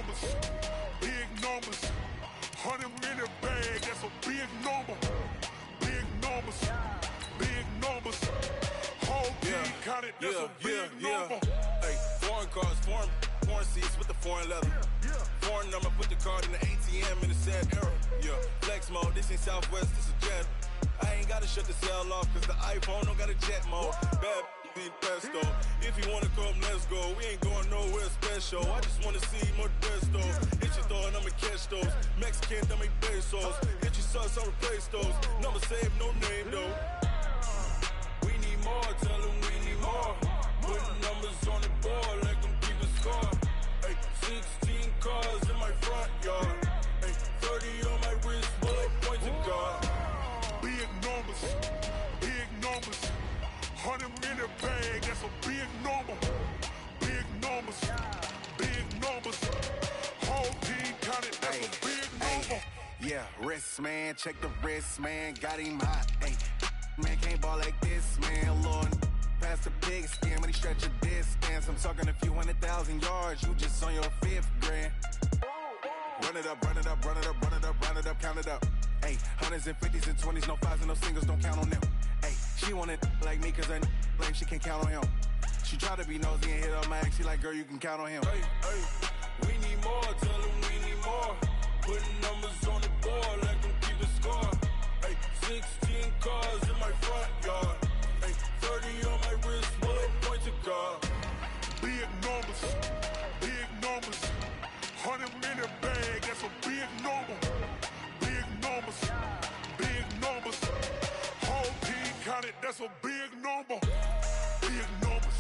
numbers, big numbers. 100 in the bag, that's a big number. Big numbers, big numbers. Whole team counted, that's a big number. Hey, foreign cars, foreign seats with the foreign leather. Foreign number, put the card in the ATM in the sad era. Yeah, flex mode, this ain't Southwest, this is Jet. I ain't gotta shut the cell off, cause the iPhone don't got a jet mode. Bad need pesto. If you wanna come, let's go. We ain't going nowhere special. I just wanna see more Modesto. Hit your throw and I'ma catch those. Mexican, that make pesos. Hit your sauce, I'll replace those. Number save, no name though. We need more, tell them we need more. Putting numbers on the board like I'm keeping score. Ay, 16 cars in my front yard. Ay, 30 on my wrist, bullet point to God. Big numbers, big numbers. 100 in the bag, that's a big number. Big numbers, big numbers. Whole team counted, that's a big number. Yeah, wrist man, check the wrist man, got him hot. Ay, man can't ball like this, man. Lord, past the big skin, but he stretch a distance. I'm talking a few 100,000 yards, you just on your 5th grand. Run it up, run it up, run it up, run it up, run it up, count it up. Ay, 100s and 50s and 20s, no 5s and no singles, don't count on them. Ay, she want it like me, cause her like she can't count on him. She try to be nosy and hit up my ex, she like, girl, you can count on him. Hey, hey, we need more, tell them we need more. Putting numbers on the board like I'm keeping score. Hey, 16 cars in my front yard. Hey, 30 on my wrist, bullet point to God. Big numbers, big numbers. 100 in the bag, that's a big number. Big numbers, big numbers. Whole team counted, that's a big number. Big numbers,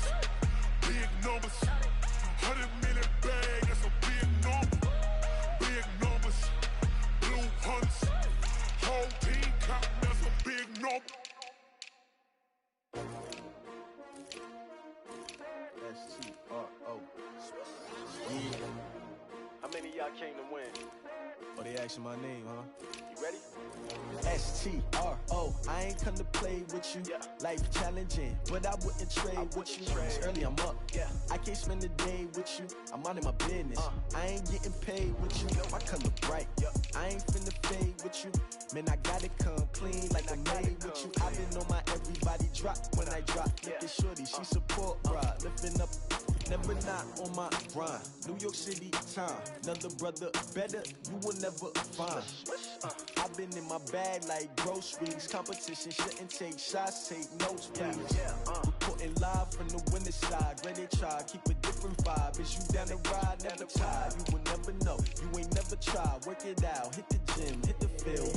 big numbers. 100 in the bag, that's a big number. Big numbers, blue hunts. Whole team counted, that's a big number. S-T-R-O. How many of y'all came to win? Oh, they asking my name, huh? You ready? S-T-R-O. I ain't come to play with you. Life challenging, but I wouldn't trade with you. It's early, I'm up. I can't spend the day with you. I'm out of my business. I ain't getting paid with you. My color bright. I ain't finna fade with you. Man, I gotta come clean like I'm made with you. I've been on my everybody drop when I drop. Look at shorty, she support ride. Lifting up, never not on my grind. New York City time. Another brother better, you will never find. I've been in my bag like groceries. Competition shouldn't take shots, take notes, please. Reporting live from the winter side. Ready to try, keep a different vibe. Is you down the ride, never tired. You will never know, you ain't never tried. Work it out, hit the gym, hit the field.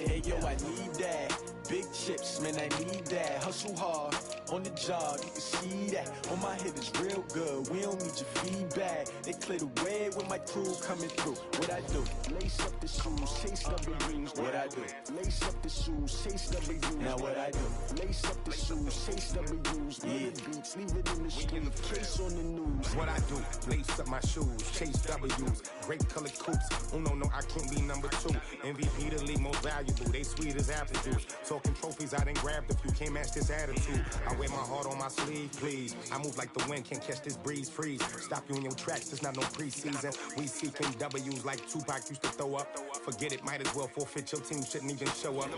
Hey yo, I need that. Big chips, man, I need that. Hustle hard, on the job, you can see that. On my head is real good, we don't need your feedback. They clear the way with my crew coming through. What I do? Lace up the shoes, chase W's. What I do? Lace up the shoes, chase W's. Now what I do? Lace up the shoes, chase W's. Yeah, beats, leave it in the street, case on the news. What I do? Lace up my shoes, chase W's. Great colored coops. Oh no, I can't be number 2. MVP the league most valuable. They sweet as apple juice. Talking trophies, I done grabbed a few. Can't match this attitude. I wear my heart on my sleeve, please. I move like the wind, can't catch this breeze, freeze. Stop you in your tracks, it's not no preseason. We seeking W's like Tupac used to throw up. Forget it, might as well forfeit. Your team shouldn't even show up.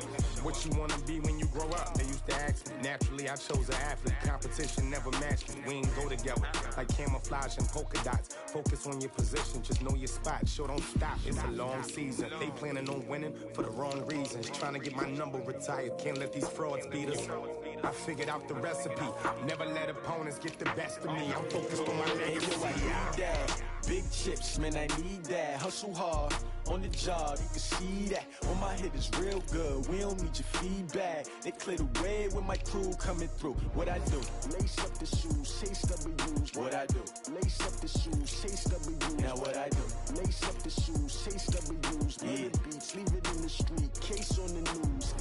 What you wanna be when you grow up? They used to ask me. Naturally, I chose an athlete. Competition never matched me. We ain't go together like camouflage and polka dots. Focus on your position, just know your spot. Sure, don't stop. It's a long season. They planning on winning for the wrong reasons. Trying to get my number retired. Can't let these frauds beat us. I figured out the recipe. Never let opponents get the best of me. I'm focused on my legacy. Big chips, man, I need that. Hustle hard, on the job, you can see that. On my head is real good, we don't need your feedback. They clear the way with my crew coming through. What I do? Lace up the shoes, chase W's. What I do? Lace up the shoes, chase W's. Now what I do? Lace up the shoes, chase W's. Yeah, beats, leave it in the street, case on the news.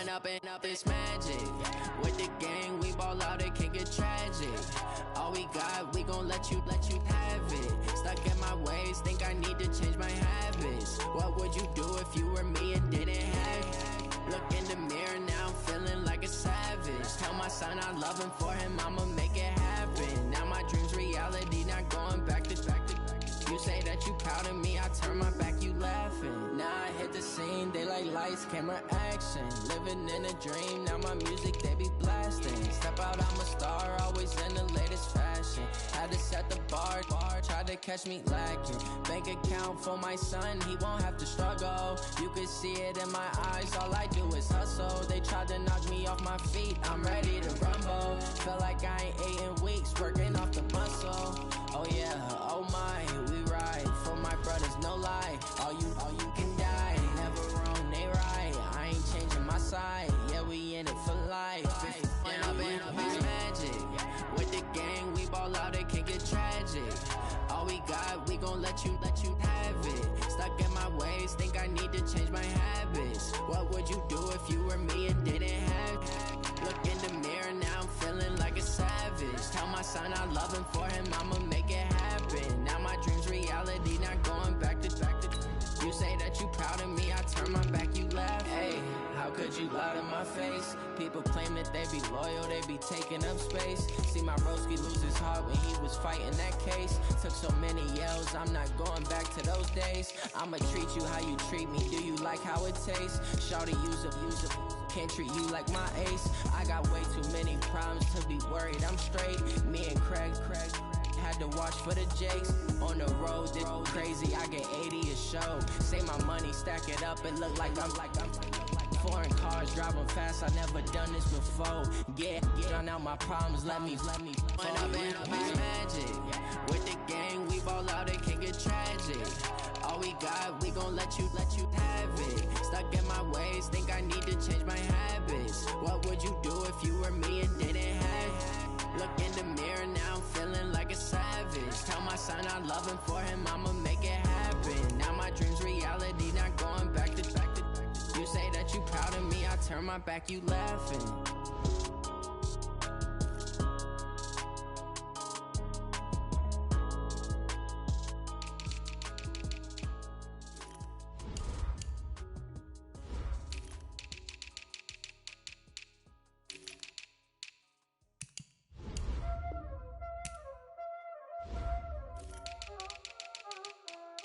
Point up and up, it's magic. With the gang, we ball out, it can get tragic. All we got, we gon' let you have it. Stuck in my ways, think I need to change my habits. What would you do if you were me and didn't have it? Look in the mirror, now I'm feeling like a savage. Tell my son I love him, for him I'ma make it happen. Now my dream's reality, not going back to. You say that you proud of me, I turn my back, you laughing. Now I hit the scene, daylight lights, camera action. Living in a dream, now my music, they be blasting. Step out, I'm a star, always in the latest fashion. Had to set the bar, tried to catch me lacking. Bank account for my son, he won't have to struggle. You can see it in my eyes, all I do is hustle. They tried to knock me off my feet, I'm ready to rumble. Feel like I ain't ate in weeks, working off the muscle. Oh yeah, oh my, we ride for my brothers, no lie. All you can die, never wrong, they right. I ain't changing my side, yeah, we in it for life. Point up and up, it's magic. With the gang, we ball out, it can get tragic. All we got, we gon' let you have it. Stuck in my ways, think I need to change my habits. What would you do if you were me and didn't have it? Look in the mirror, now I'm feeling like a savage. Tell my son I love him, for him I'ma make it happen. Now my dream's reality, not going back to. You say that you proud of me, I turn my back, you laugh. Hey, how could you lie to my face? People claim that they be loyal, they be taking up space. See my broski lose his heart when he was fighting that case. Took so many yells, I'm not going back to those days. I'ma treat you how you treat me, do you like how it tastes? Shawty, use up. Can't treat you like my ace. I got way too many problems to be worried, I'm straight. Me and Craig had to watch for the Jakes. On the road, this crazy, I get 80 a show. Say my money, stack it up, it look like I'm foreign cars, driving fast, I never done this before. Get on out my problems, let me point up and up, it's magic. With the gang, we ball out, it can get tragic. All we got, we gon' let you have it. Stuck in my ways, think I need to change my habits. What would you do if you were me and didn't have it? Look in the mirror, now I'm feeling like a savage. Tell my son I love him, for him I'ma make it happen. Now my dream's reality, not going back to. You say that you proud of me, I turn my back, you laughing.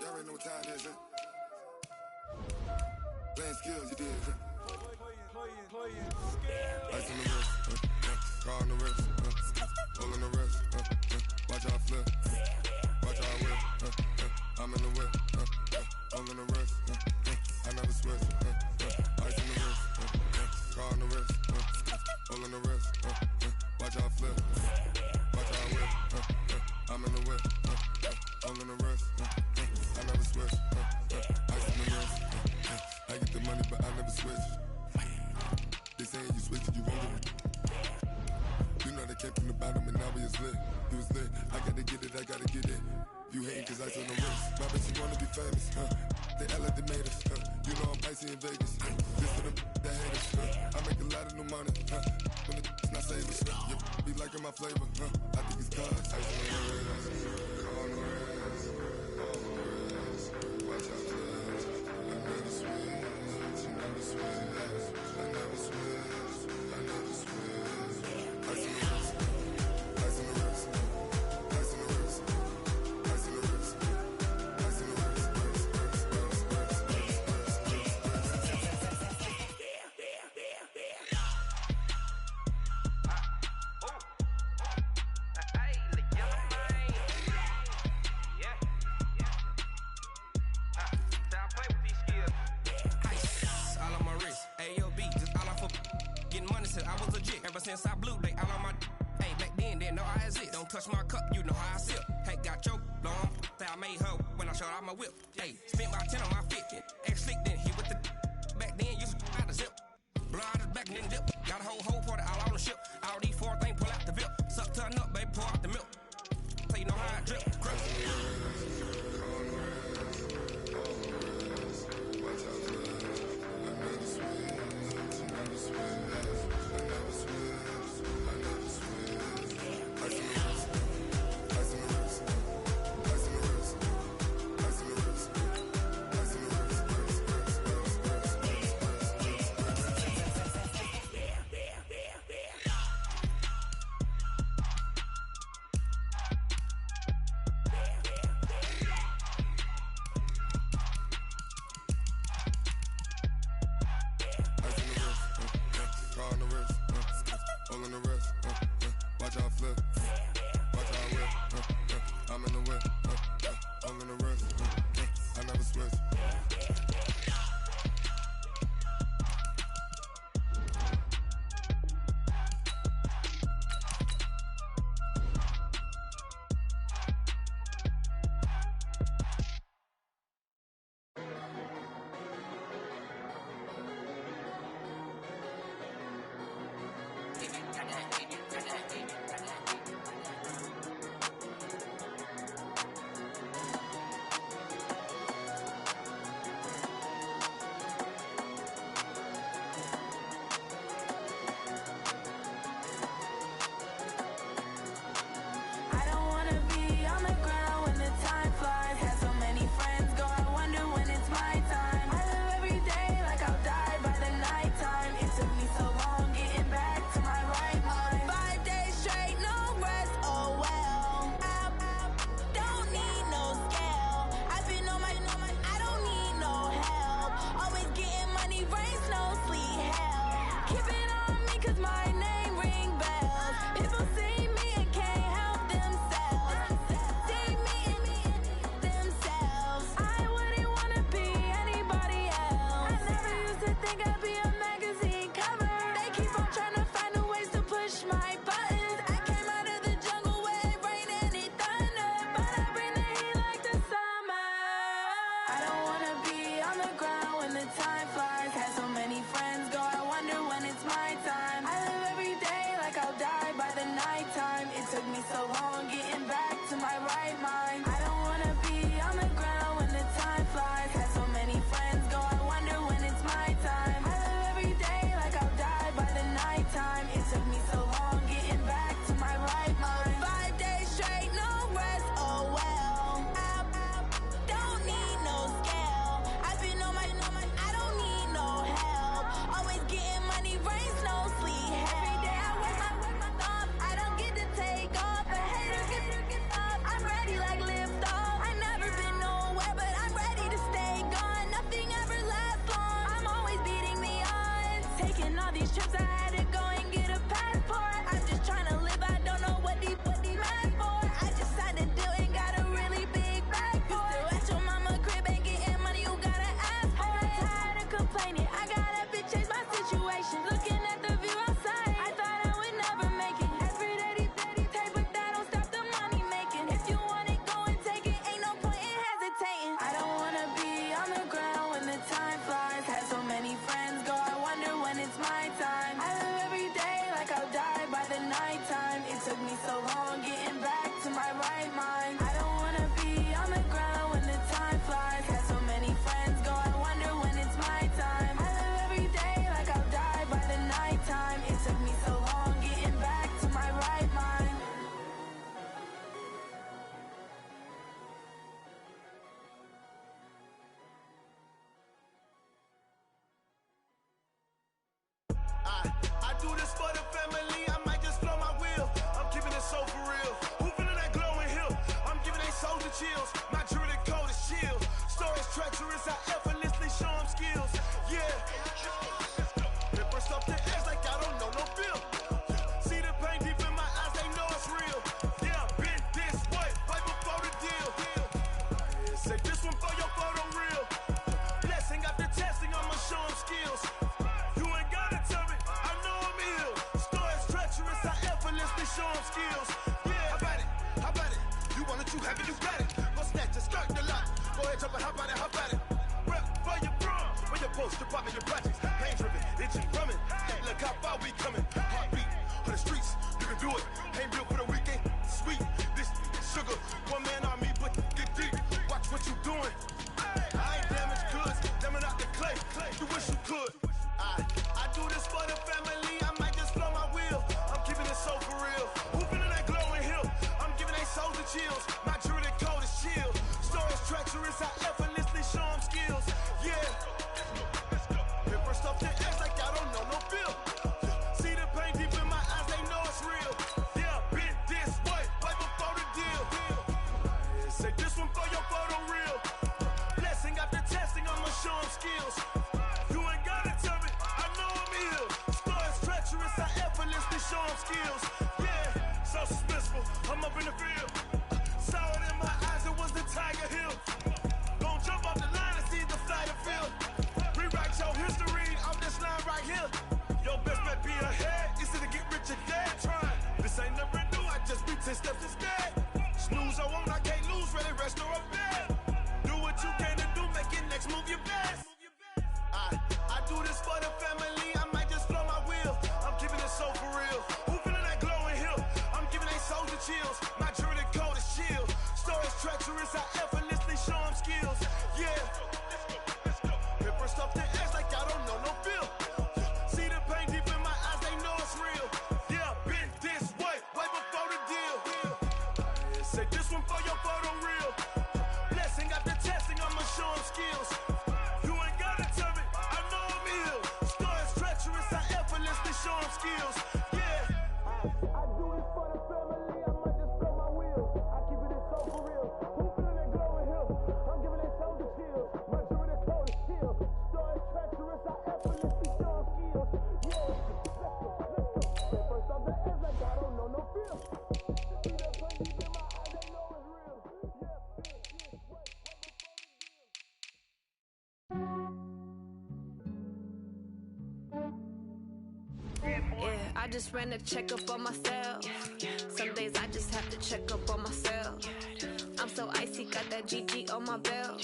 Y'all already know what time it is, huh? Playing skills, you did. Ice on the wrist, car on the wrist, hole in the wrist, watch how I flip, watch how I whip, I'm in the whip, hole in the wrist, I never switch, ice on the wrist, car on the wrist, hole in the wrist, watch how I flip, watch how I whip, I'm in the whip, hole in the wrist, I never switch, ice on the wrist, I get the money but I never switch. They saying you switch, you won't get it. You know they came from the bottom and now we is lit. You was lit, I gotta get it, I gotta get it. You hating cause I on the wrist. My bitch, you wanna be famous, They act like they made us, You know I'm icy in Vegas, This for the that hate us, I make a lot of new money, When it's not savers, You be liking my flavor, I think it's cause ice on the wrist, on the wrist, on the wrist. Watch out, cuz I never switch, I never switch. I never switch, I never switch. Ice in the wrist, ice in the wrist, ice in the wrist, ice in the wrist, ice in the wrist, Ever since I blew, they all on my hey, back then, didn't know I exist. Don't touch my cup, you know how I sip. Hey, got choked, long, say I made her when I showed out my whip. Hey, spent about 10 on my fit, ex-slick, then hit with the back then, used to out the zip. Blow out his back and then dip. Got a whole party all on the ship. All these four things, pull out the VIP. Suck, turn up, baby, pour out the milk. So you know how I drip, crush. Watch out, I never switch, flip. Watch how I whip. I'm in the whip. I'm in the wrist. I never switch. Chills, my jewelry code is chill. Stories treacherous, I effortlessly show them skills. Yeah, it burst up the edge like I don't know no feel. See the pain deep in my eyes, they know it's real. Yeah, been this way, right before the deal. Say this one for your photo real. Blessing after testing, I'ma show them skills. You ain't gotta tell me, I know I'm ill. Stories treacherous, I effortlessly show them skills. Yeah, how about it? How about it? You want it, you have it, you got it. Go snatch and skirt the lot. Go ahead, jump and hop on it, hop on it. Rep for your bro, when your post, you're popping your projects. Pain driven, itchy, drumming. Look how far we coming. Heartbeat for the streets, you can do it. Ain't built for the weekend, sweet. This sugar, one man army, but get deep. Watch what you doing. I ain't damaged goods, damn it out the clay. You wish you could. I do this for the family, I might just blow my wheel. I'm keeping it so for real. Hooping in that glowing hill. I'm giving they souls the chills. My jewelry code is chill. Stories treacherous, I effortlessly show them skills. Yeah. It burst off the edge like I don't know no feel. See the pain deep in my eyes, they know it's real. Yeah, been this way, right before the deal. phone, I can't lose, really rest or a bed. Do what you can to do, make it next move your best. I do this for the family, I might just blow my wheel. I'm keeping it so for real. Who feeling that glowing hill? I'm giving they soldier chills. My jewelry code is chill. Stories treacherous, I effortlessly show them skills. Yeah. Paper stuff the edge like I don't know no feel. See the pain deep in my eyes, they know it's real. Yeah, been this way before the deal. Say this one for your photo reel. Blessing after testing, I'ma show them skills. You ain't gotta tell me, I know I'm ill. Stories treacherous, I effortlessly show them skills. Yeah. I do this for the family, I might just blow my wheel. I keep it so for real. Who feeling that glowing hill? I'm giving it soldier chills. My jewelry code is chill. Stories treacherous, I effortlessly show them skills. Yeah. Say first off the edge like I don't know no feel. See that pain deep in my eyes, they know it's real. Yeah, been this way Yeah, I just ran a checkup on myself. Some days I just have to check up on myself. I'm so icy, got that GG on my belt.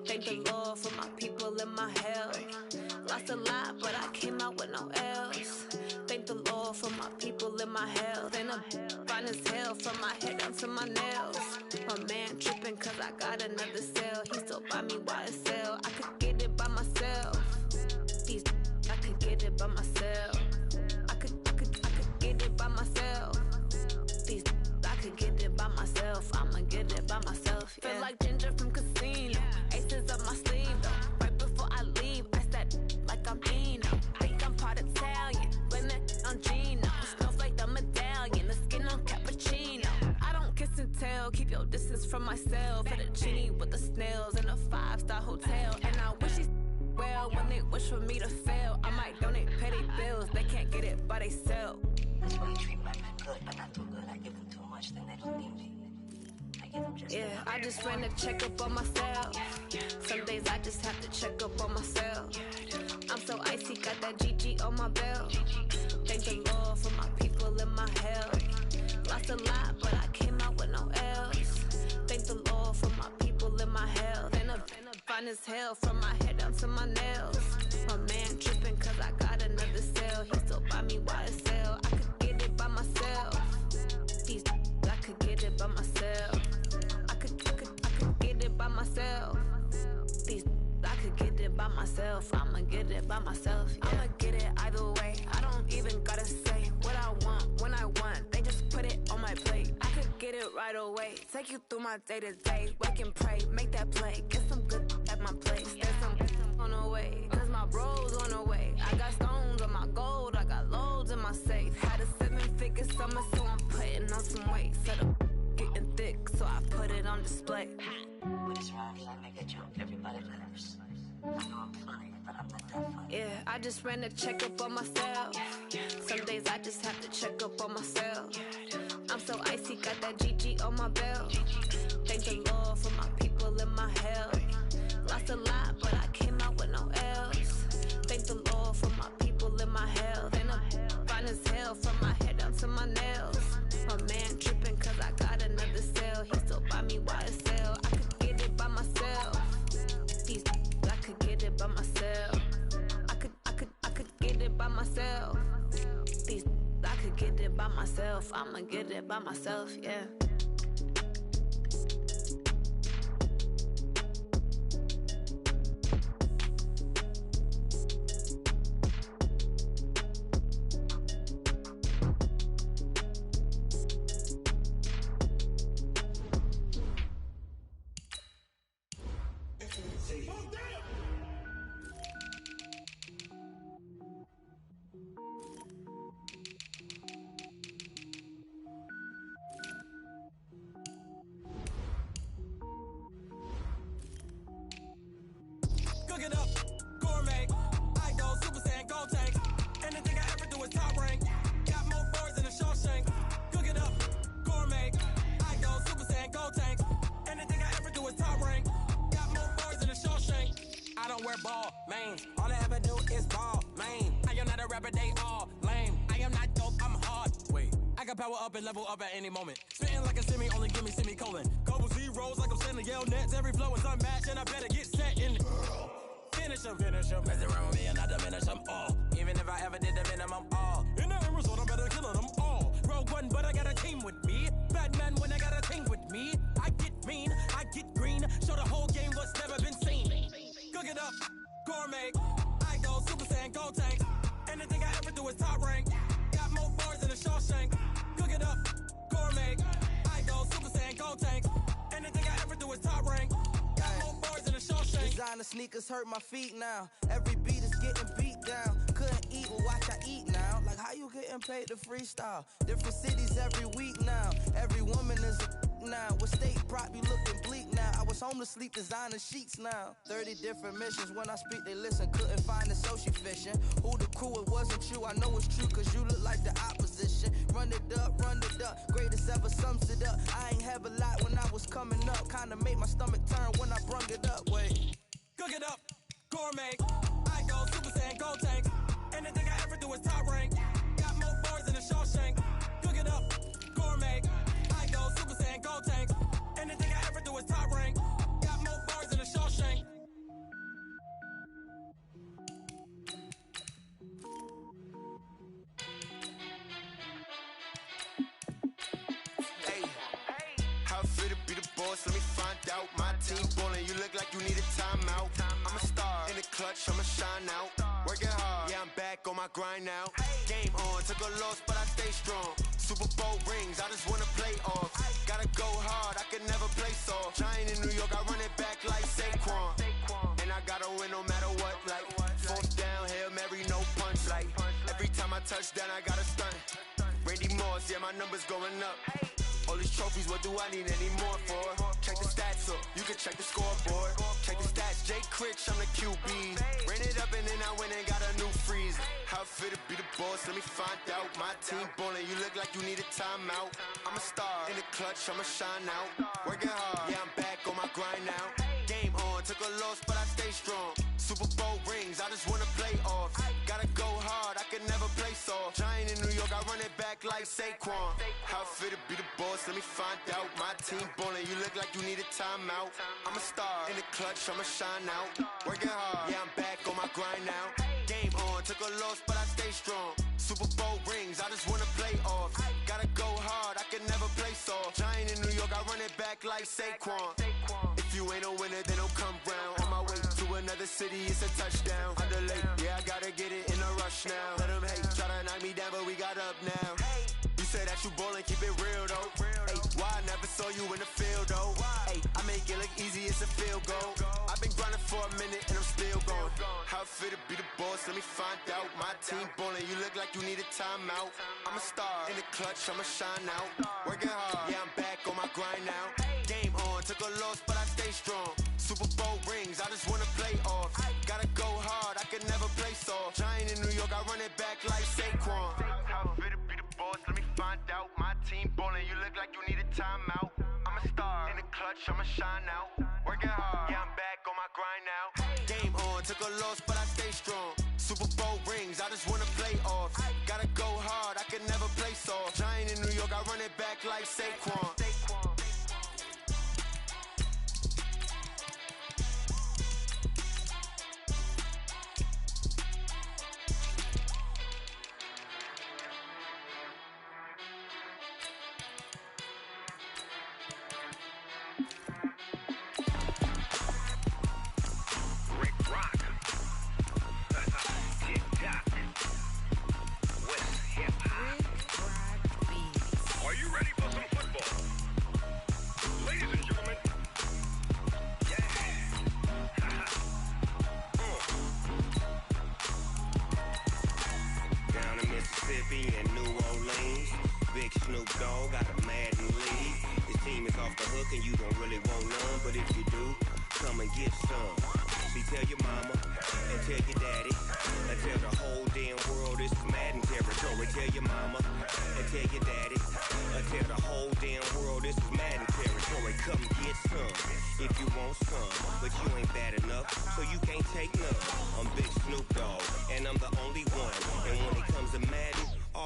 Thank the Lord for my people and my health. Lost a lot, but I came out with no else. Thank the Lord for my people and my health. And I'm fine as hell from my head down to my nails. My man tripping cause I got another cell. He still buy me YSL. I could get it by myself. These I could get it by myself. I could get it by myself. These I could get it by myself. I'ma get it by myself. Yeah. Feel like Ginger from Casino. Aces up my sleeve though. Right before I leave, I said like I'm Dino. Think I'm part Italian. Blame that on Gino. Smells like the medallion. The skin on cappuccino. I don't kiss and tell. Keep your distance from myself. Fettuccine with the snails in a 5-star hotel. And I wish he's well when they wish for me to fail. I might donate petty bills. They can't get it by they self. That's why you treat my men good, but not too good. I give them too much, then they don't need me. I give them just yeah, I just ran a checkup on myself. Some days I just have to check up on myself. I'm so icy, got that GG on my belt. Thank the Lord for my people and my health. Lost a lot, but I came out with no else. Thank the Lord for my people and my health. And I'm fine as hell from my head down to my nails. My man tripping cause I got another cell. He still buy me YSL. I could get it by myself. These I could get it by myself. I could get it by myself. These I could get it by myself. I'ma get it by myself. Yeah. I'ma get it either way. I don't even gotta say what I want when I want. They just put it on my plate. I could get it right away. Take you through my day to day. Wake and pray, make that play. Get some good at my place. There's some on the way. Cause my bro's on the way. I got stones on my gold. I got loads in my safe. Had a 7-figure summer, so I'm putting on some weight. Set up getting thick, so I put it on display. With this rhymes, I make a joke, everybody laughs. I know I'm funny, but I'm not that funny. Yeah, I just ran a checkup on myself. Some days I just have to check up on myself. I'm so icy, got that GG on my belt. Thank the Lord for my people and my health. Lost a lot, but I came out with no else. Thank the Lord for my people and my health. And I'm fine as hell from my head down to my nails. My man tripping cause I got another cell. He still buy me YSL. I could get it by myself. These I could get it by myself. I could get it by myself. These I could get it by myself. I'ma get it by myself, yeah. Cook it up, gourmet. I go Super Saiyan, gold tank. Anything I ever do is top rank. Got more birds than a Shawshank. Cook it up, gourmet. I go Super Saiyan, gold tank. Anything I ever do is top rank. Got more birds than a Shawshank. I don't wear ball, mains. All I ever do is ball, main. I am not a rapper, they all lame. I am not dope, I'm hard. Wait, I can power up and level up at any moment. Spitting like a semi, only give me semi-colon. Beethoven. Couple zeros like I'm sending yell nets. Every flow is unmatched, and I better get set in. Finish him. Mess around with me and I diminish them all. Even if I ever did the minimum all. In the end result, I better kill them all. Rogue One, but I got a team with me. Batman when I got a team with me. I get mean, I get green. Show the whole game what's never been seen. Cook it up, gourmet. I go Super Saiyan, Gold Tank. Anything I ever do is top rank. Got more bars than a Shawshank. Cook it up, gourmet. I go Super Saiyan, Gold Tank. Anything I ever do is top rank. Got more bars than a Shawshank. Designer sneakers hurt my feet now. Every beat is getting beat down. Couldn't eat, well watch I eat now. Like how you getting paid to freestyle? Different cities every week now. Every woman is a now. With state prop, you looking bleak now. I was home to sleep, designer sheets now. 30 different missions. When I speak, they listen. Couldn't find it, so she fishing. Who the crew, it wasn't you. I know it's true, cause you look like the opposition. Run it up, greatest ever sums it up. I ain't have a lot when I was coming up. Kinda made my stomach turn when I brung it up. Wait. Cook it up, gourmet. I go Super Saiyan, Gold Tank. Anything I ever do is top rank. Got more bars than a Shawshank. Cook it up, gourmet. I go Super Saiyan, Gold Tank. Anything I ever do is top rank. Got more bars than a Shawshank. How fit to be the boss? Let me find out. My team ballin', you look like you need a timeout. I'm a star in the clutch, I'ma shine out. Working hard, yeah, I'm back on my grind now. Game on, took a loss, but I stay strong. Super Bowl rings, I just wanna play off. Gotta go hard, I can never play soft. Giant in New York, I run it back like Saquon. And I gotta win no matter what, like fourth down, Hail Mary, no punch. Like every time I touch down, I gotta stunt. Randy Moss, yeah, my numbers going up. All these trophies, what do I need any more for? Check the stats up, you can check the scoreboard. Check the stats, Jake Critch, I'm the QB. Ran it up and then I went and got a new freeze. How fit to be the boss, let me find out. My team ballin', you look like you need a timeout. I'm a star in the clutch, I'ma shine out. Working hard, yeah, I'm back on my grind now. Game on, took a loss, but I stay strong. Super Bowl rings, I just wanna play off. Gotta go hard, I can never play soft. Giant in New York, I run it back like Saquon. How fit to be the boss, let me find out. My team ballin', you look like you need a timeout. I'm a star in the clutch, I'ma shine out. Working hard, yeah, I'm back on my grind now. Game on, took a loss, but I stay strong. Super Bowl rings, I just wanna play off. Gotta go hard, I can never play soft. Giant in New York, I run it back like Saquon. If you ain't a winner, then don't come round. On my way to another city, it's a touchdown. Underlay, yeah, I gotta get it in a rush now. Let them hate, try to knock me down, but we got up now. You say that you ballin', keep it real though. Hey, why I never saw you in the field though? Hey, I make it look easy, it's a field goal. I've been grinding for a minute and I'm still going. How fit to be the boss, let me find out. My team ballin', you look like you need a timeout. I'm a star in the clutch, I'ma shine out. Working hard, yeah, I'm back on my grind now. Game on, took a loss, but I stay strong. Super Bowl rings, I just wanna play off. Gotta go hard, I can never play soft. Giant in New York, I run it back like Saquon. How fit to be the boss, let me find out. My team ballin', you look like you need a timeout. I'm a star in the clutch, I'ma shine out. Working hard, yeah, I'm back on my grind now. Game on, took a loss, but I stay strong. Super Bowl rings, I just wanna play off. Gotta go hard, I can never play soft. Giant in New York, I run it back like Saquon.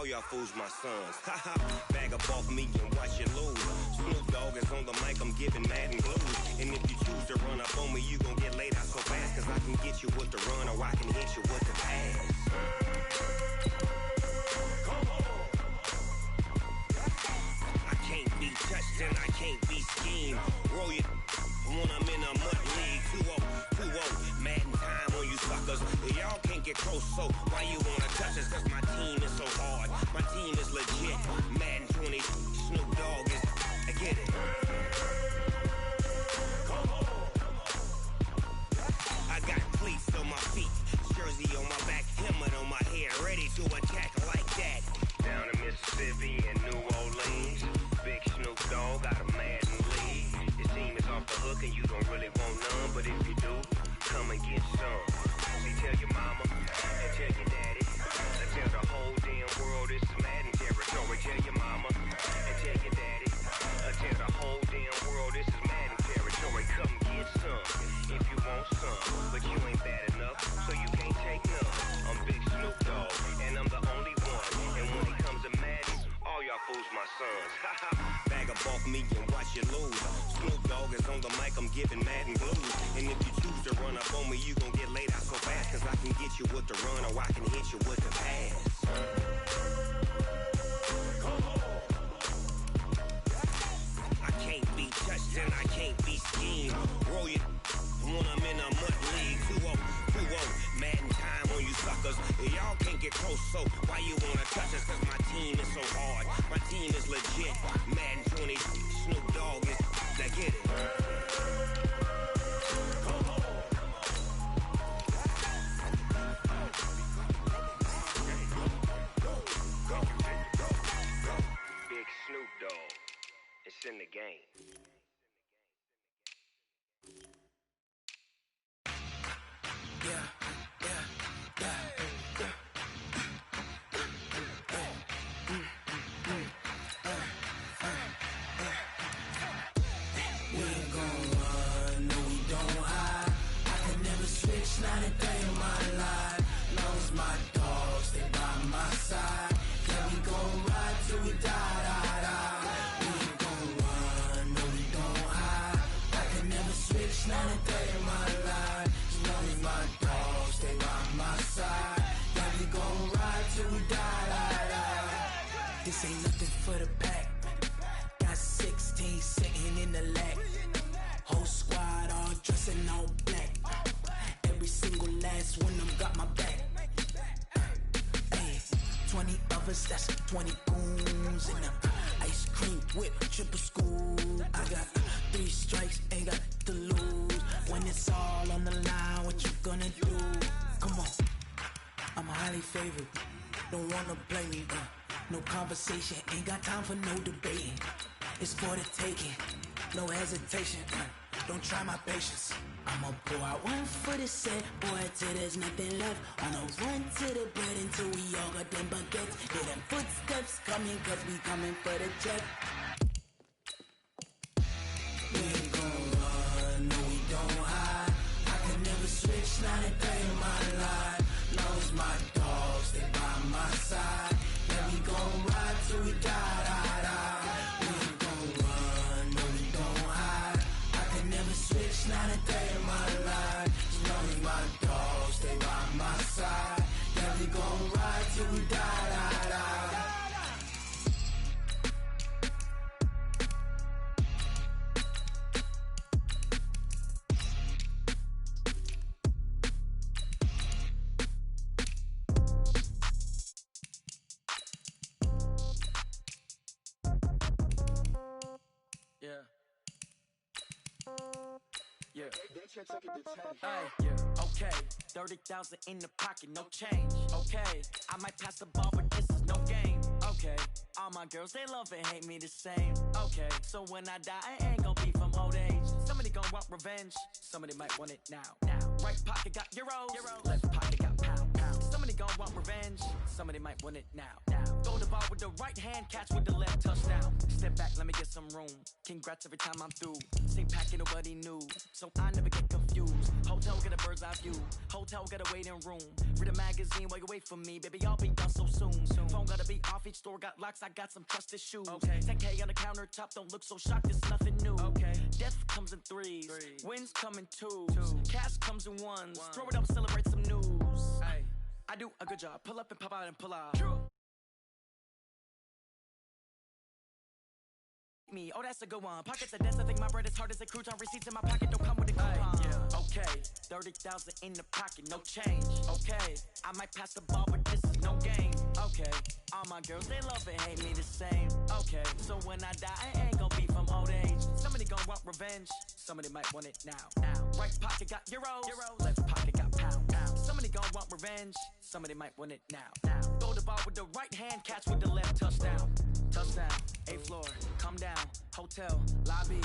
All y'all fools my sons. Haha, bag up off me and watch you lose. Snoop Dogg is on the mic, I'm giving Madden blues. And if you choose to run up on me, you gon' get laid out so fast. Cause I can get you with the run or I can hit you with the pass. I can't be touched and I can't be schemed. Roll you when I'm in a mud league. 2-0, Madden time on you suckers. Y'all can't get close, so why you wanna touch us? Cause my team is so hard, my team is legit. Madden 20, Snoop Dogg is, I get it. I got cleats on my feet, jersey on my back, helmet on my head, ready to attack like that. Down in Mississippi and New Orleans, Big Snoop Dogg got a Madden lead. Your team is off the hook and you don't really want none, but if you do, come and get some. See, tell your mama and tell your daddy, and tell the whole damn world this is Madden territory. Tell your mama and tell your daddy, and tell the whole damn world this is Madden territory. Come get some if you want some, but you ain't bad enough, so you can't take none. I'm Big Snoop Dogg, and I'm the only one. And when it comes to Madden, all y'all fools my sons. Bag up off me and watch you lose. Snoop Dogg is on the mic, I'm giving Madden blues. And if you choose to run up on me, you gon' get laid out so fast. Cause I can get you with the run or I can hit you with the pass. I can't be touched and I can't be schemed. Roll you when I'm in a mud league. 2-0, Madden time on you suckers. Y'all can't get close, so why you wanna touch us? Cause my team is so hard, my team is legit. Madden 20, Snoop Dogg is, I get it. Big Snoop Dogg, it's in the game. Not a day in my life. Long as my dogs stay by my side. Yeah, we gon' ride till we die, die, die. We ain't gon' run, no, we don't hide. I can never switch, not a day in my life. As long as my dogs stay by my side. Yeah, we gon' ride till we die, die, die. This ain't nothing for the pack. Got 16 sitting in the lag. Whole squad all dressing all black. Every single last one of them got my back. Hey, 20 of us, that's 20 goons. And ice cream whip, triple scoop. I got 3 strikes, ain't got to lose. When it's all on the line, what you gonna do? Come on, I'm highly favored. Don't wanna play me, no conversation, ain't got time for no debating. It's for the taking, no hesitation. Don't try my patience. I'ma pour out one for the set, boy, till there's nothing left. On a run to the bread until we all got them baguettes. Hear them footsteps coming, cause we coming for the jet. We ain't gon' run, no, we don't hide. I can never switch, not a day in my life. Long as my dogs stay by my side. Yeah, we gon' ride till we die, die, die. We ain't gon' run, no, we don't hide. I can never switch, not a day in my life. As long as my dogs stay by my side. Yeah, we gon' ride till we die, die, die. Yeah. Hey, yeah, okay. 30,000 in the pocket, no change. Okay, I might pass the ball, but this is no game. Okay, all my girls, they love and hate me the same. Okay, so when I die, I ain't gon' be from old age. Somebody gon' want revenge, somebody might want it now. Right pocket got euros, left pocket got pound. Somebody gon' want revenge, somebody might want it now. Throw the ball with the right hand, catch with the left, touchdown. Step back, let me get some room. Congrats every time I'm through. Same packet, nobody knew, so I never get confused. Whole Hotel got a bird's eye view. Hotel got a waiting room. Read a magazine while you wait for me. Baby, I'll be done so soon. Phone gotta be off. Each store got locks. I got some trusted shoes. 10K on the countertop. Don't look so shocked. It's nothing new. Death comes in threes. Wins come in twos. Cash comes in ones. Throw it up, celebrate some news. I do a good job. Pull up and pop out and pull out. Me. Oh, that's a good one. Pockets are dense. I think my bread is hard as a crouton. Receipts in my pocket don't come with a coupon. Okay, 30,000 in the pocket, no change. Okay, I might pass the ball, but this is no game. Okay, all my girls, they love and hate me the same. Okay, so when I die, I ain't gonna be from old age. Somebody gonna want revenge. Somebody might want it now. Right pocket got euros. Left pocket got pounds. Somebody gonna want revenge. Somebody might want it now. Throw the ball with the right hand, catch with the left. Touchdown. Touchdown. 8th floor. Come down. Hotel. Lobby.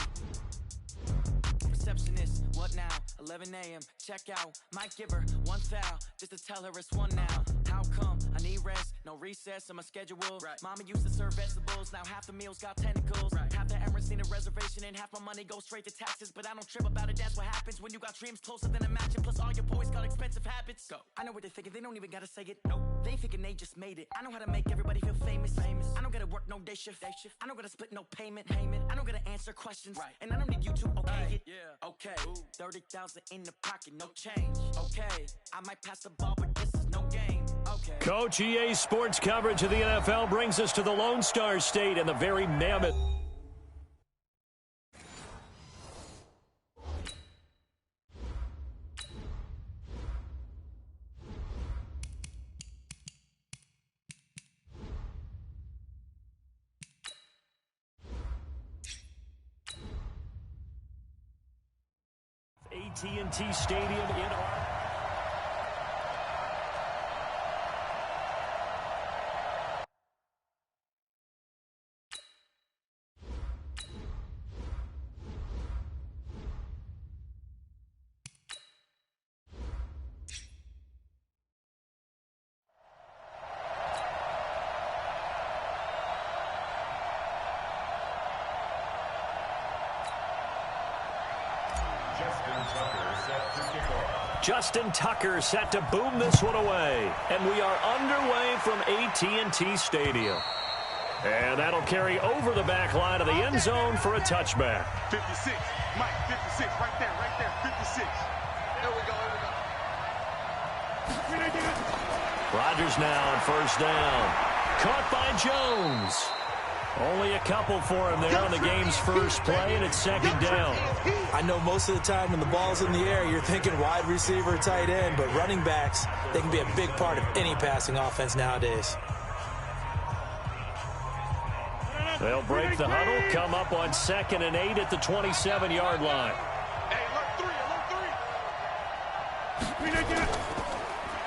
Receptionist, what now? 11 a.m. Check out. Might give her one foul just to tell her it's one now. How come? I need rest. No recess in my schedule. Mama used to serve vegetables. Now half the meals got tentacles. Half the Emirates need a reservation and half my money goes straight to taxes. But I don't trip about it. That's what happens when you got dreams closer than a match. Plus all your boys got expensive habits. Go. I know what they're thinking. They don't even gotta say it. Nope. They thinking they just made it. I know how to make everybody feel famous. I don't gotta work no day shift. I don't gotta split no payment. I don't gotta answer questions. And I don't need you to okay it. Okay, 30,000 in the pocket, no change. Okay, I might pass the ball, but this is no game. Okay. Coach EA Sports coverage of the NFL brings us to the Lone Star State and the very mammoth. AT&T Stadium in Justin Tucker set to boom this one away. And we are underway from AT&T Stadium. And that'll carry over the back line of the end zone for a touchback. 56, Mike, 56, right there, 56. Here we go. Rodgers now on first down. Caught by Jones. Only a couple for him there on the game's first play, and it's second down. I know most of the time when the ball's in the air, you're thinking wide receiver, tight end, but running backs, they can be a big part of any passing offense nowadays. They'll break the huddle, come up on 2nd and 8 at the 27-yard line.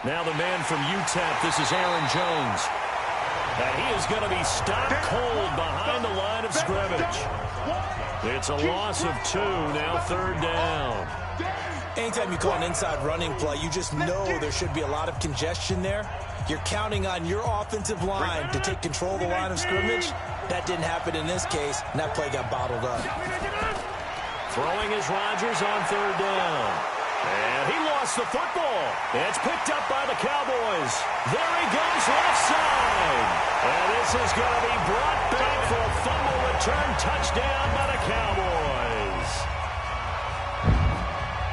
Now the man from UTEP, this is Aaron Jones. And he is going to be stopped cold behind the line of scrimmage. It's a loss of 2, now 3rd down. Anytime you call an inside running play, you just know there should be a lot of congestion there. You're counting on your offensive line to take control of the line of scrimmage. That didn't happen in this case, and that play got bottled up. Throwing is Rodgers on 3rd down. And he lost the football. It's picked up by the Cowboys. There he goes left side. And this is going to be brought back for a fumble return touchdown by the Cowboys.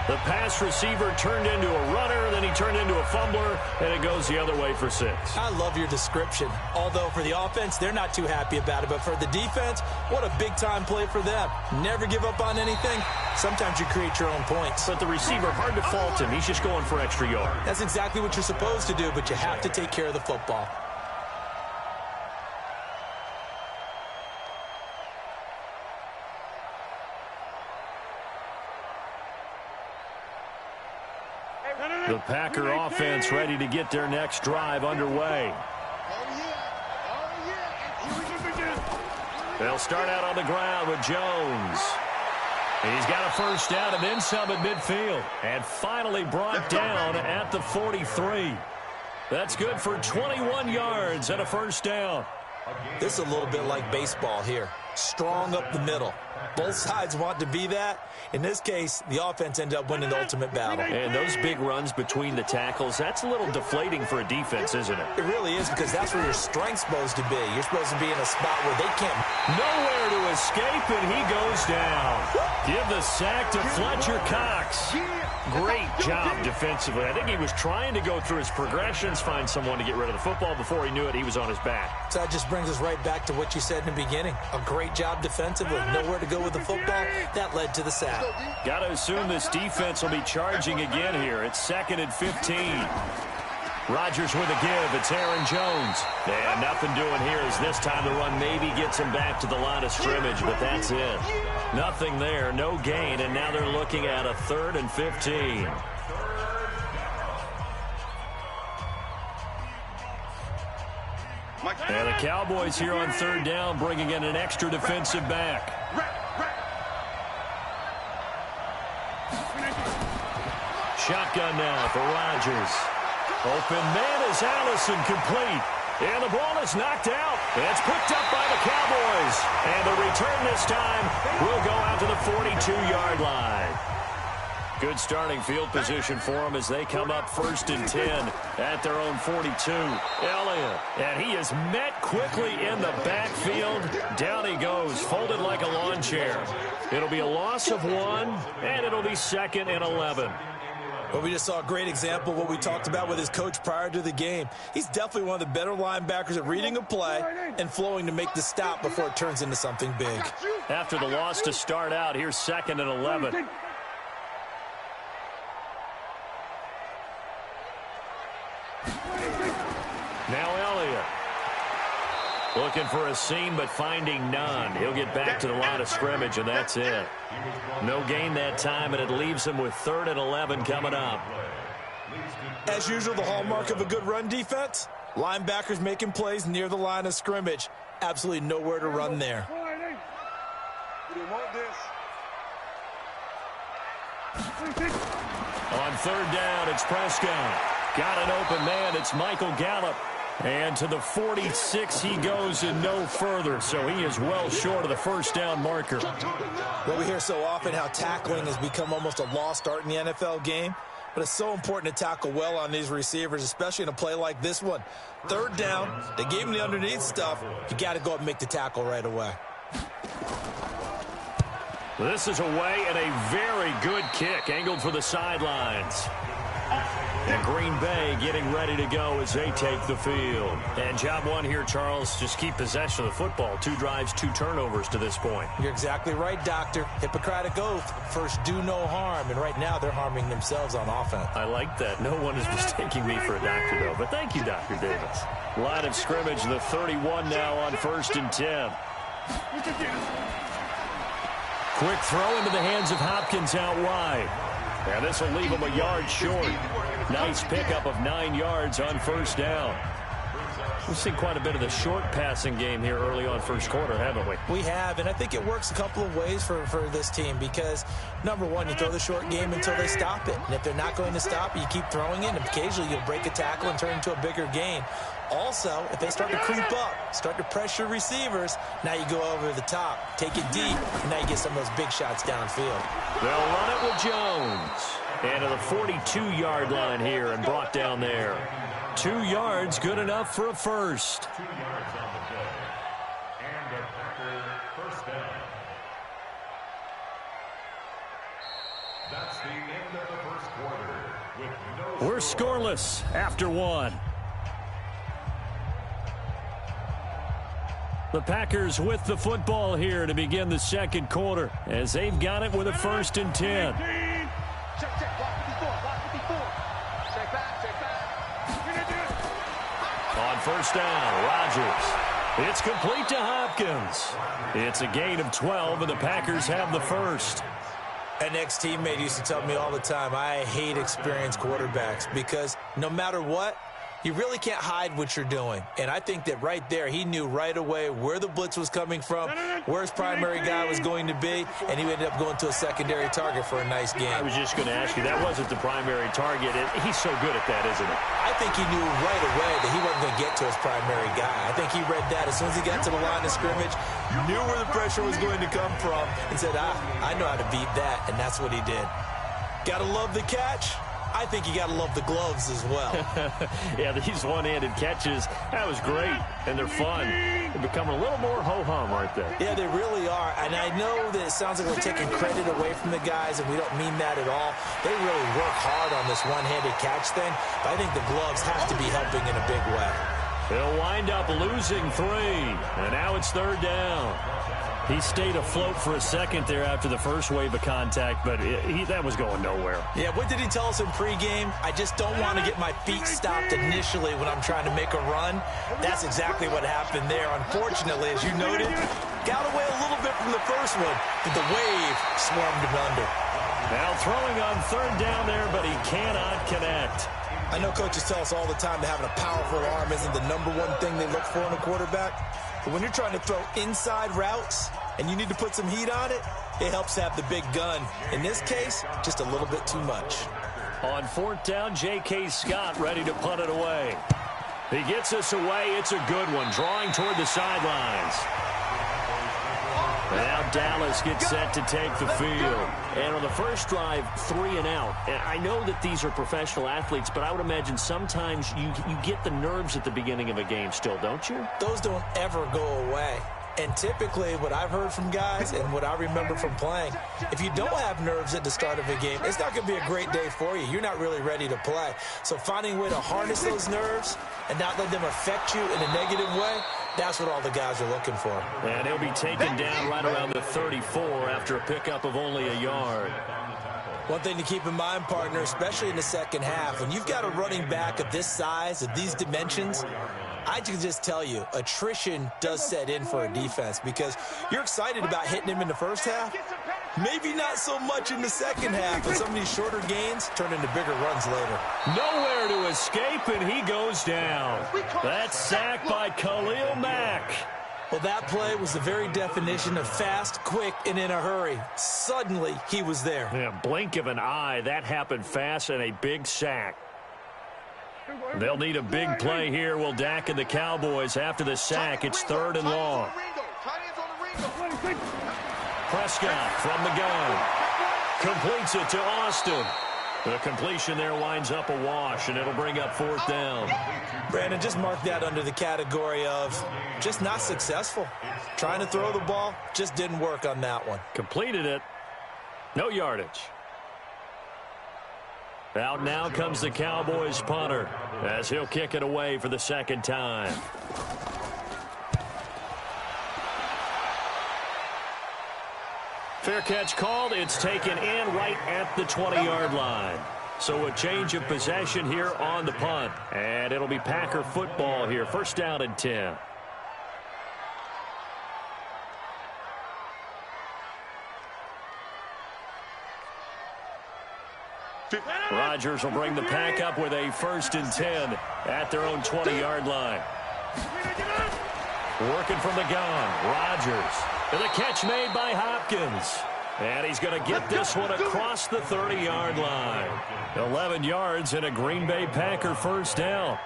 The pass receiver turned into a runner, then he turned into a fumbler, and it goes the other way for 6. I love your description. Although for the offense, they're not too happy about it. But for the defense, what a big-time play for them. Never give up on anything. Sometimes you create your own points. But the receiver, hard to fault him. He's just going for extra yard. That's exactly what you're supposed to do, but you have to take care of the football. The Packer offense ready to get their next drive underway. They'll start out on the ground with Jones. He's got a first down and then some at midfield. And finally brought down at the 43. That's good for 21 yards and a first down. This is a little bit like baseball here. strong up the middle. Both sides want to be that. In this case, the offense ended up winning the ultimate battle. And those big runs between the tackles, that's a little deflating for a defense, isn't it? It really is, because that's where your strength's supposed to be. You're supposed to be in a spot where they can't. Nowhere to escape, and he goes down. Give the sack to Fletcher Cox. Great job defensively. I think he was trying to go through his progressions, find someone to get rid of the football. Before he knew it, he was on his back. So that just brings us right back to what you said in the beginning. A great job defensively. Nowhere to go with the football. That led to the sack. Got to assume this defense will be charging again here. It's 2nd and 15. Rodgers with a give. It's Aaron Jones. And nothing doing here as this time the run maybe gets him back to the line of scrimmage, but that's it. Nothing there, no gain, and now they're looking at a 3rd and 15. And the Cowboys here on 3rd down, bringing in an extra defensive back. Shotgun now for Rodgers. Open man is Allison, complete. And the ball is knocked out. It's picked up by the Cowboys. And the return this time will go out to the 42-yard line. Good starting field position for them as they come up 1st and 10 at their own 42. Elliott, and he is met quickly in the backfield. Down he goes, folded like a lawn chair. It'll be a loss of 1, and it'll be 2nd and 11. Well, we just saw a great example of what we talked about with his coach prior to the game. He's definitely one of the better linebackers at reading a play and flowing to make the stop before it turns into something big. After the loss to start out, here's 2nd and 11. Now Elliott. Looking for a seam, but finding none. He'll get back to the line of scrimmage, and that's it. No gain that time, and it leaves him with 3rd and 11 coming up. As usual, the hallmark of a good run defense, linebackers making plays near the line of scrimmage. Absolutely nowhere to run there. On 3rd down, it's Prescott. Got an open man. It's Michael Gallup. And to the 46 he goes and no further, so he is well short of the 1st down marker. Well, we hear so often how tackling has become almost a lost art in the NFL game, but it's so important to tackle well on these receivers, especially in a play like this one. 3rd down, they gave him the underneath stuff. You got to go up and make the tackle right away. This is away and a very good kick, angled for the sidelines. And Green Bay getting ready to go as they take the field. And job 1 here, Charles, just keep possession of the football. 2 drives, 2 turnovers to this point. You're exactly right, Doctor. Hippocratic oath. First, do no harm. And right now, they're harming themselves on offense. I like that. No one is mistaking me for a doctor, though. But thank you, Dr. Davis. Line of scrimmage, the 31 now on 1st and 10. Quick throw into the hands of Hopkins out wide. And this will leave him a yard short. Nice pickup of 9 yards on 1st down. We've seen quite a bit of the short passing game here early on 1st quarter, haven't we? We have, and I think it works a couple of ways for this team because, number one, you throw the short game until they stop it. And if they're not going to stop it, you keep throwing it, and occasionally you'll break a tackle and turn it into a bigger gain. Also, if they start to creep up, start to pressure receivers, now you go over the top, take it deep, and now you get some of those big shots downfield. They'll run it with Jones. And to the 42-yard line here and brought down there. 2 yards, good enough for a first. 2 yards on the play. And the Packer 1st down. That's the end of the 1st quarter. With no We're scoreless after 1. The Packers with the football here to begin the 2nd quarter as they've got it with a 1st and 10. Check, block 54, block 54. Check back. On 1st down, Rodgers. It's complete to Hopkins. It's a gain of 12, and the Packers have the first. An ex-teammate used to tell me all the time, I hate experienced quarterbacks because no matter what, You really can't hide what you're doing. And I think that right there, he knew right away where the blitz was coming from, where his primary guy was going to be, and he ended up going to a secondary target for a nice game. I was just going to ask you, that wasn't the primary target. He's so good at that, isn't he? I think he knew right away that he wasn't going to get to his primary guy. I think he read that as soon as he got to the line of scrimmage, knew where the pressure was going to come from, and said, I know how to beat that, and that's what he did. Got to love the catch. I think you got to love the gloves as well. Yeah, these one-handed catches, that was great, and they're fun. They're becoming a little more ho-hum, aren't they? Yeah, they really are, and I know that it sounds like we're taking credit away from the guys, and we don't mean that at all. They really work hard on this one-handed catch thing, but I think the gloves have to be helping in a big way. They'll wind up losing 3, and now it's 3rd down. He stayed afloat for a second there after the first wave of contact, but that was going nowhere. Yeah, what did he tell us in pregame? I just don't want to get my feet stopped initially when I'm trying to make a run. That's exactly what happened there. Unfortunately, as you noted, got away a little bit from the first one, but the wave swarmed him under. Now throwing on 3rd down there, but he cannot connect. I know coaches tell us all the time that having a powerful arm isn't the #1 thing they look for in a quarterback. But when you're trying to throw inside routes and you need to put some heat on it, it helps to have the big gun. In this case, just a little bit too much. On 4th down, J.K. Scott ready to punt it away. He gets us away. It's a good one, drawing toward the sidelines. Now Dallas gets set to take the field. And on the first drive, 3 and out. And I know that these are professional athletes, but I would imagine sometimes you get the nerves at the beginning of a game still, don't you? Those don't ever go away. And typically what I've heard from guys and what I remember from playing, if you don't have nerves at the start of a game, it's not going to be a great day for you. You're not really ready to play. So finding a way to harness those nerves and not let them affect you in a negative way, that's what all the guys are looking for. And he'll be taken down right around the 34 after a pickup of only a yard. One thing to keep in mind, partner, especially in the second half, when you've got a running back of this size, of these dimensions, I can just tell you, attrition does set in for a defense because you're excited about hitting him in the first half. Maybe not so much in the second half, but some of these shorter gains turn into bigger runs later. Nowhere to escape, and he goes down. That's sacked by Khalil Mack. Well, that play was the very definition of fast, quick, and in a hurry. Suddenly, he was there. Yeah, blink of an eye. That happened fast and a big sack. They'll need a big play here. Will Dak and the Cowboys after the sack. It's 3rd and long. Prescott from the gun. Completes it to Austin. The completion there winds up a wash, and it'll bring up 4th down. Brandon, just mark that under the category of just not successful. Trying to throw the ball, just didn't work on that one. Completed it. No yardage. Out now comes the Cowboys punter as he'll kick it away for the 2nd time. Fair catch called. It's taken in right at the 20-yard line. So a change of possession here on the punt. And it'll be Packer football here. 1st down and 10. Rodgers will bring the pack up with a 1st and 10 at their own 20-yard line. Working from the gun, Rodgers. And the catch made by Hopkins. And he's going to get this one across the 30-yard line. 11 yards and a Green Bay Packer 1st down.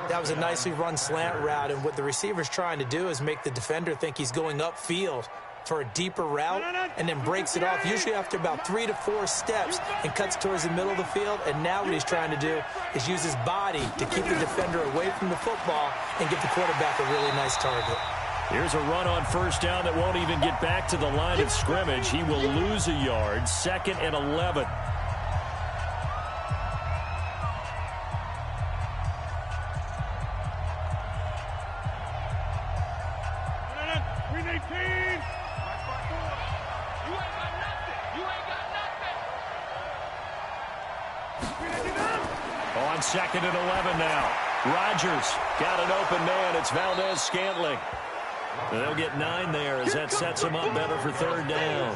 That was a nicely run slant route, and what the receiver's trying to do is make the defender think he's going upfield for a deeper route and then breaks it off, usually after about 3 to 4 steps, and cuts towards the middle of the field. And now what he's trying to do is use his body to keep the defender away from the football and give the quarterback a really nice target. Here's a run on 1st down that won't even get back to the line of scrimmage. He will lose a yard. 2nd and 11. On 2nd and 11 now. Rodgers got an open man. It's Valdez-Scantling. They'll get 9 there as that sets them up better for third down.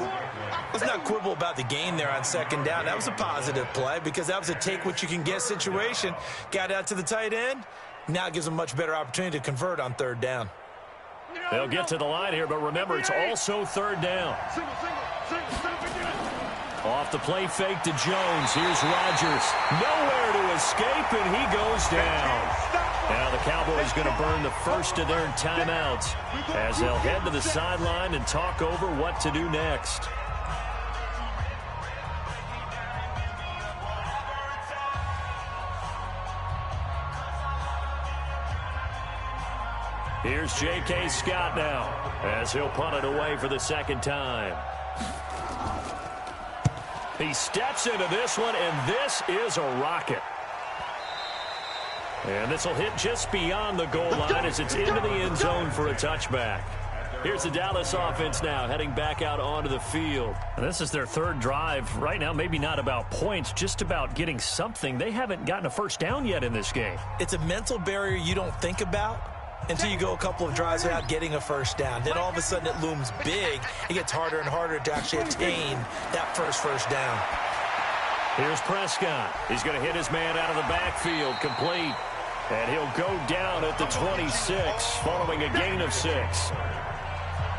Let's not quibble about the gain there on second down. That was a positive play because that was a take-what-you-can-get situation. Got out to the tight end. Now it gives them a much better opportunity to convert on third down. They'll get to the line here, but remember, it's also third down. Off the play fake to Jones. Here's Rodgers. Nowhere to escape, and he goes down. Now the Cowboys going to burn the first of their timeouts as they'll head to the sideline and talk over what to do next. Here's J.K. Scott now as he'll punt it away for the second time. He steps into this one, and this is a rocket. And this will hit just beyond the goal line as it's into the end zone for a touchback. Here's the Dallas offense now heading back out onto the field. And this is their third drive. Right now, maybe not about points, just about getting something. They haven't gotten a first down yet in this game. It's a mental barrier you don't think about until you go a couple of drives without getting a first down. Then all of a sudden it looms big. It gets harder and harder to actually attain that first down. Here's Prescott. He's going to hit his man out of the backfield, complete. And he'll go down at the 26, following a gain of 6.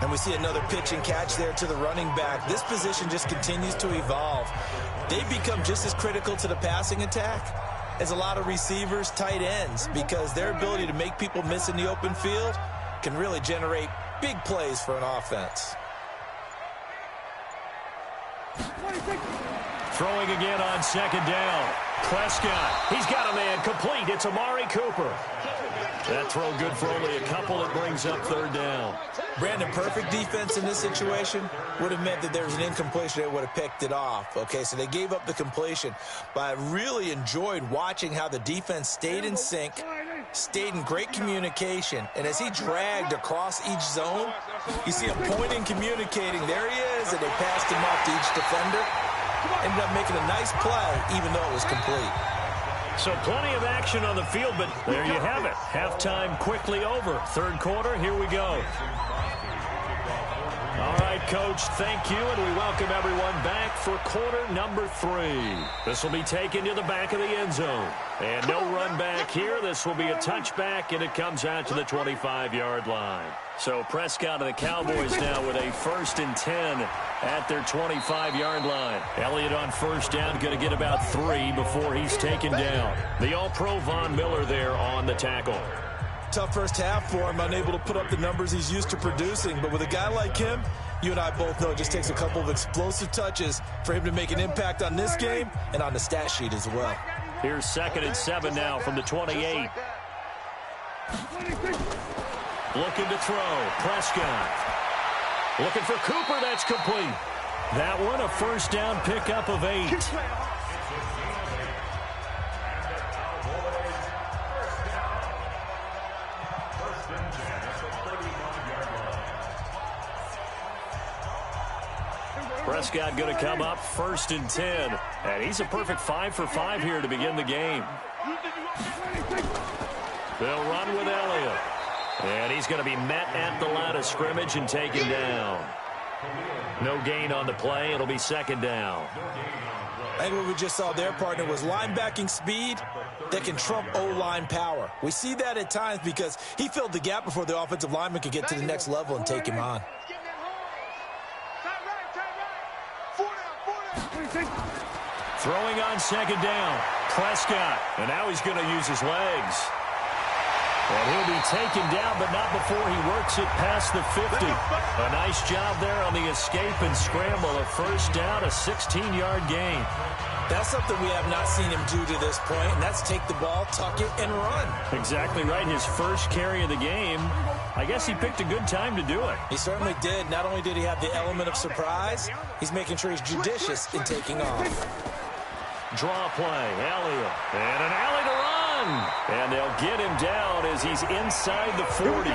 And we see another pitch and catch there to the running back. This position just continues to evolve. They become just as critical to the passing attack as a lot of receivers, tight ends, because their ability to make people miss in the open field can really generate big plays for an offense. Throwing again on second down. Prescott, he's got a man complete. It's Amari Cooper. That throw good for only a couple. That brings up third down. Brandon, perfect defense in this situation would have meant that there was an incompletion. They would have picked it off. Okay, so they gave up the completion. But I really enjoyed watching how the defense stayed in sync, stayed in great communication. And as he dragged across each zone, you see him pointing, communicating. There he is, and they passed him off to each defender. Ended up making a nice play, even though it was complete. So plenty of action on the field, but there you have it. Halftime quickly over. Third quarter, here we go. All right, Coach, thank you, and we welcome everyone back for quarter number 3. This will be taken to the back of the end zone. And no run back here. This will be a touchback, and it comes out to the 25-yard line. So Prescott and the Cowboys now with a 1st and 10 at their 25-yard line. Elliott on first down, going to get about 3 before he's taken down. The All-Pro Von Miller there on the tackle. Tough first half for him, unable to put up the numbers he's used to producing. But with a guy like him, you and I both know it just takes a couple of explosive touches for him to make an impact on this game and on the stat sheet as well. Here's 2nd and 7 now from the 28. Looking to throw. Prescott. Looking for Cooper. That's complete. That one, a first down pickup of 8. Prescott going to come up 1st and 10. And he's a perfect 5 for 5 here to begin the game. They'll run with Elliott. And he's going to be met at the line of scrimmage and taken down. No gain on the play. It'll be 2nd down. I think what we just saw there, partner, was linebacking speed that can trump O-line power. We see that at times because he filled the gap before the offensive lineman could get to the next level and take him on. Throwing on 2nd down. Prescott. And now he's going to use his legs. And he'll be taken down, but not before he works it past the 50. A nice job there on the escape and scramble. A first down, a 16-yard gain. That's something we have not seen him do to this point, and that's take the ball, tuck it, and run. Exactly right. His first carry of the game. I guess he picked a good time to do it. He certainly did. Not only did he have the element of surprise, he's making sure he's judicious in taking off. Draw play. Elliott. And an alley to run. And they'll get him down as he's inside the 40.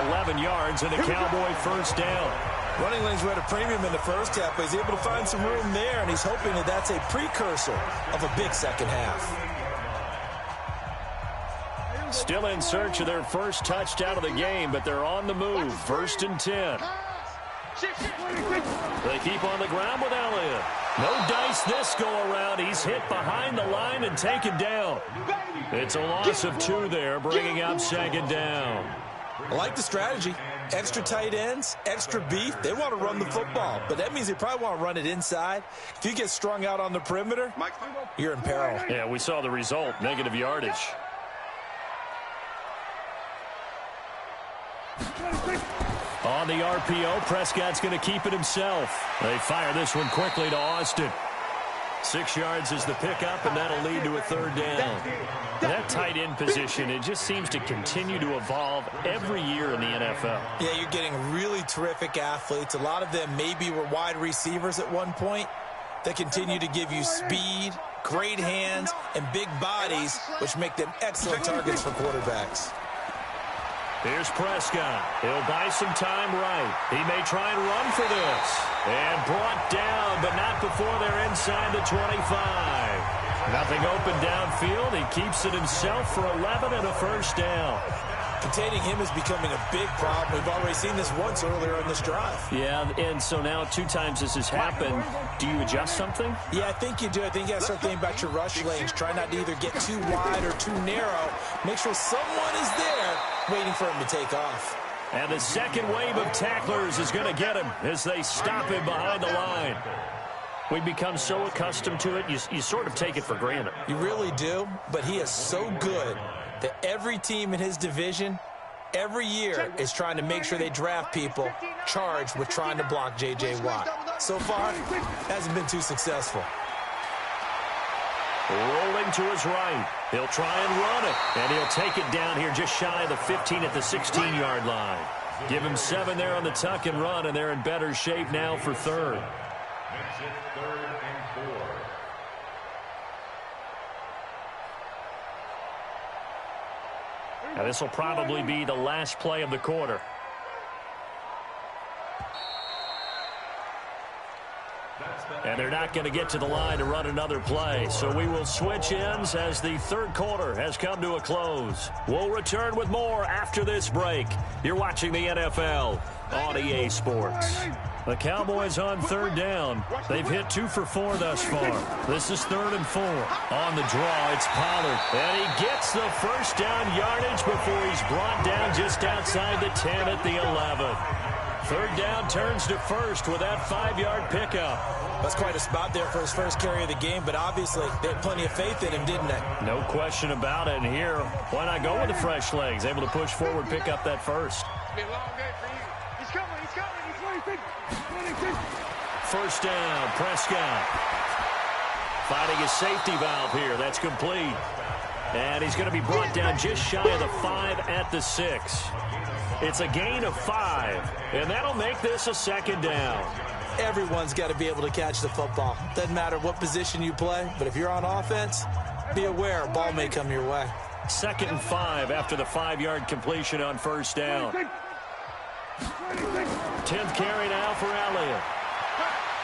11 yards and a Cowboy first down. Running lanes were at a premium in the first half, but he's able to find some room there, and he's hoping that that's a precursor of a big second half. Still in search of their first touchdown of the game, but they're on the move. 1st and 10. They keep on the ground with Elliott. No dice this go-around. He's hit behind the line and taken down. It's a loss of 2 there, bringing up 2nd down. I like the strategy. Extra tight ends, extra beef. They want to run the football, but that means they probably want to run it inside. If you get strung out on the perimeter, you're in peril. Yeah, we saw the result, negative yardage. On the RPO, Prescott's going to keep it himself. They fire this one quickly to Austin. 6 yards is the pickup, and that'll lead to a 3rd down. That tight end position, it just seems to continue to evolve every year in the NFL. Yeah, you're getting really terrific athletes. A lot of them maybe were wide receivers at one point. They continue to give you speed, great hands, and big bodies, which make them excellent targets for quarterbacks. Here's Prescott. He'll buy some time right. He may try and run for this. And brought down, but not before they're inside the 25. Nothing open downfield. He keeps it himself for 11 and a 1st down. Containing him is becoming a big problem. We've already seen this once earlier in this drive. Yeah, and so now 2 times this has happened. Do you adjust something? Yeah, I think you do. I think you got to start thinking about your rush lanes. Try not to either get too wide or too narrow. Make sure someone is there waiting for him to take off. And the second wave of tacklers is going to get him as they stop him behind the line. We become so accustomed to it, you sort of take it for granted. You really do, but he is so good that every team in his division, every year, is trying to make sure they draft people charged with trying to block J.J. Watt. So far, hasn't been too successful. Rolling to his right. He'll try and run it, and he'll take it down here just shy of the 15 at the 16-yard line. Give him 7 there on the tuck and run, and they're in better shape now for 3rd. Now this will probably be the last play of the quarter. And they're not going to get to the line to run another play. So we will switch ends as the 3rd quarter has come to a close. We'll return with more after this break. You're watching the NFL on EA Sports. The Cowboys on 3rd down. They've hit 2 for 4 thus far. This is 3rd and 4. On the draw, it's Pollard. And he gets the 1st down yardage before he's brought down just outside the 10 at the 11. 3rd down turns to 1st with that 5-yard pickup. That's quite a spot there for his first carry of the game, but obviously they had plenty of faith in him, didn't they? No question about it. And here, why not go with the fresh legs? Able to push forward, pick up that 1st. He's coming, he's 1st down, Prescott. Fighting a safety valve here. That's complete. And he's going to be brought down just shy of the 5 at the 6. It's a gain of 5, and that'll make this a 2nd down. Everyone's got to be able to catch the football. Doesn't matter what position you play, but if you're on offense, be aware a ball may come your way. 2nd and 5 after the 5-yard completion on 1st down. 10th carry now for Elliott.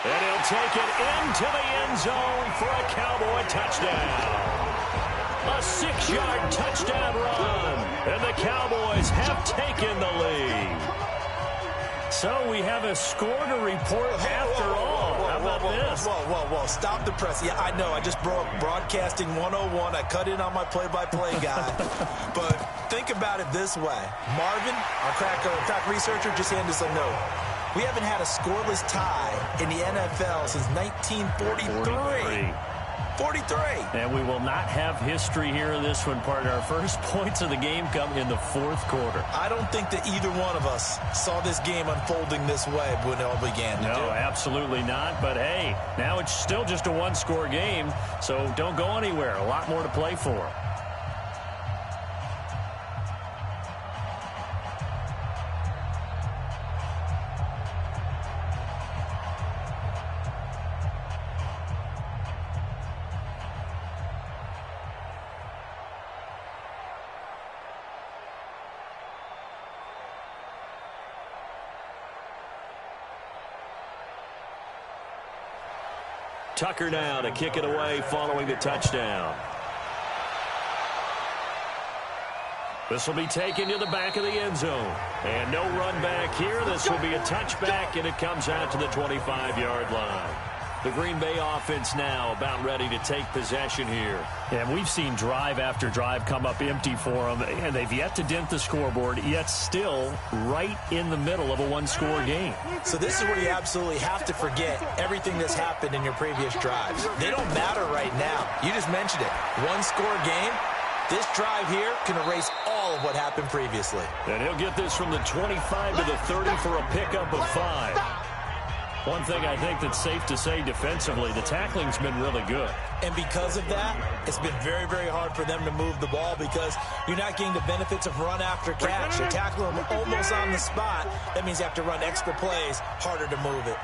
And he'll take it into the end zone for a Cowboy touchdown. A 6-yard touchdown run, and the Cowboys have taken the lead. So we have a score to report after all. How about this? Whoa. Stop the press. Yeah, I know. I just broke broadcasting 101. I cut in on my play-by-play guy. But think about it this way. Marvin, our crack researcher, just handed us a note. We haven't had a scoreless tie in the NFL since 1943. 43. And we will not have history here in this one, partner. Our first points of the game come in the 4th quarter. I don't think that either one of us saw this game unfolding this way when it all began. No, absolutely not. But, hey, now it's still just a 1-score game, so don't go anywhere. A lot more to play for. Tucker now to kick it away following the touchdown. This will be taken to the back of the end zone. And no run back here. This will be a touchback, and it comes out to the 25-yard line. The Green Bay offense now about ready to take possession here. And we've seen drive after drive come up empty for them, and they've yet to dent the scoreboard, yet still right in the middle of a one-score game. So this is where you absolutely have to forget everything that's happened in your previous drives. They don't matter right now. You just mentioned it. One-score game. This drive here can erase all of what happened previously. And he'll get this from the 25 to the 30 for a pickup of 5. One thing I think that's safe to say defensively, the tackling's been really good. And because of that, it's been very, very hard for them to move the ball because you're not getting the benefits of run after catch. You're tackling them almost on the spot. That means you have to run extra plays, harder to move it.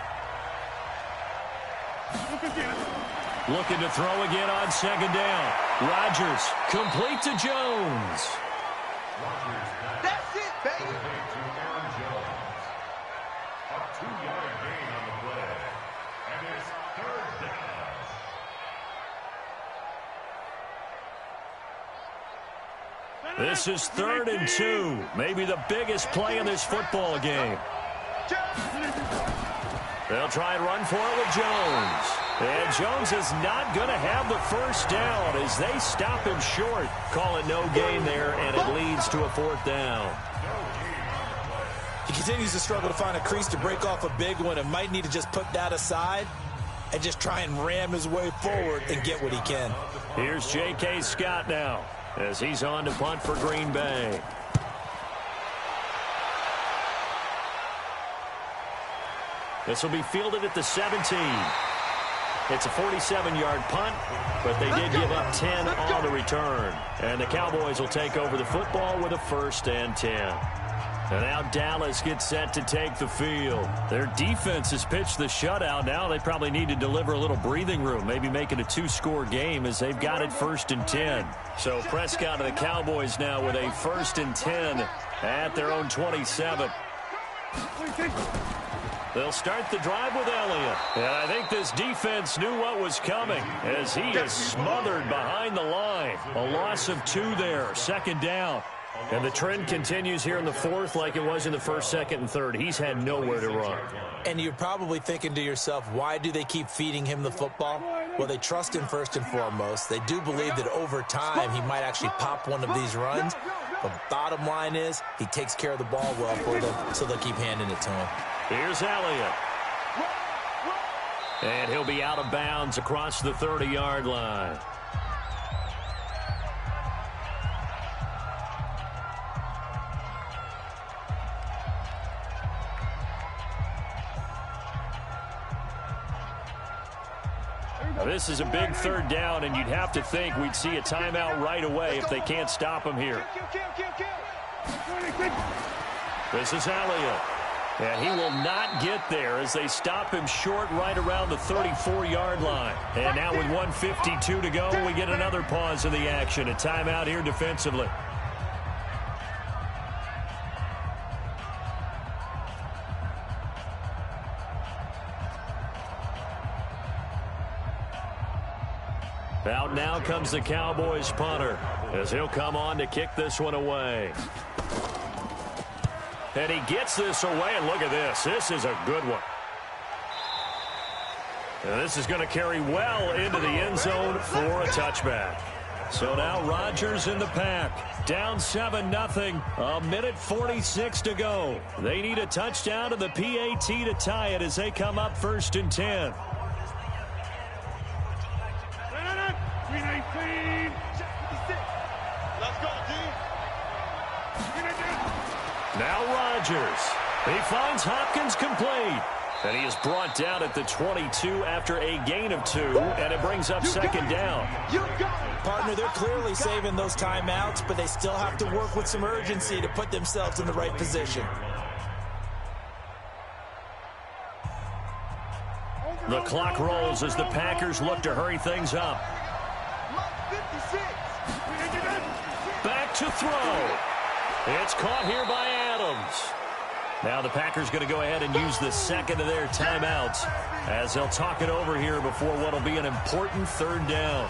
Looking to throw again on second down. Rodgers, complete to Jones. That's it, baby. This is 3rd and 2. Maybe the biggest play in this football game. They'll try and run for it with Jones. And Jones is not going to have the first down as they stop him short. Call it no gain there, and it leads to a 4th down. He continues to struggle to find a crease to break off a big one and might need to just put that aside and just try and ram his way forward and get what he can. Here's J.K. Scott now as he's on to punt for Green Bay. This will be fielded at the 17. It's a 47-yard punt, but they did give up 10 on the return. And the Cowboys will take over the football with a 1st and 10. And now Dallas gets set to take the field. Their defense has pitched the shutout. Now they probably need to deliver a little breathing room, maybe make it a 2-score game as they've got it 1st and 10. So Prescott and the Cowboys now with a 1st and 10 at their own 27. They'll start the drive with Elliott. And I think this defense knew what was coming as he is smothered behind the line. A loss of 2 there, 2nd down. And the trend continues here in the 4th like it was in the 1st, 2nd, and 3rd. He's had nowhere to run. And you're probably thinking to yourself, why do they keep feeding him the football? Well, they trust him first and foremost. They do believe that over time he might actually pop one of these runs. But bottom line is he takes care of the ball well for them, so they'll keep handing it to him. Here's Elliott. And he'll be out of bounds across the 30-yard line. Now, this is a big 3rd down, and you'd have to think we'd see a timeout right away if they can't stop him here. This is Elliott. And he will not get there as they stop him short right around the 34-yard line. And now with 1:52 to go, we get another pause in the action. A timeout here defensively. Out now comes the Cowboys punter as he'll come on to kick this one away. And he gets this away, and look at this. This is a good one. And this is going to carry well into the end zone for a touchback. So now Rodgers in the pack. Down 7-0. 1:46 to go. They need a touchdown to the PAT to tie it as they come up 1st and 10. Now Rodgers. He finds Hopkins complete. And he is brought down at the 22 after a gain of 2, and it brings up 2nd down. Partner, they're clearly saving those timeouts, but they still have to work with some urgency to put themselves in the right position. The clock rolls as the Packers look to hurry things up. Back to throw. It's caught here by Adams. Now the Packers going to go ahead and use the 2nd of their timeouts as they'll talk it over here before what will be an important 3rd down.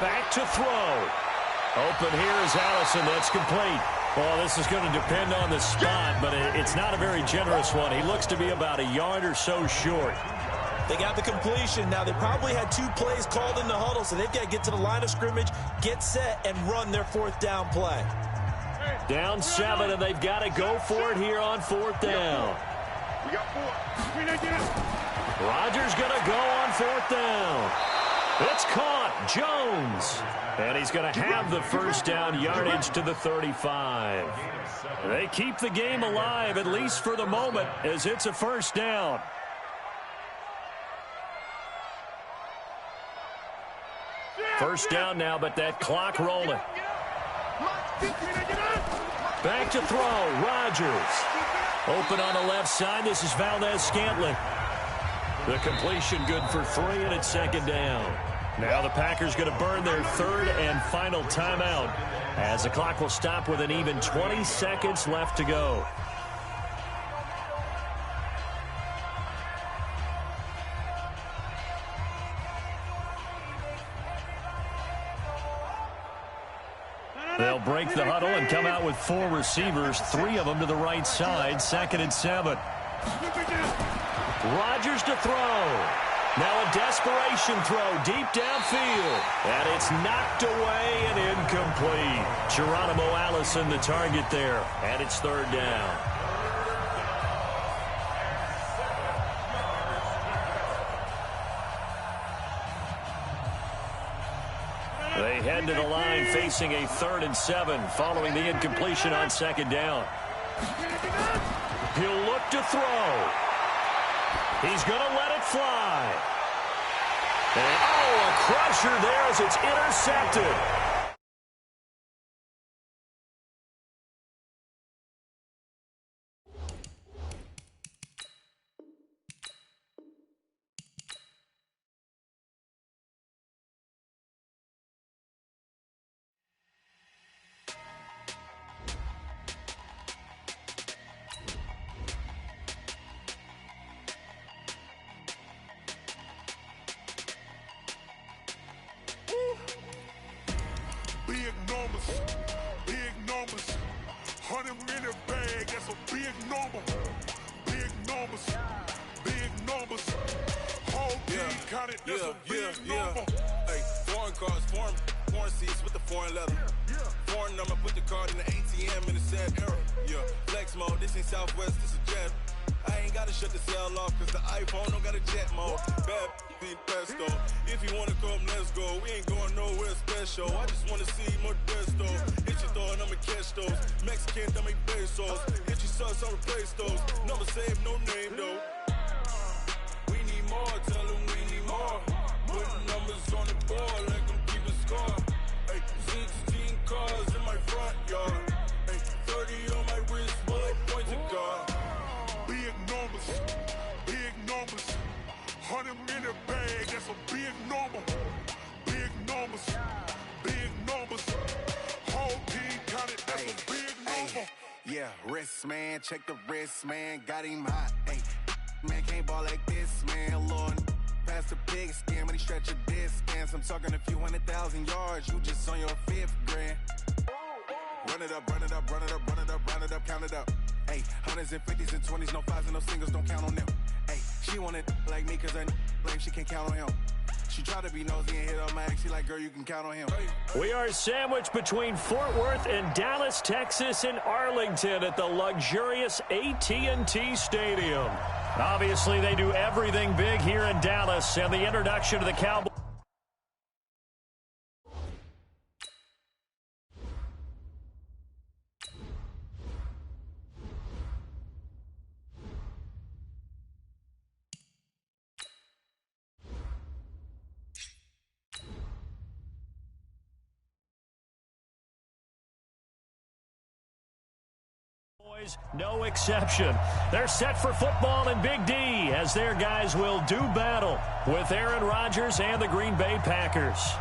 Back to throw. Open here is Allison. That's complete. Well, this is going to depend on the spot, but it's not a very generous one. He looks to be about a yard or so short. They got the completion. Now, they probably had 2 plays called in the huddle, so they've got to get to the line of scrimmage, get set, and run their 4th down play. Down 7, and they've got to go for it here on 4th down. We got 4. Rodgers going to go on 4th down. It's caught. Jones. And he's going to have the first down, yardage to the 35. They keep the game alive, at least for the moment, as it's a first down. First down now, but that clock rolling. Back to throw. Rodgers. Open on the left side. This is Valdez-Scantling. The completion good for 3, and it's 2nd down. Now the Packers going to burn their 3rd and final timeout as the clock will stop with an even 20 seconds left to go. They'll break the huddle and come out with 4 receivers, 3 of them to the right side, 2nd and 7. Rodgers to throw. Now a desperation throw deep downfield. And it's knocked away and incomplete. Geronimo Allison the target there. And it's 3rd down. They head to the line facing a 3rd and 7 following the incompletion on 2nd down. He'll look to throw. He's going to let it fly. And, a crusher there as it's intercepted. Big numbers. 100-minute bag, that's a big number. Big numbers. Big numbers. Whole team counted, that's a big number. Hey, foreign cars, foreign seats with the foreign leather. Foreign number, put the card in the ATM in the sad era. Yeah, flex mode, this ain't Southwest, this is jet. I ain't gotta shut the cell off, cause the iPhone don't got a jet mode. Bad beat pesto. If you wanna come, let's go. We ain't going nowhere special. I just wanna see more Modesto. Hit your throw and I'ma catch those. Mexican, dummy pesos. Hit your sauce, I'll replace those. Number save, no name though. We need more, tell them we need more. Putting numbers on the board, like them keep a score. Hey, 16 cars in my front yard. Hey, 30 on my wrist, bullet points of God. Big numbers. 100-minute bag, that's a big number. Big numbers. Whole team counted, that's a big number. Yeah, wrist, man, check the wrist, man, got him hot. Hey, man, can't ball like this, man, Lord. Past the big skin, when he stretch a distance. I'm talking a few 100,000 yards, you just on your 5th grand. Run it up, count it up. Hey, 100s and 50s and 20s, no 5s and no singles, don't count on them. Hey, she want it like me, cause her lame, she can't count on him. She tried to be nosy and hit on my ex, she like, girl, you can count on him. We are sandwiched between Fort Worth and Dallas, Texas, and Arlington at the luxurious AT&T Stadium. Obviously, they do everything big here in Dallas, and the introduction to the Cowboys. No exception. They're set for football in Big D as their guys will do battle with Aaron Rodgers and the Green Bay Packers.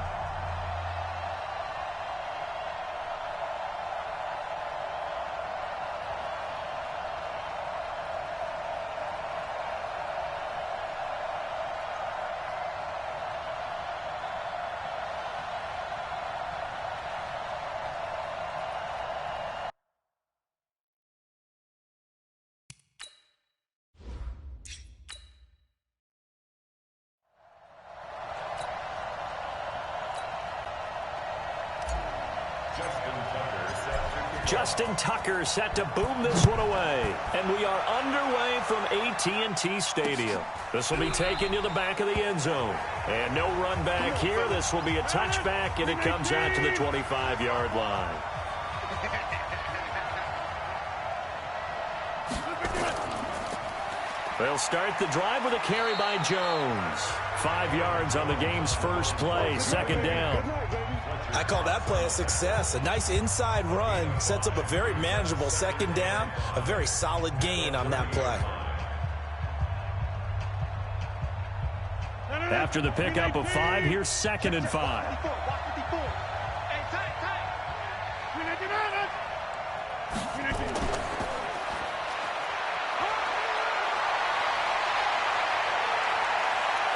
Justin Tucker set to boom this one away. And we are underway from AT&T Stadium. This will be taken to the back of the end zone. And no run back here. This will be a touchback, and it comes out to the 25-yard line. They'll start the drive with a carry by Jones. 5 yards on the game's first play, second down. I call that play a success. A nice inside run sets up a very manageable second down, a very solid gain on that play. After the pickup of 5, here's 2nd and 5.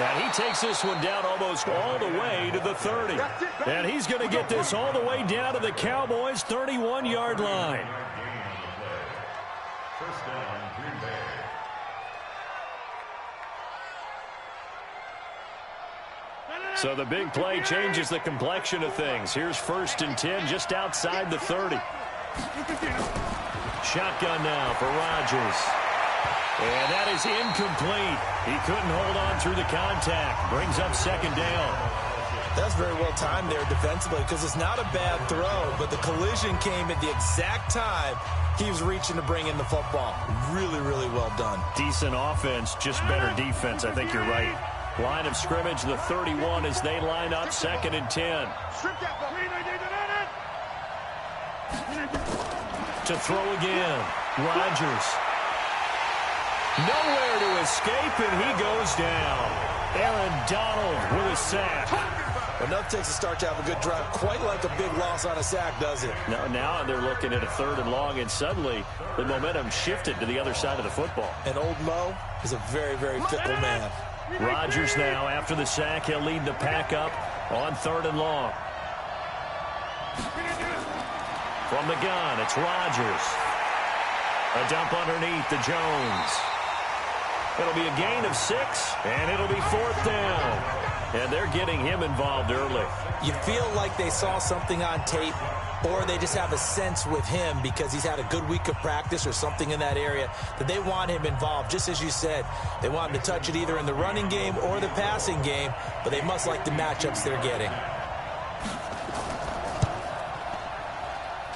And he takes this one down almost all the way to the 30. And he's going to get this all the way down to the Cowboys' 31-yard line. First down, Green Bay. So the big play changes the complexion of things. Here's 1st and 10 just outside the 30. Shotgun now for Rodgers. And that is incomplete. He couldn't hold on through the contact. Brings up 2nd down. That's very well timed there defensively because it's not a bad throw, but the collision came at the exact time he was reaching to bring in the football. Really, really well done. Decent offense, just better defense. I think you're right. Line of scrimmage, the 31 as they line up 2nd and 10. To throw again. Rodgers. Nowhere to escape, and he goes down. Aaron Donald with a sack. Enough takes a start to have a good drive. Quite like a big loss on a sack, does it? Now they're looking at a 3rd and long, and suddenly the momentum shifted to the other side of the football. And old Mo is a very, very fickle man. Rodgers now, after the sack, he'll lead the pack up on 3rd and long. From the gun, it's Rodgers. A dump underneath to Jones. It'll be a gain of 6, and it'll be 4th down. And they're getting him involved early. You feel like they saw something on tape, or they just have a sense with him because he's had a good week of practice or something in that area that they want him involved. Just as you said, they want him to touch it either in the running game or the passing game, but they must like the matchups they're getting.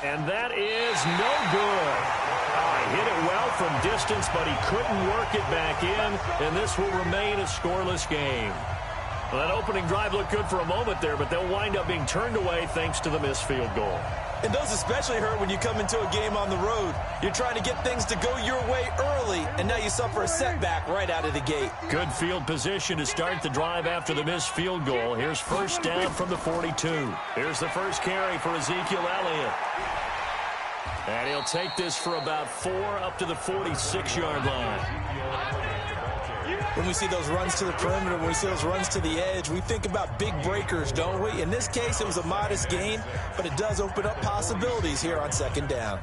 And that is no good. He hit it well from distance, but he couldn't work it back in, and this will remain a scoreless game. Well, that opening drive looked good for a moment there, but they'll wind up being turned away thanks to the missed field goal. And those especially hurt when you come into a game on the road. You're trying to get things to go your way early, and now you suffer a setback right out of the gate. Good field position to start the drive after the missed field goal. Here's 1st down from the 42. Here's the first carry for Ezekiel Elliott. And he'll take this for about 4 up to the 46-yard line. When we see those runs to the perimeter, when we see those runs to the edge, we think about big breakers, don't we? In this case, it was a modest gain, but it does open up possibilities here on 2nd down.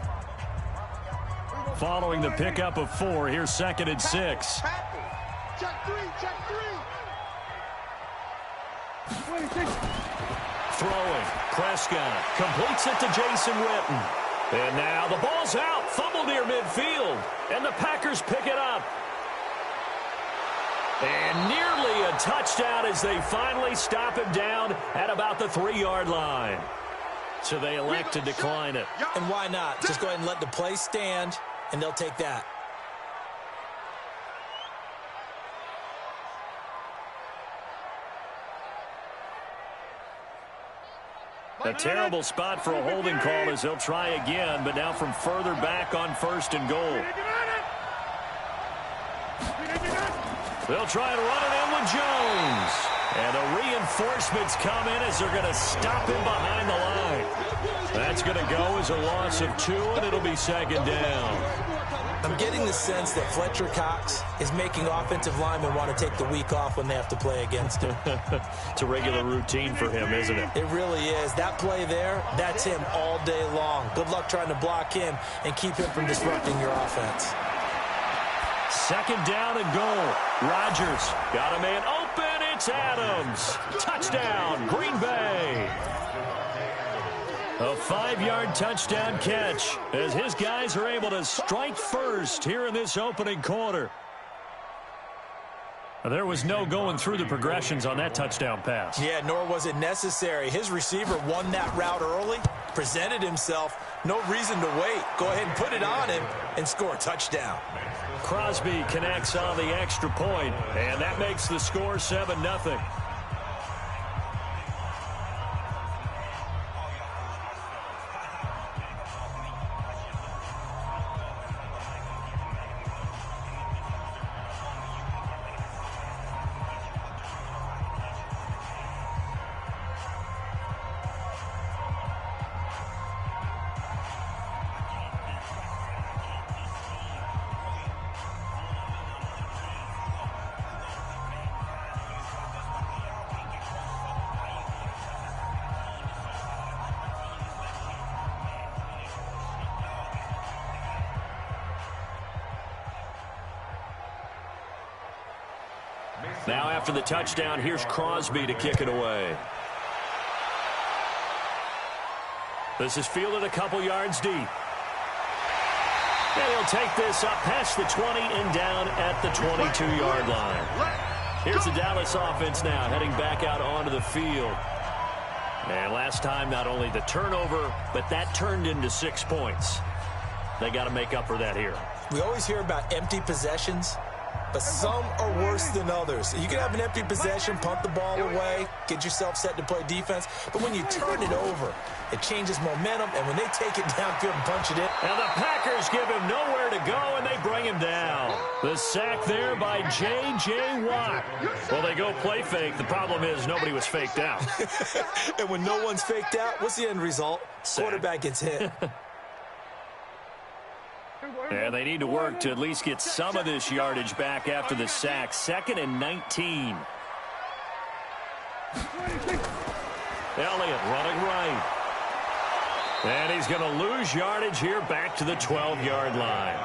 Following the pickup of 4, here's 2nd and 6. Check 3, check 3. Throwing. Prescott completes it to Jason Witten. And now the ball's out. Fumble near midfield. And the Packers pick it up. And nearly a touchdown as they finally stop him down at about the 3-yard line. So they elect to decline it. And why not? Just go ahead and let the play stand, and they'll take that. A terrible spot for a holding call as they'll try again, but now from further back on 1st and goal. They'll try to run it in with Jones. And the reinforcements come in as they're going to stop him behind the line. That's going to go as a loss of 2, and it'll be 2nd down. I'm getting the sense that Fletcher Cox is making offensive linemen want to take the week off when they have to play against him. It's a regular routine for him, isn't it? It really is. That play there, that's him all day long. Good luck trying to block him and keep him from disrupting your offense. 2nd down and goal. Rodgers got a man open. It's Adams. Touchdown, Green Bay. A 5-yard touchdown catch as his guys are able to strike first here in this opening quarter. There was no going through the progressions on that touchdown pass. Yeah, nor was it necessary. His receiver won that route early, presented himself. No reason to wait. Go ahead and put it on him and score a touchdown. Crosby connects on the extra point, and that makes the score 7-0. Now after the touchdown, here's Crosby to kick it away. This is fielded a couple yards deep. And he'll take this up past the 20 and down at the 22-yard line. Here's the Dallas offense now heading back out onto the field. And last time, not only the turnover, but that turned into 6 points. They got to make up for that here. We always hear about empty possessions, but some are worse than others. You can have an empty possession, punt the ball away, get yourself set to play defense, but when you turn it over, it changes momentum, and when they take it downfield and punch it in. And the Packers give him nowhere to go, and they bring him down. The sack there by J.J. Watt. Well, they go play fake. The problem is nobody was faked out. And when no one's faked out, what's the end result? Sack. Quarterback gets hit. And they need to work to at least get some of this yardage back after the sack. 2nd and 19. Elliott running right. And he's going to lose yardage here back to the 12-yard line.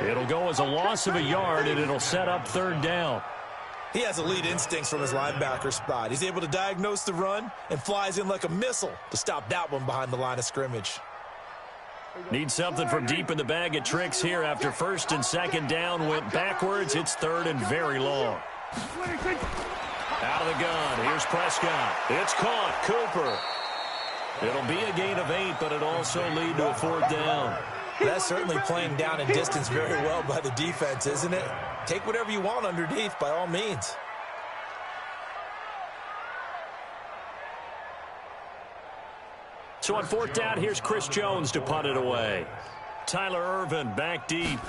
It'll go as a loss of a yard, and it'll set up 3rd down. He has elite instincts from his linebacker spot. He's able to diagnose the run and flies in like a missile to stop that one behind the line of scrimmage. Need something from deep in the bag of tricks here after 1st and 2nd down went backwards. It's 3rd and very long. Out of the gun. Here's Prescott. It's caught. Cooper. It'll be a gain of 8, but it also lead to a 4th down. That's certainly playing down in distance very well by the defense, isn't it? Take whatever you want underneath by all means. So on 4th down, here's Chris Jones to punt it away. Tyler Ervin back deep.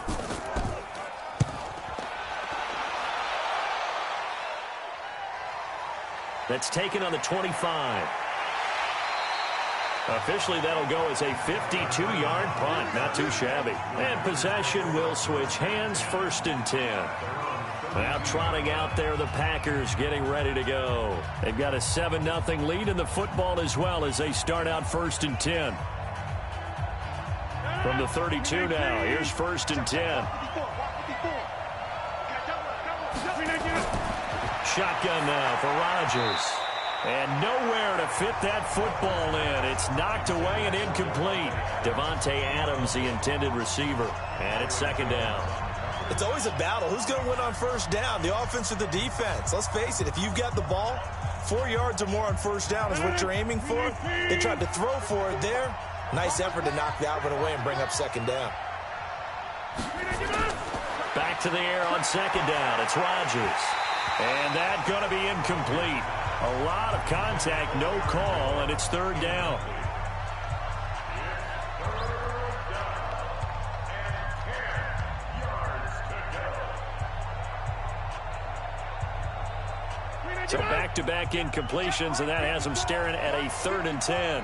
That's taken on the 25. Officially, that'll go as a 52-yard punt. Not too shabby. And possession will switch hands. 1st and 10. Now trotting out there, the Packers getting ready to go. They've got a 7-0 lead in the football as well as they start out 1st and 10. From the 32 now, here's 1st and 10. Shotgun now for Rodgers. And nowhere to fit that football in. It's knocked away and incomplete. Devontae Adams, the intended receiver. And it's 2nd down. It's always a battle. Who's going to win on 1st down, the offense or the defense? Let's face it, if you've got the ball, 4 yards or more on 1st down is what you're aiming for. They tried to throw for it there. Nice effort to knock that one away and bring up 2nd down. Back to the air on 2nd down. It's Rodgers. And that's going to be incomplete. A lot of contact, no call, and it's 3rd down. So back-to-back incompletions, and that has them staring at a 3rd and 10.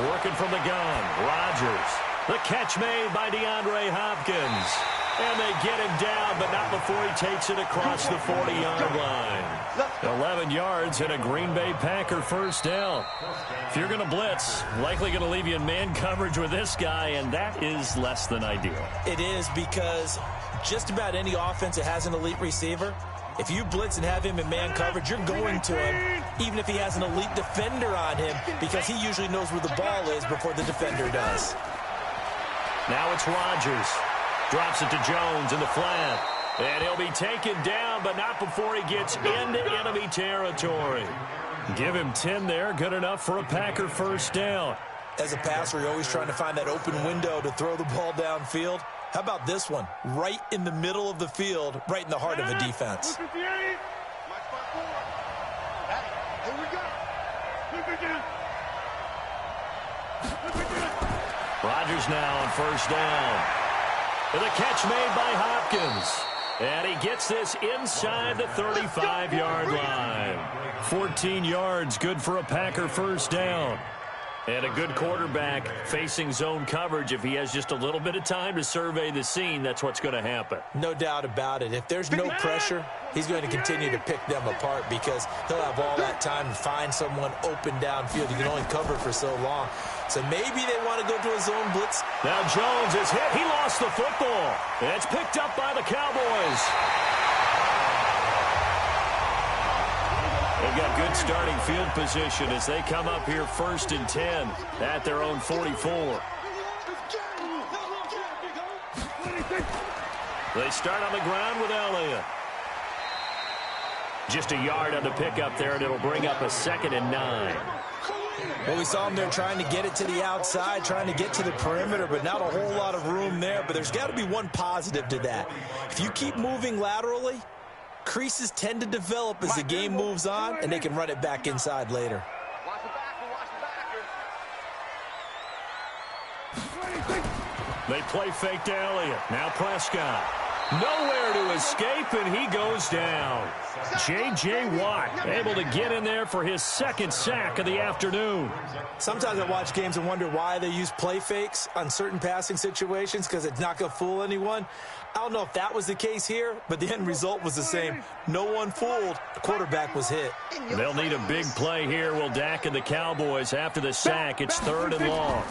Working from the gun, Rodgers. The catch made by DeAndre Hopkins. And they get him down, but not before he takes it across the 40-yard line. 11 yards and a Green Bay Packer 1st down. If you're going to blitz, likely going to leave you in man coverage with this guy, and that is less than ideal. It is, because just about any offense that has an elite receiver If you blitz and have him in man coverage, you're going to him, even if he has an elite defender on him, because he usually knows where the ball is before the defender does. Now it's Rodgers. Drops it to Jones in the flat. And he'll be taken down, but not before he gets into enemy territory. Give him 10 there. Good enough for a Packer first down. As a passer, you're always trying to find that open window to throw the ball downfield. How about this one? Right in the middle of the field, right in the heart of a defense. Rodgers now on first down. With a catch made by Hopkins. And he gets this inside the 35-yard line. 14 yards, good for a Packer first down. And a good quarterback facing zone coverage. If he has just a little bit of time to survey the scene, that's what's going to happen. No doubt about it. If there's no pressure, he's going to continue to pick them apart because he'll have all that time to find someone open downfield. You can only cover for so long. So maybe they want to go to a zone blitz. Now Jones is hit. He lost the football. It's picked up by the Cowboys. They've got good starting field position as they come up here 1st and 10 at their own 44. They start on the ground with Elliott. Just a yard on the pickup there, and it'll bring up a 2nd and 9. Well, we saw them there trying to get it to the outside, trying to get to the perimeter, but not a whole lot of room there. But there's got to be one positive to that. If you keep moving laterally, creases tend to develop as the game moves on, and they can run it back inside later. They play fake to Elliott. Now Prescott. Nowhere to escape, and he goes down. J.J. Watt able to get in there for his 2nd sack of the afternoon. Sometimes I watch games and wonder why they use play fakes on certain passing situations because it's not going to fool anyone. I don't know if that was the case here, but the end result was the same. No one fooled. The quarterback was hit. They'll need a big play here. Will Dak and the Cowboys after the sack. It's 3rd and long.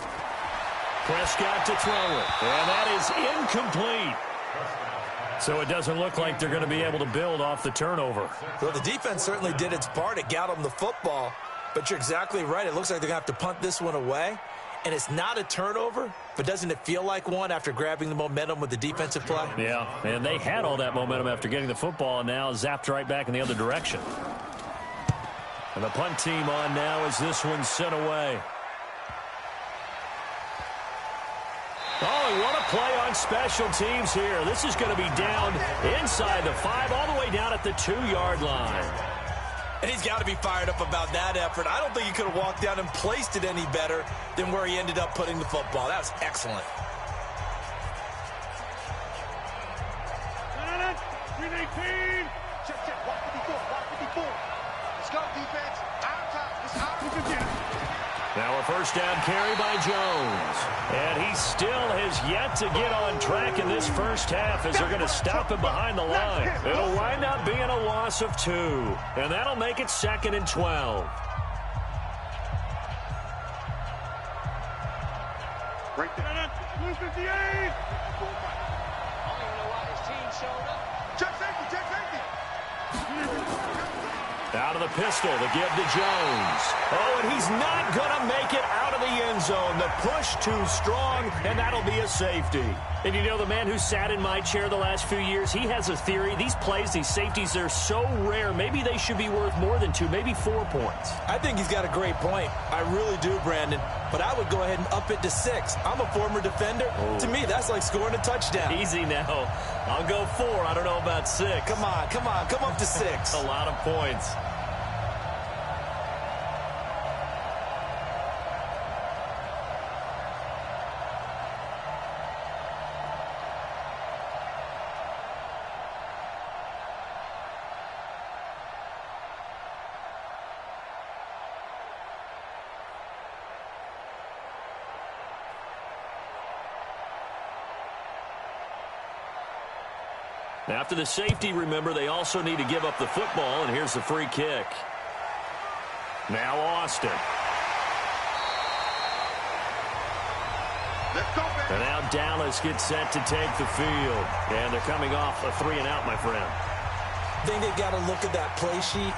Prescott to throw it, and that is incomplete. So it doesn't look like they're going to be able to build off the turnover. Well, the defense certainly did its part. It got them the football. But you're exactly right. It looks like they're going to have to punt this one away. And it's not a turnover, but doesn't it feel like one after grabbing the momentum with the defensive play? Yeah, and they had all that momentum after getting the football and now zapped right back in the other direction. And the punt team on now as this one's sent away. Oh, and what a play on special teams here. This is going to be down inside the 5, all the way down at the 2-yard line. And he's got to be fired up about that effort. I don't think he could have walked down and placed it any better than where he ended up putting the football. That was excellent. Let's go, defense. Now a first down carry by Jones. And he still has yet to get on track in this first half as they're going to stop him behind the line. It'll wind up being a loss of 2. And that'll make it 2nd and 12. Right there. 258. I don't even know why his team showed up. Check safety, check safety. Out of the pistol, the give to Jones. Oh, and he's not going to make it out of the end zone. The push too strong, and that'll be a safety. And you know, the man who sat in my chair the last few years, he has a theory. These plays, these safeties, they're so rare. Maybe they should be worth more than 2, maybe 4 points. I think he's got a great point. I really do, Brandon. But I would go ahead and up it to 6. I'm a former defender. To me, that's like scoring a touchdown. Easy now. I'll go 4. I don't know about 6. Come on. Come up to 6. A lot of points. After the safety, remember, they also need to give up the football, and here's the free kick. Now Austin. And now Dallas gets set to take the field. And they're coming off a 3-and-out, my friend. I think they've got to look at that play sheet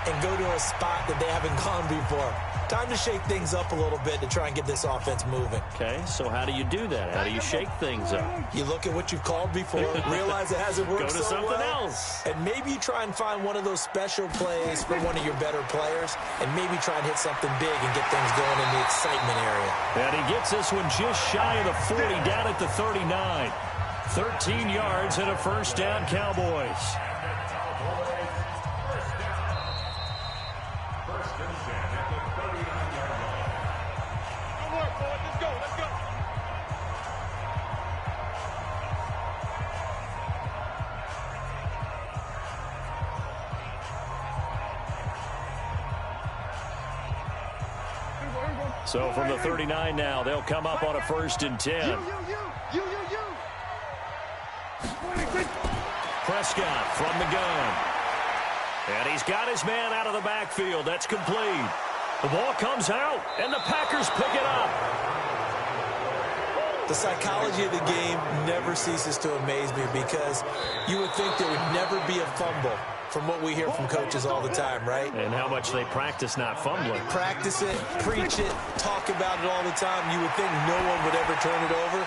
and go to a spot that they haven't gone before. Time to shake things up a little bit to try and get this offense moving. Okay, so how do you do that? How do you shake things up? You look at what you've called before, realize it hasn't worked so well. Go to something else. And maybe you try and find one of those special plays for one of your better players, and maybe try and hit something big and get things going in the excitement area. And he gets this one just shy of the 40, down at the 39. 13 yards and a first down, Cowboys. So from the 39 now, they'll come up on a 1st and 10. Prescott from the gun. And he's got his man out of the backfield. That's complete. The ball comes out, and the Packers pick it up. The psychology of the game never ceases to amaze me because you would think there would never be a fumble from what we hear from coaches all the time, right? And how much they practice not fumbling. Practice it, preach it, talk about it all the time. You would think no one would ever turn it over.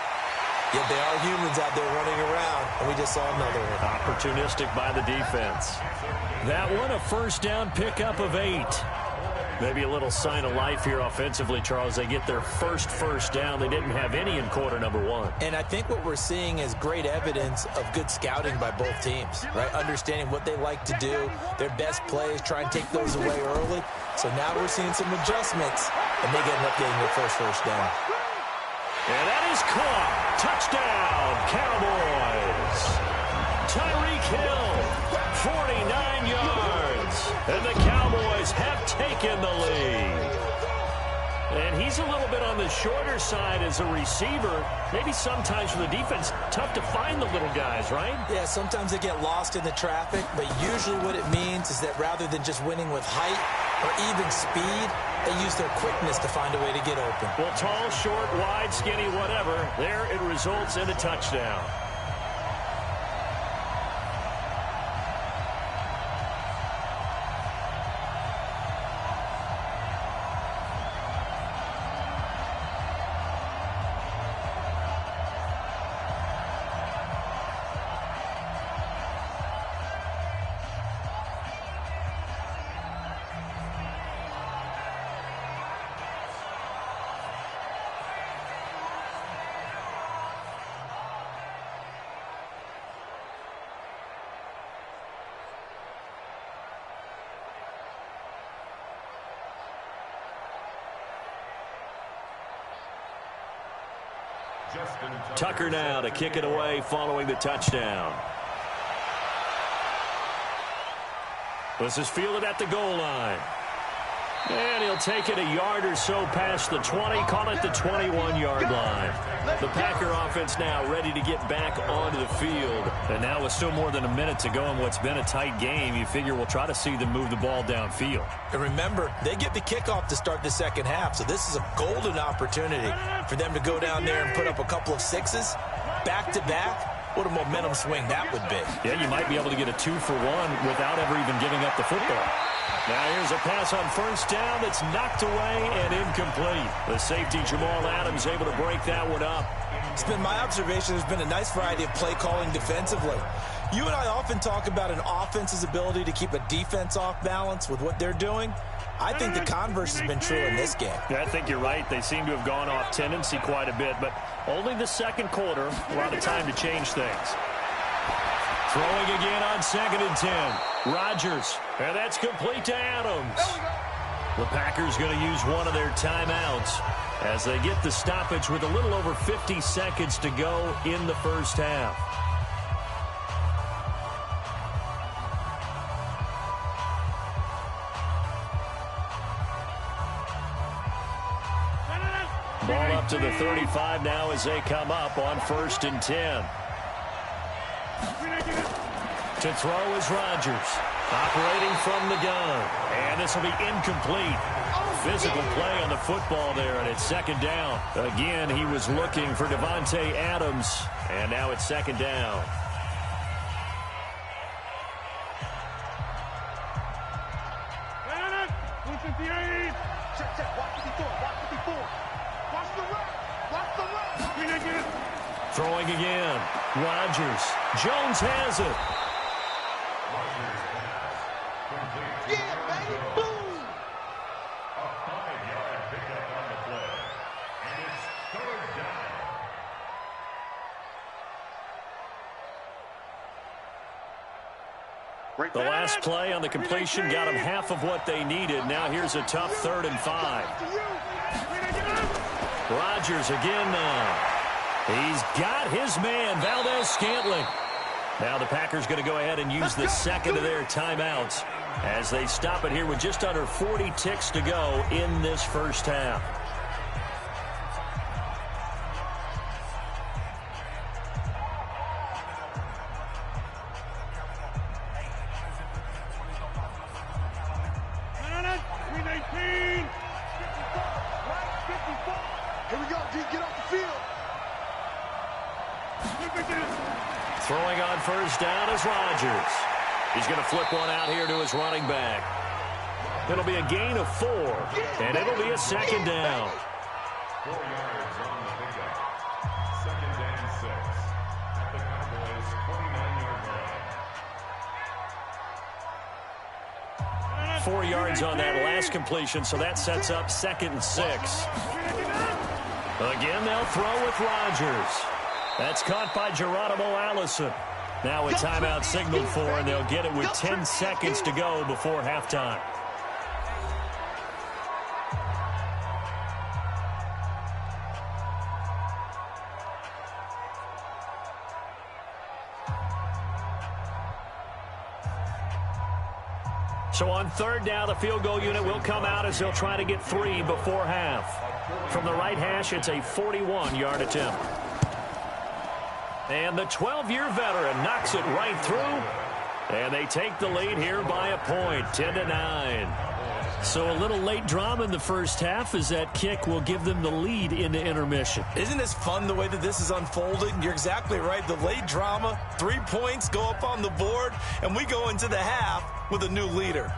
Yet they are humans out there running around, and we just saw another one. Opportunistic by the defense. That one, a first down pickup of 8. Maybe a little sign of life here offensively, Charles. They get their first down. They didn't have any in quarter number 1. And I think what we're seeing is great evidence of good scouting by both teams, right? Understanding what they like to do, their best plays, try and take those away early. So now we're seeing some adjustments, and they end up getting their first down. And that is caught. Touchdown, Cowboys. Tyreek Hill, 49 yards. And the Cowboys have taken the lead. And he's a little bit on the shorter side as a receiver. Maybe sometimes for the defense, tough to find the little guys, right? Yeah, sometimes they get lost in the traffic, but usually what it means is that rather than just winning with height or even speed, they use their quickness to find a way to get open. Well, tall, short, wide, skinny, whatever, there it results in a touchdown. Tucker now to kick it away following the touchdown. This is fielded at the goal line. And he'll take it a yard or so past the 20, call it the 21-yard line. The Packer offense now ready to get back onto the field. And now with still more than a minute to go in what's been a tight game, you figure we'll try to see them move the ball downfield. And remember, they get the kickoff to start the second half, so this is a golden opportunity for them to go down there and put up a couple of sixes back-to-back. What a momentum swing that would be. Yeah, you might be able to get a 2-for-1 without ever even giving up the football. Now here's a pass on first down that's knocked away and incomplete. The safety, Jamal Adams, able to break that one up. It's been my observation there's been a nice variety of play calling defensively. You and I often talk about an offense's ability to keep a defense off balance with what they're doing. I think the converse has been true in this game. Yeah, I think you're right. They seem to have gone off tendency quite a bit, but only the second quarter, a lot of time to change things. Throwing again on 2nd and 10. Rodgers, and that's complete to Adams. The Packers going to use one of their timeouts as they get the stoppage with a little over 50 seconds to go in the first half. Ball up to the 35 now as they come up on 1st and 10. To throw is Rodgers, operating from the gun. And this will be incomplete. Physical play on the football there, and it's 2nd down. Again, he was looking for Devontae Adams, and now it's 2nd down. Throwing again. Rodgers. Jones has it. Yeah, baby, boom! A 5-yard pickup on the play. And it's third down. The last play on the completion got them half of what they needed. Now here's a tough 3rd and 5. Rodgers again now. He's got his man, Valdez-Scantling. Now the Packers going to go ahead and use the second of their timeouts as they stop it here with just under 40 ticks to go in this first half. Throwing on first down is Rodgers. He's going to flip one out here to his running back. It'll be a gain of 4, and it'll be a second down. 4 yards on the pickup. Second and 6 at the Cowboys' 29-yard line. 4 yards on that last completion, so that sets up 2nd and 6. Again, they'll throw with Rodgers. That's caught by Geronimo Allison. Now a timeout signaled for, and they'll get it with 10 seconds to go before halftime. So on 3rd down, the field goal unit will come out as they'll try to get 3 before half. From the right hash, it's a 41-yard attempt. And the 12-year veteran knocks it right through. And they take the lead here by a point, 10-9. So a little late drama in the first half as that kick will give them the lead into intermission. Isn't this fun the way that this is unfolding? You're exactly right. The late drama, 3 points go up on the board, and we go into the half with a new leader.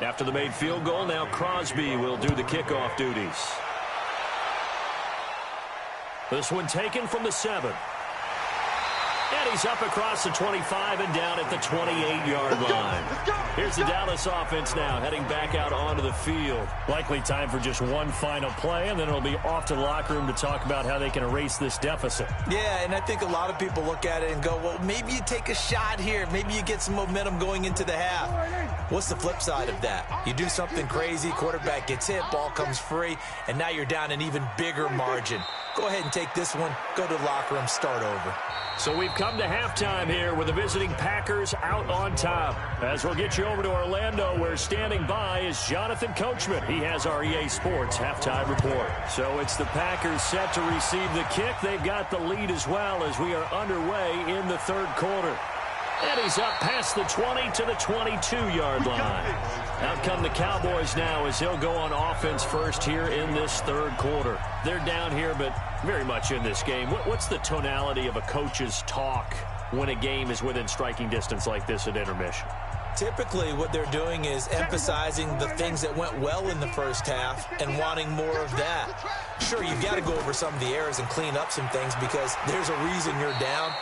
After the made field goal, now Crosby will do the kickoff duties. This one taken from the 7. And he's up across the 25 and down at the 28-yard line. Here's the Dallas offense now heading back out onto the field. Likely time for just one final play, and then it'll be off to the locker room to talk about how they can erase this deficit. Yeah, and I think a lot of people look at it and go, well, maybe you take a shot here. Maybe you get some momentum going into the half. What's the flip side of that? You do something crazy, quarterback gets hit, ball comes free, and now you're down an even bigger margin. Go ahead and take this one, go to the locker room, start over. So we've come to halftime here with the visiting Packers out on top. As we'll get you over to Orlando, where standing by is Jonathan Coachman. He has our EA Sports halftime report. So it's the Packers set to receive the kick. They've got the lead as well as we are underway in the 3rd quarter. And he's up past the 20 to the 22-yard line. Out come the Cowboys now as they'll go on offense first here in this 3rd quarter. They're down here, but very much in this game. What's the tonality of a coach's talk when a game is within striking distance like this at intermission? Typically, what they're doing is emphasizing the things that went well in the first half and wanting more of that. Sure, you've got to go over some of the errors and clean up some things because there's a reason you're down.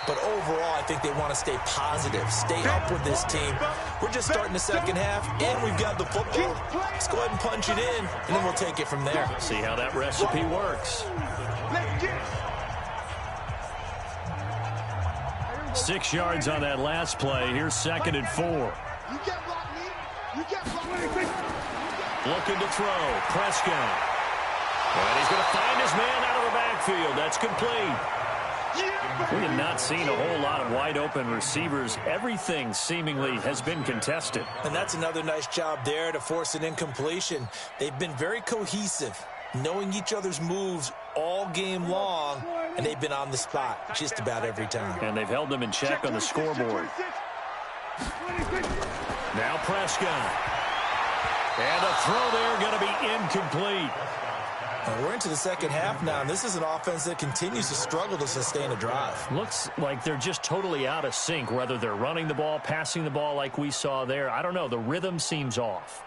But overall, I think they want to stay positive, stay up with this team. We're just starting the second half, and we've got the football. Let's go ahead and punch it in, and then we'll take it from there. See how that recipe works. 6 yards on that last play. Here's 2nd and 4. Looking to throw. Prescott. And he's going to find his man out of the backfield. That's complete. We have not seen a whole lot of wide-open receivers. Everything seemingly has been contested. And that's another nice job there to force an incompletion. They've been very cohesive, knowing each other's moves all game long, and they've been on the spot just about every time. And they've held them in check on the scoreboard. Now Prescott. And a throw there going to be incomplete. And we're into the second half now, and this is an offense that continues to struggle to sustain a drive. Looks like they're just totally out of sync, whether they're running the ball, passing the ball like we saw there. I don't know. The rhythm seems off.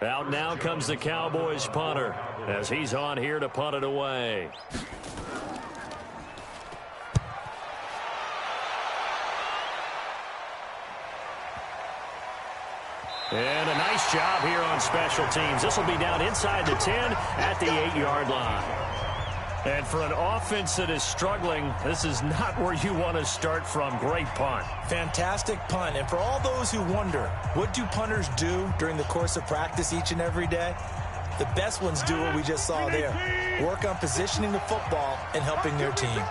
Out now comes the Cowboys punter as he's on here to punt it away. And a nice job here on special teams. This will be down inside the 10 at the 8-yard line. And for an offense that is struggling, this is not where you want to start from. Great punt. Fantastic punt. And for all those who wonder, what do punters do during the course of practice each and every day? The best ones do what we just saw there. Work on positioning the football and helping their team.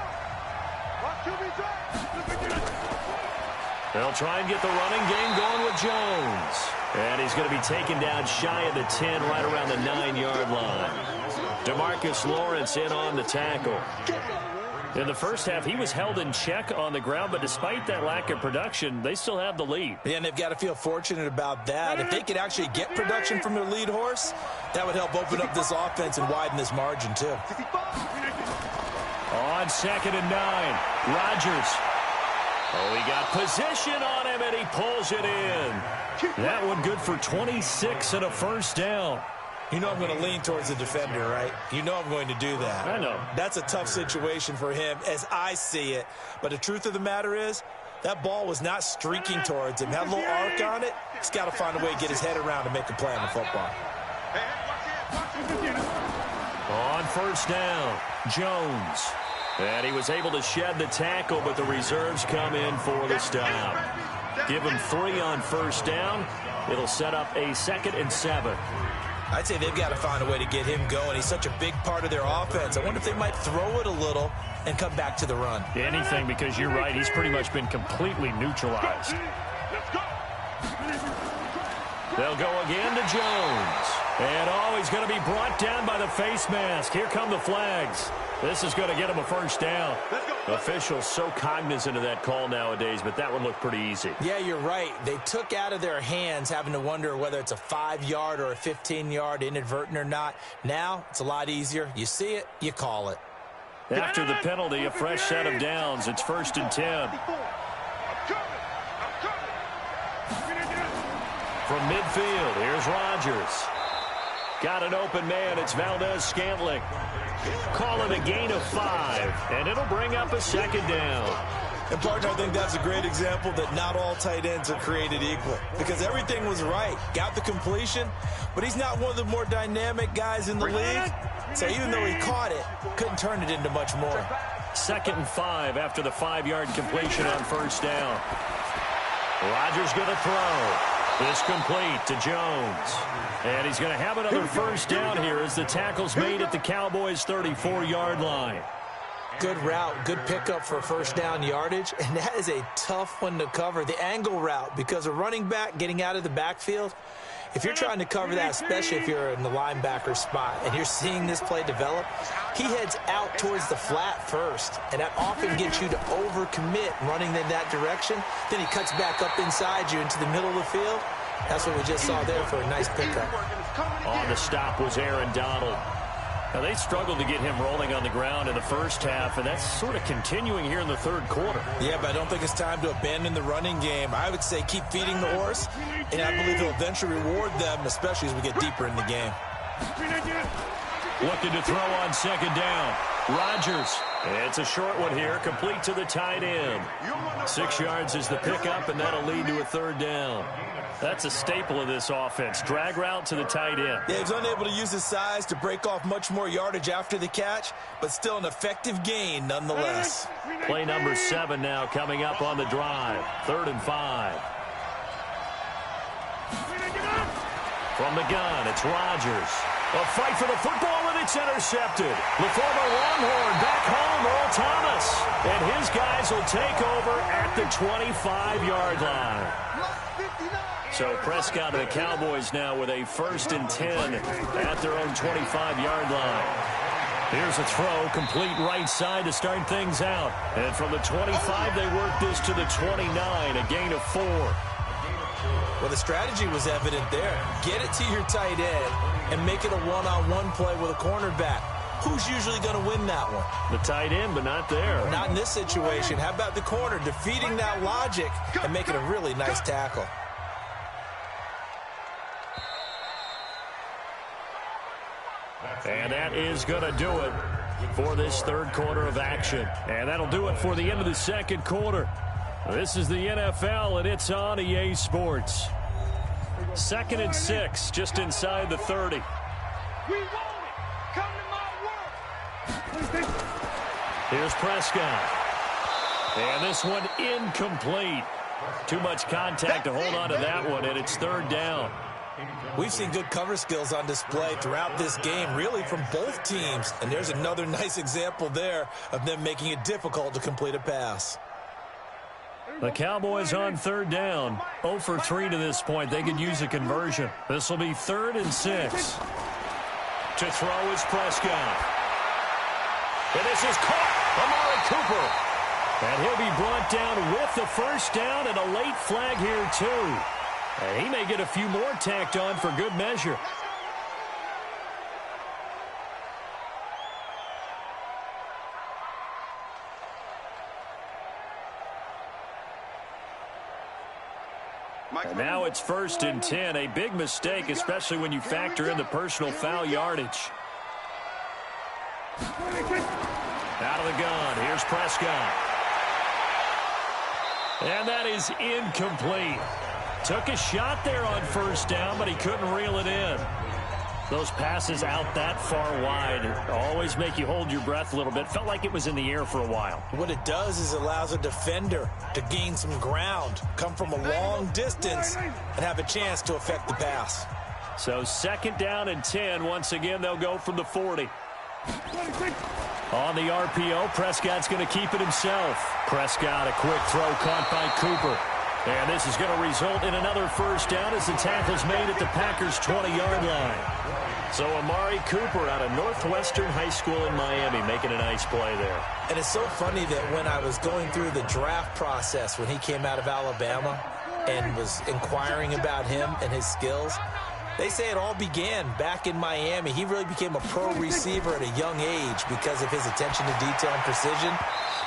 They'll try and get the running game going with Jones. And he's going to be taken down shy of the 10, right around the 9-yard line. DeMarcus Lawrence in on the tackle. In the first half, he was held in check on the ground, but despite that lack of production, they still have the lead. Yeah, and they've got to feel fortunate about that. If they could actually get production from their lead horse, that would help open up this offense and widen this margin, too. On 2nd and 9, Rodgers. Oh, he got position on him, and he pulls it in. That one good for 26 and a first down. You know I'm going to lean towards the defender, right? You know I'm going to do that. I know. That's a tough situation for him as I see it. But the truth of the matter is, that ball was not streaking towards him. Had a little arc on it. He's got to find a way to get his head around and make a play on the football. On first down, Jones. And he was able to shed the tackle, but the reserves come in for the stop. Give him 3 on first down. It'll set up a 2nd and 7. I'd say they've got to find a way to get him going. He's such a big part of their offense. I wonder if they might throw it a little and come back to the run. Anything, because you're right. He's pretty much been completely neutralized. They'll go again to Jones. And, he's going to be brought down by the face mask. Here come the flags. This is going to get him a first down. Officials so cognizant of that call nowadays, but that one looked pretty easy. Yeah, you're right. They took out of their hands having to wonder whether it's a 5-yard or a 15-yard inadvertent or not. Now, it's a lot easier. You see it, you call it. After the penalty, a fresh set of downs. It's 1st and 10. From midfield, here's Rodgers. Got an open man. It's Valdez-Scantling. Call it a gain of 5, and it'll bring up a 2nd down. And, partner, I think that's a great example that not all tight ends are created equal, because everything was right. Got the completion, but he's not one of the more dynamic guys in the league. So even though he caught it, couldn't turn it into much more. 2nd and 5 after the 5-yard completion on first down. Rodgers going to throw. This complete to Jones. And he's going to have another first down here as the tackle's made at the Cowboys' 34-yard line. Good route, good pickup for first down yardage, and that is a tough one to cover. The angle route, because a running back getting out of the backfield, if you're trying to cover that, especially if you're in the linebacker spot and you're seeing this play develop, he heads out towards the flat first, and that often gets you to overcommit running in that direction. Then he cuts back up inside you into the middle of the field. That's what we just saw there for a nice pickup. On the stop was Aaron Donald. Now, they struggled to get him rolling on the ground in the first half, and that's sort of continuing here in the third quarter. Yeah, but I don't think it's time to abandon the running game. I would say keep feeding the horse, and I believe he'll eventually reward them, especially as we get deeper in the game. Looking to throw on 2nd down. Rodgers. It's a short one here, complete to the tight end. 6 yards is the pickup, and that'll lead to a 3rd down. That's a staple of this offense. Drag route to the tight end. Yeah, he's unable to use his size to break off much more yardage after the catch, but still an effective gain nonetheless. Play number 7 now coming up on the drive. 3rd and 5. From the gun, it's Rodgers. A fight for the football, and It's intercepted. The former Longhorn back home, Earl Thomas. And his guys will take over at the 25-yard line. So Prescott and the Cowboys now with a 1st and 10 at their own 25-yard line. Here's a throw, complete right side to start things out. And from the 25, they work this to the 29, a gain of 4. Well, the strategy was evident there. Get it to your tight end and make it a one-on-one play with a cornerback. Who's usually going to win that one? The tight end, but not there. Not in this situation. How about the corner defeating that logic and making a really nice tackle? And that is going to do it for this third quarter of action. And that'll do it for the end of the second quarter. This is the NFL, and it's on EA Sports. 2nd and 6, just inside the 30. We want it. Come to my work. Here's Prescott. And this one incomplete. Too much contact to hold on to that one, and it's 3rd down. We've seen good cover skills on display throughout this game, really from both teams. And there's another nice example there of them making it difficult to complete a pass. The Cowboys on 3rd down. 0 for 3 to this point. They could use a conversion. This will be 3rd and 6. To throw is Prescott. And this is caught. Amari Cooper. And he'll be brought down with the 1st down and a late flag here too. And he may get a few more tacked on for good measure. And now it's 1st and 10. A big mistake, especially when you factor in the personal foul yardage. Out of the gun. Here's Prescott. And that is incomplete. Took a shot there on 1st down, but he couldn't reel it in. Those passes out that far wide always make you hold your breath a little bit. Felt like it was in the air for a while. What it does is it allows a defender to gain some ground, come from a long distance, and have a chance to affect the pass. So 2nd down and 10. Once again, they'll go from the 40. On the RPO, Prescott's going to keep it himself. Prescott, a quick throw caught by Cooper. And this is going to result in another 1st down as the tackle's made at the Packers' 20-yard line. So Amari Cooper out of Northwestern High School in Miami making a nice play there. And it's so funny that when I was going through the draft process when he came out of Alabama and was inquiring about him and his skills, they say it all began back in Miami. He really became a pro receiver at a young age because of his attention to detail and precision.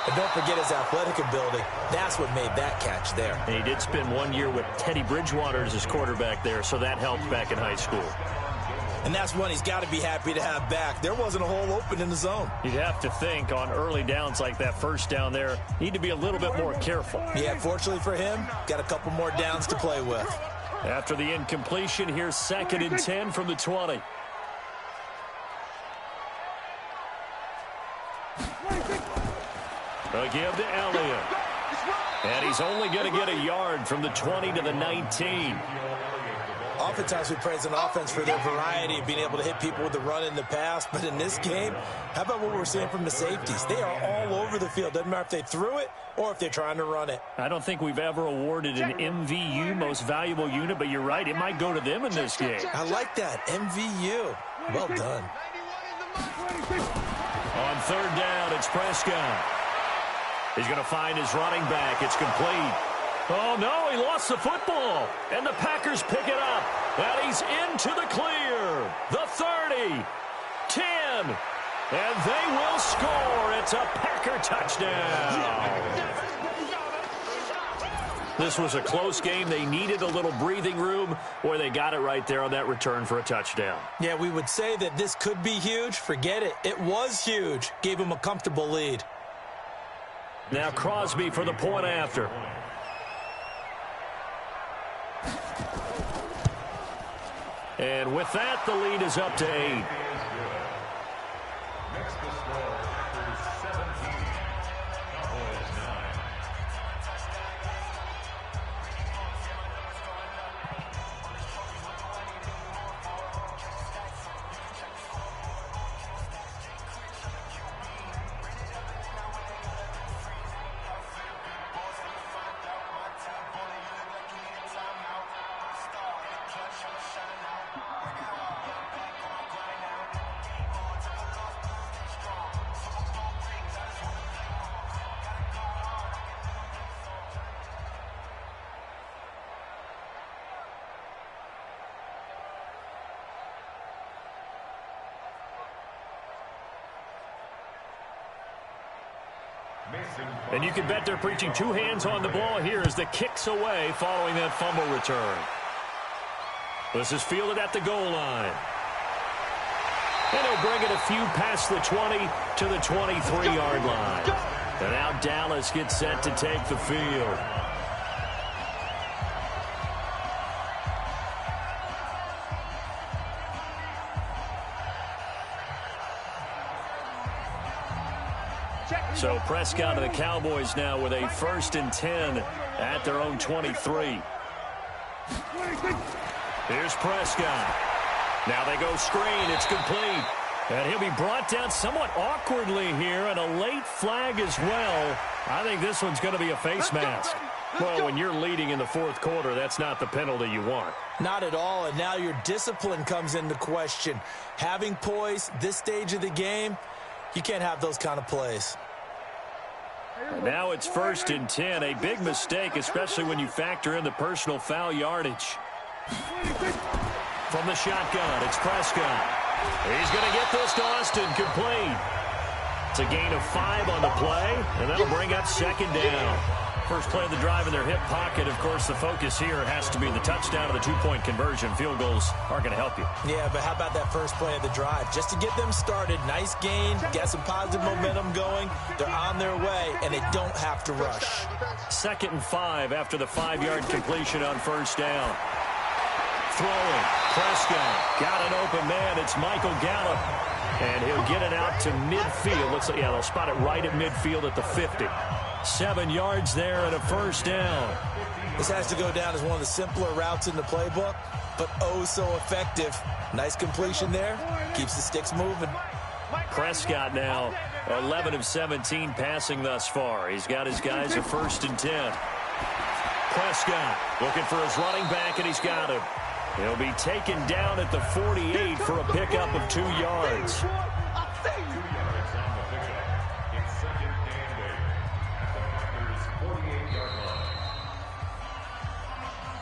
And don't forget his athletic ability. That's what made that catch there. And he did spend 1 year with Teddy Bridgewater as his quarterback there, so that helped back in high school. And that's one he's got to be happy to have back. There wasn't a hole open in the zone. You'd have to think on early downs like that 1st down there, need to be a little bit more careful. Yeah, fortunately for him, got a couple more downs to play with. After the incompletion, here's 2nd and 10 from the 20. A give to Elliott. And he's only going to get a yard from the 20 to the 19. Oftentimes we praise an offense for their variety of being able to hit people with the run and the pass. But in this game, how about what we're seeing from the safeties? They are all over the field. Doesn't matter if they threw it or if they're trying to run it. I don't think we've ever awarded an MVU, most valuable unit, but you're right. It might go to them in this game. I like that. MVU. Well done. On 3rd down, it's Prescott. He's going to find his running back. It's complete. Oh, no, he lost the football. And the Packers pick it up. And he's into the clear. The 30, 10, and they will score. It's a Packer touchdown. This was a close game. They needed a little breathing room, or they got it right there on that return for a touchdown. Yeah, we would say that this could be huge. Forget it. It was huge. Gave him a comfortable lead. Now Crosby for the point after. And with that, the lead is up to 8. And you can bet they're preaching two hands on the ball here as the kick's away following that fumble return. This is fielded at the goal line. And he'll bring it a few past the 20 to the 23-yard line. And now Dallas gets set to take the field. So Prescott and the Cowboys now with a 1st and 10 at their own 23. Here's Prescott. Now they go screen. It's complete. And he'll be brought down somewhat awkwardly here, and a late flag as well. I think this one's going to be a face mask. Well, when you're leading in the 4th quarter, that's not the penalty you want. Not at all, and now your discipline comes into question. Having poise this stage of the game, you can't have those kind of plays. And now it's 1st and 10, a big mistake, especially when you factor in the personal foul yardage. From the shotgun, it's Prescott. He's going to get this to Austin, complete. It's a gain of 5 on the play, and that'll bring up 2nd down. First play of the drive in their hip pocket. Of course, the focus here has to be the touchdown or the 2-point conversion. Field goals aren't going to help you. Yeah, but how about that first play of the drive? Just to get them started, nice gain, get some positive momentum going. They're on their way, and they don't have to rush. 2nd and 5 after the 5-yard completion on 1st down. Throwing, Prescott, got an open man. It's Michael Gallup, and he'll get it out to midfield. Looks like, yeah, they'll spot it right at midfield at the 50. 7 yards there and a 1st down. This has to go down as one of the simpler routes in the playbook, but oh so effective. Nice completion there. Keeps the sticks moving. Prescott now 11 of 17 passing thus far. He's got his guys a 1st and 10. Prescott looking for his running back, and he's got him. He'll be taken down at the 48 for a pickup of 2 yards.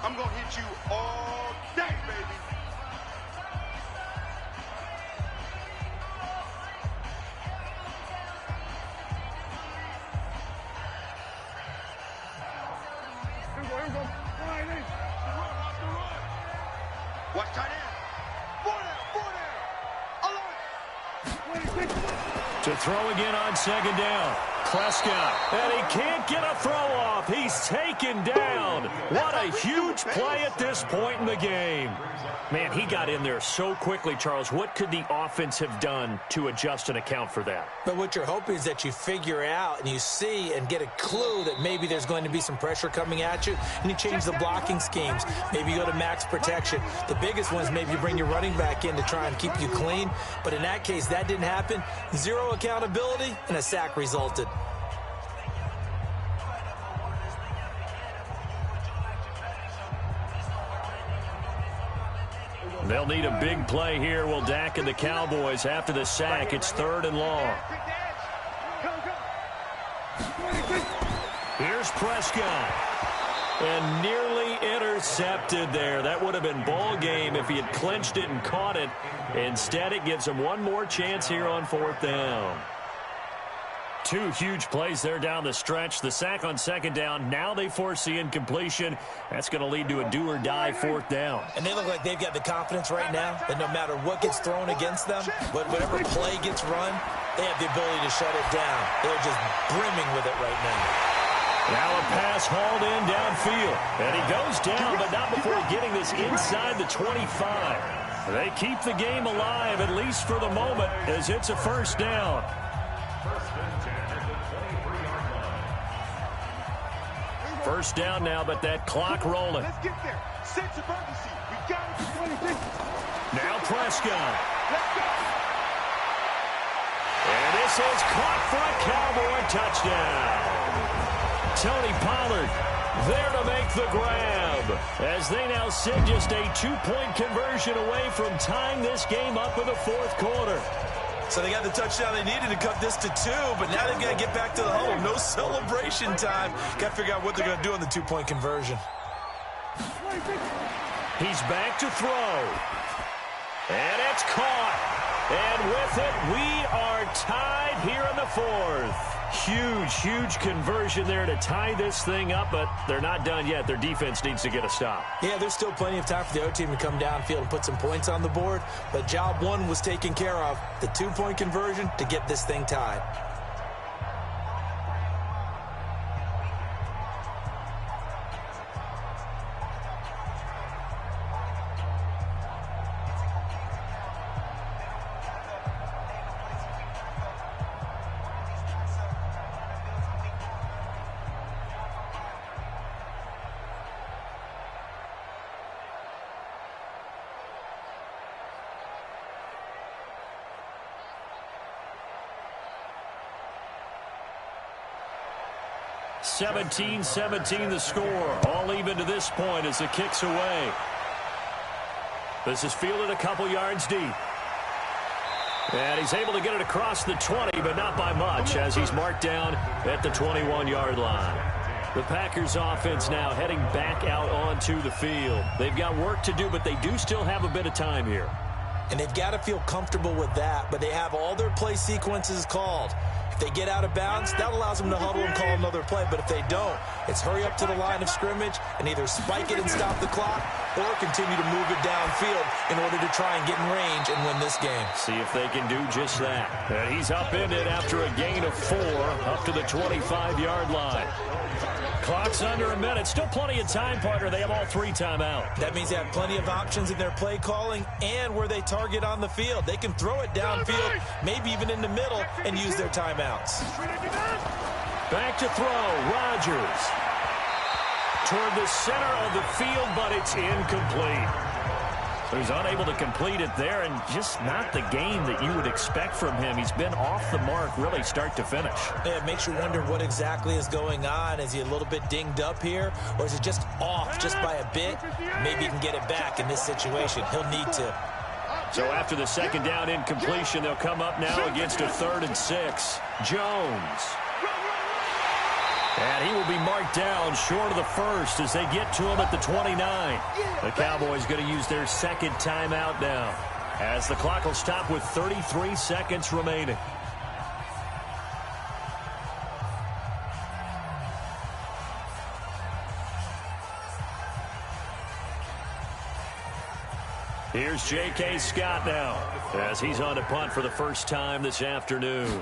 I'm going to hit you all day, baby. Watch tight end. 4 down. Alert. To throw again on 2nd down. Prescott, and he can't get a throw off. He's taken down. What a huge play at this point in the game. Man, he got in there so quickly, Charles. What could the offense have done to adjust and account for that? But what you're hoping is that you figure out and you see and get a clue that maybe there's going to be some pressure coming at you, and you change the blocking schemes. Maybe you go to max protection. The biggest one is maybe you bring your running back in to try and keep you clean. But in that case, that didn't happen. 0 accountability, and a sack resulted. They'll need a big play here. Will Dak and the Cowboys after the sack. It's 3rd and long. Here's Prescott. And nearly intercepted there. That would have been ball game if he had clinched it and caught it. Instead, it gives him one more chance here on 4th down. 2 huge plays there down the stretch. The sack on 2nd down. Now they force the incompletion. That's going to lead to a do-or-die 4th down. And they look like they've got the confidence right now that no matter what gets thrown against them, whatever play gets run, they have the ability to shut it down. They're just brimming with it right now. Now a pass hauled in downfield. And he goes down, but not before getting this inside the 25. They keep the game alive, at least for the moment, as it's a 1st down. First down now, but that clock rolling. Let's get there. Sense of urgency. We got it. Now Prescott. Let's go. And this is caught for a Cowboy touchdown. Tony Pollard there to make the grab, as they now sit just a 2-point conversion away from tying this game up in the 4th quarter. So they got the touchdown they needed to cut this to 2, but now they've got to get back to the home. No celebration time. Got to figure out what they're going to do on the 2-point conversion. He's back to throw. And it's caught. And with it, we are tied here in the 4th. Huge conversion there to tie this thing up, but they're not done yet. Their defense needs to get a stop. Yeah, there's still plenty of time for the other team to come downfield and put some points on the board, but job one was taken care of. The 2-point conversion to get this thing tied. (17-17) the score. All even to this point as the kick's away. This is fielded a couple yards deep. And he's able to get it across the 20, but not by much, as he's marked down at the 21-yard line. The Packers offense now heading back out onto the field. They've got work to do, but they do still have a bit of time here. And they've got to feel comfortable with that, but they have all their play sequences called. If they get out of bounds, that allows them to huddle and call another play. But if they don't, it's hurry up to the line of scrimmage and either spike it and stop the clock or continue to move it downfield in order to try and get in range and win this game. See if they can do just that. And he's upended after a gain of 4 up to the 25-yard line. Clock's under a minute. Still plenty of time, partner. They have all 3 timeouts. That means they have plenty of options in their play calling and where they target on the field. They can throw it downfield, maybe even in the middle, and use their timeouts. Back to throw. Rodgers. Toward the center of the field, but it's incomplete. So he's unable to complete it there, and just not the game that you would expect from him. He's been off the mark really start to finish. Yeah, it makes you wonder what exactly is going on. Is he a little bit dinged up here, or is it just off just by a bit? Maybe he can get it back in this situation. He'll need to. So after the second down incompletion, they'll come up now against a 3rd and 6. Jones. And he will be marked down short of the first as they get to him at the 29. The Cowboys going to use their second timeout now as the clock will stop with 33 seconds remaining. Here's J.K. Scott now as he's on to punt for the first time this afternoon.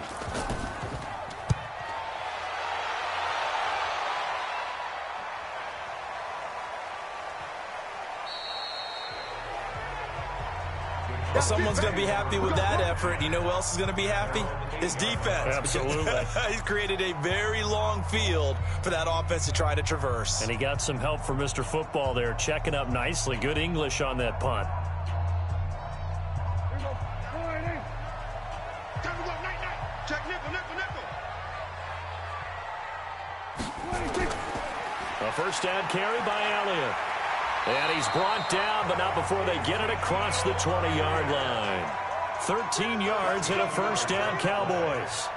Well, someone's going to be happy with that effort. You know who else is going to be happy? His defense. Absolutely. He's created a very long field for that offense to try to traverse. And he got some help from Mr. Football there, checking up nicely. Good English on that punt. A first down carry by Elliott. And he's brought down, but not before they get it across the 20-yard line. 13 yards and a first down, Cowboys.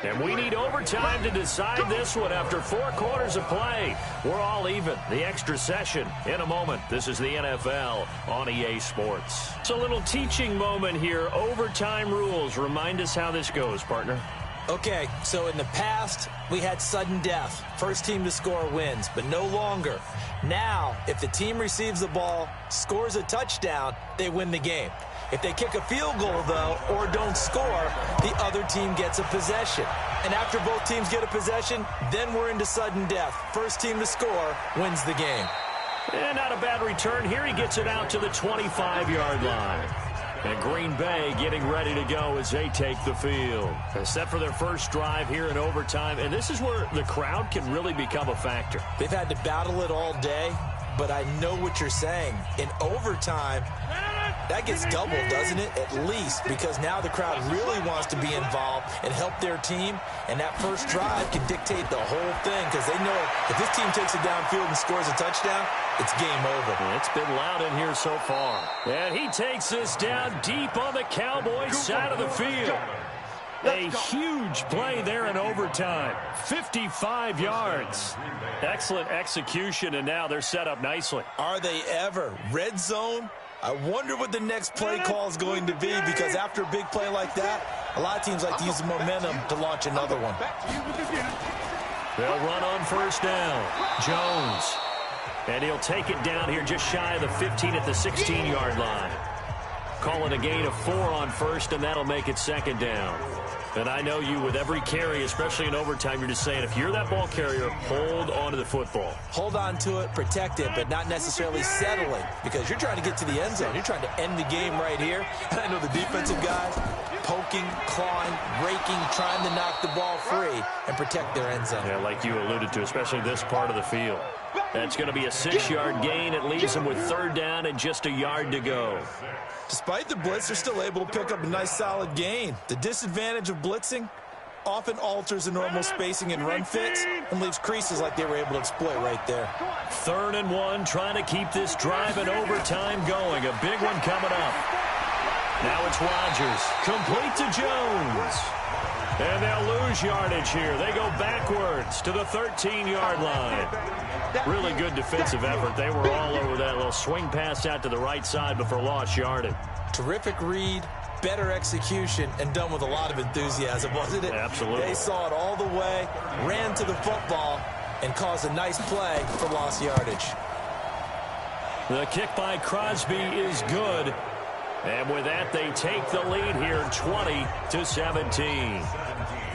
And we need overtime to decide this one after 4 quarters of play. We're all even. The extra session in a moment. This is the NFL on EA Sports. It's a little teaching moment here. Overtime rules. Remind us how this goes, partner. Okay, so in the past, we had sudden death. First team to score wins, but no longer. Now, if the team receives the ball, scores a touchdown, they win the game. If they kick a field goal, though, or don't score, the other team gets a possession. And after both teams get a possession, then we're into sudden death. First team to score wins the game. And not a bad return here. He gets it out to the 25-yard line. And Green Bay getting ready to go as they take the field. Set for their first drive here in overtime. And this is where the crowd can really become a factor. They've had to battle it all day, but I know what you're saying. In overtime, that gets doubled, doesn't it? At least, because now the crowd really wants to be involved and help their team, and that first drive can dictate the whole thing because they know if this team takes it downfield and scores a touchdown, it's game over. It's been loud in here so far. And he takes this down deep on the Cowboys side of the field. A huge play there in overtime. 55 yards. Excellent execution, and now they're set up nicely. Are they ever? Red zone? I wonder what the next play call is going to be, because after a big play like that, a lot of teams like to use the momentum to launch another one. They'll run on first down. Jones. And he'll take it down here just shy of the 15 at the 16-yard line. Call it a gain of 4 on first, and that'll make it second down. And I know you, with every carry, especially in overtime, you're just saying, if you're that ball carrier, hold on to the football. Hold on to it, protect it, but not necessarily settling, because you're trying to get to the end zone. You're trying to end the game right here. And I know the defensive guys poking, clawing, raking, trying to knock the ball free and protect their end zone. Yeah, like you alluded to, especially this part of the field. That's going to be a 6-yard gain. It leaves them with third down and just a yard to go. Despite the blitz, they're still able to pick up a nice solid gain. The disadvantage of blitzing often alters the normal spacing and run fits and leaves creases like they were able to exploit right there. 3rd and 1, trying to keep this drive in overtime going. A big one coming up. Now it's Rodgers. Complete to Jones. And they'll lose yardage here. They go backwards to the 13-yard line. Really good defensive effort. They were all over that little swing pass out to the right side before lost yardage. Terrific read, better execution, and done with a lot of enthusiasm, wasn't it? Absolutely. They saw it all the way, ran to the football, and caused a nice play for lost yardage. The kick by Crosby is good. And with that, they take the lead here, 20-17.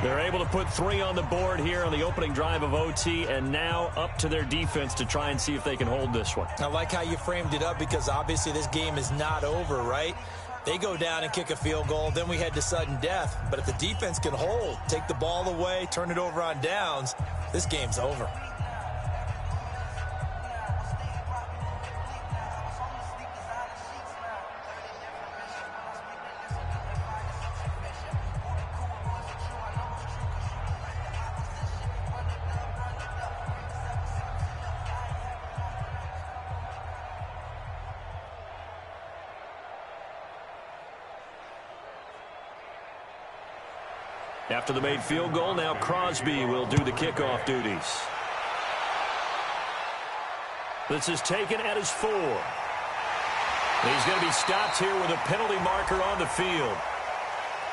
They're able to put 3 on the board here on the opening drive of OT, and now up to their defense to try and see if they can hold this one. I like how you framed it up, because obviously this game is not over, right? They go down and kick a field goal, then we head to sudden death. But if the defense can hold, take the ball away, turn it over on downs, this game's over. After the made field goal, now Crosby will do the kickoff duties. This is taken at his 4. He's going to be stopped here with a penalty marker on the field.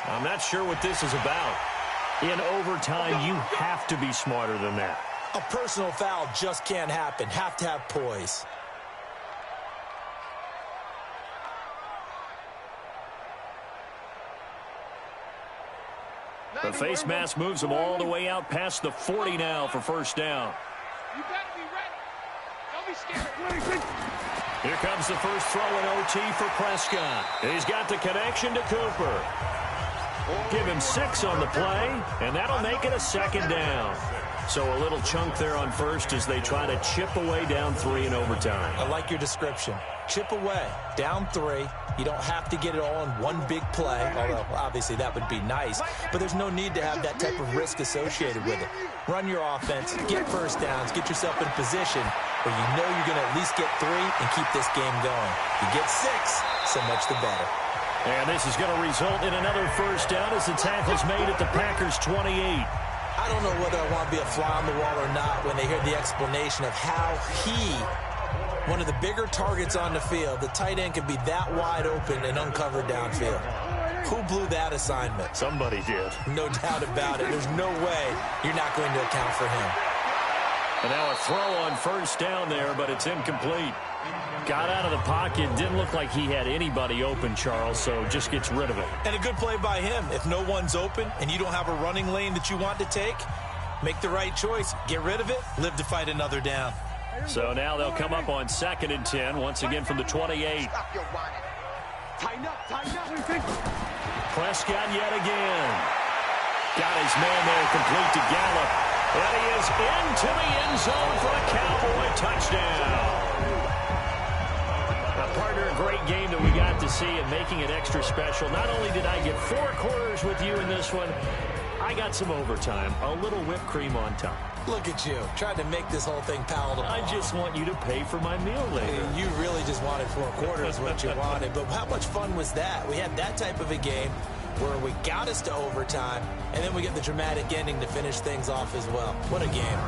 I'm not sure what this is about. In overtime, you have to be smarter than that. A personal foul just can't happen. Have to have poise. The face mask moves them all the way out past the 40 now for first down. You better be ready. Don't be scared. Here comes the first throw in OT for Prescott. He's got the connection to Cooper. Give him 6 on the play, and that'll make it a second down. So a little chunk there on first as they try to chip away down 3 in overtime. I like your description. Chip away, down 3. You don't have to get it all in one big play, although obviously that would be nice. But there's no need to have that type of risk associated with it. Run your offense, get first downs, get yourself in a position where you know you're going to at least get 3 and keep this game going. You get 6, so much the better. And this is going to result in another first down as the tackle's made at the Packers' 28. I don't know whether I want to be a fly on the wall or not when they hear the explanation of how one of the bigger targets on the field, the tight end, can be that wide open and uncovered downfield. Who blew that assignment? Somebody did. No doubt about it. There's no way you're not going to account for him. And now a throw on first down there, but it's incomplete. Got out of the pocket. Didn't look like he had anybody open, Charles, so just gets rid of it. And a good play by him. If no one's open and you don't have a running lane that you want to take, make the right choice. Get rid of it. Live to fight another down. So now they'll come up on 2nd and 10, once again from the 28. Prescott yet again. Got his man there complete to Gallup. And he is into the end zone for a Cowboy touchdown. Now, partner, a great game that we got to see and making it extra special. Not only did I get 4 quarters with you in this one, I got some overtime, a little whipped cream on top. Look at you, trying to make this whole thing palatable. I just want you to pay for my meal later. You really just wanted 4 quarters, what you wanted. But how much fun was that? We had that type of a game. where we got us to overtime, and then we get the dramatic ending to finish things off as well. What a game.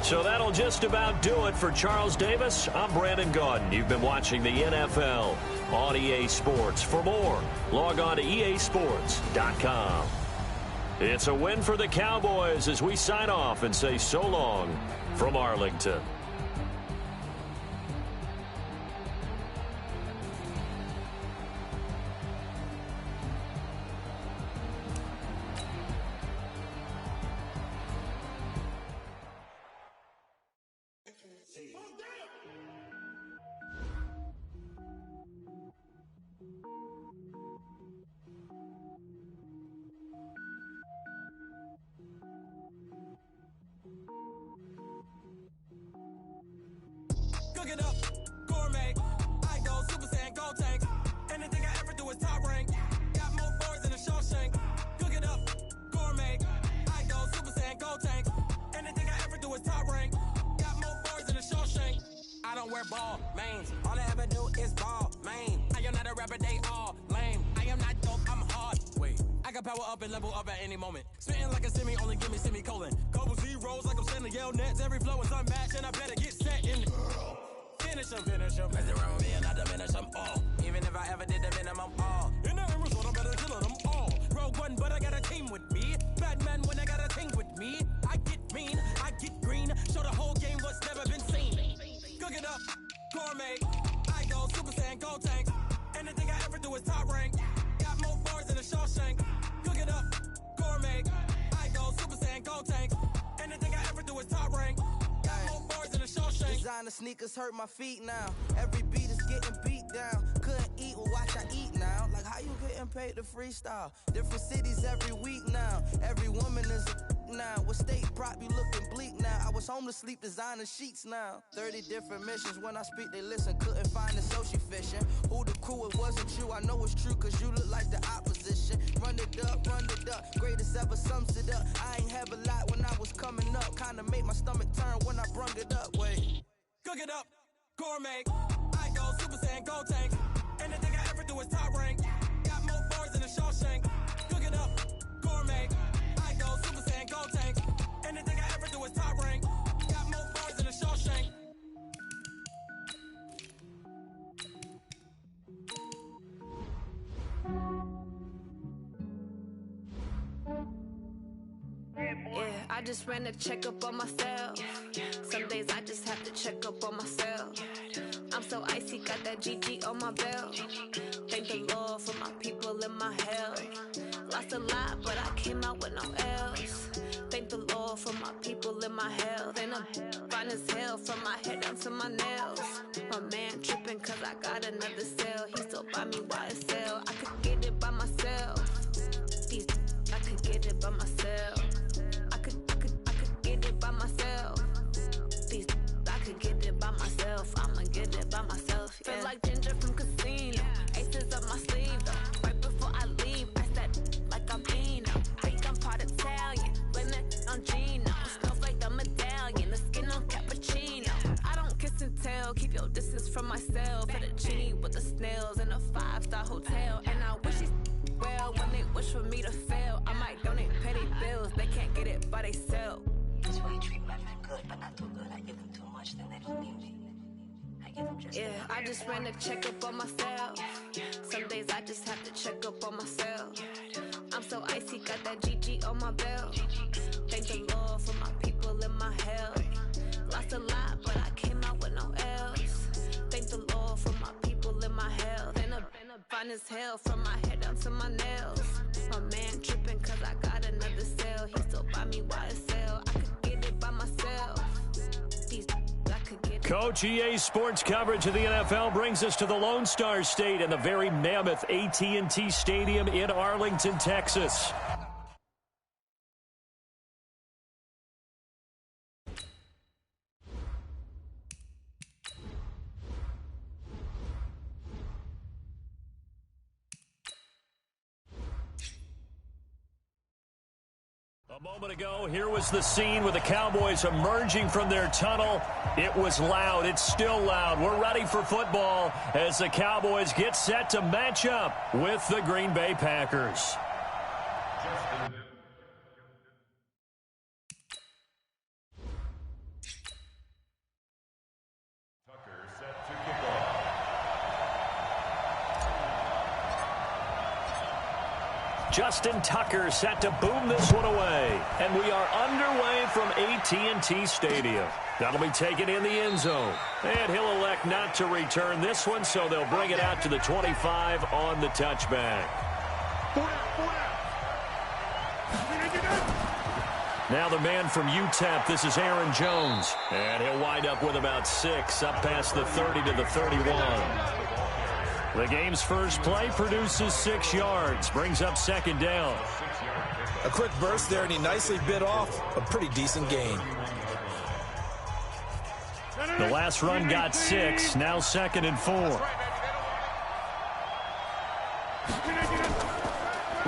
So that'll just about do it for Charles Davis. I'm Brandon Gaudin. You've been watching the NFL on EA Sports. For more, log on to easports.com. It's a win for the Cowboys as we sign off and say so long from Arlington. Cook it up, gourmet. I go Super Saiyan, gold tank. Anything I ever do is top rank. Got more boards than a Shawshank. Cook it up, gourmet. I go Super Saiyan, gold tank. Anything I ever do is top rank. Got more boards than a Shawshank. I don't wear ball mains. All I ever do is ball main. I am not a rapper, they all lame. I am not dope, I'm hard. Wait, I got power up and level up at any moment. Spitting like a semi, only give me semicolon. Couple zeros like I'm sending yell nets. Every flow is unmatched and I better get set in. Finish them. Mess around with me and I diminish them all. Even if I ever did the minimum all. In the end result, I'm better killing them all. Rogue One, but I got a team with me. Batman when I got a team with me. I get mean, I get green. Show the whole game what's never been seen. Cook it up, gourmet. I go Super Saiyan, gold tank. Anything I ever do is top rank. Got more bars than a Shawshank. Cook it up, gourmet. I go Super Saiyan, gold tank. Anything I ever do is top rank. Got more bars than a Shawshank. Designer sneakers hurt my feet now. Every beat is getting beat down. Couldn't eat, well watch I eat now. Like how you getting paid to freestyle? Different cities every week now. Every woman is a now. What state prop you looking bleak now? I was homeless, sleep designer sheets now. 30 different missions. When I speak, they listen. Couldn't find the social fishing. Who the crew? It wasn't you. I know it's true, cause you look like the opposition. Run it up. Greatest ever sums it up. I ain't have a lot when I was coming up. Kinda made my stomach turn when I brung it up. Wait. Cook it up, gourmet. I go Super Saiyan, gold tank. Anything I ever do is top rank. Got more bars than a Shawshank. Cook it up, gourmet. I go Super Saiyan, gold tank. Anything I ever do is top rank. Got more bars than a Shawshank. Yeah, I just ran a checkup on myself. Some days I just have to check up on myself. I'm so icy, got that GG on my belt. Thank the Lord for my people in my health. Lost a lot, but I came out with no L's. Thank the Lord for my people in my health. And I'm fine as hell from my head down to my nails. My man tripping cause I got another cell. He still buy me YSL. I could get it by myself. I could get it by myself. I could get it by myself. I could get it by myself. I'ma get it by myself. Yeah. Feel like Ginger from Casino. Aces up my sleeve though. Right before I leave, I said like I'm Pino. Think I'm part Italian. Blame it on Gino. Smells like the medallion. The skin on cappuccino. I don't kiss and tell. Keep your distance from myself. Fettuccine with the snails in a 5-star hotel. And I wish these well when they wish for me to fail. I might donate petty bills. They can't get it by themselves. That's why you treat women good, but not too good. I give them too much, then they don't need me. I give them just yeah, I just ran a checkup on myself. Some days I just have to check up on myself. I'm so icy, got that GG on my belt. Thank the Lord for my people in my health. Lost a lot, but I came out with no L's. Thank the Lord for my people in my health. And I'm fine as hell from my head down to my nails. My man tripping cause I got another cell. He still buy me YSL. I could get it by myself. Coach, EA Sports coverage of the NFL brings us to the Lone Star State and the very mammoth AT&T Stadium in Arlington, Texas. A moment ago, here was the scene with the Cowboys emerging from their tunnel. It was loud. It's still loud. We're ready for football as the Cowboys get set to match up with the Green Bay Packers. Justin Tucker set to boom this one away. And we are underway from AT&T Stadium. That'll be taken in the end zone. And he'll elect not to return this one, so they'll bring it out to the 25 on the touchback. Now the man from UTEP, this is Aaron Jones. And he'll wind up with about 6, up past the 30 to the 31. The game's first play produces 6 yards, brings up second down. A quick burst there, and he nicely bit off a pretty decent gain. The last run got 6, now 2nd and 4.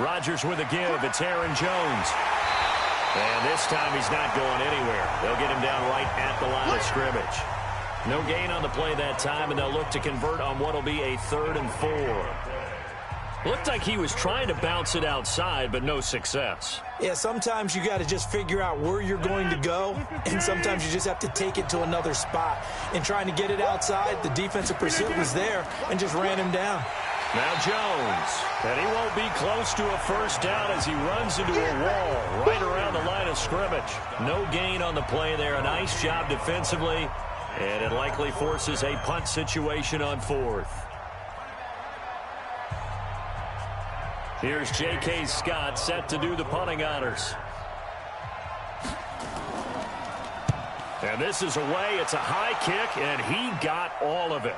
Rodgers with a give, it's Aaron Jones. And this time he's not going anywhere. They'll get him down right at the line of scrimmage. No gain on the play that time, and they'll look to convert on what will be a 3rd and 4. Looked like he was trying to bounce it outside, but no success. Yeah, sometimes you got to just figure out where you're going to go, and sometimes you just have to take it to another spot. In trying to get it outside, the defensive pursuit was there and just ran him down. Now Jones, and he won't be close to a first down as he runs into a wall right around the line of scrimmage. No gain on the play there. A nice job defensively. And it likely forces a punt situation on 4th. Here's J.K. Scott set to do the punting honors. And this is away. It's a high kick, and he got all of it.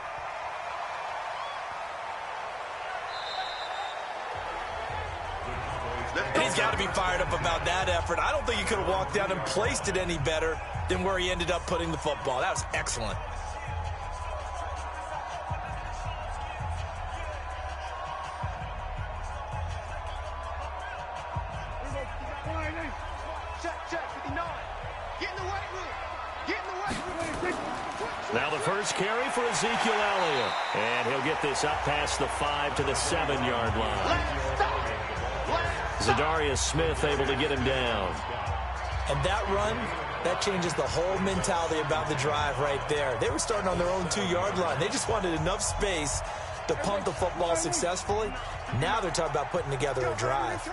He's got to be fired up about that effort. I don't think he could have walked down and placed it any better than where he ended up putting the football. That was excellent. Now the first carry for Ezekiel Elliott. And he'll get this up past the 5 to the 7-yard line. Zadarius Smith able to get him down. And that run, that changes the whole mentality about the drive right there. They were starting on their own 2-yard line. They just wanted enough space to punt the football successfully. Now they're talking about putting together a drive.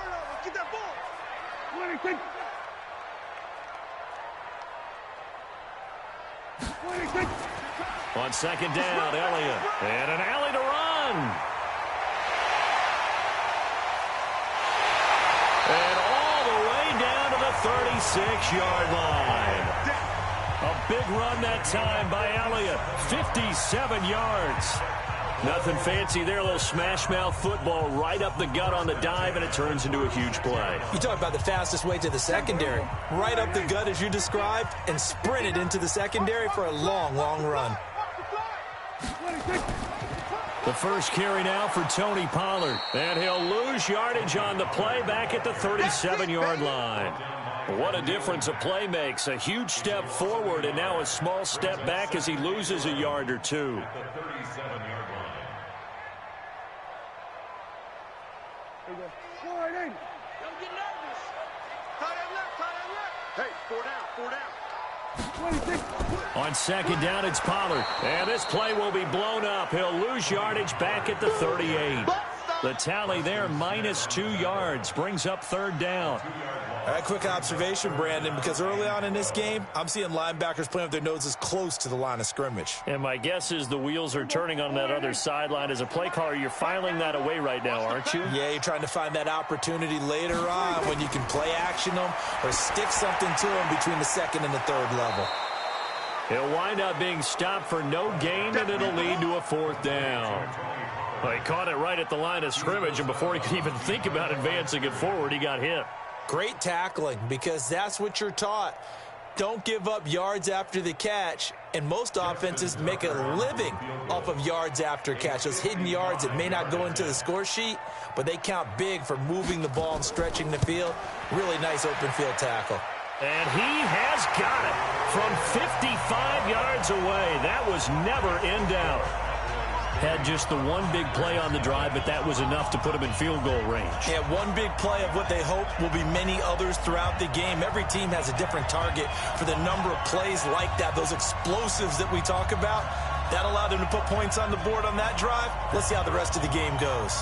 On 2nd down, Elliott. And an alley to run. And all the way down to the 36-yard line. A big run that time by Elliott. 57 yards. Nothing fancy there. A little smash-mouth football right up the gut on the dive, and it turns into a huge play. You talk about the fastest way to the secondary. Right up the gut, as you described, and sprinted into the secondary for a long, long run. The first carry now for Tony Pollard. And he'll lose yardage on the play back at the 37-yard line. What a difference a play makes. A huge step forward and now a small step back as he loses a yard or 2. On 2nd down, it's Pollard. And this play will be blown up. He'll lose yardage back at the 38. The tally there, -2 yards, brings up 3rd down. All right, quick observation, Brandon, because early on in this game, I'm seeing linebackers playing with their noses close to the line of scrimmage. And my guess is the wheels are turning on that other sideline. As a play caller, you're filing that away right now, aren't you? Yeah, you're trying to find that opportunity later on when you can play action them or stick something to them between the 2nd and the 3rd level. He'll wind up being stopped for no gain, and it'll lead to a 4th down. Well, he caught it right at the line of scrimmage, and before he could even think about advancing it forward, he got hit. Great tackling, because that's what you're taught. don't give up yards after the catch, and most offenses make a living off of yards after catch. Those hidden yards that may not go into the score sheet, but they count big for moving the ball and stretching the field. Really nice open field tackle. And he has got it from 55 yards away. That was never in doubt. Had just the one big play on the drive, but that was enough to put him in field goal range. Yeah, one big play of what they hope will be many others throughout the game. Every team has a different target for the number of plays like that, those explosives that we talk about. That allowed them to put points on the board on that drive. Let's see how the rest of the game goes.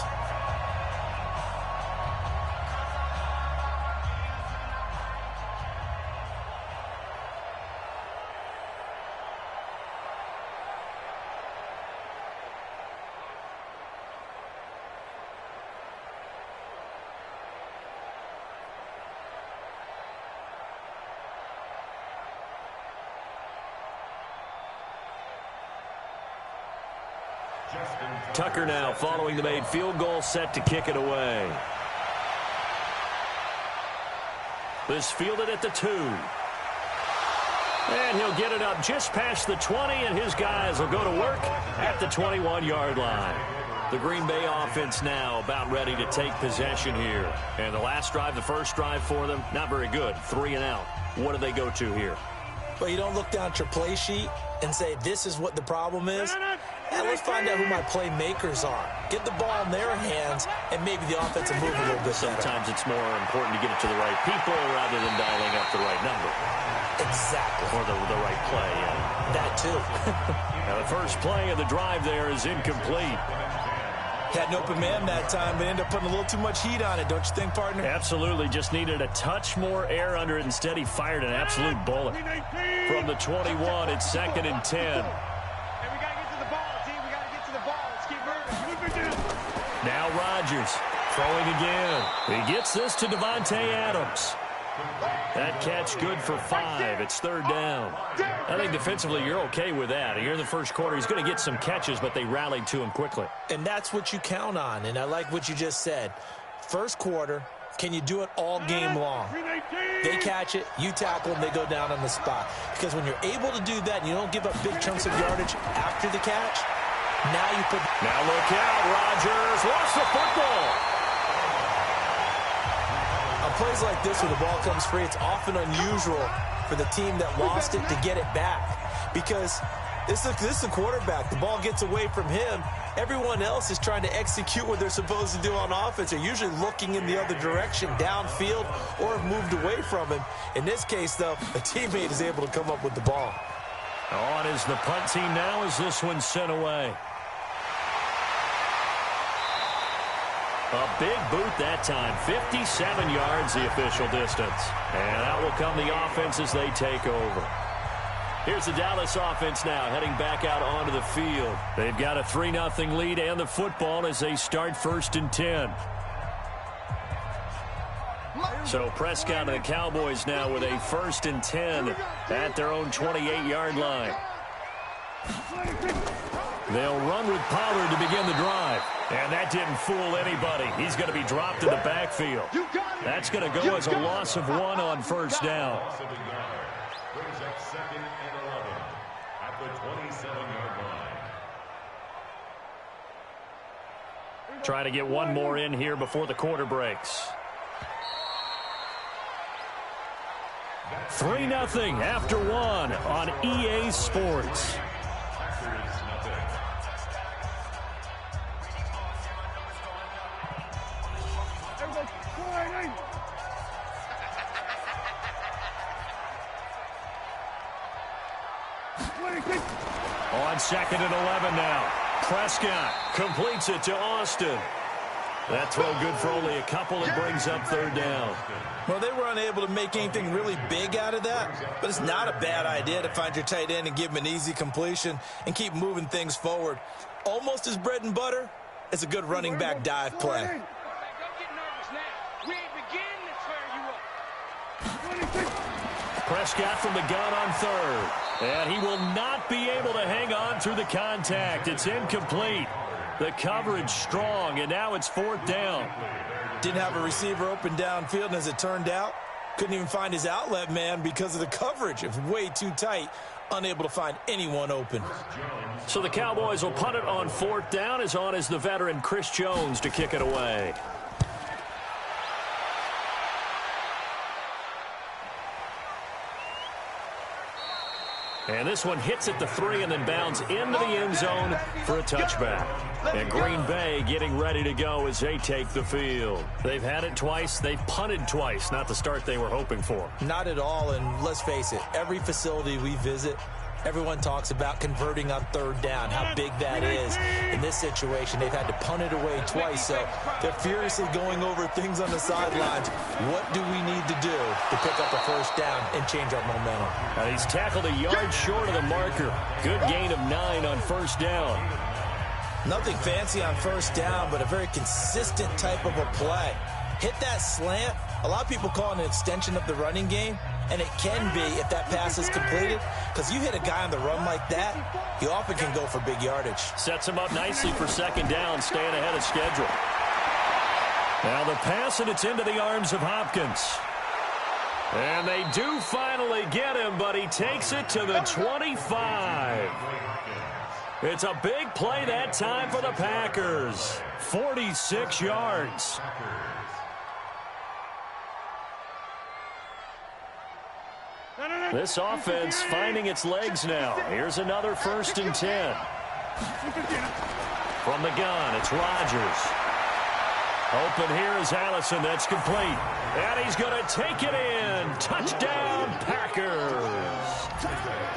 Tucker now following the made field goal, set to kick it away. This fielded at the 2. And he'll get it up just past the 20, and his guys will go to work at the 21-yard line. The Green Bay offense now about ready to take possession here. And the last drive, the first drive for them, not very good. 3 and out. What do they go to here? Well, you don't look down at your play sheet and say, this is what the problem is. Yeah, let's find out who my playmakers are. Get the ball in their hands, and maybe the offense will move a little bit better. Sometimes it's more important to get it to the right people rather than dialing up the right number. Exactly. Or the right play, yeah. That, too. Now, the first play of the drive there is incomplete. Had an open man that time, but ended up putting a little too much heat on it, don't you think, partner? Absolutely. Just needed a touch more air under it. Instead, he fired an absolute bullet. From the 21, it's 2nd and 10. Now Rodgers throwing again. He gets this to Devontae Adams. That catch good for 5. It's 3rd down. I think defensively you're okay with that. Here in the first quarter, he's going to get some catches, but they rallied to him quickly. And that's what you count on, and I like what you just said. First quarter, can you do it all game long? They catch it, you tackle them, they go down on the spot. Because when you're able to do that and you don't give up big chunks of yardage after the catch, now you put... Now look out, Rodgers lost the football. On plays like this where the ball comes free, it's often unusual for the team that lost it to get it back. Because this is a quarterback. The ball gets away from him. Everyone else is trying to execute what they're supposed to do on offense. They're usually looking in the other direction, downfield, or have moved away from him. In this case, though, a teammate is able to come up with the ball. On is the punt team now as this one's sent away. A big boot that time. 57 yards the official distance. And out will come the offense as they take over. Here's the Dallas offense now heading back out onto the field. They've got a 3-0 lead and the football as they start 1st and 10. So Prescott and the Cowboys now with a 1st and 10 at their own 28-yard line. They'll run with Pollard to begin the drive. And that didn't fool anybody. He's going to be dropped in the backfield. That's going to go as a loss of 1 on 1st down. Brings up 2nd and 11 at the 27-yard line. Try to get one more in here before the quarter breaks. 3-0 after 1 on EA Sports. On 2nd and 11 now. Prescott completes it to Austin. That throw good for only a couple. It brings up 3rd down. Well, they were unable to make anything really big out of that, but it's not a bad idea to find your tight end and give him an easy completion and keep moving things forward. Almost as bread and butter as a good running back dive play. Prescott from the gun on 3rd. And he will not be able to hang on through the contact. It's incomplete. The coverage strong, and now it's 4th down. Didn't have a receiver open downfield, and as it turned out, Couldn't even find his outlet man because of the coverage. It was way too tight. Unable to find anyone open. So the Cowboys will punt it on 4th down. As on is the veteran Chris Jones to kick it away. And this one hits at the 3 and then bounds into the end zone for a touchback. And Green Bay getting ready to go as they take the field. They've had it twice. They've punted twice. Not the start they were hoping for. Not at all. And let's face it, every facility we visit, everyone talks about converting on 3rd down, how big that is. In this situation, they've had to punt it away twice, so they're furiously going over things on the sidelines. What do we need to do to pick up a 1st down and change our momentum? And he's tackled a yard short of the marker. Good gain of 9 on 1st down. Nothing fancy on 1st down, but a very consistent type of a play. Hit that slant. A lot of people call it an extension of the running game. And it can be if that pass is completed, because you hit a guy on the run like that, you often can go for big yardage. Sets him up nicely for 2nd down, staying ahead of schedule. Now the pass, and it's into the arms of Hopkins. And they do finally get him, but he takes it to the 25. It's a big play that time for the Packers. 46 yards. This offense finding its legs now. Here's another 1st and 10. From the gun, it's Rodgers. Open here is Allison. That's complete. And he's going to take it in. Touchdown, Packers.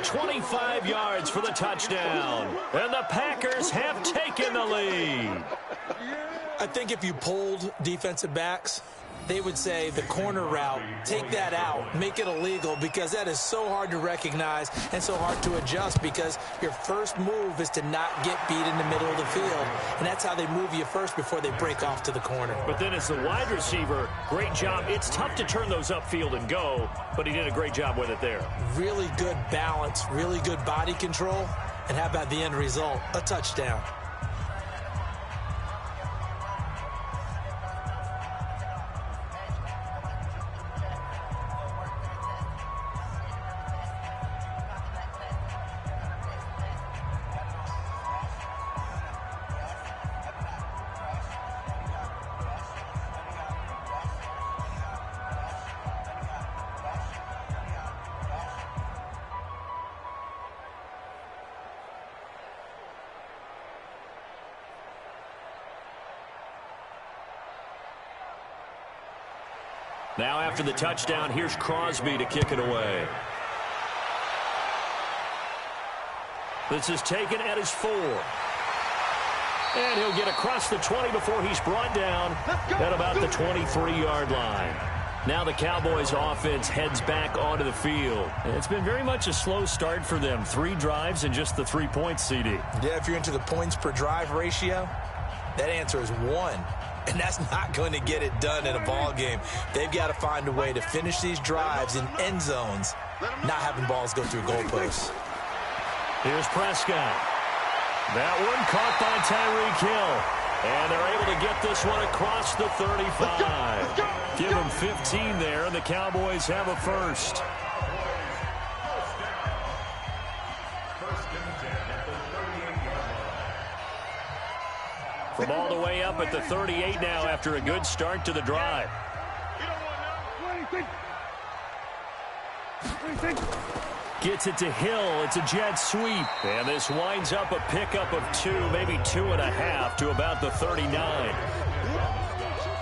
25 yards for the touchdown. And the Packers have taken the lead. I think if you polled defensive backs, they would say the corner route, take that out, make it illegal, because that is so hard to recognize and so hard to adjust, because your first move is to not get beat in the middle of the field, and that's how they move you first before they break off to the corner. But then as the wide receiver, great job. It's tough to turn those upfield and go, but he did a great job with it there. Really good balance, really good body control, and how about the end result? A touchdown. Now after the touchdown, here's Crosby to kick it away. This is taken at his 4. And he'll get across the 20 before he's brought down at about the 23-yard line. Now the Cowboys offense heads back onto the field. It's been very much a slow start for them. 3 drives and just the 3 points, CD. Yeah, if you're into the points per drive ratio, that answer is 1. And that's not going to get it done in a ball game. They've got to find a way to finish these drives in end zones, not having balls go through goalposts. Here's Prescott. That one caught by Tyreek Hill. And they're able to get this one across the 35. Give them 15 there, and the Cowboys have a first. From all the way up at the 38 now after a good start to the drive. Gets it to Hill. It's a jet sweep. And this winds up a pickup of 2, maybe 2.5 to about the 39.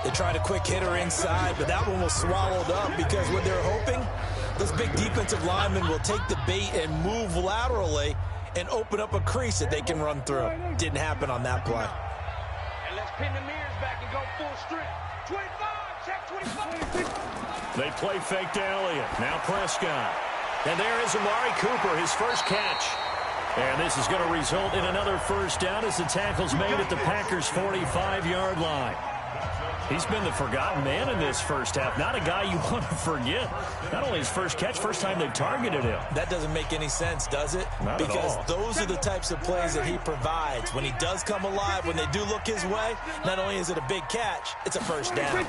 They tried a quick hitter inside, but that one was swallowed up because what they're hoping, those big defensive linemen will take the bait and move laterally and open up a crease that they can run through. Didn't happen on that play. And let's pin the mirrors back and go full strength. 25, check 25. They play fake to Elliott. Now Prescott. And there is Amari Cooper, his first catch. And this is going to result in another first down as the tackle's made at the Packers' 45-yard line. He's been the forgotten man in this first half. Not a guy you want to forget. Not only his first catch, first time they've targeted him. That doesn't make any sense, does it? Not because at all. Those are the types of plays that he provides. When he does come alive, when they do look his way, not only is it a big catch, it's a first down.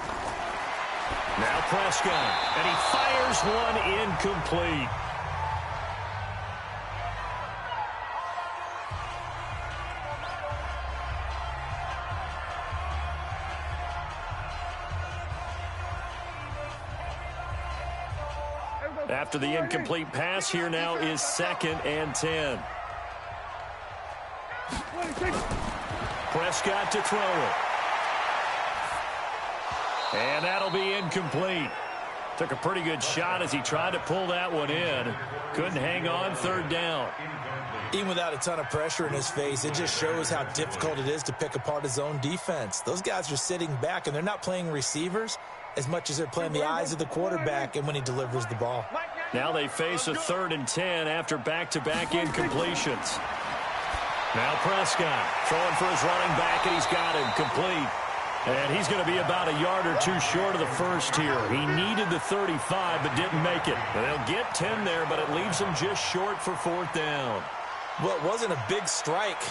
Now Prescott, and he fires one incomplete. After the incomplete pass, here now is 2nd and 10. Prescott to throw it. And that'll be incomplete. Took a pretty good shot as he tried to pull that one in. Couldn't hang on, 3rd down. Even without a ton of pressure in his face, it just shows how difficult it is to pick apart his own defense. Those guys are sitting back, and they're not playing receivers as much as they're playing the eyes of the quarterback and when he delivers the ball. Now they face a 3rd and 10 after back-to-back incompletions. Now Prescott throwing for his running back, and he's got him complete. And he's going to be about a yard or two short of the first here. He needed the 35 but didn't make it. And they'll get 10 there, but it leaves him just short for 4th down. Well, it wasn't a big strike,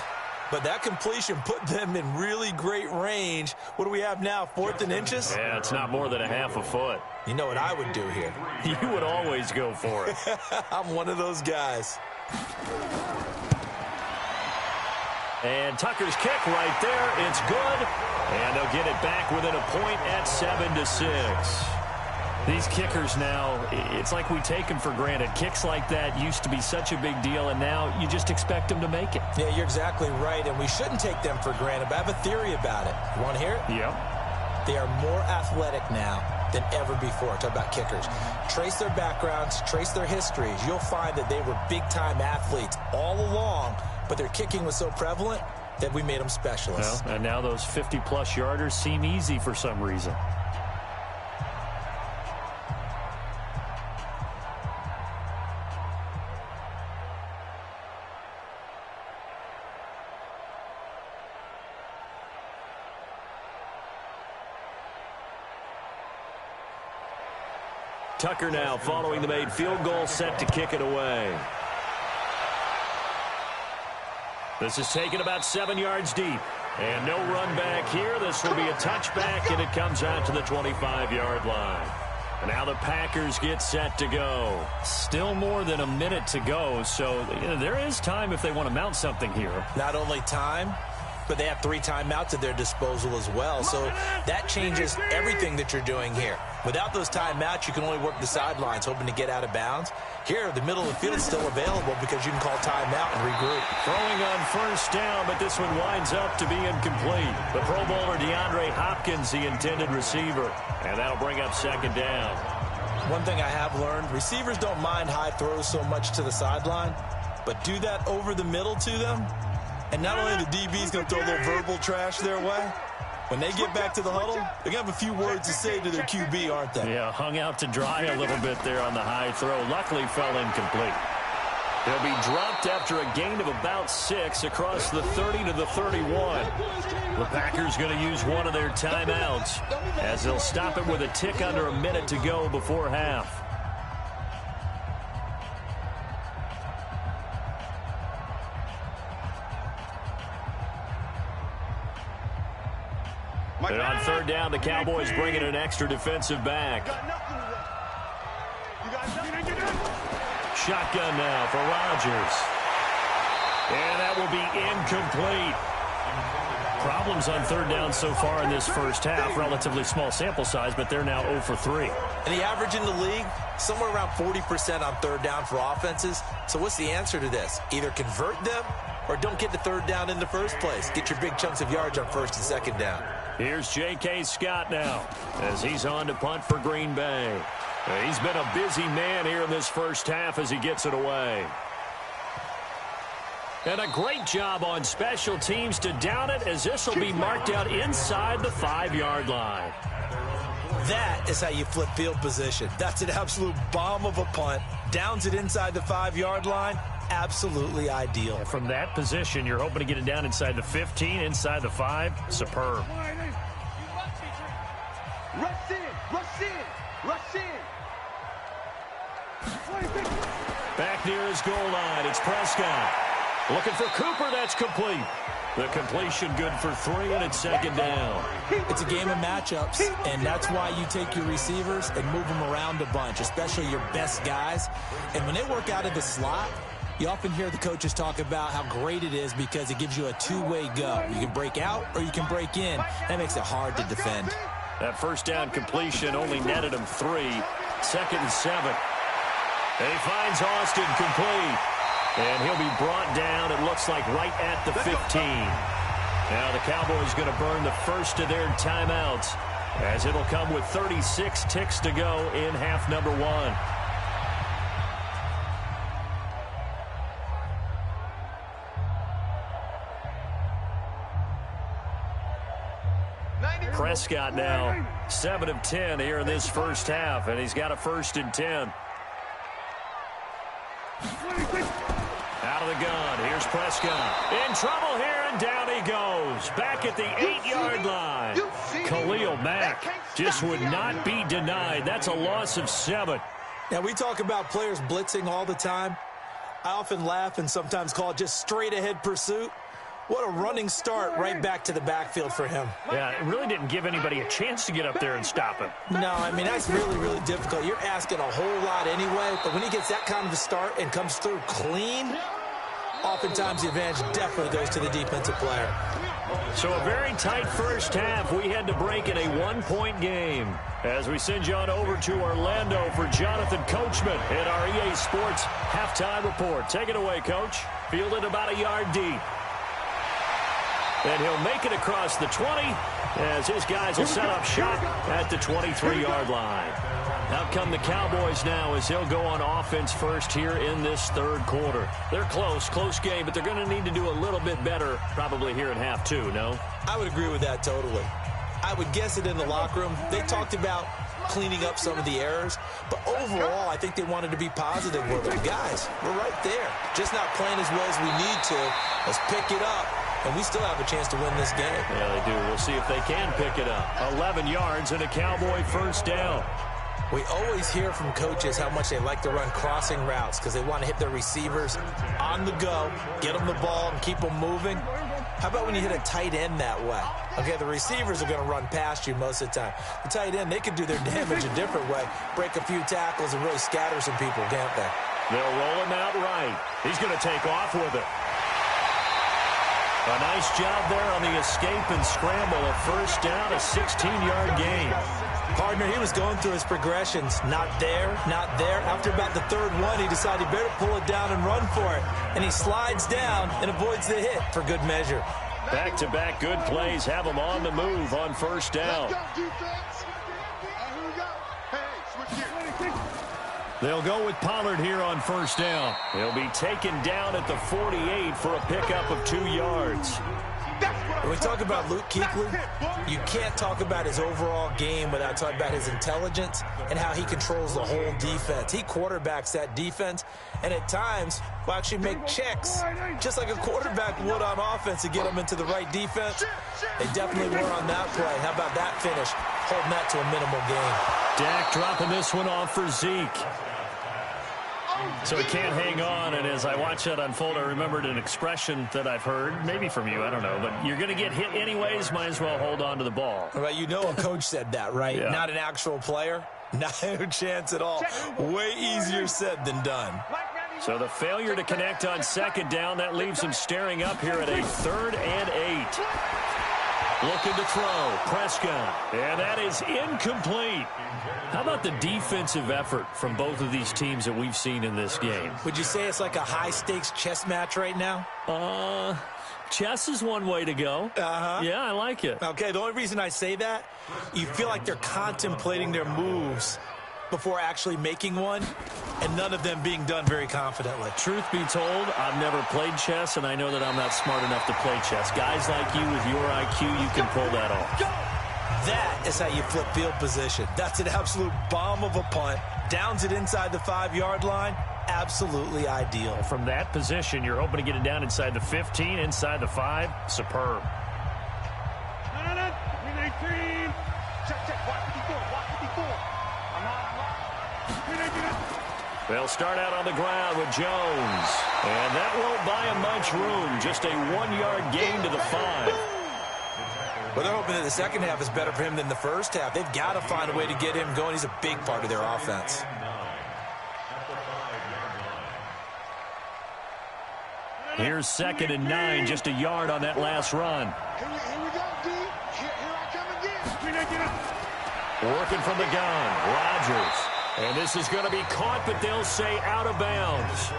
but that completion put them in really great range. What do we have now, 4th and inches? Yeah, it's not more than a half a foot. You know what I would do here? You would always go for it. I'm one of those guys. And Tucker's kick right there. It's good. And they'll get it back within a point at 7-6. These kickers now, it's like we take them for granted. Kicks like that used to be such a big deal, and now you just expect them to make it. Yeah, you're exactly right, and we shouldn't take them for granted, but I have a theory about it. You want to hear it? Yep. They are more athletic now than ever before. Talk about kickers. Trace their backgrounds, trace their histories. You'll find that they were big-time athletes all along, but their kicking was so prevalent that we made them specialists. Well, and now those 50-plus yarders seem easy for some reason. Tucker now following the made field goal, set to kick it away. This is taken about 7 yards deep. And no run back here. This will be a touchback, and it comes out to the 25-yard line. And now the Packers get set to go. Still more than a minute to go, so there is time if they want to mount something here. Not only time, but they have 3 timeouts at their disposal as well. So that changes everything that you're doing here. Without those timeouts, you can only work the sidelines, hoping to get out of bounds. Here, the middle of the field is still available because you can call timeout and regroup. Throwing on 1st down, but this one winds up to be incomplete. The Pro Bowler DeAndre Hopkins, the intended receiver. And that'll bring up 2nd down. One thing I have learned, receivers don't mind high throws so much to the sideline, but do that over the middle to them, and not only the DB's going to throw a little verbal trash their way, when they get back to the huddle, they're going to have a few words to say to their QB, aren't they? Yeah, hung out to dry a little bit there on the high throw. Luckily fell incomplete. He'll be dropped after a gain of about 6 across the 30 to the 31. The Packers going to use one of their timeouts as they'll stop it with a tick under a minute to go before half. And on 3rd down, the Cowboys bringing an extra defensive back. Shotgun now for Rodgers. And that will be incomplete. Problems on 3rd down so far in this first half. Relatively small sample size, but they're now 0 for 3. And the average in the league, somewhere around 40% on 3rd down for offenses. So what's the answer to this? Either convert them or don't get to 3rd down in the first place. Get your big chunks of yards on 1st and 2nd down. Here's J.K. Scott now as he's on to punt for Green Bay. He's been a busy man here in this first half as he gets it away. And a great job on special teams to down it as this will be marked out inside the 5-yard line. That is how you flip field position. That's an absolute bomb of a punt. Downs it inside the 5-yard line. Absolutely ideal. And from that position, you're hoping to get it down inside the 15, inside the 5. Superb. Rush in, rush in, rush in. Back near his goal line, it's Prescott. Looking for Cooper, that's complete. The completion good for 3, and it's second down. It's a game of matchups, and that's why you take your receivers and move them around a bunch, especially your best guys. And when they work out of the slot, you often hear the coaches talk about how great it is because it gives you a two-way go. You can break out or you can break in. That makes it hard to defend. That first down completion only netted him 3. Second and 7. And he finds Austin complete. And he'll be brought down, it looks like, right at the 15. Now the Cowboys going to burn the first of their timeouts as it'll come with 36 ticks to go in half number 1. Prescott now 7 of 10 here in this first half, and he's got a 1st and 10. Out of the gun, here's Prescott. In trouble here, and down he goes. Back at the 8-yard line. Khalil Mack just would not be denied. That's a loss of 7. Now, we talk about players blitzing all the time. I often laugh and sometimes call it just straight-ahead pursuit. What a running start right back to the backfield for him. Yeah, it really didn't give anybody a chance to get up there and stop him. No, I mean, that's really, really difficult. You're asking a whole lot anyway, but when he gets that kind of a start and comes through clean, oftentimes the advantage definitely goes to the defensive player. So a very tight first half. We had to break in a 1-point game. As we send you on over to Orlando for Jonathan Coachman in our EA Sports halftime report. Take it away, Coach. Fielded about a yard deep. And he'll make it across the 20 as his guys will set up shop at the 23-yard line. Out come the Cowboys now as they'll go on offense first here in this third quarter. They're close game, but they're going to need to do a little bit better probably here in half 2, no? I would agree with that totally. I would guess it in the locker room. They talked about cleaning up some of the errors, but overall I think they wanted to be positive with them. Guys, we're right there. Just not playing as well as we need to. Let's pick it up. And we still have a chance to win this game. Yeah, they do. We'll see if they can pick it up. 11 yards and a Cowboy first down. We always hear from coaches how much they like to run crossing routes because they want to hit their receivers on the go, get them the ball, and keep them moving. How about when you hit a tight end that way? Okay, the receivers are going to run past you most of the time. The tight end, they can do their damage a different way, break a few tackles, and really scatter some people, can't they? They'll roll him out right. He's going to take off with it. A nice job there on the escape and scramble. A first down, a 16-yard gain. Partner, he was going through his progressions. Not there, not there. After about the third one, he decided he better pull it down and run for it. And he slides down and avoids the hit for good measure. Back-to-back good plays have him on the move on first down. They'll go with Pollard here on first down. He'll be taken down at the 48 for a pickup of 2 yards. When we talk about Luke Kuechly, you can't talk about his overall game without talking about his intelligence and how he controls the whole defense. He quarterbacks that defense, and at times will actually make checks, just like a quarterback would on offense to get them into the right defense. They definitely were on that play. How about that finish? Holding that to a minimal gain. Dak dropping this one off for Zeke. So he can't hang on, and as I watch that unfold, I remembered an expression that I've heard, maybe from you, I don't know, but you're going to get hit anyways, might as well hold on to the ball. Well, you know a coach said that, right? Yeah. Not an actual player. Not a chance at all. Way easier said than done. So the failure to connect on second down, that leaves him staring up here at a 3rd and 8. Looking to throw, Prescott, and that is incomplete. How about the defensive effort from both of these teams that we've seen in this game? Would you say it's like a high-stakes chess match right now? Chess is one way to go. Yeah, I like it. Okay, the only reason I say that, you feel like they're contemplating their moves before actually making one, and none of them being done very confidently. Truth be told, I've never played chess, and I know that I'm not smart enough to play chess. Guys like you with your IQ, you can pull that off. That is how you flip field position. That's an absolute bomb of a punt. Downs it inside the 5-yard line. Absolutely ideal. From that position, you're hoping to get it down inside the 15, inside the 5. Superb. They'll start out on the ground with Jones. And that won't buy him much room. Just a 1-yard gain to the 5. Well, they're hoping that the second half is better for him than the first half. They've got to find a way to get him going. He's a big part of their offense. Here's 2nd and 9, just a yard on that last run. Here we go, D. Here I come again. Working from the gun, Rodgers. And this is going to be caught, but they'll say out of bounds.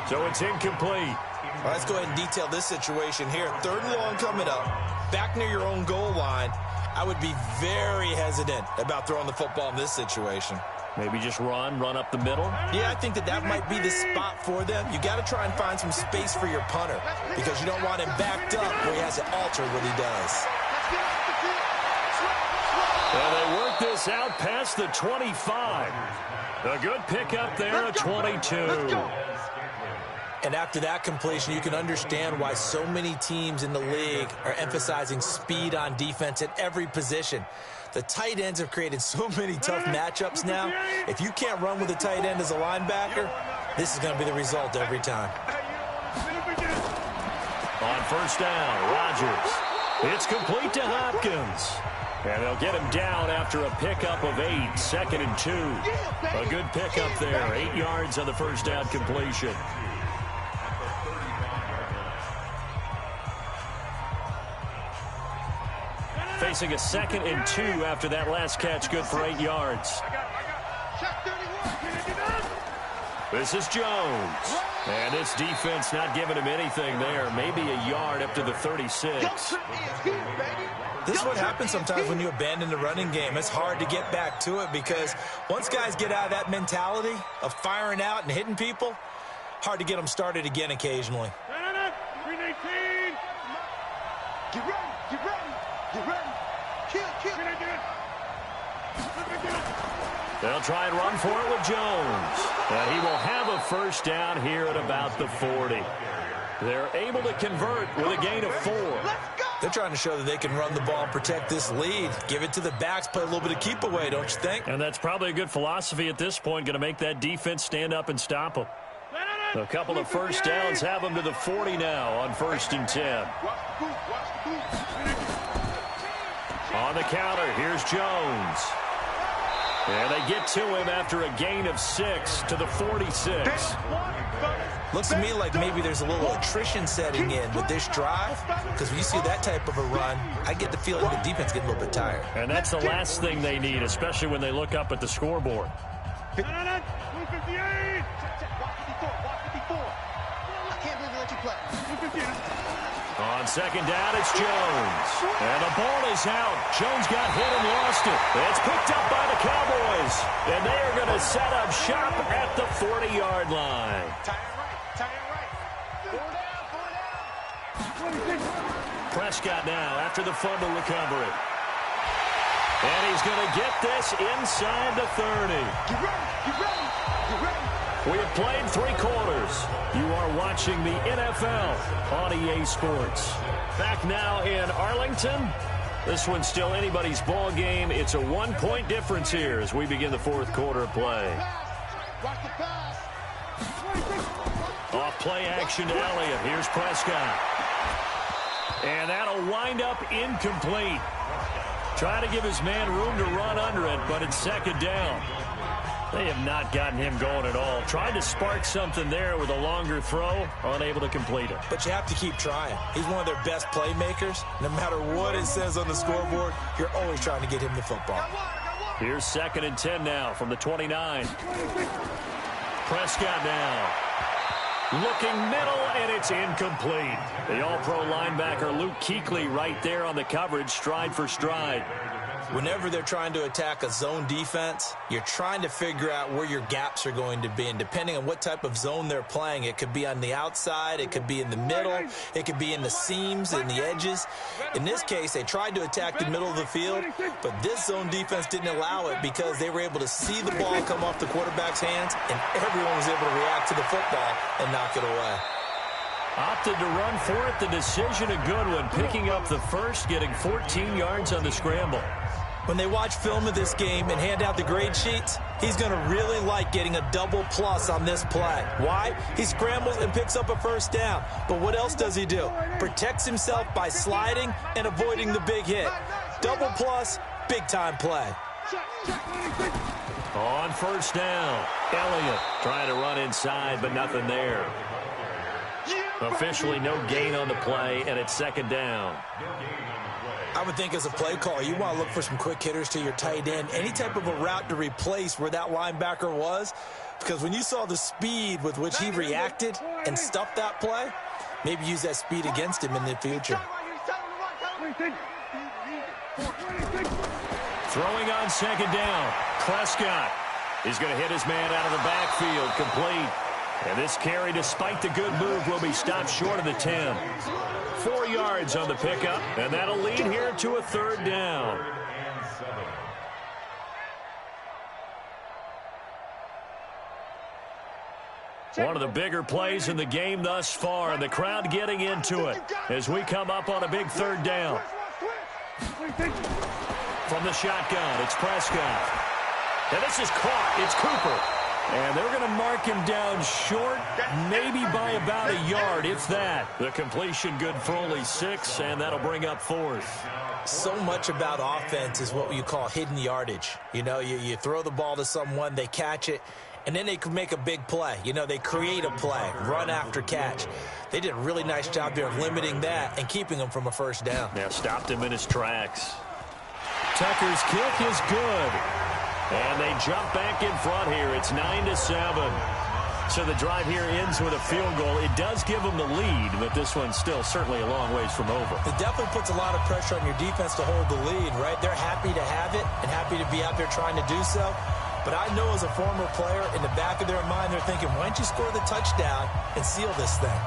So it's incomplete. All right, let's go ahead and detail this situation here. 3rd and long coming up, back near your own goal line. I would be very hesitant about throwing the football in this situation. Maybe just run up the middle? Yeah, I think that might be the spot for them. You got to try and find some space for your punter because you don't want him backed up where he has it altered what he does. And they work this out past the 25. A good pickup there at 22. And after that completion, you can understand why so many teams in the league are emphasizing speed on defense at every position. The tight ends have created so many tough matchups now. If you can't run with a tight end as a linebacker, this is going to be the result every time. On 1st down, Rodgers. It's complete to Hopkins. And they'll get him down after a pickup of 8, 2nd and 2. A good pickup there, 8 yards on the 1st down completion. Facing a 2nd and 2 after that last catch, good for 8 yards. This is Jones. And this defense not giving him anything there. Maybe a yard up to the 36. This is what happens sometimes when you abandon the running game. It's hard to get back to it because once guys get out of that mentality of firing out and hitting people, hard to get them started again occasionally. Get ready, get ready, get ready. Kill. They'll try and run for it with Jones. And he will have a 1st down here at about the 40. They're able to convert with a gain of 4. They're trying to show that they can run the ball and protect this lead. Give it to the backs, play a little bit of keep away, don't you think? And that's probably a good philosophy at this point, going to make that defense stand up and stop them. A couple of 1st downs have them to the 40 now on 1st and 10. On the counter, here's Jones. And they get to him after a gain of 6 to the 46. Looks to me like maybe there's a little attrition setting in with this drive, because when you see that type of a run, I get the feeling the defense getting a little bit tired. And that's the last thing they need, especially when they look up at the scoreboard. On 2nd down, it's Jones. And the ball is out. Jones got hit and lost it. It's picked up by the Cowboys. And they are going to set up shop at the 40-yard line. Prescott now after the fumble recovery. And he's going to get this inside the 30. Get ready. We have played 3 quarters. You are watching the NFL on EA Sports. Back now in Arlington. This one's still anybody's ball game. It's a 1-point difference here as we begin the 4th quarter of play. Off play action to Elliott. Here's Prescott. And that'll wind up incomplete. Trying to give his man room to run under it, but it's 2nd down. They have not gotten him going at all. Tried to spark something there with a longer throw, unable to complete it. But you have to keep trying. He's one of their best playmakers. No matter what it says on the scoreboard, you're always trying to get him the football. Here's 2nd and 10 now from the 29. Prescott now. Looking middle, and it's incomplete. The all-pro linebacker Luke Kuechly right there on the coverage, stride for stride. Whenever they're trying to attack a zone defense, you're trying to figure out where your gaps are going to be. And depending on what type of zone they're playing, it could be on the outside, it could be in the middle, it could be in the seams and the edges. In this case, they tried to attack the middle of the field, but this zone defense didn't allow it because they were able to see the ball come off the quarterback's hands, and everyone was able to react to the football and knock it away. Opted to run for it. The decision a good one. Picking up the first, getting 14 yards on the scramble. When they watch film of this game and hand out the grade sheets, he's going to really like getting a double plus on this play. Why? He scrambles and picks up a first down. But what else does he do? Protects himself by sliding and avoiding the big hit. Double plus, big-time play. On first down, Elliott trying to run inside, but nothing there. Officially no gain on the play, and it's second down. I would think as a play call, you want to look for some quick hitters to your tight end. Any type of a route to replace where that linebacker was. Because when you saw the speed with which he reacted and stuffed that play, maybe use that speed against him in the future. Throwing on second down, Prescott. He's going to hit his man out of the backfield, complete. And this carry, despite the good move, will be stopped short of the 10. 4 yards on the pickup, and that'll lead here to a third down. One of the bigger plays in the game thus far, and the crowd getting into it as we come up on a big third down. From the shotgun, it's Prescott. And this is caught. It's Cooper. And they're going to mark him down short, maybe by about a yard, if that. The completion good for only 6, and that'll bring up fourth. So much about offense is what you call hidden yardage. You know, you throw the ball to someone, they catch it, and then they can make a big play. You know, they create a play, run after catch. They did a really nice job there of limiting that and keeping him from a first down. Yeah, stopped him in his tracks. Tucker's kick is good. And they jump back in front here. It's 9-7. So the drive here ends with a field goal. It does give them the lead, but this one's still certainly a long ways from over. It definitely puts a lot of pressure on your defense to hold the lead, right? They're happy to have it and happy to be out there trying to do so. But I know as a former player, in the back of their mind, they're thinking, why don't you score the touchdown and seal this thing?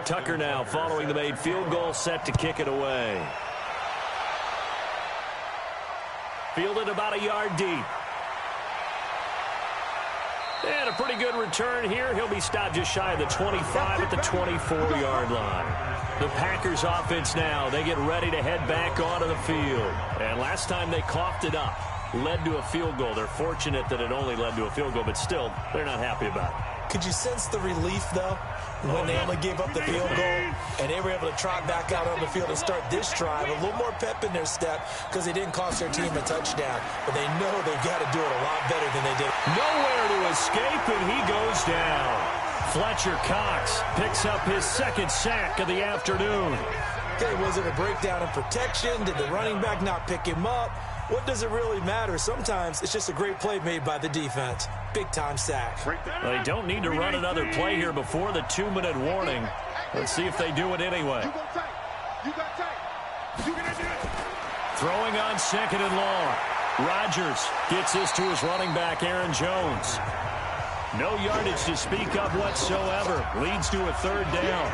Tucker now following the made field goal, set to kick it away. Fielded about a yard deep. And a pretty good return here. He'll be stopped just shy of the 25 at the 24-yard line. The Packers offense now, they get ready to head back onto the field. And last time they coughed it up, led to a field goal. They're fortunate that it only led to a field goal, but still, they're not happy about it. Could you sense the relief, though, when they only gave up the field goal and they were able to trot back out on the field and start this drive? A little more pep in their step because they didn't cost their team a touchdown. But they know they've got to do it a lot better than they did. Nowhere to escape, and he goes down. Fletcher Cox picks up his second sack of the afternoon. Okay, was it a breakdown in protection? Did the running back not pick him up? What does it really matter? Sometimes it's just a great play made by the defense. Big-time sack. Well, they don't need to run another play here before the 2-minute warning. Let's see if they do it anyway. Throwing on second and long. Rodgers gets this to his running back, Aaron Jones. No yardage to speak of whatsoever. Leads to a third down.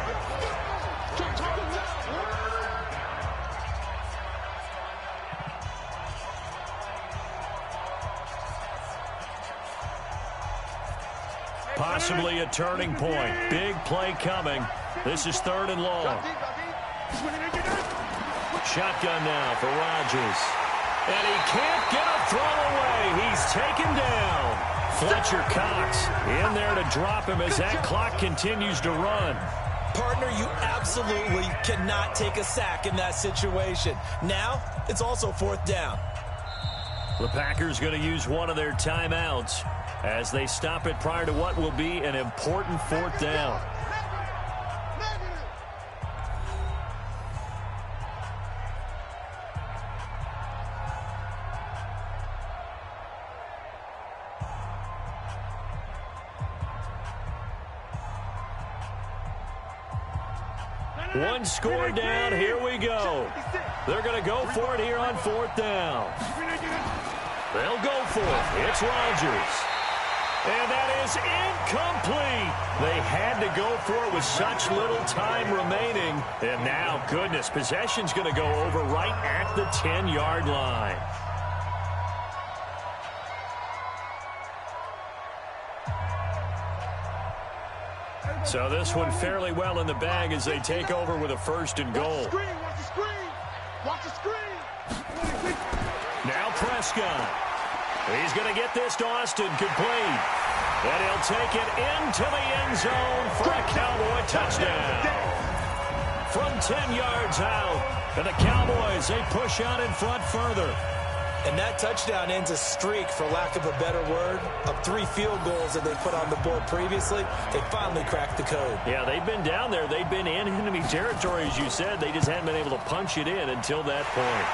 Possibly a turning point. Big play coming. This is third and long. Shotgun now for Rodgers. And he can't get a throw away. He's taken down. Fletcher Cox in there to drop him as that clock continues to run. Partner, you absolutely cannot take a sack in that situation. Now, it's also fourth down. The Packers going to use one of their timeouts as they stop it prior to what will be an important fourth down. One score down. Here we go. They're going to go for it here on fourth down. They'll go for it. It's Rodgers. And that is incomplete. They had to go for it with such little time remaining. And now, goodness, possession's going to go over right at the 10-yard line. So this one fairly well in the bag as they take over with a 1st and goal. Watch the screen. Watch the screen. Now Prescott. He's going to get this to Austin complete. And he'll take it into the end zone for a Cowboy touchdown. From 10 yards out. And the Cowboys, they push out in front further. And that touchdown ends a streak, for lack of a better word, of 3 field goals that they put on the board previously. They finally cracked the code. Yeah, they've been down there. They've been in enemy territory, as you said. They just hadn't been able to punch it in until that point.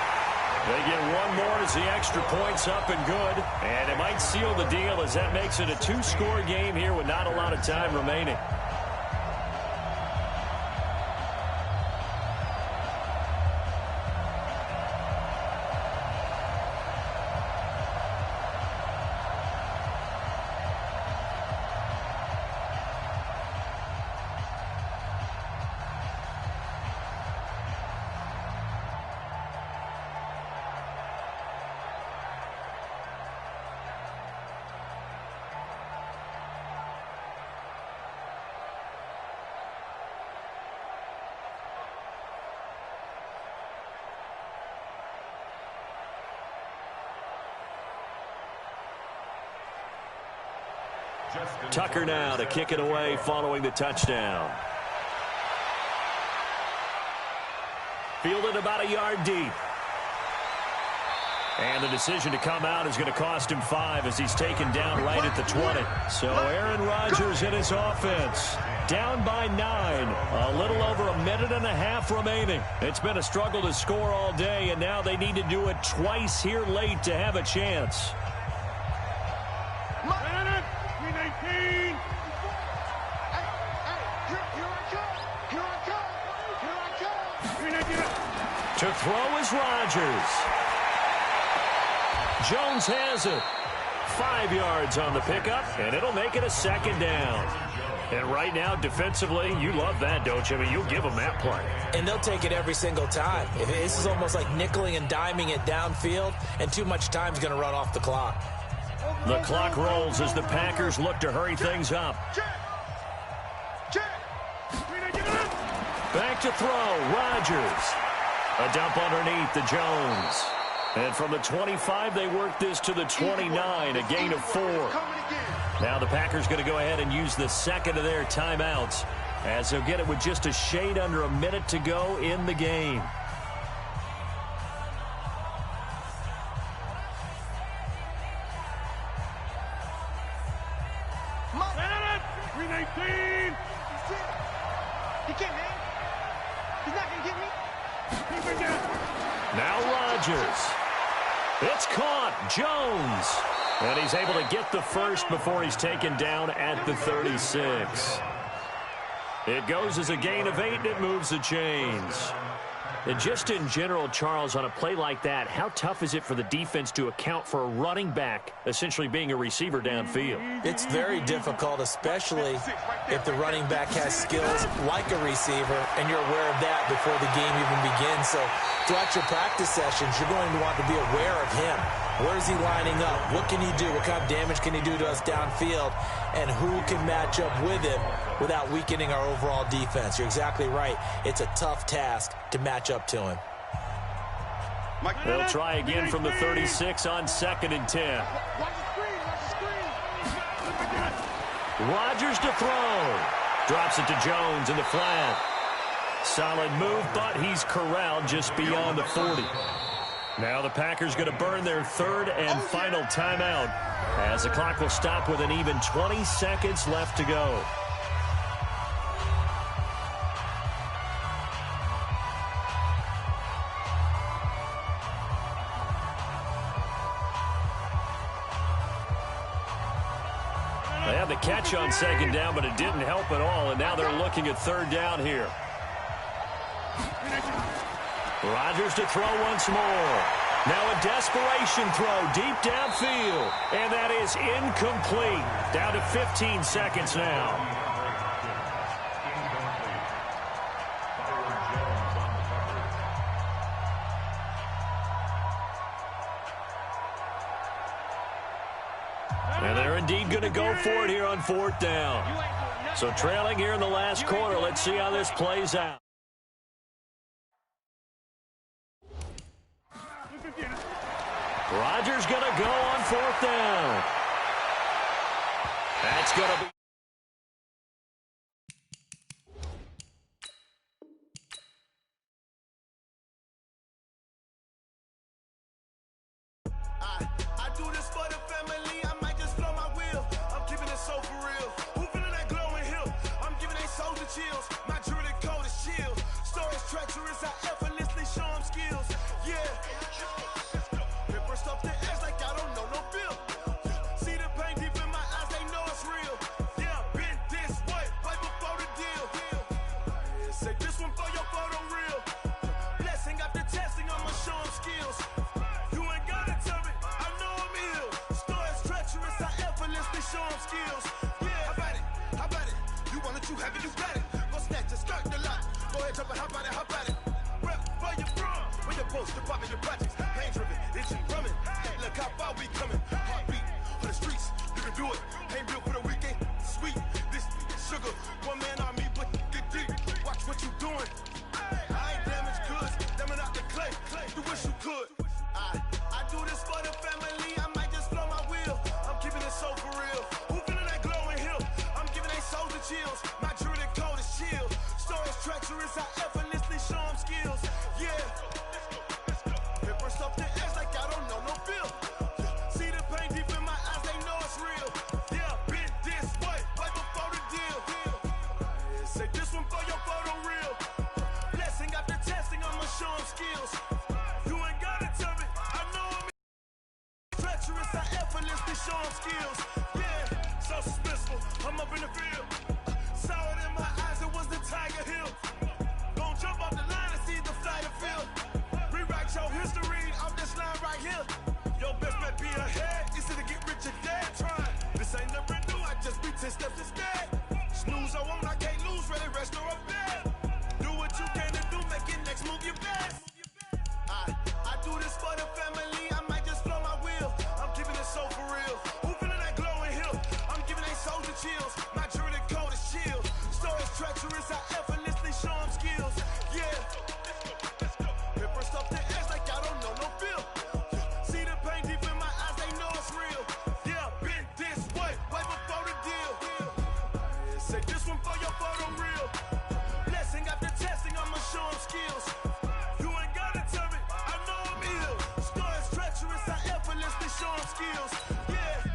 They get one more as the extra point's up and good. And it might seal the deal as that makes it a 2-score game here with not a lot of time remaining. Tucker now to kick it away following the touchdown. Fielded about a yard deep. And the decision to come out is going to cost him 5 as he's taken down right at the 20. So Aaron Rodgers and his offense down by 9. A little over a minute and a half remaining. It's been a struggle to score all day, and now they need to do it twice here late to have a chance. To throw is Rodgers. Jones has it. 5 yards on the pickup, and it'll make it a 2nd down. And right now, defensively, you love that, don't you? I mean, you'll give them that play. And they'll take it every single time. This is almost like nickeling and diming it downfield, and too much time's going to run off the clock. The clock rolls as the Packers look to hurry things up. Back to throw, Rodgers. A dump underneath to Jones. And from the 25, they work this to the 29, a gain of 4. Now the Packers going to go ahead and use the 2nd of their timeouts as they'll get it with just a shade under a minute to go in the game. Now Rodgers. It's caught. Jones. And he's able to get the first before he's taken down at the 36. It goes as a gain of 8, and it moves the chains. And just in general, Charles, on a play like that, how tough is it for the defense to account for a running back essentially being a receiver downfield? It's very difficult, especially if the running back has skills like a receiver, and you're aware of that before the game even begins. So throughout your practice sessions, you're going to want to be aware of him. Where is he lining up? What can he do? What kind of damage can he do to us downfield? And who can match up with him without weakening our overall defense? You're exactly right. It's a tough task to match up to him. They'll try again from the 36 on 2nd and 10. Rodgers to throw. Drops it to Jones in the flat. Solid move, but he's corralled just beyond the 40. Now the Packers going to burn their 3rd and final timeout as the clock will stop with an even 20 seconds left to go. They had the catch on 2nd down, but it didn't help at all, and now they're looking at 3rd down here. Rodgers to throw once more. Now a desperation throw deep downfield, and that is incomplete. Down to 15 seconds now. And they're indeed going to go for it here on 4th down. So trailing here in the last quarter. Let's see how this plays out. Rodgers going to go on 4th down. That's going to be... I do this for the family. I might just blow my wheel. I'm keeping it so for real. Who feeling that glowing hill? I'm giving they soldier chills. My jewelry coat is chill. Stories treacherous. I effortlessly show them skills. Yeah. Paper stuff to edge like I don't know no bill. See the pain deep in my eyes. They know it's real. Yeah, been this way right before the deal. Say this one for your photo real. Blessing after testing. I'ma show them skills. You ain't gotta tell me. I know I'm ill. Stories treacherous. I effortlessly show them skills. Yeah, how about it? How about it? You want it, you have it, you got it. Go snatch it, skirt the lot. Go ahead, jump it, how about it? How about it? Rep where you from? Where you post, you poppin' your projects. Pain driven, itching, drumming. Look how far we coming. Heartbeat for the streets. You can do it. Ain't built for the weekend. Sweet, this sugar. One man on me, but get deep. Watch what you doing. I ain't damaged goods. Damn it out the clay. You wish you could. I do this for the family. I might just blow my wheel. I'm keeping it so for real. Who feeling that glowing hill? I'm giving they soldier chills. My jewelry coat is chill. Stories treacherous. I effortlessly show them skills. Yeah. Paper stuff to edge like I don't know no bill. See the pain deep in my eyes. They know it's real. Yeah, been this way right before the deal. Say this one for your photo real. Blessing after testing. I'ma show them skills. You ain't gotta tell me. I know I'm treacherous. I effortlessly show them skills. Yeah, so suspenseful. I'm up in the field. Saw it in my eyes. It was the Tiger Hill. Gon' jump off the line and see the flight of field. Rewrite your history off this line right here. Your best bet be ahead. It's to get rich or dead trying. This ain't never new. I just be 10 steps instead. Snooze I won't. I can't lose. Ready, rest or a bed. Do what you can to do. Make it next move your best. I do this for the family. I might just blow my wheel. I'm keeping it so for real. Who feeling that glowing hill? I'm giving they soldier chills. My jewelry coat is chill. Stories treacherous. I effortlessly show them skills. Yeah. Paper stuff to edge like I don't know no bill. See the pain deep in my eyes. They know it's real. Yeah, been this way right before the deal. Say this one for your photo real. Blessing after testing. I'ma show them skills. You ain't gotta tell me. I know I'm ill. Stories treacherous. I effortlessly show them skills. Yeah.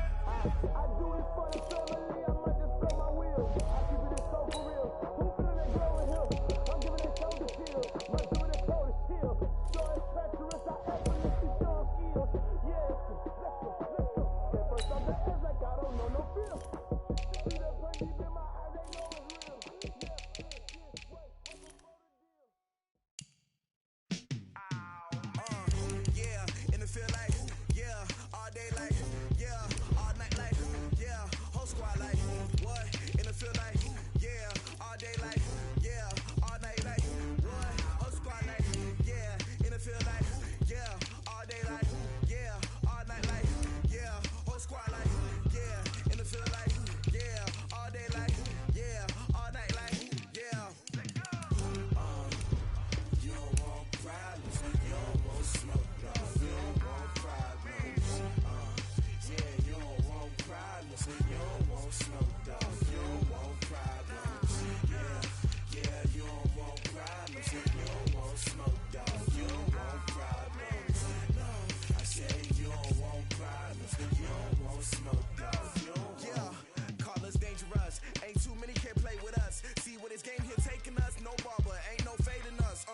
I do this for the family. I might just blow my wheel. I keep it so for real. Who feeling that glowing hill? I'm giving they soldier chills. My jewelry coat is chill. Stories treacherous. I effortlessly show them skills. Yeah. Let's go. Paper stuff to edge like I don't know no feel. See the pain deep in my eyes. They know it's real. Yeah, and it feel like, yeah, all day like, yeah, all night like, yeah, whole squad like, what? And it feel like, yeah, all day like, yeah, all night like, what? Whole squad like, yeah, and it feel like, yeah, all day like, yeah, all night like, yeah, whole squad like, yeah, and it feel like, yeah, all day like, yeah, all night like, yeah. You don't want problems, you don't want smoke, you don't want problems. Yeah, you don't want problems, you don't want smoke, you don't want problems. Yeah, you don't want problems, you don't want smoke, you don't want problems. No, I said you don't want problems, you don't want smoke, you don't want. Yeah, call us dangerous. Ain't too many can play with us. See what this game here taking us. No barber, ain't no fading us.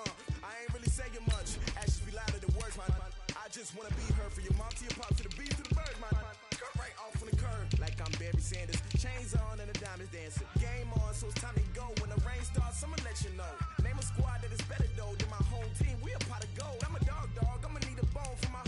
I ain't really saying much. Actions be louder than words, man. I just wanna be heard. For your mom to your pop to the beat to the birds, man. Cut right off on the curb, like I'm Barry Sanders. Chains on and the diamonds dancing. Game on, so it's time to go. When the rain starts, I'ma let you know. Name a squad that is better though than my home team. We a pot of gold. I'm a dog. I'ma need a bone for my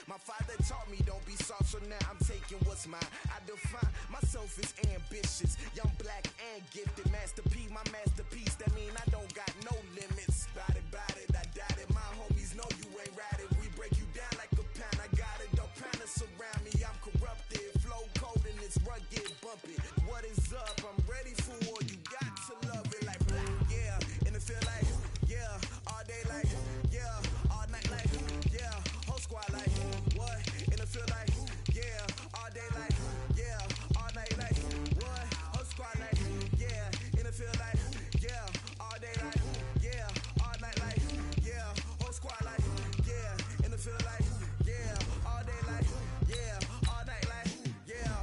My father taught me don't be soft, so now I'm taking what's mine. I define myself as ambitious, young, black, and gifted. Master P, my masterpiece. That mean I don't got no limits. Bout it, I doubt it. My homies know you ain't ride it. We break you down like a pound. I got it, don't pound to surround me. I'm corrupted, flow cold and it's rugged, bumpy. What is up? I'm ready for war. You got to love it like yeah, and it feel like yeah, all day like yeah, all night like yeah, whole squad like what? And it feel like yeah, all day like yeah, all night like what? Whole squad like yeah, and it feel like yeah, all day like yeah, all night like yeah, whole squad like yeah, and it feel like yeah, all day like yeah, all night like yeah.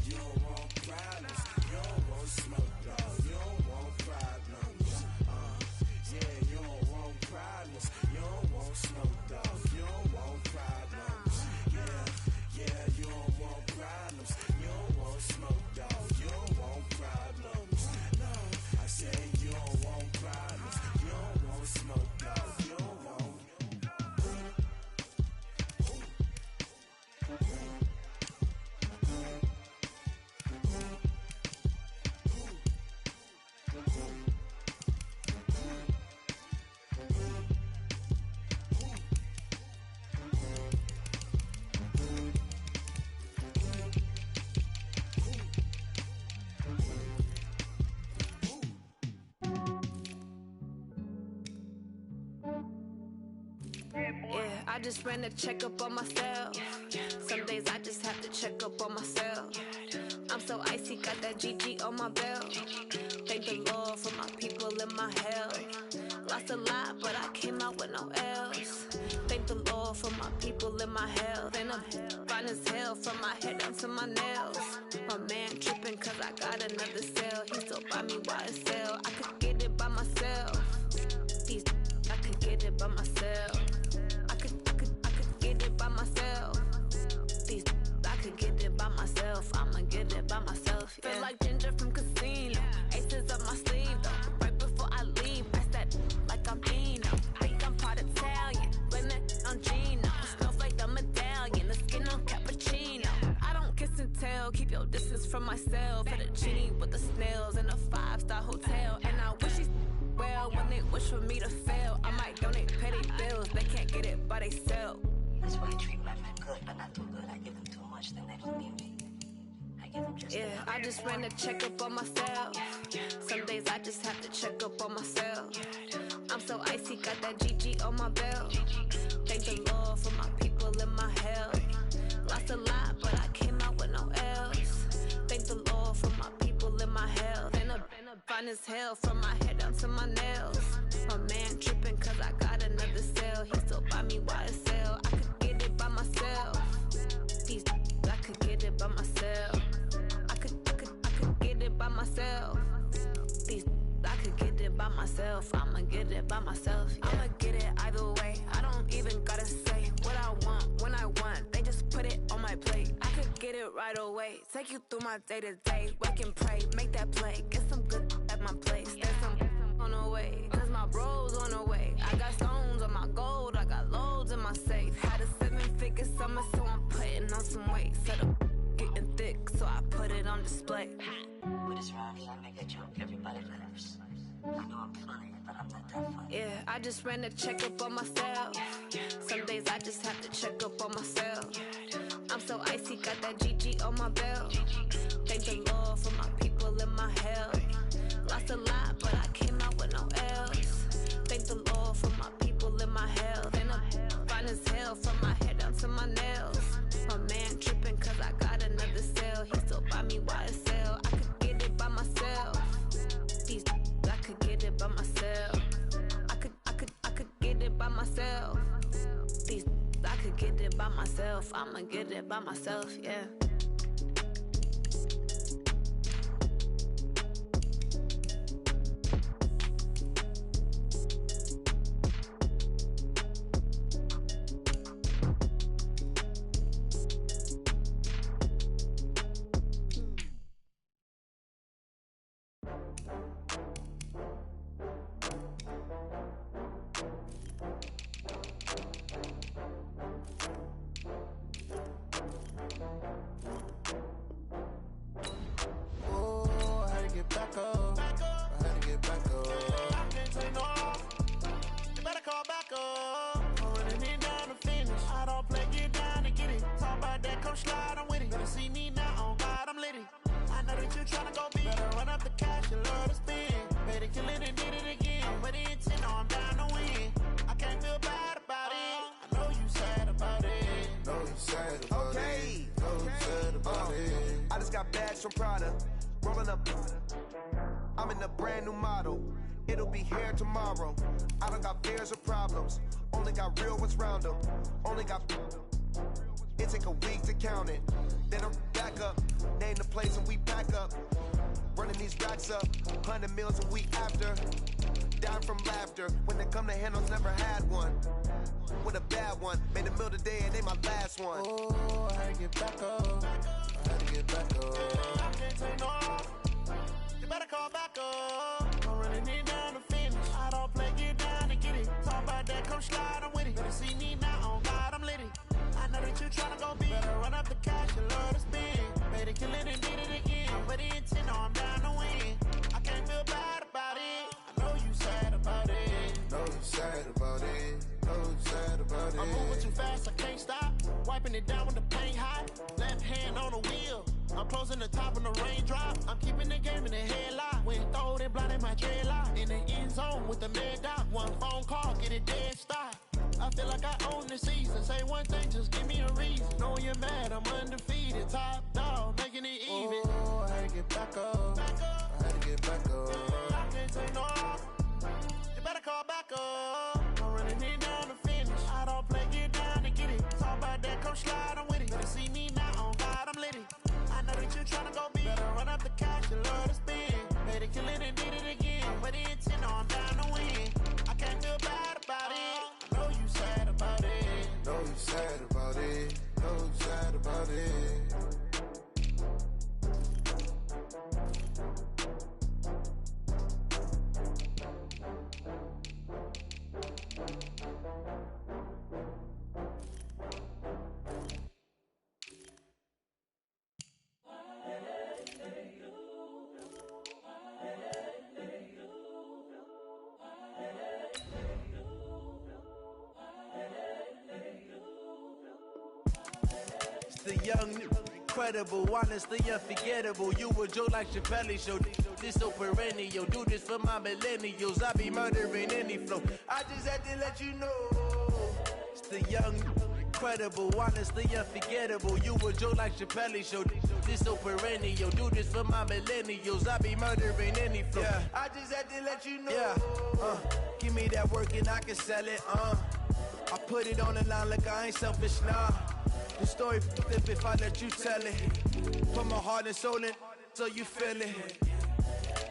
You don't want problems, you don't want smoke, dog. You don't want problems. Yeah, you don't want problems, you don't want smoke, dog. You don't want problems. Yeah, you don't want problems, you don't want smoke, dog. You don't want problems. No, I say you don't want problems, you don't want smoke, dog. You don't want. Yeah, I just ran a checkup on myself. Some days I just have to check up on myself. I'm so icy, got that GG on my belt. Thank the Lord for my people in my health. Lost a lot, but I came out with no L's. Thank the Lord for my people in my health. And I'm fine as hell from my head down to my nails. My man tripping cause I got another cell. He still buy me YSL. I could get it by myself. These I could get it by myself. I could get it by myself. These I could get it by myself. I'ma get it by myself. Yeah. Feel like Ginger from Casino. Aces up my sleeve though. Right before I leave, pass that like I'm Dino. Think I'm part Italian. Blame that on Gino. Smells like the medallion. The skin on cappuccino. I don't kiss and tell. Keep your distance from myself. Fettuccine with the snails in a 5-star hotel. And I wish he's well when they wish for me to fail. I might donate petty bills. They can't get it by themselves. That's why I treat my men good, but not too good. I give them too much, then they don't need me. I give them just yeah, I just ran a checkup on myself. Some days I just have to check up on myself. I'm so icy, got that GG on my belt. Thank the Lord for my people in my health. Lost a lot, but I came out with no L's. Thank the Lord for my people in my health. And I'm fine as hell from my head down to my nails. My man tripping cause I got another cell. He still buy me YSL. I could get it by myself. These I could get it by myself. I could get it by myself. These I could get it by myself. I'ma get it by myself. Yeah. I'ma get it either way. I don't even gotta say what I want when I want. They just put it on my plate. I could get it right away. Take you through my day to day. Wake and pray, make that play. Get some good at my place. There's some on the way, cause my bros on the way. I got stones on my gold. I got loads in my safe. Had a 7-figure summer, so I'm putting on some weight. Set up getting thick, so I put it on display. With this round, I make a joke, everybody laughs. I know I'm funny, but I'm not that funny. Yeah, I just ran a checkup on myself. Some days I just have to check up on myself. I'm so icy, got that GG on my belt. Thank the Lord for my people in my health. Lost a lot, but I came out with no L's. Thank the Lord for my people in my health. And I'm fine as hell from my head down to my nails. My man tripping cause I got another cell. He still buy me YSL. I could get it by myself. These I could get it by myself. I could get it by myself. These I could get it by myself. I'ma get it by myself, yeah. I just got bags from Prada, rolling up. I'm in a brand new model. It'll be here tomorrow. I don't got fears or problems. Only got real ones round them. Only got. It take a week to count it. Then I'm back up. Name the place and we pack up. Running these racks up. 100 meals a week after. Down from laughter. When they come to handles, never had one. With a bad one. Made a meal today and they my last one. Oh, I had to get back up. I had to get back up. I can't take no off. You better call back up. I'm running it down to finish. I don't play, get down and get it. Talk about that, come slide, I'm with it. Better see me now, on God, I'm lit it. I know that you tryna go big. Better run up the cash, you love to spend. Made it, kill it, and did it again. But the intent, no, I'm down to win. I can't feel bad about it. I know you sad about it. Know you sad about it. Know you sad about it. I'm moving too fast, I can't stop. Wiping it down when the paint hot. Left hand on the wheel. I'm closing the top when the raindrop. I'm keeping the game in the headlock. When throwed and blinded my dreadlock. In the end zone with the mad dot. One phone call, get it dead stop. I feel like I own the season. Say one thing, just give me a reason. Know you're mad, I'm undefeated. Top dog, making it even. Oh, I had to get back up. I had to get back up. I can't take no off. You better call back up. I'm running it down to finish. I don't play, get down to get it. Talk about that, come slide, I'm with it. Better see me now, on God, I'm lit it. I know that you tryna go big. Better run up the cash, you love to spend. Made it, kill it, and did it again. But the intent, no, I'm down to win. I can't feel bad about it. I know you sad about it. Know you sad about it. Know you sad about it. The young, incredible, honestly unforgettable. You a joke like Chappelle show. This so perennial. Do this for my millennials. I be murdering any flow. I just had to let you know. It's the young, incredible, honestly unforgettable. You a joke like Chappelle show. This so perennial. Do this for my millennials. I be murdering any flow. Yeah. I just had to let you know. Yeah. Give me that work and I can sell it. I put it on the line like I ain't selfish, nah. The story flip if I let you tell it. Put my heart and soul in so you feel it.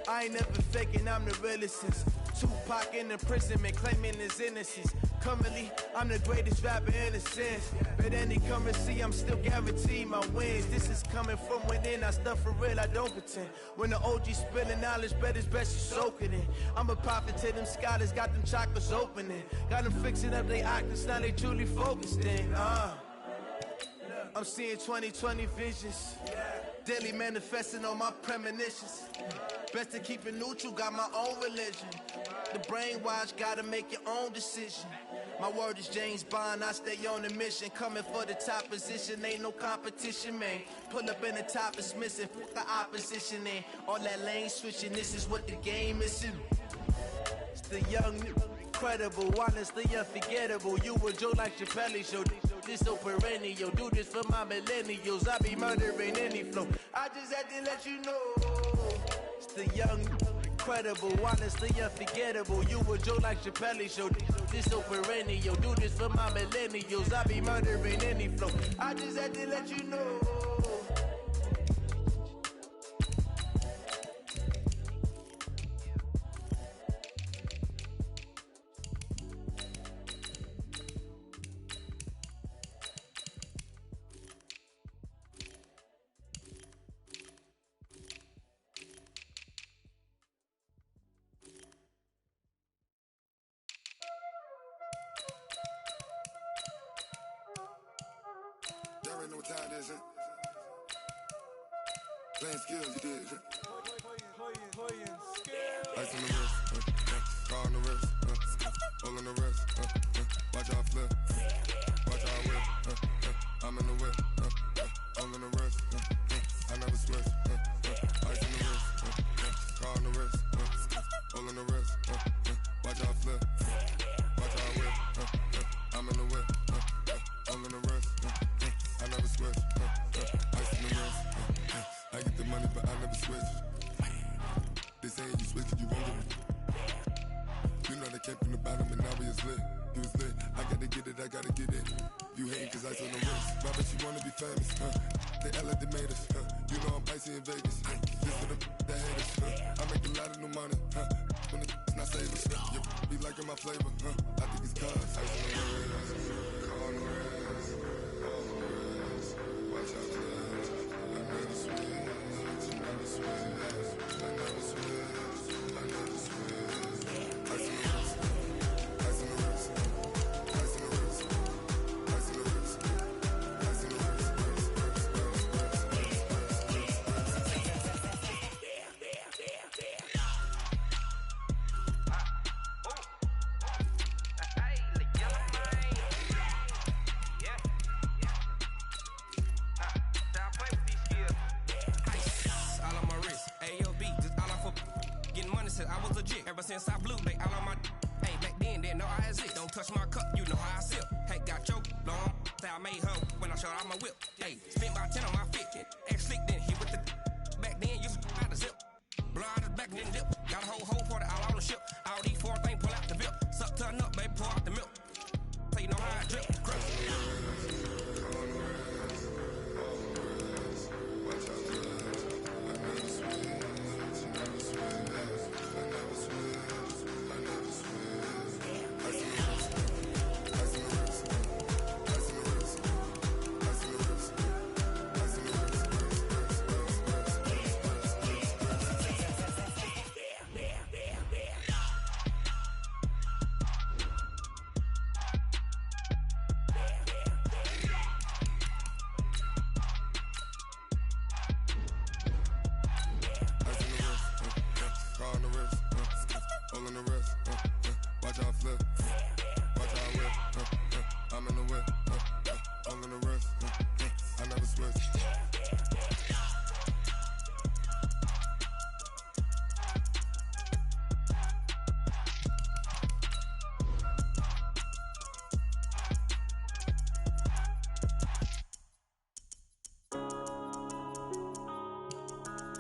I ain't never faking, I'm the realest since Tupac in imprisonment, claiming his innocence. Currently, I'm the greatest rapper in a sense. But any currency, I'm still guaranteed my wins. This is coming from within, I stuff for real, I don't pretend. When the OG spilling knowledge, bet it's best you soak it in. I'm a prophet to them scholars, got them chakras opening. Got them fixing up they octaves, now they truly focused in. I'm seeing 2020 visions. Daily manifesting on my premonitions. Best to keep it neutral, got my own religion. The brainwash, gotta make your own decision. My word is James Bond, I stay on a mission. Coming for the top position, ain't no competition, man. Pull up in the top is missing, put the opposition in. All that lane switching, this is what the game is. It's the young, incredible, honestly unforgettable. You a joke like Chappelle show. This so perennial. Do this for my millennials. I be murdering any flow. I just had to let you know. It's the young, incredible, honestly unforgettable. You a joke like Chappelle show. This so perennial. Do this for my millennials. I be murdering any flow. I just had to let you know. Y'all already know what time it is, huh? Playing skills, you did, huh? Ice on the wrist, car on the wrist, all on the wrist, watch out flip, watch out whip, I'm in the whip, all on the wrist, I never switch, ice on the wrist, car on the wrist, all on the wrist, watch out flip, watch out whip, I'm in the whip, all on the wrist, I never switch, ice on the wrist, Came from the bottom and now we is lit. You was lit. I gotta get it, I gotta get it. You hating cause I told no wrist. Why bet you wanna be famous, They act like they made us, You know I'm icy in Vegas, This for the that hate us, I make a lot of new money, When the not save us, You be liking my flavor, I think it's cause ice on the wrist, on the wrist, on the wrist. Watch out for this. I never switch, I never switch, I never switch, I never switch. Ice on the wrist, ice on the wrist, ice on the wrist, ice on the wrist, ice on the wrist. I was legit ever since I blew. They all on my. Hey, back then, didn't know I exist. Don't touch my cup, you know how I sip. Hey, got choked, long. Say I made her when I showed out my whip. Hey, spent about 10 on my fit. Ex-slick, then hit with the. Back then, used to out the zip. Blow out the back and then dip. Got a whole for the all on the ship. All these four things, pull out the VIP. Suck, turn up, baby, pour out the milk. So you know how I drip. Crip.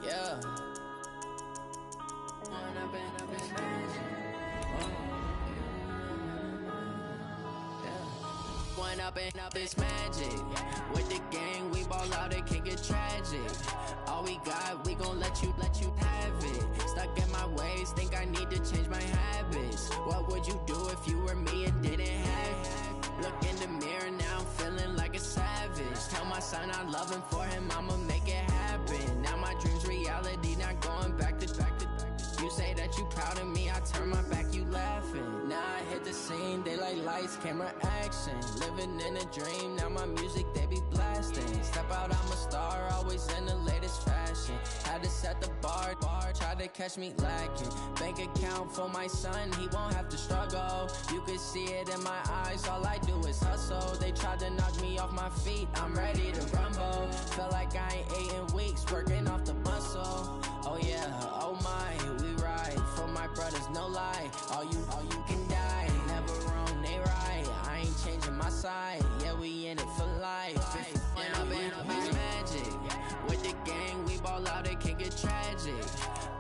Yeah. One up and up is magic. With the gang, we ball out, it can get tragic. All we got, we gon' let you have it. Stuck in my ways, think I need to change my habits. What would you do if you were me and didn't have it? Look in the mirror now, I'm feeling like a savage. Tell my son I love him, for him I'ma make it happen. Now my dream's reality, not going back to. You say that you proud of me, I turn my back, you laughing. Now I hit the scene, they like lights, camera, action. Living in a dream, now my music, they be blasting. Step out, I'm a star, always in the latest fashion. Had to set the bar, try to catch me lacking. Bank account for my son, he won't have to struggle. You can see it in my eyes, all I do is hustle. They tried to knock me off my feet, I'm ready to rumble. Feel like I ain't ate in weeks, working off the muscle. Oh yeah, oh my, we ride for my brothers, no lie. All you can die, never wrong, they right. I ain't changing my side, yeah, we in it for life. When I've been magic, with the gang, we ball out, it can get tragic.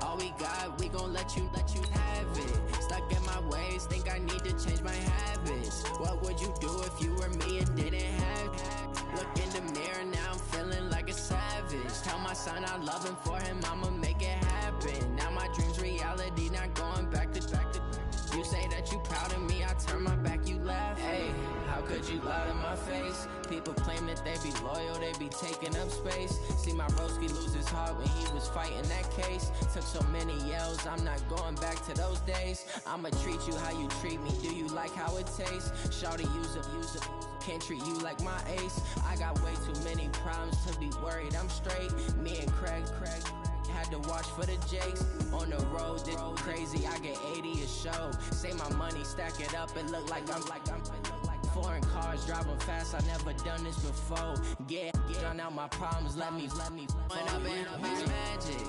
All we got, we gon' let you have it. Stuck in my ways, think I need to change my habits. What would you do if you were me and didn't have it? Look in the mirror, now I'm feeling like a savage. Tell my son I love him, for him I'ma make it happen. Now my dream's reality, not going back to. You say that you proud of me, I turn my back, you laugh. Hey, how could you lie to my face? People claim that they be loyal, they be taking up space. See my broski lose his heart when he was fighting that case. Took so many yells, I'm not going back to those days. I'ma treat you how you treat me, do you like how it tastes? Shawty, use it, can't treat you like my ace. I got way too many problems to be worried, I'm straight. Me and Craig had to watch for the Jakes. On the road, this crazy, I get 80 a show. Say my money, stack it up, it look like I'm foreign cars, driving fast, I never done this before. Drown out my problems, let me When I've been magic.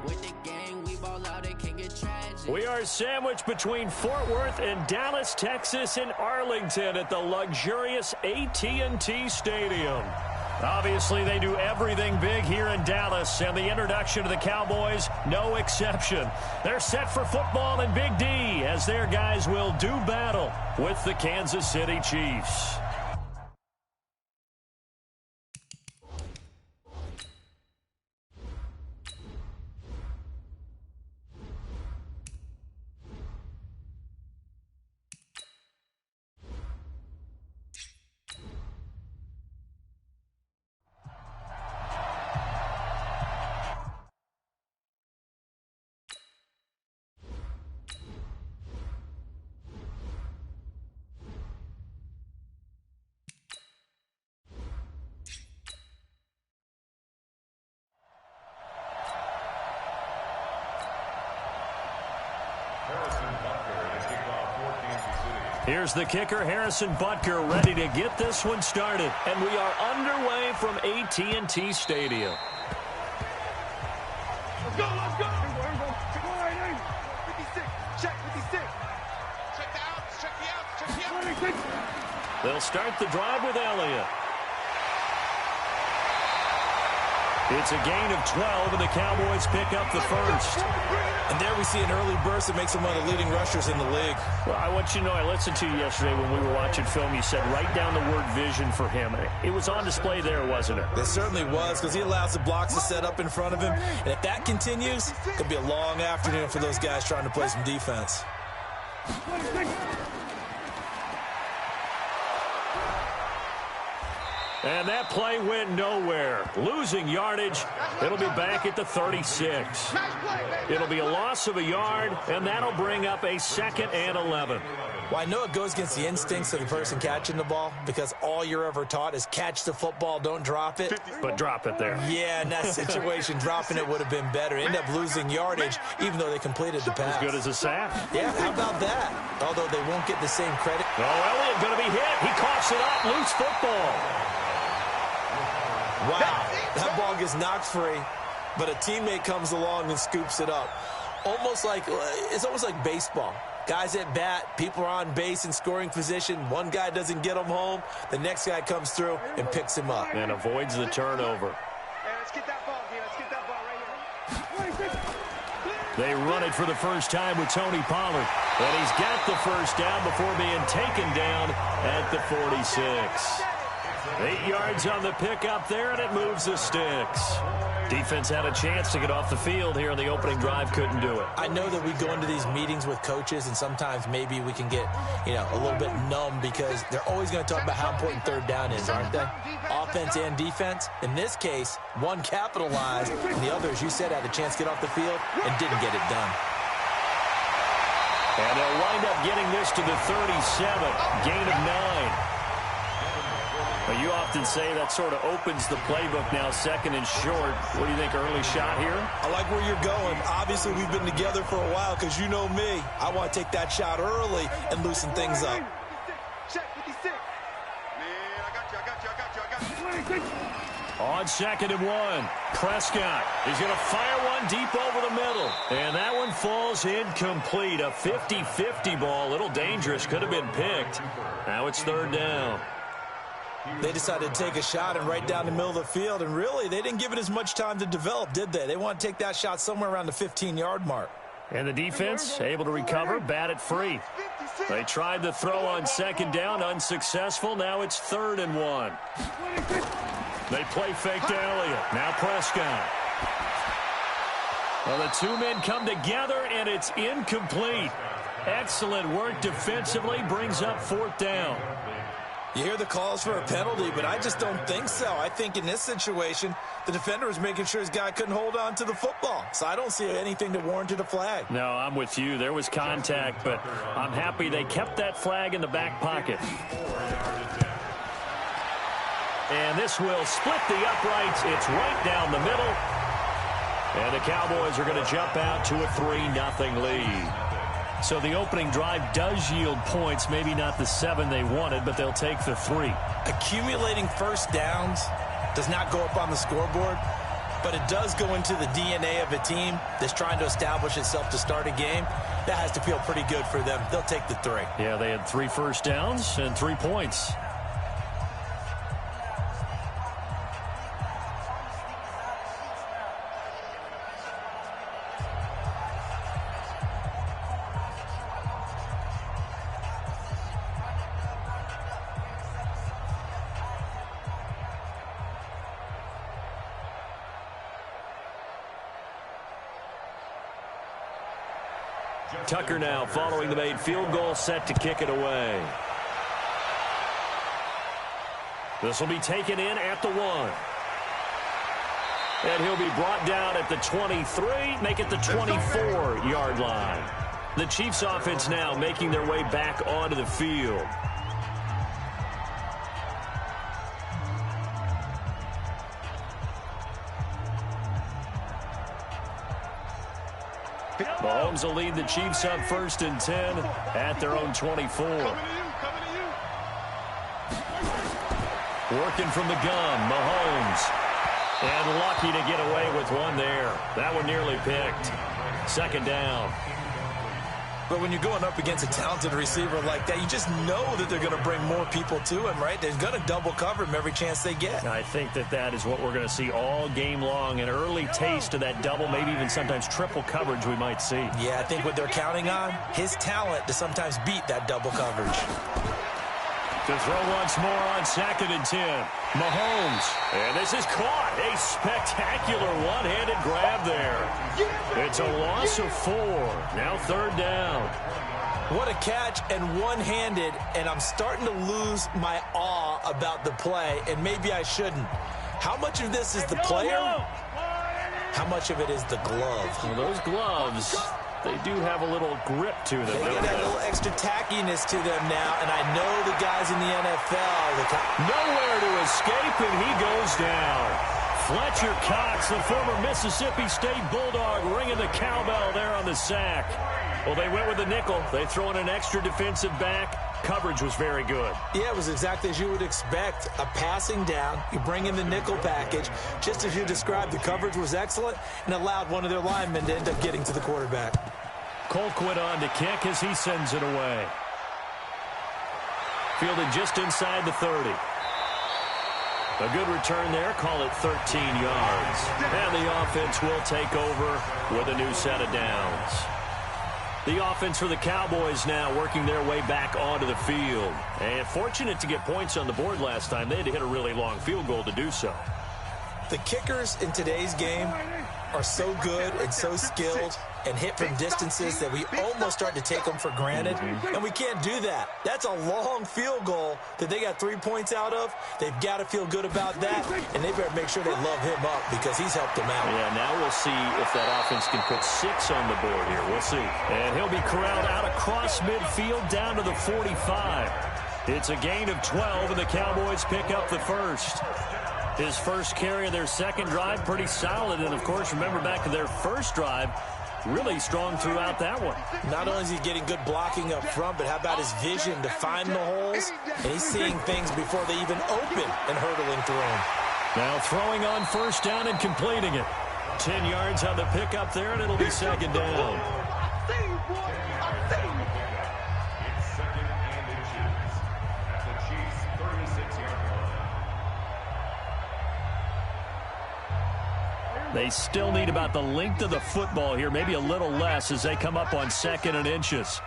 With the gang, we ball out, it can get tragic. We are sandwiched between Fort Worth and Dallas, Texas, and Arlington at the luxurious AT&T Stadium. Obviously, they do everything big here in Dallas, and the introduction of the Cowboys, no exception. They're set for football in Big D as their guys will do battle with the Kansas City Chiefs. Here's the kicker, Harrison Butker, ready to get this one started. And we are underway from AT&T Stadium. Let's go, let's go. Here we go. 56, check 56. Check the outs, check the outs, check the outs. They'll start the drive with Elliott. It's a gain of 12, and the Cowboys pick up the first. And there we see an early burst that makes him one of the leading rushers in the league. Well, I want you to know, I listened to you yesterday when we were watching film. You said write down the word vision for him. It was on display there, wasn't it? It certainly was, because he allows the blocks to set up in front of him. And if that continues, it'll be a long afternoon for those guys trying to play some defense. And that play went nowhere. Losing yardage. It'll be back at the 36. It'll be a loss of a yard, and that'll bring up a 2nd and 11. Well, I know it goes against the instincts of the person catching the ball, because all you're ever taught is catch the football, don't drop it. But drop it there. Yeah, in that situation, dropping it would have been better. End up losing yardage, even though they completed the pass. As good as a sack. Yeah, how about that? Although they won't get the same credit. Oh, Elliott going to be hit. He coughs it up. Loose football. Wow, that ball gets knocked free, but a teammate comes along and scoops it up. It's almost like baseball. Guys at bat, people are on base in scoring position. One guy doesn't get him home. The next guy comes through and picks him up. And avoids the turnover. Hey, let's get that ball here. Let's get that ball right here. They run it for the first time with Tony Pollard. And he's got the first down before being taken down at the 46. 8 yards on the pickup there, and it moves the sticks. Defense had a chance to get off the field here in the opening drive, couldn't do it. I know that we go into these meetings with coaches, and sometimes maybe we can get, a little bit numb, because they're always going to talk about how important third down is, aren't they? Offense and defense. In this case, one capitalized, and the other, as you said, had a chance to get off the field and didn't get it done. And they'll wind up getting this to the 37, gain of 9. But you often say that sort of opens the playbook now, 2nd and short. What do you think, early shot here? I like where you're going. Obviously, we've been together for a while, because you know me. I want to take that shot early and loosen things up. Check 56. Man, I got you. On 2nd and 1, Prescott is going to fire one deep over the middle. And that one falls incomplete. A 50-50 ball, a little dangerous, could have been picked. Now it's 3rd down. They decided to take a shot and right down the middle of the field, and really, they didn't give it as much time to develop, did they? They want to take that shot somewhere around the 15-yard mark. And the defense able to recover, bat it free. They tried the throw on 2nd down, unsuccessful. Now it's 3rd and 1. They play fake to Elliott. Now Prescott. Well, the two men come together, and it's incomplete. Excellent work defensively, brings up 4th down. You hear the calls for a penalty, but I just don't think so. I think in this situation, the defender was making sure his guy couldn't hold on to the football. So I don't see anything that warranted a flag. No, I'm with you. There was contact, but I'm happy they kept that flag in the back pocket. And this will split the uprights. It's right down the middle. And the Cowboys are going to jump out to a 3-0 lead. So the opening drive does yield points, maybe not the 7 they wanted, but they'll take the 3. Accumulating first downs does not go up on the scoreboard, but it does go into the DNA of a team that's trying to establish itself to start a game. That has to feel pretty good for them. They'll take the 3. Yeah, they had 3 first downs and 3 points. Tucker now following the made field goal, set to kick it away. This will be taken in at the 1. And he'll be brought down at the 23, make it the 24-yard line. The Chiefs offense now making their way back onto the field. Mahomes will lead the Chiefs up 1st and 10 at their own 24. Working from the gun, Mahomes. And lucky to get away with one there. That one nearly picked. 2nd down. But when you're going up against a talented receiver like that, you just know that they're going to bring more people to him, right? They're going to double cover him every chance they get. I think that is what we're going to see all game long. An early taste of that double, maybe even sometimes triple coverage we might see. Yeah, I think what they're counting on, his talent to sometimes beat that double coverage. To throw once more on 2nd and 10. Mahomes. And this is caught. A spectacular one-handed grab there. It's a loss of 4. Now 3rd down. What a catch and one-handed, and I'm starting to lose my awe about the play, and maybe I shouldn't. How much of this is the player? How much of it is the glove? Well, those gloves, they do have a little grip to them. They got a little extra tackiness to them now, and I know the guys in the NFL. Nowhere to escape, and he goes down. Fletcher Cox, the former Mississippi State Bulldog, ringing the cowbell there on the sack. Well, they went with the nickel. They throw in an extra defensive back. Coverage was very good. Yeah, it was exactly as you would expect. A passing down. You bring in the nickel package. Just as you described, the coverage was excellent and allowed one of their linemen to end up getting to the quarterback. Colquitt on to kick as he sends it away. Fielded just inside the 30. A good return there. Call it 13 yards. And the offense will take over with a new set of downs. The offense for the Cowboys now working their way back onto the field. And fortunate to get points on the board last time. They had to hit a really long field goal to do so. The kickers in today's game are so good and so skilled and hit from distances that we almost start to take them for granted. And we can't do that. That's a long field goal that they got 3 points out of. They've got to feel good about that, and they better make sure they love him up because he's helped them out. Yeah, now we'll see if that offense can put 6 on the board here. We'll see. And he'll be corralled out across midfield down to the 45. It's a gain of 12, and the Cowboys pick up the first. His first carry of their second drive, pretty solid. And, of course, remember back to their first drive, really strong throughout that one. Not only is he getting good blocking up front, but how about his vision to find the holes? And he's seeing things before they even open and hurtling through them. Now throwing on first down and completing it. 10 yards on the pickup there, and it'll be second down. They still need about the length of the football here, maybe a little less as they come up on 2nd and inches.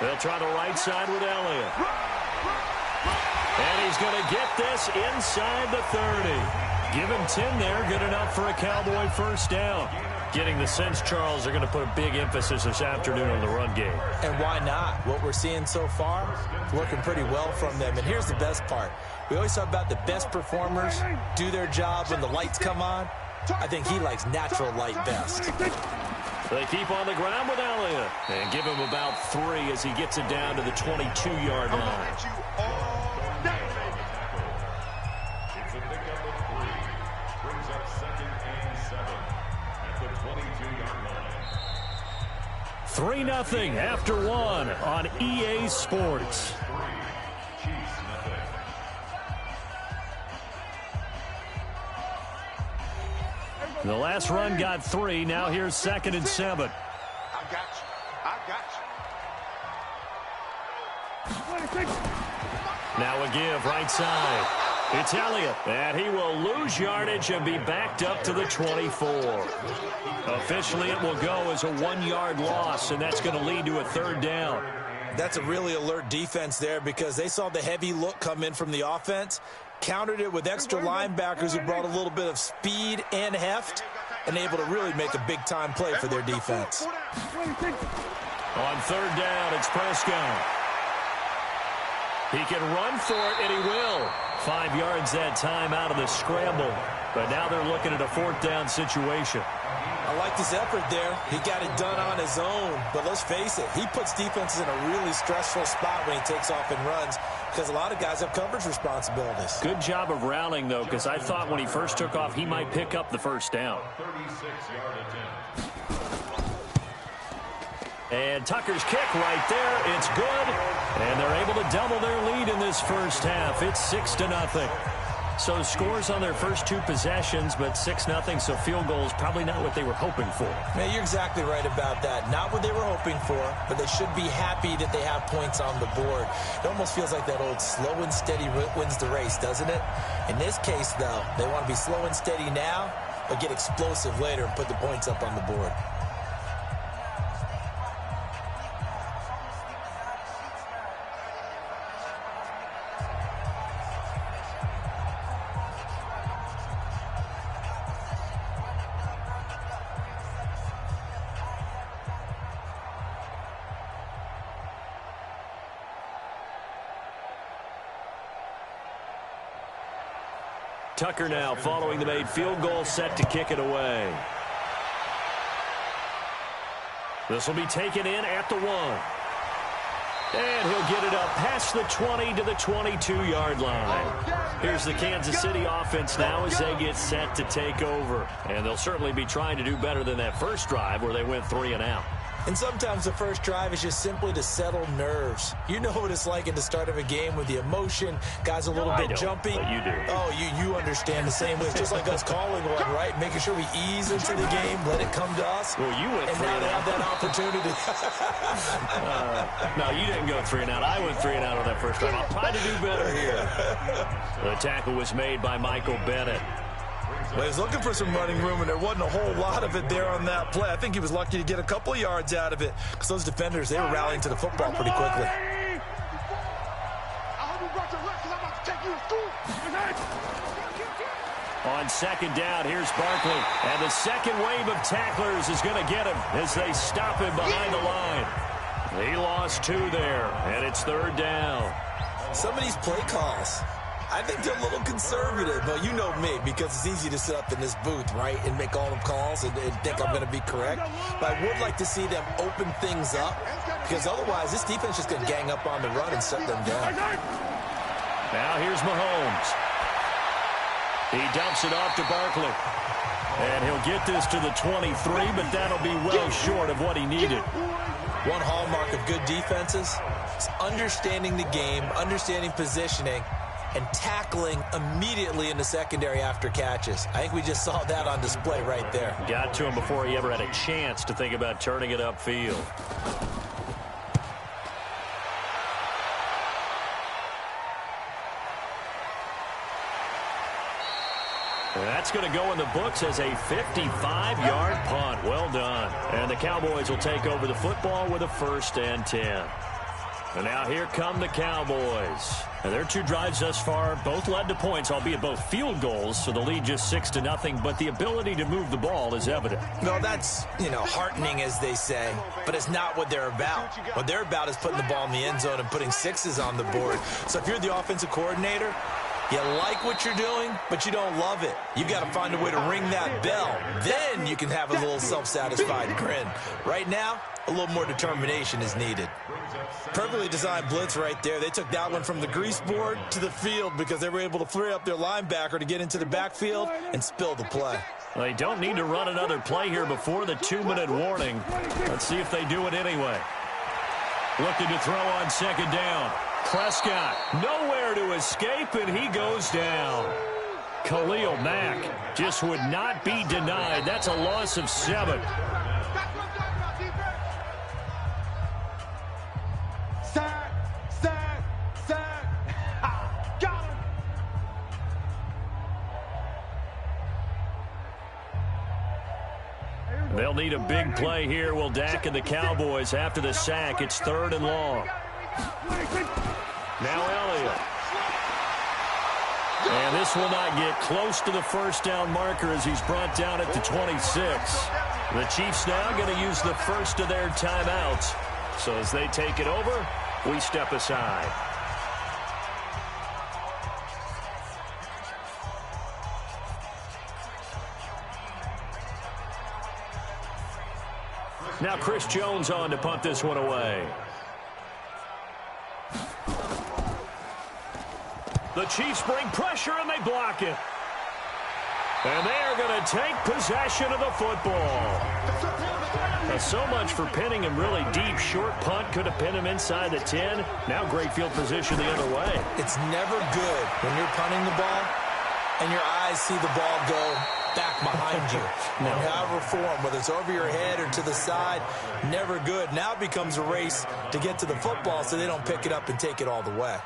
They'll try the right side with Elliott. And he's going to get this inside the 30. Give him 10 there, good enough for a Cowboy first down. Getting the sense, Charles, they're going to put a big emphasis this afternoon on the run game. And why not? What we're seeing so far, working pretty well from them. And here's the best part. We always talk about the best performers do their job when the lights come on. I think he likes natural light best. They keep on the ground with Elliott and give him about 3 as he gets it down to the 22-yard line. It's a pickup of 3. Brings up 2nd and 7 at the 22-yard line. 3-0 after 1 on EA Sports. The last run got 3. Now here's 2nd and 7. I got you. Now a give right side. It's Elliott, and he will lose yardage and be backed up to the 24. Officially, it will go as a 1-yard loss, and that's going to lead to a 3rd down. That's a really alert defense there because they saw the heavy look come in from the offense, countered it with extra linebackers who brought a little bit of speed and heft, and able to really make a big-time play for their defense. On third down, it's Prescott. He can run for it, and he will. 5 yards that time out of the scramble. But now they're looking at a fourth down situation. I liked his effort there. He got it done on his own. But let's face it, he puts defenses in a really stressful spot when he takes off and runs because a lot of guys have coverage responsibilities. Good job of rallying, though, because I thought when he first took off, he might pick up the first down. And Tucker's kick right there. It's good. And they're able to double their lead in this first half. It's 6-0. So scores on their first 2 possessions, but 6-0, so field goal is probably not what they were hoping for. Man, you're exactly right about that. Not what they were hoping for, but they should be happy that they have points on the board. It almost feels like that old slow and steady wins the race, doesn't it? In this case, though, they want to be slow and steady now, but get explosive later and put the points up on the board. Tucker now following the made field goal, set to kick it away. This will be taken in at the 1. And he'll get it up past the 20 to the 22-yard line. Here's the Kansas City offense now as they get set to take over. And they'll certainly be trying to do better than that first drive where they went 3 and out. And sometimes the first drive is just simply to settle nerves. You know what it's like at the start of a game with the emotion. Guys a little bit jumpy. But you do. Oh, you understand the same way. It's just like us calling one, right? Making sure we ease into the game, let it come to us. Well, you went 3 and out. And now they have that opportunity. No, you didn't go 3 and out. I went 3 and out on that first drive. I'll try to do better here. The tackle was made by Michael Bennett. Well, he was looking for some running room, and there wasn't a whole lot of it there on that play. I think he was lucky to get a couple of yards out of it because those defenders, they were rallying to the football pretty quickly. On second down, here's Barkley. And the second wave of tacklers is going to get him as they stop him behind the line. He lost 2 there, and it's third down. Some of these play calls, I think they're a little conservative, but you know me, because it's easy to sit up in this booth, right, and make all the calls and think I'm going to be correct. But I would like to see them open things up, because otherwise this defense is going to gang up on the run and shut them down. Now here's Mahomes. He dumps it off to Barkley. And he'll get this to the 23, but that'll be well short of what he needed. One hallmark of good defenses is understanding the game, understanding positioning, and tackling immediately in the secondary after catches. I think we just saw that on display right there. Got to him before he ever had a chance to think about turning it upfield. That's going to go in the books as a 55-yard punt. Well done. And the Cowboys will take over the football with a 1st and 10. And now here come the Cowboys. And their 2 drives thus far both led to points, albeit both field goals, so the lead just 6-0, but the ability to move the ball is evident. No, that's, heartening, as they say, but it's not what they're about. What they're about is putting the ball in the end zone and putting 6s on the board. So if you're the offensive coordinator, you like what you're doing, but you don't love it. You got to find a way to ring that bell. Then you can have a little self-satisfied grin. Right now, a little more determination is needed. Perfectly designed blitz right there. They took that one from the grease board to the field because they were able to flare up their linebacker to get into the backfield and spill the play. They don't need to run another play here before the 2-minute warning. Let's see if they do it anyway. Looking to throw on second down. Prescott nowhere to escape, and he goes down. Khalil Mack just would not be denied. That's a loss of 7. Got him. They'll need a big play here. Will Dak and the Cowboys after the sack. It's 3rd and long. Now Elliott. And this will not get close to the first down marker as he's brought down at the 26. The Chiefs now going to use the first of their timeouts. So as they take it over, we step aside. Now Chris Jones on to punt this one away. The Chiefs bring pressure and they block it. And they are going to take possession of the football. Now, so much for pinning him really deep. Short punt could have pinned him inside the 10. Now great field position the other way. It's never good when you're punting the ball and your eyes see the ball go back behind you. No. In however form, whether it's over your head or to the side, never good. Now it becomes a race to get to the football so they don't pick it up and take it all the way.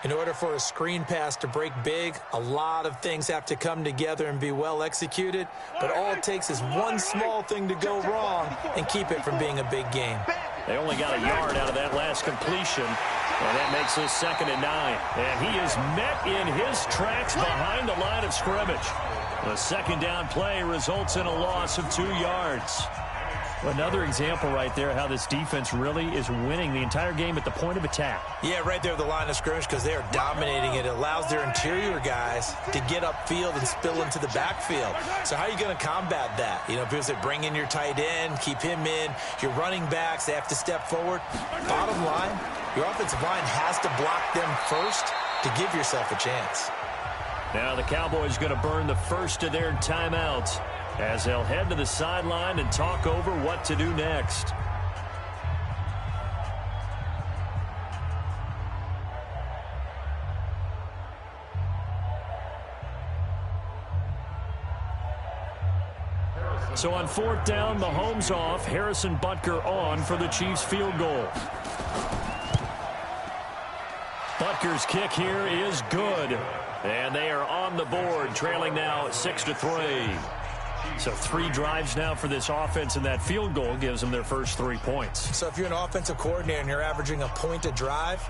In order for a screen pass to break big, a lot of things have to come together and be well executed, but all it takes is one small thing to go wrong and keep it from being a big game. They only got a yard out of that last completion, and that makes this 2nd and 9. And he is met in his tracks behind the line of scrimmage. The second down play results in a loss of 2 yards. Another example right there how this defense really is winning the entire game at the point of attack. Yeah, right there at the line of scrimmage because they are dominating it. It allows their interior guys to get upfield and spill into the backfield. So how are you going to combat that? You know, because they bring in your tight end, keep him in. Your running backs, they have to step forward. Bottom line, your offensive line has to block them first to give yourself a chance. Now the Cowboys going to burn the first of their timeouts as they'll head to the sideline and talk over what to do next. So on 4th down, Mahomes off, Harrison Butker on for the Chiefs field goal. Butker's kick here is good. And they are on the board, trailing now 6-3. So 3 drives now for this offense, and that field goal gives them their first 3 points. So if you're an offensive coordinator and you're averaging a point a drive,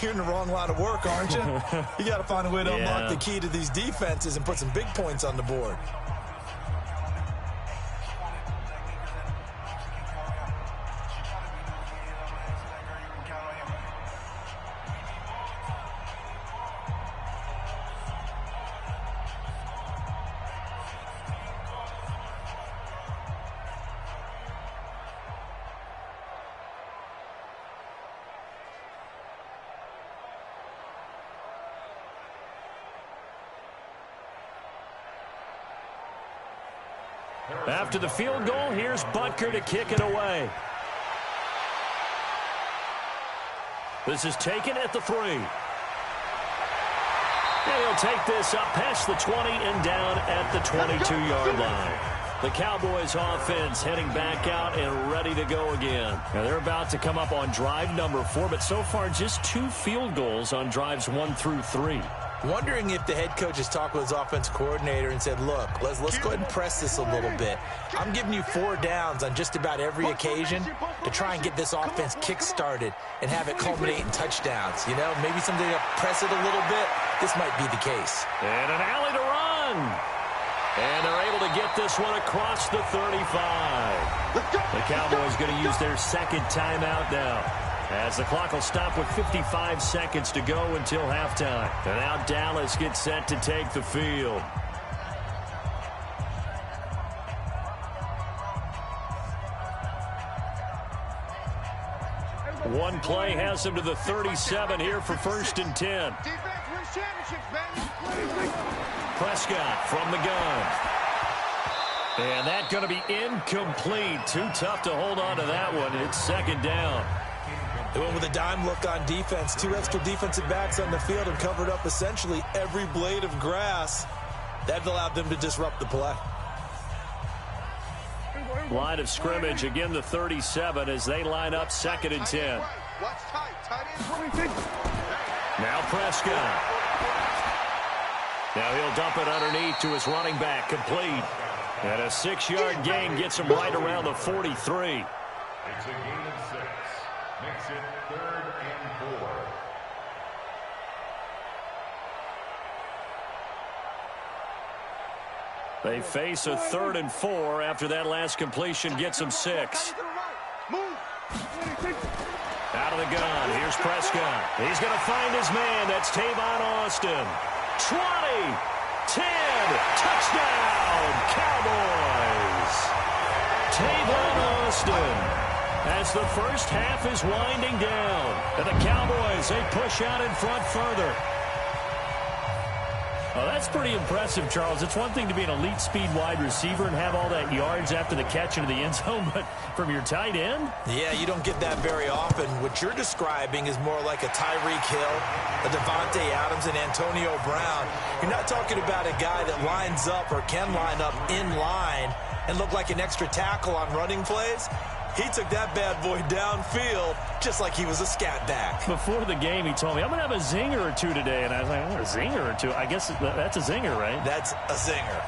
you're in the wrong line of work, aren't you? You got to find a way to unlock the key to these defenses and put some big points on the board. After the field goal, here's Butker to kick it away. This is taken at the 3. And he'll take this up past the 20 and down at the 22-yard line. The Cowboys offense heading back out and ready to go again. Now they're about to come up on drive number 4, but so far just 2 field goals on drives 1 through 3. Wondering if the head coach has talked with his offense coordinator and said, look, let's go ahead and press this a little bit. I'm giving you 4 downs on just about every occasion to try and get this offense kick-started and have it culminate in touchdowns. You know, maybe someday to press it a little bit. This might be the case. And an alley to run. And they're able to get this one across the 35. The Cowboys going to use their 2nd timeout now, as the clock will stop with 55 seconds to go until halftime. And now Dallas gets set to take the field. One play has him to the 37 here for 1st and 10. Prescott from the gun. And that's going to be incomplete. Too tough to hold on to that one. It's 2nd down. They went with a dime look on defense. 2 extra defensive backs on the field and covered up essentially every blade of grass. That allowed them to disrupt the play. Line of scrimmage, again the 37 as they line up 2nd and 10. Now Prescott. Now he'll dump it underneath to his running back, complete. And a 6-yard gain gets him right around the 43. It's a gain of 6. Makes it 3rd and 4. They face a 3rd and 4 after that last completion gets them 6. Out of the gun. Here's Prescott. He's going to find his man. That's Tavon Austin. 20, 10, touchdown, Cowboys. Tavon Austin. As the first half is winding down. And the Cowboys, they push out in front further. Well, that's pretty impressive, Charles. It's one thing to be an elite speed wide receiver and have all that yards after the catch into the end zone, but from your tight end? Yeah, you don't get that very often. What you're describing is more like a Tyreek Hill, a Devontae Adams, and Antonio Brown. You're not talking about a guy that lines up or can line up in line and look like an extra tackle on running plays. He took that bad boy downfield just like he was a scat back. Before the game, he told me, I'm going to have a zinger or two today. And I was like, oh, a zinger or two? I guess that's a zinger, right? That's a zinger.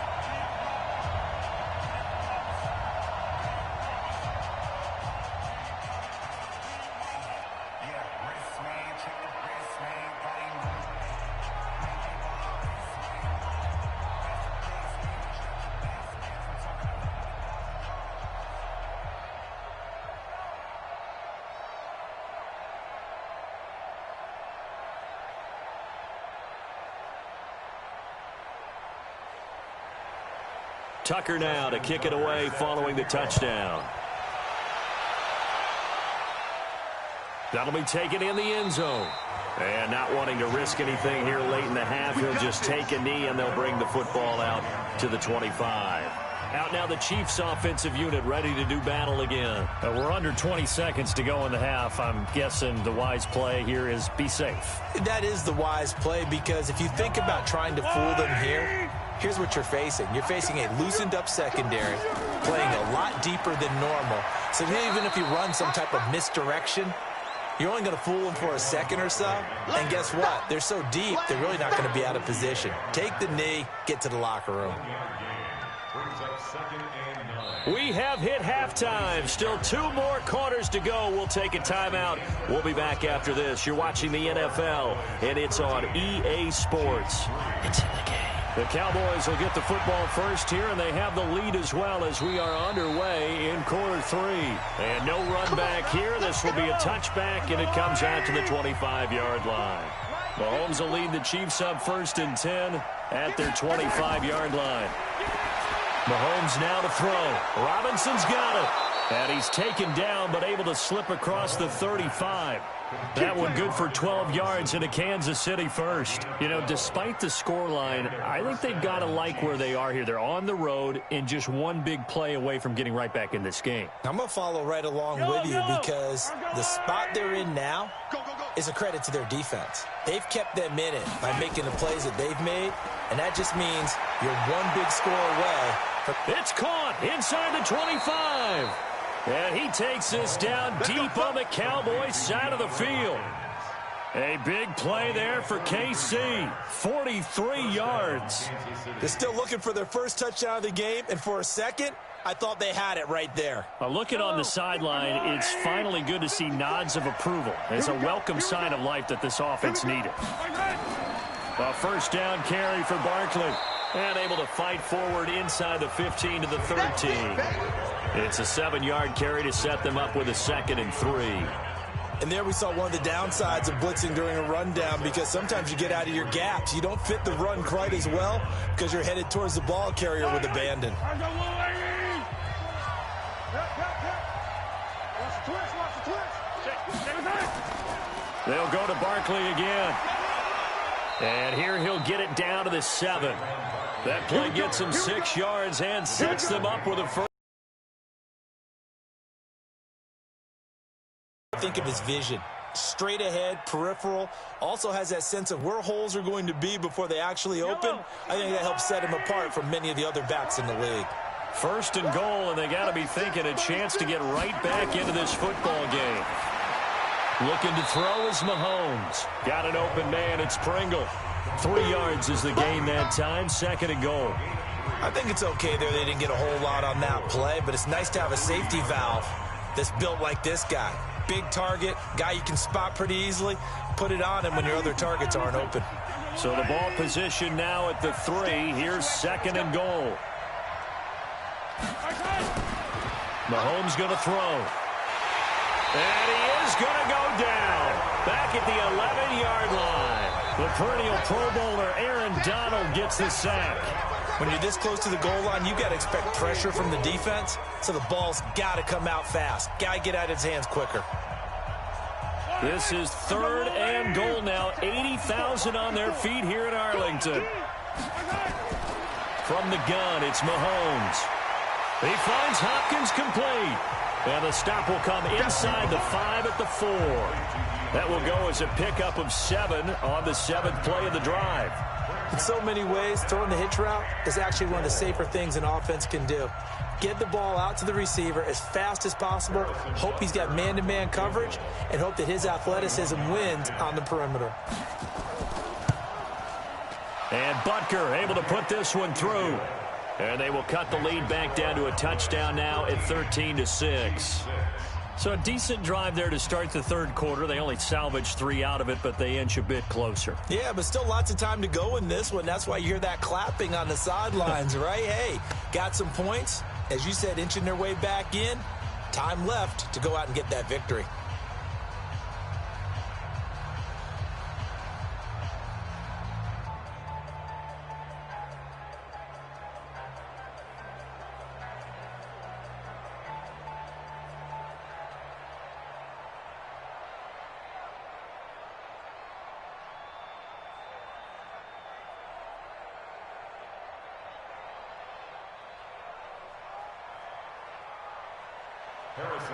Tucker now to kick it away following the touchdown. That'll be taken in the end zone. And not wanting to risk anything here late in the half, he'll just take a knee and they'll bring the football out to the 25. Out now the Chiefs offensive unit ready to do battle again. We're under 20 seconds to go in the half. I'm guessing the wise play here is be safe. That is the wise play because if you think about trying to fool them here, here's what you're facing. You're facing a loosened up secondary, playing a lot deeper than normal. So even if you run some type of misdirection, you're only going to fool them for a second or so. And guess what? They're so deep, they're really not going to be out of position. Take the knee, get to the locker room. We have hit halftime. Still 2 more quarters to go. We'll take a timeout. We'll be back after this. You're watching the NFL, and it's on EA Sports. It's in the game. The Cowboys will get the football first here, and they have the lead as well as we are underway in quarter 3. And no run back here. This will be a touchback, and it comes out to the 25-yard line. Mahomes will lead the Chiefs up 1st and 10 at their 25-yard line. Mahomes now to throw. Robinson's got it. And he's taken down but able to slip across the 35. That one good for 12 yards into Kansas City first. You know, despite the scoreline, I think they've got to like where they are here. They're on the road and just one big play away from getting right back in this game. I'm going to follow right along with you because the spot they're in now is a credit to their defense. They've kept them in it by making the plays that they've made, and that just means you're one big score away. It's caught inside the 25. And he takes this down deep on the Cowboys side of the field. A big play there for KC. 43 yards. They're still looking for their first touchdown of the game, and for a second, I thought they had it right there. Looking on the sideline, it's finally good to see nods of approval. It's a welcome sign of life that this offense needed. A first down carry for Barkley. And able to fight forward inside the 15 to the 13. It's a 7-yard carry to set them up with a 2nd and 3. And there we saw one of the downsides of blitzing during a rundown because sometimes you get out of your gaps. You don't fit the run quite as well because you're headed towards the ball carrier with abandon. They'll go to Barkley again. And here he'll get it down to the 7. That play gets him 6 yards and sets them up with a first. Think of his vision. Straight ahead, peripheral. Also has that sense of where holes are going to be before they actually open. I think that helps set him apart from many of the other backs in the league. 1st and goal, and they got to be thinking a chance to get right back into this football game. Looking to throw is Mahomes. Got an open man. It's Pringle. 3 yards is the gain that time. 2nd and goal. I think it's okay there. They didn't get a whole lot on that play, but it's nice to have a safety valve that's built like this guy. Big target, guy you can spot pretty easily. Put it on him when your other targets aren't open. So the ball position now at the 3. Here's 2nd and goal. Mahomes going to throw. And he is going to go down. Back at the 11-yard line. The perennial Pro Bowler Aaron Donald gets the sack. When you're this close to the goal line, you've got to expect pressure from the defense, so the ball's got to come out fast. Got to get out of his hands quicker. This is 3rd and goal now. 80,000 on their feet here in Arlington. From the gun, it's Mahomes. He finds Hopkins complete. And the stop will come inside the 5 at the 4. That will go as a pickup of 7 on the 7th play of the drive. In so many ways, throwing the hitch route is actually one of the safer things an offense can do. Get the ball out to the receiver as fast as possible, hope he's got man-to-man coverage, and hope that his athleticism wins on the perimeter. And Butker able to put this one through. And they will cut the lead back down to a touchdown now at 13-6. So a decent drive there to start the 3rd quarter. They only salvaged 3 out of it, but they inch a bit closer. Yeah, but still lots of time to go in this one. That's why you hear that clapping on the sidelines, right? Hey, got some points. As you said, inching their way back in. Time left to go out and get that victory.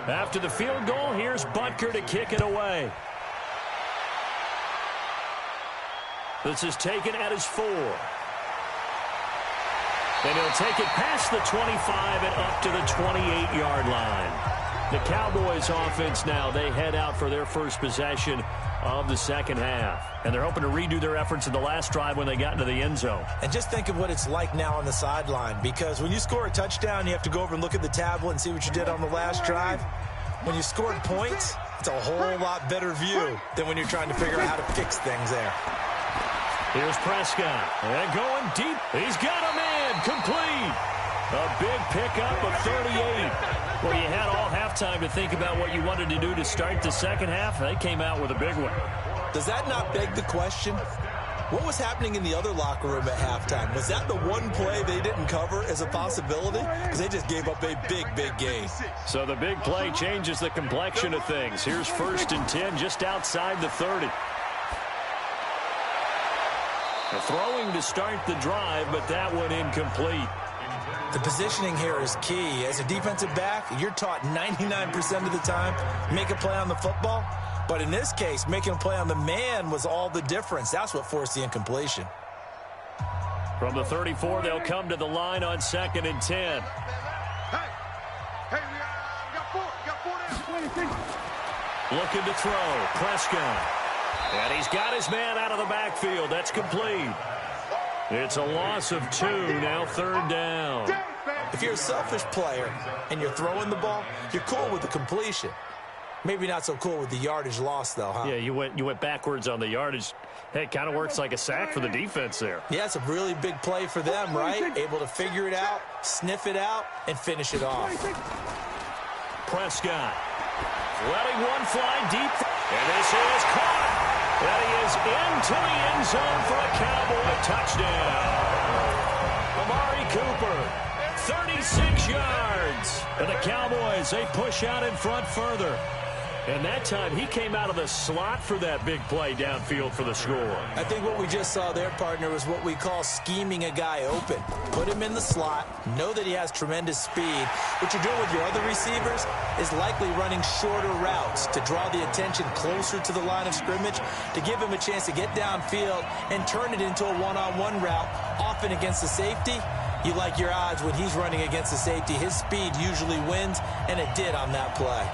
After the field goal, here's Butker to kick it away. This is taken at his 4. And he'll take it past the 25 and up to the 28-yard line. The Cowboys offense now, they head out for their first possession of the second half. And they're hoping to redo their efforts in the last drive when they got into the end zone. And just think of what it's like now on the sideline, because when you score a touchdown, you have to go over and look at the tablet and see what you did on the last drive. When you scored points, it's a whole lot better view than when you're trying to figure out how to fix things there. Here's Prescott. And going deep. He's got a man complete. A big pickup of 38. Well, you had all halftime to think about what you wanted to do to start the second half. They came out with a big one. Does that not beg the question? What was happening in the other locker room at halftime? Was that the one play they didn't cover as a possibility? Because they just gave up a big, big gain. So the big play changes the complexion of things. Here's 1st and 10 just outside the 30. The throwing to start the drive, but that one incomplete. The positioning here is key. As a defensive back, you're taught 99% of the time, make a play on the football. But in this case, making a play on the man was all the difference. That's what forced the incompletion. From the 34, they'll come to the line on 2nd and 10. Looking to throw. Prescott. And he's got his man out of the backfield. That's complete. It's a loss of 2, now 3rd down. If you're a selfish player and you're throwing the ball, you're cool with the completion. Maybe not so cool with the yardage loss, though, huh? Yeah, you went backwards on the yardage. Hey, it kind of works like a sack for the defense there. Yeah, it's a really big play for them, right? Able to figure it out, sniff it out, and finish it off. Prescott letting one fly deep. And this is caught. That he is into the end zone for a Cowboy touchdown. Amari Cooper, 36 yards. And the Cowboys, they push out in front further. And that time, he came out of the slot for that big play downfield for the score. I think what we just saw there, partner, was what we call scheming a guy open. Put him in the slot, know that he has tremendous speed. What you're doing with your other receivers is likely running shorter routes to draw the attention closer to the line of scrimmage, to give him a chance to get downfield and turn it into a one-on-one route, often against the safety. You like your odds when he's running against the safety. His speed usually wins, and it did on that play.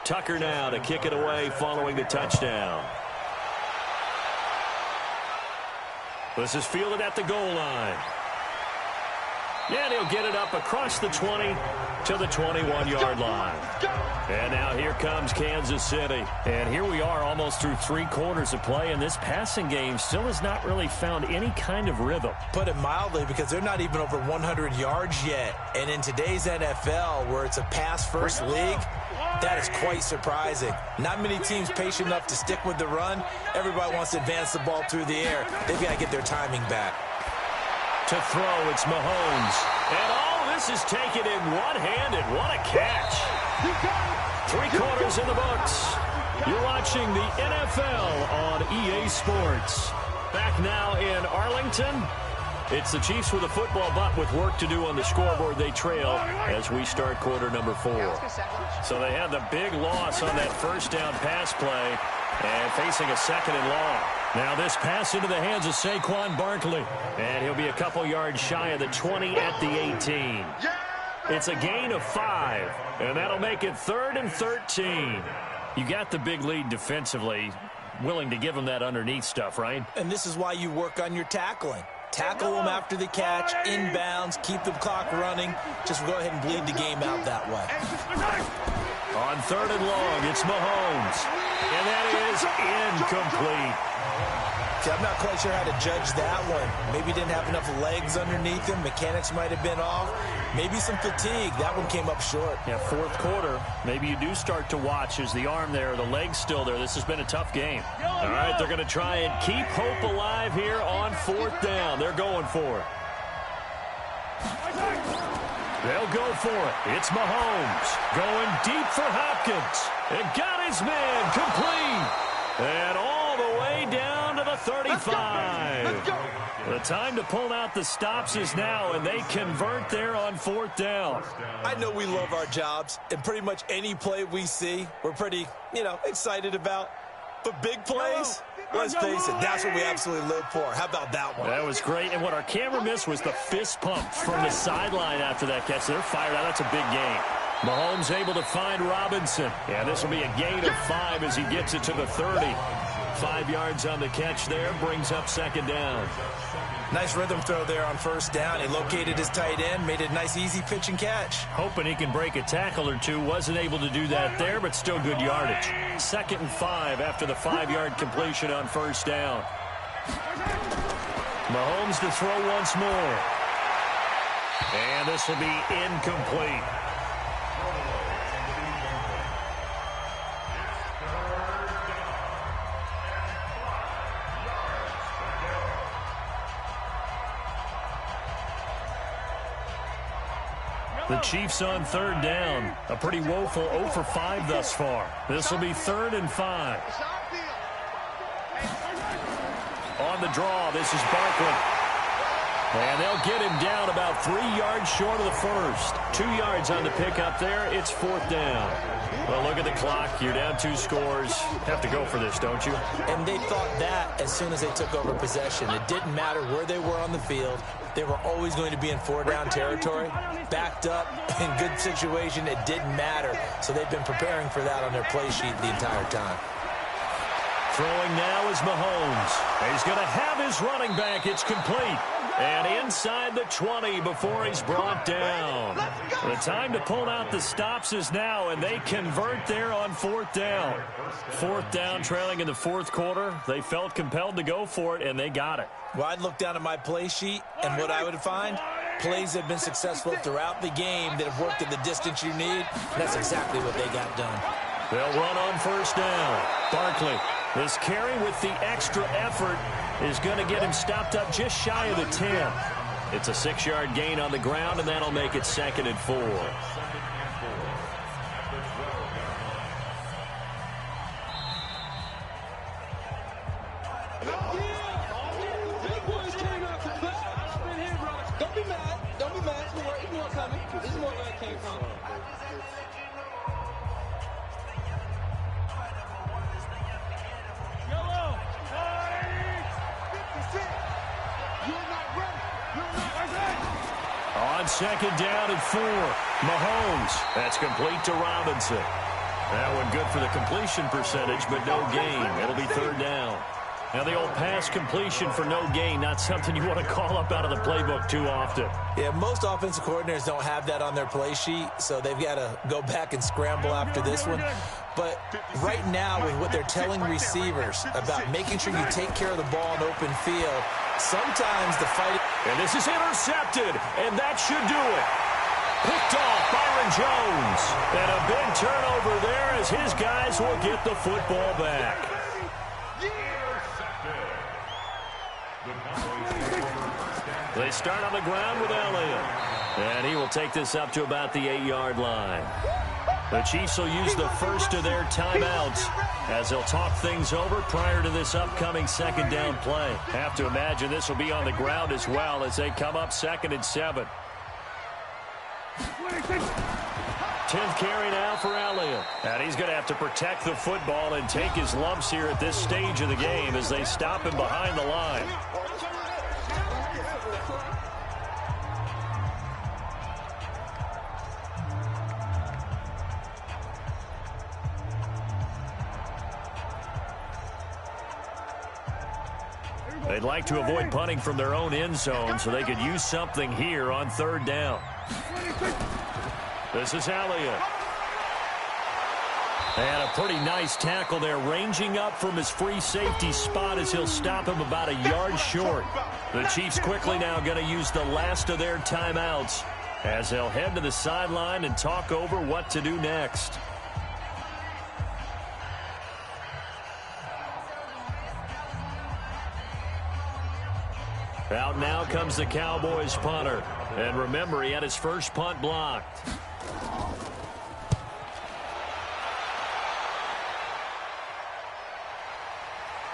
Tucker now to kick it away following the touchdown. This is fielded at the goal line. And he'll get it up across the 20 to the 21-yard line. And now here comes Kansas City. And here we are almost through 3 quarters of play, and this passing game still has not really found any kind of rhythm. Put it mildly, because they're not even over 100 yards yet. And in today's NFL, where it's a pass-first league, that is quite surprising. Not many teams patient enough to stick with the run. Everybody wants to advance the ball through the air. They've got to get their timing back. To throw, it's Mahomes. And all this is taken in one-handed. What a catch. 3 quarters in the books. You're watching the NFL on EA Sports. Back now in Arlington. It's the Chiefs with a football, but with work to do on the scoreboard. They trail as we start quarter number 4. So they had the big loss on that first down pass play and facing a 2nd and long. Now this pass into the hands of Saquon Barkley. And he'll be a couple yards shy of the 20 at the 18. It's a gain of 5, and that'll make it 3rd and 13. You got the big lead defensively, willing to give them that underneath stuff, right? And this is why you work on your tackling. Tackle them after the catch, inbounds, keep the clock running. Just go ahead and bleed the game out that way. On 3rd and long, it's Mahomes. And that is incomplete. See, I'm not quite sure how to judge that one. Maybe didn't have enough legs underneath him. Mechanics might have been off. Maybe some fatigue. That one came up short. Yeah, 4th quarter. Maybe you do start to watch as the arm there, the leg's still there. This has been a tough game. All right, they're going to try and keep hope alive here on 4th down. They're going for it. They'll go for it. It's Mahomes going deep for Hopkins. And got his man complete. And all the way down to the 35. The time to pull out the stops is now, and they convert there on 4th down. I know we love our jobs, and pretty much any play we see, we're pretty, excited about. But big plays, let's face it, that's what we absolutely live for. How about that one? That was great, and what our camera missed was the fist pump from the sideline after that catch. They're fired out. That's a big game. Mahomes able to find Robinson. Yeah, this will be a gain of 5 as he gets it to the 30. 5 yards on the catch there, brings up 2nd down. Nice rhythm throw there on 1st down. He located his tight end, made it a nice, easy pitch and catch. Hoping he can break a tackle or two. Wasn't able to do that there, but still good yardage. 2nd and 5 after the 5-yard completion on 1st down. Mahomes to throw once more. And this will be incomplete. The Chiefs on 3rd down. A pretty woeful 0 for 5 thus far. This will be 3rd and 5. On the draw, this is Barkley. And they'll get him down about 3 yards short of the first. 2 yards on the pickup there. It's 4th down. Well, look at the clock. You're down 2 scores. Have to go for this, don't you? And they thought that as soon as they took over possession. It didn't matter where they were on the field. They were always going to be in 4-down territory. Backed up, in good situation, it didn't matter. So they've been preparing for that on their play sheet the entire time. Throwing now is Mahomes. He's going to have his running back. It's complete. And inside the 20 before he's brought down. The time to pull out the stops is now, and they convert there on 4th down. 4th down, trailing in the 4th quarter. They felt compelled to go for it, and they got it. Well, I'd look down at my play sheet, and what I would find, plays have been successful throughout the game that have worked at the distance you need, and that's exactly what they got done. They'll run on 1st down. Barkley, this carry with the extra effort is going to get him stopped up just shy of the 10. It's a 6-yard gain on the ground, and that'll make it 2nd and 4. On 2nd down and 4, Mahomes. That's complete to Robinson. That one good for the completion percentage, but no gain. It'll be third down. Now, the old pass completion for no gain, not something you want to call up out of the playbook too often. Yeah, most offensive coordinators don't have that on their play sheet, so they've got to go back and scramble after this one. But right now, with what they're telling receivers about making sure you take care of the ball in open field, sometimes the fight... And this is intercepted, and that should do it. Picked off Byron Jones. And a big turnover there as his guys will get the football back. They start on the ground with Elliott. And he will take this up to about the 8-yard line. The Chiefs will use the first of their timeouts as they'll talk things over prior to this upcoming second down play. Have to imagine this will be on the ground as well as they come up 2nd and 7. 10th carry now for Elliott. And he's going to have to protect the football and take his lumps here at this stage of the game as they stop him behind the line. They'd like to avoid punting from their own end zone so they could use something here on third down. This is Elliott. And a pretty nice tackle there, ranging up from his free safety spot as he'll stop him about a yard short. The Chiefs quickly now going to use the last of their timeouts as they'll head to the sideline and talk over what to do next. Out now comes the Cowboys punter. And remember, he had his first punt blocked.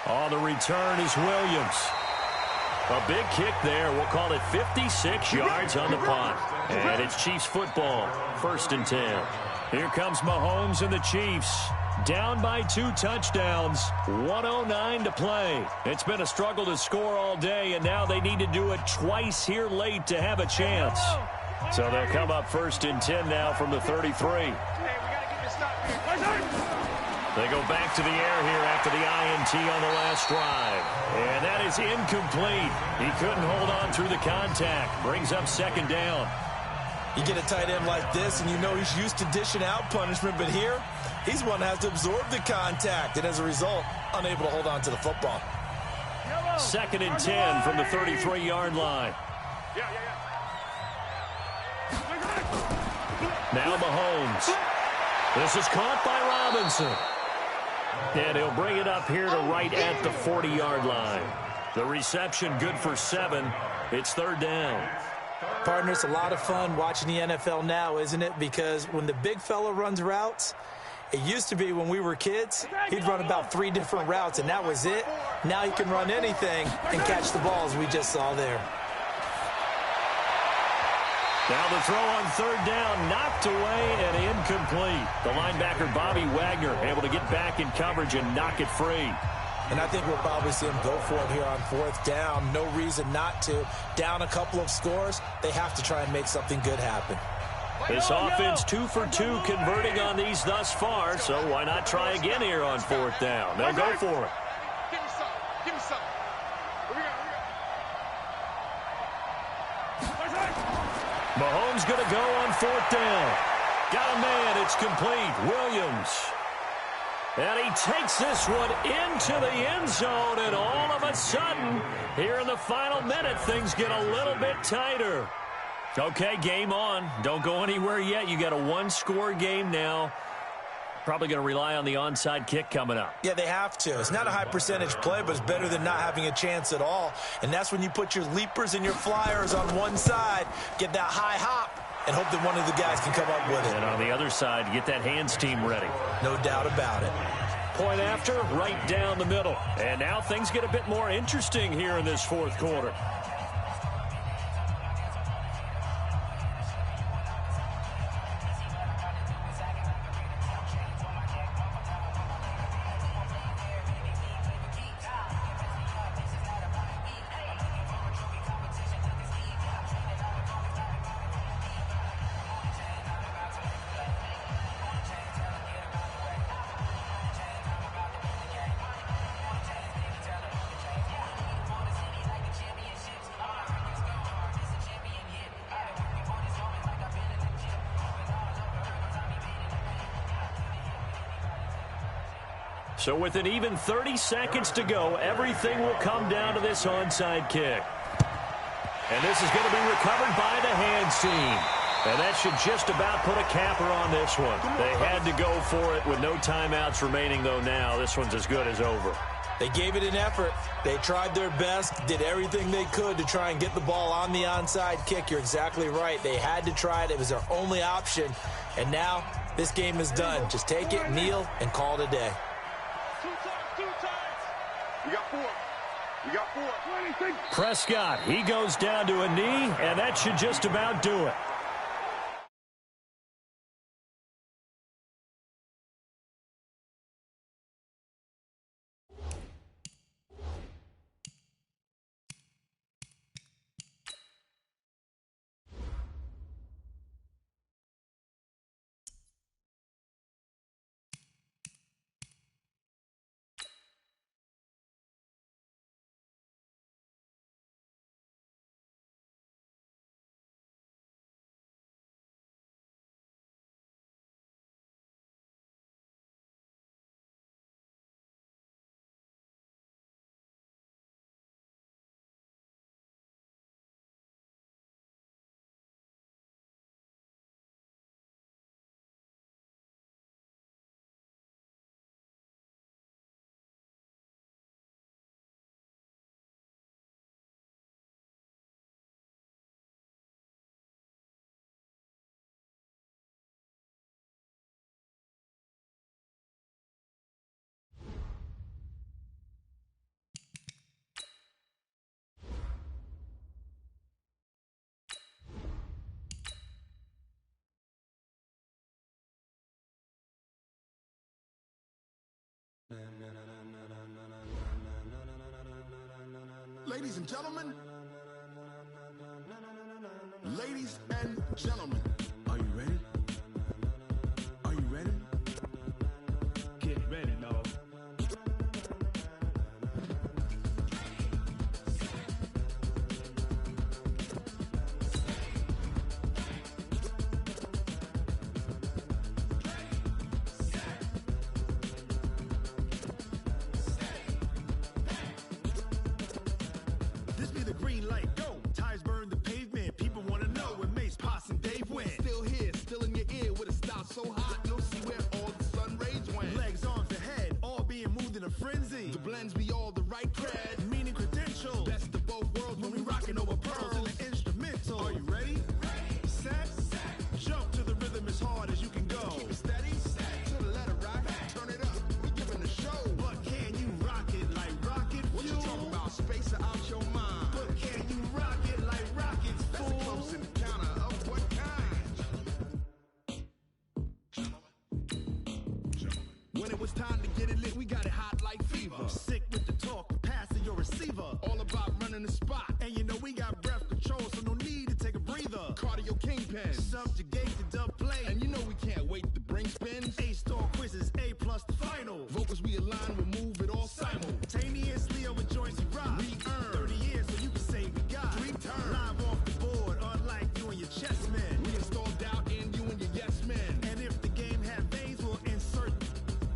On the return is Williams. A big kick there. We'll call it 56 yards on the punt. And it's Chiefs football. 1st and 10. Here comes Mahomes and the Chiefs. Down by 2 touchdowns, 1:09 to play. It's been a struggle to score all day, and now they need to do it twice here late to have a chance. So they'll come up 1st and 10 now from the 33. They go back to the air here after the INT on the last drive. And that is incomplete. He couldn't hold on through the contact. Brings up 2nd down. You get a tight end like this, and you know he's used to dishing out punishment, but here, he's one that has to absorb the contact, and as a result, unable to hold on to the football. 2nd and 10 from the 33-yard line. Now Mahomes. This is caught by Robinson. And he'll bring it up here to right at the 40-yard line. The reception good for 7. It's 3rd down. Partner, it's a lot of fun watching the NFL now, isn't it? Because when the big fella runs routes, it used to be when we were kids, he'd run about 3 different routes, and that was it. Now he can run anything and catch the balls we just saw there. Now the throw on 3rd down, knocked away and incomplete. The linebacker, Bobby Wagner, able to get back in coverage and knock it free. And I think we'll probably see him go for it here on 4th down. No reason not to. Down a couple of scores, they have to try and make something good happen. This offense 2 for 2 converting on these thus far, so why not try again here on 4th down? They'll go for it. Give me something. Give me something. Mahomes going to go on 4th down. Got a man. It's complete. Williams. And he takes this one into the end zone, and all of a sudden, here in the final minute, things get a little bit tighter. Okay, game on. Don't go anywhere yet. You got a 1-score game now. Probably going to rely on the onside kick coming up. Yeah, they have to. It's not a high percentage play, but it's better than not having a chance at all. And that's when you put your leapers and your flyers on one side, get that high hop, and hope that one of the guys can come up with it. And on the other side, get that hands team ready. No doubt about it. Point after, right down the middle. And now things get a bit more interesting here in this 4th quarter. So with an even 30 seconds to go, everything will come down to this onside kick. And this is going to be recovered by the hands team. And that should just about put a capper on this one. They had to go for it with no timeouts remaining, though now. This one's as good as over. They gave it an effort. They tried their best, did everything they could to try and get the ball on the onside kick. You're exactly right. They had to try it. It was their only option. And now this game is done. Just take it, kneel, and call it a day. We got four. Prescott, he goes down to a knee, and that should just about do it. Ladies and gentlemen, are you ready? Are you ready? Get ready, no. This be the green light, go. Tires burn the pavement. People want to know where Mace, Poss, and Dave went. Still here, still in your ear with a style so hot, you'll see where all the sun rays went. Legs, arms, and head, all being moved in a frenzy. The blends be all the right cred, meaning credentials. Best of both worlds when we rockin' over pearls in the instrumental. Are you ready? Set, jump to the rhythm as hard as you can go. Keep it steady, to the letter right, turn it up. We giving the show. But can you rock it like rocket fuel? What you talking about? Space out your mind. But can you rock it like rockets, fool? That's a close encounter of what kind? When it was time to get it lit, we got it hot like fever. Sick with the talk, passing your receiver. All about running the spot. And you know we got breath control, so no need to take a breather. Cardio kingpin, subjugate the dub play. And you know we can't wait to bring spins. A-star quizzes, A+ the final. Vocals we align, we'll move it all simultaneously over joints we rock. We earn 30 years, so you can say we got 3 turns. Live off the board, unlike you and your chess men. We installed doubt in you and your yes men. And if the game had veins, we'll insert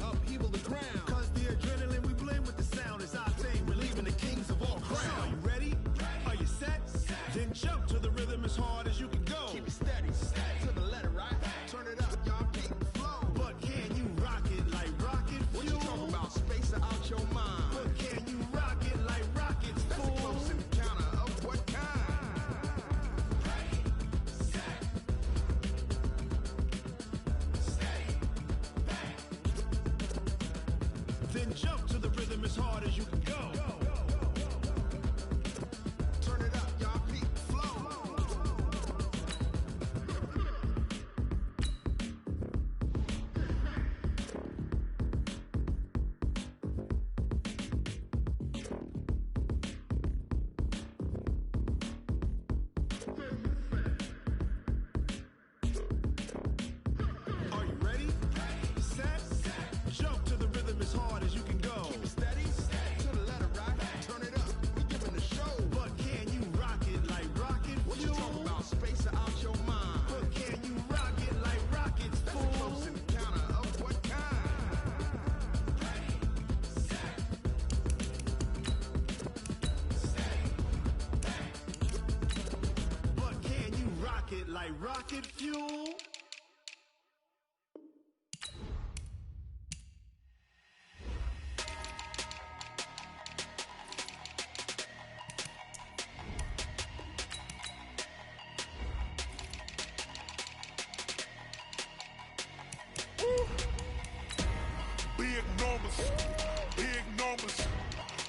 upheaval the ground. Cause the adrenaline we blend with the sound is our thing. We're leaving the kings of all crowns. So are you ready? Are you set? Then jump to the rhythm as hard as you can go. Keep it steady, to the letter right. Turn it up, y'all. Keep it like rocket fuel. Big numbers, big numbers.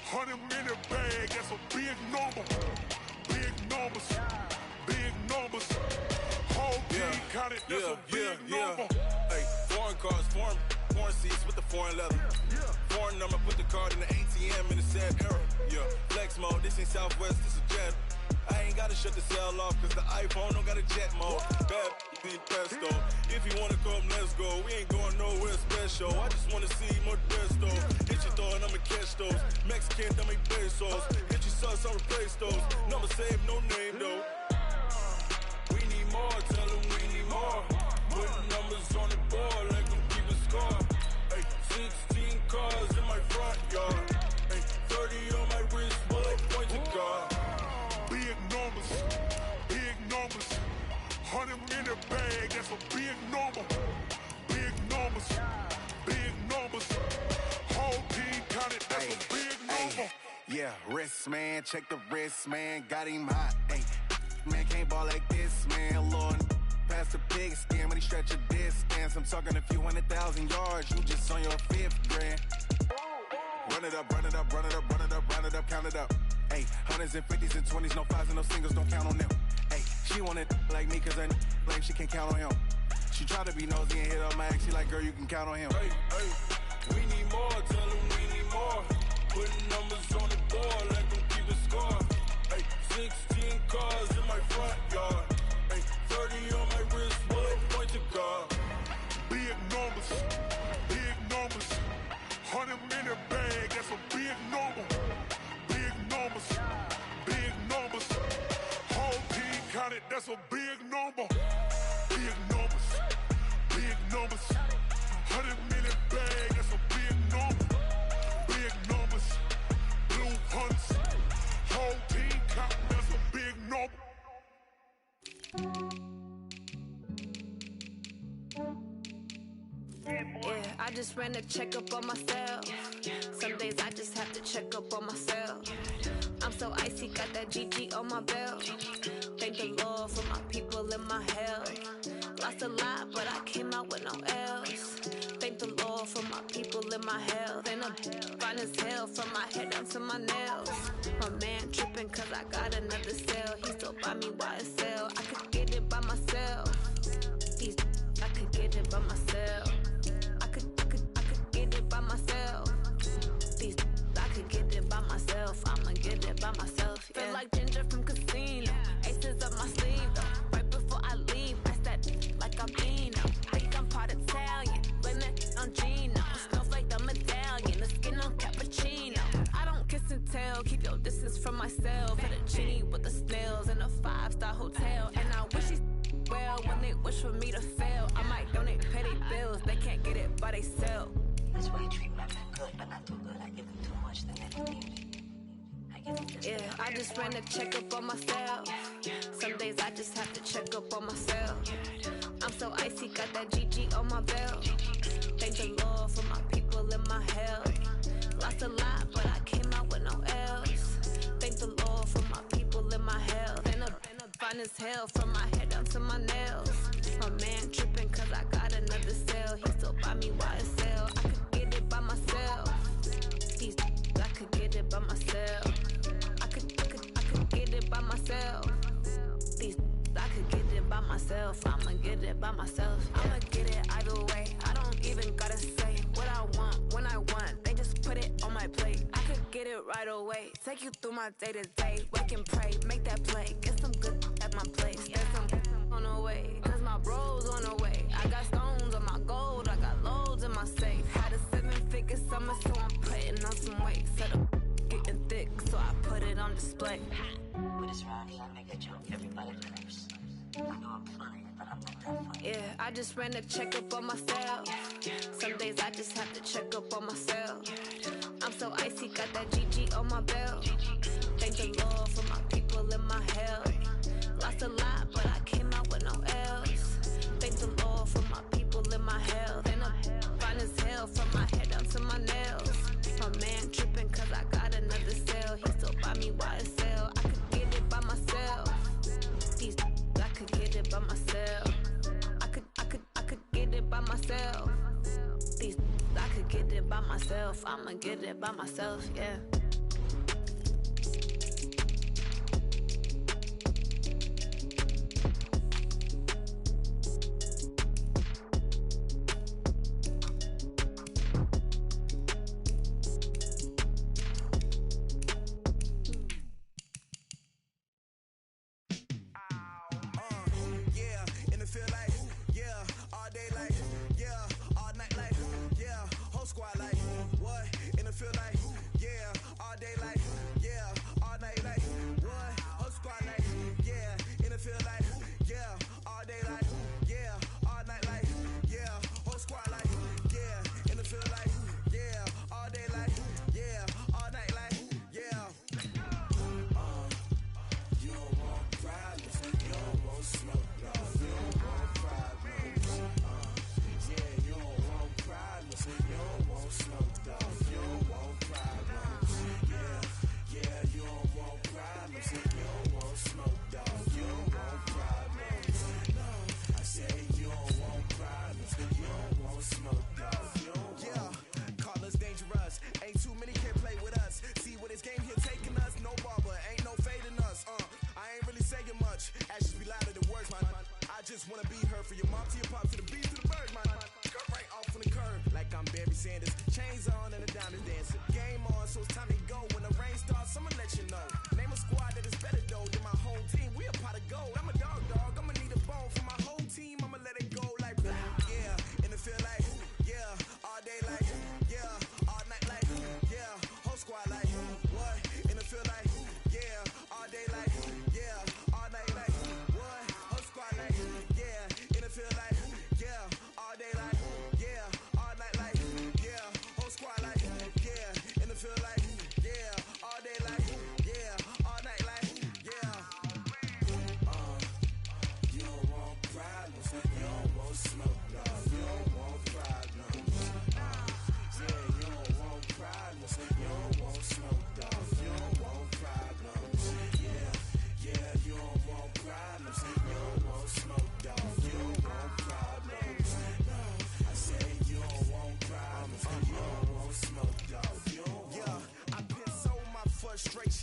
100-minute bag, that's a big number. Big numbers, big numbers. Whole team counted, that's a big number. Hey, foreign cars, foreign seats with the foreign leather. Foreign number, put the card in the ATM in the sad era. Yeah, flex mode, this ain't Southwest, this is Jet. I ain't gotta shut the cell off, cause the iPhone don't got a jet mode. Bad be pesto. If you wanna come, let's go. We ain't going nowhere special. I just wanna see more Modesto. Hit your throw and I'ma catch those. Mexican, dummy pesos. Hit your sauce, I'll replace those. Number save, no name though. We need more, tell them we need more. Putting numbers on the board like I'm keeping score. Hey, 16 cars in my front yard. Hey, 30 on my wrist, while I point to God. Big numbers, big numbers. 100-minute bag, that's a big number. Big numbers, big numbers. Whole team counted, that's a big number. Yeah, wrist, man, check the wrist, man, got him hot. Ay, man, can't ball like this, man, Lord. Past the pig skin, when he stretch a distance. I'm talking a few 100,000 yards, you just on your 5th grand. Run it up, run it up, run it up, run it up, run it up, count it up. Ay, 100s and 50s and 20s, no 5s and no singles, don't count on them. Ay, she want it like me, cause her like she can't count on him. She try to be nosy and hit up my ex, she like, girl, you can count on him. Hey, hey, we need more, tell them we need more. Putting numbers on the board like I'm keeping score. Hey, 16 cars in my front yard. Hey, 30 on my wrist, while I point to God. Big numbers, big numbers. 100-minute bag, that's a big number. Big numbers, big numbers. Whole team counted, that's a big number. Big numbers, big numbers. 100-minute bag, that's a big number. Big numbers, blue hunts. Whole team counting, that's a big number. Yeah, I just ran a checkup on myself. Some days I just have to check up on myself. I'm so icy, got that GG on my belt. Thank the Lord for my people in my health. Lost a lot, but I came out with no L's. Thank the Lord for my people in my health. And I'm fine as hell from my head down to my nails. My man tripping cause I got another cell. He still buy me YSL. I could get it by myself. I could get it by myself. I could get it by myself. I could get it by myself. I'ma get it by myself. Yeah. Feel like Ginger from Casino. Aces up my sleeve though. Right before I leave, I that like I'm Dino. Think I'm part Italian. Blame it on Gino. Snowflake the medallion. The skin on cappuccino. I don't kiss and tell. Keep your distance from myself. Hit a genie with the snails in a 5-star hotel. And I wish he's well when they wish for me to fail. I might donate petty bills. They can't get it by they sell. That's why you treat women good, but not too good. I give them too much, then they don't need it. Yeah, I just ran a checkup on myself. Some days I just have to check up on myself. I'm so icy, got that GG on my belt. Thank the Lord for my people in my health. Lost a lot, but I came out with no L's. Thank the Lord for my people in my health. And I'm fine as hell from my head down to my nails. My man tripping cause I got another cell. He still buy me YSL. I could get it by myself. I could get it by myself. I could get it by myself. I could get it by myself. I'ma get it by myself. I'ma get it either way. I don't even gotta say what I want when I want. They just put it on my plate. I could get it right away. Take you through my day to day. Wake and pray, make that play. Get some good at my place. There's some on the way. Cause my bros on the way. I got stones on my gold. I got loads in my safe. Had a 7-figure summer, so I'm putting on some weight. Set up getting thick, so I put it on display. With this round here, I make a joke, everybody laughs. I know I'm funny, but I'm not that funny. Yeah, I just ran a checkup on myself. Some days I just have to check up on myself. I'm so icy, got that GG on my belt. Thank the Lord for my people in my health. lost a lot, but I came out with no L's. Thank the Lord for my people and my health. And I'm fine as hell from my head down to my nails. My man tripping cause I got another cell. He still buy me YSL. I could get it by myself. These I could get it by myself. I could get it by myself. These I could get it by myself. I'ma get it by myself, yeah.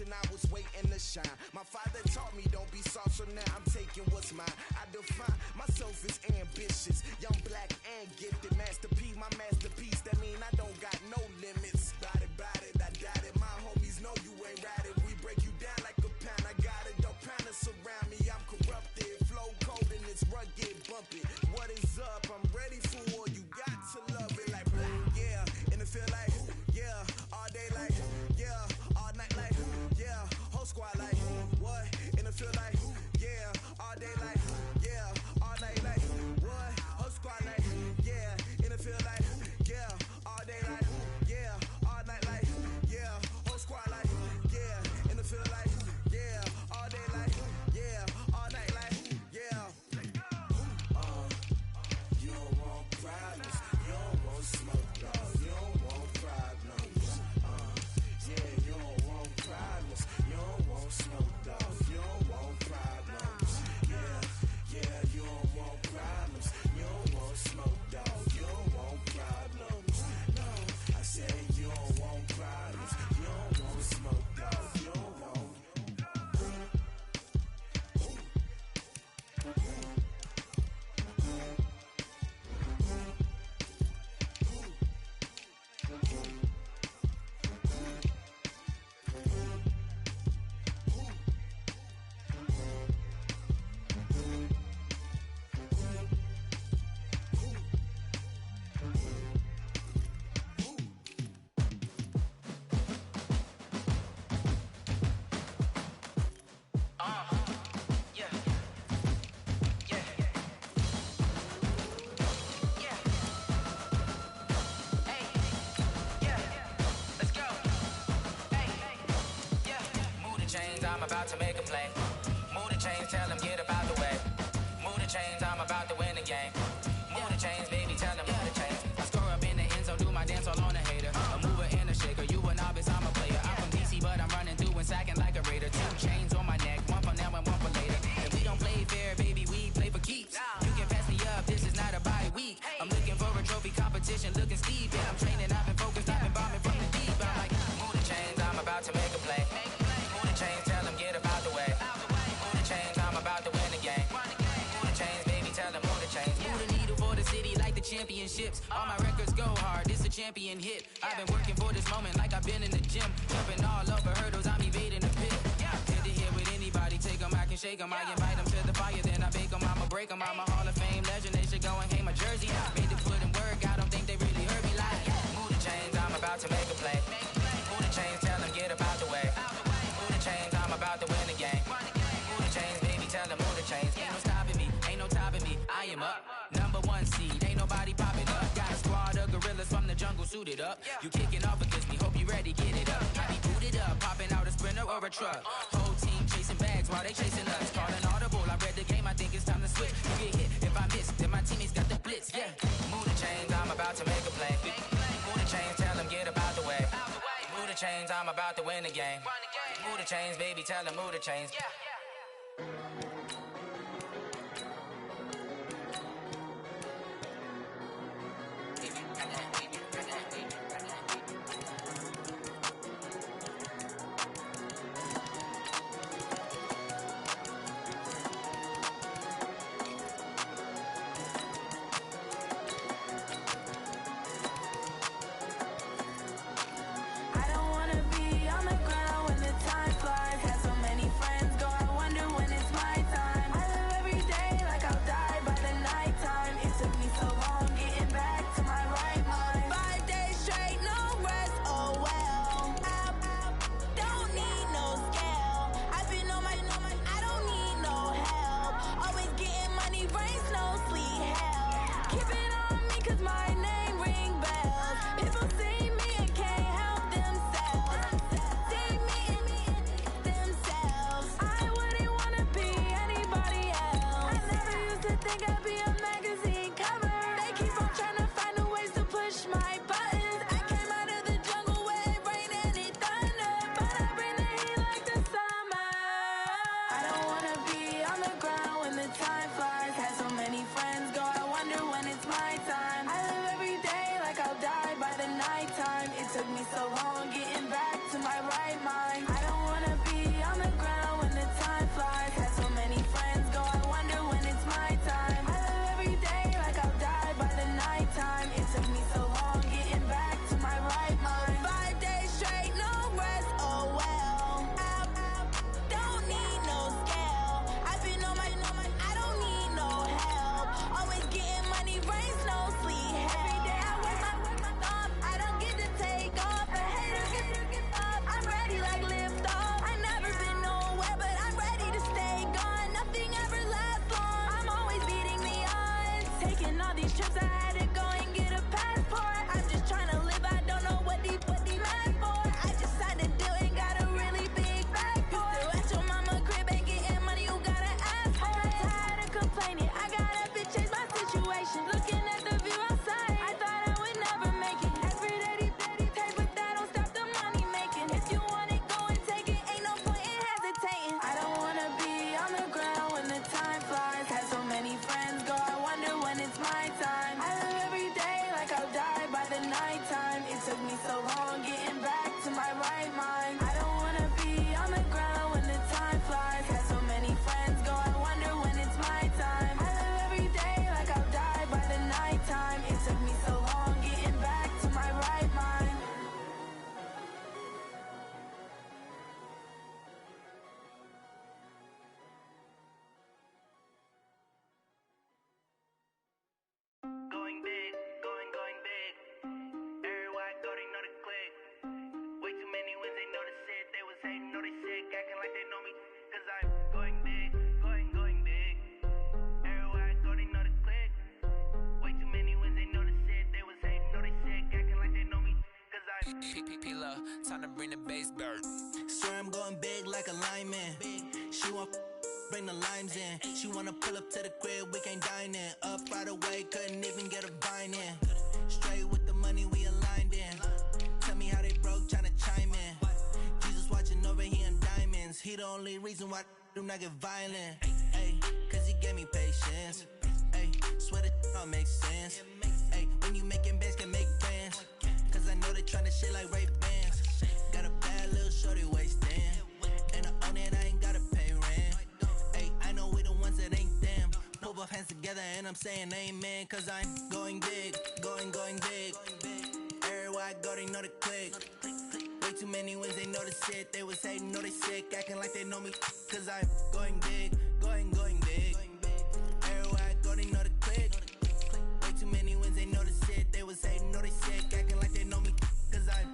I was waiting to shine. My father taught me don't be soft, so now I'm taking what's mine. I define myself as ambitious, young, black, and gifted. Master P, my masterpiece. That mean I don't got no limits. Body, I doubt it. My homies know you ain't ride it. We break you down like a pound. I got it. Don't pound to surround me. I'm corrupted. Flow cold and it's rugged, bumpy. What is up? I'm ready for war. You got to love it like black, yeah. And it feel like, yeah, all day like, yeah, all night like, yeah, whole squad like, what? And it feel like, yeah, all day like, yeah, all night like, what? Whole squad like, yeah, and it feel like, yeah, all day like, yeah, all night like, yeah, whole squad like, yeah, and it feel like, yeah, all day like, yeah, all night like, yeah. You don't want problems, you don't want smoke, dog. You don't want problems. Yeah, you don't want problems, you don't want smoke, dog. You don't want problems. Yeah, you don't want problems, you don't want smoke, dog. You don't want problems. No, I said you don't want problems, you don't want smoke, dog. You don't want. I'm about to make a play. Move the chains, tell them get up out the way. Move the chains, I'm about to win the game. Move the chains, baby, tell them move the chains. I score up in the end zone, do my dance all on a hater. A mover and a shaker, you a novice, I'm a player. I'm from DC, but I'm running through and sacking like a raider. 2 chains on my neck, one for now and one for later. And we don't play fair, baby, we play for keeps. You can pass me up, this is not a bye week. I'm looking for a trophy competition, looking steep. Yeah, I'm training, I've been focused, I've been bombing from the deep. I'm like, move the chains, I'm about to make a play. Move the chains, tell them get up out the way. Move the chains, I'm about to win the game. Move the chains, baby, tell them move the chains. Move the needle for the city like the championships. All my records go hard, this a champion hit. I've been working for this moment like I've been in the gym. Jumping all over hurdles, I'm evading the pit. Head to head with anybody, take them, I can shake them. I invite them to the fire, then I bake them, I'ma break them. I'm a Hall of Fame legend, they should go and hang my jersey. Made to put in work, I don't think they really heard me like. Move the chains, I'm about to make a play. Move the chains, tell them get up out the way. Move the chains, I'm about to win the game. Move the chains, baby, tell them move the chains. Ain't no stopping me, ain't no topping me, I am up. #1 seed, ain't nobody popping up. Got a squad of gorillas from the jungle suited up. You kicking off against me, hope you ready, get it up. I be booted up, popping out a Sprinter or a truck. Whole team chasing bags while they chasing us. Calling audible, I read the game, I think it's time to switch. You get hit, if I miss, then my teammates got the blitz, yeah. Move the chains, I'm about to make a play. Move the chains, tell them get up out the way. Move the chains, I'm about to win the game. Move the chains, baby, tell them move the chains. Time to bring the bass back. Swear I'm going big like a lineman. She want bring the limes in. She wanna pull up to the crib, we can't dine in. Up right away, couldn't even get a vine in. Straight with the money, we aligned in. Tell me how they broke, tryna chime in. Jesus watching over, he in diamonds. He the only reason why I do not get violent. Ay, cause he gave me patience. Ay, swear that all makes sense. Ay, when you making bands, can make plans. Cause I know they tryna shit like Ray-Bans. Got a bad little shorty wasting. And I own it, I ain't gotta pay rent. Ay, I know we the ones that ain't them. Pull both hands together and I'm saying amen. Cause I'm going big, going big. Everywhere I go, they know the click. Way too many wins, they know the shit. They was hating, know they sick, acting like they know me. Cause I'm going big, going big. Everywhere I go, they know the click. Way too many wins, they know the shit. They was hating, know they sick, acting like they know me. Cause I'm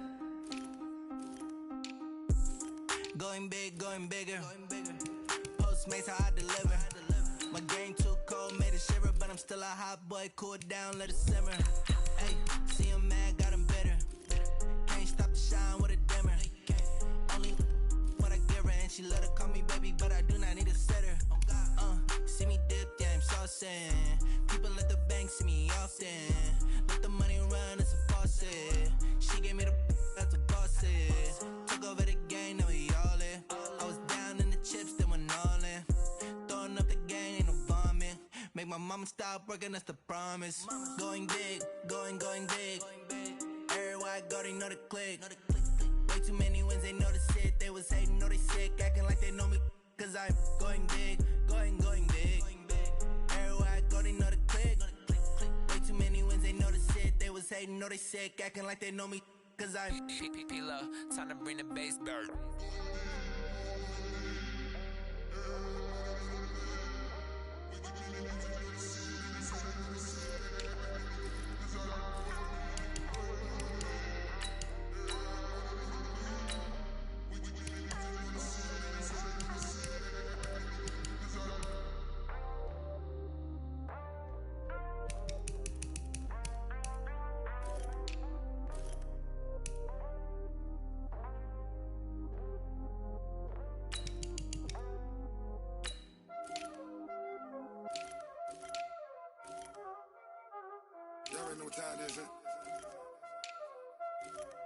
going big, going bigger. Postmates, how I deliver. My game too cold, made it shiver. But I'm still a hot boy, cool it down, let it simmer. Hey, see him mad, got him bitter. Can't stop the shine with a dimmer. Only what I give her, and she let her call me baby, but I do not need a sitter. See me dip, yeah, I'm saucing. People at the bank see me often. Let the money run, it's a faucet. She gave me the that's a boss is. Took over the game, now we all in. I was down in the chips, then went all in. Throwing up the game, ain't no vomit. Make my mama stop working, that's the promise. Going big, going big. Everywhere I go, they know the click. Way too many wins, they know the shit. They was hating, know they sick, acting like they know me. Cause I'm going big, going big. Everywhere I go, they know the click. Way too many wins, they know the shit. They was hating, know they sick, acting like they know me. Cause I'm P-P-P-Love, time to bring the bass bird. Y'all already know what time it is, huh?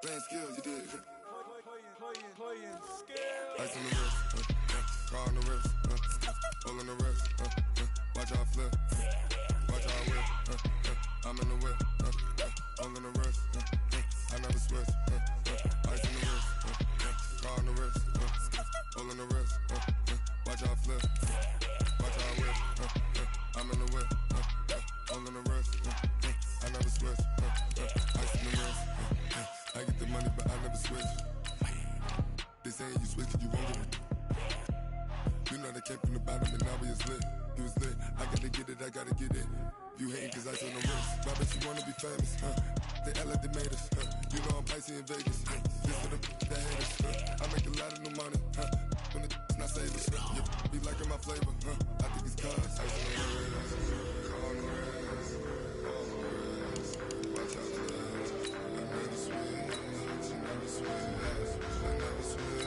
Playing skills, you did, huh? Playing skills. Ice on the wrist, car on the wrist, hole in the wrist, watch how I flip, watch how I whip, I'm in the whip, hole in the wrist, I never switch, ice on the wrist, car on the wrist, hole in the wrist, watch how I flip, watch how I whip, I'm in the whip, hole in the wrist, I never switch, ice on the wrist, I get the money but I never switch. They saying you switch, you won't get it. You know they came from the bottom and now we is lit. You was lit, I gotta get it, I gotta get it. You hating cause I on the wrist. I bet you wanna be famous, They Ella they made us, You know I'm icy in Vegas, This for the that haters, I make a lot of new money, When the not savers, You be liking my flavor, I think it's cause ice on the wrist, on the wrist, on the wrist. Watch out for that, I never switch, I never switch.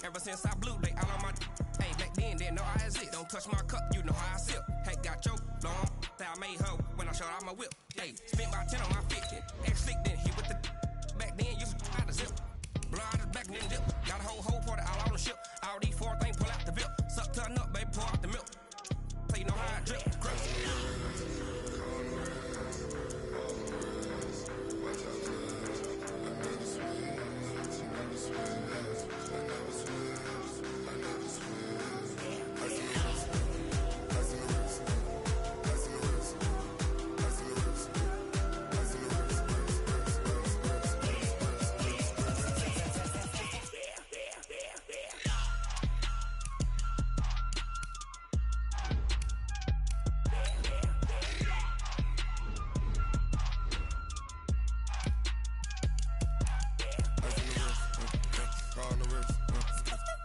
Ever since I blew, they all on my. Hey, back then, didn't know I exist. Don't touch my cup, you know how I sip. Hey, got your long that I made her when I showed out my whip. Hey, spent about 10 on my 50. Ex-slick, then hit with the. Back then, used to try to zip. Blind back then dip. Got a whole party all on the ship. All these four things pull out the bip. Suck, turn up, baby, pour out the milk. So you know how I drip.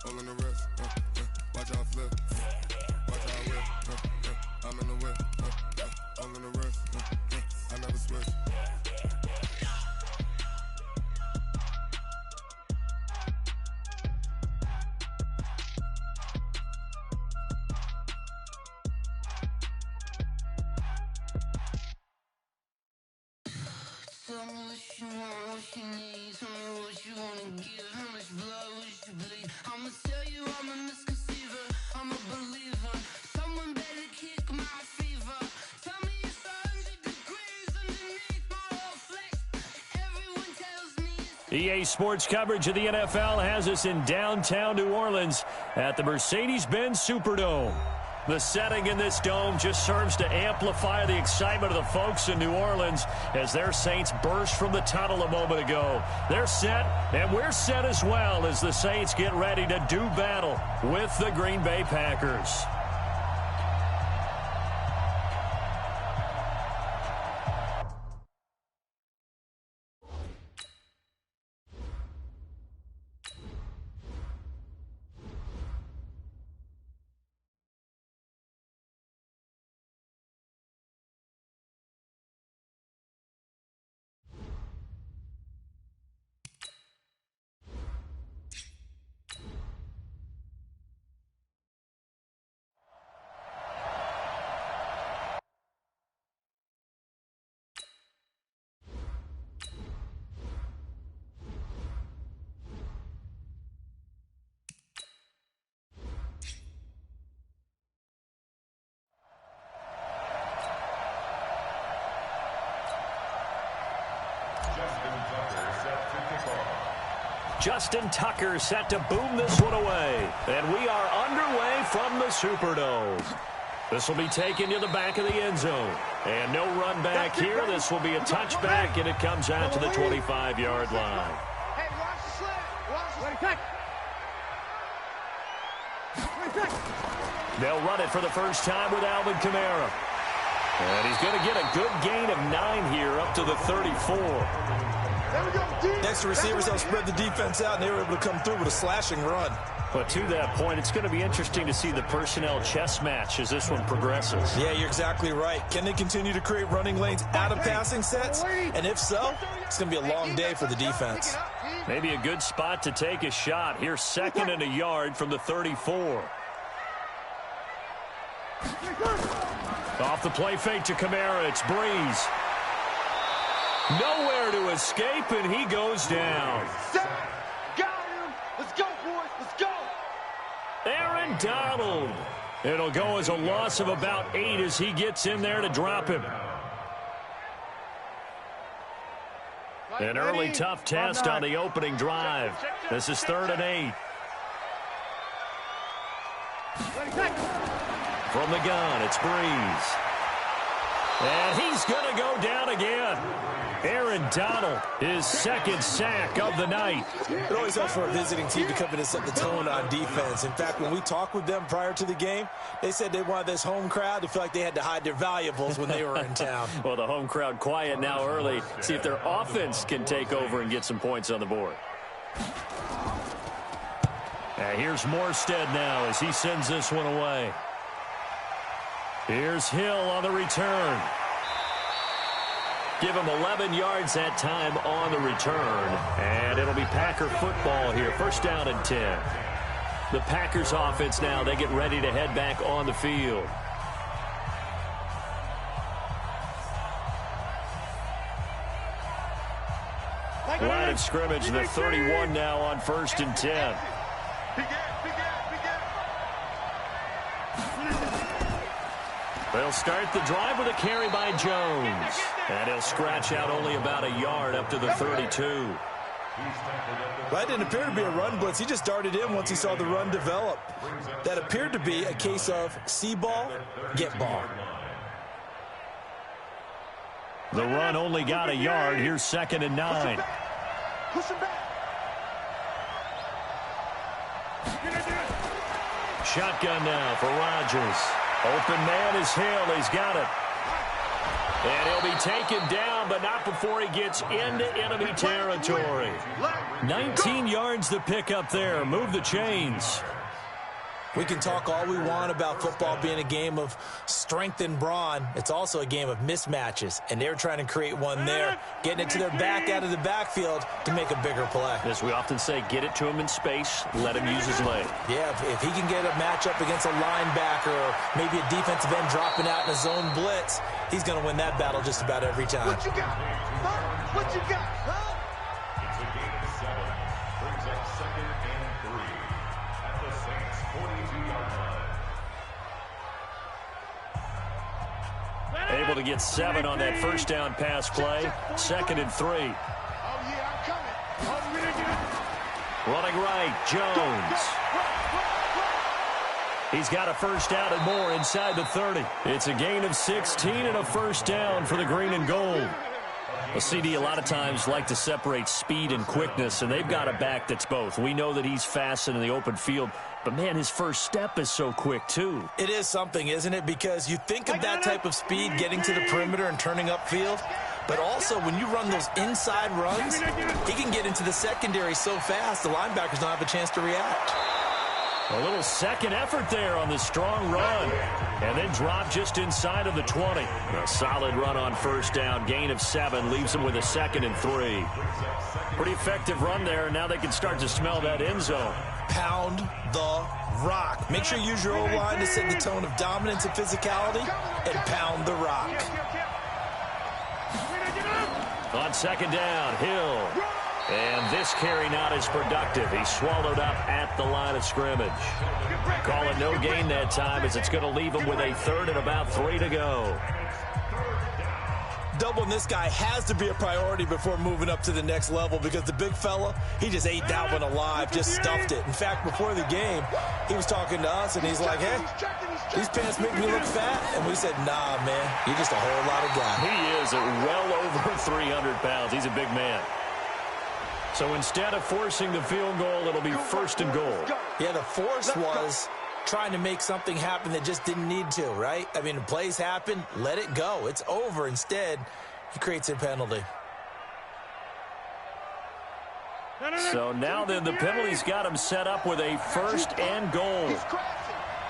all in the wrist. Watch out flip. Watch out whip. I'm in the whip. All in the wrist. I never switch. Tell me what you want, what you need. Tell me what you wanna give. How much blood would you bleed? I'ma tell you I'm a misconceiver. I'm a believer. Someone better kick my fever. Tell me it's 100 degrees underneath my whole flesh. Everyone tells me EA Sports coverage of the NFL has us in downtown New Orleans at the Mercedes-Benz Superdome. The setting in this dome just serves to amplify the excitement of the folks in New Orleans as their Saints burst from the tunnel a moment ago. They're set, and we're set as well as the Saints get ready to do battle with the Green Bay Packers. Justin Tucker set to boom this one away. And we are underway from the Superdome. This will be taken to the back of the end zone. And no run back here. This will be a touchback, and it comes out to the 25-yard line. Hey, watch the slant. Watch the They'll run it for the first time with Alvin Kamara. And he's going to get a good gain of 9 here up to the 34. Next receivers have spread the defense out, and they were able to come through with a slashing run. But to that point, it's going to be interesting to see the personnel chess match as this one progresses. Yeah, you're exactly right. Can they continue to create running lanes out of passing sets? And if so, it's going to be a long day for the defense. Maybe a good spot to take a shot. Here's 2nd and a yard from the 34. Off the play fake to Kamara, it's Breeze. Nowhere to escape, and he goes down. Got him. Let's go, boys. Let's go. Aaron Donald. It'll go as a loss of about 8 as he gets in there to drop him. An early tough test on the opening drive. This is 3rd and 8. From the gun, it's Breeze. And he's going to go down again. Aaron Donald, his 2nd sack of the night. It always helps for a visiting team to come in and set the tone on defense. In fact, when we talked with them prior to the game, they said they wanted this home crowd to feel like they had to hide their valuables when they were in town. Well, the home crowd quiet now early. See if their offense can take over and get some points on the board. And here's Morstead now as he sends this one away. Here's Hill on the return. Give him 11 yards that time on the return. And it'll be Packer football here. 1st down and 10. The Packers offense now, they get ready to head back on the field. Line of scrimmage, the 31 now on 1st and 10. They'll start the drive with a carry by Jones. And he'll scratch out only about a yard up to the 32. That didn't appear to be a run blitz. He just darted in once he saw the run develop. That appeared to be a case of see ball, get ball. The run only got a yard. Here's 2nd and 9. Push him back. Shotgun now for Rodgers. Open man is Hill. He's got it. And he'll be taken down, but not before he gets into enemy territory. 19 yards to pick up there. Move the chains. We can talk all we want about football being a game of strength and brawn. It's also a game of mismatches, and they're trying to create one there, getting it to their back out of the backfield to make a bigger play. As we often say, get it to him in space, let him use his leg. Yeah, if he can get a matchup against a linebacker or maybe a defensive end dropping out in a zone blitz, he's going to win that battle just about every time. What you got? Huh? What you got? Huh? It's a game of 7. Brings up 2nd and 3 at the Saints' 42-yard line. Able to get 7 on that first down pass play. 2nd and 3. Oh, yeah, I'm coming. Oh, really good. Running right, Jones. He's got a first down and more inside the 30. It's a gain of 16 and a first down for the green and gold. A CD a lot of times like to separate speed and quickness, and they've got a back that's both. We know that he's fast in the open field, but, man, his first step is so quick, too. It is something, isn't it? Because you think of that type of speed getting to the perimeter and turning upfield, but also when you run those inside runs, he can get into the secondary so fast the linebackers don't have a chance to react. A little second effort there on the strong run. And then drop just inside of the 20. A solid run on first down. Gain of 7 leaves them with a 2nd and 3. Pretty effective run there. Now they can start to smell that end zone. Pound the rock. Make sure you use your O-line to set the tone of dominance and physicality and pound the rock. On 2nd down, Hill. And this carry not as productive. He's swallowed up at the line of scrimmage. Call it no gain that time as it's going to leave him with a 3rd and about 3 to go. Doubling this guy has to be a priority before moving up to the next level because the big fella, he just ate that one alive, just stuffed it. In fact, before the game, he was talking to us, and he's like, hey, these pants make me look fat. And we said, nah, man, you're just a whole lot of guy. He is well over 300 pounds. He's a big man. So instead of forcing the field goal, it'll be 1st and goal. Yeah, the force was trying to make something happen that just didn't need to, right? I mean, plays happen, let it go. It's over. Instead, he creates a penalty. So now then, the penalty's got him set up with a 1st and goal.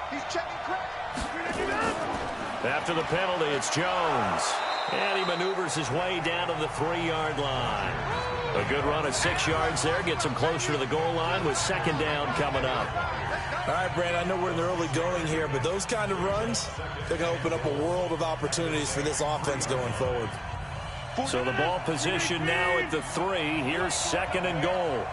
He's checking cracking. After the penalty, it's Jones. And he maneuvers his way down to the 3-yard line. A good run of 6 yards there gets him closer to the goal line with 2nd down coming up. All right, Brand, I know we're in the early going here, but those kind of runs, they're going to open up a world of opportunities for this offense going forward. So the ball position now at the 3. Here's 2nd and goal.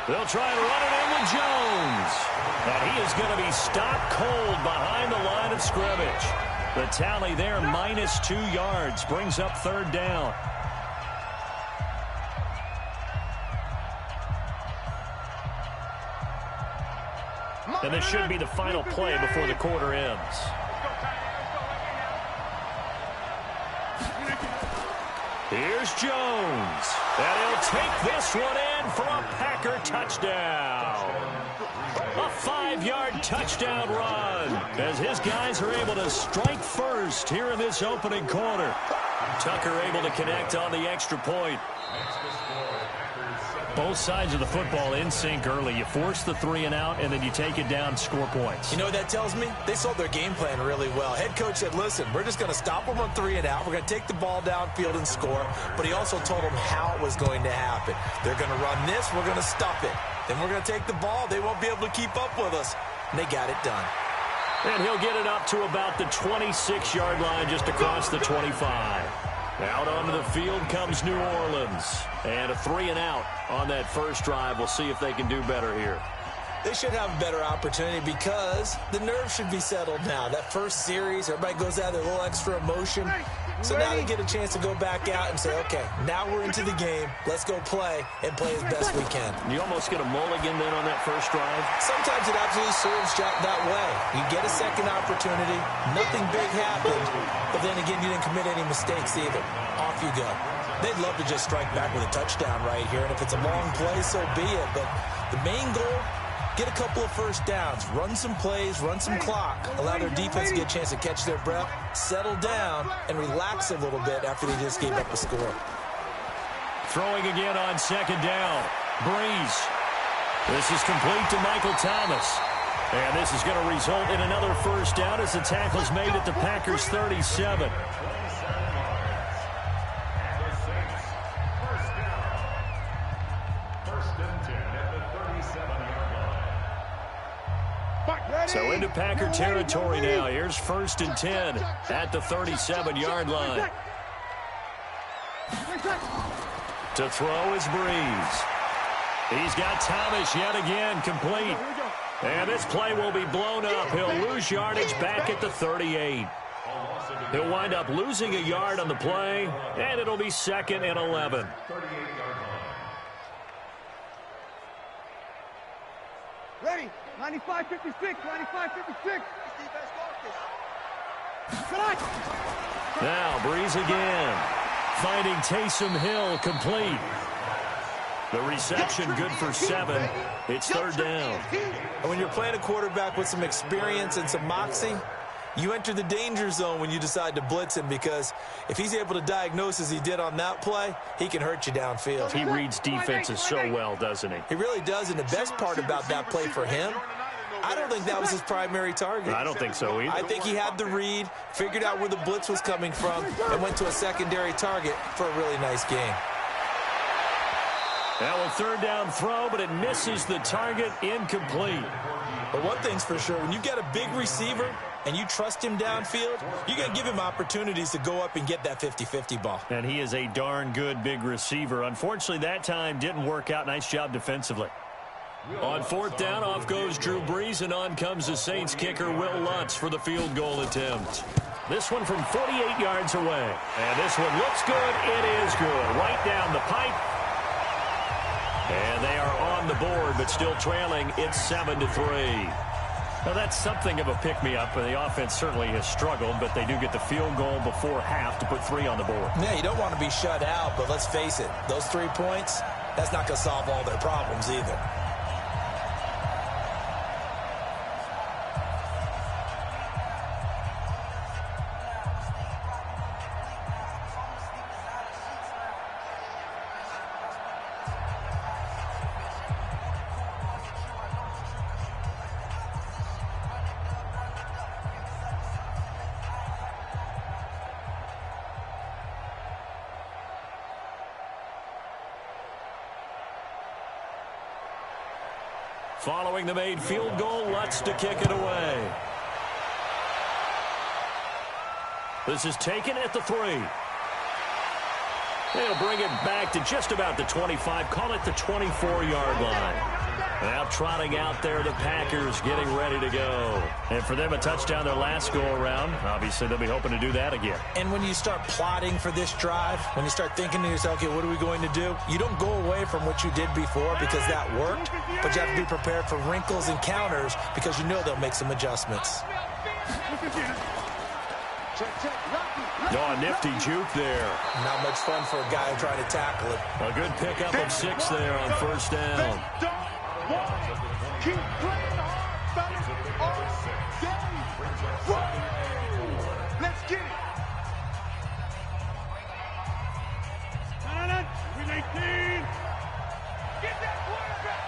They'll try and run it in with Jones. And he is going to be stopped cold behind the line of scrimmage. The tally there, minus 2 yards, brings up 3rd down. And this should be the final play before the quarter ends. Here's Jones. And he'll take this one in for a Packer touchdown. A 5-yard touchdown run as his guys are able to strike first here in this opening quarter. Tucker able to connect on the extra point. Both sides of the football in sync early. You force the 3 and out, and then you take it down, score points. You know what that tells me? They sold their game plan really well. Head coach said, listen, we're just going to stop them on 3 and out. We're going to take the ball downfield and score. But he also told them how it was going to happen. They're going to run this. We're going to stuff it. Then we're going to take the ball. They won't be able to keep up with us. And they got it done. And he'll get it up to about the 26-yard line just across the 25. Out onto the field comes New Orleans. And a 3 and out on that first drive. We'll see if they can do better here. They should have a better opportunity because the nerves should be settled now. That first series, everybody goes out there, a little extra emotion. So now they get a chance to go back out and say, okay, now we're into the game. Let's go play and play as best we can. You almost get a mulligan then on that first drive? Sometimes it absolutely serves that way. You get a second opportunity. Nothing big happened. But then again, you didn't commit any mistakes either. Off you go. They'd love to just strike back with a touchdown right here. And if it's a long play, so be it. But the main goal Get a couple of first downs, run some plays, run some clock, allow their defense to get a chance to catch their breath, settle down, and relax a little bit after they just gave up a score. Throwing again on second down. Breeze. This is complete to Michael Thomas. And this is going to result in another first down as the tackle is made at the Packers' 37. So into Packer territory now. Here's 1st and 10 at the 37-yard line. To throw is Breeze. He's got Thomas yet again complete. And this play will be blown up. He'll lose yardage back at the 38. He'll wind up losing a yard on the play, and it'll be 2nd and 11. Ready? 95-56, 95-56. Now Breeze again. Finding Taysom Hill complete. The reception good for 7. It's 3rd down. And when you're playing a quarterback with some experience and some moxie, you enter the danger zone when you decide to blitz him, because if he's able to diagnose as he did on that play, he can hurt you downfield. He reads defenses so well, doesn't he? He really does, and the best part about that play for him, I don't think that was his primary target. I don't think so either. I think he had the read, figured out where the blitz was coming from, and went to a secondary target for a really nice game. Now a 3rd down throw, but it misses the target, incomplete. But one thing's for sure, when you get a big receiver and you trust him downfield, you're going to give him opportunities to go up and get that 50-50 ball. And he is a darn good big receiver. Unfortunately, that time didn't work out. Nice job defensively. On 4th down, off goes Drew Brees, and on comes the Saints kicker, Will Lutz, for the field goal attempt. This one from 48 yards away. And this one looks good. It is good. Right down the pipe. And they are on the board, but still trailing. It's 7-3. Now, that's something of a pick-me-up. The offense certainly has struggled, but they do get the field goal before half to put 3 on the board. Yeah, you don't want to be shut out, but let's face it, those 3 points, that's not going to solve all their problems either. Following the made field goal, Lutz to kick it away. This is taken at the 3. They'll bring it back to just about the 25. Call it the 24-yard line. Now trotting out there, the Packers getting ready to go. And for them, a touchdown their last go-around. Obviously, they'll be hoping to do that again. And when you start plotting for this drive, when you start thinking to yourself, okay, what are we going to do? You don't go away from what you did before because that worked, but you have to be prepared for wrinkles and counters because you know they'll make some adjustments. Oh, a nifty juke there. Not much fun for a guy trying to tackle it. A good pickup of 6 there on 1st down. Keep playing hard, fellas, all day. Let's get it. Get that quarterback.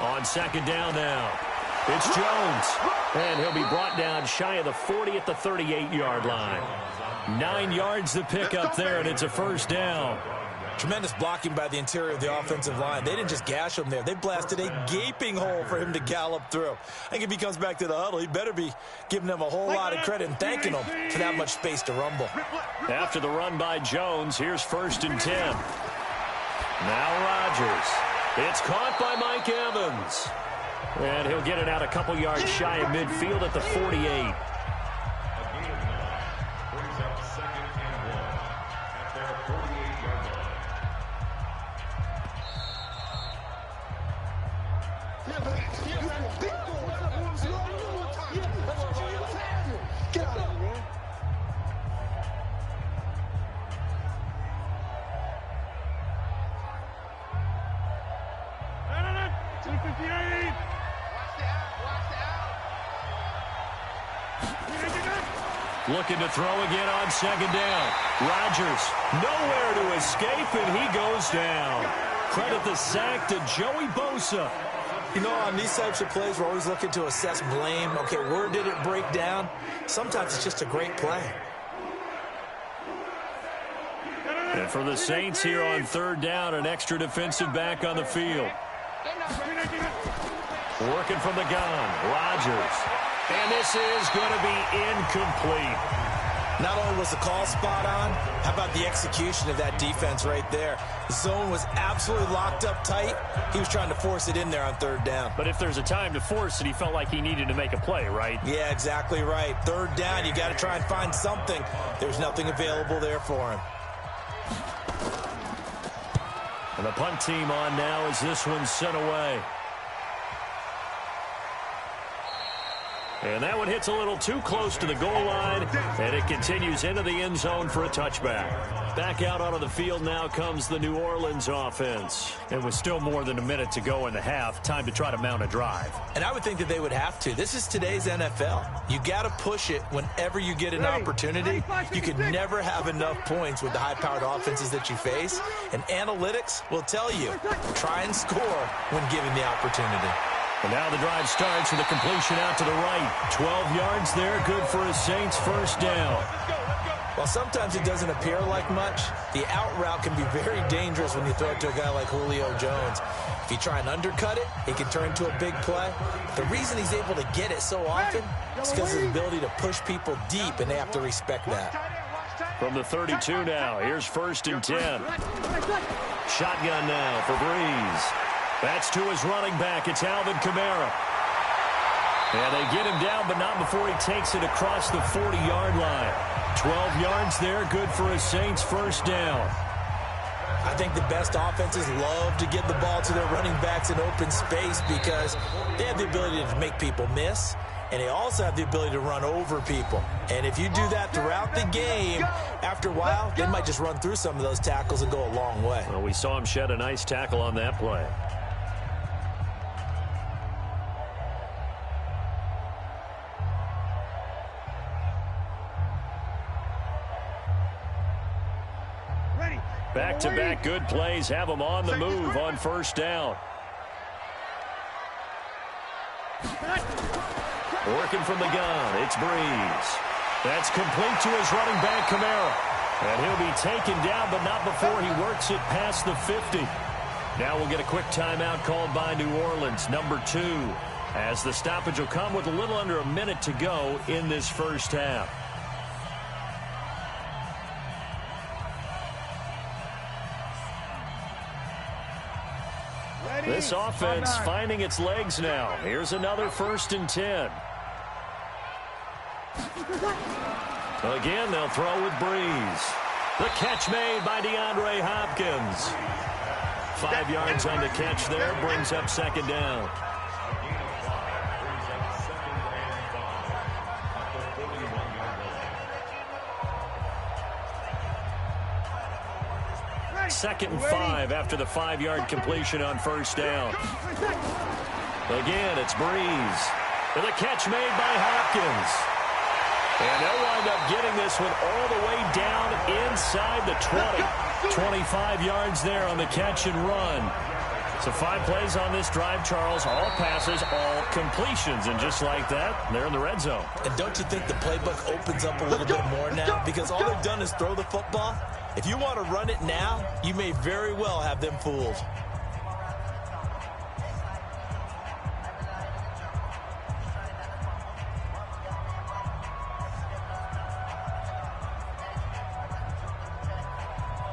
On 2nd down now. It's Jones. And he'll be brought down shy of the 40 at the 38-yard line. 9 yards to pick up there, and it's a 1st down. Tremendous blocking by the interior of the offensive line. They didn't just gash him there. They blasted a gaping hole for him to gallop through. I think if he comes back to the huddle, he better be giving them a whole lot of credit and thanking them for that much space to rumble. After the run by Jones, here's 1st and 10. Now Rodgers. It's caught by Mike Evans. And he'll get it out a couple yards shy of midfield at the 48. Looking to throw again on second down. Rodgers nowhere to escape, and he goes down. Credit the sack to Joey Bosa. You know, on these types of plays, we're always looking to assess blame. Okay, where did it break down? Sometimes it's just a great play. And for the Saints here on third down, an extra defensive back on the field. Working from the gun, Rodgers. And this is going to be incomplete. Not only was the call spot on, how about the execution of that defense right there? The zone was absolutely locked up tight. He was trying to force it in there on third down. But if there's a time to force it, he felt like he needed to make a play, right? Yeah, exactly right. Third down, you got to try and find something. There's nothing available there for him. And the punt team on now as this one's sent away. And that one hits a little too close to the goal line, and it continues into the end zone for a touchback. Back out onto the field now comes the New Orleans offense. And with still more than a minute to go in the half, time to try to mount a drive. And I would think that they would have to. This is today's NFL. You got to push it whenever you get an opportunity. You can never have enough points with the high-powered offenses that you face. And analytics will tell you, try and score when given the opportunity. And now the drive starts with a completion out to the right. 12 yards there, good for a Saints first down. While sometimes it doesn't appear like much, the out route can be very dangerous when you throw it to a guy like Julio Jones. If you try and undercut it, it can turn into a big play. The reason he's able to get it so often is because of his ability to push people deep, and they have to respect that. From the 32 now, here's 1st and 10. Shotgun now for Breeze. That's to his running back. It's Alvin Kamara. And they get him down, but not before he takes it across the 40-yard line. 12 yards there, good for a Saints first down. I think the best offenses love to get the ball to their running backs in open space because they have the ability to make people miss, and they also have the ability to run over people. And if you do that throughout the game, after a while, they might just run through some of those tackles and go a long way. Well, we saw him shed a nice tackle on that play. Back-to-back good plays have them on the move on first down. Working from the gun, it's Breeze. That's complete to his running back, Kamara. And he'll be taken down, but not before he works it past the 50. Now we'll get a quick timeout called by New Orleans, number 2, as the stoppage will come with a little under a minute to go in this first half. This offense finding its legs now. Here's another 1st and 10. Again, they'll throw with Breeze. The catch made by DeAndre Hopkins. 5 yards on the catch there, brings up second down. Second and 5 after the 5-yard completion on first down. Again, it's Breeze. And the catch made by Hopkins. And they'll wind up getting this one all the way down inside the 20. 25 yards there on the catch and run. So 5 plays on this drive, Charles. All passes, all completions. And just like that, they're in the red zone. And don't you think the playbook opens up a little bit more now? Because all they've done is throw the football. If you want to run it now, you may very well have them fooled.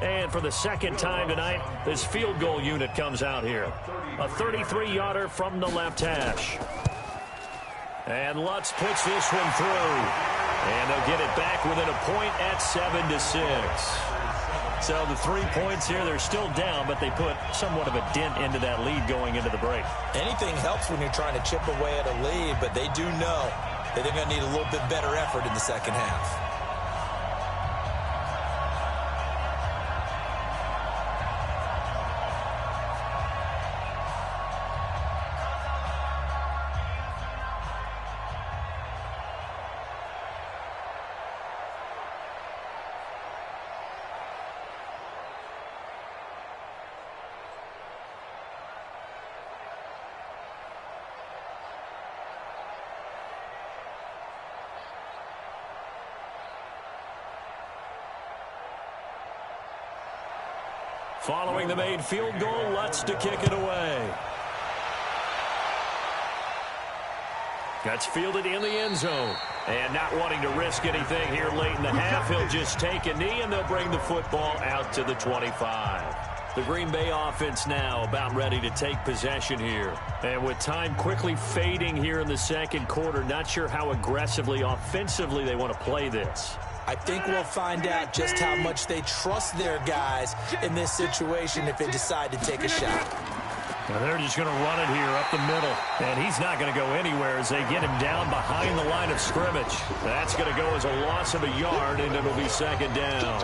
And for the second time tonight, this field goal unit comes out here. A 33-yarder from the left hash. And Lutz puts this one through. And they'll get it back within a point at 7-6. So the 3 points here, they're still down, but they put somewhat of a dent into that lead going into the break. Anything helps when you're trying to chip away at a lead, but they do know that they're going to need a little bit better effort in the second half. Following the made field goal, Lutz to kick it away. That's fielded in the end zone. And not wanting to risk anything here late in the half, he'll just take a knee, and they'll bring the football out to the 25. The Green Bay offense now about ready to take possession here. And with time quickly fading here in the second quarter, not sure how aggressively, offensively they want to play this. I think we'll find out just how much they trust their guys in this situation if they decide to take a shot. Now they're just going to run it here up the middle. And he's not going to go anywhere as they get him down behind the line of scrimmage. That's going to go as a loss of a yard, and it'll be second down.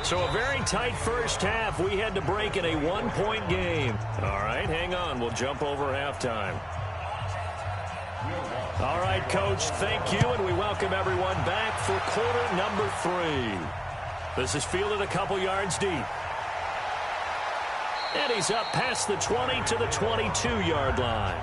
So a very tight first half. We had to break in a one-point game. All right, hang on. We'll jump over halftime. All right, Coach, thank you, and we welcome everyone back for quarter number 3. This is fielded a couple yards deep. And he's up past the 20 to the 22-yard line.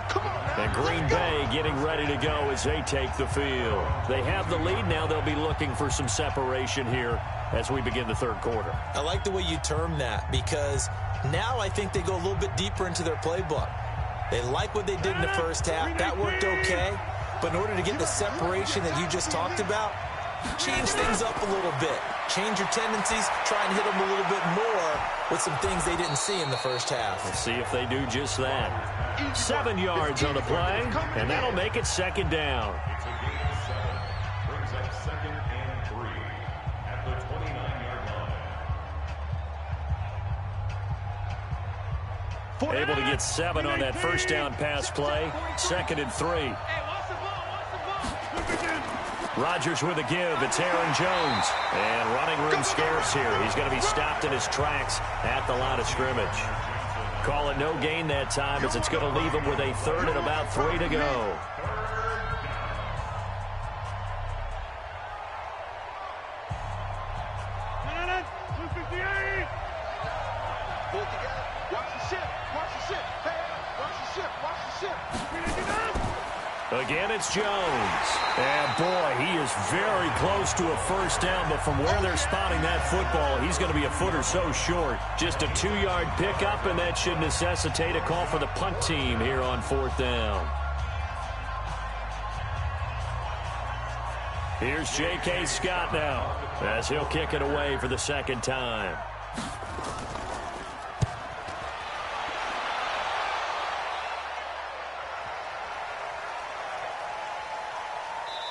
And Green Bay getting ready to go as they take the field. They have the lead. Now they'll be looking for some separation here as we begin the third quarter. I like the way you term that, because now I think they go a little bit deeper into their playbook. They like what they did in the first half. That worked okay. But in order to get the separation that you just talked about, change things up a little bit. Change your tendencies. Try and hit them a little bit more with some things they didn't see in the first half. Let's see if they do just that. 7 yards on the play, and that'll make it second down. Brings up 2nd and 3 at the 29-yard line. Able to get 7 on that first down pass play. 2nd and 3. Rodgers with a give. It's Aaron Jones. And running room scarce here. He's going to be stopped in his tracks at the line of scrimmage. Call it no gain that time, as it's going to leave him with a 3rd and about 3 to go. Again, it's Jones. And, boy, he is very close to a first down, but from where they're spotting that football, he's going to be a foot or so short. Just a 2-yard pickup, and that should necessitate a call for the punt team here on 4th down. Here's J.K. Scott now as he'll kick it away for the second time.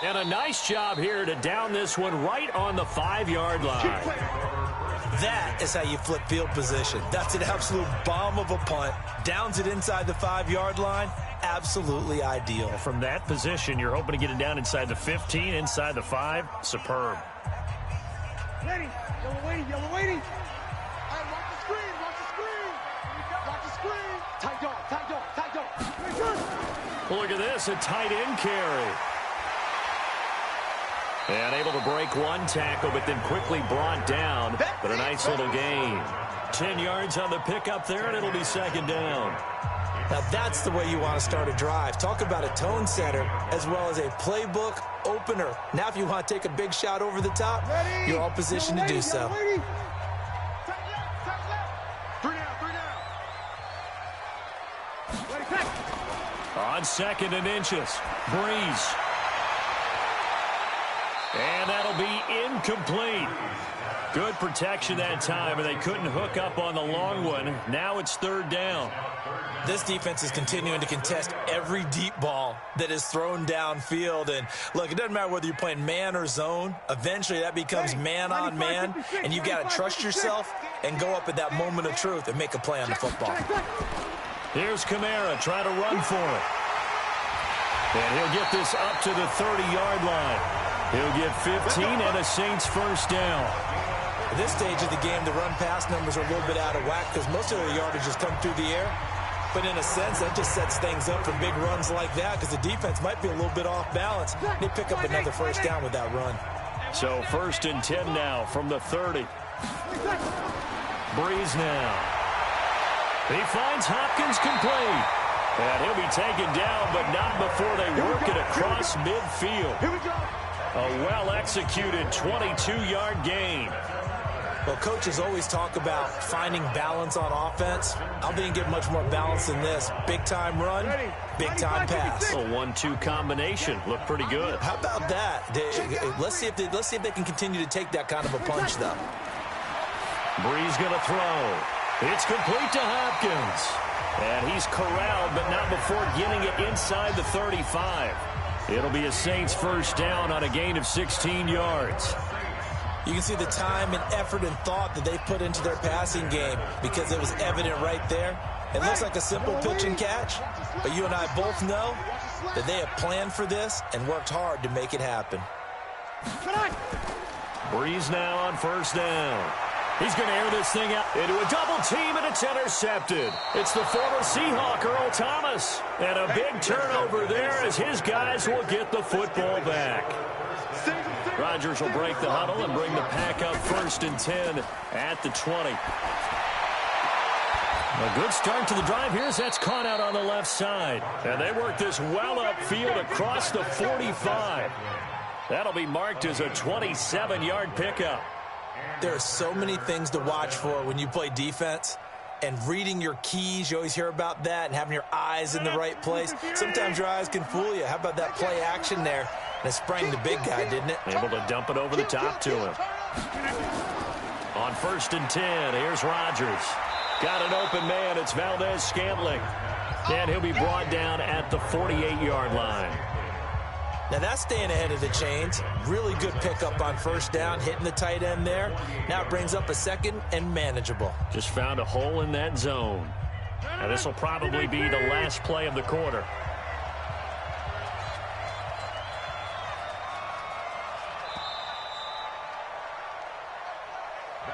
And a nice job here to down this one right on the 5-yard line. That is how you flip field position. That's an absolute bomb of a punt. Downs it inside the 5-yard line. Absolutely ideal. From that position, you're hoping to get it down inside the 15, inside the 5. Superb. Ready. Yellow waiting. All right, watch the screen. Watch the screen. Tight dog. Look at this, a tight end carry. And able to break one tackle, but then quickly brought down. But a nice little gain. 10 yards on the pickup there, and it'll be second down. Now that's the way you want to start a drive. Talk about a tone setter as well as a playbook opener. Now if you want to take a big shot over the top, you're all positioned to do so. On 2nd and inches, Breeze. And that'll be incomplete. Good protection that time, and they couldn't hook up on the long one. Now it's 3rd down. This defense is continuing to contest every deep ball that is thrown downfield. And, look, it doesn't matter whether you're playing man or zone. Eventually that becomes man on man, and you've got to trust yourself and go up at that moment of truth and make a play on the football. Here's Kamara trying to run for it. And he'll get this up to the 30-yard line. He'll get 15 and a Saints first down. At this stage of the game, the run-pass numbers are a little bit out of whack because most of the yardage has come through the air. But in a sense, that just sets things up for big runs like that because the defense might be a little bit off balance. They pick up another first down with that run. So 1st and 10 now from the 30. Breeze now. He finds Hopkins complete. And he'll be taken down, but not before they work it across midfield. A well-executed 22-yard gain. Well, coaches always talk about finding balance on offense. I don't think you get much more balance than this. Big-time run, big-time pass. A 1-2 combination. Looked pretty good. How about that? Let's see if they can continue to take that kind of a punch, though. Brees going to throw. It's complete to Hopkins. And he's corralled, but not before getting it inside the 35. It'll be a Saints first down on a gain of 16 yards. You can see the time and effort and thought that they put into their passing game because it was evident right there. It looks like a simple pitch and catch, but you and I both know that they have planned for this and worked hard to make it happen. Brees now on first down. He's going to air this thing out into a double team, and it's intercepted. It's the former Seahawk, Earl Thomas. And a big turnover there as his guys will get the football back. Rodgers will break the huddle and bring the pack up first and 10 at the 20. A good start to the drive here as that's caught out on the left side. And they work this well upfield across the 45. That'll be marked as a 27-yard pickup. There are so many things to watch for when you play defense. And reading your keys, you always hear about that, and having your eyes in the right place. Sometimes your eyes can fool you. How about that play action there? And it sprang the big guy, didn't it? Able to dump it over the top to him. On first and 10, here's Rodgers. Got an open man. It's Valdez-Scantling. And he'll be brought down at the 48-yard line. Now that's staying ahead of the chains. Really good pickup on first down, hitting the tight end there. Now it brings up a second and manageable. Just found a hole in that zone. Now this will probably be the last play of the quarter.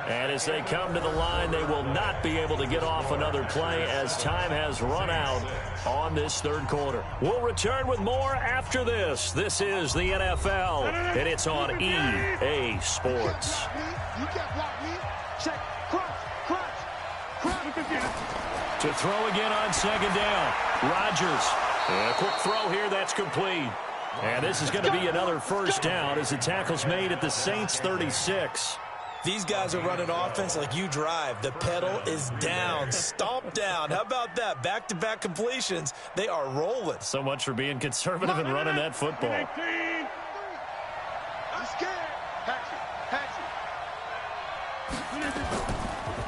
And as they come to the line, they will not be able to get off another play as time has run out on this third quarter. We'll return with more after this. This is the NFL, and it's on EA Sports. To throw again on second down. Rodgers. A quick throw here. That's complete. And this is going to be another first down as the tackle's made at the Saints 36. These guys are running offense like you drive. The pedal is down, stomp down. How about that? Back-to-back completions. They are rolling. So much for being conservative and running that football.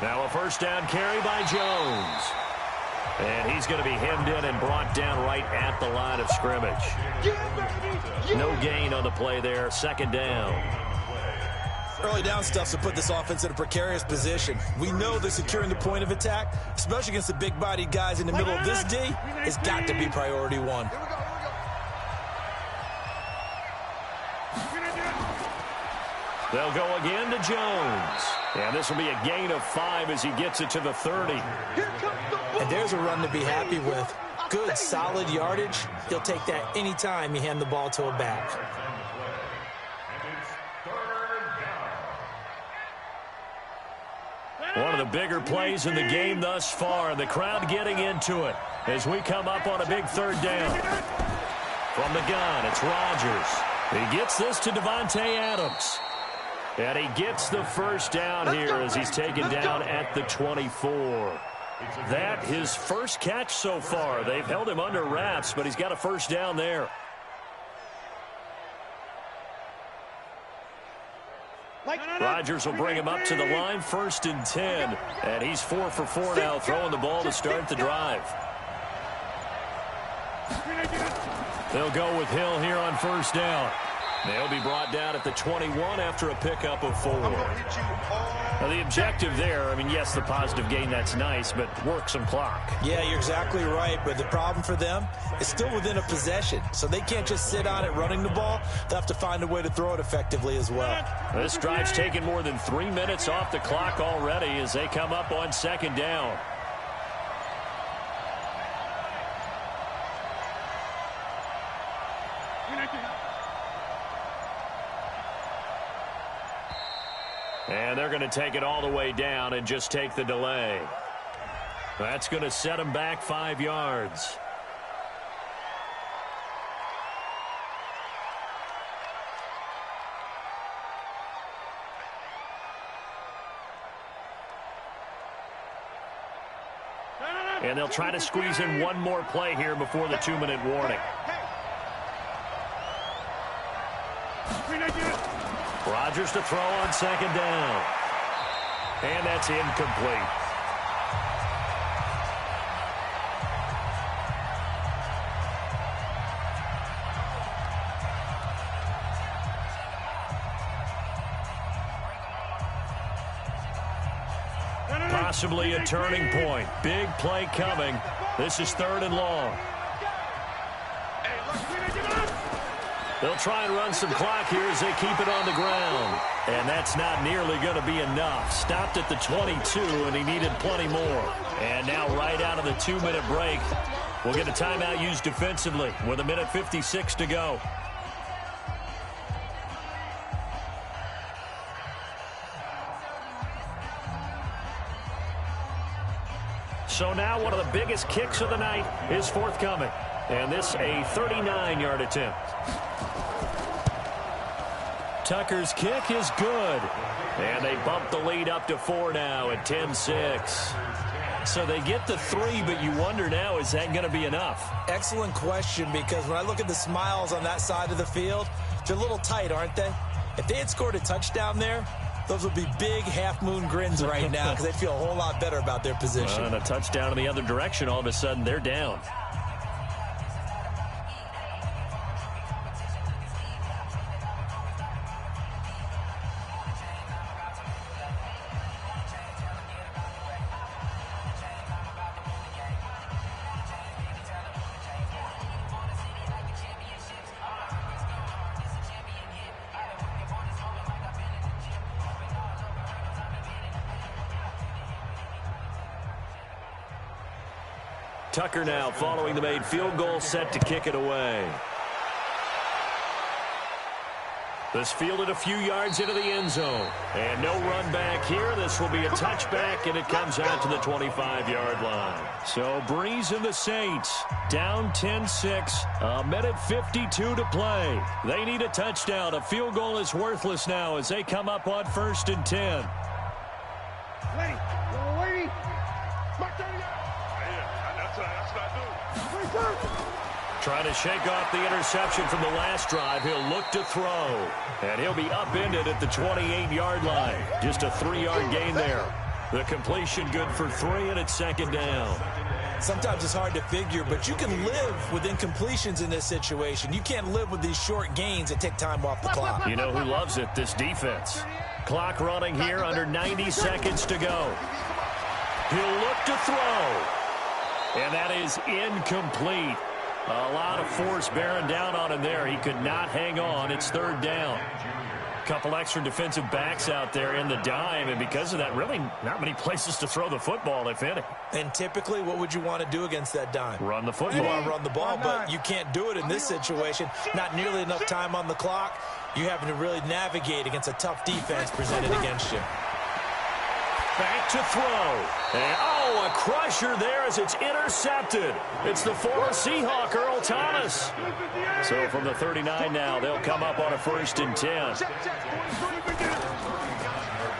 Now a first down carry by Jones. And he's going to be hemmed in and brought down right at the line of scrimmage. No gain on the play there. Second down. Early down stuff to put this offense in a precarious position. We know that securing the point of attack, especially against the big-bodied guys in the middle of this D, has got to be priority one. They'll go again to Jones. And this will be a gain of 5 as he gets it to the 30. And there's a run to be happy with. Good, solid yardage. He'll take that anytime you hand the ball to a back. One of the bigger plays in the game thus far. The crowd getting into it as we come up on a big third down. From the gun, it's Rodgers. He gets this to Devontae Adams. And he gets the first down here as he's taken down at the 24. That his first catch so far. They've held him under wraps, but he's got a first down there. Rodgers will bring him up to the line, first and 10. And he's 4 for 4 now, throwing the ball to start the drive. They'll go with Hill here on first down. They'll be brought down at the 21 after a pickup of 4. Now, the objective there, I mean, yes, the positive gain, that's nice, but work some clock. Yeah, you're exactly right, but the problem for them is still within a possession, so they can't just sit on it running the ball. They'll have to find a way to throw it effectively as well. This drive's taken more than 3 minutes off the clock already as they come up on second down. And they're going to take it all the way down and just take the delay. That's going to set them back 5 yards. And they'll try to squeeze in one more play here before the 2-minute warning. Rodgers to throw on second down. And that's incomplete. Possibly a turning point. Big play coming. This is 3rd and long. They'll try and run some clock here as they keep it on the ground. And that's not nearly going to be enough. Stopped at the 22, and he needed plenty more. And now right out of the 2-minute break, we'll get a timeout used defensively with 1:56 to go. So now one of the biggest kicks of the night is forthcoming. And this a 39-yard attempt. Tucker's kick is good. And they bump the lead up to 4 now at 10-6. So they get the 3, but you wonder now, is that going to be enough? Excellent question, because when I look at the smiles on that side of the field, they're a little tight, aren't they? If they had scored a touchdown there, those would be big half-moon grins right now because they feel a whole lot better about their position. And a touchdown in the other direction, all of a sudden they're down. Tucker now following the made field goal, set to kick it away. This fielded a few yards into the end zone. And no run back here. This will be a touchback, and it comes out to the 25-yard line. So Breeze and the Saints down 10-6, 1:52 to play. They need a touchdown. A field goal is worthless now as they come up on 1st and 10. Trying to shake off the interception from the last drive. He'll look to throw. And he'll be upended at the 28-yard line. Just a 3-yard gain there. The completion good for 3, and it's 2nd down. Sometimes it's hard to figure, but you can live with incompletions in this situation. You can't live with these short gains that take time off the clock. You know who loves it? This defense. Clock running here, under 90 seconds to go. He'll look to throw. And that is incomplete. A lot of force bearing down on him there. He could not hang on. It's 3rd down. Couple extra defensive backs out there in the dime, and because of that, really not many places to throw the football, if any. And typically, what would you want to do against that dime? Run the football. You want to run the ball, but you can't do it in this situation. Not nearly enough time on the clock. You're having to really navigate against a tough defense presented against you. Back to throw. And, a crusher there as it's intercepted. It's the former Seahawk, Earl Thomas. So from the 39 now, they'll come up on a 1st and 10.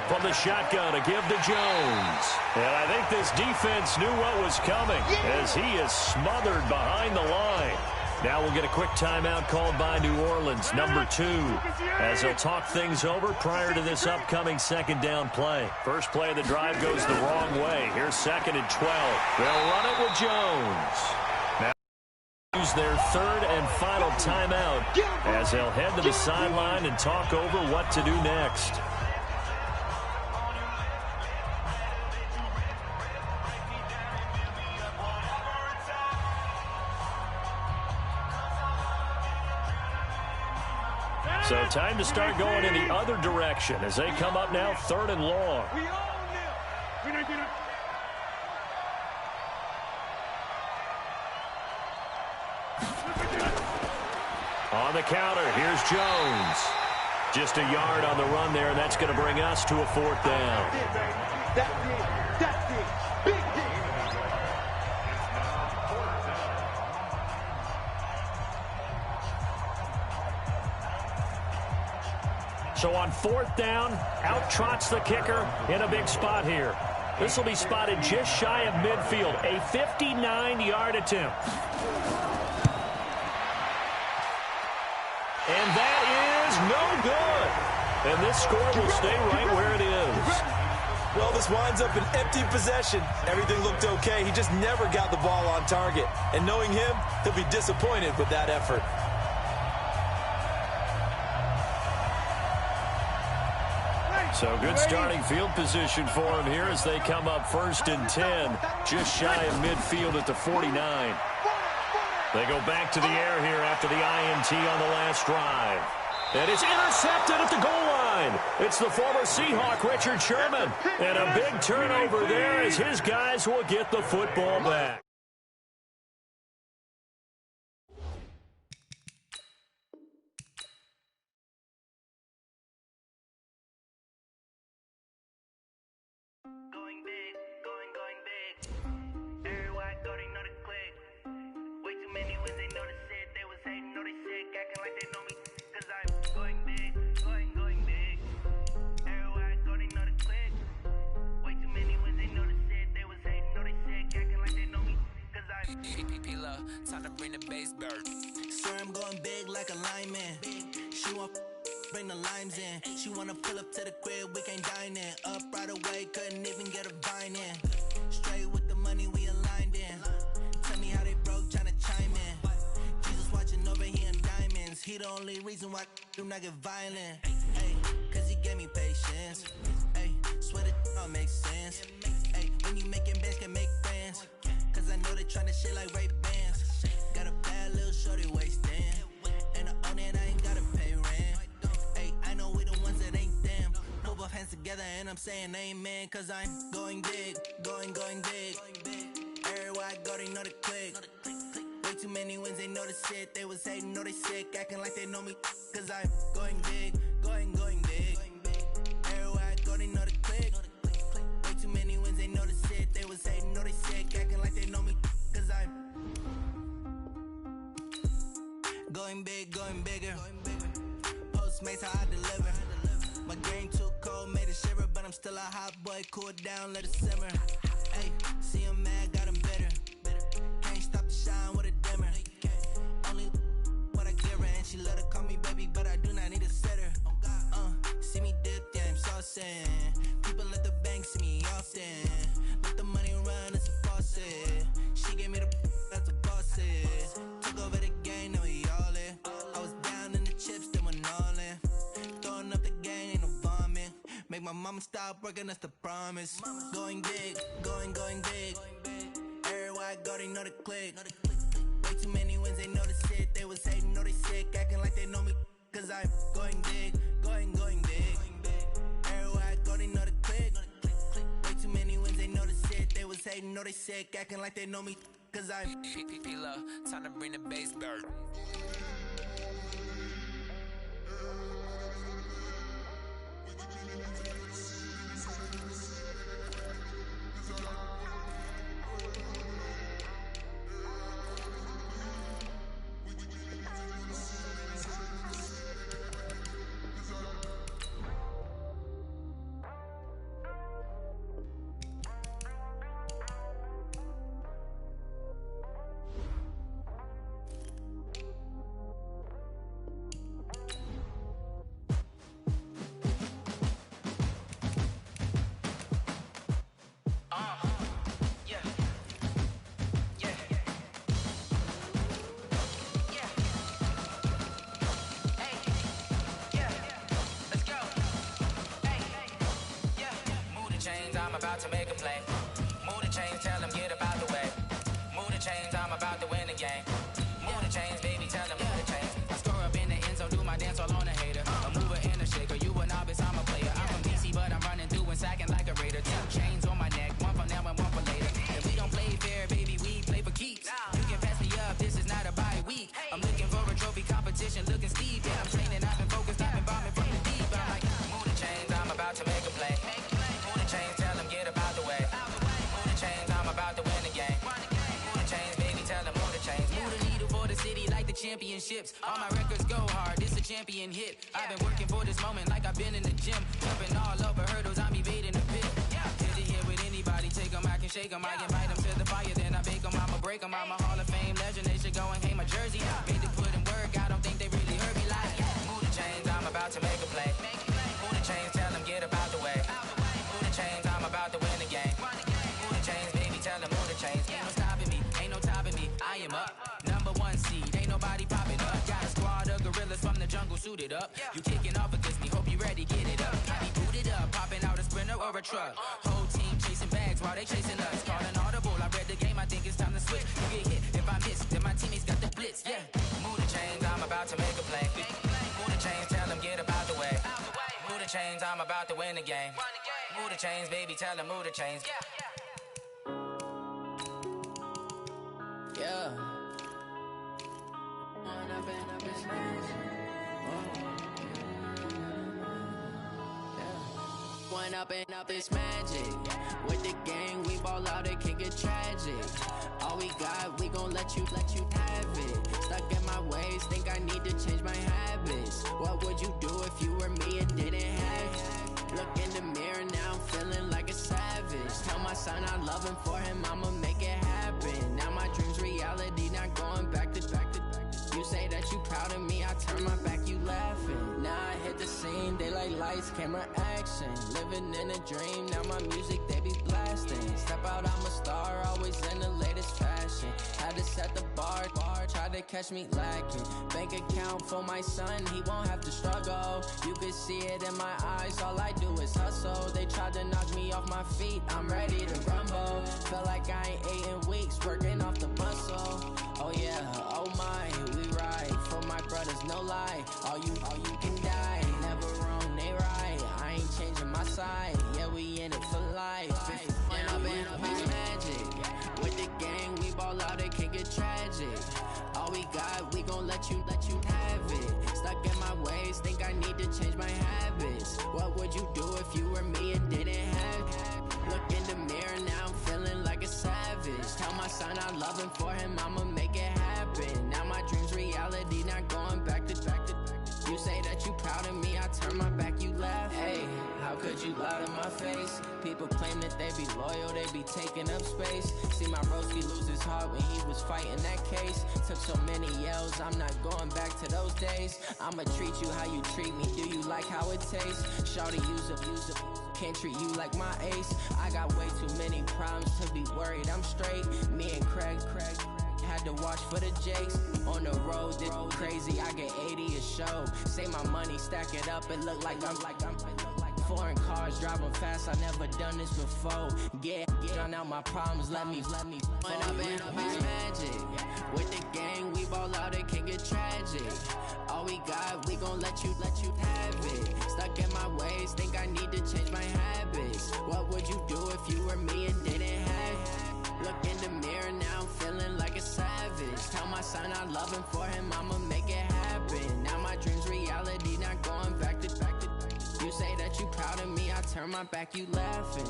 From the shotgun, a give to Jones. And I think this defense knew what was coming as he is smothered behind the line. Now we'll get a quick timeout called by New Orleans, number 2, as they'll talk things over prior to this upcoming 2nd down play. First play of the drive goes the wrong way. Here's 2nd and 12. They'll run it with Jones. Now use their 3rd and final timeout as they'll head to the sideline and talk over what to do next. So time to start going in the other direction as they come up now 3rd and long. On the counter, here's Jones. Just a yard on the run there, and that's going to bring us to a 4th down. So on 4th down, out trots the kicker in a big spot here. This will be spotted just shy of midfield. A 59-yard attempt. And that is no good. And this score will stay right where it is. Well, this winds up an empty possession. Everything looked okay. He just never got the ball on target. And knowing him, he'll be disappointed with that effort. So good starting field position for him here as they come up 1st and 10, just shy of midfield at the 49. They go back to the air here after the INT on the last drive. And it's intercepted at the goal line. It's the former Seahawk, Richard Sherman. And a big turnover there as his guys will get the football back. Time to bring the base bird. Swear I'm going big like a lineman. She want bring the limes in. She wanna pull up to the crib, we can't dine in. Up right away, couldn't even get a vine in. Straight with the money we aligned in. Tell me how they broke, tryna chime in. Jesus watching over here in diamonds. He the only reason why I do not get violent. Hey, cause he gave me patience. Hey, swear that all makes sense. Hey, when you making bands can make friends. Cause I know they tryna shit like Ray-Bans. Got a bad little shorty wasting. And I own it, I ain't gotta pay rent. Hey, I know we the ones that ain't them. Move both hands together and I'm saying amen. Cause I'm going big, going big. Everywhere I go, they know the click. Way too many wins, they know the shit. They was hating, know they sick, acting like they know me. Cause I'm going big, going big. Everywhere I go, they know the click. Way too many wins, they know the shit. They was hating, know they sick, acting like they know me. Cause I'm going big, going bigger. Postmates how I deliver. My game too cold, made it shiver, but I'm still a hot boy. Cool it down, let it simmer. Hey, see him mad, got him bitter. Can't stop the shine with a dimmer. Only what I give her, and she let her call me baby, but I do not need a sitter. See me dip, yeah, I'm saucing. People at the bank see me often. Let the money run, it's a faucet. She gave me the that's a boss is. Took over the game, now we all in. I was down in the chips, then went all in. Throwing up the game, ain't no vomit. Make my mama stop working, that's the promise. Going big, going big. Everywhere I go, they know the click. Way too many wins, they know the shit. They was hating, know they sick, acting like they know me. Cause I'm going big, going big. Everywhere I go, they know the click. Way too many wins, they know the shit. They was hating, know they sick, acting like they know me. Cause I'm P-P-P-Love, time to bring the base bird. I'm about to make a play. Move the chains, tell them get about the way. Move the chains, I'm about to win the game. Move the chains, baby, tell them move the chains. I score up in the end zone, do my dance all on a hater. A mover and a shaker, you a novice, I'm a player. I'm from DC, but I'm running through and sacking like a raider. 2 chains on my neck, one for now and one for later. If we don't play fair, baby, we play for keeps. You can pass me up, this is not a bye week. I'm looking for a trophy competition, looking steep. Yeah, I'm training, I've been focused, I've been bombing from the deep. I'm like, move the chains, I'm about to make a play. Move the chains, tell them get about the way. Move the chains, I'm about to win the game. Move the chains, baby, tell them move the chains. Move the needle for the city like the championships. All my records go hard, this a champion hit. I've been working for this moment like I've been in the gym. Jumping all over hurdles, I'm evading the pit. Hit it here with anybody. shake 'em. I invite 'em to the fire, then I bake 'em. I'ma break 'em. I'm a Hall of Fame legend. They should go and hang my jersey. Made to put in work. I don't think they really heard me like. Move the chains, I'm about to make a play. Move the chains, tell them get up out the way. Move the chains, I'm about to win the game. Move the chains, baby, tell them move the chains. Ain't no stopping me, ain't no topping me. I am up, #1 seed. Ain't nobody popping up. Got a squad of gorillas from the jungle suited up. You kicking off against me, hope you ready, get it up. I be booted up, popping out a sprinter or a truck. Whole team chasing bags while they chasing us. Calling audible, I read the game, I think it's time to switch. You get hit, if I miss, then my teammates got the blitz, yeah. Move the chains, I'm about to make a play. Move the chains, tell them get up out the way. Move the chains, I'm about to win the game. Move the chains, baby, tell them move the chains. Yeah. One up and up is magic. With the gang, we ball out, it can get tragic. All we got, we gon' let you have it. Stuck in my ways, think I need to change my habits. What would you do if you were me and didn't have it? Look in the mirror, now I'm feeling like a savage. Tell my son I love him, for him I'ma make it happen. Now my dream's reality, not going back to. You say that you proud of me, I turn my back, you laughing. Now I hit the scene, daylight lights, camera action. Living in a dream, now my music, they be blasting. Step out, I'm a star, always in the latest fashion. Had to set the bar, try to catch me lacking. Bank account for my son, he won't have to struggle. You can see it in my eyes, all I do is hustle. They tried to knock me off my feet, I'm ready to rumble. Feel like I ain't ate in weeks, working off the muscle. Oh yeah, oh my, we ride for my brothers, no lie. All you can die, never wrong, they right. I ain't changing my side, yeah, we in it for life. When up and up is magic. With the gang, we ball out, it can get tragic. All we got, we gon' let you have it. Stuck in my ways, think I need to change my habits. What would you do if you were me and didn't have it? Look in the mirror, now I'm feeling like a savage. Tell my son I love him, for him I'ma make it happen. Now my dream's reality, not going back to. You say that you proud of me, I turn my back, you laugh. Hey, how could you lie to my face? People claim that they be loyal, they be taking up space. See my broski lose his heart when he was fighting that case. Took so many yells, I'm not going back to those days. I'ma treat you how you treat me, do you like how it tastes? Shawty, use up. Can't treat you like my ace. I got way too many problems to be worried, I'm straight. Me and Craig had to watch for the Jakes. On the road, this crazy, I get 80 a show. Say my money, stack it up, it look like I'm foreign cars, driving fast, I never done this before. Get on out my problems, let me. When up and up is magic. With the gang, we ball out, it can get tragic. All we got, we gon' let you have it. Stuck in my ways, think I need to change my habits. What would you do if you were me and didn't have it? Look in the mirror, now I'm feeling like a savage. Tell my son I love him, for him I'ma make it happen. Now my dream's reality, not going back to. You say that you proud of me, I turn my back, you laughing.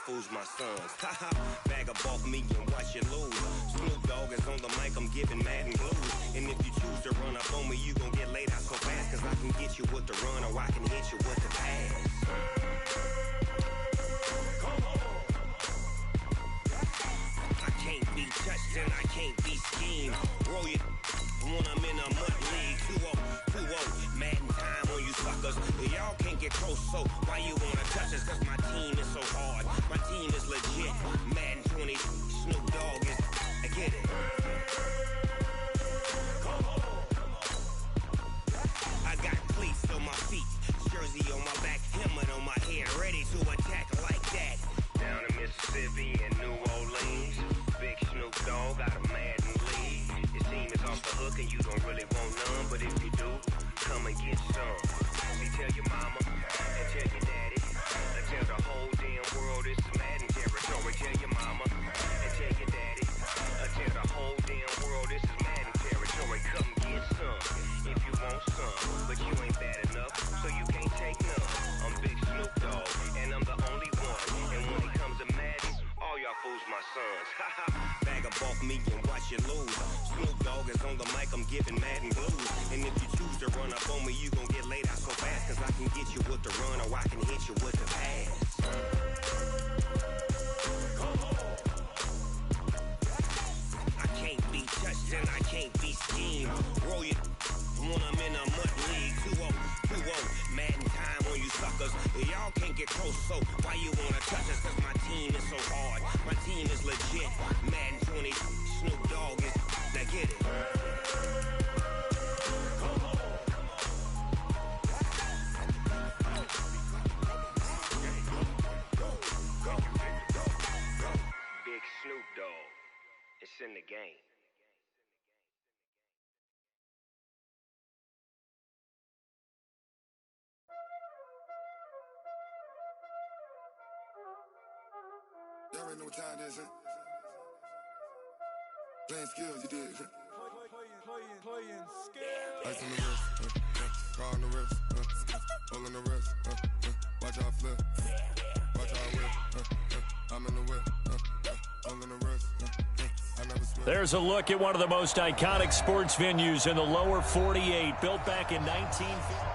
Fools my sons. Haha, bag up off me and watch you lose. Snoop Dogg is on the mic, I'm giving Madden blues. And if you choose to run up on me, you gon' get laid out so fast. Cause I can get you with the run or I can hit you with the pass. Come on. I can't be changed. touched and I can't be schemed. Roll your when I'm in a mud league. 2-0, Madden time on you suckers. Y'all can't get close, so why you wanna touch us? Cause my team is so hard. My team is legit. Madden 20, Snoop Dogg is. I get it. I got cleats on my feet, jersey on my back, helmet on my head, ready to attack like that. Down in Mississippi and New Orleans, big Snoop Dogg got a Madden league. Your team is off the hook and you don't really want none, but if you do, come and get some. See, tell your mama and tell your daddy, and tell the whole damn world this is Madden territory. Tell your mama and tell your daddy, and tell the whole damn world this is Madden territory. Come get some if you want some, but you ain't bad enough, so you can't take none. I'm Big Snoop Dogg, and I'm the only one. And when it comes to Madden, all y'all fools my sons. Bag a bulk me and watch you lose. Snoop Dogg is on the mic, I'm giving Madden blues. And if you choose to run up on me, you gon' get laid out so fast. Cause I can get you with the run or I can hit you with the pass. I can't be touched and I can't be schemed. Roll your when I'm in a mud league. 2-0, Madden time on you suckers. Y'all can't get close, so why you wanna touch us? Cause my team is so hard. My team is legit. Madden 20, Snoop Dogg is. Now get it. Big Snoop Dogg. It's in the game. Y'all already know what time it is, huh? Playing skills, you did. Playing skills. Ice on the wrist, car on the wrist, hole in the wrist, watch out flip, watch out whip, I'm in the whip, hole in the wrist, I never slip. There's a look at one of the most iconic sports venues in the lower 48, built back in 1950.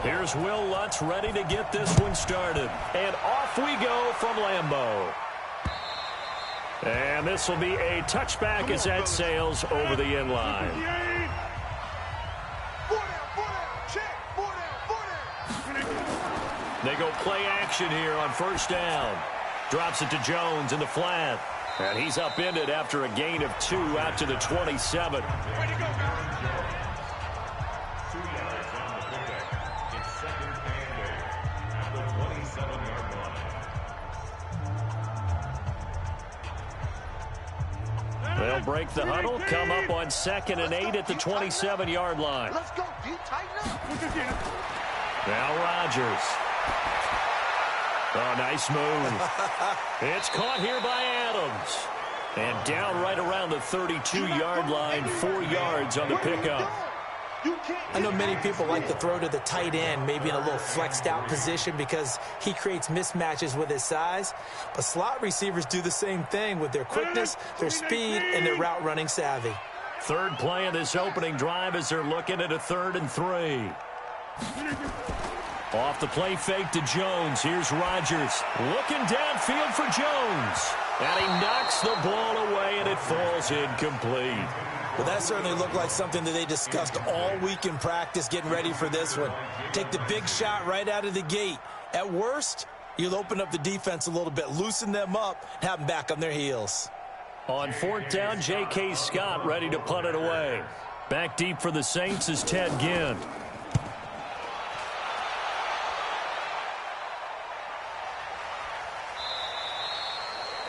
Here's Will Lutz ready to get this one started. And off we go from Lambeau. And this will be a touchback as that sails over the end line. They go play action here on first down. Drops it to Jones in the flat. And he's upended after a gain of 2 out to the 27. Ready to go, guys. They'll break the huddle, come up on 2nd and 8 at the 27-yard line. Let's go, D. Tighten up. Now Rodgers. Oh, nice move. It's caught here by Adams. And down right around the 32-yard line, 4 yards on the pickup. I know many people like to throw to the tight end, maybe in a little flexed out position because he creates mismatches with his size. But slot receivers do the same thing with their quickness, their speed, and their route running savvy. Third play of this opening drive as they're looking at a 3rd and 3. Off the play fake to Jones. Here's Rodgers looking downfield for Jones. And he knocks the ball away, and it falls incomplete. Well, that certainly looked like something that they discussed all week in practice getting ready for this one. Take the big shot right out of the gate. At worst, you'll open up the defense a little bit, loosen them up, and have them back on their heels. On 4th down, J.K. Scott ready to punt it away. Back deep for the Saints is Ted Ginn.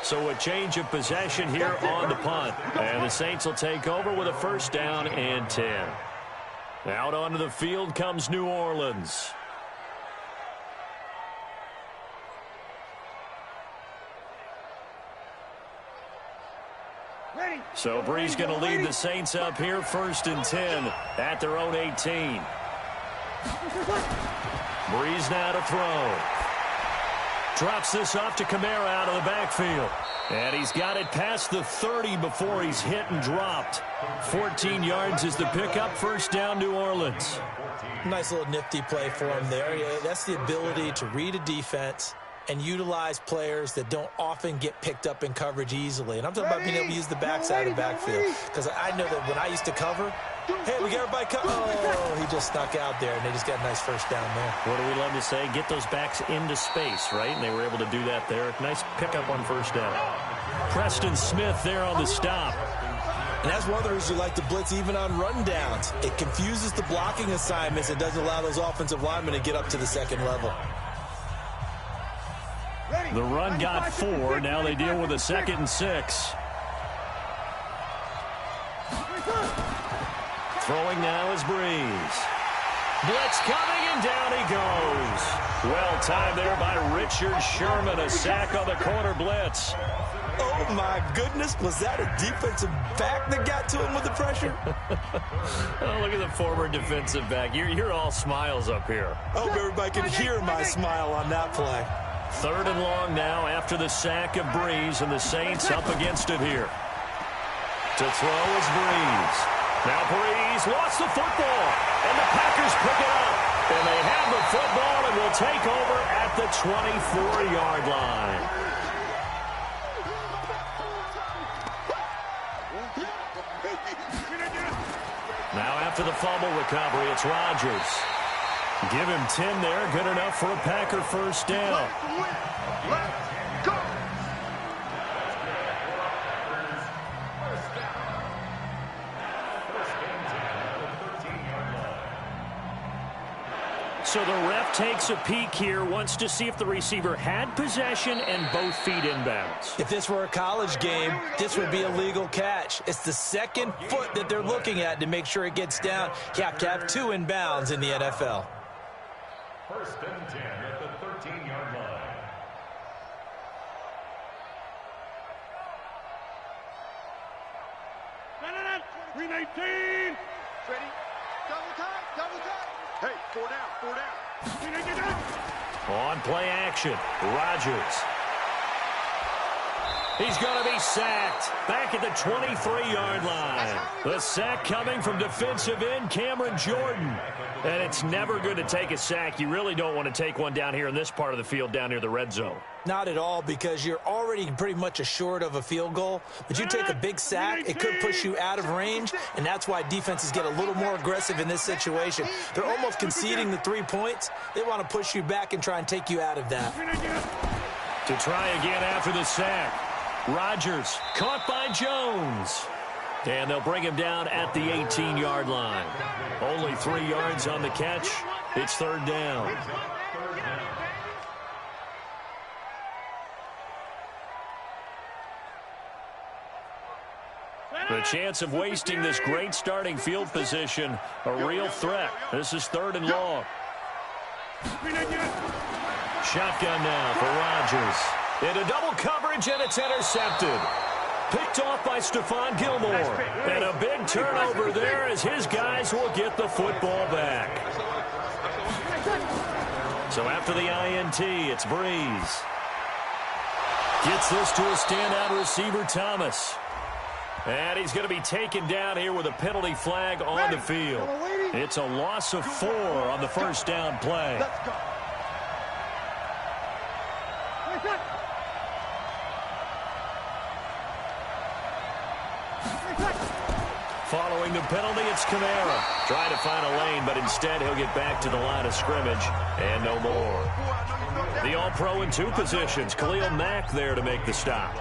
So a change of possession here on the punt. And the Saints will take over with a first down and 10. Out onto the field comes New Orleans. So Brees going to lead the Saints up here, first and 10 at their own 18. Brees now to throw. Drops this off to Kamara out of the backfield. And he's got it past the 30 before he's hit and dropped. 14 yards is the pickup, first down New Orleans. Nice little nifty play for him there. Yeah, that's the ability to read a defense and utilize players that don't often get picked up in coverage easily. And I'm talking about being able to use the backside of the backfield. Because I know that when I used to cover, hey, we got everybody covered. Oh, he just snuck out there, and they just got a nice first down there. What do we love to say? Get those backs into space, right? And they were able to do that there. Nice pickup on first down. Preston Smith there on the stop. And that's one of the reasons you like to blitz even on rundowns. It confuses the blocking assignments and doesn't allow those offensive linemen to get up to the second level. The run got 4. Now they deal with a 2nd and 6. Throwing now is Brees. Blitz coming, and down he goes. Well timed there by Richard Sherman. A sack on the corner blitz. Oh, my goodness. Was that a defensive back that got to him with the pressure? Oh, look at the former defensive back. You're all smiles up here. I hope everybody can hear my smile on that play. 3rd and long now after the sack of Brees, and the Saints up against it here. To throw is Brees. Now Brees lost the football, and the Packers pick it up. And they have the football and will take over at the 24-yard line. Now after the fumble recovery, it's Rodgers. Give him 10 there. Good enough for a Packer first down. So the ref takes a peek here, wants to see if the receiver had possession and both feet inbounds. If this were a college game, this would be a legal catch. It's the second foot that they're looking at to make sure it gets down. You have to have 2 inbounds in the NFL. First and 10 at the 13-yard line. Green 18. Ready? Double time, double time. Hey, 4 down, 4 down. Green 18 down. On play action, Rodgers. He's going to be sacked back at the 23-yard line. The sack coming from defensive end Cameron Jordan. And it's never good to take a sack. You really don't want to take one down here in this part of the field, down near the red zone. Not at all, because you're already pretty much assured of a field goal. But you take a big sack, it could push you out of range, and that's why defenses get a little more aggressive in this situation. They're almost conceding the 3 points. They want to push you back and try and take you out of that. To try again after the sack. Rodgers caught by Jones. And they'll bring him down at the 18-yard line. Only 3 yards on the catch. It's 3rd down. The chance of wasting this great starting field position, a real threat. This is 3rd and long. Shotgun now for Rodgers. Into double coverage, and it's intercepted. Picked off by Stephon Gilmore. And a big turnover there as his guys will get the football back. So after the INT, it's Brees. Gets this to a standout receiver, Thomas. And he's going to be taken down here with a penalty flag on the field. It's a loss of 4 on the first down play. Following the penalty, it's Kamara. Trying to find a lane, but instead he'll get back to the line of scrimmage and no more. The All-Pro in 2 positions. Khalil Mack there to make the stop.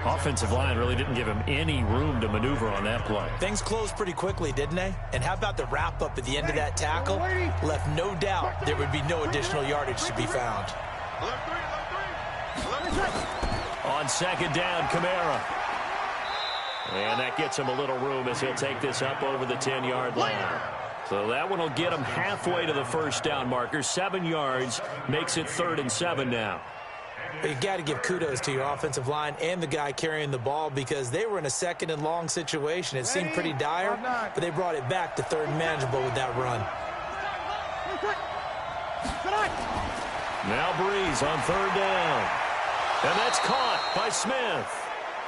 Offensive line really didn't give him any room to maneuver on that play. Things closed pretty quickly, didn't they? And how about the wrap-up at the end of that tackle? Left no doubt there would be no additional yardage to be found. On second down, Kamara. And that gets him a little room as he'll take this up over the 10-yard line. So that one will get him halfway to the first down marker. 7 yards makes it 3rd and 7 now. You got to give kudos to your offensive line and the guy carrying the ball because they were in a 2nd and long situation. It seemed pretty dire, but they brought it back to 3rd and manageable with that run. Now Breeze on 3rd down. And that's caught by Smith.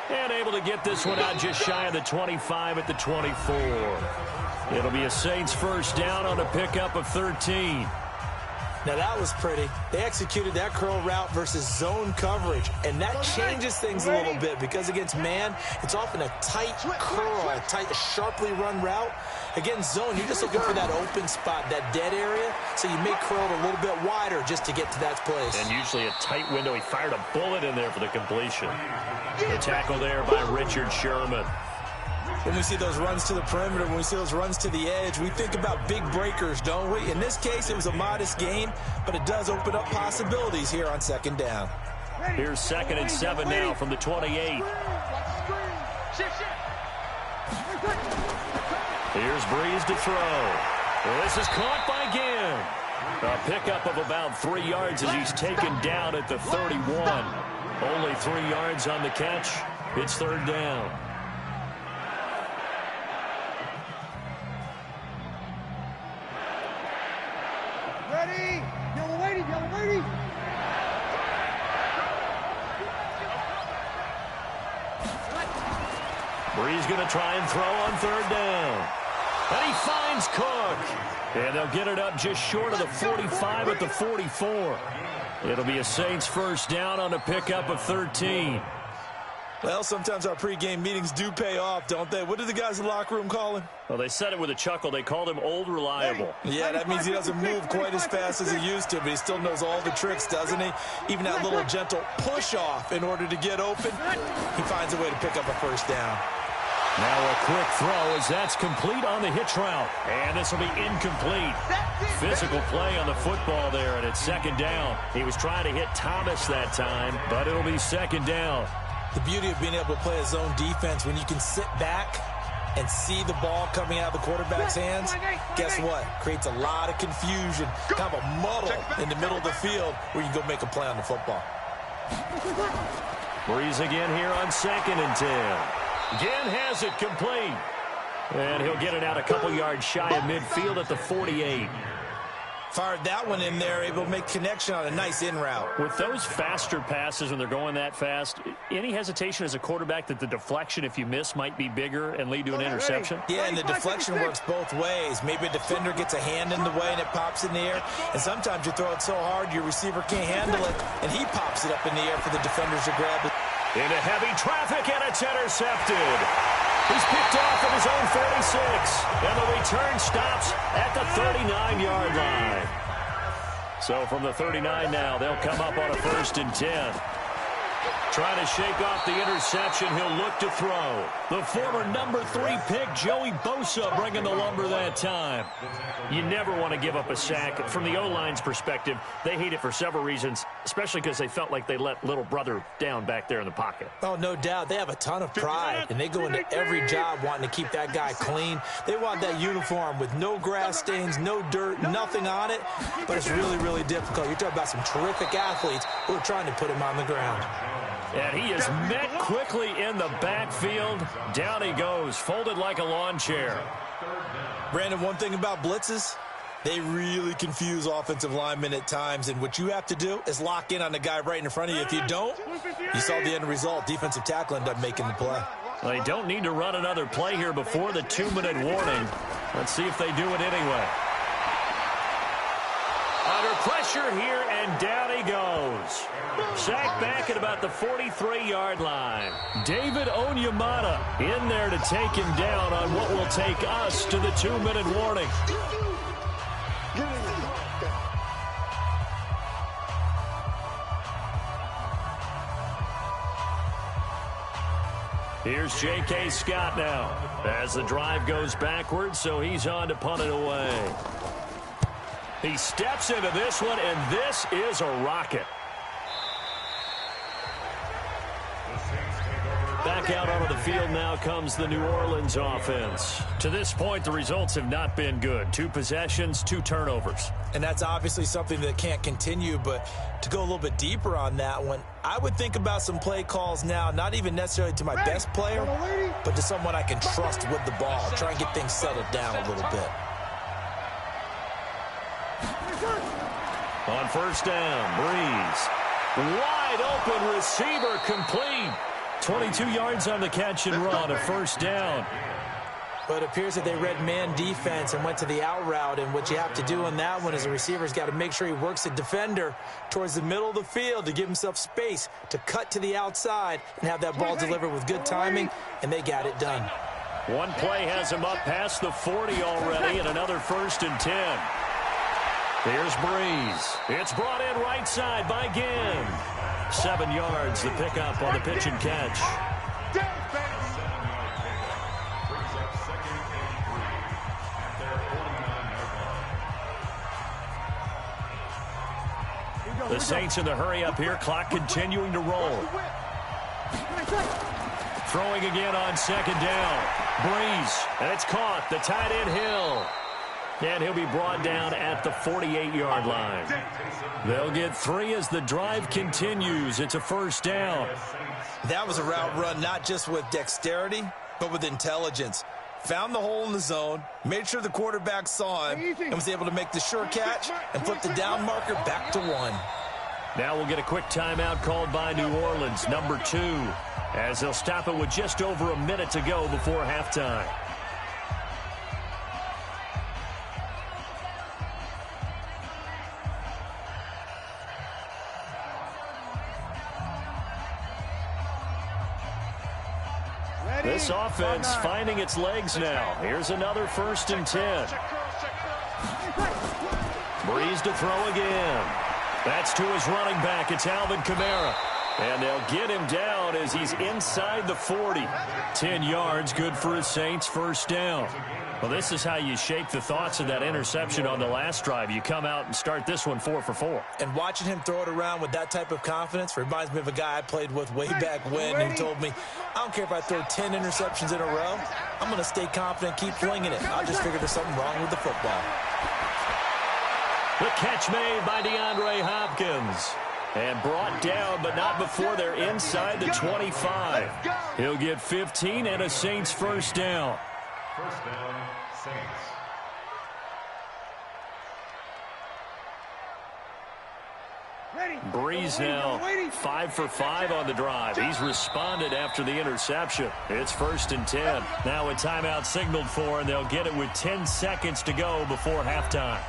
And able to get this one out just shy of the 25 at the 24. It'll be a Saints first down on a pickup of 13. Now that was pretty. They executed that curl route versus zone coverage, and that changes things a little bit because against man, it's often a tight curl, a sharply run route. Against zone, you're just looking for that open spot, that dead area, so you make curl a little bit wider just to get to that place. And usually a tight window. He fired a bullet in there for the completion. The tackle there by Richard Sherman. When we see those runs to the perimeter, when we see those runs to the edge, we think about big breakers, don't we? In this case, it was a modest gain, but it does open up possibilities here on 2nd down. Here's 2nd and 7 now from the 28. Here's Breeze to throw. This is caught by Ginn. A pickup of about 3 yards as he's taken down at the 31. Only 3 yards on the catch. It's 3rd down. Ready? Yellow lady, yellow lady. Breeze going to try and throw on 3rd down. And he finds Cook. And they'll get it up just short of the 45 at the 44. It'll be a Saints first down on a pickup of 13. Well, sometimes our pregame meetings do pay off, don't they? What did the guys in the locker room call him? Well, they said it with a chuckle. They called him Old Reliable. Yeah, that means he doesn't move quite as fast as he used to, but he still knows all the tricks, doesn't he? Even that little gentle push-off in order to get open. He finds a way to pick up a first down. Now a quick throw as that's complete on the hitch route. And this will be incomplete. Physical play on the football there, and it's 2nd down. He was trying to hit Thomas that time, but it'll be 2nd down. The beauty of being able to play a zone defense when you can sit back and see the ball coming out of the quarterback's hands, guess what? Creates a lot of confusion, kind of a muddle in the middle of the field where you can go make a play on the football. Breeze again here on 2nd and 10. Ginn has it complete. And he'll get it out a couple yards shy of midfield at the 48. Fired that one in there, able to make connection on a nice in route. With those faster passes when they're going that fast, any hesitation as a quarterback that the deflection, if you miss, might be bigger and lead to an interception? Yeah, and the deflection works both ways. Maybe a defender gets a hand in the way and it pops in the air. And sometimes you throw it so hard your receiver can't handle it, and he pops it up in the air for the defenders to grab it. Into heavy traffic, and it's intercepted. He's picked off at his own 46, and the return stops at the 39-yard line. So from the 39 now, they'll come up on a 1st and 10. Trying to shake off the interception, he'll look to throw. The former number 3 pick, Joey Bosa, bringing the lumber that time. You never want to give up a sack. From the O-line's perspective, they hate it for several reasons, especially because they felt like they let little brother down back there in the pocket. Oh, no doubt. They have a ton of pride, and they go into every job wanting to keep that guy clean. They want that uniform with no grass stains, no dirt, nothing on it, but it's really, really difficult. You're talking about some terrific athletes who are trying to put him on the ground. And he is met quickly in the backfield. Down he goes, folded like a lawn chair. Brandon, one thing about blitzes, they really confuse offensive linemen at times, and what you have to do is lock in on the guy right in front of you. If you don't, you saw the end result. Defensive tackle ended up making the play. Well, they don't need to run another play here before the 2-minute warning. Let's see if they do it anyway. Under pressure here, and down he goes. Sacked back at about the 43-yard line. David Onyemata in there to take him down on what will take us to the 2-minute warning. Here's J.K. Scott now as the drive goes backwards, so he's on to punt it away. He steps into this one, and this is a rocket. back out onto the field now comes the New Orleans offense. To this point, the results have not been good. 2 possessions, 2 turnovers. And that's obviously something that can't continue, but to go a little bit deeper on that one, I would think about some play calls now, not even necessarily to my best player, but to someone I can trust with the ball. Try and get things settled down a little bit. On first down, Breeze. Wide open receiver, complete. 22 yards on the catch and run, a first down. But it appears that they read man defense and went to the out route, and what you have to do on that one is the receiver's got to make sure he works the defender towards the middle of the field to give himself space to cut to the outside and have that ball delivered with good timing, and they got it done. One play has him up past the 40 already, and another 1st and 10. Here's Breeze. It's brought in right side by Ginn. 7 yards, the pickup on the pitch and catch. The Saints in the hurry up here, clock continuing to roll. Throwing again on 2nd down. Breeze, and it's caught. The tight end Hill. And he'll be brought down at the 48-yard line. They'll get 3 as the drive continues. It's a first down. That was a route run not just with dexterity, but with intelligence. Found the hole in the zone, made sure the quarterback saw him, and was able to make the sure catch and flip the down marker back to 1. Now we'll get a quick timeout called by New Orleans, number 2, as they'll stop it with just over a minute to go before halftime. This offense finding its legs now. Here's another 1st and 10. Breeze to throw again. That's to his running back. It's Alvin Kamara. And they'll get him down as he's inside the 40. 10 yards, good for his Saints, first down. Well, this is how you shake the thoughts of that interception on the last drive. You come out and start this one 4 for 4. And watching him throw it around with that type of confidence reminds me of a guy I played with way back when who told me, I don't care if I throw 10 interceptions in a row. I'm going to stay confident, keep flinging it. I just figured there's something wrong with the football. The catch made by DeAndre Hopkins. And brought down, but not before they're inside the 25. He'll get 15 and a Saints first down. First down, Saints. Breeze now 5 for 5 on the drive. He's responded after the interception. It's 1st and 10. Now a timeout signaled for, and they'll get it with 10 seconds to go before halftime.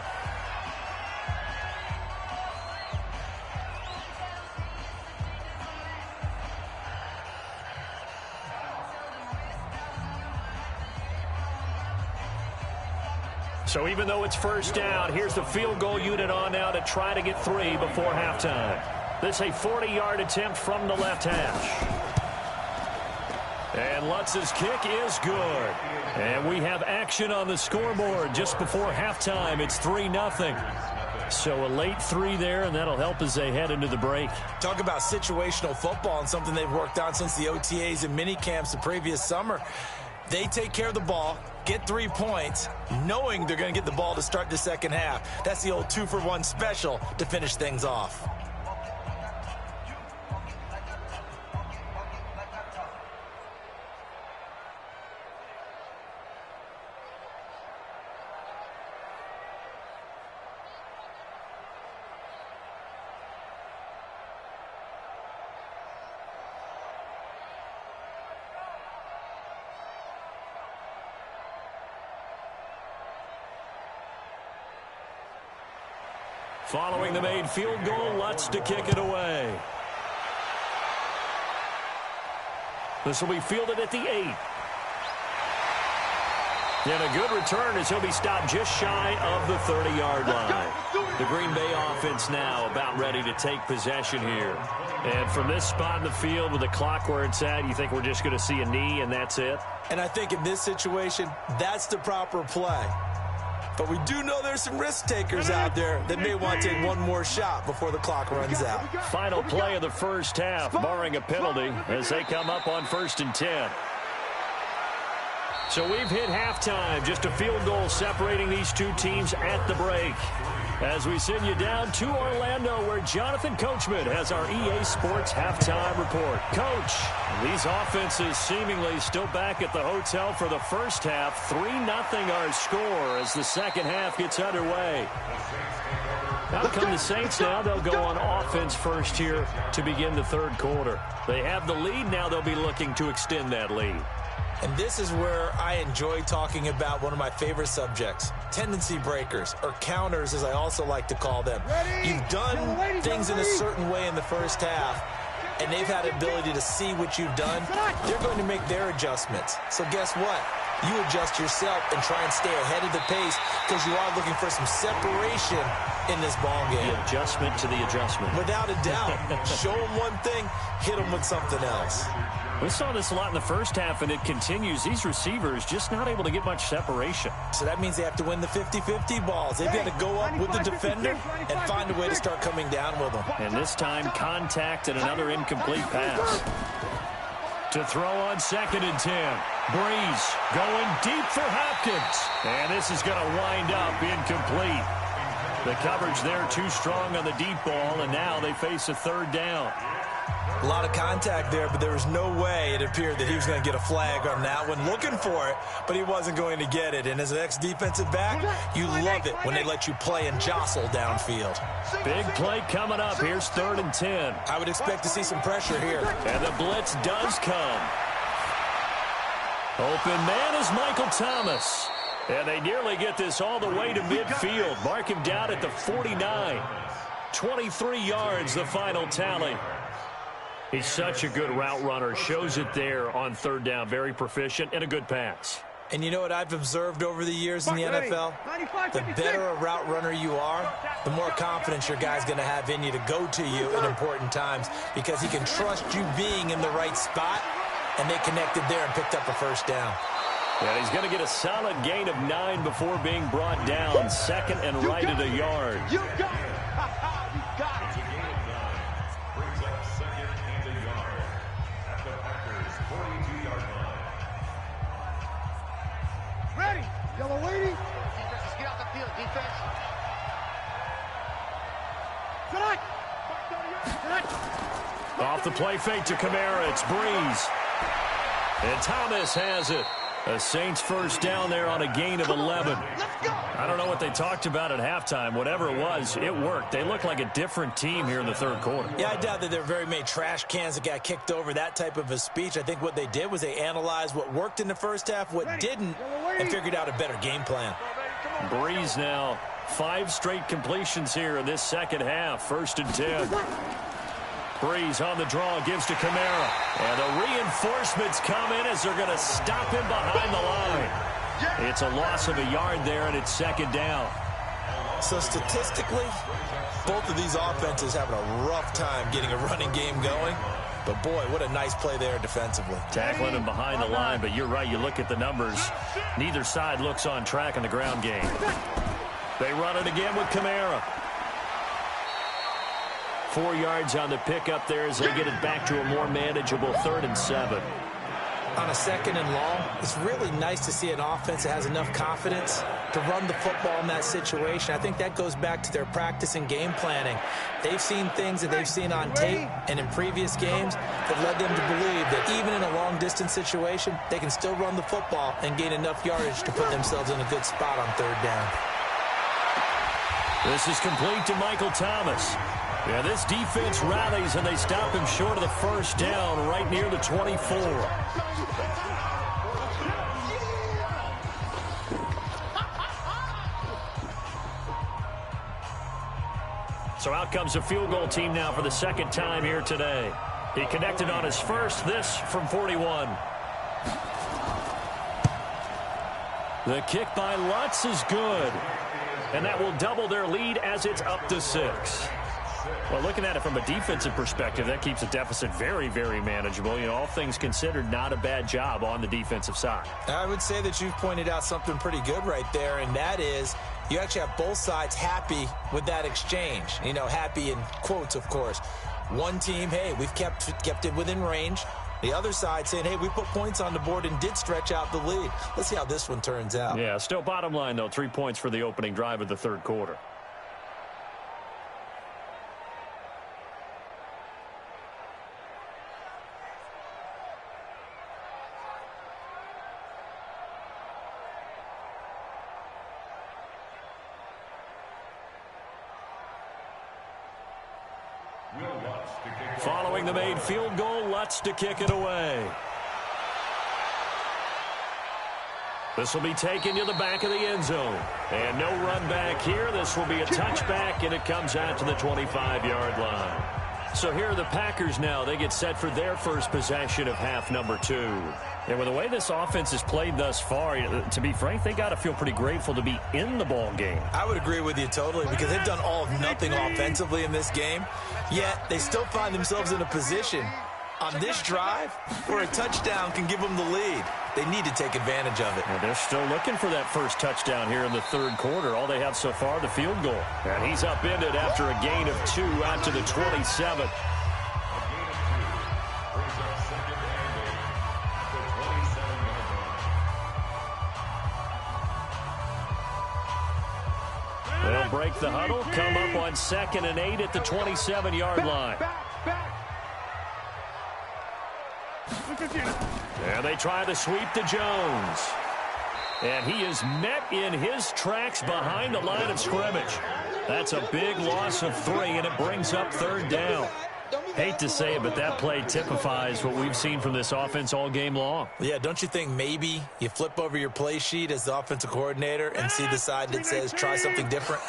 So even though it's first down, here's the field goal unit on now to try to get 3 before halftime. This is a 40-yard attempt from the left hash. And Lutz's kick is good. And we have action on the scoreboard just before halftime. It's 3-0. So a late 3 there, and that'll help as they head into the break. Talk about situational football and something they've worked on since the OTAs and mini camps the previous summer. They take care of the ball, get 3 points, knowing they're going to get the ball to start the second half. That's the old 2-for-1 special to finish things off. Following the made field goal, Lutz to kick it away. This will be fielded at the 8. And a good return as he'll be stopped just shy of the 30-yard line. The Green Bay offense now about ready to take possession here. And from this spot in the field with the clock where it's at, you think we're just going to see a knee and that's it? And I think in this situation, that's the proper play. But we do know there's some risk takers out there that may want to take one more shot before the clock runs out. Final play of the first half, barring a penalty, as they come up on 1st and 10. So we've hit halftime, just a field goal separating these two teams at the break. As we send you down to Orlando, where Jonathan Coachman has our EA Sports halftime report. Coach, these offenses seemingly still back at the hotel for the first half. 3-0 our score as the second half gets underway. Out come the Saints now. They'll go on offense first here to begin the third quarter. They have the lead. Now they'll be looking to extend that lead. And this is where I enjoy talking about one of my favorite subjects, tendency breakers, or counters as I also like to call them. You've done things in a certain way in the first half, and they've had the ability to see what you've done. They're going to make their adjustments. So guess what? You adjust yourself and try and stay ahead of the pace because you are looking for some separation in this ball game. The adjustment to the adjustment. Without a doubt. Show them one thing, hit them with something else. We saw this a lot in the first half, and it continues. These receivers just not able to get much separation. So that means they have to win the 50-50 balls. They've got to go up with the defender and find a way to start coming down with them. And this time, contact and another incomplete pass. To throw on 2nd and 10. Breeze going deep for Hopkins. And this is going to wind up incomplete. The coverage there too strong on the deep ball, and now they face a 3rd down. A lot of contact there, but there was no way it appeared that he was going to get a flag on that one. Looking for it, but he wasn't going to get it. And as an ex-defensive back, you love it when they let you play and jostle downfield. Big play coming up. Here's 3rd and 10. I would expect to see some pressure here. And the blitz does come. Open man is Michael Thomas. And they nearly get this all the way to midfield. Mark him down at the 49. 23 yards, the final tally. He's such a good route runner. Shows it there on 3rd down. Very proficient and a good pass. And you know what I've observed over the years in the NFL? The better a route runner you are, the more confidence your guy's going to have in you to go to you in important times because he can trust you being in the right spot, and they connected there and picked up a 1st down. And he's going to get a solid gain of 9 before being brought down. 2nd and right at a yard. You got it. You got it. Brings up 2nd and a yard at the Packers' 42-yard line. Ready. Yellow lady. Defense, let's get out the field. Defense. Tonight. Off the play fake to Kamara. It's Breeze. And Thomas has it. A Saints 1st down there on a gain of 11. I don't know what they talked about at halftime. Whatever it was, it worked. They look like a different team here in the 3rd quarter. Yeah, I doubt that there were very many trash cans that got kicked over, that type of a speech. I think what they did was they analyzed what worked in the first half, what didn't, and figured out a better game plan. Breeze now. 5 straight completions here in this second half. 1st and 10. Breeze on the draw, gives to Kamara. And the reinforcements come in as they're going to stop him behind the line. It's a loss of a yard there, and it's 2nd down. So statistically, both of these offenses having a rough time getting a running game going. But, boy, what a nice play there defensively. Tackling him behind the line, but you're right. You look at the numbers. Neither side looks on track in the ground game. They run it again with Kamara. 4 yards on the pickup there as they get it back to a more manageable 3rd and 7. On a 2nd and long, it's really nice to see an offense that has enough confidence to run the football in that situation. I think that goes back to their practice and game planning. They've seen things that they've seen on tape and in previous games that led them to believe that even in a long-distance situation, they can still run the football and gain enough yardage to put themselves in a good spot on 3rd down. This is complete to Michael Thomas. Yeah, this defense rallies, and they stop him short of the 1st down right near the 24. So out comes a field goal team now for the 2nd time here today. He connected on his first, this from 41. The kick by Lutz is good. And that will double their lead as it's up to 6. Well, looking at it from a defensive perspective, that keeps the deficit very, very manageable. You know, all things considered, not a bad job on the defensive side. I would say that you've pointed out something pretty good right there, and that is you actually have both sides happy with that exchange. You know, happy in quotes, of course. One team, hey, we've kept it within range. The other side saying, hey, we put points on the board and did stretch out the lead. Let's see how this one turns out. Yeah, still bottom line, though, 3 points for the opening drive of the third quarter. Following the made field goal, Lutz to kick it away. This will be taken to the back of the end zone. And no run back here. This will be a touchback, and it comes out to the 25-yard line. So here are the Packers now. They get set for their first possession of half number 2. And with the way this offense has played thus far, to be frank, they got to feel pretty grateful to be in the ball game. I would agree with you totally because they've done all of nothing offensively in this game, yet they still find themselves in a position on this drive where a touchdown can give them the lead. They need to take advantage of it. And they're still looking for that first touchdown here in the third quarter. All they have so far, the field goal. And he's upended after a gain of 2 out to the 27. They'll break the huddle, come up on 2nd and 8 at the 27-yard line. And they try to sweep to Jones. And he is met in his tracks behind the line of scrimmage. That's a big loss of 3, and it brings up 3rd down. Hate to say it, but that play typifies what we've seen from this offense all game long. Yeah, don't you think maybe you flip over your play sheet as the offensive coordinator and see the side that says try something different?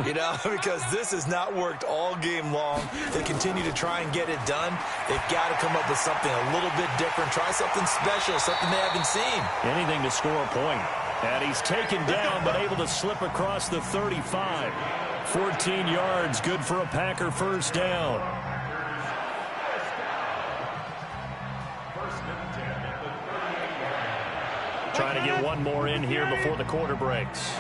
You know, because this has not worked all game long. They continue to try and get it done. They've got to come up with something a little bit different. Try something special, something they haven't seen. Anything to score a point. And he's taken down but able to slip across the 35. 14 yards, good for a Packer first down. Trying to get one more in here before the quarter breaks.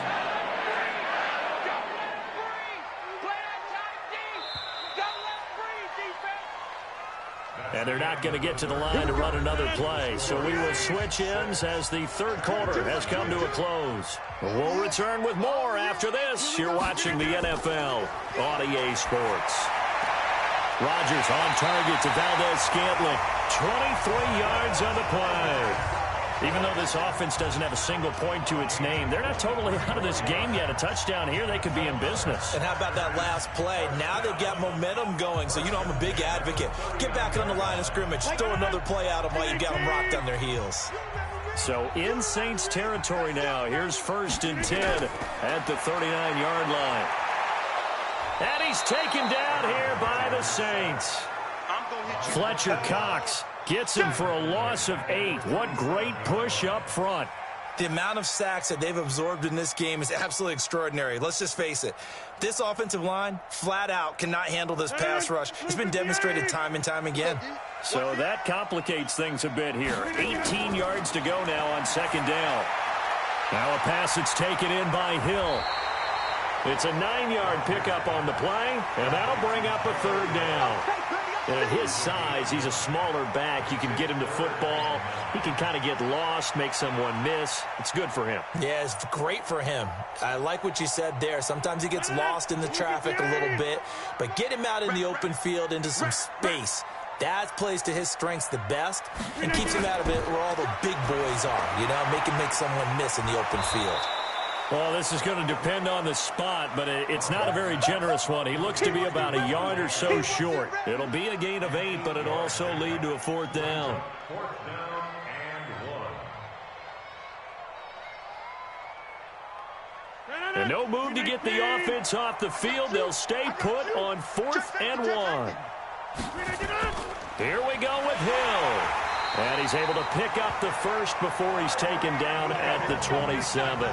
And they're not going to get to the line to run another play. So we will switch ends as the third quarter has come to a close. We'll return with more after this. You're watching the NFL on EA Sports. Rodgers on target to Valdez-Scantling. 23 yards on the play. Even though this offense doesn't have a single point to its name, they're not totally out of this game yet. A touchdown here, they could be in business. And how about that last play? Now they've got momentum going, so you know I'm a big advocate. Get back on the line of scrimmage. Throw another play at them while you got them rocked on their heels. So in Saints territory now. Here's 1st and 10 at the 39-yard line. And he's taken down here by the Saints. Fletcher Cox gets him for a loss of 8. What great push up front. The amount of sacks that they've absorbed in this game is absolutely extraordinary. Let's just face it. This offensive line, flat out, cannot handle this pass rush. It's been demonstrated time and time again. So that complicates things a bit here. 18 yards to go now on 2nd down. Now a pass that's taken in by Hill. It's a 9-yard pickup on the play, and that'll bring up a 3rd down. And at his size, he's a smaller back. You can get him to football. He can kind of get lost, make someone miss. It's good for him. Yeah, it's great for him. I like what you said there. Sometimes he gets lost in the traffic a little bit, but get him out in the open field into some space. That plays to his strengths the best and keeps him out of it where all the big boys are, you know, make someone miss in the open field. Well, this is going to depend on the spot, but it's not a very generous one. He looks to be about a yard or so short. It'll be a gain of 8, but it'll also lead to a 4th down. 4th down and 1. And no move to get the offense off the field. They'll stay put on 4th and 1. Here we go with Hill. And he's able to pick up the first before he's taken down at the 27.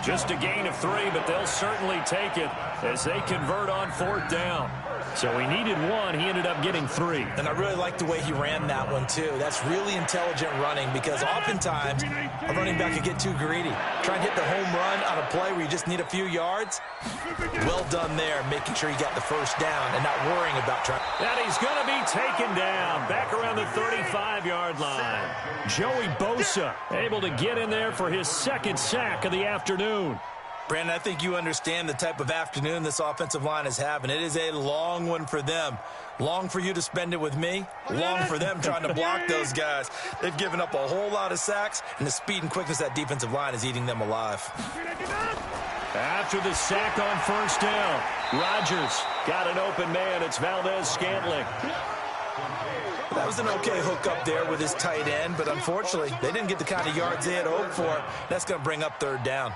Just a gain of 3, but they'll certainly take it as they convert on 4th down. So he needed 1. He ended up getting 3. And I really like the way he ran that one, too. That's really intelligent running because oftentimes a running back can get too greedy. Try and hit the home run on a play where you just need a few yards. Well done there, making sure he got the first down and not worrying about trying. And he's going to be taken down back around the 35-yard line. Joey Bosa able to get in there for his 2nd sack of the afternoon. Brandon, I think you understand the type of afternoon this offensive line is having. It is a long one for them. Long for you to spend it with me. Long for them trying to block those guys. They've given up a whole lot of sacks, and the speed and quickness of that defensive line is eating them alive. After the sack on 1st down, Rodgers got an open man. It's Valdez-Scantling. That was an okay hook up there with his tight end, but unfortunately, they didn't get the kind of yards they had hoped for. That's going to bring up 3rd down.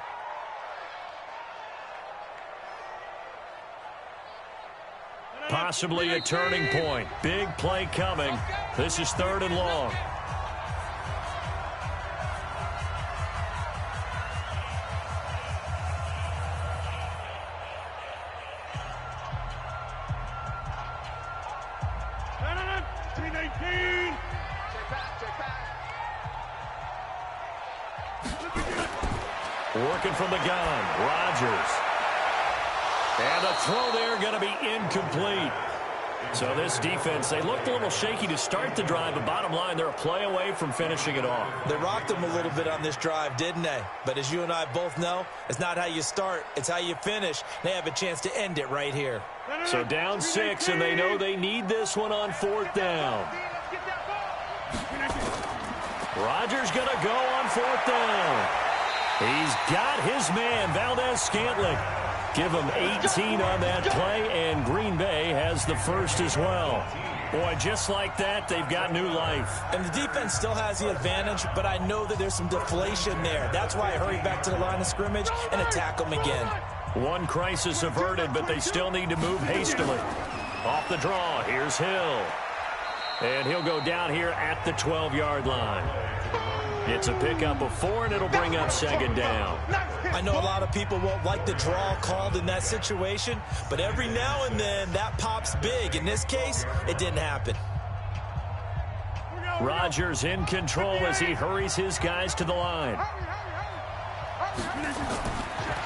Possibly a turning point. Big play coming. This is 3rd and long. Working from the gun, Rodgers. And the throw there going to be incomplete. So this defense, they looked a little shaky to start the drive, but bottom line, they're a play away from finishing it off. They rocked them a little bit on this drive, didn't they? But as you and I both know, it's not how you start, it's how you finish. They have a chance to end it right here. So down 6, and they know they need this one on 4th down. Rodgers going to go on 4th down. He's got his man, Valdez-Scantling. Give him 18 on that play, and Green Bay has the first as well. Boy, just like that, they've got new life. And the defense still has the advantage, but I know that there's some deflation there. That's why I hurry back to the line of scrimmage and attack them again. One crisis averted, but they still need to move hastily. Off the draw, here's Hill. And he'll go down here at the 12-yard line. It's a pickup of 4, and it'll bring up 2nd down. I know a lot of people won't like the draw called in that situation, but every now and then that pops big. In this case, it didn't happen. Rodgers in control as he hurries his guys to the line.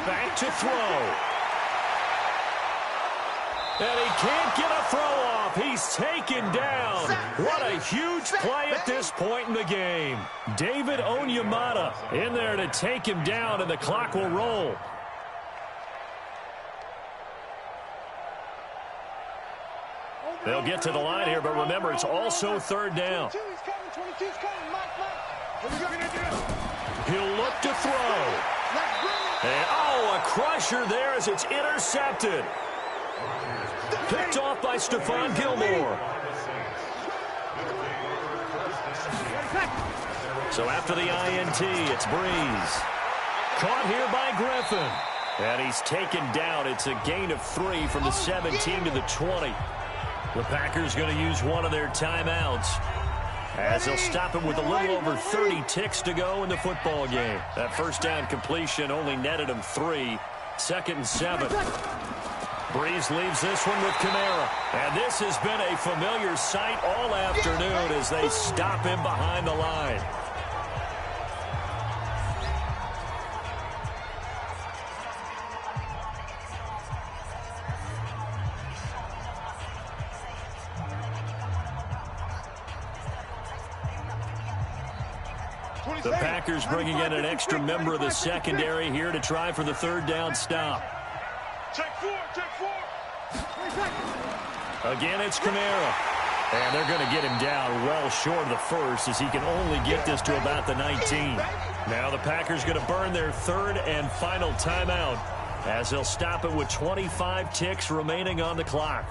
Back to throw. And he can't get a throw off. He's taken down. What a huge play at this point in the game. David Onyemata in there to take him down, and the clock will roll. They'll get to the line here, but remember, it's also 3rd down. He'll look to throw. And, a crusher there as it's intercepted. Picked off by Stephon Gilmore. So after the INT, it's Breeze. Caught here by Griffin. And he's taken down. It's a gain of 3 from the 17 to the 20. The Packers going to use one of their timeouts as they'll stop it with a little over 30 ticks to go in the football game. That 1st down completion only netted him 3. 2nd and 7. Breeze leaves this one with Kamara. And this has been a familiar sight all afternoon as they stop him behind the line. The Packers bringing in an extra member of the secondary here to try for the 3rd down stop. Check 4. Again, it's Kamara. And they're going to get him down well short of the 1st as he can only get this to about the 19. Now the Packers going to burn their 3rd and final timeout as they'll stop it with 25 ticks remaining on the clock.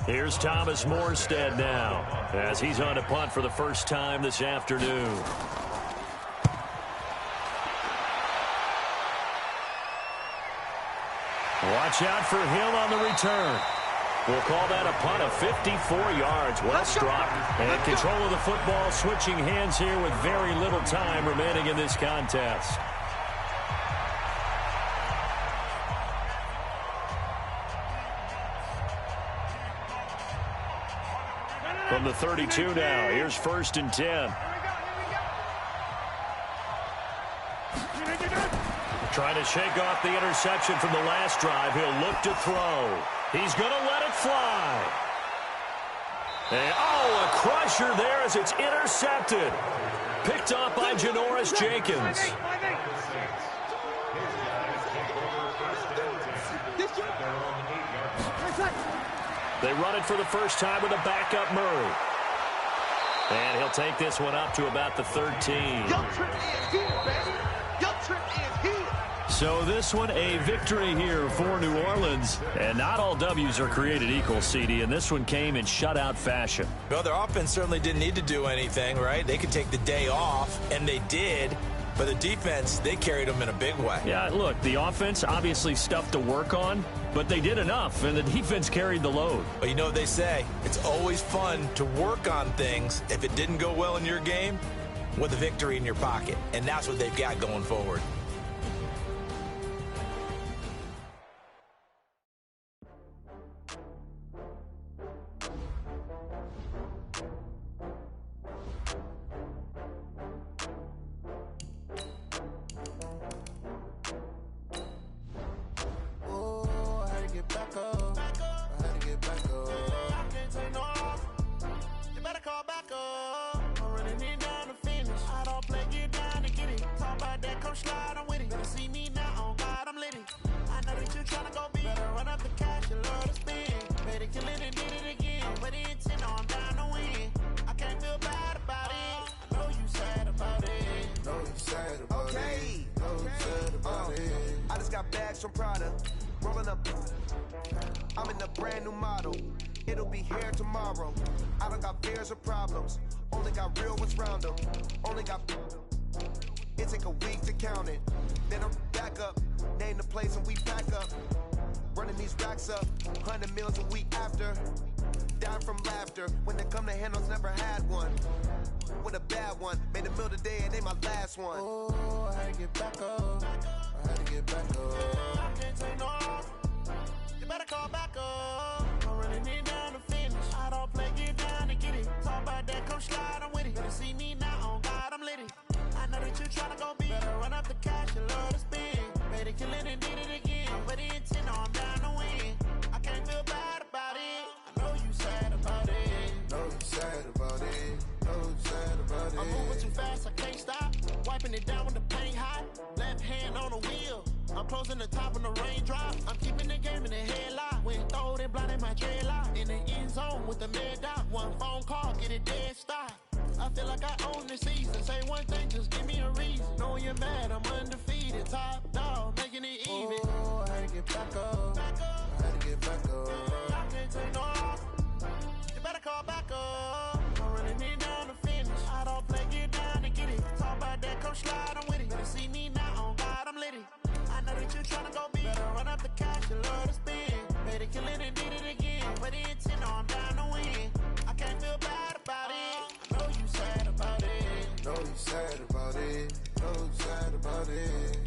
Here's Thomas Morstead now as he's on to punt for the first time this afternoon. Watch out for Hill on the return. We'll call that a punt of 54 yards. Well struck. And control of the football switching hands here with very little time remaining in this contest. From the 32 now, here's 1st and 10. Trying to shake off the interception from the last drive. He'll look to throw. He's going to let it fly. And, a crusher there as it's intercepted. Picked up by Janoris Jenkins. They run it for the first time with a backup Murray. And he'll take this one up to about the 13. So this one a victory here for New Orleans. And not all W's are created equal, CD, and this one came in shutout fashion. Well, their offense certainly didn't need to do anything, right? They could take the day off, and they did. But the defense, they carried them in a big way. Yeah, look, the offense, obviously stuff to work on, but they did enough, and the defense carried the load. But you know what they say, it's always fun to work on things if it didn't go well in your game with a victory in your pocket. And that's what they've got going forward. I'm in a brand new model. It'll be here tomorrow. I don't got fears or problems. Only got real ones round them. Only got. It take a week to count it. Then I'm back up. Name the place and we pack up. Running these racks up. 100 meals a week after. Down from laughter. When they come to handles, never had one. With a bad one. Made a meal today and they my last one. Oh, I had to get back up. I had to get back up. I can't take no off. You better call back up. I'm running it down to finish. I don't play, get down and get it. Talk about that, come slide, I'm with it. Better see me now, on God, I'm litty. I know that you tryna go big. Better run up the cash, you love to spin. Made it, kill it, and did it again. But the intent, no, I'm down to win. I can't feel bad about it. I know you sad about it. Know you sad about it. Know you sad about it. I'm moving too fast, I can't stop. Wiping it down with the paint hot. Left hand on the wheel. I'm closing the top when the raindrop. I'm keeping the game in the headlock. When throwed and blinded my dreadlock. In the end zone with the mad dot. One phone call, get it dead stop. I feel like I own the season. Say one thing, just give me a reason. Knowing you're mad, I'm undefeated. Top dog, making it even. Oh, I had to get back up. I had to get back up. I can't take no off. You better call back up. I'm running it down to finish. I don't play, get down and get it. Talk about that, come slide, I'm with it. Better see me now, on God, I'm litty. I know that you tryna go big. Better run up the cash, you love to spin. Made it, kill it, and did it again. But the intent, no, I'm down to win. I can't feel bad about it. I know you sad about it. Know you sad about it. Know you sad about it.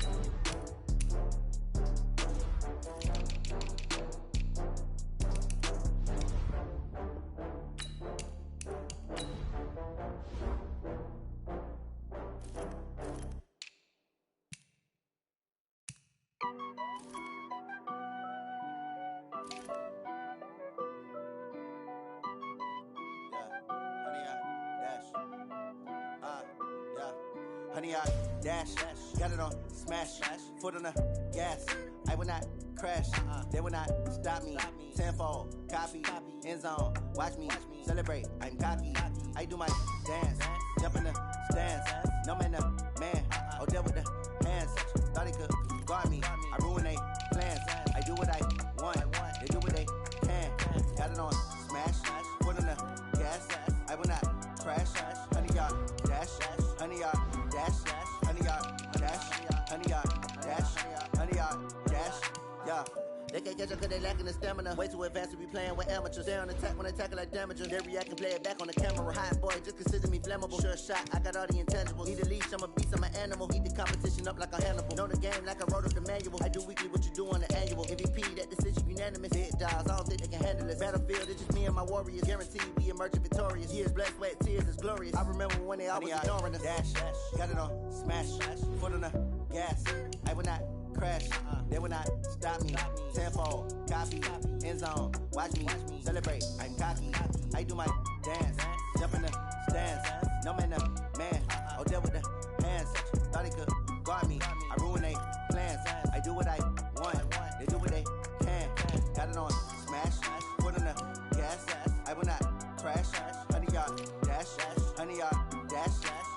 Honey, I dash, got it on smash, foot on the gas. I will not crash, they will not stop me. Tenfold, copy, end zone, watch me celebrate. I'm cocky, I do my dance, jump in the stands. No man, man, oh there with the hands. Thought he could guard me, I ruin they plans. I do what I want, they do what they can. Got it on smash, foot on the gas. I will not crash, honey, y'all dash, honey, y'all dash, honey, y'all dash, honey, y'all dash, honey, y'all dash, yeah. They can't catch up cause they lacking the stamina. Way too advanced to be playing with amateurs. Stay on attack when attacking like damagers. They react and play it back on the camera. Hot boy, just consider me flammable. Sure shot, I got all the intangibles. Need a leash, I'm a beast, I'm an animal. Eat the competition up like a Hannibal. Know the game like I wrote up the manual. I do weekly what you do on the annual. MVP, that decision unanimous. Big dials, I don't think they can handle it. Battlefield, it's just me and my warriors. Guaranteed we emerging victorious. Years, blood, sweat, tears is glorious. I remember when they always ignoring us. Dash, got it on, smash, foot on the gas. I will not crash, they will not stop me. Tenfold, copy, end zone, watch me celebrate. I'm cocky, I do my dance, jump in the stands. No man, man, oh deal with the hands. Thought he could guard me, I ruin they plans. I do what I want, they do what they can. Got it on, smash, foot on the gas. I will not crash, 100 yard dash, 100 yard dash,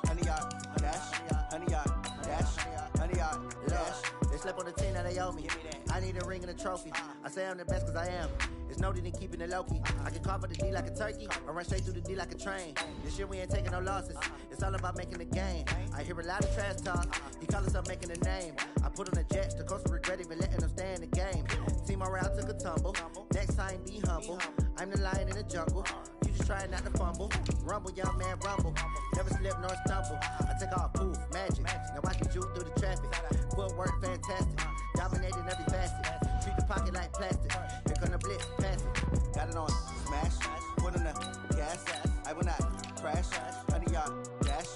100 yard dash, 100 yard dash, 100 yard dash. They slept on the team that they owe me. I need a ring and a trophy. I say I'm the best cause I am. It's noted in keeping it low-key. I can carve up the D like a turkey or run straight through the D like a train. This year we ain't taking no losses. It's all about making the game. I hear a lot of trash talk. He call himself making a name. I put on the Jets. The coach will regret even letting them stay in the game. Team morale took a tumble. Next time be humble. I'm the lion in the jungle. You just try not to fumble. Rumble, young man, rumble. Never slip nor stumble. I take off, poof, magic. Now watch me juke through the traffic. Footwork fantastic. Dominating every facet. Treat the pocket like plastic. Here come the blitz, pass it. Got it on, smash. Put on the gas. I will not crash. 100 yard dash.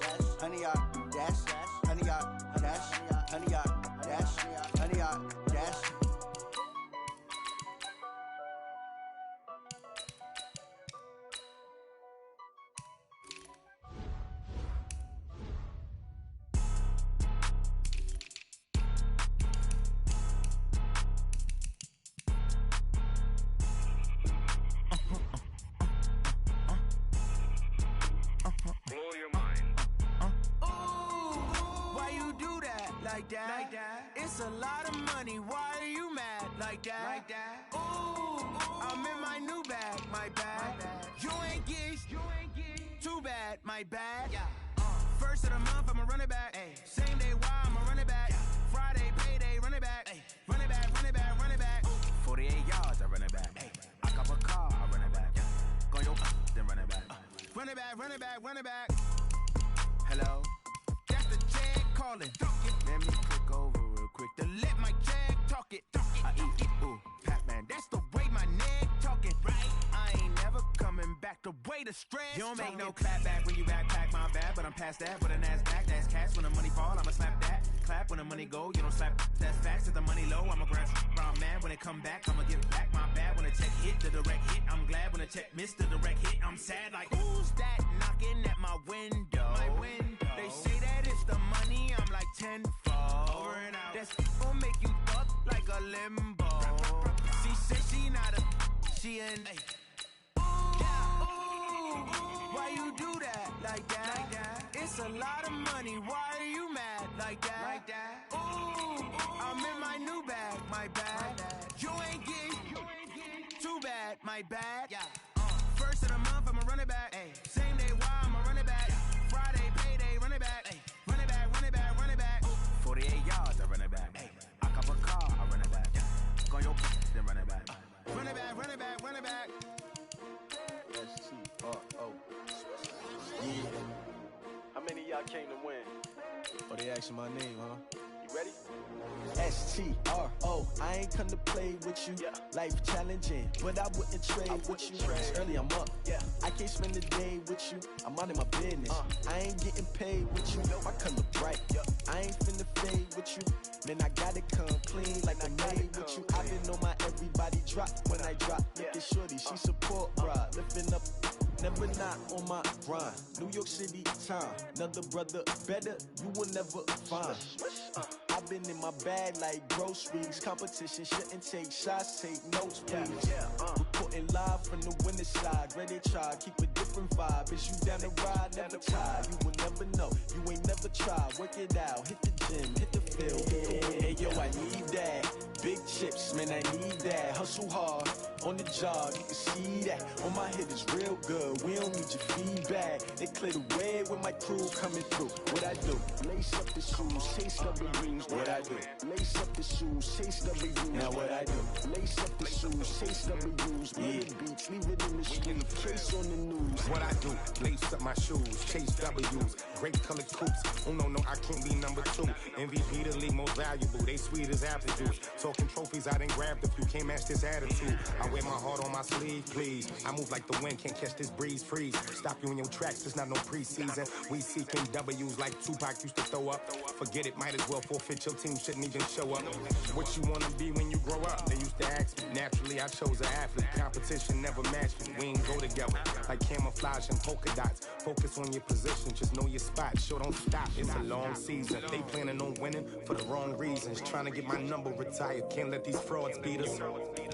100 yard dash. 100 yard dash. 100 yard dash. 100 yard dash. Like that. It's a lot of money. Why are you mad like that? Ooh, I'm in my new bag, my bag. You ain't get too bad, my bad. First of the month, I'ma run it back. Same day, why I'ma run it back. Friday, payday, run it back. Run it back, run it back, run it back. 48 yards, I run it back. I cop a car, I run it back. Go your then run it back. Run it back, run it back, run it back. Hello? That's the jag calling. Let me click over real quick to let my jag talk it. I eat it, ooh, Pac-Man. That's the way my neck talking. Right? I ain't never coming back the way the stress. You don't make no clap back when you backpack, my bad. But I'm past that with a NASDAQ. That's cash when the money fall, I'ma slap that. Clap when the money go, you don't slap. That's facts. If the money low, I'ma grab round man. When it come back, I'ma give back my bad. When the check hit, the direct hit. I'm glad when the check missed the direct hit. I'm sad like, who's that knocking at my window? My window. They say that it's the money, I'm like tenfold. Over and out. That's gon' make you fuck like a limbo. She said she not a, she an. Why you do that like that? It's a lot of money. Why are you mad like that? Ooh, I'm in my new bag, my bad. You ain't get too bad, my bad. First of the month, I'ma run it back. Same day, why I'ma run it back. Friday, payday, run it back. Run it back, run it back, run it back. 48 yards, I run it back. I cop a car, I run it back. Go your then run it back. Run it back, run it back, run it back. S-T-R-O. Yeah. How many of y'all came to win? Oh, they asking my name, huh? You ready? S-T-R-O. I ain't come to play with you. Life challenging, but I wouldn't trade with you. It's early, I'm up. I can't spend the day with you. I'm out of my business. I ain't getting paid with you. I color bright. I ain't finna fade with you. Man, I gotta come clean like I made with you. I been on my everybody drop when I drop. Look at shorty, she support ride. Lifting up, never not on my grind. New York City time, another brother better, you will never find. I've been in my bag like groceries. Competition shouldn't take shots, take notes, please. Reporting live from the winning side. Ready to try, keep a different vibe. Is you down the ride, never tired. You will never know, you ain't never tried. Work it out, hit the gym, hit the field. Hey yo, I need that. Big chips, man, I need that. Hustle hard on the job, you can see that. On my head is real good, we don't need your feedback. They clear the way with my crew coming through. What I do? Lace up the shoes, chase W's. What I do? Lace up the shoes, chase W's. Now what I do? Lace up the shoes, chase W's. Yeah. Beats, leave it in the street, case on the news. What I do? Lace up my shoes, chase W's. Great colored coops. Oh no, I can't be number 2. MVP the league most valuable. They sweet as apple juice. Talking trophies, I didn't grab the few. Can't match this attitude. I wear my heart on my sleeve, please. I move like the wind, can't catch this breeze, freeze. Stop you in your tracks, it's not no preseason. We seeking W's like Tupac used to throw up. Forget it, might as well forfeit. Your team shouldn't even show up. What you wanna be when you grow up? They used to ask me. Naturally, I chose an athlete. Competition never matched me. We ain't go together like camouflage and polka dots. Focus on your position, just know your spot. Show don't stop, it's a long season. They planning on winning for the wrong reasons. Trying to get my number retired, can't let these frauds beat us.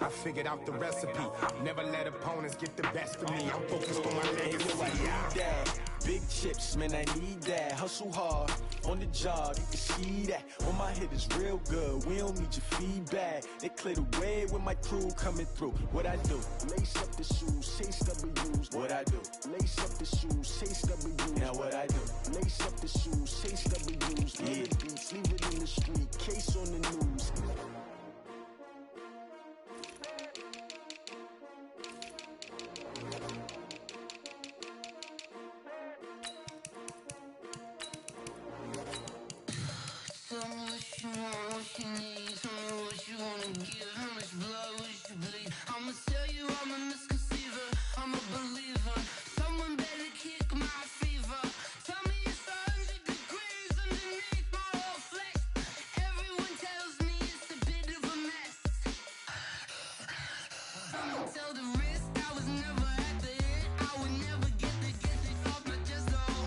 I figured out the recipe. Never let opponents get the best of me. I'm focused on my legacy. Big chips, man, I need that. Hustle hard on the job, you can see that. On my head is real good, we don't need your feedback. They clear the way with my crew coming through. What I do? Lace up the shoes, chase W's. What I do? Lace up the shoes, chase W's. Now what I do? Lace up the shoes, chase W's. Yeah. Beats, leave it in the street, case on the news. Tell me what you want, what you need. Tell me what you wanna give. How much blood would you bleed? I'ma tell you I'm a misconceiver. I'm a believer. Someone better kick my fever. Tell me it's 100 degrees underneath my whole flesh. Everyone tells me it's a bit of a mess. I'ma tell the risk I was never at the end. I would never get it off my chest though.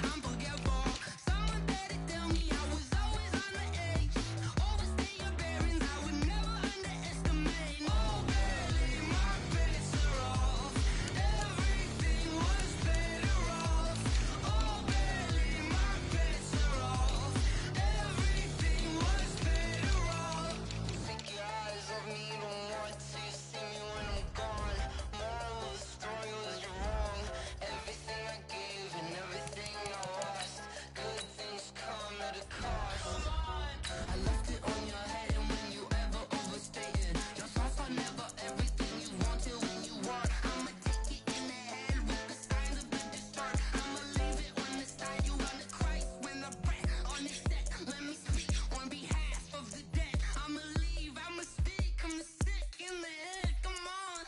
I'm forgetful. Someone better tell me I was always on the edge. Overstay your bearings, I would never underestimate. Oh, barely my bets are off. Everything was better off. Oh, barely my bets are off. Everything was better off. Take your eyes off me, don't want to see me when I'm gone. Moral of the story was you're wrong. Everything I gave and everything I lost. Good things come at a cost. I left it on your head, and when you ever overstay it, your thoughts are never everything you wanted when you want. I'ma take it in the head with the signs of the distort. I'ma leave it on the side. You on the Christ when I pray on this set. Let me speak on behalf of the dead. I'ma leave, I'ma speak. I'm sick in the head. Come on,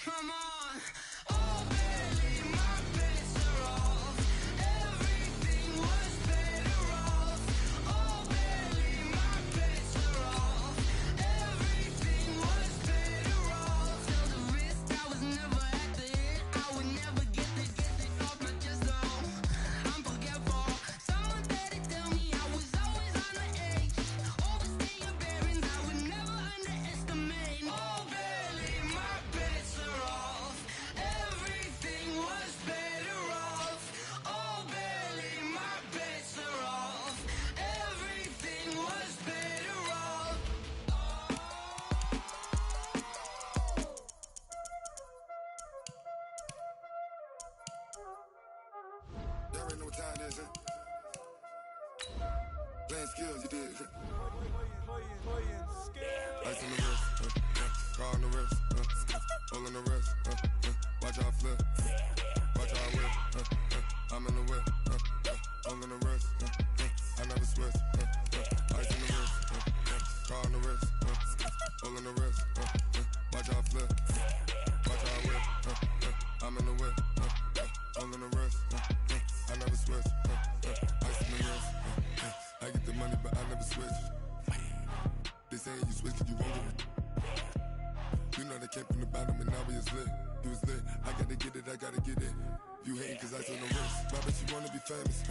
come on. Oh, barely my bets are off. Everything was better off. Oh, barely my bets are off. Everything was better off. Till the risk I was never at the end. I would never get it off my chest though. I'm forgetful. Someone better tell me I was always on the edge. Overstay your bearings, I would never underestimate. Oh, barely my bets are off. Everything was better off. Oh, barely my bets are off. Everything was better off. Y'all already know what time it is, huh? Playing skills, you did. Ice on the wrist, car on the wrist, all on the wrist, watch how I flip, watch how I whip, I'm in the whip, all on the wrist, I never switch, ice on the wrist, car on the wrist, all on the wrist, watch how I flip, watch how I whip, I'm in the whip, all on the wrist, I never switch, ice on the wrist, I get the money but I never switch. They saying you switch cause you won't get it. You know they came from the bottom and now we is lit. You was lit, I gotta get it, I gotta get it. You hating cause ice on the wrist. Why bet you wanna be famous,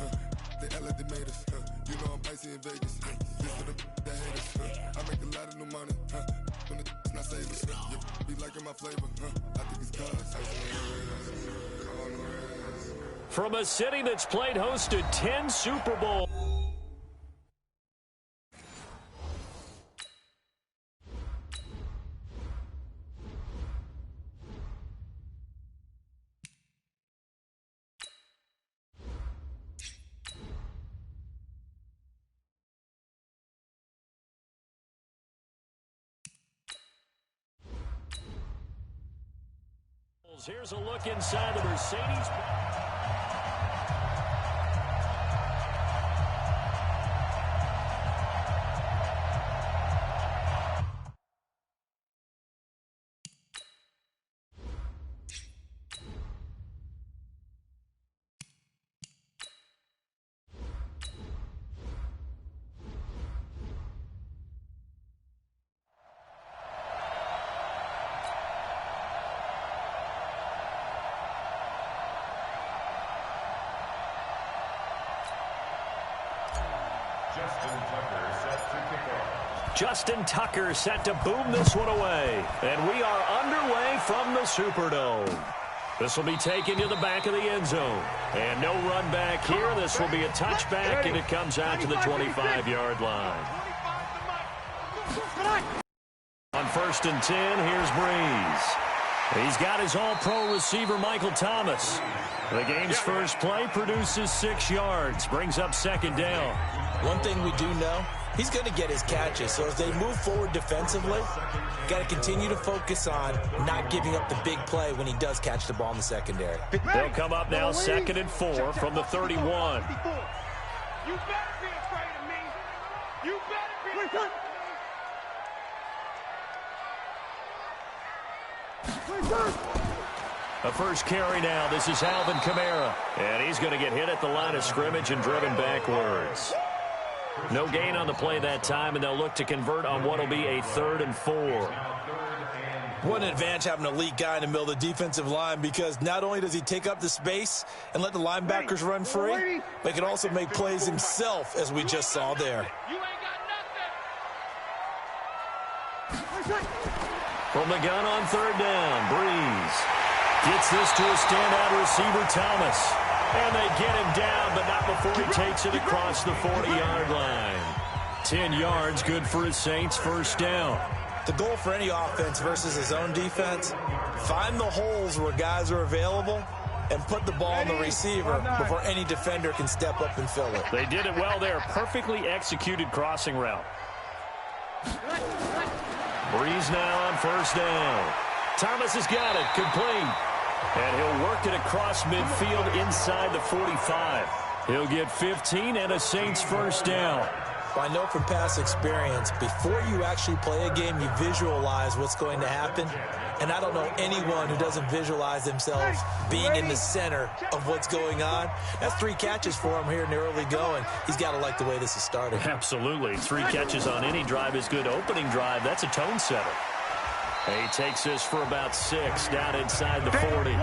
They act like they made us, You know I'm icy in Vegas, This for the that hate us, I make a lot of new money, When the not savers, You be liking my flavor, I think it's cause ice on the wrist, on the wrist. From a city that's played host to 10 Super Bowls. Here's a look inside the Mercedes. Justin Tucker set to boom this one away. And we are underway from the Superdome. This will be taken to the back of the end zone. And no run back here. This will be a touchback, and it comes out to the 25-yard line. On 1st and 10, here's Breeze. He's got his all-pro receiver, Michael Thomas. The game's first play produces 6 yards, brings up 2nd down. One thing we do know, he's going to get his catches. So as they move forward defensively, got to continue to focus on not giving up the big play when he does catch the ball in the secondary. They'll come up now 2nd and 4 from the 31. You better be afraid of me. You better be afraid. A first carry now. This is Alvin Kamara. And he's going to get hit at the line of scrimmage and driven backwards. No gain on the play that time, and they'll look to convert on what will be a 3rd and 4. What an advantage having an elite guy in the middle of the defensive line, because not only does he take up the space and let the linebackers run free, but he can also make plays himself, as we just saw there. From the gun on 3rd down, Breeze gets this to a standout receiver, Thomas. And they get him down, but not before he takes it across the 40-yard line. 10 yards, good for his Saints, 1st down. The goal for any offense versus his own defense, find the holes where guys are available and put the ball on the receiver before any defender can step up and fill it. They did it well there. Perfectly executed crossing route. Breeze now on 1st down. Thomas has got it, complete. And he'll work it across midfield inside the 45. He'll get 15 and a Saints 1st down. Well, I know from past experience, before you actually play a game, you visualize what's going to happen. And I don't know anyone who doesn't visualize themselves being in the center of what's going on. That's 3 catches for him here in the early going. He's got to like the way this is starting. Absolutely. 3 catches on any drive is good. Opening drive, that's a tone setter. He takes this for about 6 down inside the 40.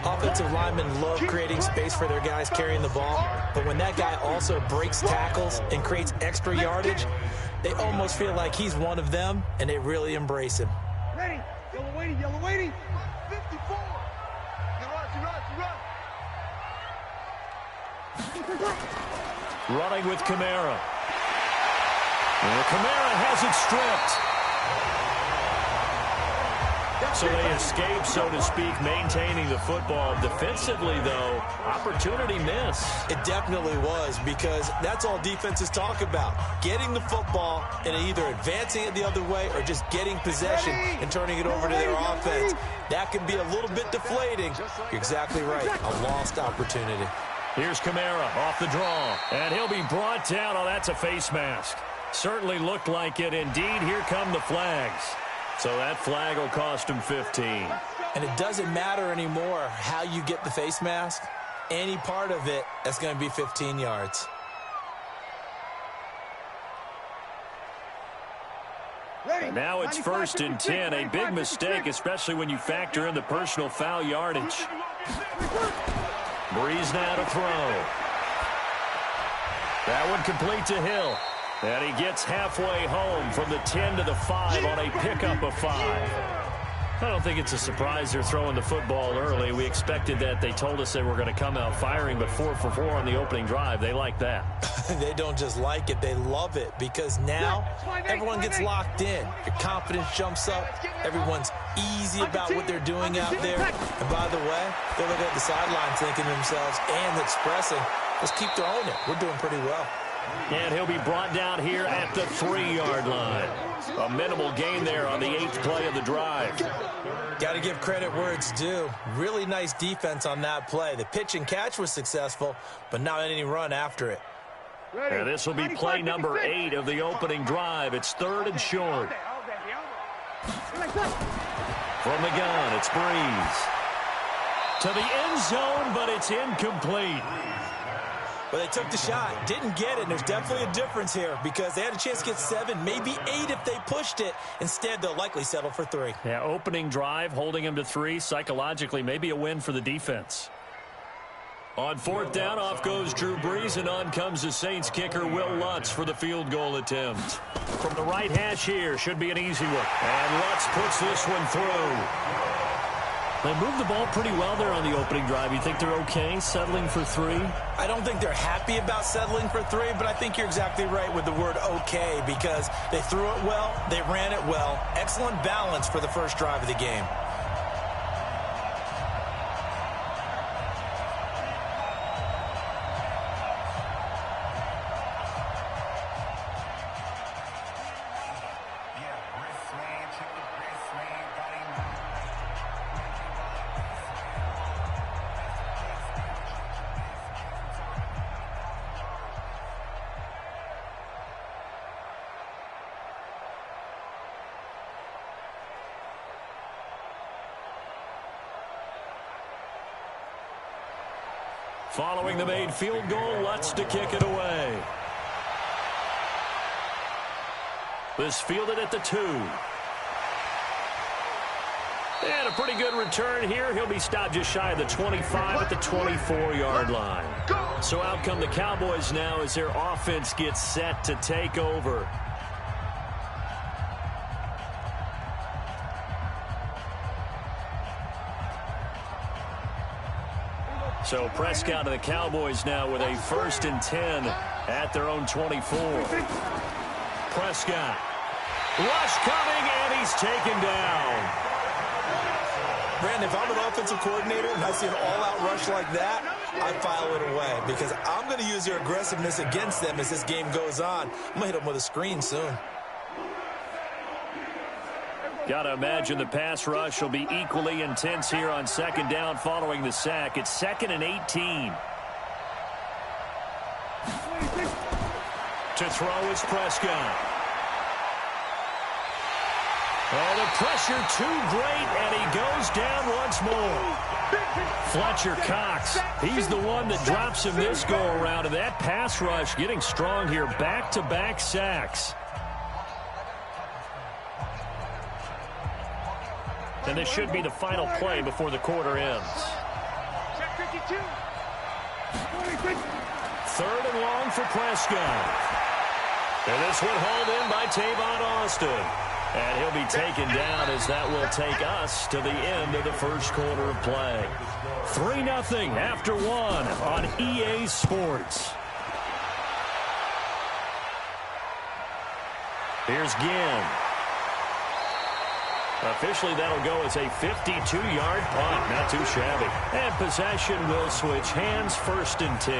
Offensive linemen love creating space for their guys carrying the ball, but when that guy also breaks tackles and creates extra yardage, they almost feel like he's one of them, and they really embrace him. Ready, yellow waiting, yellow waiting. 54. You run. Running with Kamara. And Kamara has it stripped. So they escape, so to speak, maintaining the football. Defensively, though, opportunity miss. It definitely was, because that's all defenses talk about. Getting the football and either advancing it the other way or just getting possession and turning it over to their offense. That can be a little bit deflating. You're exactly right. A lost opportunity. Here's Kamara off the draw, and he'll be brought down. Oh, that's a face mask. Certainly looked like it. Indeed, here come the flags. So that flag will cost him 15. And it doesn't matter anymore how you get the face mask. Any part of it, that's going to be 15 yards. And now it's 1st and 10. A big mistake, especially when you factor in the personal foul yardage. Breeze now to throw. That one complete to Hill. And he gets halfway home from the 10 to the 5 on a pickup of 5. I don't think it's a surprise they're throwing the football early. We expected that. They told us they were going to come out firing, but 4 for 4 on the opening drive. They like that. They don't just like it, they love it, because now everyone gets locked in. Your confidence jumps up. Everyone's easy about what they're doing out there. And by the way, they're looking at the sidelines thinking to themselves and expressing, let's keep throwing it. We're doing pretty well. And he'll be brought down here at the 3-yard line. A minimal gain there on the 8th play of the drive. Got to give credit where it's due. Really nice defense on that play. The pitch and catch was successful, but not any run after it. And this will be play number 8 of the opening drive. It's 3rd and short. From the gun, it's Breeze. To the end zone, but it's incomplete. Well, they took the shot, didn't get it, and there's definitely a difference here because they had a chance to get 7, maybe 8 if they pushed it. Instead, they'll likely settle for 3. Yeah, opening drive, holding them to 3, psychologically, maybe a win for the defense. On 4th down, off goes Drew Brees, and on comes the Saints kicker, Will Lutz, for the field goal attempt. From the right hash here, should be an easy one. And Lutz puts this one through. They moved the ball pretty well there on the opening drive. You think they're okay settling for 3? I don't think they're happy about settling for 3, but I think you're exactly right with the word okay because they threw it well, they ran it well. Excellent balance for the first drive of the game. Following the made field goal, Lutz to kick it away. This fielded at the 2. And a pretty good return here. He'll be stopped just shy of the 25 at the 24-yard line. So out come the Cowboys now as their offense gets set to take over. So Prescott and the Cowboys now with a 1st and 10 at their own 24. Prescott. Rush coming, and he's taken down. Brandon, if I'm an offensive coordinator and I see an all-out rush like that, I file it away because I'm going to use their aggressiveness against them as this game goes on. I'm going to hit them with a screen soon. Got to imagine the pass rush will be equally intense here on 2nd down following the sack. It's 2nd and 18. To throw is Prescott. Oh, the pressure too great, and he goes down once more. Fletcher Cox, he's the one that drops him this go-around, and that pass rush getting strong here. Back-to-back sacks. And this should be the final play before the quarter ends. 3rd and long for Prescott. And this one hauled in by Tavon Austin. And he'll be taken down as that will take us to the end of the first quarter of play. 3-0 after 1 on EA Sports. Here's Ginn. Officially, that'll go as a 52-yard punt. Not too shabby. And possession will switch hands, 1st and 10.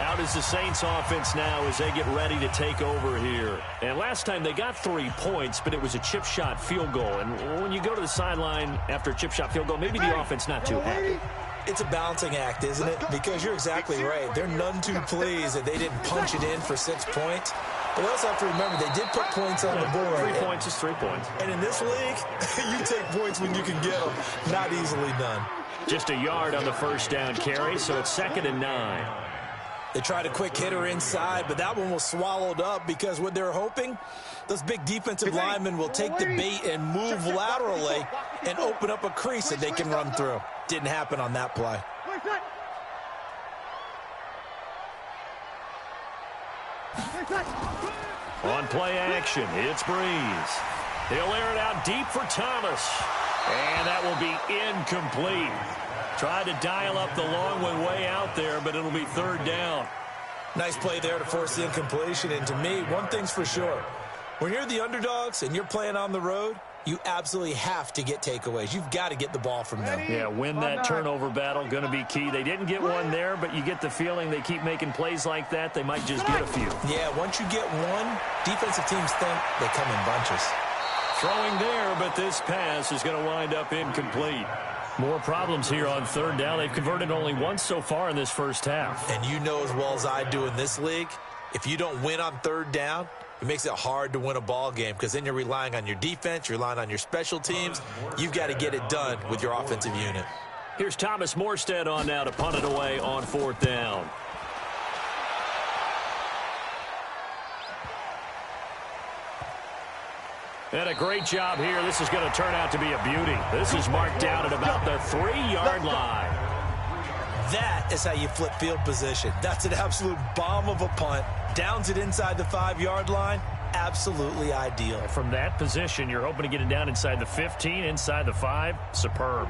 Out is the Saints offense now as they get ready to take over here. And last time they got 3 points, but it was a chip shot field goal. And when you go to the sideline after a chip shot field goal, maybe the offense not too happy. It's a balancing act, isn't it? Because you're exactly right. They're none too pleased that they didn't punch it in for 6 points. But they also have to remember they did put points on the board. 3 points is 3 points. And in this league, you take points when you can get them. Not easily done. Just a yard on the 1st down carry, so it's 2nd and 9. They tried a quick hitter inside, but that one was swallowed up because what they're hoping, those big defensive linemen will take the bait and move laterally and open up a crease that they can run through. Didn't happen on that play. On play action, it's Breeze. He'll air it out deep for Thomas. And that will be incomplete. Tried to dial up the long one way out there, but it'll be 3rd down. Nice play there to force the incompletion. And to me, one thing's for sure. When you're the underdogs and you're playing on the road, you absolutely have to get takeaways. You've got to get the ball from them. Yeah, win that turnover battle, going to be key. They didn't get one there, but you get the feeling they keep making plays like that, they might just get a few. Yeah, once you get one, defensive teams think they come in bunches. Throwing there, but this pass is going to wind up incomplete. More problems here on third down. They've converted only once so far in this first half. And you know as well as I do in this league, if you don't win on third down, it makes it hard to win a ball game because then you're relying on your defense, you're relying on your special teams. You've got to get it done with your offensive unit. Here's Thomas Morstead on now to punt it away on fourth down. And a great job here. This is going to turn out to be a beauty. This is marked down at about the 3-yard line. That is how you flip field position. That's an absolute bomb of a punt. Downs it inside the 5-yard line. Absolutely ideal. From that position, you're hoping to get it down inside the 15, inside the 5. Superb.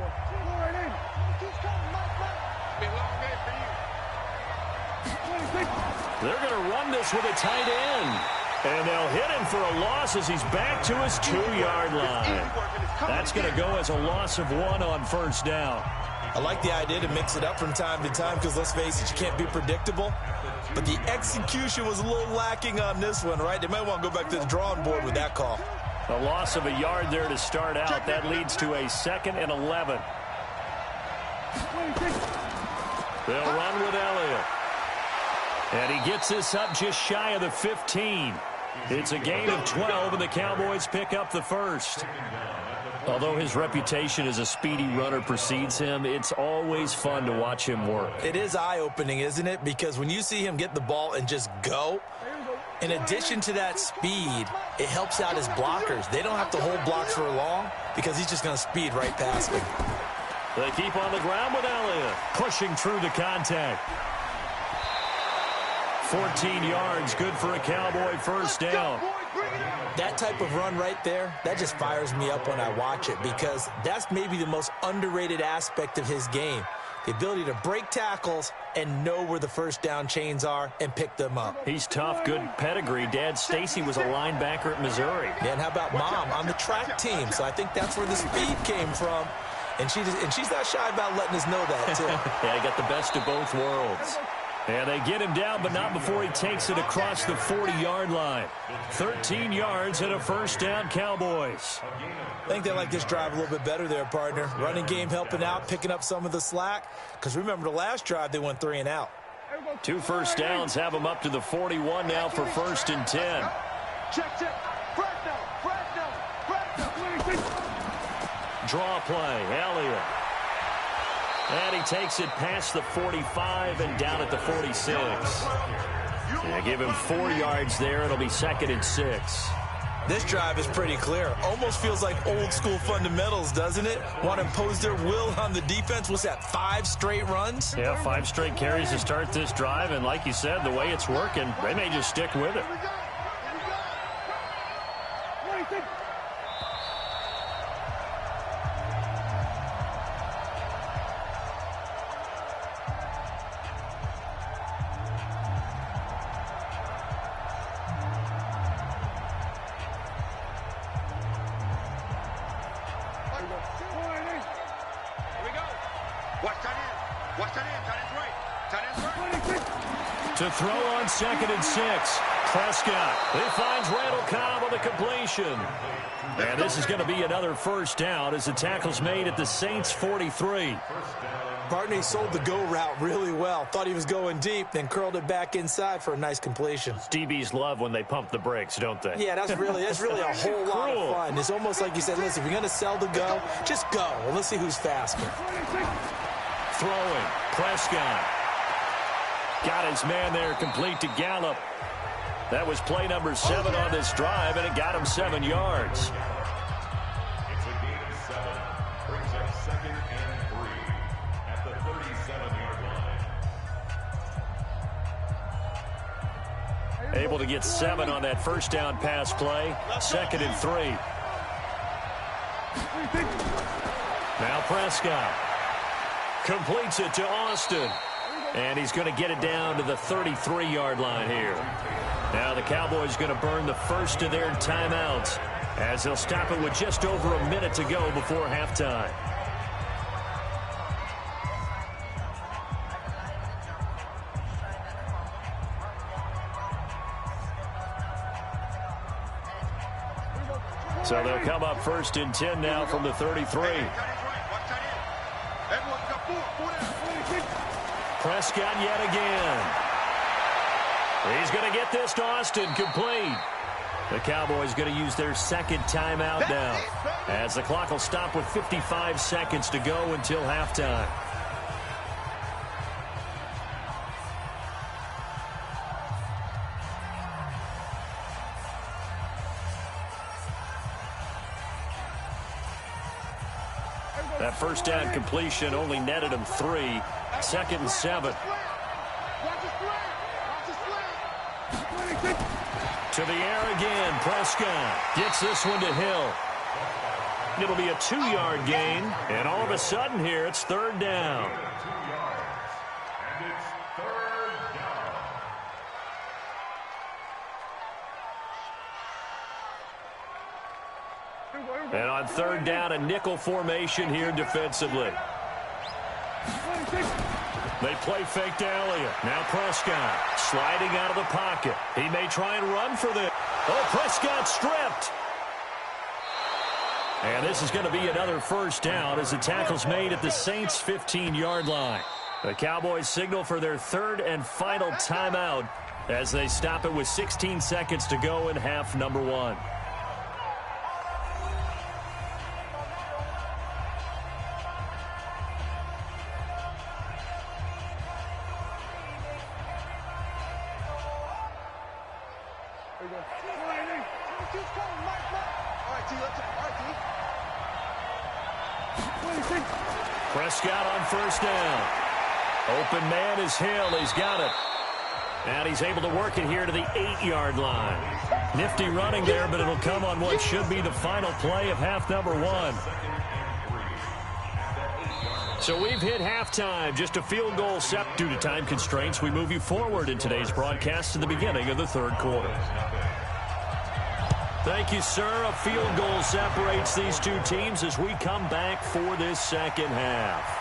They're going to run this with a tight end. And they'll hit him for a loss as he's back to his 2-yard line. That's going to go as a loss of 1 on first down. I like the idea to mix it up from time to time because, let's face it, you can't be predictable. But the execution was a little lacking on this one, right? They might want to go back to the drawing board with that call. A loss of a yard there to start out. That leads to a 2nd and 11. They'll run with Elliott. And he gets this up just shy of the 15. It's a gain of 12, and the Cowboys pick up the first. Although his reputation as a speedy runner precedes him, it's always fun to watch him work. It is eye-opening, isn't it? Because when you see him get the ball and just go, in addition to that speed, it helps out his blockers. They don't have to hold blocks for long because he's just going to speed right past them. They keep on the ground with Elliott, pushing through the contact. 14 yards, good for a Cowboy first down. That type of run right there, that just fires me up when I watch it because that's maybe the most underrated aspect of his game. The ability to break tackles and know where the first down chains are and pick them up. He's tough, good pedigree. Dad Stacy was a linebacker at Missouri. Yeah, and how about Mom on the track team? So I think that's where the speed came from. And she's not shy about letting us know that, too. Yeah, he got the best of both worlds. And they get him down, but not before he takes it across the 40-yard line. 13 yards and a first down, Cowboys. I think they like this drive a little bit better there, partner. Running game helping out, picking up some of the slack. Because remember, the last drive, they went 3 and out. 2 first downs have them up to the 41 now for 1st and 10. Check. Draw play, Elliott. And he takes it past the 45 and down at the 46. Yeah, give him 4 yards there. It'll be 2nd and 6. This drive is pretty clear. Almost feels like old school fundamentals, doesn't it? Want to impose their will on the defense. What's that, 5 straight runs? Yeah, 5 straight carries to start this drive. And like you said, the way it's working, they may just stick with it. To throw on 2nd and 6. Prescott. He finds Randall Cobb on the completion. And this is going to be another first down as the tackle's made at the Saints' 43. Partner, sold the go route really well. Thought he was going deep, then curled it back inside for a nice completion. DBs love when they pump the brakes, don't they? Yeah, that's really a whole lot of fun. It's almost like you said, listen, if you're going to sell the go, just go. And let's see who's faster. Throwing. Prescott. Got his man there complete to Gallup. That was play number 7 on this drive, and it got him 7 yards. It's a gain of 7. Brings up 2nd and 3 at the 37-yard line. Able to get 7 on that first down pass play. 2nd and 3. Now Prescott completes it to Austin. And he's going to get it down to the 33-yard line here. Now the Cowboys going to burn the first of their timeouts as they'll stop it with just over a minute to go before halftime. So they'll come up 1st and 10 now from the 33. Prescott yet again. He's going to get this to Austin complete. The Cowboys going to use their second timeout now, as the clock will stop with 55 seconds to go until halftime. That first down completion only netted him 3. 2nd and 7. To the air again. Prescott gets this one to Hill. It'll be a 2-yard gain, and all of a sudden here it's 3rd down. And on 3rd down, a nickel formation here defensively. They play fake to Elliott. Now Prescott sliding out of the pocket. He may try and run for this. Oh, Prescott stripped. And this is going to be another 1st down as the tackle's made at the Saints' 15-yard line. The Cowboys signal for their 3rd and final timeout as they stop it with 16 seconds to go in half number 1. Prescott on 1st down. Open man is Hill. He's got it. And he's able to work it here to the 8-yard line. Nifty running there, but it'll come on what should be the final play of half number 1. So we've hit halftime. Just a field goal set due to time constraints. We move you forward in today's broadcast to the beginning of the 3rd quarter. Thank you, sir. A field goal separates these two teams as we come back for this 2nd half.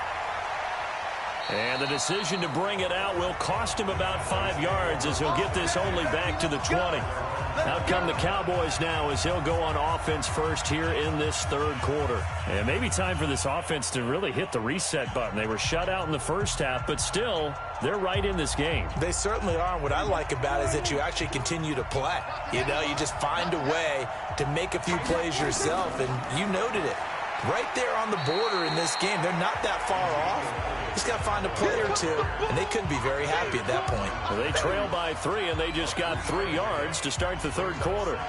And the decision to bring it out will cost him about 5 yards as he'll get this only back to the 20. Out come the Cowboys now as he'll go on offense first here in this 3rd quarter. And maybe time for this offense to really hit the reset button. They were shut out in the 1st half, but still, they're right in this game. They certainly are. And what I like about it is that you actually continue to play. You know, you just find a way to make a few plays yourself, and you noted it. Right there on the border in this game. They're not that far off. Just got to find a play or two, and they couldn't be very happy at that point. Well, they trail by 3, and they just got 3 yards to start the 3rd quarter.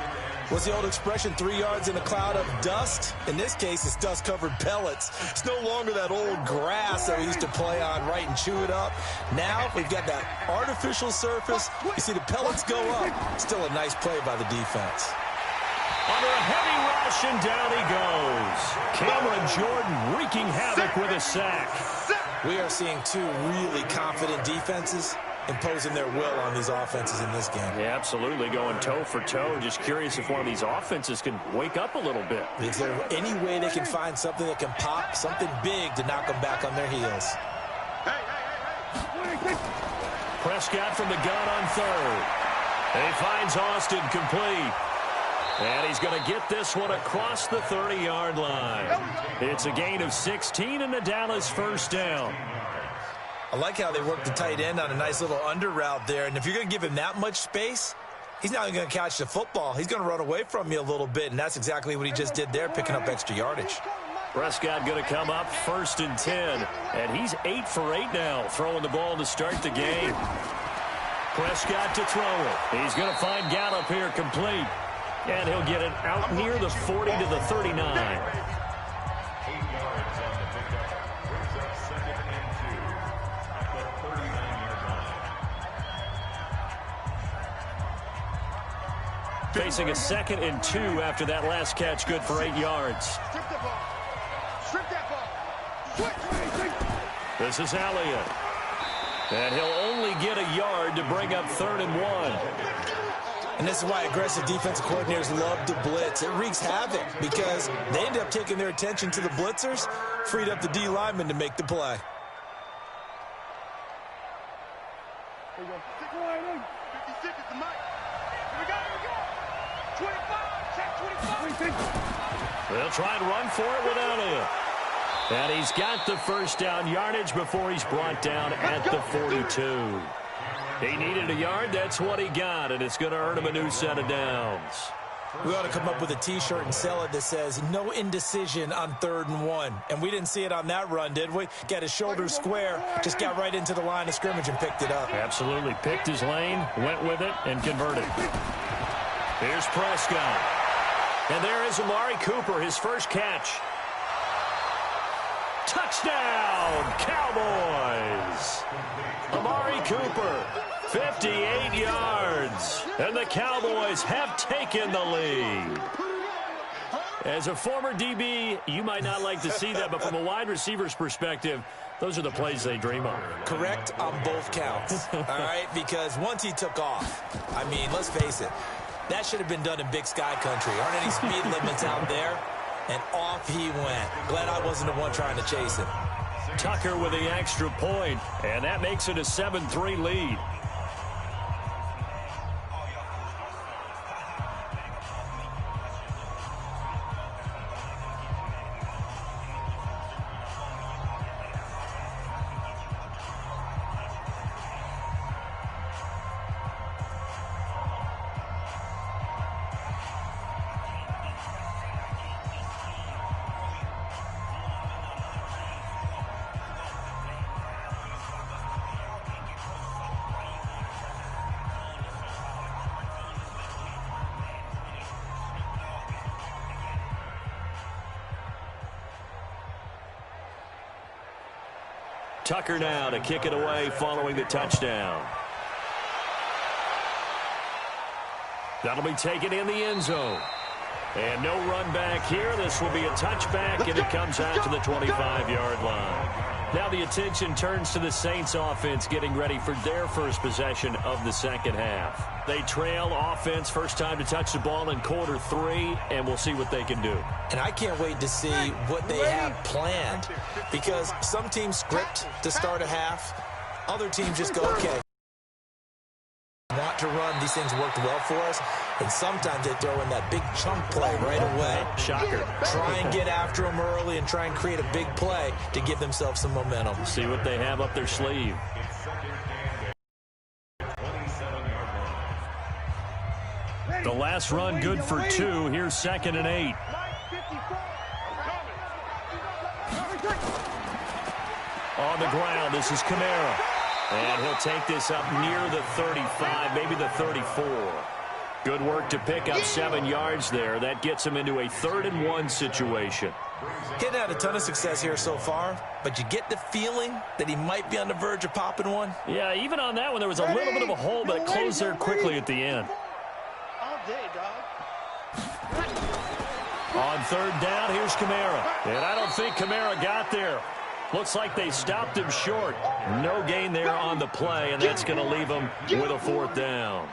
What's the old expression, 3 yards in a cloud of dust? In this case, it's dust-covered pellets. It's no longer that old grass that we used to play on, right, and chew it up. Now we've got that artificial surface. You see the pellets go up. Still a nice play by the defense. Under a heavy rush, and down he goes. Cameron Jordan wreaking havoc with a sack. We are seeing 2 really confident defenses imposing their will on these offenses in this game. Yeah, absolutely, going toe for toe. Just curious if one of these offenses can wake up a little bit. Is there any way they can find something that can pop, something big to knock them back on their heels? Prescott from the gun on 3rd. And he finds Austin complete. And he's going to get this one across the 30-yard line. It's a gain of 16 and a Dallas 1st down. I like how they work the tight end on a nice little under route there. And if you're going to give him that much space, he's not even going to catch the football. He's going to run away from you a little bit, and that's exactly what he just did there, picking up extra yardage. Prescott going to come up 1st and 10. And he's 8 for 8 now, throwing the ball to start the game. Prescott to throw it. He's going to find Gallup here complete. And he'll get it out near the 40 to the 39. 8 yards on the pickup. Brings up 2nd and 2 at the 39-yard line. Facing a 2nd and 2 after that last catch, good for 8 yards. Strip the ball. Strip that ball. This is Elliott. And he'll only get a yard to bring up 3rd and 1. And this is why aggressive defensive coordinators love to blitz. It wreaks havoc because they end up taking their attention to the blitzers, freed up the D lineman to make the play. Here we go. 56 is the mic. Here we go. 25. Check 25. They'll try and run for it without him. And he's got the first down yardage before he's brought down at the 42. He needed a yard. That's what he got, and it's going to earn him a new set of downs. We ought to come up with a T-shirt and sell it that says, no indecision on 3rd and 1. And we didn't see it on that run, did we? Got his shoulders square, just got right into the line of scrimmage and picked it up. Absolutely. Picked his lane, went with it, and converted. Here's Prescott. And there is Amari Cooper, his first catch. Touchdown, Cowboys! Amari Cooper, 58 yards, and the Cowboys have taken the lead. As a former DB, you might not like to see that, but from a wide receiver's perspective, those are the plays they dream of. Correct on both counts, all right? Because once he took off, I mean, let's face it, that should have been done in Big Sky country. Aren't any speed limits out there? And off he went. Glad I wasn't the one trying to chase him. Tucker with the extra point, and that makes it a 7-3 lead. Tucker now to kick it away following the touchdown. That'll be taken in the end zone. And no run back here. This will be a touchback, and it comes out to the 25-yard line. Now the attention turns to the Saints offense getting ready for their first possession of the second half. They trail offense first time to touch the ball in quarter 3, and we'll see what they can do. And I can't wait to see what they have planned, because some teams script to start a half. Other teams just go, okay, want to run. These things worked well for us. And sometimes they throw in that big chunk play right away. Shocker. Try and get after them early and try and create a big play to give themselves some momentum. See what they have up their sleeve. The last run good for 2. Here's 2nd and 8. On the ground, this is Kamara. And he'll take this up near the 35, maybe the 34. Good work to pick up 7 yards there. That gets him into a 3rd and 1 situation. He hadn't had a ton of success here so far, but you get the feeling that he might be on the verge of popping one. Yeah, even on that one, there was a little bit of a hole, but it closed there quickly at the end. All day, dog. On 3rd down, here's Kamara. And I don't think Kamara got there. Looks like they stopped him short. No gain there on the play, and that's going to leave him with a 4th down.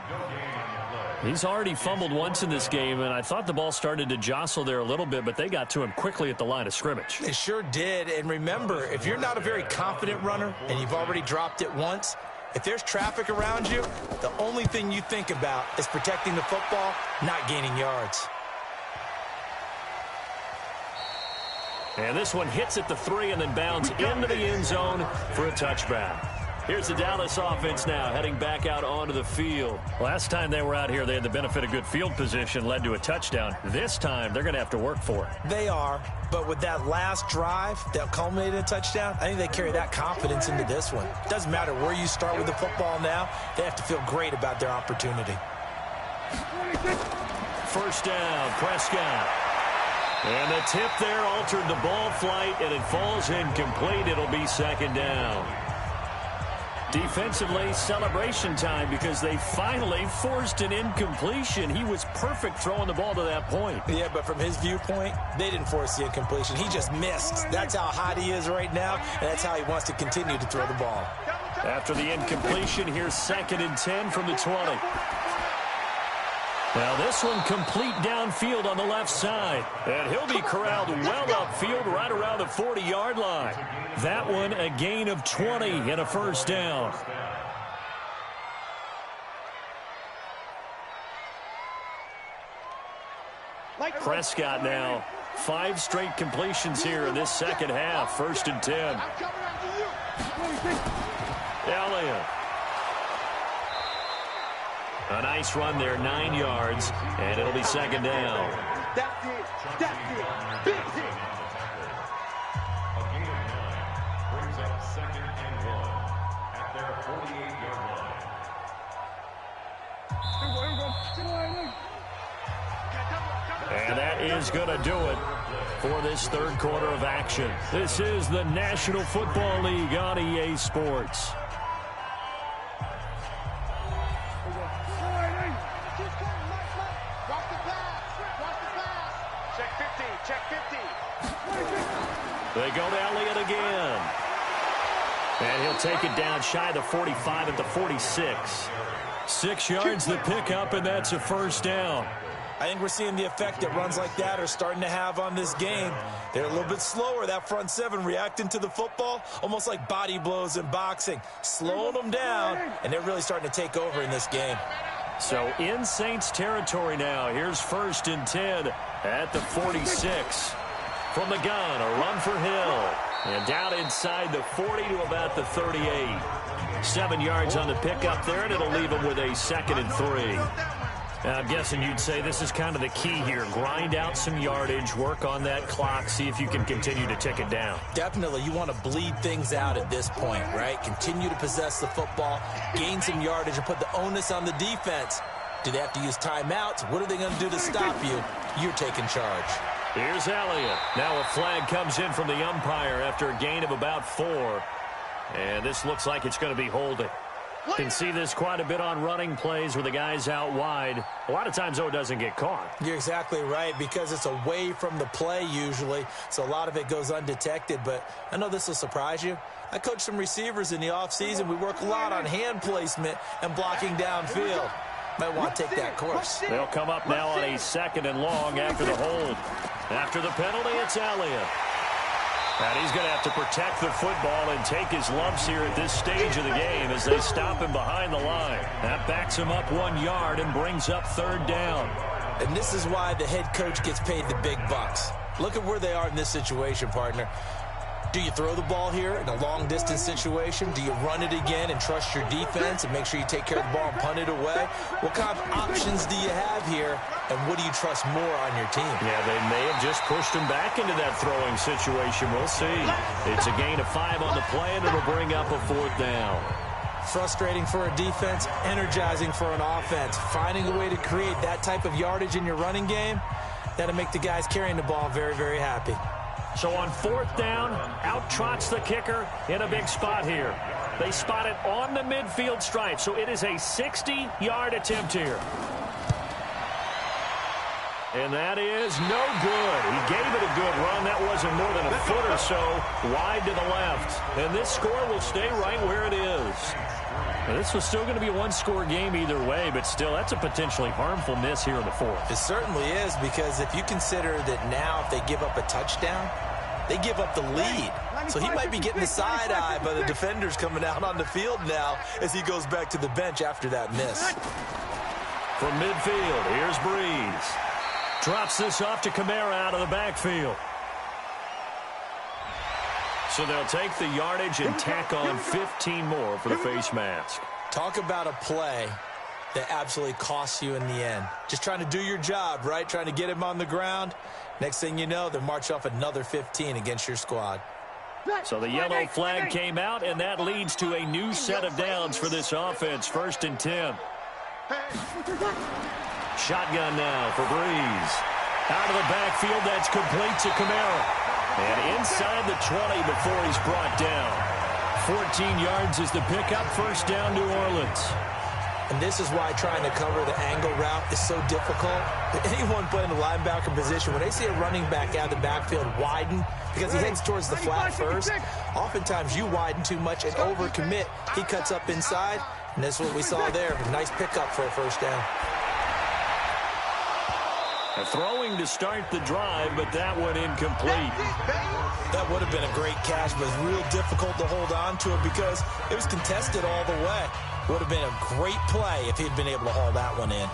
He's already fumbled once in this game, and I thought the ball started to jostle there a little bit, but they got to him quickly at the line of scrimmage. They sure did. And remember, if you're not a very confident runner and you've already dropped it once, if there's traffic around you, the only thing you think about is protecting the football, not gaining yards. And this one hits at the 3 and then bounds into the end zone for a touchback. Here's the Dallas offense now heading back out onto the field. Last time they were out here, they had the benefit of good field position, led to a touchdown. This time, they're going to have to work for it. They are, but with that last drive that culminated in a touchdown, I think they carry that confidence into this one. Doesn't matter where you start with the football now, they have to feel great about their opportunity. First down, Prescott. And the tip there altered the ball flight, and it falls incomplete. It'll be 2nd down. Defensively, celebration time because they finally forced an incompletion. He was perfect throwing the ball to that point. Yeah, but from his viewpoint, they didn't force the incompletion. He just missed. That's how hot he is right now, and that's how he wants to continue to throw the ball. After the incompletion, here's 2nd and 10 from the 20. Now this one complete downfield on the left side. And he'll be corralled well upfield right around the 40-yard line. That one a gain of 20 and a first down. Prescott now. 5 straight completions here in this second half. 1st and 10. Elliott. A nice run there, 9 yards, and it'll be second down. That's it. That's it. Big hit. A gain of 9 brings up 2nd and 1 at their 48-yard line. And that is going to do it for this third quarter of action. This is the National Football League on EA Sports. They go to Elliott again. And he'll take it down shy of the 45 at the 46. 6 yards the pickup, and that's a first down. I think we're seeing the effect that runs like that are starting to have on this game. They're a little bit slower, that front seven, reacting to the football, almost like body blows in boxing, slowing them down, and they're really starting to take over in this game. So in Saints territory now. Here's 1st and 10 at the 46. From the gun, a run for Hill. And down inside the 40 to about the 38. 7 yards on the pickup there, and it'll leave him with a 2nd and 3. I'm guessing you'd say this is kind of the key here. Grind out some yardage, work on that clock, see if you can continue to tick it down. Definitely. You want to bleed things out at this point, right? Continue to possess the football, gain some yardage, and put the onus on the defense. Do they have to use timeouts? What are they going to do to stop you? You're taking charge. Here's Elliott. Now a flag comes in from the umpire after a gain of about 4. And this looks like it's going to be holding. You can see this quite a bit on running plays where the guy's out wide. A lot of times, though, it doesn't get caught. You're exactly right, because it's away from the play usually, so a lot of it goes undetected. But I know this will surprise you. I coach some receivers in the offseason. We work a lot on hand placement and blocking downfield. Might want to take that course. They'll come up now on a 2nd and long after the hold. After the penalty, it's Elliott. And he's going to have to protect the football and take his lumps here at this stage of the game as they stop him behind the line. That backs him up 1 yard and brings up 3rd down. And this is why the head coach gets paid the big bucks. Look at where they are in this situation, partner. Do you throw the ball here in a long-distance situation? Do you run it again and trust your defense and make sure you take care of the ball and punt it away? What kind of options do you have here, and what do you trust more on your team? Yeah, they may have just pushed him back into that throwing situation. We'll see. It's a gain of 5 on the play, and it'll bring up a 4th down. Frustrating for a defense, energizing for an offense. Finding a way to create that type of yardage in your running game, that'll make the guys carrying the ball very, very happy. So on 4th down, out trots the kicker in a big spot here. They spot it on the midfield stripe, so it is a 60-yard attempt here. And that is no good. He gave it a good run. That wasn't more than a foot or so wide to the left. And this score will stay right where it is. Now, this was still going to be a one-score game either way, but still, that's a potentially harmful miss here in the 4th. It certainly is, because if you consider that now if they give up a touchdown, they give up the lead. So he might be getting the side eye by the defenders coming out on the field now as he goes back to the bench after that miss. From midfield, here's Breeze. Drops this off to Kamara out of the backfield. So they'll take the yardage and tack on 15 more for the face mask. Talk about a play that absolutely costs you in the end. Just trying to do your job, right? Trying to get him on the ground. Next thing you know, they'll march off another 15 against your squad. So the yellow flag came out, and that leads to a new set of downs for this offense. 1st and 10. Shotgun now for Breeze. Out of the backfield, that's complete to Kamara. And inside the 20 before he's brought down. 14 yards is the pickup. 1st down, New Orleans. And this is why trying to cover the angle route is so difficult. Anyone playing the linebacker position, when they see a running back out of the backfield widen, because he heads towards the flat first, oftentimes you widen too much and overcommit. He cuts up inside, and this is what we saw there. Nice pickup for a 1st down. Throwing to start the drive, but that went incomplete. That would have been a great catch, but real difficult to hold on to it because it was contested all the way. Would have been a great play if he'd been able to haul that one in.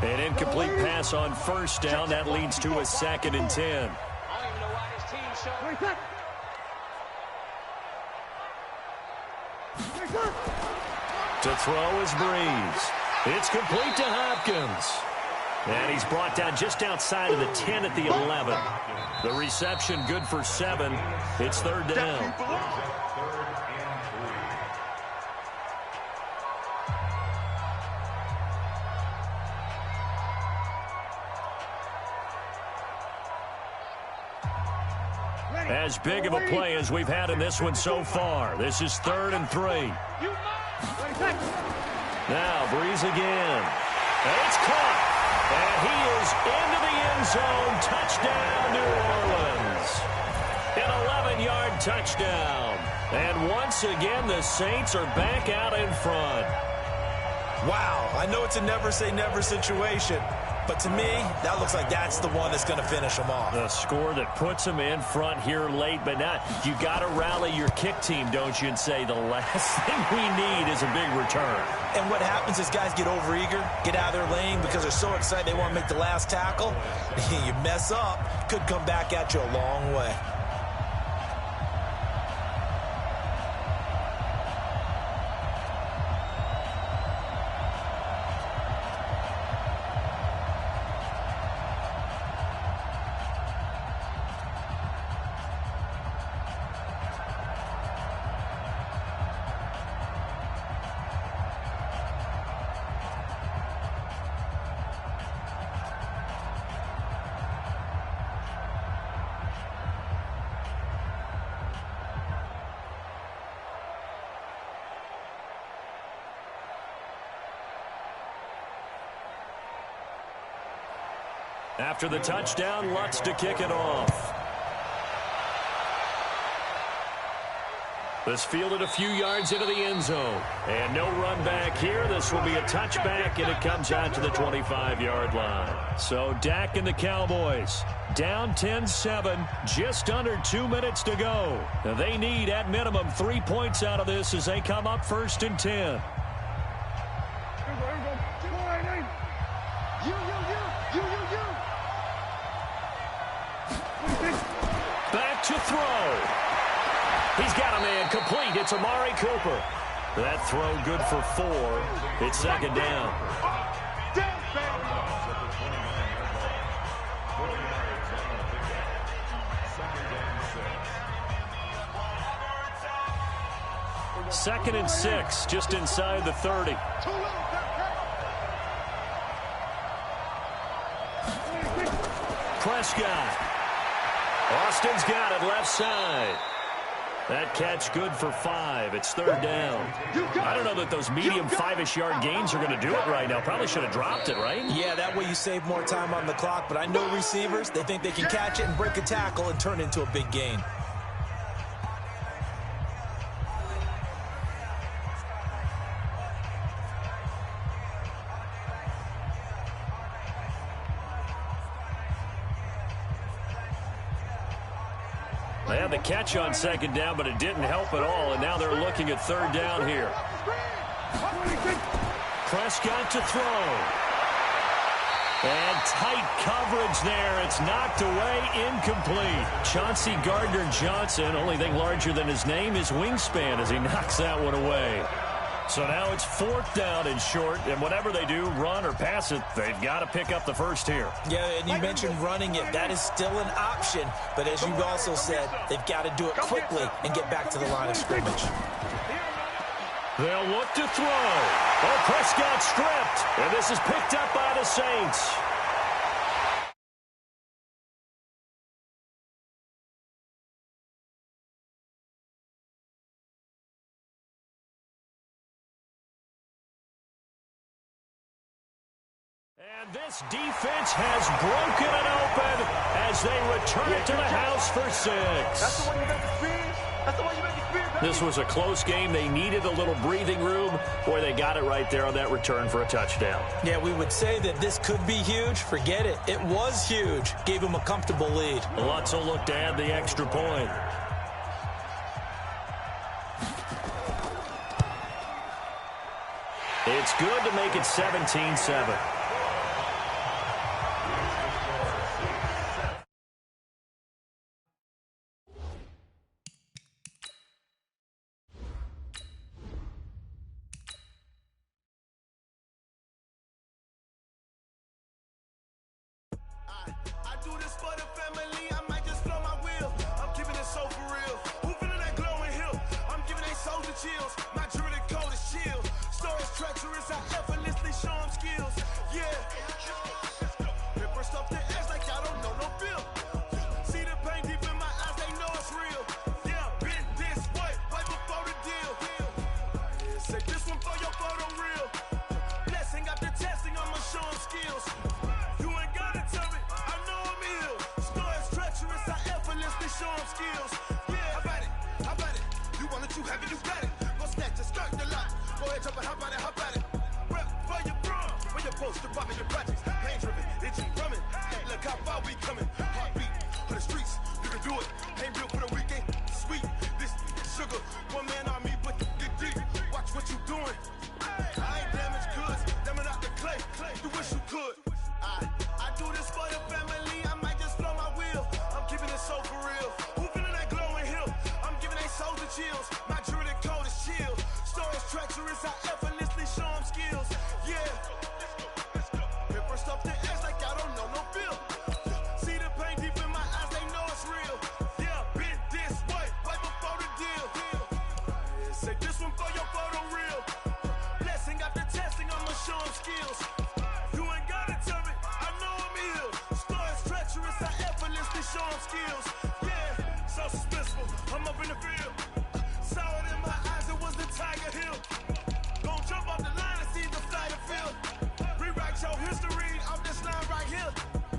An incomplete pass on first down. That leads to a 2nd and 10. To throw is Breeze. It's complete to Hopkins. And he's brought down just outside of the 10 at the 11. The reception good for 7. It's 3rd down. As big of a play as we've had in this one so far. This is 3rd and 3. Now Breeze again. And it's caught. And he is into the end zone. Touchdown, New Orleans. An 11-yard touchdown. And once again, the Saints are back out in front. Wow, I know it's a never-say-never situation, but to me, that looks like that's the one that's going to finish them off. The score that puts them in front here late, but not. You got to rally your kick team, don't you, and say the last thing we need is a big return. And what happens is guys get overeager, get out of their lane because they're so excited they want to make the last tackle. You mess up, could come back at you a long way. After the touchdown, Lutz to kick it off. This fielded a few yards into the end zone. And no run back here. This will be a touchback, and it comes out to the 25-yard line. So Dak and the Cowboys down 10-7, just under 2 minutes to go. Now they need, at minimum, 3 points out of this as they come up 1st and 10. Back to throw. He's got a man complete. It's Amari Cooper. That throw good for 4. It's 2nd down. Second and 6, just inside the 30. Prescott. Austin's got it left side. That catch good for 5. It's 3rd down. I don't know that those medium 5-ish yard gains are going to do it right now. Probably should have dropped it, right? Yeah, that way you save more time on the clock. But I know receivers, they think they can catch it and break a tackle and turn it into a big gain. They had the catch on 2nd down, but it didn't help at all, and now they're looking at 3rd down here. Prescott to throw. And tight coverage there. It's knocked away, incomplete. Chauncey Gardner-Johnson, only thing larger than his name is wingspan as he knocks that one away. So now it's 4th down and short, and whatever they do, run or pass it, they've got to pick up the first here. Yeah, and you mentioned running it. That is still an option, but as you also said, they've got to do it quickly and get back to the line of scrimmage. They'll look to throw. Oh, Prescott stripped, and this is picked up by the Saints. And this defense has broken it open as they return it to the house for 6. That's the one you make the speed. That's the one you make the speed, This was a close game. They needed a little breathing room. Boy, they got it right there on that return for a touchdown. Yeah, we would say that this could be huge. Forget it. It was huge. Gave him a comfortable lead. Lutz will look to add the extra point. It's good to make it 17-7. I do this for the family, I might just blow my wheel. I'm keeping it so for real. Who feeling that glowing hill? I'm giving they souls the chills. My jewelry code is chill. Stories treacherous, I effortlessly show them skills. Yeah. Paper stuff to edge like I don't know no bill. See the pain deep in my eyes, they know it's real. Yeah, been this way, right before the deal. Say this one for your photo reel. Blessing after testing, I'ma show them skills. You ain't gotta tell me, I know I'm ill. Stories treacherous, I effortlessly show them skills. Yeah, how about it? How about it? You want it, you have it, you got it. Go snatch it, skirt the lot. Go ahead, jump it, how about it? How about it? Rep for your bro, for your poster, popping your projects. Pain driven, itchy, drumming. Look how far we coming. Heartbeat for the streets, you can do it. Ain't real for the weekend, sweet. This sugar, one man army, but get deep. Watch what you doing. I ain't damaged goods, damn it out the clay. You wish you could. I do this for the family, I might just blow my wheel. I'm keeping it so for real. Who feeling that glowing hill? I'm giving they souls the chills. My jewelry code is chill. Stories treacherous, I effortlessly show them skills. Yeah. Paper stuff to edge like I don't know no feel. See the pain deep in my eyes, they know it's real. Yeah, been this way, right before the deal. Say this one for your photo reel. Blessing after testing, I'ma show them skills. You ain't gotta tell me, I know I'm ill. Stories treacherous, I effortlessly show them skills. Yeah, so suspenseful, I'm up in the field. Saw it in my eyes, it was the Tiger Hill. Gon' jump off the line and see the flight of field. Rewrite your history off this line right here.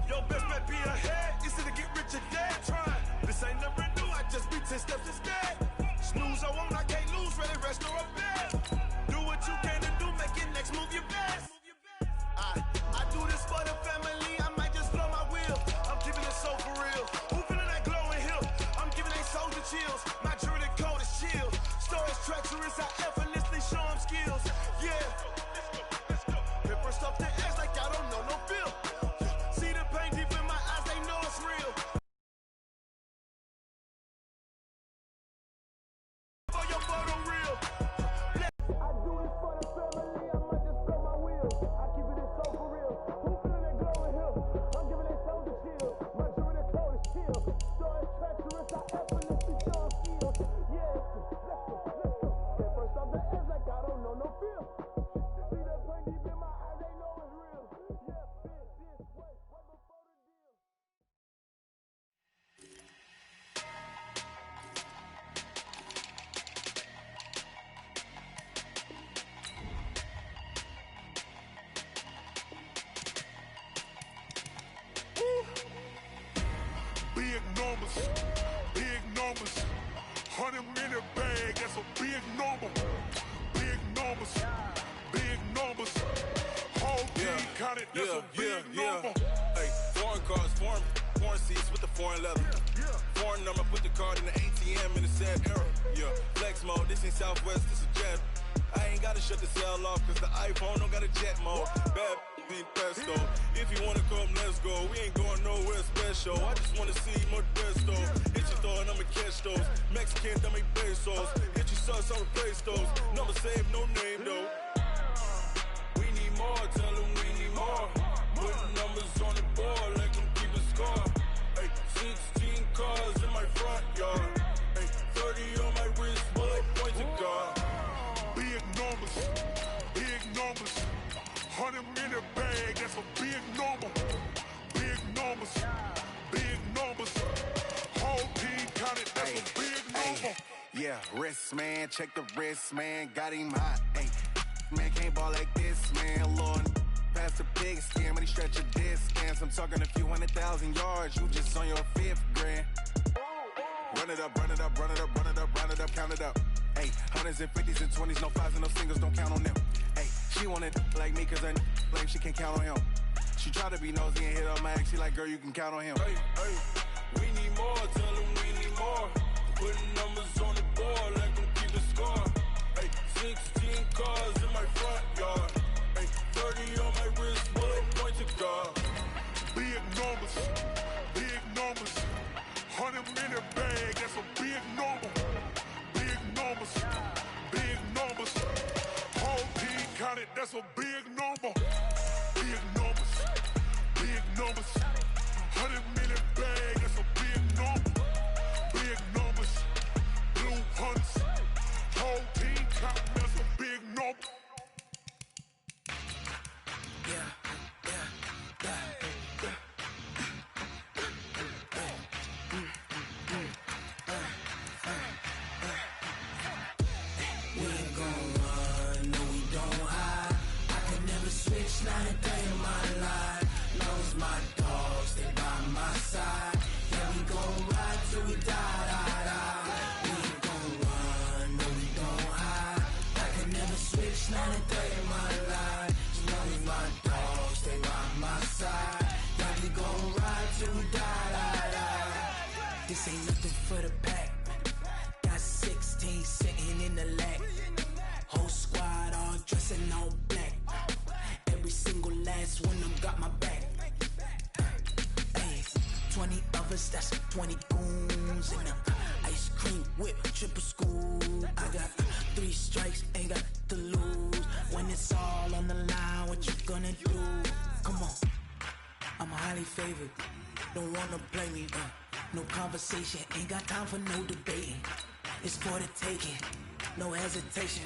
Your best bet be ahead, easy to get rich or dead. Trying, this ain't never new, I just be 10 steps instead. Snooze, I won't, I can't lose, ready, rest or a bed. Do what you can to do, make your next move your best. I do this for the family, I might just blow my wheel. I'm keeping it so for real. Who feeling that glowing hill? I'm giving they souls the chills. My jewelry code is chill. Stories treacherous, I effortlessly show them skills. Yeah. Paper stuff to edge like I don't know no feel. See the pain deep in my eyes, they know it's real. For your photo reel. I do this for the family, I might just blow my wheel. I keep it so for real. Who feeling that glowing hill? I'm giving they souls the chill. My jewelry code is chill. Stories treacherous, I effortlessly show them skills. Yeah, let's go. Paper stuff to edge like I don't know no feel. See the pain deep in my eyes, they know it's real. Yeah, been this way, right before the deal. Big numbers, big numbers. 100 in a bag, that's a big number. Big numbers, big numbers. Whole team counted, that's a big number. Hey, foreign cars, foreign seats with the foreign leather. Foreign number, put the card in the ATM in the sad era. Yeah, flex mode, this ain't Southwest, this a jet. I ain't gotta shut the cell off, cause the iPhone don't got a jet mode. Bad being pesto. If you wanna come, let's go. We ain't going nowhere special. I just wanna see more pesto. Hit your thought, I'ma catch those. Mexican, dummy pesos. Hit your sauce, I'll replace those. Number save, no name though. We need more, tell them we need more. Putting numbers on the board, like them keep a score. Hey, 16 cars in my front yard. Hey, 30 on my wrist, while I point to God. Big numbers, big numbers. 100 in a bag, that's a big number. Big numbers, big numbers. Whole team counted, that's a big number. Yeah, wrist man, check the wrist man, got him hot. Ay, man can't ball like this, man. Lord, pass the pig skin, but he stretch a distance. I'm talking a few 100,000 yards, you just on your 5th grand. Run it up, run it up, run it up, run it up, run it up, count it up. Ayy, hundreds and fifties and 20s, no fives and no singles, don't count on them. Ayy, she wanted like me, cause her like she can't count on him. She tried to be nosy and hit on my ex, she like, girl, you can count on him. Hey, hey, we need more, tell them we need more. Putting numbers on the board, like them keep a score. Hey, 16 cars in my front yard. Hey, 30 on my wrist, bullet point to guard. Big numbers, 100-minute bag, that's a big number. Big numbers, whole team counted, that's a big number. Big numbers, 100-minute bag, that's a big number. Big numbers, blue hunts, whole team counting, that's a big number. Not a day in my life. Knows my dogs, they by my side. Yeah, we gon' ride till we die, die, die. We ain't gon' run, no, we don't hide. I can never switch, not a day in my life. Knows my dogs, they by my side. Yeah, we gon' ride till we die, die, die. This ain't nothing for the pack. Got 16 sitting in the lap. Whole squad all dressing all black. Every single last one of them got my back. Ay, 20 of us, that's 20 goons. And ice cream whip, triple scoop. I got 3 strikes, ain't got to lose. When it's all on the line, what you gonna do? Come on, I'm highly favored. Don't wanna play me, no conversation. Ain't got time for no debating. It's for the taking, no hesitation.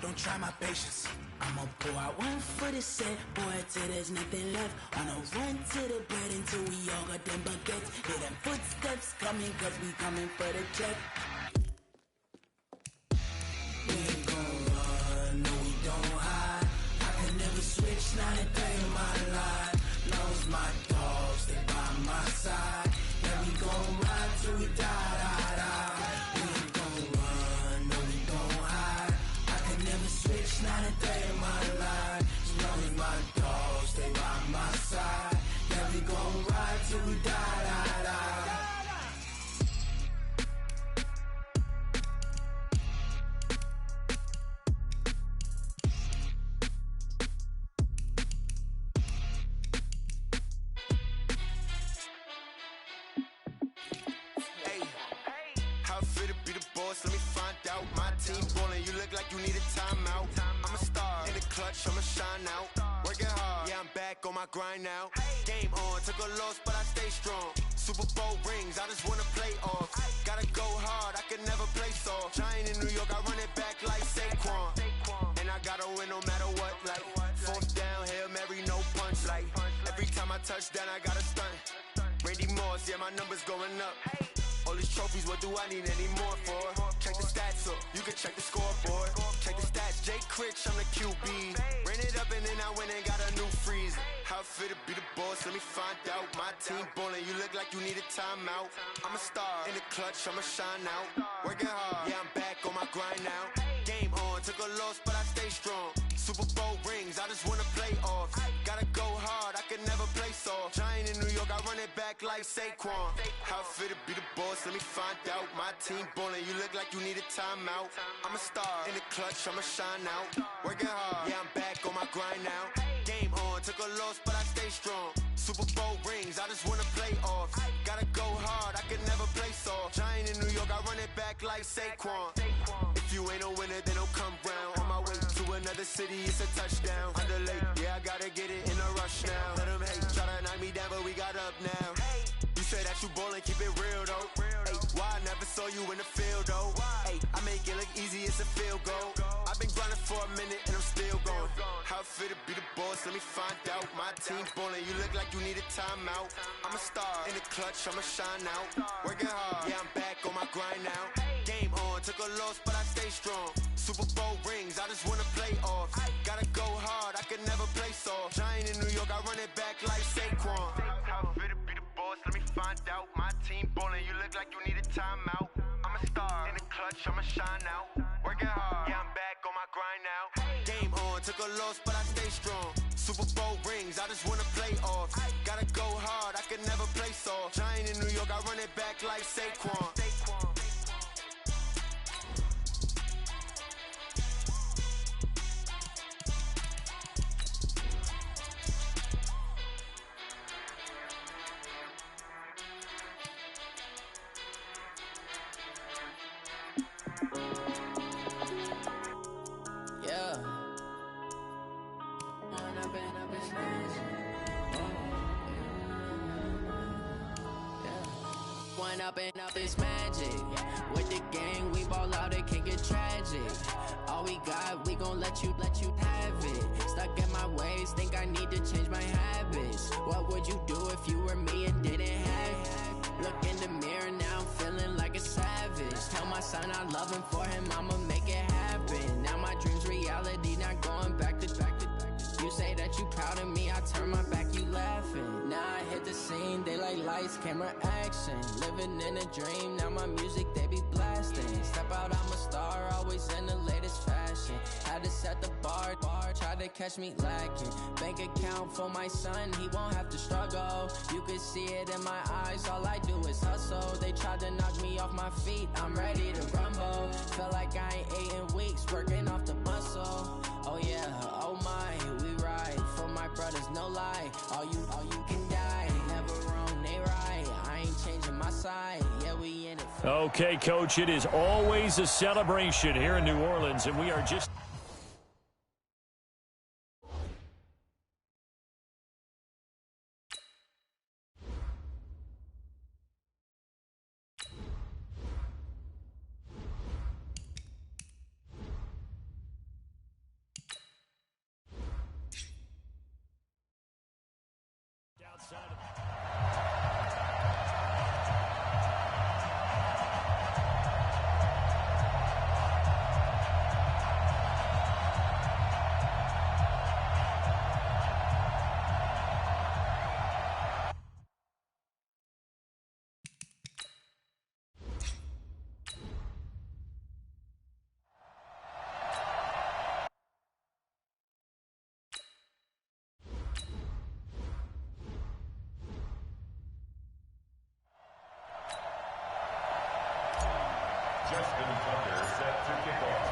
Don't try my patience. I'ma pour out one for the set, boy, till there's nothing left. On a run to the bread until we all got them baguettes. Hear them footsteps coming, cause we coming for the check. We ain't gon' run, no, we don't hide. I can never switch, not a day in my life. Knows my dogs, they by my side. Yeah, we gon' ride till we die, die, die. We ain't gon' run, no, we don't hide. I can never switch, not a day in my life. Knows my dogs, they by my side. Yeah, we gon' ride till we die, die, die. Let me find out. My team ballin', you look like you need a timeout. I'm a star in the clutch, I'ma shine out. Working hard, yeah, I'm back on my grind now. Game on, took a loss, but I stay strong. Super Bowl rings, I just wanna play off. Gotta go hard, I can never play soft. Giant in New York, I run it back like Saquon. And I gotta win no matter what, like 4th down, Hail Mary, no punch. Like every time I touch down, I gotta stunt. Randy Moss, yeah, my numbers going up. All these trophies, what do I need any more for? Check the stats up, you can check the scoreboard. Check the stats, Jay Critch, I'm the QB. Ran it up and then I went and got a new freezer. How it fit to be the boss, let me find out. My team ballin', you look like you need a timeout. I'm a star in the clutch, I'ma shine out. Working hard, yeah, I'm back on my grind now. Game on, took a loss, but I stay strong. Super Bowl rings, I just wanna play off. Gotta go hard, I can never play soft. Giant in New York, I run it back like Saquon. How it fit to be the boss, let me find out. My team ballin', you look like you need a timeout. I'm a star in the clutch, I'ma shine out. Working hard, yeah, I'm back on my grind now. Game on, took a loss, but I stay strong. Super Bowl rings, I just wanna play off. Gotta go hard, I can never play soft. Giant in New York, I run it back like Saquon. If you ain't a winner, then don't come round. On my way to another city, it's a touchdown. Underlay, yeah, I gotta get it in a rush now. Let them hate, try to knock me down, but we got up now. You say that you ballin', keep it real though. Ay, why I never saw you in the field though? Ay, I make it look easy, it's a field goal. I've been grinding for a minute and I'm still going. How it fit to be the boss, let me find out. My team ballin', you look like you need a timeout. I'm a star in the clutch, I'ma shine out. Working hard, yeah, I'm back on my grind now. Game on, took a loss, but I stay strong. Super Bowl rings, I just wanna play off. Gotta go hard, I can never play soft. Giant in New York, I run it back like Saquon. How it fit to be the boss, let me find out. My team ballin', you look like you need a timeout. I'm a star in the clutch, I'ma shine out. took a loss, but I stay strong. Super Bowl rings, I just wanna play off. Gotta go hard, I can never play soft. Giant in New York, I run it back like Saquon. Up is magic. With the gang, we ball out, it can get tragic. All we got, we gon' let you have it. Stuck in my ways, think I need to change my habits. What would you do if you were me and didn't have it? Look in the mirror, now I'm feeling like a savage. Tell my son I love him, for him I'ma make it happen. Now my dream's reality, not going back to. You say that you proud of me, I turn my back, you laughing. Now I hit the scene, they like lights, camera, action. Living in a dream, now my music, they be blasting. Step out, I'm a star, always in the latest fashion. Had to set the bar, try to catch me lacking. Bank account for my son, he won't have to struggle. You can see it in my eyes, all I do is hustle. They tried to knock me off my feet, I'm ready to rumble. Feel like I ain't ate in weeks, working off the muscle. Oh yeah, oh my, we ride for my brothers, no lie. All you can die, never wrong, they right. I ain't changing my side, yeah, we in it. Okay, Coach, it is always a celebration here in New Orleans, and we are just...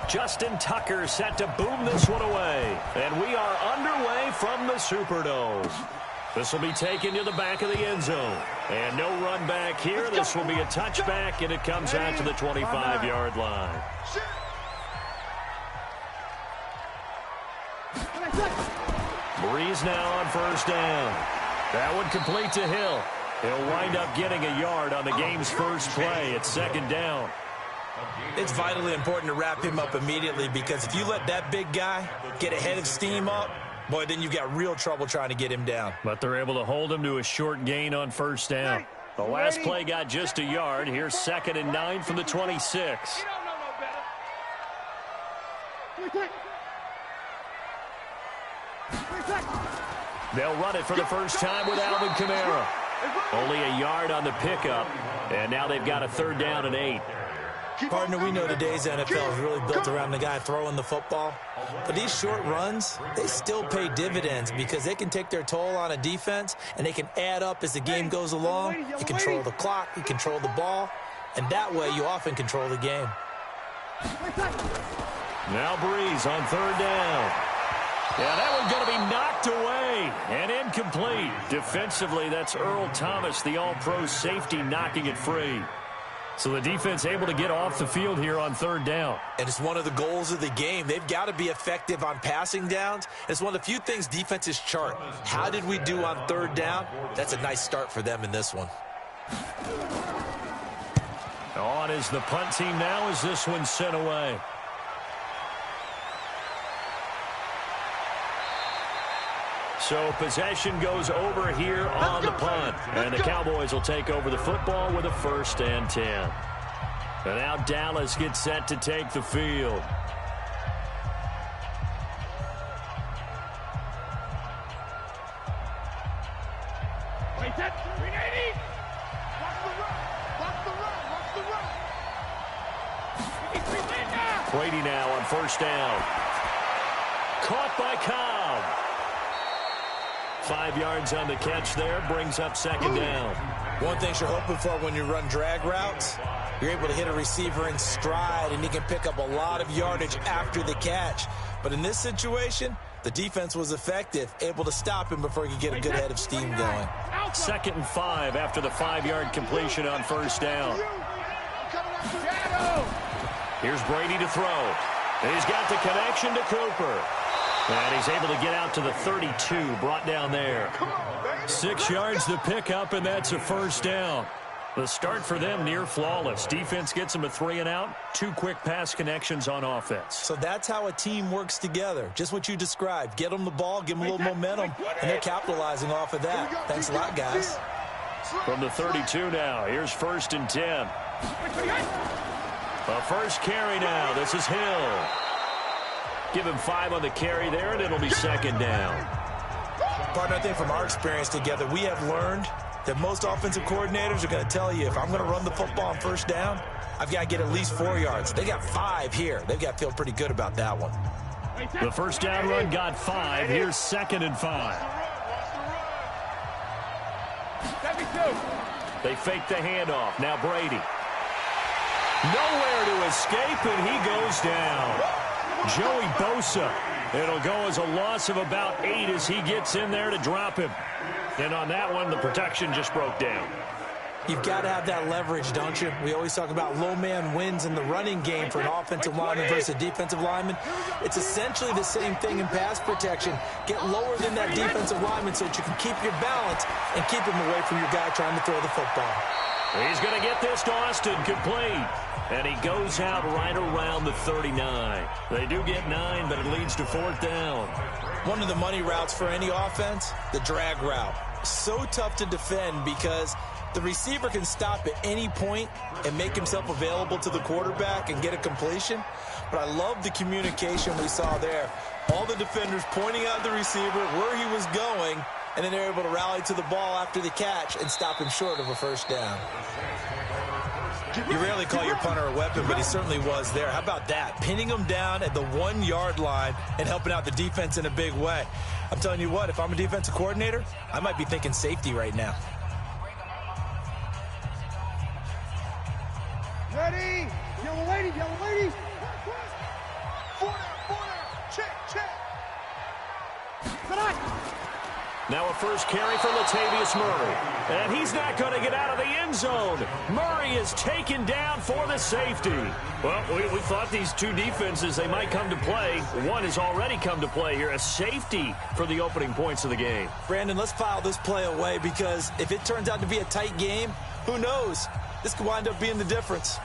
Justin Tucker set to boom this one away. And we are underway from the Superdome. This will be taken to the back of the end zone. And no run back here. This will be a touchback, and it comes out to the 25-yard line. Breeze now on first down. That one complete to Hill. He'll wind up getting a yard on the game's first play. It's second down. It's vitally important to wrap him up immediately, because if you let that big guy get a head of steam up, boy, then you've got real trouble trying to get him down. But they're able to hold him to a short gain on first down. The last play got just a yard. Here's 2nd and 9 from the 26. They'll run it for the first time with Alvin Kamara. Only a yard on the pickup, and now they've got a 3rd down and 8. Partner, we know today's NFL is really built around the guy throwing the football. But these short runs, they still pay dividends, because they can take their toll on a defense, and they can add up as the game goes along. You control the clock, you control the ball, and that way you often control the game. Now Breeze on 3rd down. Yeah, that one's going to be knocked away and incomplete. Defensively, that's Earl Thomas, the all-pro safety, knocking it free. So the defense able to get off the field here on 3rd down. And it's one of the goals of the game. They've got to be effective on passing downs. It's one of the few things defenses chart. How did we do on 3rd down? That's a nice start for them in this one. On is the punt team now as this one's sent away. So possession goes over here on the punt. And the Cowboys will take over the football with a 1st and 10. And now Dallas gets set to take the field. Wait, that's 380. Watch the run. Brady now on 1st down. Caught by Cobb. 5 yards on the catch there, brings up second down. One thing you're hoping for when you run drag routes, you're able to hit a receiver in stride, and he can pick up a lot of yardage after the catch. But in this situation, the defense was effective, able to stop him before he could get a good head of steam going. 2nd and 5 after the 5-yard completion on first down. Here's Brady to throw. He's got the connection to Cooper. And he's able to get out to the 32, brought down there. 6 yards to pick up, and that's a first down. The start for them near flawless. Defense gets them a 3-and-out. 2 quick pass connections on offense. So that's how a team works together. Just what you described. Get them the ball, give them a little momentum, and they're capitalizing off of that. Thanks a lot, guys. From the 32 now, here's 1st and 10. The first carry now. This is Hill. Give him 5 on the carry there, and it'll be second down. Partner, I think from our experience together, we have learned that most offensive coordinators are going to tell you, if I'm going to run the football on first down, I've got to get at least 4 yards. They got 5 here. They've got to feel pretty good about that one. The first down run got 5. Here's 2nd and 5. They fake the handoff. Now Brady. Nowhere to escape, and he goes down. Joey Bosa. It'll go as a loss of about 8 as he gets in there to drop him. And on that one, the protection just broke down. You've got to have that leverage, don't you? We always talk about low man wins in the running game for an offensive lineman versus a defensive lineman. It's essentially the same thing in pass protection. Get lower than that defensive lineman so that you can keep your balance and keep him away from your guy trying to throw the football. He's going to get this to Austin, complete. And he goes out right around the 39. They do get 9, but it leads to 4th down. One of the money routes for any offense, the drag route. So tough to defend because the receiver can stop at any point and make himself available to the quarterback and get a completion. But I love the communication we saw there. All the defenders pointing out the receiver, where he was going, and then they're able to rally to the ball after the catch and stop him short of a first down. You rarely call your punter a weapon, but he certainly was there. How about that? Pinning him down at the 1-yard line and helping out the defense in a big way. I'm telling you what, if I'm a defensive coordinator, I might be thinking safety right now. Ready? Yellow lady, yellow lady. 4 down, check. Now a first carry for Latavius Murray. And he's not going to get out of the end zone. Murray is taken down for the safety. Well, we thought these two defenses, they might come to play. One has already come to play here. A safety for the opening points of the game. Brandon, let's file this play away because if it turns out to be a tight game, who knows? This could wind up being the difference.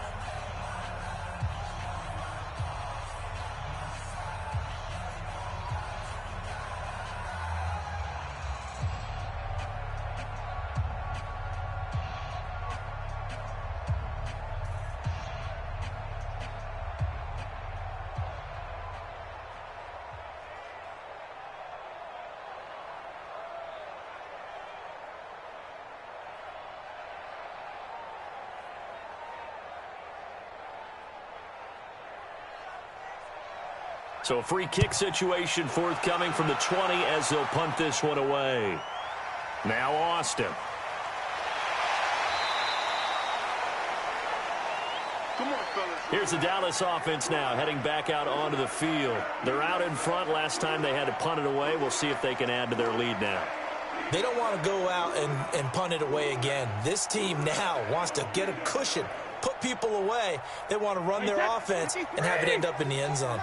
So a free kick situation forthcoming from the 20 as they'll punt this one away. Now Austin. Come on, fellas. Here's the Dallas offense now heading back out onto the field. They're out in front. Last time they had to punt it away. We'll see if they can add to their lead now. They don't want to go out and punt it away again. This team now wants to get a cushion, put people away. They want to run their offense and have it end up in the end zone.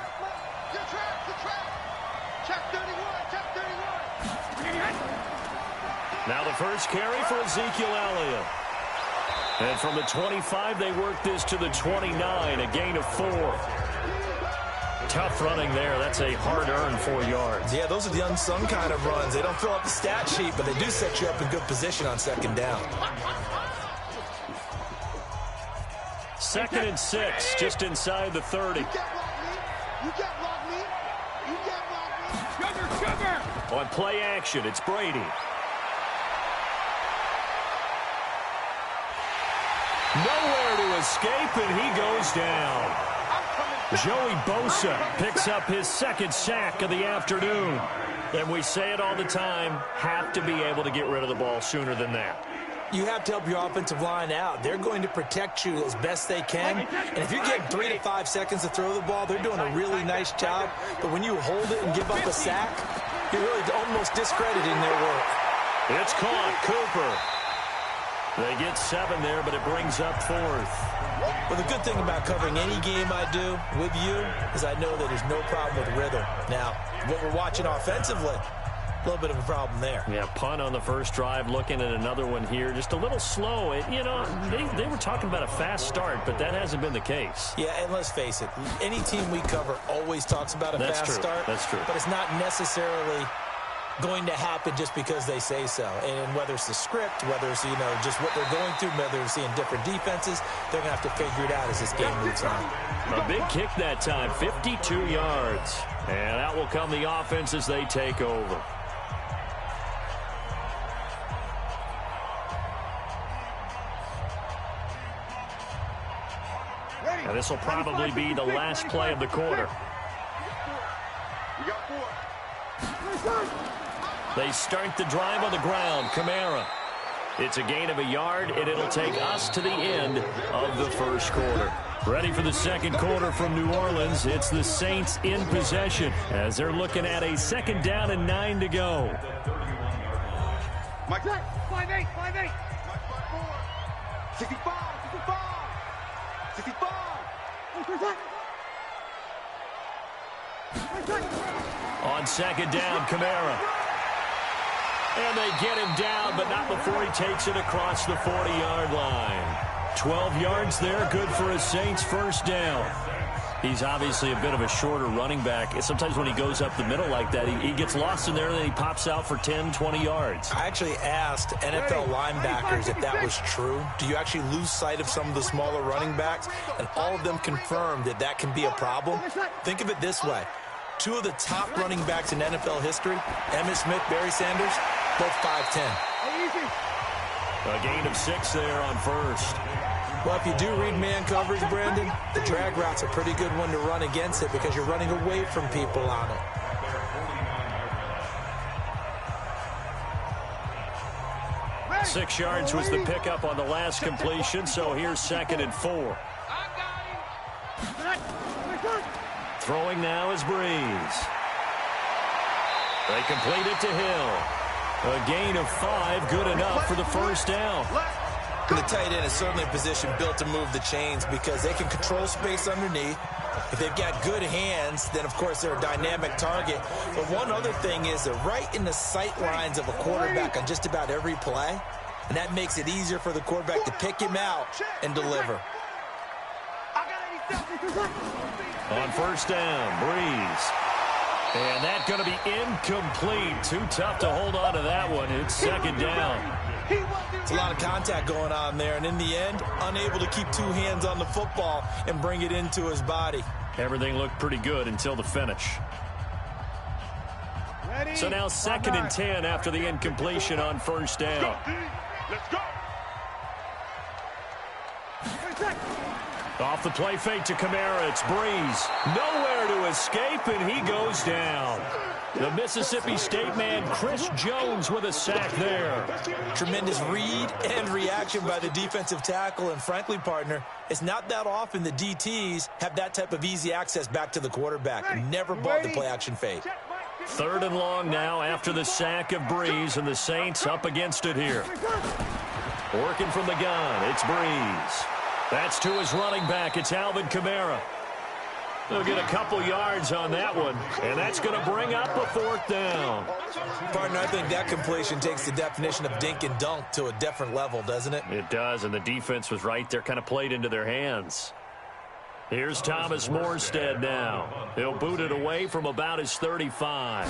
Now the first carry for Ezekiel Elliott. And from the 25, they work this to the 29, a gain of 4. Tough running there. That's a hard-earned 4 yards. Yeah, those are the unsung kind of runs. They don't fill up the stat sheet, but they do set you up in good position on second down. 2nd and 6, just inside the 30. Sugar. On play action, it's Brady. Nowhere to escape, and he goes down. I'm coming Joey Bosa picks up his second sack of the afternoon. And we say it all the time, have to be able to get rid of the ball sooner than that. You have to help your offensive line out. They're going to protect you as best they can. And if you're getting 3 to 5 seconds to throw the ball, they're doing a really nice job. But when you hold it and give up a sack, you're really almost discrediting their work. It's caught. Cooper. They get 7 there, but it brings up 4th. Well, the good thing about covering any game I do with you is I know that there's no problem with rhythm. Now, what we're watching offensively, a little bit of a problem there. Yeah, punt on the first drive, looking at another one here. Just a little slow. They were talking about a fast start, but that hasn't been the case. Yeah, and let's face it, any team we cover always talks about a fast start. That's true. But it's not necessarily going to happen just because they say so. And whether it's the script, whether it's, just what they're going through, whether they're seeing different defenses, they're going to have to figure it out as this game moves on. A big kick that time, 52 yards. And out will come the offense as they take over. And this will probably be the last play of the quarter. We got 4. They start the drive on the ground. Kamara. It's a gain of a yard, and it'll take us to the end of the first quarter. Ready for the second quarter from New Orleans. It's the Saints in possession as they're looking at a 2nd down and 9 to go. Mike, 5-8, 5-8. 65, 65. 65. On 2nd down, Kamara. And they get him down, but not before he takes it across the 40-yard line. 12 yards there, good for a Saints first down. He's obviously a bit of a shorter running back. Sometimes when he goes up the middle like that, he gets lost in there, and then he pops out for 10, 20 yards. I actually asked NFL linebackers if that was true. Do you actually lose sight of some of the smaller running backs? And all of them confirmed that that can be a problem. Think of it this way. 2 of the top running backs in NFL history, Emmitt Smith, Barry Sanders, both 5'10". A gain of 6 there on first. Well, if you do read man coverage, Brandon, the drag route's a pretty good one to run against it because you're running away from people on it. Six yards was the pickup on the last completion, so here's 2nd and 4. Throwing now is Breeze. They complete it to Hill. A gain of 5, good enough for the first down. And the tight end is certainly a position built to move the chains because they can control space underneath. If they've got good hands, then, of course, they're a dynamic target. But one other thing is they're right in the sight lines of a quarterback on just about every play, and that makes it easier for the quarterback to pick him out and deliver. On first down, Breeze. And that's going to be incomplete. Too tough to hold on to that one. It's 2nd down. It's a lot of contact going on there, and in the end, unable to keep 2 hands on the football and bring it into his body. Everything looked pretty good until the finish. So now 2nd and 10 after the incompletion on first down. Let's go. Off the play fake to Kamara, it's Breeze. Nowhere to escape, and he goes down. The Mississippi State man, Chris Jones, with a sack there. Tremendous read and reaction by the defensive tackle, and frankly, partner, it's not that often the DTs have that type of easy access back to the quarterback. Never bought the play-action fake. 3rd and long now after the sack of Breeze, and the Saints up against it here. Working from the gun, it's Breeze. That's to his running back. It's Alvin Kamara. They'll get a couple yards on that one, and that's going to bring up a 4th down. Partner, I think that completion takes the definition of dink and dunk to a different level, doesn't it? It does, and the defense was right there, kind of played into their hands. Here's Thomas Morstead now. He'll boot it away from about his 35.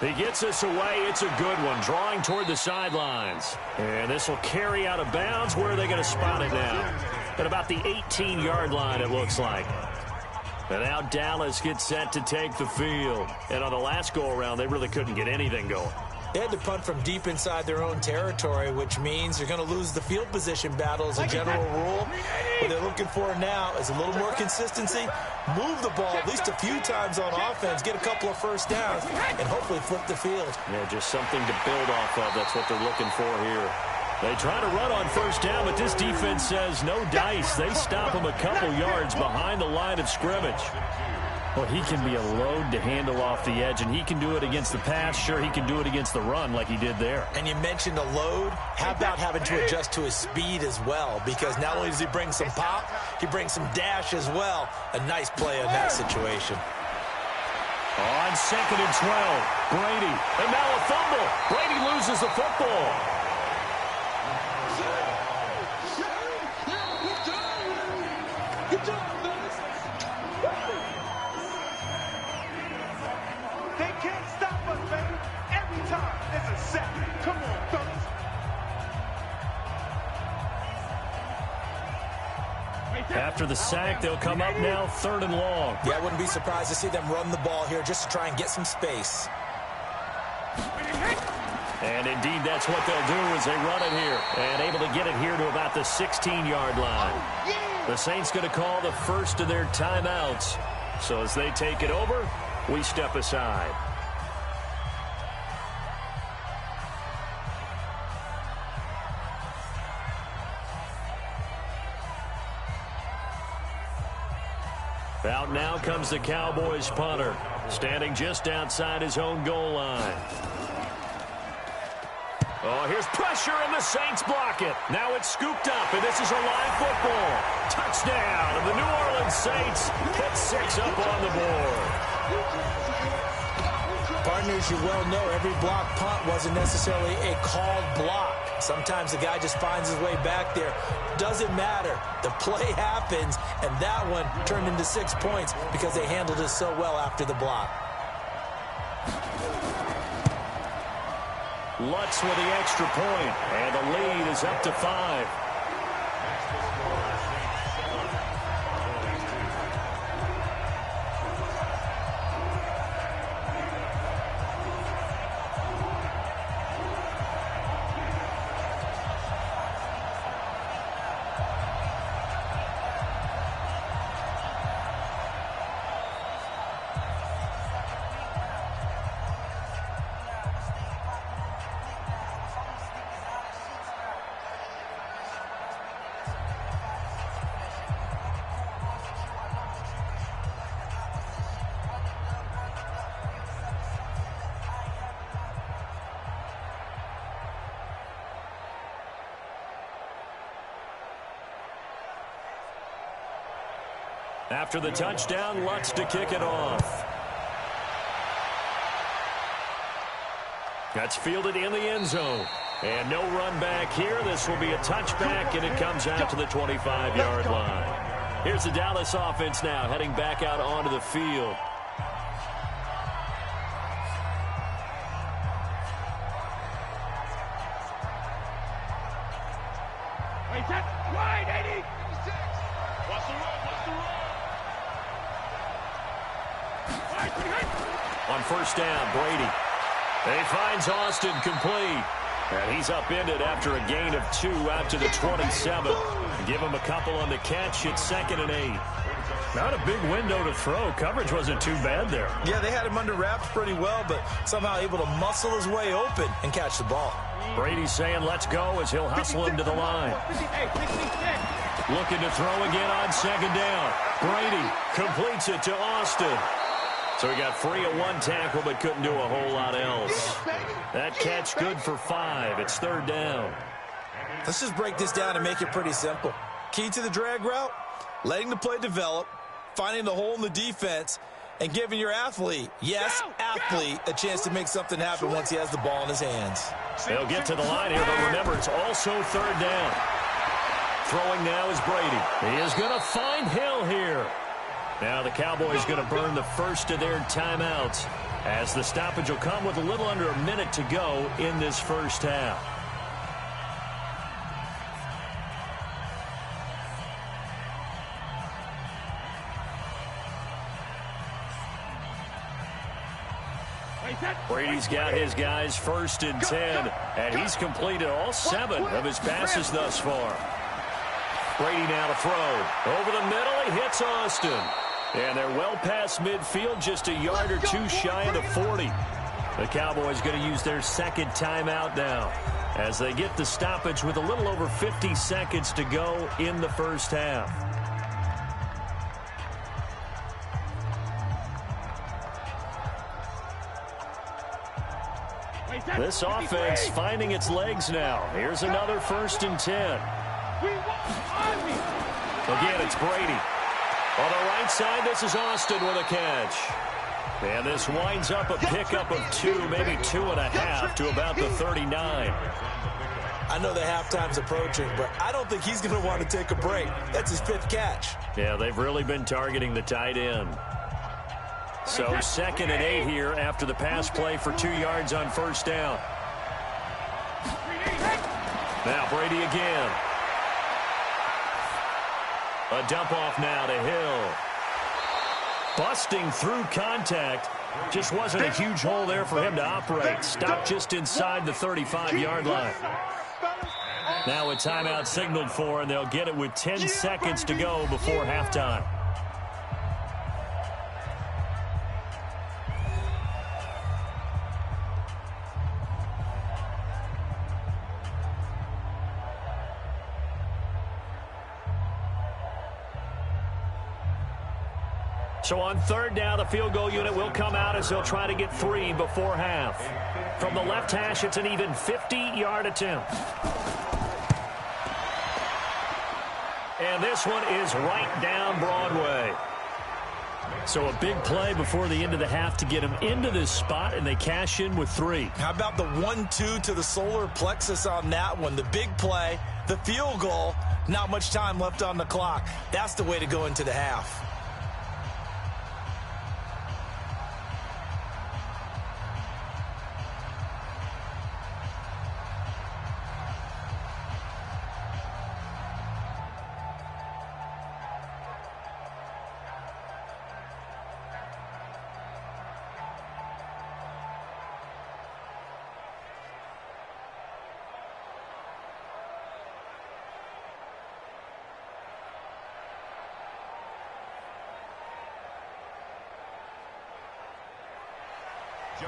He gets us away. It's a good one, drawing toward the sidelines. And this will carry out of bounds. Where are they going to spot it now? At about the 18-yard line, it looks like. And now Dallas gets set to take the field. And on the last go-around, they really couldn't get anything going. They had to punt from deep inside their own territory, which means you're going to lose the field position battle as a general rule. What they're looking for now is a little more consistency, move the ball at least a few times on offense, get a couple of first downs, and hopefully flip the field. Yeah, just something to build off of. That's what they're looking for here. They try to run on first down, but this defense says no dice. They stop him a couple yards behind the line of scrimmage. Well, he can be a load to handle off the edge, and he can do it against the pass. Sure, he can do it against the run like he did there. And you mentioned a load. How about having to adjust to his speed as well? Because not only does he bring some pop, he brings some dash as well. A nice play in that situation. On 2nd and 12, Brady. And now a fumble. Brady loses the football. After the sack, they'll come up now 3rd and long. Yeah, I wouldn't be surprised to see them run the ball here just to try and get some space. And indeed, that's what they'll do as they run it here. And able to get it here to about the 16-yard line. The Saints going to call the first of their timeouts. So as they take it over, we step aside. Out now comes the Cowboys punter, standing just outside his own goal line. Oh, here's pressure, and the Saints block it. Now it's scooped up, and this is a live football. Touchdown, and the New Orleans Saints get 6 up on the board. Partners, you well know every block punt wasn't necessarily a called block. Sometimes the guy just finds his way back there. Doesn't matter. The play happens, and that one turned into 6 points because they handled it so well after the block. Lutz with the extra point, and the lead is up to 5. After the touchdown, Lutz to kick it off. That's fielded in the end zone. And no run back here. This will be a touchback, and it comes out to the 25-yard line. Here's the Dallas offense now, heading back out onto the field. Wait, that's wide, 80. What's the run? What's the run? On first down, Brady. He finds Austin complete. And he's upended after a gain of 2 out to the 27. Give him a couple on the catch. It's 2nd and 8. Not a big window to throw. Coverage wasn't too bad there. Yeah, they had him under wraps pretty well, but somehow able to muscle his way open and catch the ball. Brady's saying let's go as he'll hustle him to the line. Looking to throw again on 2nd down. Brady completes it to Austin. So he got free of 1 tackle but couldn't do a whole lot else. That catch good for 5. It's 3rd down. Let's just break this down and make it pretty simple. Key to the drag route, letting the play develop, finding the hole in the defense, and giving your athlete, yes, athlete, a chance to make something happen once he has the ball in his hands. They'll get to the line here, but remember, it's also 3rd down. Throwing now is Brady. He is going to find Hill here. Now the Cowboys going to burn the first of their timeouts as the stoppage will come with a little under a minute to go in this first half. Brady's got his guys 1st and 10, and he's completed all 7 of his passes thus far. Brady now to throw. Over the middle, he hits Austin. And they're well past midfield, just a yard or 2 shy of the 40. The Cowboys going to use their 2nd timeout now as they get the stoppage with a little over 50 seconds to go in the first half. This offense finding its legs now. Here's another 1st and 10. Again, it's Brady. On the right side, this is Austin with a catch. And this winds up a pickup of 2, maybe 2.5 to about the 39. I know the halftime's approaching, but I don't think he's going to want to take a break. That's his 5th catch. Yeah, they've really been targeting the tight end. So 2nd and 8 here after the pass play for 2 yards on 1st down. Now Brady again. A dump off now to Hill. Busting through contact. Just wasn't a huge hole there for him to operate. Stopped just inside the 35-yard line. Now a timeout signaled for, and they'll get it with 10 seconds to go before halftime. So on 3rd down, the field goal unit will come out as they'll try to get 3 before half. From the left hash, it's an even 50-yard attempt. And this one is right down Broadway. So a big play before the end of the half to get them into this spot, and they cash in with 3. How about the 1-2 to the solar plexus on that one? The big play, the field goal, not much time left on the clock. That's the way to go into the half.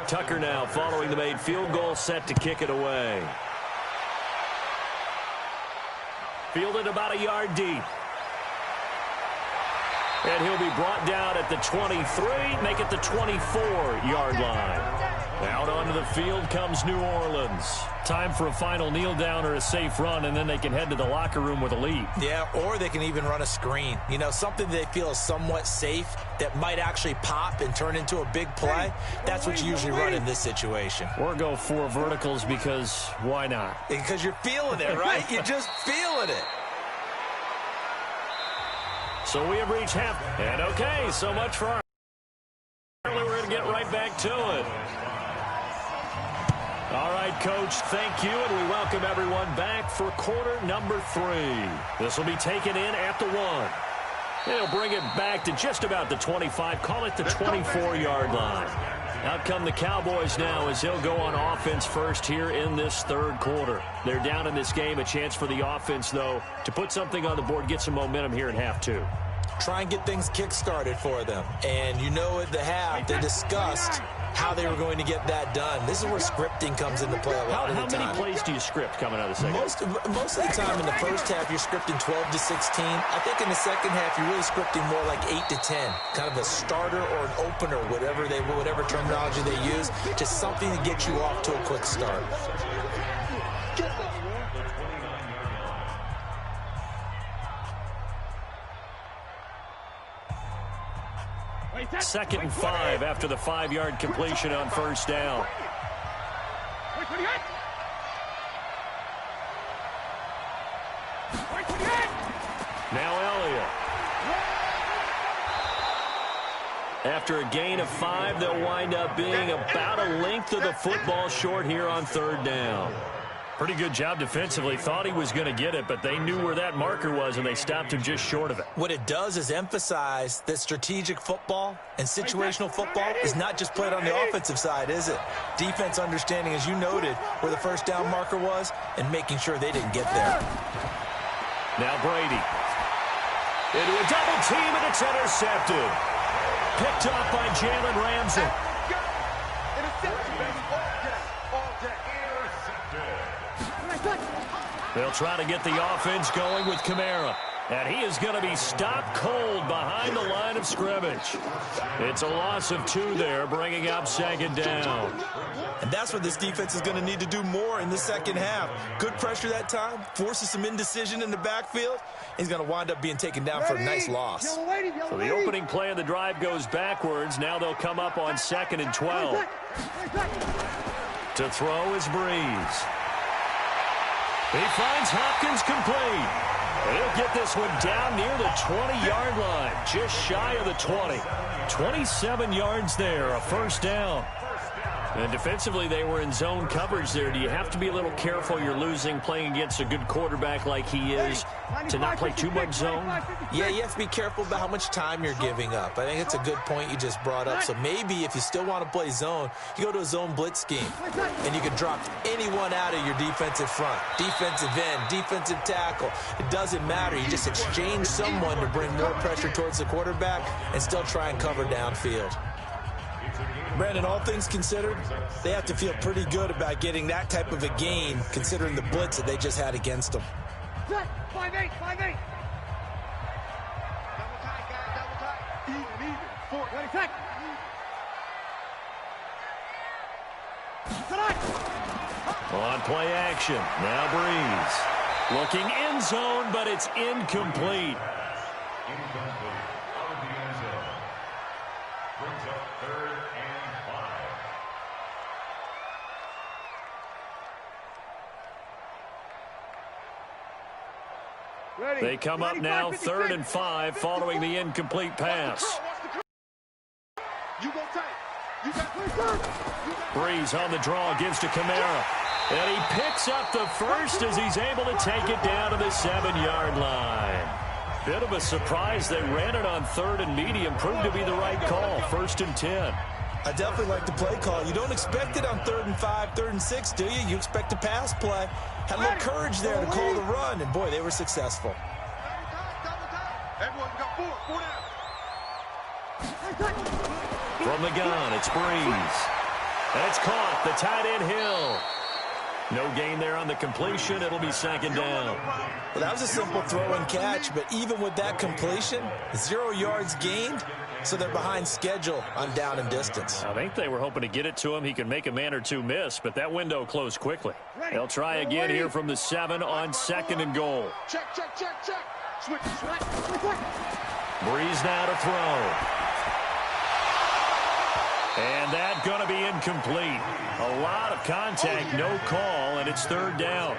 Tucker now following the made field goal, set to kick it away. Fielded about a yard deep. And he'll be brought down at the 23, make it the 24-yard line. Out onto the field comes New Orleans. Time for a final kneel down or a safe run, and then they can head to the locker room with a lead. Yeah, or they can even run a screen. You know, something they feel is somewhat safe that might actually pop and turn into a big play. That's what you usually run in this situation. Or go 4 verticals because why not? Because you're feeling it, right? You're just feeling it. So we have reached half. And okay, so much for our... We're going to get right back to it. All right, Coach, thank you, and we welcome everyone back for quarter number 3. This will be taken in at the 1. They'll bring it back to just about the 25, call it the 24-yard line. Out come the Cowboys now as they'll go on offense first here in this 3rd quarter. They're down in this game, a chance for the offense, though, to put something on the board, get some momentum here in half 2. Try and get things kick-started for them. And you know at the half, they discussed how they were going to get that done. This is where scripting comes into play a lot of the time. How many plays do you script coming out of the second? Most of the time in the first half, you're scripting 12 to 16. I think in the second half, you're really scripting more like 8 to 10. Kind of a starter or an opener, whatever terminology they use. Just something to get you off to a quick start. 2nd and 5 after the 5-yard completion on 1st down. Now Elliott. After a gain of 5, they'll wind up being about a length of the football short here on 3rd down. Pretty good job defensively. Thought he was going to get it, but they knew where that marker was, and they stopped him just short of it. What it does is emphasize that strategic football and situational football is not just played on the offensive side, is it? Defense understanding, as you noted, where the first down marker was and making sure they didn't get there. Now Brady. Into a double team, and it's intercepted. Picked up by Jalen Ramsey. They'll try to get the offense going with Kamara. And he is going to be stopped cold behind the line of scrimmage. It's a loss of 2 there, bringing up second down. And that's what this defense is going to need to do more in the second half. Good pressure that time, forces some indecision in the backfield. He's going to wind up being taken down for a nice loss. So the opening play of the drive goes backwards. Now they'll come up on 2nd and 12. To throw is Breeze. He finds Hopkins complete. He'll get this one down near the 20-yard line, just shy of the 20. 27 yards there, a first down. And defensively, they were in zone coverage there. Do you have to be a little careful? You're losing playing against a good quarterback like he is to not play too much zone? Yeah, you have to be careful about how much time you're giving up. I think it's a good point you just brought up. So maybe if you still want to play zone, you go to a zone blitz scheme. And you can drop anyone out of your defensive front. Defensive end, defensive tackle. It doesn't matter. You just exchange someone to bring more pressure towards the quarterback and still try and cover downfield. Brandon, all things considered, they have to feel pretty good about getting that type of a gain, considering the blitz that they just had against them. 5-8, 5-8. Double tight, guys, double tight. Even. 4, 20 seconds. On play action, now Breeze. Looking end zone, but it's incomplete. Incomplete. Out of the end zone. Brings up 3rd and 5. Ready. They come up now 3rd and 5 following the incomplete pass. You go tight. You got Breeze on the draw, gives to Kamara. And he picks up the first as he's able to take it down to the 7-yard line. Bit of a surprise. They ran it on 3rd and medium. Proved to be the right call. 1st and 10. I definitely like the play call. You don't expect it on 3rd and 5, 3rd and 6, do you? You expect a pass play. Had a little courage there to call the run, and boy, they were successful. Everyone got 4 down. From the gun, it's Breeze. And it's caught. The tight end Hill. No gain there on the completion. It'll be 2nd down. Well, that was a simple throw and catch, but even with that completion, 0 yards gained, so they're behind schedule on down and distance. I think they were hoping to get it to him. He could make a man or two miss, but that window closed quickly. They'll try again here from the 7 on 2nd and goal. Check. Switch. Breeze now to throw. And that's going to be incomplete. A lot of contact, no call, and it's 3rd down.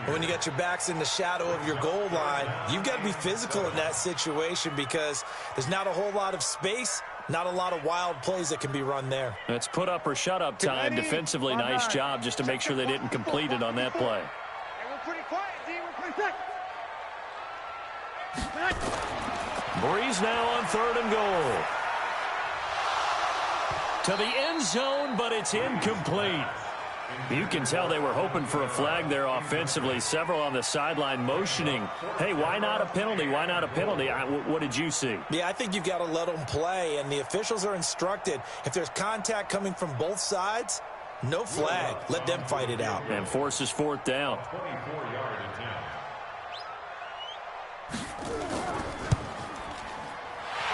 When you got your backs in the shadow of your goal line, you've got to be physical in that situation because there's not a whole lot of space, not a lot of wild plays that can be run there. It's put up or shut up time. Defensively, nice job just to make sure they didn't complete it on that play. We're pretty quiet, D. We're pretty quiet. Breeze now on 3rd and goal. To the end zone, but it's incomplete. You can tell they were hoping for a flag there offensively. Several on the sideline motioning, hey, why not a penalty? Why not a penalty? What did you see? Yeah, I think you've got to let them play, and the officials are instructed. If there's contact coming from both sides, no flag. Let them fight it out. And forces 4th down. 24-yard attempt.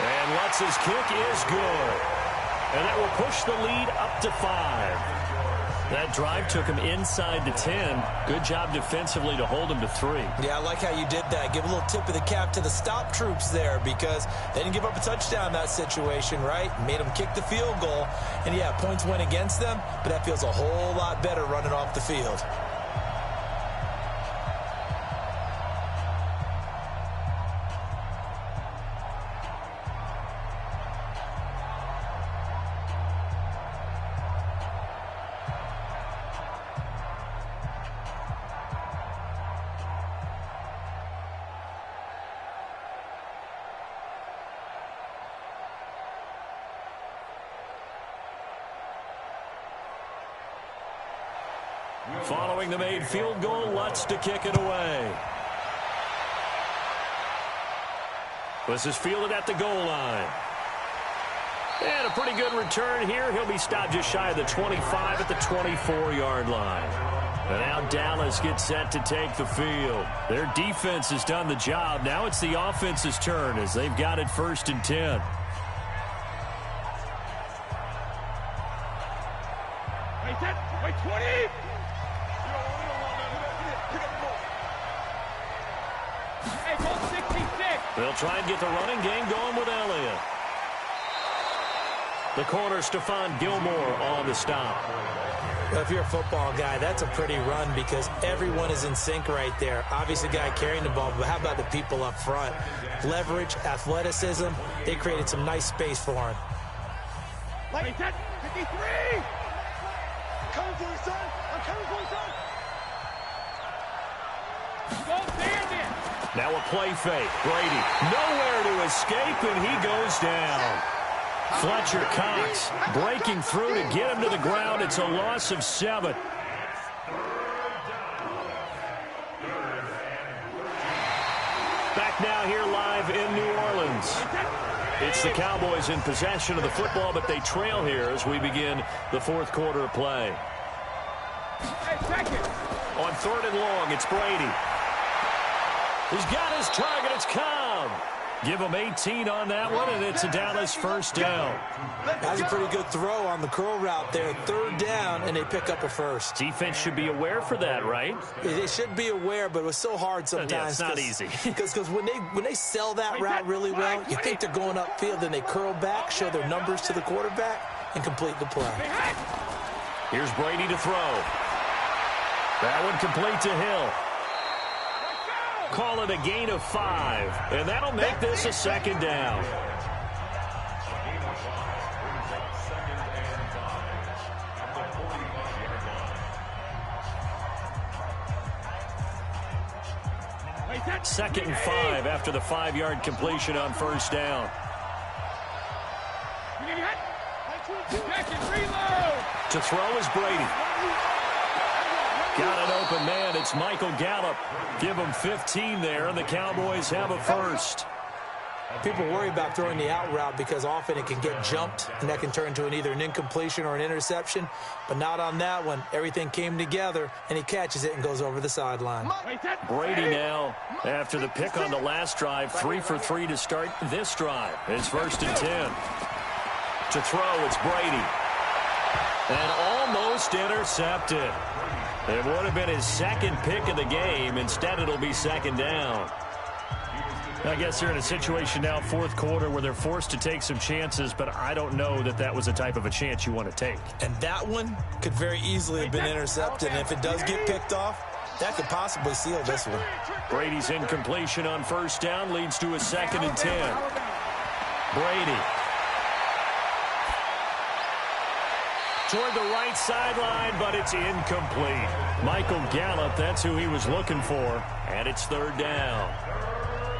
And Lutz's kick is good. And that will push the lead up to 5. That drive took him inside the 10. Good job defensively to hold him to 3. Yeah, I like how you did that. Give a little tip of the cap to the stop troops there because they didn't give up a touchdown in that situation, right? Made them kick the field goal. And, yeah, points went against them, but that feels a whole lot better running off the field. Following the made field goal, Lutz to kick it away. This is fielded at the goal line. And a pretty good return here. He'll be stopped just shy of the 25 at the 24-yard line. And now Dallas gets set to take the field. Their defense has done the job. Now it's the offense's turn as they've got it 1st and 10. Wait, 20! Hey, goal 66! They'll try and get the running game going with Elliott. The corner, Stephon Gilmore on the stop. Well, if you're a football guy, that's a pretty run because everyone is in sync right there. Obviously, the guy carrying the ball, but how about the people up front? Leverage, athleticism, they created some nice space for him. Wait, 53! I'm coming for you, son! I'm coming for you, son! Go, damn it! Now a play fake. Brady nowhere to escape, and he goes down. Fletcher Cox breaking through to get him to the ground. It's a loss of 7. Back now here live in New Orleans. It's the Cowboys in possession of the football, but they trail here as we begin the 4th quarter of play. On 3rd and long, it's Brady. He's got his target. It's Cobb. Give him 18 on that one, and it's a Dallas 1st down. That's a pretty good throw on the curl route there. 3rd down, and they pick up a 1st. Defense should be aware for that, right? They should be aware, but it was so hard sometimes. Yeah, it's not easy. Because when they sell that route really well, you think they're going upfield, then they curl back, show their numbers to the quarterback, and complete the play. Here's Brady to throw. That one complete to Hill. Call it a gain of 5, and that'll make this a 2nd down. Second and 5 after the 5-yard completion on 1st down. To throw is Brady. Got an open man. It's Michael Gallup. Give him 15 there, and the Cowboys have a 1st. People worry about throwing the out route because often it can get jumped, and that can turn into either an incompletion or an interception. But not on that one. Everything came together, and he catches it and goes over the sideline. Brady now, after the pick on the last drive, 3 for 3 to start this drive. It's 1st and 10. To throw, it's Brady. And almost intercepted. It would have been his 2nd pick of the game. Instead, it'll be 2nd down. I guess they're in a situation now, 4th quarter, where they're forced to take some chances, but I don't know that that was the type of a chance you want to take. And that one could very easily have been intercepted. And if it does get picked off, that could possibly seal this one. Brady's incompletion on 1st down leads to a 2nd and 10. Brady. Toward the right sideline, but it's incomplete. Michael Gallup, that's who he was looking for, and it's 3rd down.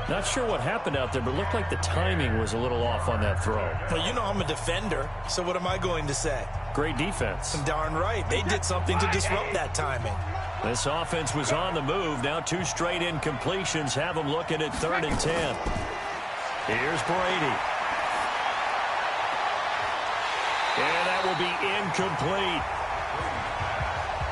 Not sure what happened out there, but it looked like the timing was a little off on that throw. Well, you know I'm a defender, so what am I going to say? Great defense. Darn right. They did something to disrupt that timing. This offense was on the move. Now 2 straight incompletions have them looking at 3rd and 10. Here's Brady. And that will be incomplete.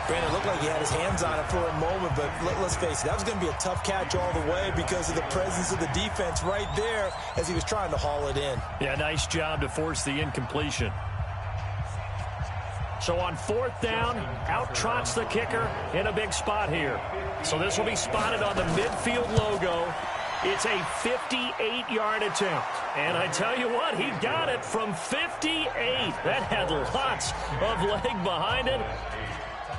Brandon, it looked like he had his hands on it for a moment, but let's face it, that was going to be a tough catch all the way because of the presence of the defense right there as he was trying to haul it in. Yeah, nice job to force the incompletion. So on 4th down, out trots the kicker in a big spot here. So this will be spotted on the midfield logo. It's a 58-yard attempt. And I tell you what, he got it from 58. That had lots of leg behind it.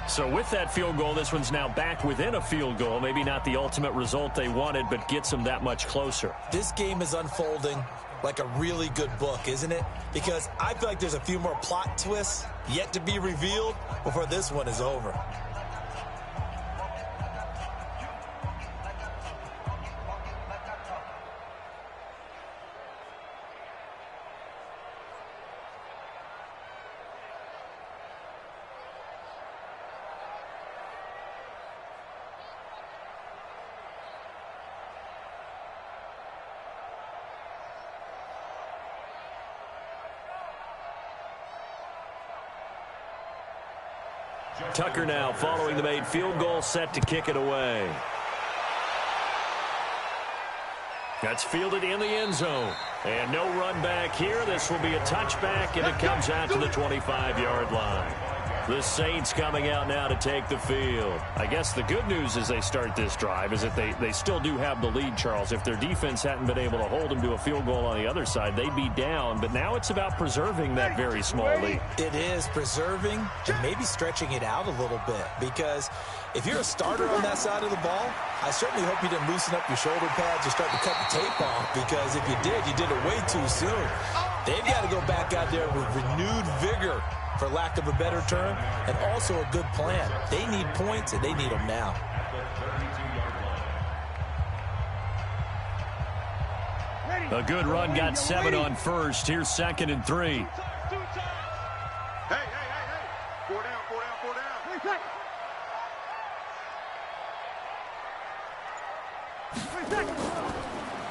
So with that field goal, this one's now back within a field goal. Maybe not the ultimate result they wanted, but gets them that much closer. This game is unfolding like a really good book, isn't it? Because I feel like there's a few more plot twists yet to be revealed before this one is over. Tucker now following the made field goal, set to kick it away. That's fielded in the end zone. And no run back here. This will be a touchback, and it comes out to the 25-yard line. The Saints coming out now to take the field. I guess the good news as they start this drive is that they still do have the lead, Charles. If their defense hadn't been able to hold them to a field goal on the other side, they'd be down. But now it's about preserving that very small lead. It is preserving and maybe stretching it out a little bit, because if you're a starter on that side of the ball, I certainly hope you didn't loosen up your shoulder pads or start to cut the tape off, because if you did it way too soon. They've got to go back out there with renewed vigor, for lack of a better term, and also a good plan. They need points, and they need them now. A good run, got 7 on first. Here's 2nd and 3. Hey. 4 down.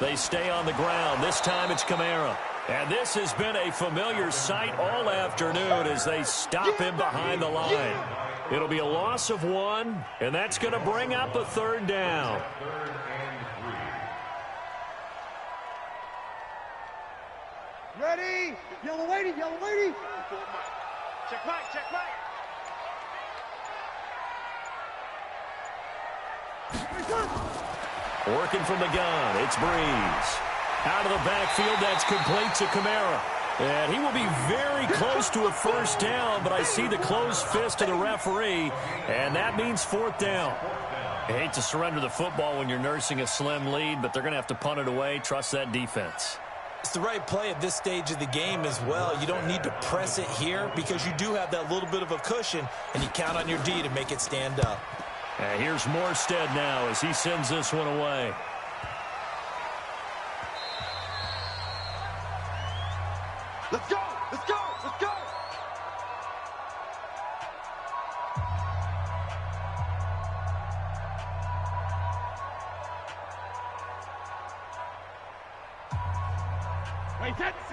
They stay on the ground. This time it's Kamara. And this has been a familiar sight all afternoon as they stop him behind the line. It'll be a loss of 1, and that's going to bring up a 3rd down. Ready? Yellow lady. Check right. Working from the gun, it's Breeze. Out of the backfield, that's complete to Kamara. And he will be very close to a 1st down, but I see the closed fist of the referee, and that means 4th down. I hate to surrender the football when you're nursing a slim lead, but they're going to have to punt it away. Trust that defense. It's the right play at this stage of the game as well. You don't need to press it here because you do have that little bit of a cushion, and you count on your D to make it stand up. And here's Morstead now as he sends this one away. Let's go!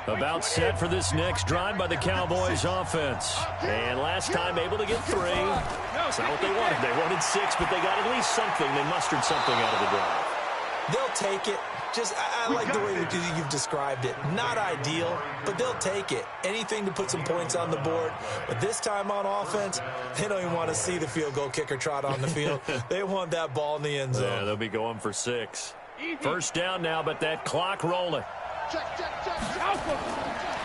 About set for this next drive by the Cowboys offense. And last time able to get 3. That's not what they wanted. They wanted 6, but they got at least something. They mustered something out of the drive. They'll take it. I like the way you've described it. Not ideal, but they'll take it. Anything to put some points on the board. But this time on offense, they don't even want to see the field goal kicker trot on the field. They want that ball in the end zone. Yeah, they'll be going for 6. 1st down now, but that clock rolling.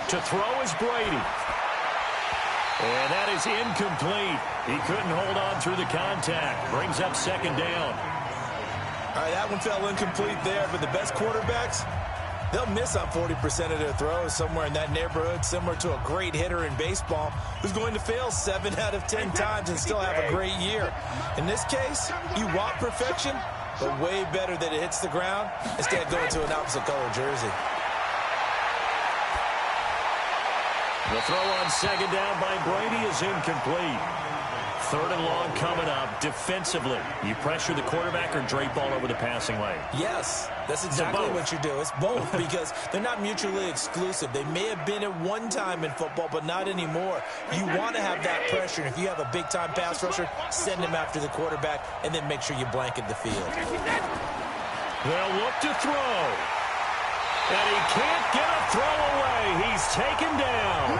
To throw is Brady. And that is incomplete. He couldn't hold on through the contact. Brings up 2nd down. All right, that one fell incomplete there, but the best quarterbacks, they'll miss on 40% of their throws, somewhere in that neighborhood, similar to a great hitter in baseball who's going to fail 7 out of 10 times and still have a great year. In this case, you want perfection, but way better that it hits the ground instead of going to an opposite color jersey. The throw on 2nd down by Brady is incomplete. 3rd and long coming up. Defensively, you pressure the quarterback or drape all over the passing lane? Yes, that's exactly what you do. It's both because they're not mutually exclusive. They may have been at one time in football, but not anymore. You want to have that pressure. If you have a big-time pass rusher, send him after the quarterback, and then make sure you blanket the field. They'll look to throw. And he can't get a throw away. He's taken down.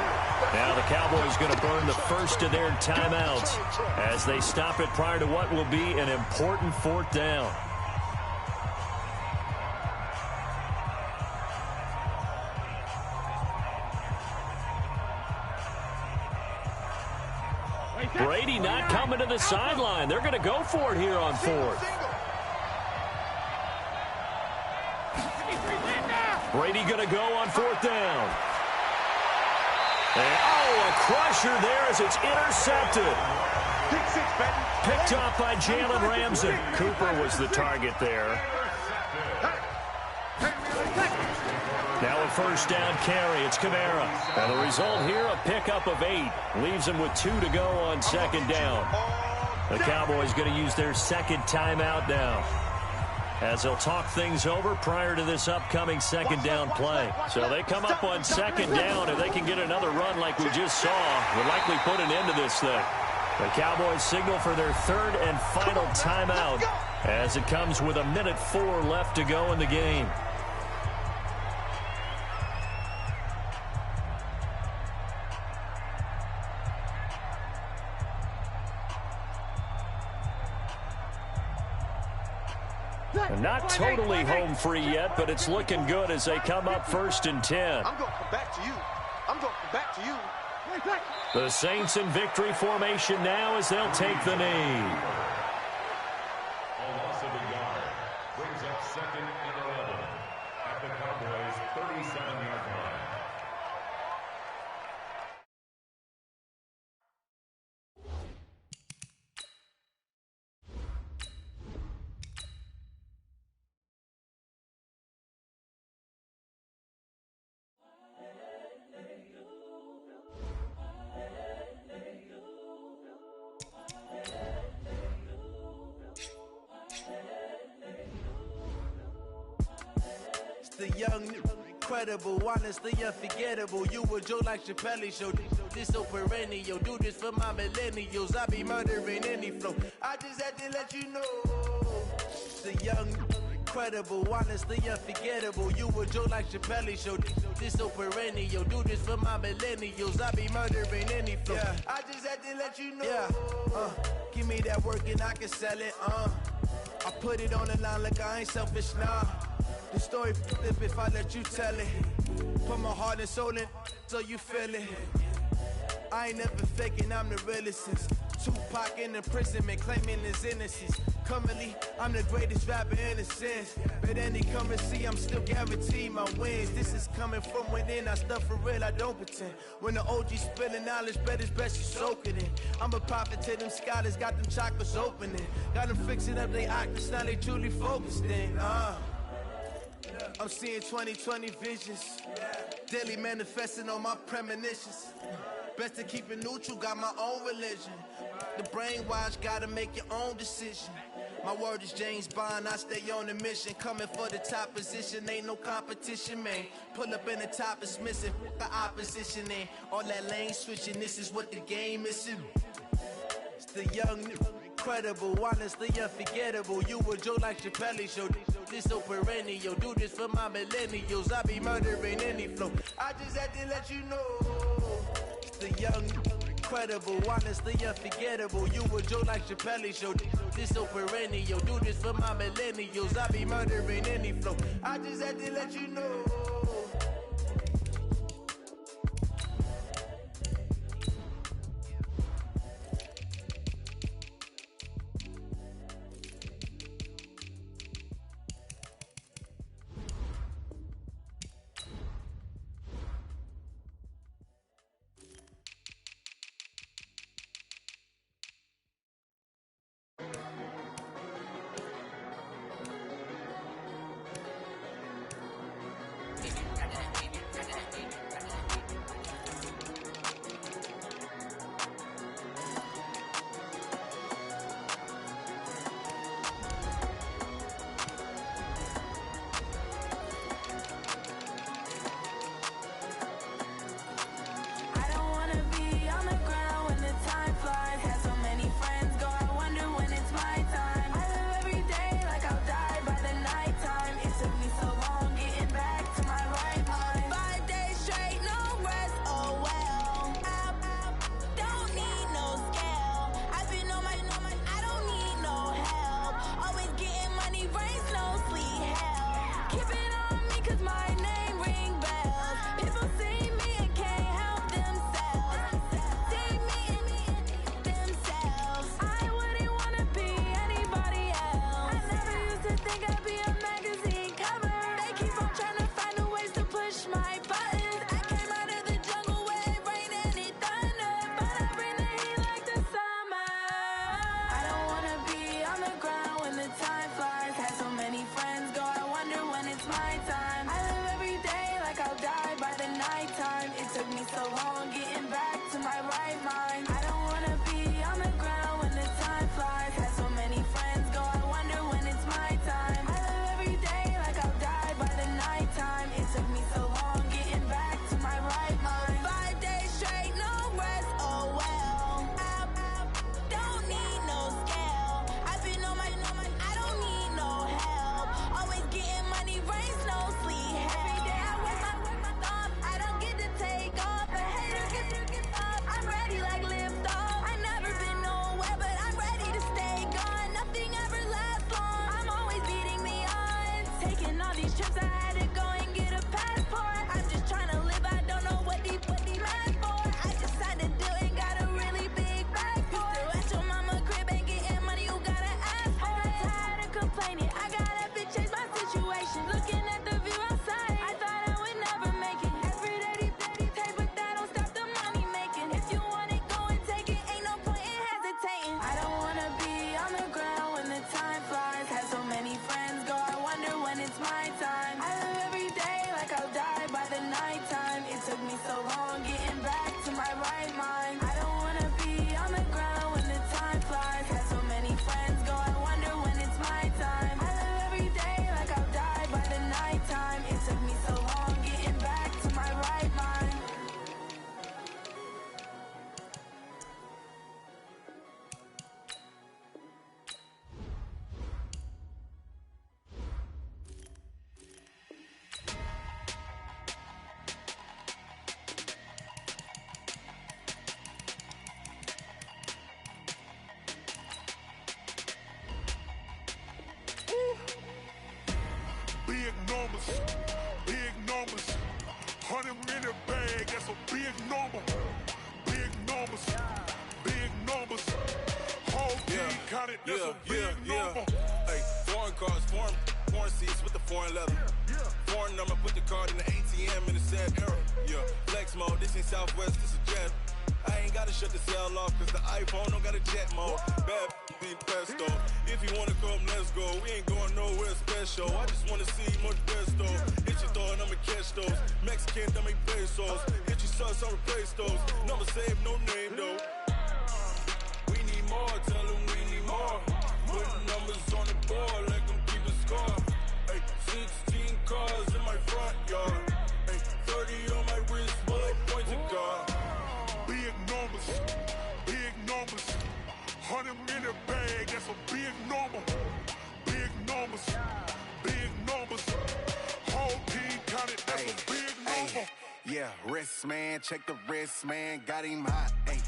Now the Cowboys going to burn the first of their timeouts as they stop it prior to what will be an important 4th down. Brady not coming to the sideline. They're going to go for it here on 4th. Brady going to go on 4th down. And, a crusher there as it's intercepted. Picked off by Jalen Ramsey. Cooper was the target there. Now a 1st down carry. It's Kamara. And the result here, a pickup of 8. Leaves him with 2 to go on 2nd down. The Cowboys going to use their 2nd timeout now, as they'll talk things over prior to this upcoming 2nd down play. So they come up on 2nd down. If they can get another run like we just saw, would likely put an end to this thing. The Cowboys signal for their third and final timeout as it comes with 1:04 left to go in the game. Not totally home free yet, but it's looking good as they come up 1st and 10. I'm going to come back to you. I'm going to come back to you. The Saints in victory formation now as they'll take the knee. A loss of a yard brings up 2nd and 11 at the Cowboys' 37-yard line. The young, incredible, honestly unforgettable. You a Joe like Chappelle show. This so perennial. Do this for my millennials. I be murdering any flow. I just had to let you know. The young, incredible, honestly unforgettable. You a Joe like Chappelle show. This so perennial. Do this for my millennials. I be murdering any flow. Yeah. I just had to let you know. Yeah. Give me that work and I can sell it. I put it on the line like I ain't selfish, nah. The story flip if I let you tell it. Put my heart and soul in so you feel it. I ain't never faking, I'm the realest since Tupac in imprisonment, claiming his innocence. Currently, I'm the greatest rapper in a sense. But any come and see, I'm still guaranteed my wins. This is coming from within, I stuff for real, I don't pretend. When the OG spilling knowledge, bet it's best you soak it in. I'm a prophet to them scholars, got them chakras opening. Got them fixing up they octaves, now they truly focused in. I'm seeing 2020 visions, daily manifesting on my premonitions. Best to keep it neutral, got my own religion. The brainwash, gotta make your own decision. My word is James Bond, I stay on the mission. Coming for the top position, ain't no competition, man. Pull up in the top is missing, the opposition ain't. All that lane switching, this is what the game is. It's the young, incredible, honestly unforgettable. You a Joe like Chappelle show. This so perennial. Do this for my millennials. I be murdering any flow. I just had to let you know. It's the young, incredible, honestly unforgettable. You a Joe like Chappelle show. This so perennial. Do this for my millennials. I be murdering any flow. I just had to let you know. right mind. I don't wanna be on the ground when the time flies. Had so many friends go, I wonder when it's my time. I live every day like I'll die by the nighttime. It took me so long getting back to my right mind. Big numbers, big numbers. 100-minute bag, that's a big number. Big numbers, big numbers. Whole team counted, that's a big number. Hey, foreign cars, foreign seats with the foreign leather. Foreign number, put the card in the ATM in the sad era. Yeah, flex mode, this ain't Southwest, this is jet. I ain't gotta shut the cell off, cause the iPhone don't got a jet mode. Bad be pesto. If you wanna come, let's go. We ain't going nowhere special. I just wanna see more pesto. Hit your throw and I'ma catch those. Mexican, I make pesos. Hit your sauce, I'll replace those. Number save, no name though. We need more, tell them we need more. Put numbers on the board, let them keep a score. Hey, 16 cars in my front yard. Hey, 30 on my wrist, bullet points to God. Big numbers, big numbers. 100-minute bag, that's a big number. Big numbers, big numbers. Whole team counted, that's a big number. Yeah, wrist man, check the wrist man, got him hot. Ay,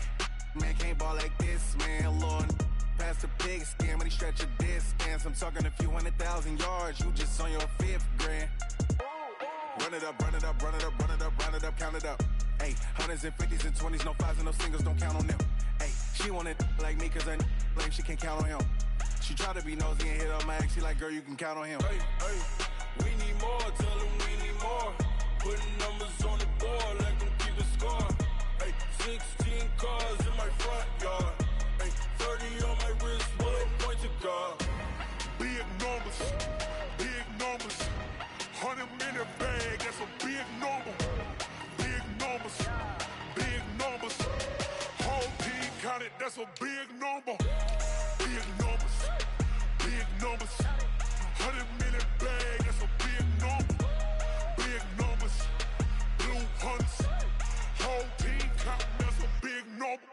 man can't ball like this, man. Lord, past the pig skin when he stretch a distance. I'm talking a few 100,000 yards, you just on your 5th grand. Run it up, run it up, run it up, run it up, run it up, count it up. Ay, 100s and 50s and 20s, no 5s and no singles, don't count on them. Ay, she want it like me cause her lame, she can't count on him. She try to be nosy and hit up my ex, she like, girl, you can count on him. Hey, hey, we need more, tell them we need more. Putting numbers on the board, let them keep a score. Hey, 16 cars in my front yard. Hey, 30 on my wrist, bullet point to God. Big numbers, big numbers. 100-minute bag, that's a big number. Big numbers, big numbers. Whole team counted, that's a big number. Big numbers, big numbers. 100-minute bag, that's a big number. Big numbers, blue hunts. Whole team counting, that's a big number.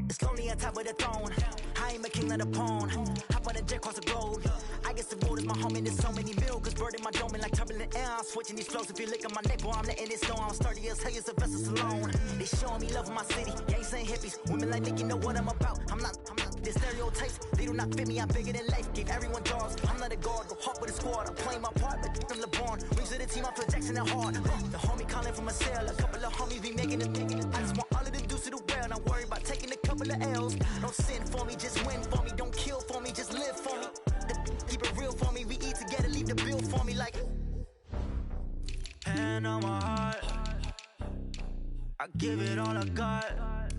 It's lonely on top of the throne. I ain't a king of the pawn. Hop on a jet across the globe. I guess the road is my homie. There's so many milkers birding my dome like turbulent air. I'm switching these flows. If you lick on my neck, boy, I'm letting it snow. I'm sturdy as hell, a vessel alone. They showing me love in my city. Gangs ain't hippies. Women like Nick, you know what I'm about. I'm not the stereotypes. They do not fit me. I'm bigger than life. Gave everyone jaws. I'm not a guard. Go hard with a squad. I'm playing my part, but from LeBron. Rings to the team. I feel Jackson and hard. The homie calling from a cell. A couple of homies be making it. I just want all of them dudes to the well. Not worry about taking a couple of L's. Don't sin for me, just win for me. Don't kill for me, just live for me. Keep it real for me. We eat together, leave the bill for me like. Hand on my heart, I give it all I got.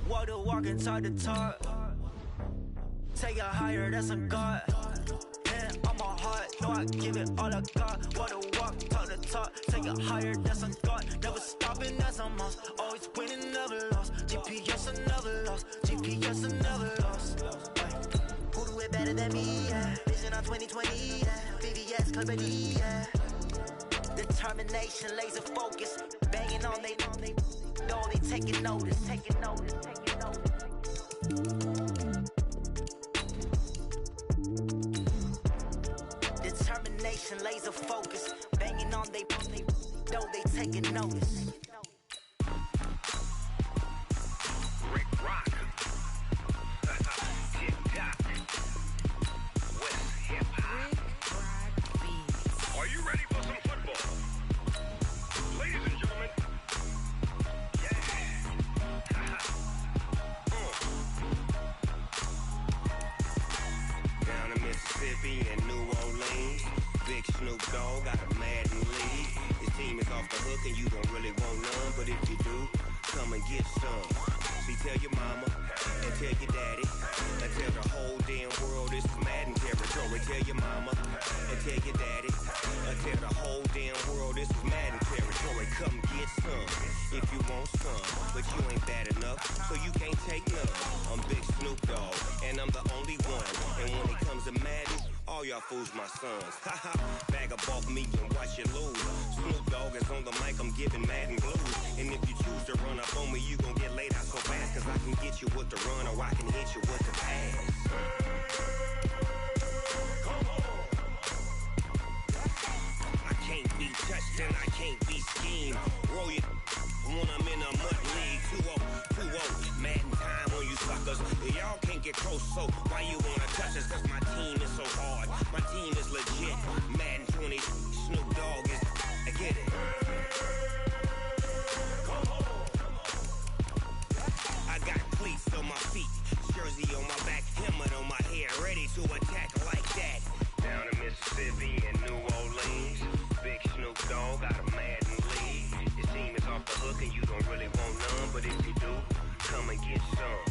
Walk the walk and talk the talk. Take it higher, that's a God. Hand on my heart, know I give it all I got. Walk the walk, talk the talk. Take it higher, that's a God. Never stopping, that's a must. Always winning, never lost. GPS, I never lost. GPS, I never lost. Who do it better than me? Yeah. Vision on 2020. Yeah. VVS, Company. Yeah. Determination, laser focus. Banging on they know they taking notice. Taking notice. Taking notice. Determination, laser focus. Banging on they know they taking notice. Rick Rock. Hip-hop. West hip-hop. Are you ready for some football? Ladies and gentlemen. Down in Mississippi and New Orleans, Big Snoop Dogg got a Madden lead. His team is off the hook and you don't really want none, but if you do, come and get some. So See, tell your mama and tell your daddy and tell the whole damn world this is Madden territory. Tell your mama and tell your daddy and tell the whole damn world this is Madden territory. Come get some if you want some, but you ain't bad enough, so you can't take none. I'm Big Snoop Dogg, and I'm the only one. And when it comes to Madden, all y'all fools my sons. Haha, bag up off me and watch you lose. Snoop Dogg is on the mic, I'm giving Madden blues. And if you choose to run up on me, you gon' get laid out so fast, cause I can get you with the run or I can hit you with the pass. I can't be touched and I can't be schemed. Roll it when I'm in a mud league. 2-0, Madden time on you suckers. Y'all can't get close, so why you wanna touch us? Cause my team is so hard, my team is legit. Madden 20, Snoop Dogg is, I get it. I got cleats on my feet, jersey on my back, helmet on my head, ready to attack like that. Down in Mississippi and New Orleans, Big Snoop Dogg got a Madden league. Your team is off the hook and you don't really want none, but if you do, come and get some.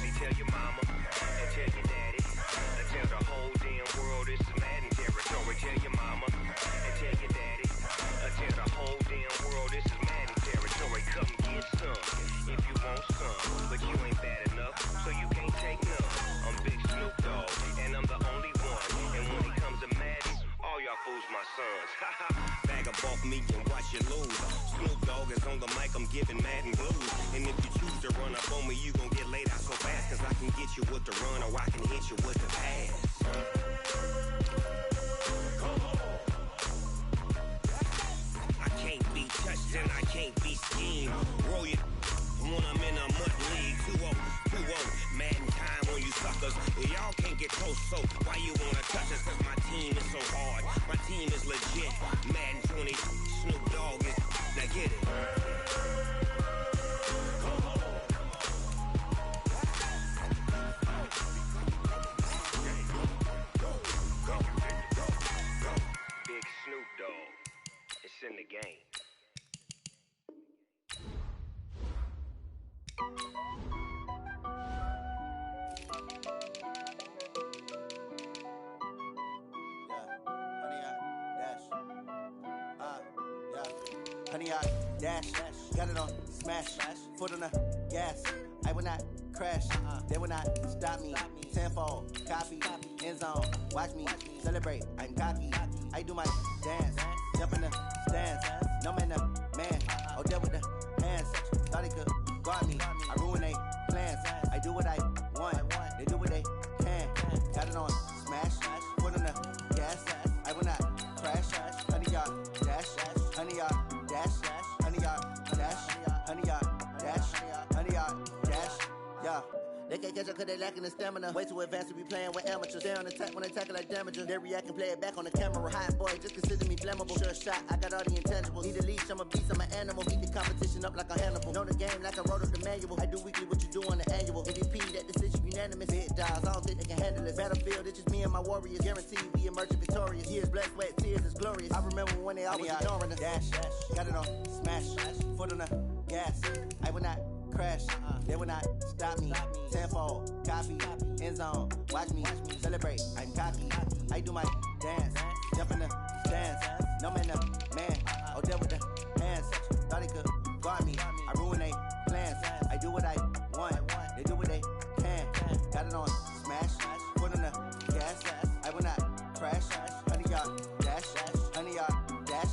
See, tell your mama and tell your daddy and tell the whole damn world this is Madden territory. Tell your mama and tell your daddy and tell the whole damn world this is Madden territory. Come get some if you want some, but you ain't bad enough, so you can't take none. I'm Big Snoop Dogg, and I'm the only one. And when it comes to Madden, all y'all fools my sons. Haha, bag up off me and watch you lose. Snoop Dogg is on the mic, I'm giving Madden blues. And if you choose to run up on me, you gon' get laid out so fast, cause I can get you with the run or I can hit you with the pass. I can't be touched and I can't be schemed. Roll it when I'm in a mud league. 2-0, Madden time on you suckers. Y'all can't get close, so why you wanna touch us? Cause my team is so hard, my team is legit. Madden 20, Snoop Dogg is, now get it. Big Snoop Dogg, it's in the game. Honey, I dash, got it on smash, foot on the gas. I will not crash, they will not stop me. Tenfold, copy, end zone, watch me celebrate. I'm cocky, I do my dance, jump in the stands. No man, man, oh there with the hands. Thought he could guard me, I ruin they plans. I do what I want, they do what they can. Got it on smash, foot on the gas. I will not crash, honey, y'all dash, honey, y'all dash, honey, y'all dash, honey, y'all dash, honey, y'all dash, yeah. They can't catch up cause they lacking the stamina. Way too advanced to be playing with amateurs. Stay on attack when they tackle like damager. They react and play it back on the camera. Hot boy, just consider me flammable. Sure shot, I got all the intangibles. Need a leash, I'm a beast, I'm an animal. Beat the competition up like a Hannibal. Know the game like I wrote up the manual. I do weekly what you do on the annual. MVP, that decision unanimous. Big dials, I don't think they can handle it. Battlefield, it's just me and my warriors. Guaranteed we emerging victorious. Years, blood, sweat, tears is glorious. I remember when they always ignoring us. Dash, got it on smash, foot on the gas. I will not crash, they will not stop me. Tenfold, copy, end zone, watch me celebrate. I'm cocky, I do my dance, jump in the stands. No man, man, oh there with the hands. Thought he could guard me, I ruin they plans. I do what I want, they do what they can. Got it on smash, foot on the gas. I will not crash, honey y'all dash, honey y'all dash,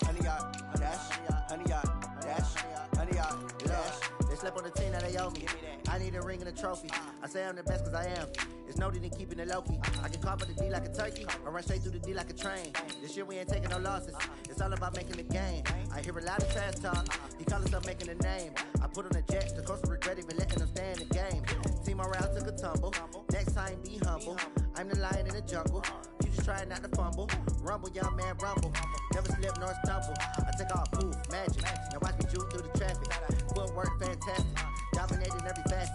honey y'all dash, honey y'all dash, honey y'all dash. They slept on the team that they owe me. I need a ring and a trophy. I say I'm the best cause I am. It's noted in keeping it low-key. I can carve up the D like a turkey, or run straight through the D like a train. This year we ain't taking no losses. It's all about making the game. I hear a lot of trash talk. He call himself making a name. I put on the jets, the coast will regret even letting them stay in the game. Team morale took a tumble. Next time be humble. I'm the lion in the jungle. You just try not to fumble. Rumble, young man, rumble. Never slip nor stumble. I take off, poof, magic. Now watch me juke through the traffic. Footwork fantastic. Dominating every facet.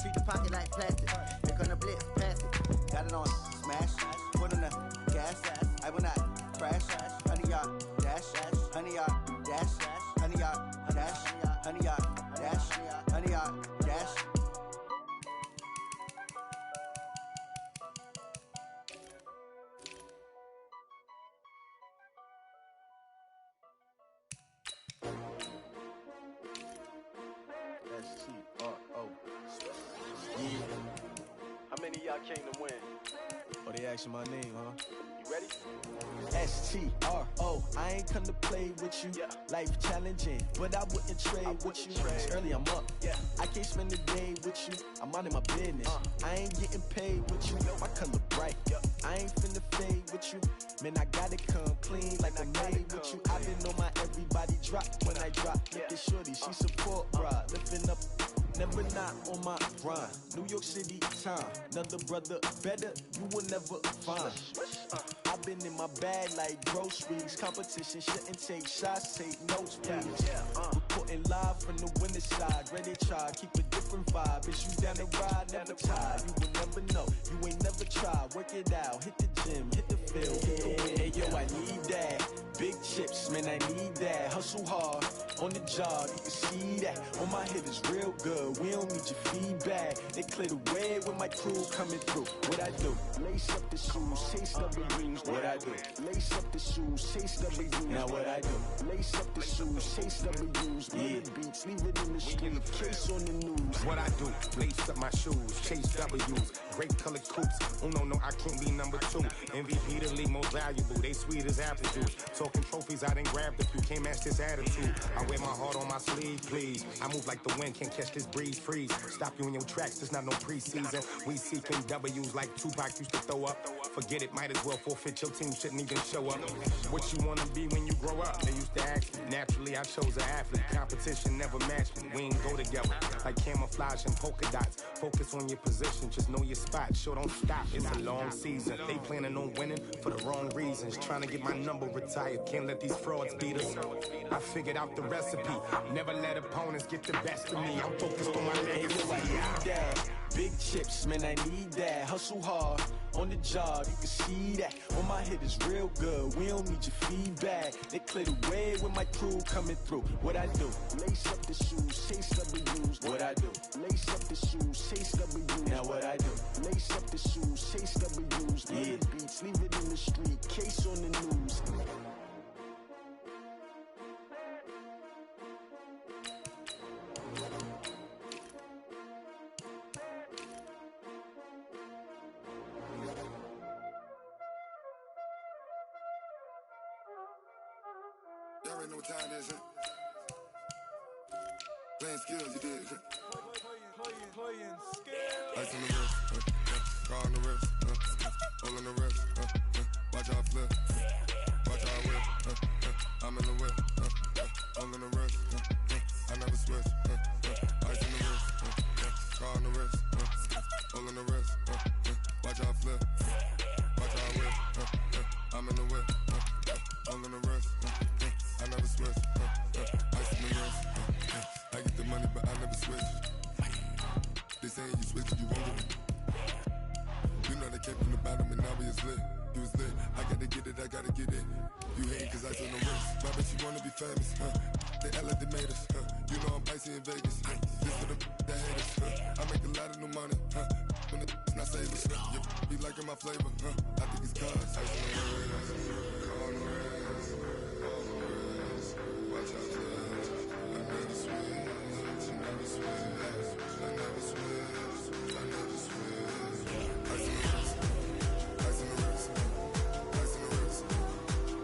Treat the pocket like plastic. They're gonna blitz, pass it. Got it on smash. Foot on the gas. I will not crash. Honey, y'all dash. Honey, y'all dash. Honey, y'all dash. Honey, y'all dash. Honey, y'all dash. y'all came to win? Oh, they asking my name, huh? You ready? STRO, I ain't come to play with you. Life challenging, but I wouldn't trade with you. It's early, I'm up. I can't spend the day with you. I'm minding my business. I ain't getting paid with you. My color bright. I ain't finna fade with you. Man, I gotta come clean like I'm made with you. I've been on my everybody drop when I drop. Look at shorty, she support, bruh. Lifting up. Never not on my grind. New York City time. Another brother better, you will never find. I've been in my bag like groceries. Competition shouldn't take shots, take notes, please. Reporting live from the winter side. Ready to try, keep a different vibe. Is you down the ride, never tired. You will never know, you ain't never tried. Work it out, hit the gym, hit the field, hit the win. Hey yo, I need that. Big chips, man, I need that. Hustle hard, on the job, you can see that. On my head is real good, we don't need your feedback. They clear the way with my crew coming through. What I do? Lace up the shoes, chase W's. What I do? Lace up the shoes, chase W's. Now what I do? Lace up the shoes, chase W's. Yeah. Beats, leave it in the street, case on the news. What I do? Lace up my shoes, chase W's. Great colored coops. Oh no, I can't be number 2. MVP the league most valuable. They sweet as apple juice. Talking trophies, I done grabbed a few. Can't match this attitude. I wear my heart on my sleeve, please. I move like the wind, can't catch this breeze. Freeze. Stop you in your tracks. There's not no preseason. We seeking W's like Tupac used to throw up. Forget it, might as well forfeit. Your team shouldn't even show up. What you wanna be when you grow up? They used to ask me. Naturally, I chose an athlete. Competition never matched me. We ain't go together like camouflage and polka dots. Focus on your position, just know your spot. Sure, don't stop. It's a long season. They planning on winning for the wrong reasons. Trying to get my number retired. Can't let these frauds beat us. I figured out the recipe. Never let opponents get the best of me. I'm focused on my legacy. Big chips, man, I need that. Hustle hard, on the job, you can see that. On my head is real good, we don't need your feedback. They clear the way with my crew coming through. What I do? Lace up the shoes, chase W's. What I do? Lace up the shoes, chase W's. Now what I do? Lace up the shoes, chase W's. Yeah. Beats, leave it in the street, case on the news. Y'all already know what time it is, huh? Playing skills, you did. Playing skills. Ice on the wrist, car on the wrist, all on the wrist, watch how I flip, watch how I whip, I'm in the whip, all on the wrist, I never switch, ice on the wrist, car on the wrist, all on the wrist, watch how I flip, watch how I whip, I'm in the whip, all on the wrist, I never switch, ice on the wrist, I get the money but I never switch. They saying you switch, you won't get it. You know they came from the bottom and now we is lit. You was lit, I gotta get it, I gotta get it. You hate cause ice on the wrist. Why bet you wanna be famous, They act like they made us, You know I'm icy in Vegas, This for the that hate us, I make a lot of new money, When it's not savers, You be liking my flavor, I think it's cause ice on the wrist, on the wrist, on the wrist. Watch out, I never switch, I never switch. I never switch, I never switch. Ice in the wrist, ice in the wrist, ice in the wrist,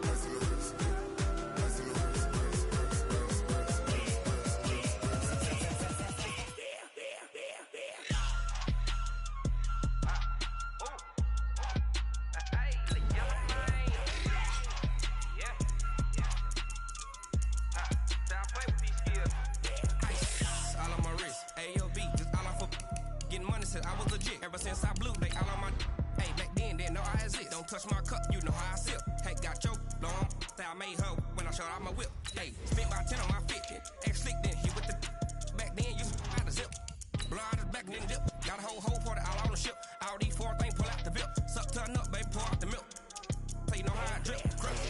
ice in the wrist, ice in the wrist, I was legit. Ever since I blew, they all on my. Hey, back then, didn't know I exist. Don't touch my cup, you know how I sip. Hey, got choked, long. Say I made her when I showed out my whip. Hey, spent about 10 on my fit. Ex slick, then hit with the. Back then, used to out the zip. Blow out his back, then dip. Got a whole party all on the ship. All these 4 things, pull out the bip. Suck, turn up, baby, pour out the milk. So you know how I drip. Crush.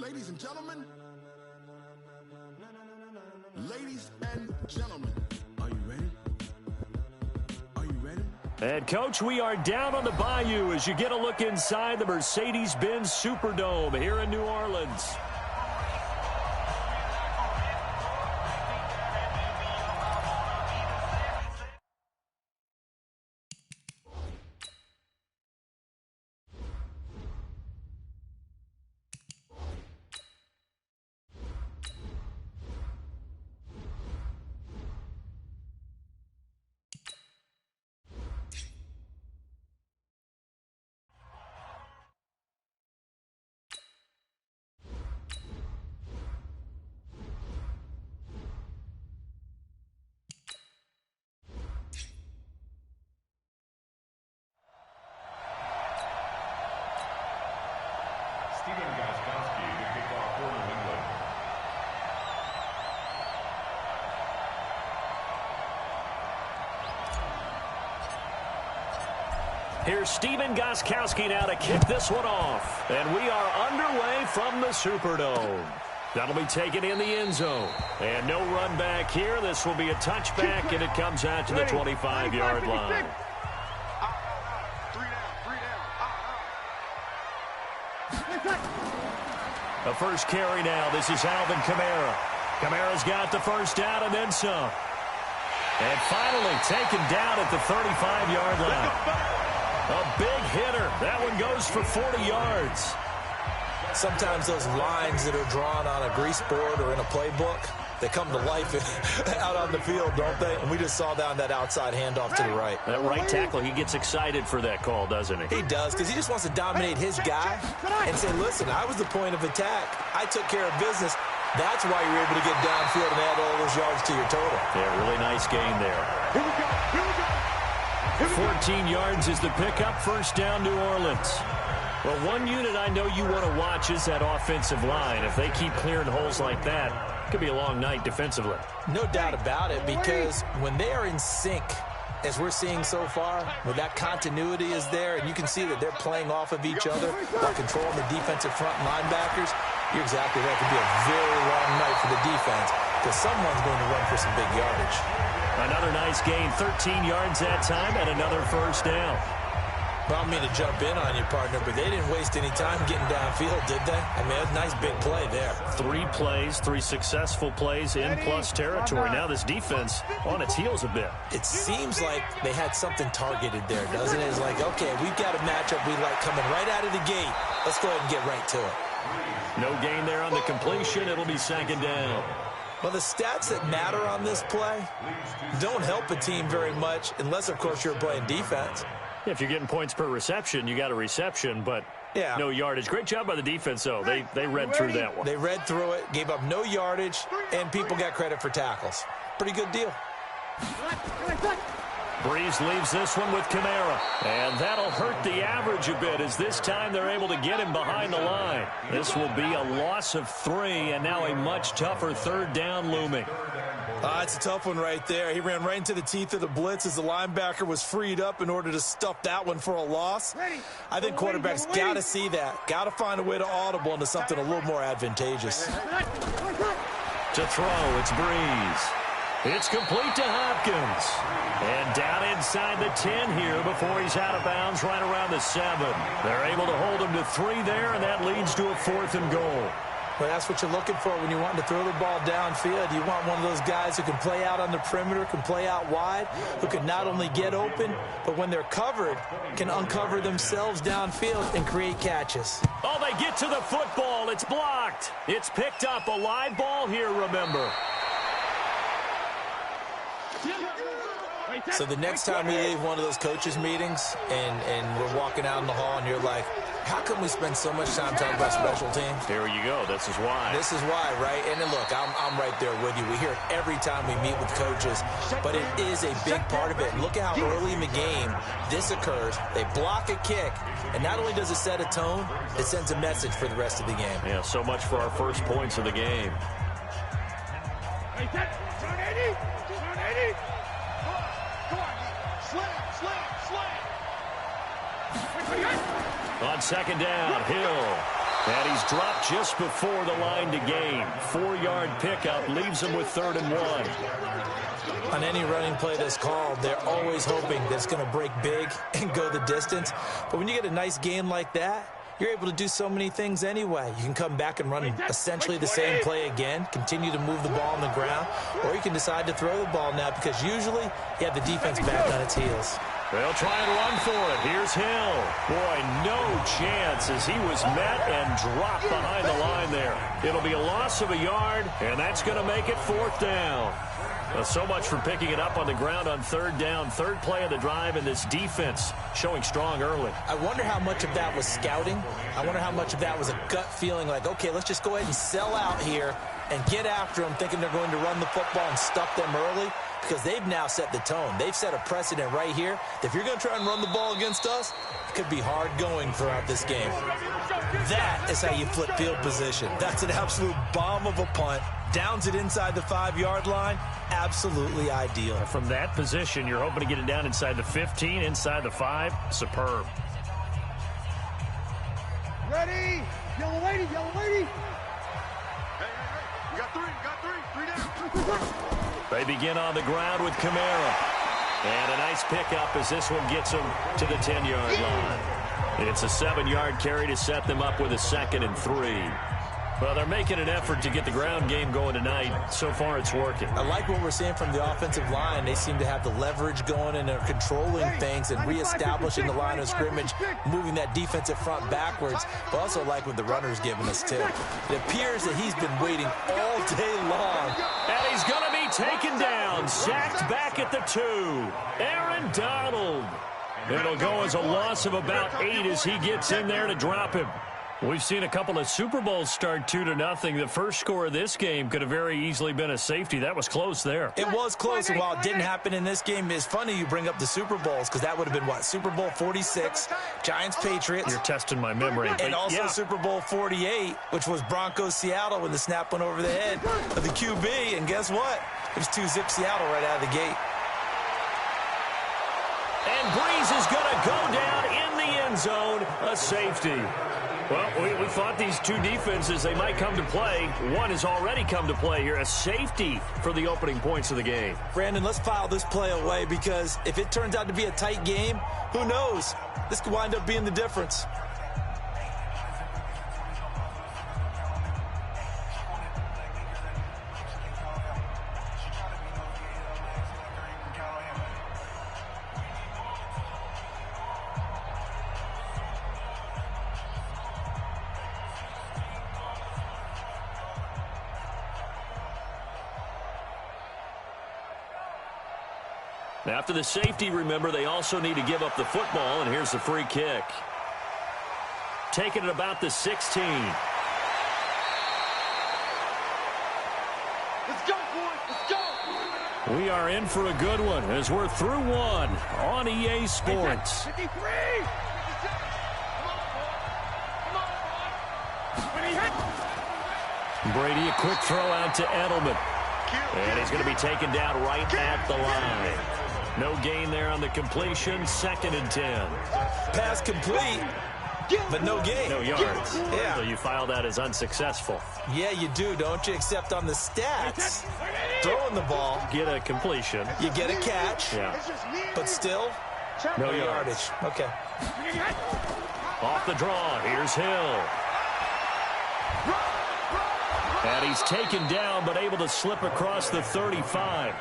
Ladies and gentlemen. Ladies and gentlemen. Are you ready? Are you ready? And, Coach, we are down on the bayou as you get a look inside the Mercedes-Benz Superdome here in New Orleans. Here's Stephen Gostkowski now to kick this one off. And we are underway from the Superdome. That'll be taken in the end zone. And no run back here. This will be a touchback, and it comes out to the 25-yard line. The first carry now. This is Alvin Kamara. Kamara's got the first down and then some. And finally taken down at the 35-yard line. A big hitter. That one goes for 40 yards. Sometimes those lines that are drawn on a grease board or in a playbook, they come to life out on the field, don't they? And we just saw down that outside handoff to the right. That right tackle, he gets excited for that call, doesn't he? He does, because he just wants to dominate his guy and say, listen, I was the point of attack. I took care of business. That's why you're able to get downfield and add all those yards to your total. Yeah, really nice gain there. Here we go. Here we go. 14 yards is the pickup, first down New Orleans. Well, one unit I know you want to watch is that offensive line. If they keep clearing holes like that, it could be a long night defensively. No doubt about it, because when they are in sync, as we're seeing so far, where that continuity is there, and you can see that they're playing off of each other while controlling the defensive front linebackers, you're exactly right. It could be a very long night for the defense, because someone's going to run for some big yardage. Another nice gain, 13 yards that time, and another first down. Well, I don't mean to jump in on you, partner, but they didn't waste any time getting downfield, did they? I mean, a nice big play there. 3 plays, 3 successful plays in plus territory. Now this defense on its heels a bit. It seems like they had something targeted there, doesn't it? It's like, okay, we've got a matchup we like coming right out of the gate. Let's go ahead and get right to it. No gain there on the completion. It'll be second down. Well, the stats that matter on this play don't help a team very much unless, of course, you're playing defense. If you're getting points per reception, you got a reception, but no yardage. Great job by the defense, though. They read through that one. They read through it, gave up no yardage, and people got credit for tackles. Pretty good deal. Breeze leaves this one with Kamara. And that'll hurt the average a bit as this time they're able to get him behind the line. This will be a loss of 3, and now a much tougher third down looming. It's a tough one right there. He ran right into the teeth of the blitz as the linebacker was freed up in order to stuff that one for a loss. I think quarterbacks got to see that. Got to find a way to audible into something a little more advantageous. To throw, it's Breeze. It's complete to Hopkins. And down inside the 10 here before he's out of bounds right around the 7. They're able to hold him to 3 there, and that leads to a 4th and goal. Well, that's what you're looking for when you want to throw the ball downfield. You want one of those guys who can play out on the perimeter, can play out wide, who can not only get open, but when they're covered, can uncover themselves downfield and create catches. Oh, they get to the football. It's blocked. It's picked up. A live ball here, remember. So the next time we leave one of those coaches' meetings and we're walking out in the hall and you're like, how come we spend so much time talking about special teams? There you go. This is why. This is why, right? And then look, I'm right there with you. We hear it every time we meet with coaches, but it is a big part of it. Look at how early in the game this occurs. They block a kick, and not only does it set a tone, it sends a message for the rest of the game. Yeah, so much for our first points of the game. On second down, Hill. And he's dropped just before the line to gain. 4-yard pickup leaves him with 3rd and 1. On any running play that's called, they're always hoping that it's going to break big and go the distance. But when you get a nice gain like that, you're able to do so many things anyway. You can come back and run essentially the same play again, continue to move the ball on the ground, or you can decide to throw the ball now because usually you have the defense back on its heels. They'll try and run for it. Here's Hill. Boy, no chance as he was met and dropped behind the line there. It'll be a loss of a yard, and that's going to make it 4th down. Well, so much for picking it up on the ground on 3rd down. 3rd play of the drive, and this defense showing strong early. I wonder how much of that was scouting. I wonder how much of that was a gut feeling like, okay, let's just go ahead and sell out here and get after them, thinking they're going to run the football and stuff them early, because they've now set the tone. They've set a precedent right here that if you're going to try and run the ball against us, it could be hard going throughout this game. That is how you flip field position. That's an absolute bomb of a punt. Downs it inside the 5-yard line. Absolutely ideal. From that position, you're hoping to get it down inside the 15, inside the 5. Superb. Ready? Yellow lady, yellow lady. Hey, you got 3, you got 3 down. They begin on the ground with Kamara. And a nice pickup as this one gets them to the 10-yard line. It's a 7-yard carry to set them up with a 2nd and 3. Well, they're making an effort to get the ground game going tonight. So far, it's working. I like what we're seeing from the offensive line. They seem to have the leverage going, and they're controlling things and reestablishing the line of scrimmage, moving that defensive front backwards. But also like what the runner's giving us, too. It appears that he's been waiting all day long. And he's going to be taken down, sacked back at the 2. Aaron Donald. It'll go as a loss of about 8 as he gets in there to drop him. We've seen a couple of Super Bowls start 2-0. The first score of this game could have very easily been a safety. That was close there. It was close, and while it didn't happen in this game, it's funny you bring up the Super Bowls, because that would have been, what, Super Bowl 46, Giants-Patriots. You're testing my memory. And also Super Bowl 48, which was Broncos-Seattle when the snap went over the head of the QB, and guess what? It was 2-zip Seattle right out of the gate. And Breeze is going to go down in the end zone, a safety. Well, we thought these two defenses, they might come to play. One has already come to play here, a safety for the opening points of the game. Brandon, let's file this play away, because if it turns out to be a tight game, who knows? This could wind up being the difference. After the safety, remember, they also need to give up the football, and here's the free kick. Taking it about the 16. Let's go, boys. Let's go. We are in for a good one as we're through one on EA Sports. 53. Brady, a quick throw out to Edelman. And he's going to be taken down right at the line. No gain there on the completion. 2nd and 10. Pass complete, but no gain. No yards. Yeah. So you file that as unsuccessful. Yeah, you do, don't you? Except on the stats, throwing the ball. Get a completion. You get a catch. Yeah. But still, no yardage. Okay. Off the draw. Here's Hill. And he's taken down, but able to slip across the 35.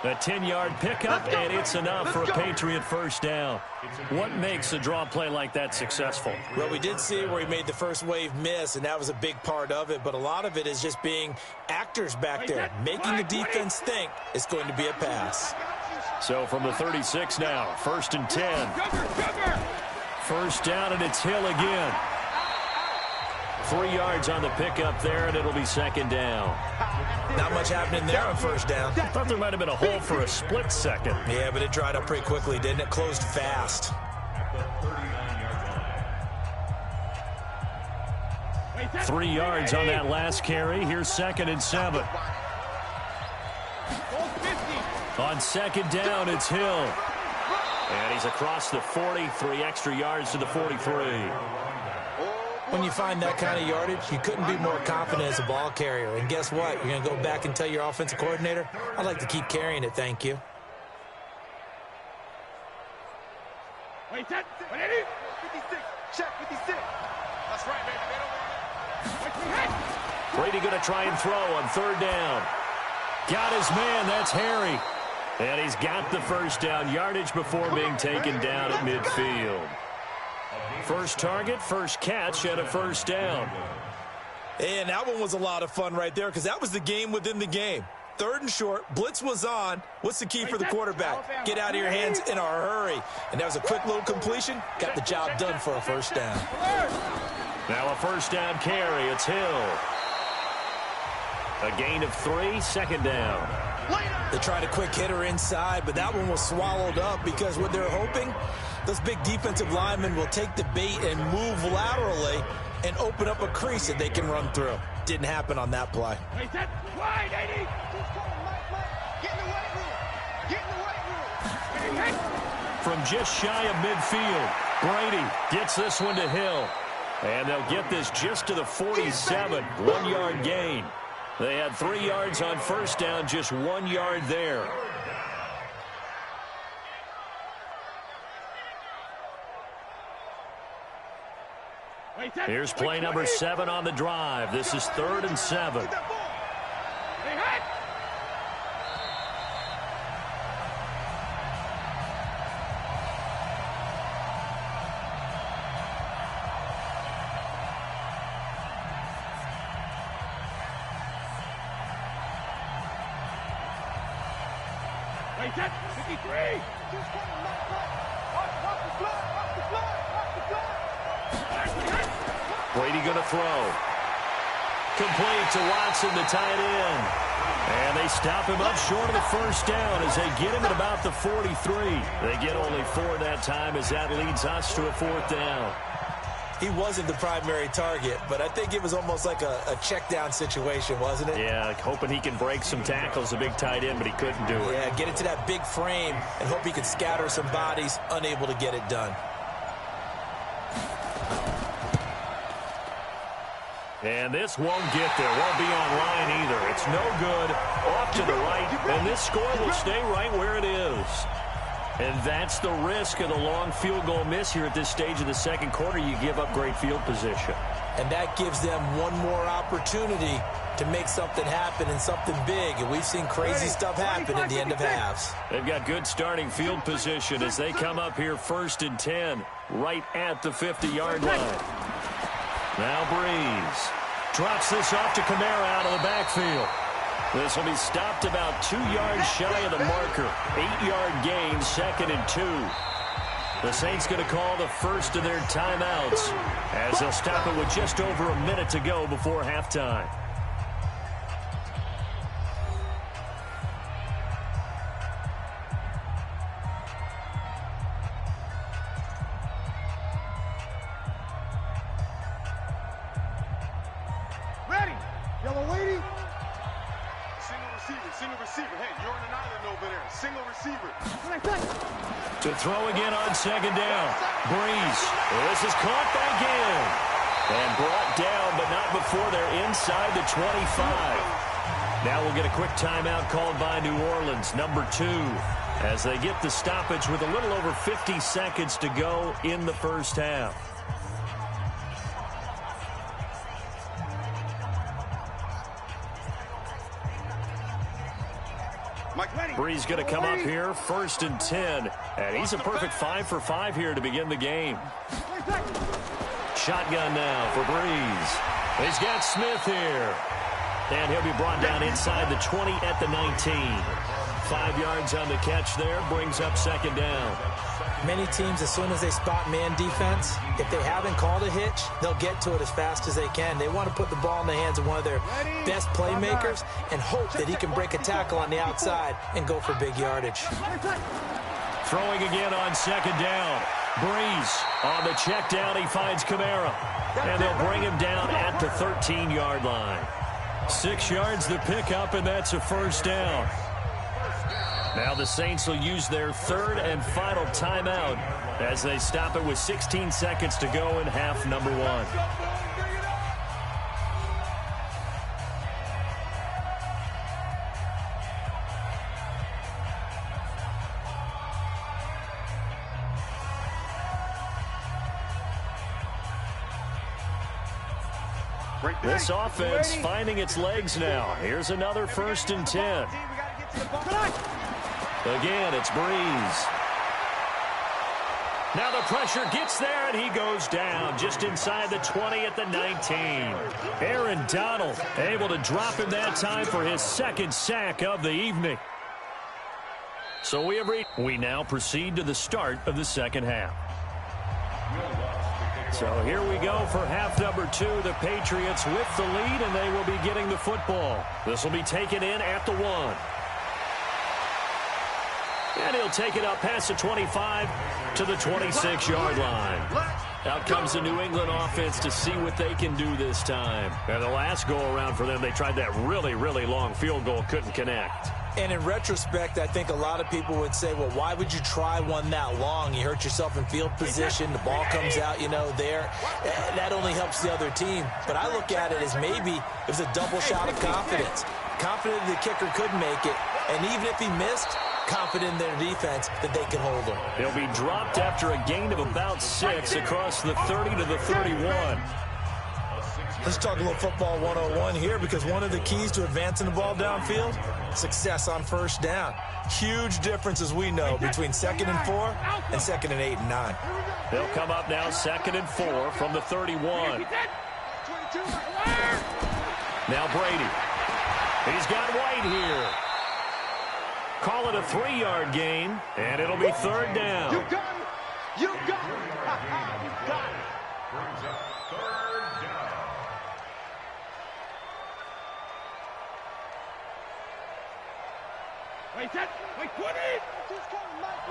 A 10-yard pickup, and it's enough for a Patriot first down. What makes a draw play like that successful? Well, we did see where he made the first wave miss, and that was a big part of it. But a lot of it is just being actors back there, making the defense think it's going to be a pass. So from the 36 now, 1st and 10. First down, and it's Hill again. 3 yards on the pickup there, and it'll be 2nd down. Not much happening there on first down. I thought there might have been a hole for a split second. Yeah, but it dried up pretty quickly, didn't it? Closed fast. 3 yards on that last carry. Here's 2nd and 7. On 2nd down, it's Hill. And he's across the 40, 3 extra yards to the 43. When you find that kind of yardage, you couldn't be more confident as a ball carrier. And guess what? You're going to go back and tell your offensive coordinator, I'd like to keep carrying it, thank you. Wait, set. 56. Check 56. That's right, baby. Brady going to try and throw on third down. Got his man. That's Harry. And he's got the first down yardage before being taken down at midfield. First target, first catch, and a first down. And that one was a lot of fun right there because that was the game within the game. Third and short, blitz was on. What's the key for the quarterback? Get out of your hands in a hurry. And that was a quick little completion. Got the job done for a first down. Now a first down carry. It's Hill. A gain of 3, second down. They tried a quick hitter inside, but that one was swallowed up because what they're hoping, those big defensive linemen will take the bait and move laterally and open up a crease that they can run through. Didn't happen on that play. Wait, set. Wide, 80. Get in the weight room. Get in the weight room. From just shy of midfield, Brady gets this one to Hill. And they'll get this just to the 47, 1-yard gain. They had 3 yards on first down, just 1 yard there. Here's play number 7 on the drive. This is 3rd and 7. Wait, set. 53. Brady going to throw. Complete to Watson, the tight end. And they stop him up short of the first down as they get him at about the 43. They get only 4 that time as that leads us to a 4th down. He wasn't the primary target, but I think it was almost like a check down situation, wasn't it? Yeah, hoping he can break some tackles, a big tight end, but he couldn't do it. Yeah, get into that big frame and hope he could scatter some bodies, unable to get it done. And this won't get there. Won't be online either. It's no good. Off to the right. And this score will stay right where it is. And that's the risk of the long field goal miss here at this stage of the second quarter. You give up great field position. And that gives them one more opportunity to make something happen and something big. And we've seen crazy stuff happen at the end of halves. They've got good starting field position as they come up here 1st and 10, right at the 50-yard line. Now Breeze drops this off to Kamara out of the backfield. This will be stopped about 2 yards shy of the marker. 8-yard gain, 2nd and 2. The Saints going to call the first of their timeouts as they'll stop it with just over a minute to go before halftime. To throw again on 2nd down. Breeze. This is caught back in. And brought down, but not before they're inside the 25. Now we'll get a quick timeout called by New Orleans, number 2, as they get the stoppage with a little over 50 seconds to go in the first half. Breeze going to come up here, 1st and 10. And he's a perfect 5 for 5 here to begin the game. Shotgun now for Breeze. He's got Smith here. And he'll be brought down inside the 20 at the 19. 5 yards on the catch there, brings up 2nd down. Many teams, as soon as they spot man defense, if they haven't called a hitch, they'll get to it as fast as they can. They want to put the ball in the hands of one of their best playmakers and hope that he can break a tackle on the outside and go for big yardage. Throwing again on 2nd down. Breeze on the check down. He finds Kamara. And they'll bring him down at the 13-yard line. 6 yards to pick up, and that's a first down. Now the Saints will use their 3rd and final timeout as they stop it with 16 seconds to go in half number 1. This offense finding its legs now. Here's another 1st and 10. Again, it's Breeze. Now the pressure gets there, and he goes down just inside the 20 at the 19. Aaron Donald able to drop him that time for his 2nd sack of the evening. So we now proceed to the start of the 2nd half. So here we go for half number 2. The Patriots with the lead, and they will be getting the football. This will be taken in at the 1. And he'll take it up past the 25 to the 26-yard line. Out comes the New England offense to see what they can do this time. And the last go-around for them, they tried that really, really long field goal, couldn't connect. And in retrospect, I think a lot of people would say, well, why would you try one that long? You hurt yourself in field position. The ball comes out, there. That only helps the other team. But I look at it as maybe it was a double shot of confidence. Confident the kicker could make it. And even if he missed, confident in their defense that they can hold him. He'll be dropped after a gain of about 6 across the 30 to the 31. Let's talk a little football 101 here, because one of the keys to advancing the ball downfield, success on 1st down. Huge difference, as we know, between 2nd and 4 and 2nd and 8 and 9. They'll come up now 2nd and 4 from the 31. Now Brady. He's got White here. Call it a 3-yard gain, and it'll be 3rd down. You got it. You got it. You got it. Brings up 3rd down. Wait, what is? Just coming, Mike.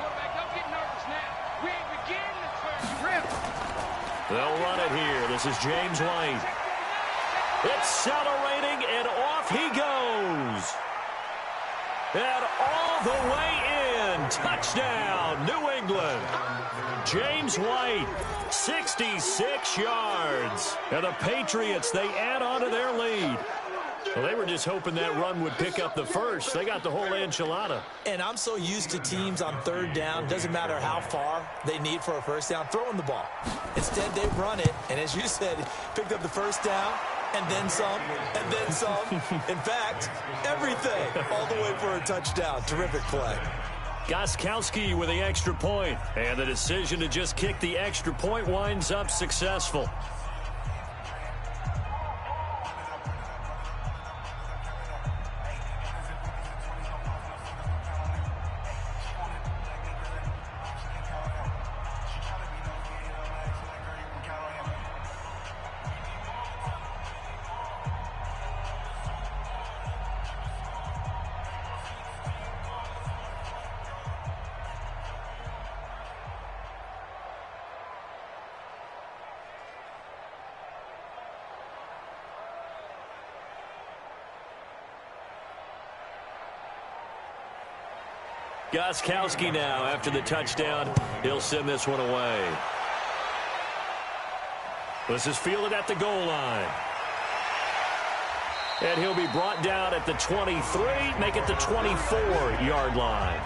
Quarterback, don't get nervous now. We ain't beginning the first trip. They'll run it here. This is James White. Accelerating, and off he goes. And all the way in. Touchdown, New England. James White, 66 yards. And the Patriots, they add on to their lead. Well, they were just hoping that run would pick up the first. They got the whole enchilada. And I'm so used to teams on 3rd down, doesn't matter how far they need for a 1st down, throwing the ball. Instead, they run it, and as you said, picked up the 1st down, and then some, and then some. In fact, everything, all the way for a touchdown. Terrific play. Gostkowski with the extra point, and the decision to just kick the extra point winds up successful. Gostkowski now, after the touchdown, he'll send this one away. This is fielded at the goal line. And he'll be brought down at the 23, make it the 24-yard line.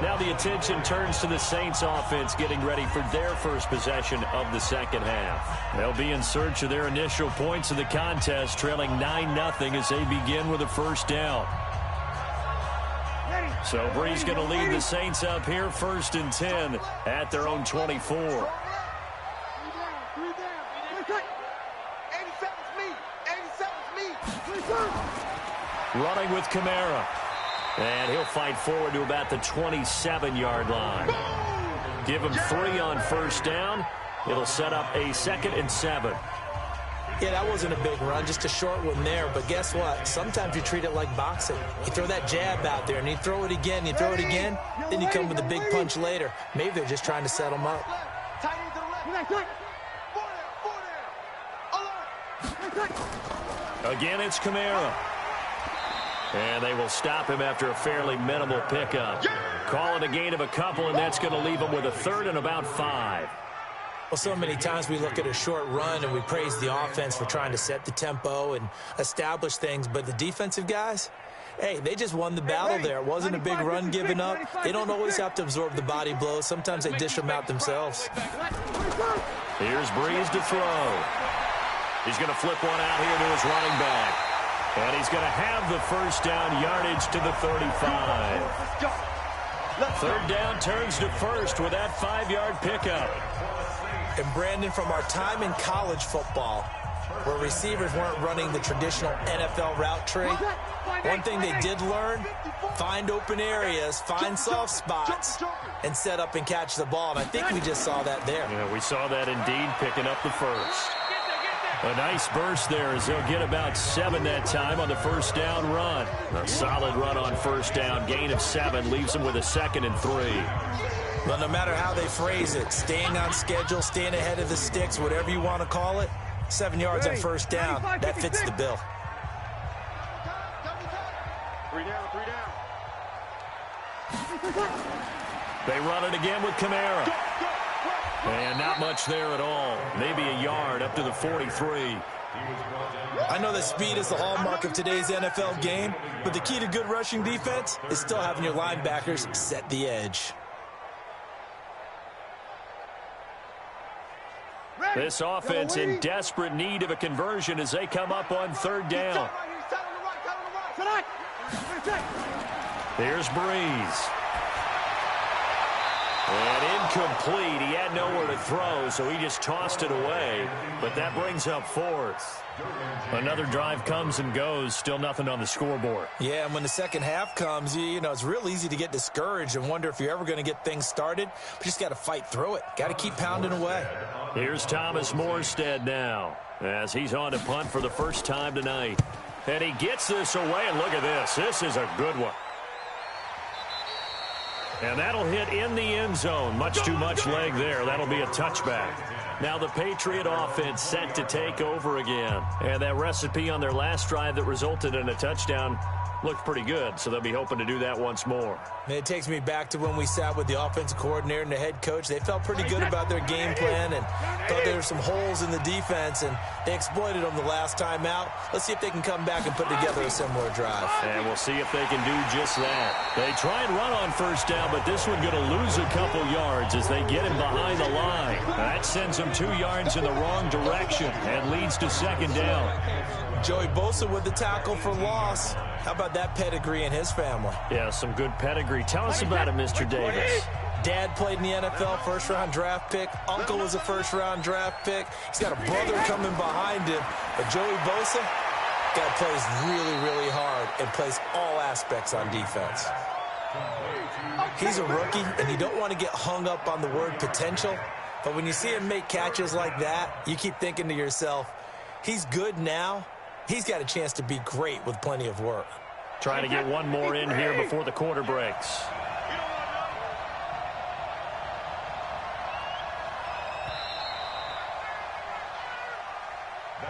Now the attention turns to the Saints offense getting ready for their first possession of the 2nd half. They'll be in search of their initial points of the contest, trailing 9-0 as they begin with a 1st down. So Bree's going to lead the Saints up here, 1st and 10 at their own 24. 3 down. 87's me. 87's me. Running with Kamara. And he'll fight forward to about the 27-yard line. Give him 3 on 1st down. It'll set up a 2nd and 7. Yeah, that wasn't a big run, just a short one there. But guess what? Sometimes you treat it like boxing. You throw that jab out there, and you throw it again, you throw it again, then you come with a big punch later. Maybe they're just trying to set them up. Again, it's Kamara. And they will stop him after a fairly minimal pickup. Call it a gain of a couple, and that's going to leave him with a 3rd and about 5. Well, so many times we look at a short run and we praise the offense for trying to set the tempo and establish things, but the defensive guys, hey, they just won the battle there. It wasn't a big run given up. They don't always have to absorb the body blows. Sometimes they dish them out themselves. Here's Breeze to throw. He's going to flip one out here to his running back. And he's going to have the first down yardage to the 35. Third down turns to first with that 5-yard pickup. And Brandon, from our time in college football, where receivers weren't running the traditional NFL route tree, one thing they did learn, find open areas, find soft spots, and set up and catch the ball. And I think we just saw that there. Yeah, we saw that indeed, picking up the first. A nice burst there as they'll get about 7 that time on the first down run. A solid run on first down. Gain of 7 leaves them with a 2nd and 3. Well, no matter how they phrase it, staying on schedule, staying ahead of the sticks, whatever you want to call it, 7 yards on first down, that fits the bill. 3 down, 3 down. They run it again with Kamara. And not much there at all. Maybe a yard up to the 43. I know that speed is the hallmark of today's NFL game, but the key to good rushing defense is still having your linebackers set the edge. This offense in desperate need of a conversion as they come up on third down. Here's Breeze. And incomplete. He had nowhere to throw, so he just tossed it away. But that brings up 4th. Another drive comes and goes. Still nothing on the scoreboard. Yeah, and when the second half comes, you know, it's real easy to get discouraged and wonder if you're ever going to get things started. But you just got to fight through it. Got to keep pounding away. Here's Thomas Morstead now as he's on to punt for the first time tonight. And he gets this away, and look at this. This is a good one. And that'll hit in the end zone. Much too much leg there. That'll be a touchback. Now the Patriot offense set to take over again. And that recipe on their last drive that resulted in a touchdown looked pretty good, so they'll be hoping to do that once more. And it takes me back to when we sat with the offensive coordinator and the head coach. They felt pretty good about their game plan and thought there were some holes in the defense, and they exploited them the last time out. Let's see if they can come back and put together a similar drive. And we'll see if they can do just that. They try and run on first down, but this one going to lose a couple yards as they get him behind the line. That sends him 2 yards in the wrong direction and leads to second down. Joey Bosa with the tackle for loss. How about that pedigree in his family? Yeah, some good pedigree. Tell us about it, Mr. Davis. Dad played in the NFL, first-round draft pick. Uncle was a first-round draft pick. He's got a brother coming behind him. But Joey Bosa, guy plays really, really hard and plays all aspects on defense. He's a rookie, and you don't want to get hung up on the word potential. But when you see him make catches like that, you keep thinking to yourself, he's good now. He's got a chance to be great with plenty of work. Trying to get one more in here before the quarter breaks.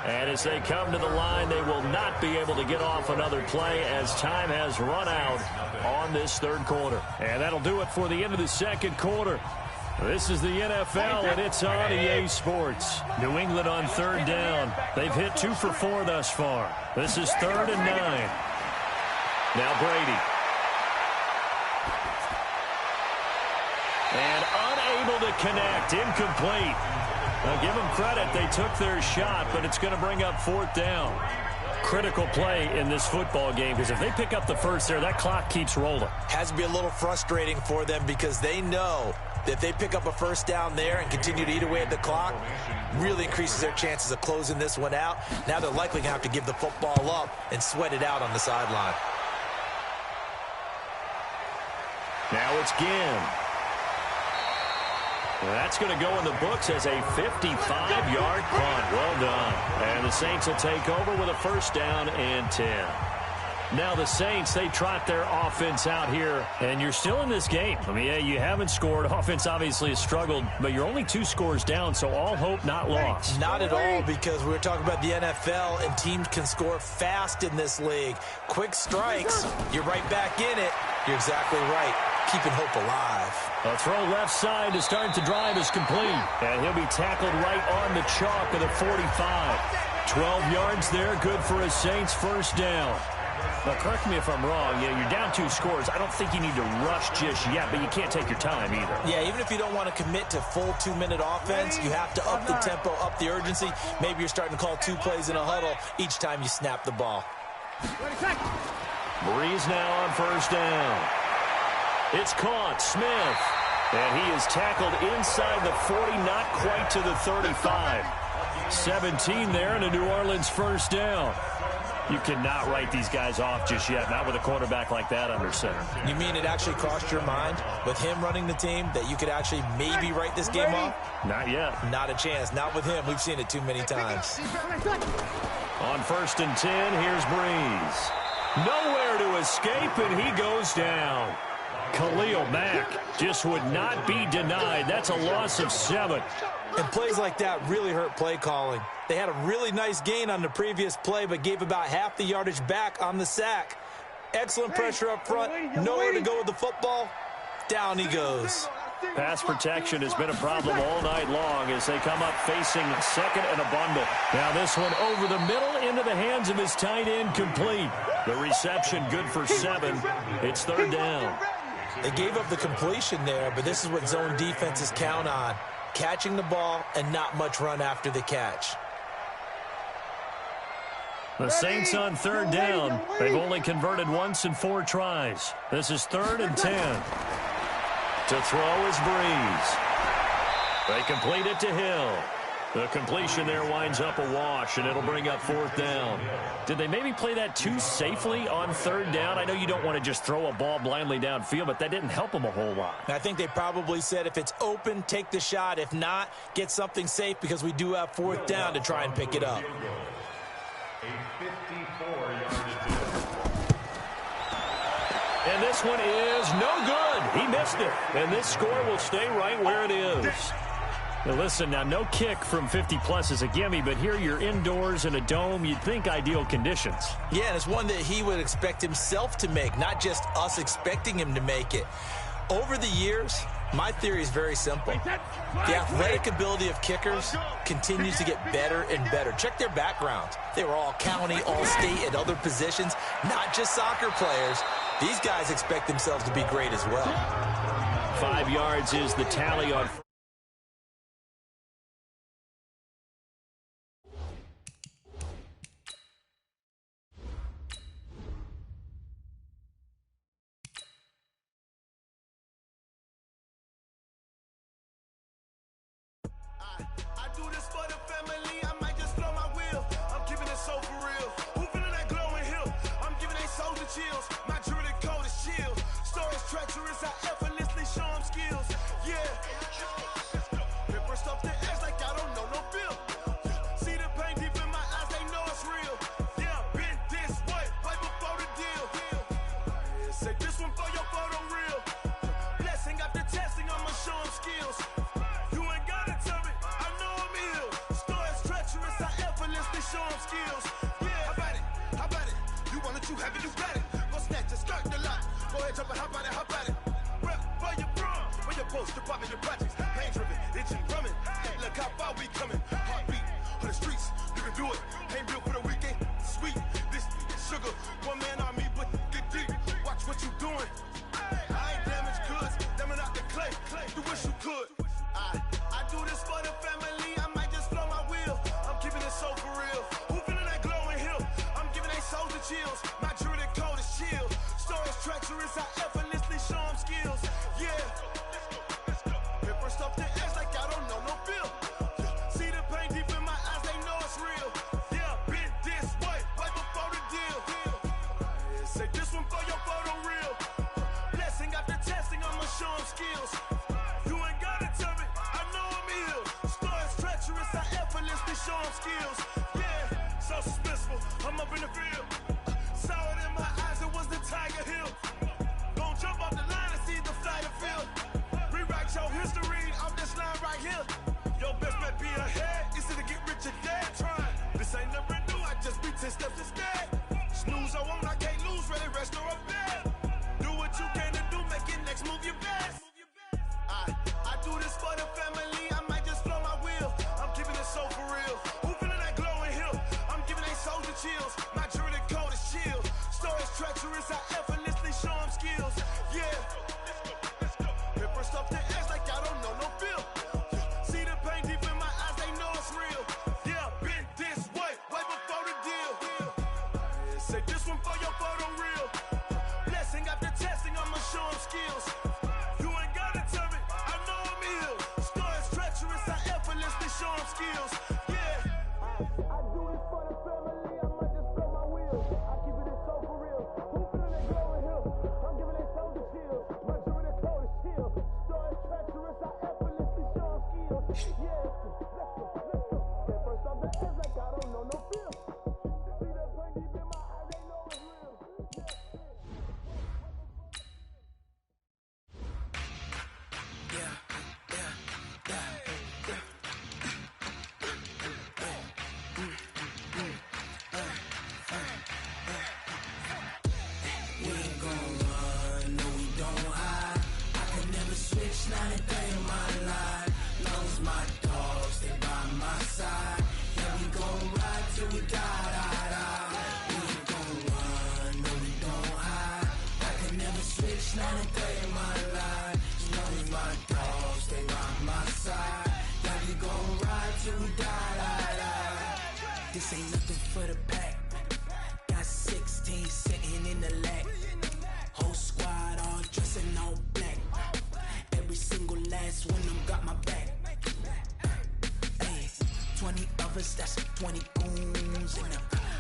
And as they come to the line, they will not be able to get off another play as time has run out on this third quarter. And that'll do it for the end of the second quarter. This is the NFL, and it's on EA Sports. New England on third down. They've hit 2 for 4 thus far. This is 3rd and 9. Now Brady. And unable to connect. Incomplete. Now give them credit. They took their shot, but it's going to bring up 4th down. Critical play in this football game, because if they pick up the first there, that clock keeps rolling. Has to be a little frustrating for them because they know that if they pick up a first down there and continue to eat away at the clock, really increases their chances of closing this one out. Now they're likely going to have to give the football up and sweat it out on the sideline. Now it's Ginn. That's going to go in the books as a 55-yard punt. Well done. And the Saints will take over with a first down and 10. Now the Saints, they trot their offense out here, and you're still in this game. I mean, yeah, you haven't scored. Offense obviously has struggled, but you're only 2 scores down, so all hope not lost. Not at all, because we're talking about the NFL, and teams can score fast in this league. Quick strikes, you're right back in it. You're exactly right. Keeping hope alive. A throw left side to start the drive is complete, and he'll be tackled right on the chalk of the 45. 12 yards there, good for a Saints first down. Now, correct me if I'm wrong. You're down 2 scores. I don't think you need to rush just yet, but you can't take your time either. Yeah, even if you don't want to commit to full 2-minute offense, you have to up the tempo, up the urgency. Maybe you're starting to call 2 plays in a huddle each time you snap the ball. Breeze now on first down. It's caught. Smith. And he is tackled inside the 40, not quite to the 35. 17 there and a New Orleans first down. You cannot write these guys off just yet, not with a quarterback like that under center. You mean it actually crossed your mind with him running the team that you could actually maybe write this game off? Not yet. Not a chance. Not with him. We've seen it too many times. On first and 10, here's Breeze. Nowhere to escape, and he goes down. Khalil Mack just would not be denied. That's a loss of 7. And plays like that really hurt play calling. They had a really nice gain on the previous play, but gave about half the yardage back on the sack. Excellent pressure up front. Nowhere to go with the football. Down he goes. Pass protection has been a problem all night long as they come up facing second and a bundle. Now this one over the middle into the hands of his tight end, complete. The reception good for 7. It's third down. They gave up the completion there, but this is what zone defenses count on. Catching the ball and not much run after the catch. The Saints on third down. They've only converted once in 4 tries. This is 3rd and 10. To throw is Breeze. They complete it to Hill. The completion there winds up a wash, and it'll bring up 4th down. Did they maybe play that too safely on 3rd down? I know you don't want to just throw a ball blindly downfield, but that didn't help them a whole lot. I think they probably said if it's open, take the shot. If not, get something safe because we do have 4th down to try and pick it up. And this one is no good. He missed it. And this score will stay right where it is. Now listen, now no kick from 50-plus is a gimme, but here you're indoors in a dome. You'd think ideal conditions. Yeah, and it's one that he would expect himself to make, not just us expecting him to make it. Over the years, my theory is very simple. The athletic ability of kickers continues to get better and better. Check their backgrounds. They were all county, all state, at other positions, not just soccer players. These guys expect themselves to be great as well. 5 yards is the tally on... Chills. My jewelry code is chill. Stories treacherous, I effortlessly show them skills. Yeah. Paper stuff the edge like I don't know no feel. See the pain deep in my eyes, they know it's real. Yeah, been this way, right before the deal. Say this one for your photo real. Blessing after testing, I'ma show them skills. You ain't gotta tell me, I know I'm ill. Stories treacherous, I effortlessly show them skills. Yeah, how about it? How about it? You want it, you have it, you got it. Skirt the lot. Go ahead, jump it, hop on it, hop on it. Rep for your bro, for your post, your poppin', your projects. Pain driven, itching, drumming. Look how far we coming. Heartbeat for the streets, you can do it. Ain't built for the weekend. Sweet, this sugar. One man army, but get deep. Watch what you doing. I ain't damaged goods, damn it out the clay. You wish you could. I do this for the family. I might just blow my wheel. I'm keeping it so for real. Who feeling that glowing hill? I'm giving they souls the chills. My jewelry code is chill. Stories treacherous, I effortlessly show them skills. Yeah. Paper stuff the edge like I don't know no feel. See the pain deep in my eyes, they know it's real. Yeah, been this way, right before the deal. Say this one for your photo real. Blessing after testing, I'ma show them skills. You ain't gotta tell me, I know I'm ill. Stories treacherous, I effortlessly show them skills. Yeah, so suspenseful, I'm up in the field. Saw it in my eyes, it was the Tiger Hill. Gon' jump off the line and see the flight of field. Rewrite your history off this line right here. Your best bet be ahead, it's to get rich or dead trying. This ain't never new, I just be 10 steps instead. Snooze I won't, I can't lose, ready, rest or a bed. Do what you can to do, make your next move your best. I do this for the family, I might just blow my wheel. I'm keeping it so for real. Who feeling that glowing hill? I'm giving they soldier chills. My jewelry code is chill. Stories treacherous, I effortlessly show them skills. Yeah. Pepper stuff the edge like I don't know no feel. See the pain deep in my eyes, they know it's real. Yeah, been this way before the deal. Say this one for your photo reel. Blessing after testing, I'ma show them skills. You ain't gotta tell me, I know I'm ill. Stories treacherous, I effortlessly show them skills. Yeah. I do this for the family, I might just blow my wheels. I keep it so for real. Who feeling they glowing hill? I'm giving they soldier chills. My jewelry the coldest chill. Stories treacherous, I effortlessly show them skills. Yeah, let's go. Get first off the edge like I don't know no feel. See the pain deep in my eyes, they know it's real. We ain't gon' run, no we don't hide. I can never switch, not a day in my life. Long as my dogs stay by my side. Yeah, we gon' ride till we die. We ain't gon' run, no we don't hide. I can never switch, not a day in my life. As long as my dogs stay by my side. Yeah, we gon' ride till we die. This ain't nothing for the pack. Got 16 sitting in the lag. Whole squad all dressing all black. Every single last one of them got my back. Hey, 20 of us, that's 20 goons. And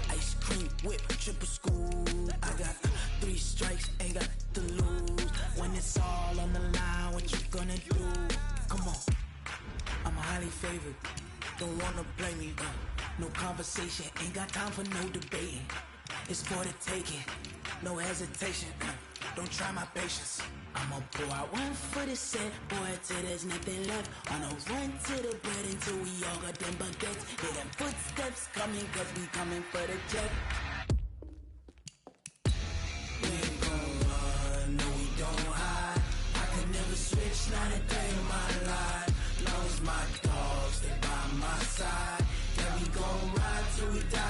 ice cream whip, triple school. I got 3 strikes, ain't got to lose. When it's all on the line, what you gonna do? Come on, I'm highly favored. Don't wanna blame me, no conversation, ain't got time for no debating. It's for the taking, no hesitation. Don't try my patience. I'ma pour out one for the set, boy, till there's nothing left. On a run to the bread until we all got them baguettes. Hear them footsteps coming, cause we coming for the check. We ain't gon' run, no we don't hide. I can never switch, not a day in my life. Long as my dogs stay by my side. Yeah, we gon' ride till we die.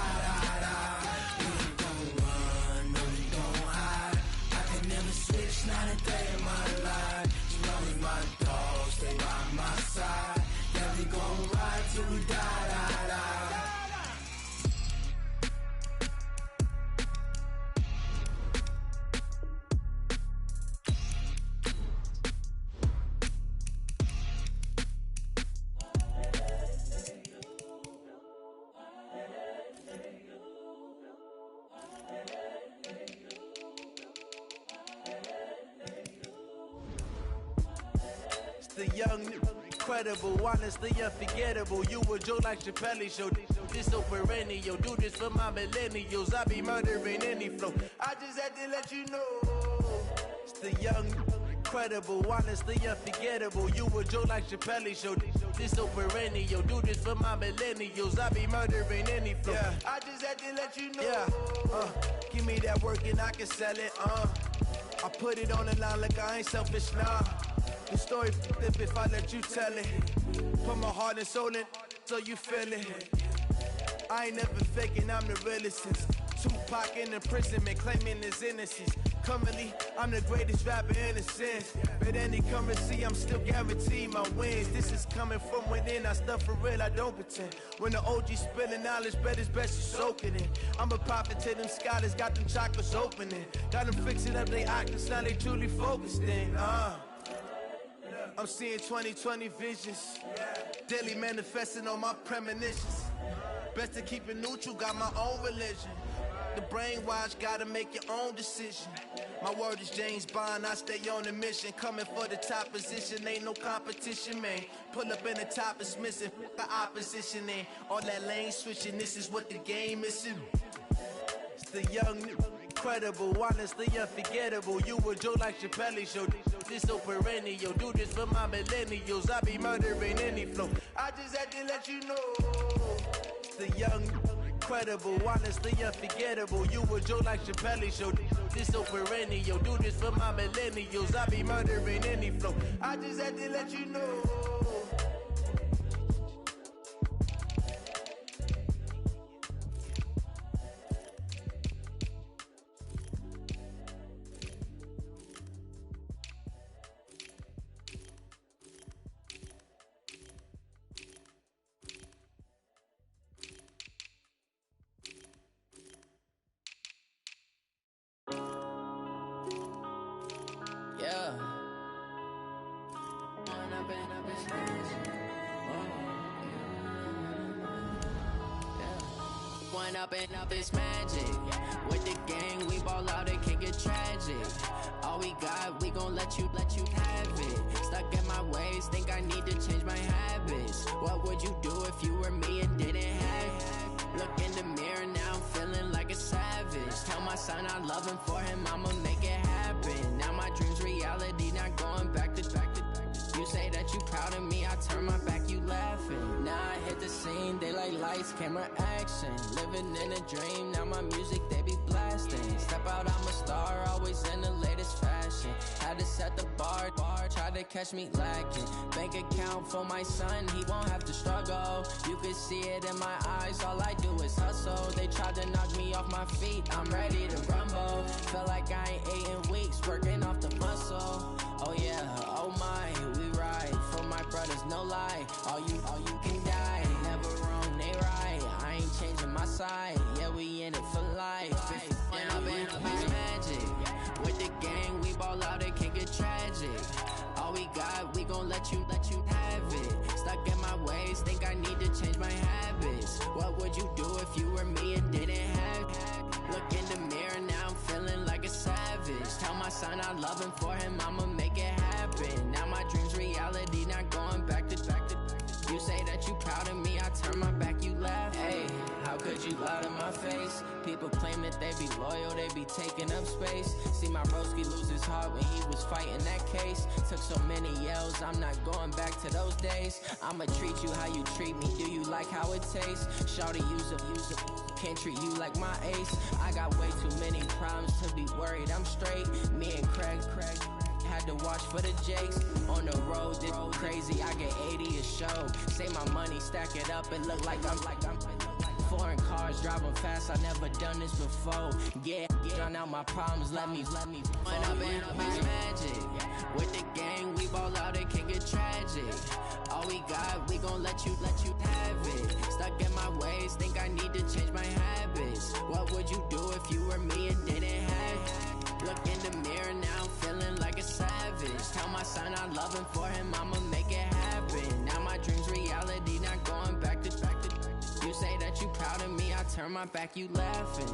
We ain't gon' run, no we don't hide. I can never switch, not a day in my life. As long as my dogs stay by my side. Yeah, we gon' ride till we die. The young, incredible, honestly unforgettable. You a joke like Chappelle show. This so perennial. Do this for my millennials. I be murdering any flow. I just had to let you know. It's the young, incredible, honestly unforgettable. You a joke like Chappelle show. This so perennial. Do this for my millennials. I be murdering any flow. Yeah. I just had to let you know. Yeah. Give me that work and I can sell it. I put it on the line like I ain't selfish, nah. The story flip if I let you tell it. Put my heart and soul in so you feel it. I ain't never faking, I'm the realest since Tupac in imprisonment, claiming his innocence. Currently, I'm the greatest rapper in a sense. But any currency, I'm still guaranteed my wins. This is coming from within, I stuff for real, I don't pretend. When the OG spilling knowledge, bet it's best you soak it in. I'm a prophet to them scholars, got them chakras opening. Got them fixing up they octaves, now they truly focused in. I'm seeing 2020 visions, daily manifesting on my premonitions. Best to keep it neutral, got my own religion. The brainwash, gotta make your own decision. My word is James Bond, I stay on a mission. Coming for the top position, ain't no competition, man. Pull up in the top, it's missing, the opposition ain't. All that lane switching, this is what the game is. It's the young, incredible, honestly unforgettable. You a joke like Chappelle show. This so perennial, do this for my millennials. I be murdering any flow. I just had to let you know. It's the young, incredible, honestly unforgettable. You a joke like Chappelle show. This so perennial, do this for my millennials. I be murdering any flow. I just had to let you know. Yeah. One up and up is magic. With the gang, we ball out, it can get tragic. All we got, we gon' let you have it. Stuck in my ways, think I need to change my habits. What would you do if you were me and didn't have it? Look in the mirror, now I'm feeling like a savage. Tell my son I love him, for him I'ma make it happen. Now my dream's reality, not going back to. You say that you proud of me, I turn my back, you laughing. Now I hit the scene, they like lights, camera, action. Living in a dream, now my music, they be blasting. Step out, I'm a star, always in the latest fashion. Had to set the bar, try to catch me lacking. Bank account for my son, he won't have to struggle. You can see it in my eyes, all I do is hustle. They tried to knock me off my feet, I'm ready to rumble. Feel like I ain't ate in weeks, working off the muscle. Oh yeah, oh my, we ride for my brothers, no lie. All you can die, never wrong, they right. I ain't changing my side, yeah, we in it for life. And I've been magic. With the gang, we ball out, it can get tragic. All we got, we gon' let you have it. Stuck in my ways, think I need to change my habits. What would you do if you were me and didn't have it? Look in the mirror, now I'm feeling like a savage. Tell my son I love him, for him I'ma make it happen. Now my dream's reality, not going back to. You say that you proud of me, I turn my back, you laugh. Hey, how could you lie to my face? People claim that they be loyal, they be taking up space. See my broski lose his heart when he was fighting that case. Took so many yells, I'm not going back to those days. I'ma treat you how you treat me, do you like how it tastes? Shawty, use it, can't treat you like my ace. I got way too many problems to be worried, I'm straight. Me and Craig had to watch for the Jakes. On the road, this crazy, I get 80 a show. Say my money, stack it up, it look like I'm foreign cars, driving fast, I never done this before. Yeah, drown out my problems, let me One up and up is magic. With the gang, we ball out, it can get tragic. All we got, we gon' let you have it. Stuck in my ways, think I need to change my habits. What would you do if you were me and didn't have it? Look in the mirror, now I'm feeling like a savage. Tell my son I love him, for him I'ma make it happen. Now my dream's reality, not going back to. You say that you proud of me, I turn my back, you laughing.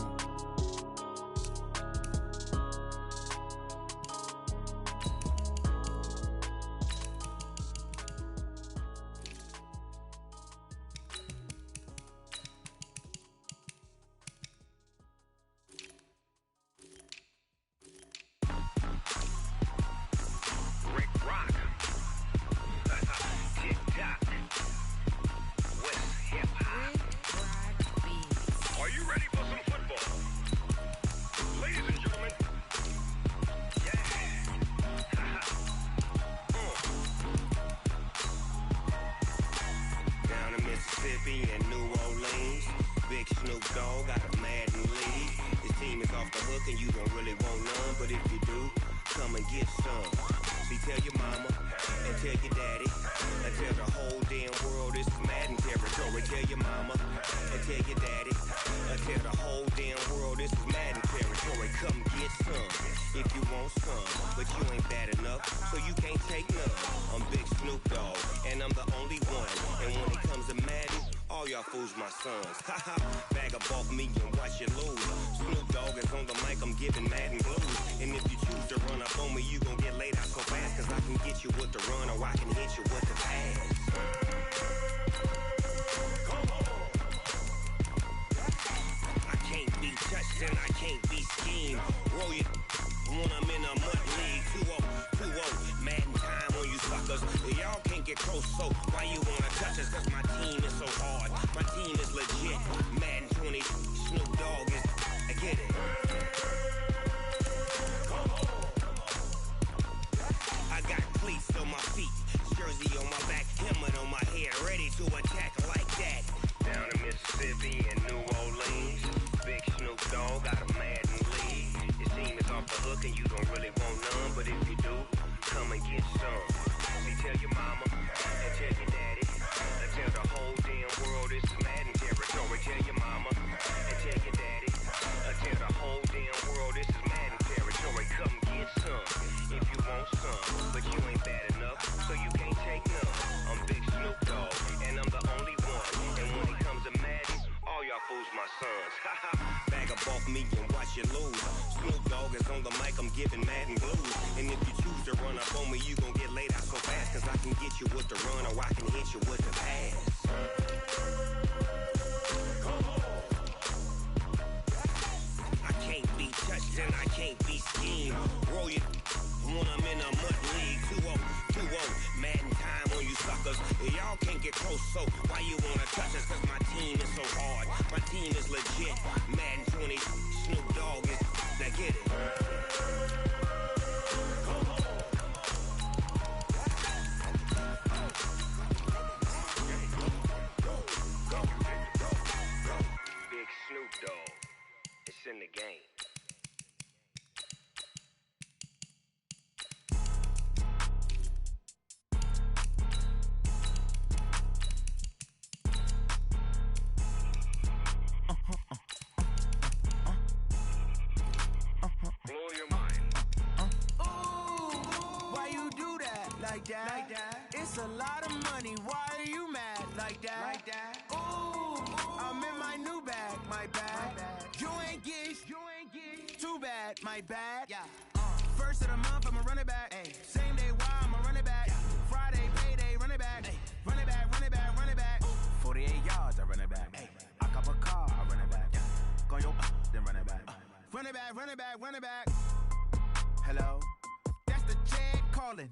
My sons, bag a bulk me and watch you lose. Snoop Dogg is on the mic, I'm giving Madden blues. And if you choose to run up on me, you gon' get laid out so fast. Cause I can get you with the run or I can hit you with the pass. Come on. I can't be touched and I can't be schemed. Roll you when I'm in a mud league. 2-0, Madden time on you suckers. Y'all can't get close, so why you wanna touch us? Cause my team is so hard. My team is legit. Madden 20, Snoop Dogg is. I get it. I got cleats on my feet, jersey on my back, helmet on my head, ready to attack like that. Down in Mississippi and New Orleans, big Snoop Dogg got a Madden lead. Your team is off the hook and you don't really want none, but if you do, come and get some. See, tell your mama and tell your daddy. Tell the whole damn world this is Madden territory. Tell your mama and tell your daddy. Tell the whole damn world this is Madden territory. Come get some if you want mic, I'm giving mad and blues. And if you choose to run up on me, you gon' get laid out so fast. Cause I can get you with the run or I can hit you with the pass. I can't be touched and I can't be schemed. Roll you when I'm in a mud league. 2-0, mad in time on you suckers. Y'all can't get close, so why you wanna touch us? Cause my team is so hard. My team is legit. Madden 20, Snoop Dogg is. Now get it. Big Snoop Dogg. It's in the game. Blow your mind. Ooh, why you do that like that? Like that? It's a lot of money. Why are you mad like that? Like that? Ooh, I'm in my new bag. My bad. You ain't get. Too bad. My bad. Yeah. First of the month, I'ma run it back. Ay. Same day, why I'ma run it back. Friday, payday, run it back. Ay. Run it back, run it back, run it back. 48 yards, I run it back. Ay. I cop a car, I run it back. Go your then run it back. Run it back, run it back, run it back. Hello? That's the Jag calling.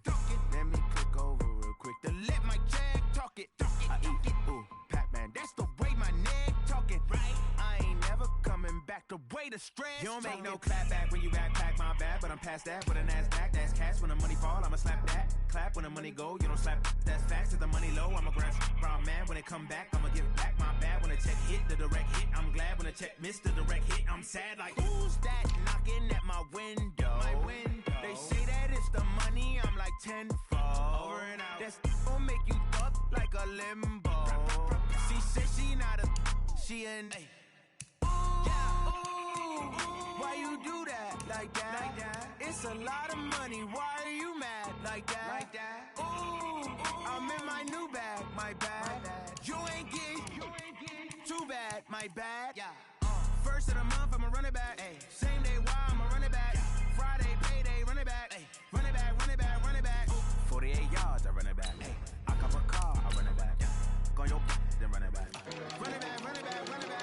Let me click over real quick to let my Jag talk it. I eat it, ooh, Pac-Man. That's the way my neck talking. Right? I ain't never coming back the way the stress. You don't make no clap back when you backpack my bag, but I'm past that with a NASDAQ. That's cash when the money fall, I'ma slap that. Clap when the money go, you don't slap. That's facts. If the money low, I'ma grab brown man. When it come back, I'ma give back my bad. When the check hit, the direct hit. I'm glad when the check missed the direct hit. I'm sad like, who's that knocking at my window? My window. They say that it's the money, I'm like tenfold. Over and out. That's gon' make you up like a limbo. She said she not a, she an. Ooh, why you do that like that? Like that? It's a lot of money. Why are you mad like that? Like that? Ooh, I'm in my new bag. My bad. You ain't get. Too bad. My bad. Yeah. First of the month, I'ma run it back. Ay. Same day, why I'ma run it back. Friday, payday, run it back. Ay. Run it back, run it back, run it back. 48 yards, I run it back. Ay. I cop a car, I run it back. Go your then run it back. Run it back, run it back, run it back.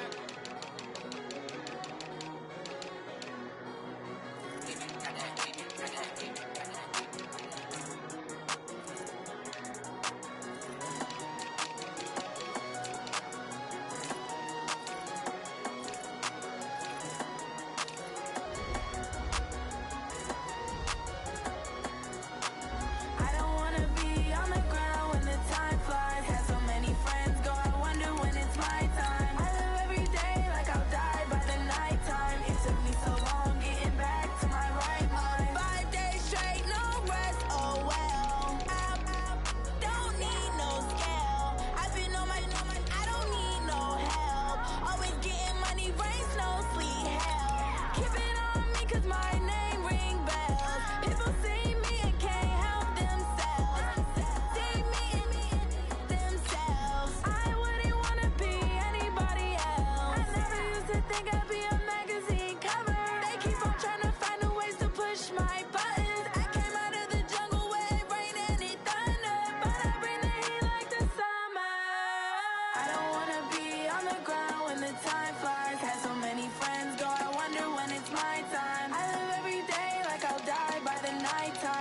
Nighttime.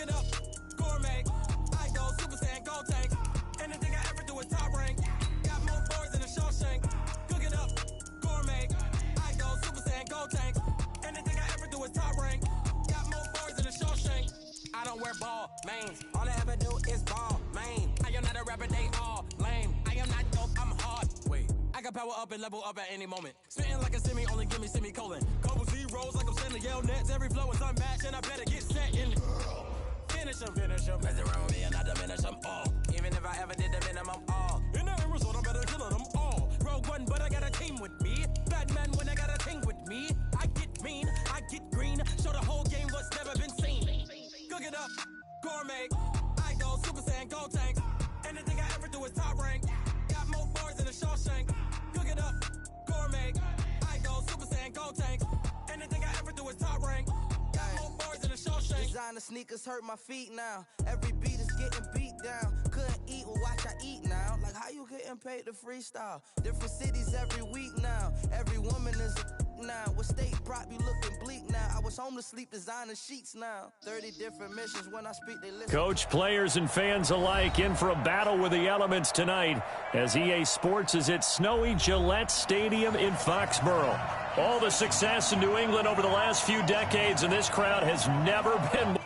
it up, gourmet. I go Super Saiyan, gold tank. Anything I ever do is top rank. Got more boys than a Shawshank. Cook it up, gourmet. I go Super Saiyan, gold tank. Anything I ever do is top rank. Got more boys than a Shawshank. I don't wear ball mains. All I ever do is ball main. I am not a rapper, they all lame. I am not dope, I'm hard. Wait, I can power up and level up at any moment. Spitting like a semi, only give me semicolon. Couple zeros like I'm sending yell nets. Every flow is unmatched and I better get set in. Finish them. Mess around with me and I diminish them all. Even if I ever did the minimum all. In the end result, I better kill them all. Rogue One, but I got a team with me. Batman when I got a team with me. I get mean, I get green. Show the whole game what's never been seen. Cook it up, gourmet. I go Super Saiyan, gold tank. Anything I ever do is top rank. Got more bars than a Shawshank. Cook it up, gourmet. I go Super Saiyan, gold tank. Anything I ever do is top rank. Got more bars than a Shawshank. Designer sneakers hurt my feet now. Every beat is getting beat down. Couldn't eat, well watch I eat now. Like how you getting paid to freestyle? Different cities every week now. Every woman is a now. With state prop, you looking bleak now. I was home to sleep, designer sheets now. 30 different missions when I speak, they listen. Coach, players, and fans alike in for a battle with the elements tonight as EA Sports is at snowy Gillette Stadium in Foxborough. All the success in New England over the last few decades, and this crowd has never been.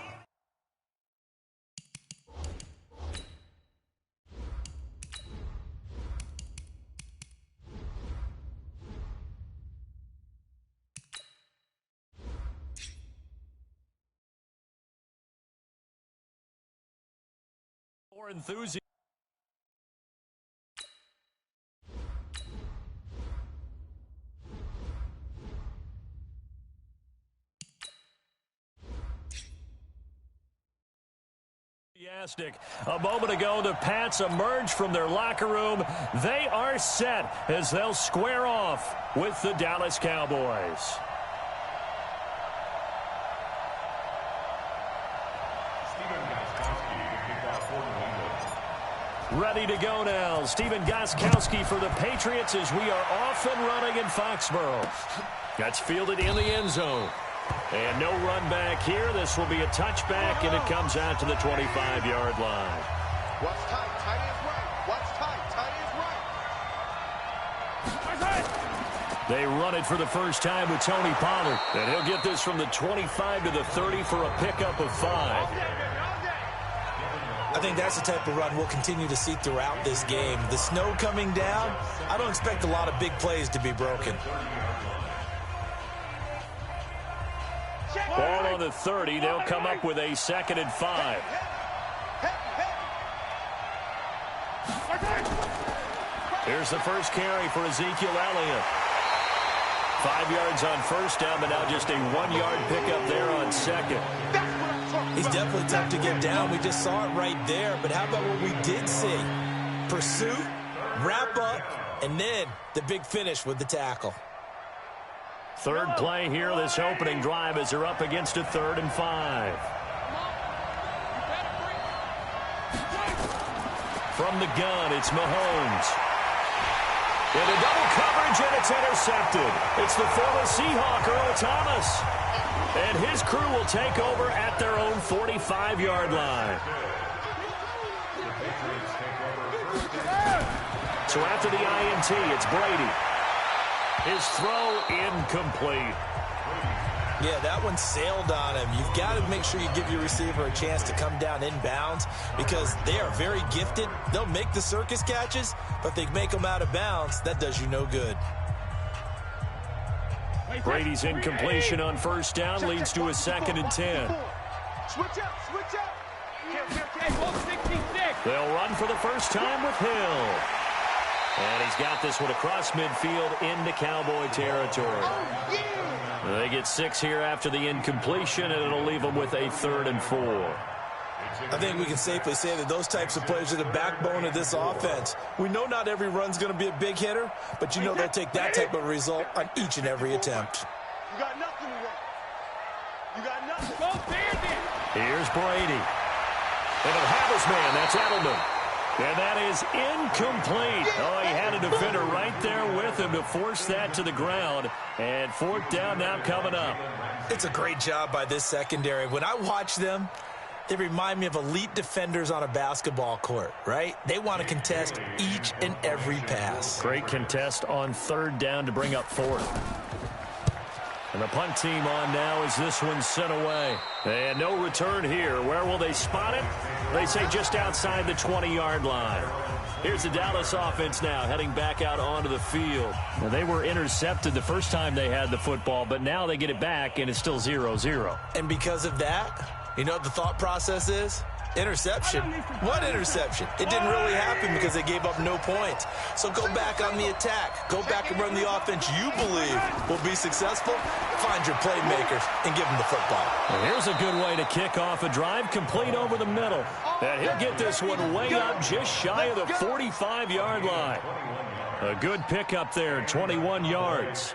More enthusiasm. A moment ago, the Pats emerged from their locker room. They are set as they'll square off with the Dallas Cowboys. Ready to go now. Stephen Gostkowski for the Patriots as we are off and running in Foxborough. That's fielded in the end zone. And no run back here. This will be a touchback, and it comes out to the 25-yard line. What's tight? Tight is right. What's tight? Tight is right. They run it for the first time with Tony Pollard. And he'll get this from the 25 to the 30 for a pickup of 5. I think that's the type of run we'll continue to see throughout this game. The snow coming down, I don't expect a lot of big plays to be broken. Ball on the 30. They'll come up with a 2nd and 5. Here's the first carry for Ezekiel Elliott. 5 yards on first down, but now just a 1-yard pickup there on 2nd. He's definitely tough to get down. We just saw it right there. But how about what we did see? Pursuit, wrap up, and then the big finish with the tackle. Third play here, this opening drive as they're up against a 3rd and 5. From the gun, it's Mahomes. In a double coverage, and it's intercepted. It's the former Seahawk, Earl Thomas. And his crew will take over at their own 45-yard line. So after the INT, it's Brady. His throw incomplete. Yeah, that one sailed on him. You've got to make sure you give your receiver a chance to come down inbounds because they are very gifted. They'll make the circus catches, but if they make them out of bounds, that does you no good. Brady's incompletion on first down leads to a 2nd and 10. Switch up, switch up. They'll run for the first time with Hill. And he's got this one across midfield into Cowboy territory. They get 6 here after the incompletion, and it'll leave them with a 3rd and 4. I think we can safely say that those types of plays are the backbone of this offense. We know not every run's going to be a big hitter, but you know they'll take that type of result on each and every attempt. You got nothing to run. You got nothing. Go Here's Brady. And he'll have his man. That's Edelman. And that is incomplete. Oh, he had a defender right there with him to force that to the ground. And 4th down now coming up. It's a great job by this secondary. When I watch them, They remind me of elite defenders on a basketball court, right? They want to contest each and every pass. Great contest on third down to bring up fourth. And the punt team on now as this one's sent away. And no return here. Where will they spot it? They say just outside the 20-yard line. Here's the Dallas offense now heading back out onto the field. Now, they were intercepted the first time they had the football, but now they get it back, and it's still 0-0. And because of that, you know what the thought process is? Interception. One interception. It didn't really happen because they gave up no points. So go back on the attack. Go back and run the offense you believe will be successful. Find your playmakers and give them the football. Well, here's a good way to kick off a drive, complete over the middle. And he'll get this one way up just shy of the 45-yard line. A good pickup there, 21 yards.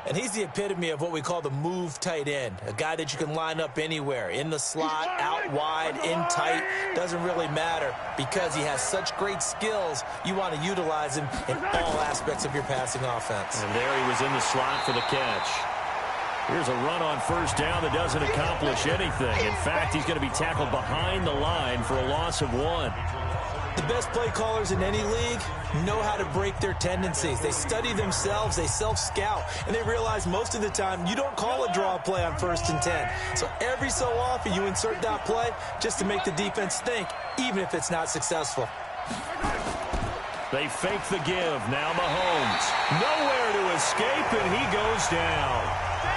And he's the epitome of what we call the move tight end, a guy that you can line up anywhere, in the slot, out wide, in tight, doesn't really matter because he has such great skills. You want to utilize him in all aspects of your passing offense. And there he was in the slot for the catch. Here's a run on first down that doesn't accomplish anything. In fact, he's going to be tackled behind the line for a loss of 1. The best play callers in any league know how to break their tendencies. They study themselves, they self-scout, and they realize most of the time you don't call a draw play on 1st and 10. So every so often you insert that play just to make the defense think, even if it's not successful. They fake the give. Now Mahomes. Nowhere to escape, and he goes down.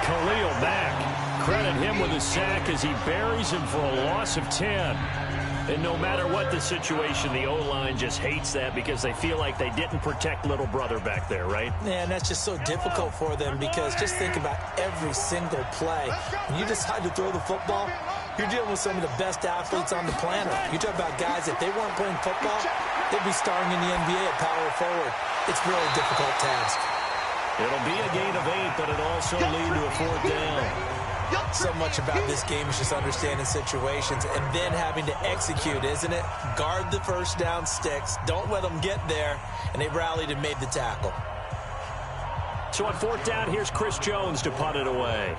Khalil Mack. Credit him with a sack as he buries him for a loss of 10. And no matter what the situation, the O-line just hates that because they feel like they didn't protect little brother back there, right? Yeah, and that's just so difficult for them because just think about every single play. When you decide to throw the football, you're dealing with some of the best athletes on the planet. You talk about guys, if they weren't playing football, they'd be starring in the NBA at power forward. It's a really difficult task. It'll be a gain of 8, but it'll also lead to a 4th down. So much about this game is just understanding situations and then having to execute, isn't it? Guard the first down sticks. Don't let them get there. And they rallied and made the tackle. So on 4th down, here's Chris Jones to punt it away.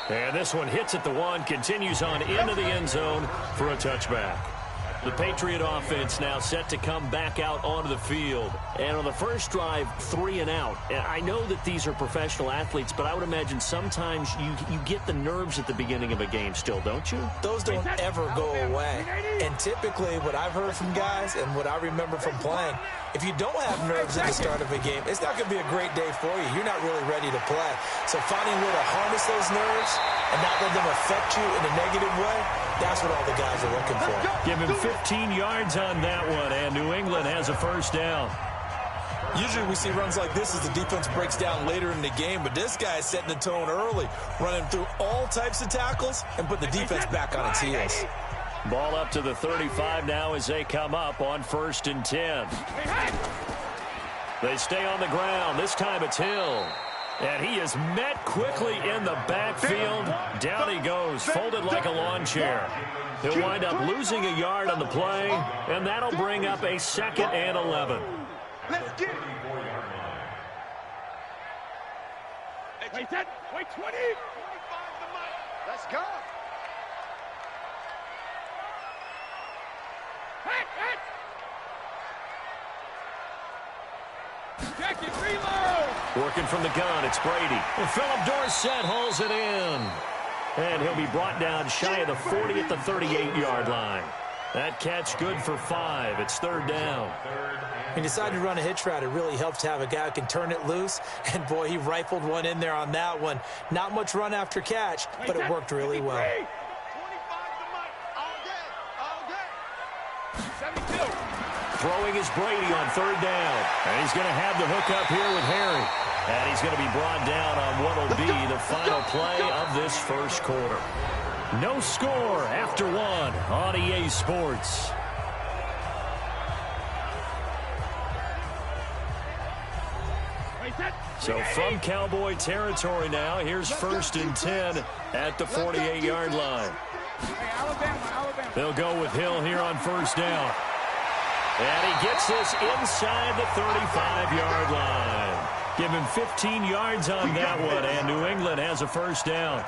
And this one hits at the 1, continues on into the end zone for a touchback. The Patriot offense now set to come back out onto the field. And on the first drive, 3 and out. I know that these are professional athletes, but I would imagine sometimes you get the nerves at the beginning of a game still, don't you? Those don't ever go away. And typically what I've heard from guys and what I remember from playing, if you don't have nerves at the start of a game, it's not going to be a great day for you. You're not really ready to play. So finding a way to harness those nerves and not let them affect you in a negative way, that's what all the guys are looking for. Give him 15 yards on that one, and New England has a first down. Usually we see runs like this as the defense breaks down later in the game, but this guy is setting the tone early, running through all types of tackles and put the defense back on its heels. Ball up to the 35 now as they come up on 1st and 10. They stay on the ground. This time it's Hill. And he is met quickly in the backfield. Down he goes, folded like a lawn chair. He'll wind up losing a yard on the play, and that'll bring up a 2nd and 11. Let's get it. Wait, that. Wait, 20. Let's go. Jacket, reload. Working from the gun, it's Brady. And Philip Dorsett hauls it in. And he'll be brought down shy of the 40 at the 38-yard line. That catch good for 5. It's 3rd down. He decided to run a hitch route. It really helps to have a guy who can turn it loose. And, boy, he rifled one in there on that one. Not much run after catch, but it worked really well. Throwing is Brady on 3rd down. And he's going to have the hook up here with Harry. And he's going to be brought down on what will be the final play of this first quarter. No score after 1 on EA Sports. So from Cowboy territory now, here's 1st and 10 at the 48-yard line. They'll go with Hill here on 1st down. And he gets this inside the 35-yard line. Give him 15 yards on that one, and New England has a first down.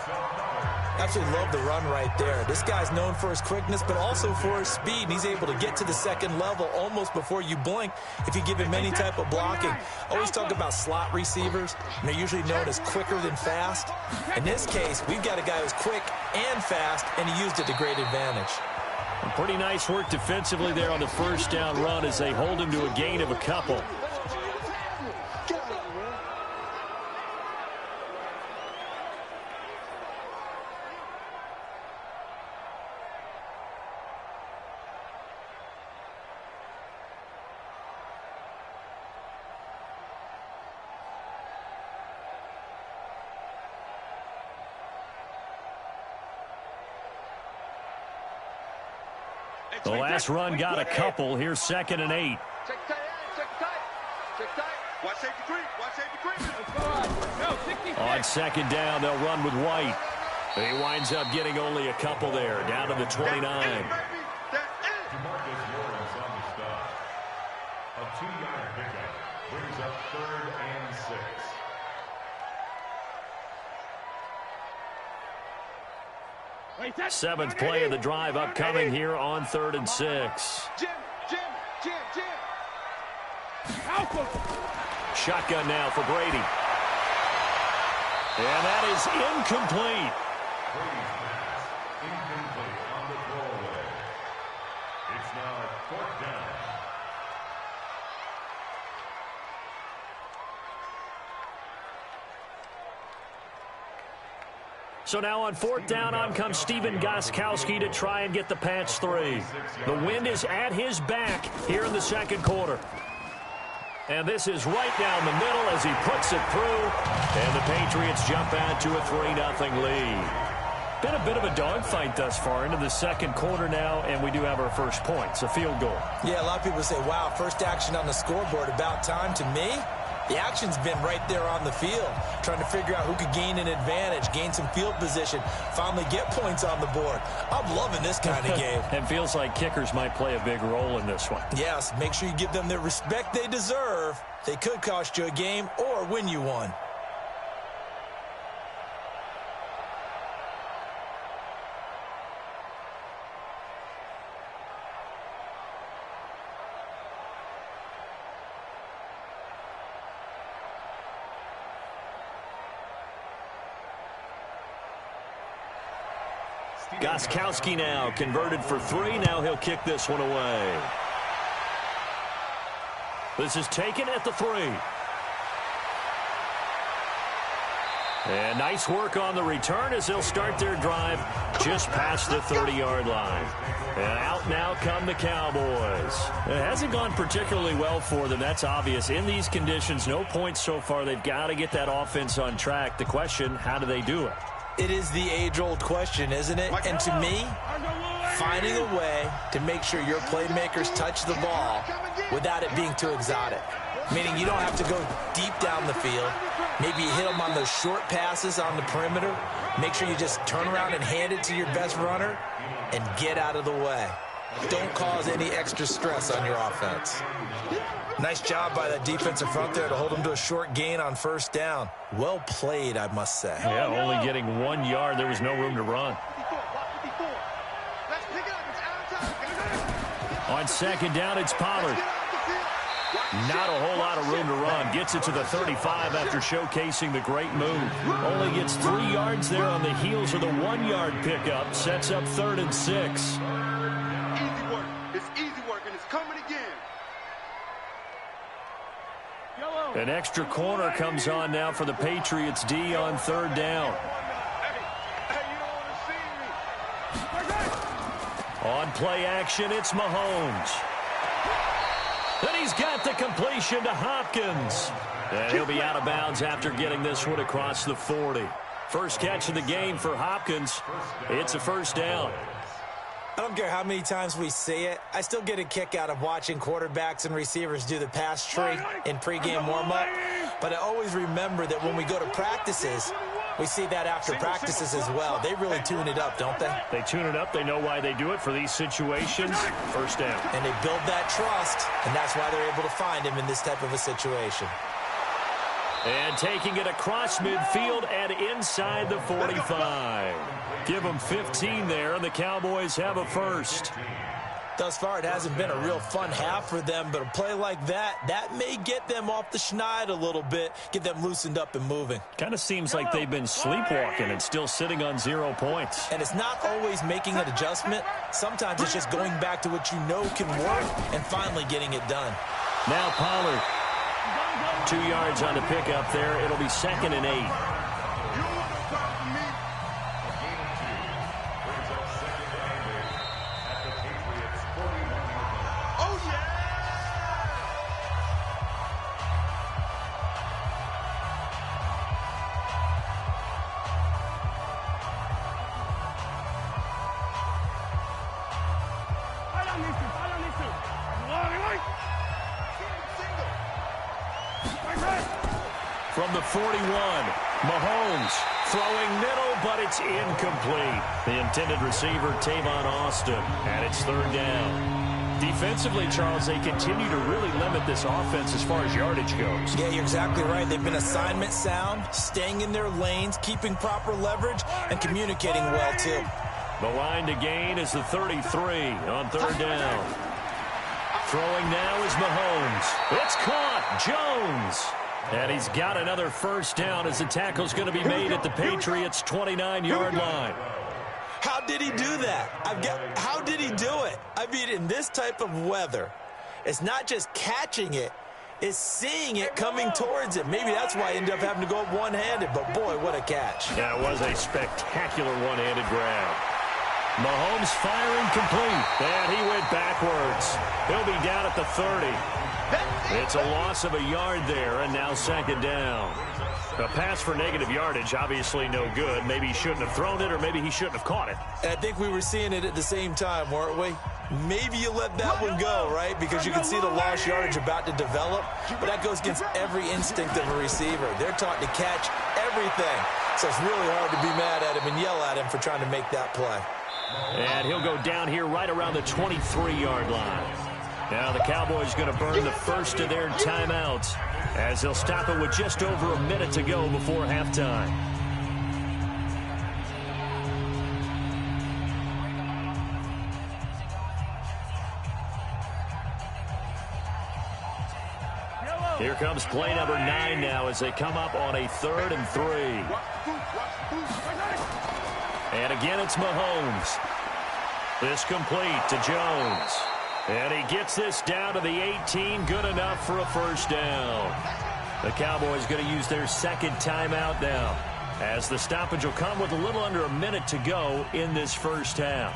Absolutely love the run right there. This guy's known for his quickness, but also for his speed. And he's able to get to the second level almost before you blink if you give him any type of blocking. Always talk about slot receivers, and they're usually known as quicker than fast. In this case, we've got a guy who's quick and fast, and he used it to great advantage. And pretty nice work defensively there on the first down run as they hold him to a gain of a couple. The last run got a couple. Here's 2nd and 8. Check tight. Watch safety creep. On 2nd down, they'll run with White. He winds up getting only a couple there, down to the 29. DeMarcus Lawrence on the stop. A 2-yard pickup brings up 3rd and 6. Seventh play of the drive upcoming here on 3rd and 6. Jim. Shotgun now for Brady. And that is incomplete. Brady's pass incomplete on the throwaway. It's now 4th down. So now on 4th down, on comes Stephen Gostkowski to try and get the patch 3. The wind is at his back here in the second quarter. And this is right down the middle as he puts it through. And the Patriots jump out to a 3-0 lead. Been a bit of a dogfight thus far into the second quarter now, and we do have our first point. It's a field goal. Yeah, a lot of people say, wow, first action on the scoreboard, about time. To me, the action's been right there on the field, trying to figure out who could gain an advantage, gain some field position, finally get points on the board. I'm loving this kind of game. And feels like kickers might play a big role in this one. Yes, make sure you give them the respect they deserve. They could cost you a game or win you one. Gostkowski now converted for 3. Now he'll kick this one away. This is taken at the 3. And nice work on the return as they'll start their drive just past the 30-yard line. And out now come the Cowboys. It hasn't gone particularly well for them. That's obvious. In these conditions, no points so far. They've got to get that offense on track. The question, how do they do it? It is the age-old question, isn't it? And to me, finding a way to make sure your playmakers touch the ball without it being too exotic. Meaning you don't have to go deep down the field. Maybe you hit them on those short passes on the perimeter. Make sure you just turn around and hand it to your best runner and get out of the way. Don't cause any extra stress on your offense. Nice job by that defensive front there to hold them to a short gain on first down. Well played, I must say. Yeah, only getting 1 yard. There was no room to run. On second down, it's Pollard. Not a whole lot of room to run. Gets it to the 35 after showcasing the great move. Only gets 3 yards there on the heels of the 1-yard pickup. Sets up 3rd and 6. Easy work. It's easy work, and it's coming again. An extra corner comes on now for the Patriots D on 3rd down. On play action, it's Mahomes. Then he's got the completion to Hopkins. And he'll be out of bounds after getting this one across the 40. First catch of the game for Hopkins. It's a first down. I don't care how many times we see it. I still get a kick out of watching quarterbacks and receivers do the pass tree in pregame warm-up. But I always remember that when we go to practices, We see that after practices as well. They really tune it up, don't they? They tune it up. They know why they do it for these situations. First down. And they build that trust, and that's why they're able to find him in this type of a situation. And taking it across midfield and inside the 45. Give them 15 there, and the Cowboys have a first. Thus far, it hasn't been a real fun half for them, but a play like that may get them off the schneid a little bit, get them loosened up and moving. Kind of seems like they've been sleepwalking and still sitting on 0 points. And it's not always making an adjustment. Sometimes it's just going back to what you know can work and finally getting it done. Now Pollard. 2 yards on the pickup there. It'll be 2nd and 8. From the 41, Mahomes throwing middle, but it's incomplete. The intended receiver, Tavon Austin, and it's 3rd down. Defensively, Charles, they continue to really limit this offense as far as yardage goes. Yeah, you're exactly right. They've been assignment sound, staying in their lanes, keeping proper leverage, and communicating well, too. The line to gain is the 33 on 3rd down. Throwing now is Mahomes. It's caught. Jones. And he's got another first down as the tackle's going to be made at the Patriots' 29-yard line. How did he do that? How did he do it? I mean, in this type of weather, it's not just catching it, it's seeing it coming towards it. Maybe that's why he ended up having to go up one-handed, but boy, what a catch. Yeah, it was a spectacular one-handed grab. Mahomes firing complete, and he went backwards. He'll be down at the 30. It's a loss of a yard there, and now 2nd down. A pass for negative yardage, obviously no good. Maybe he shouldn't have thrown it, or maybe he shouldn't have caught it. And I think we were seeing it at the same time, weren't we? Maybe you let that one go, right? Because you can see the lost yardage about to develop. But that goes against every instinct of a receiver. They're taught to catch everything. So it's really hard to be mad at him and yell at him for trying to make that play. And he'll go down here right around the 23-yard line. Now the Cowboys going to burn the first of their timeouts as they'll stop it with just over a minute to go before halftime. Here comes play number 9 now as they come up on a 3rd and 3. And again, it's Mahomes. This complete to Jones. And he gets this down to the 18. Good enough for a first down. The Cowboys going to use their 2nd timeout now, as the stoppage will come with a little under a minute to go in this first half.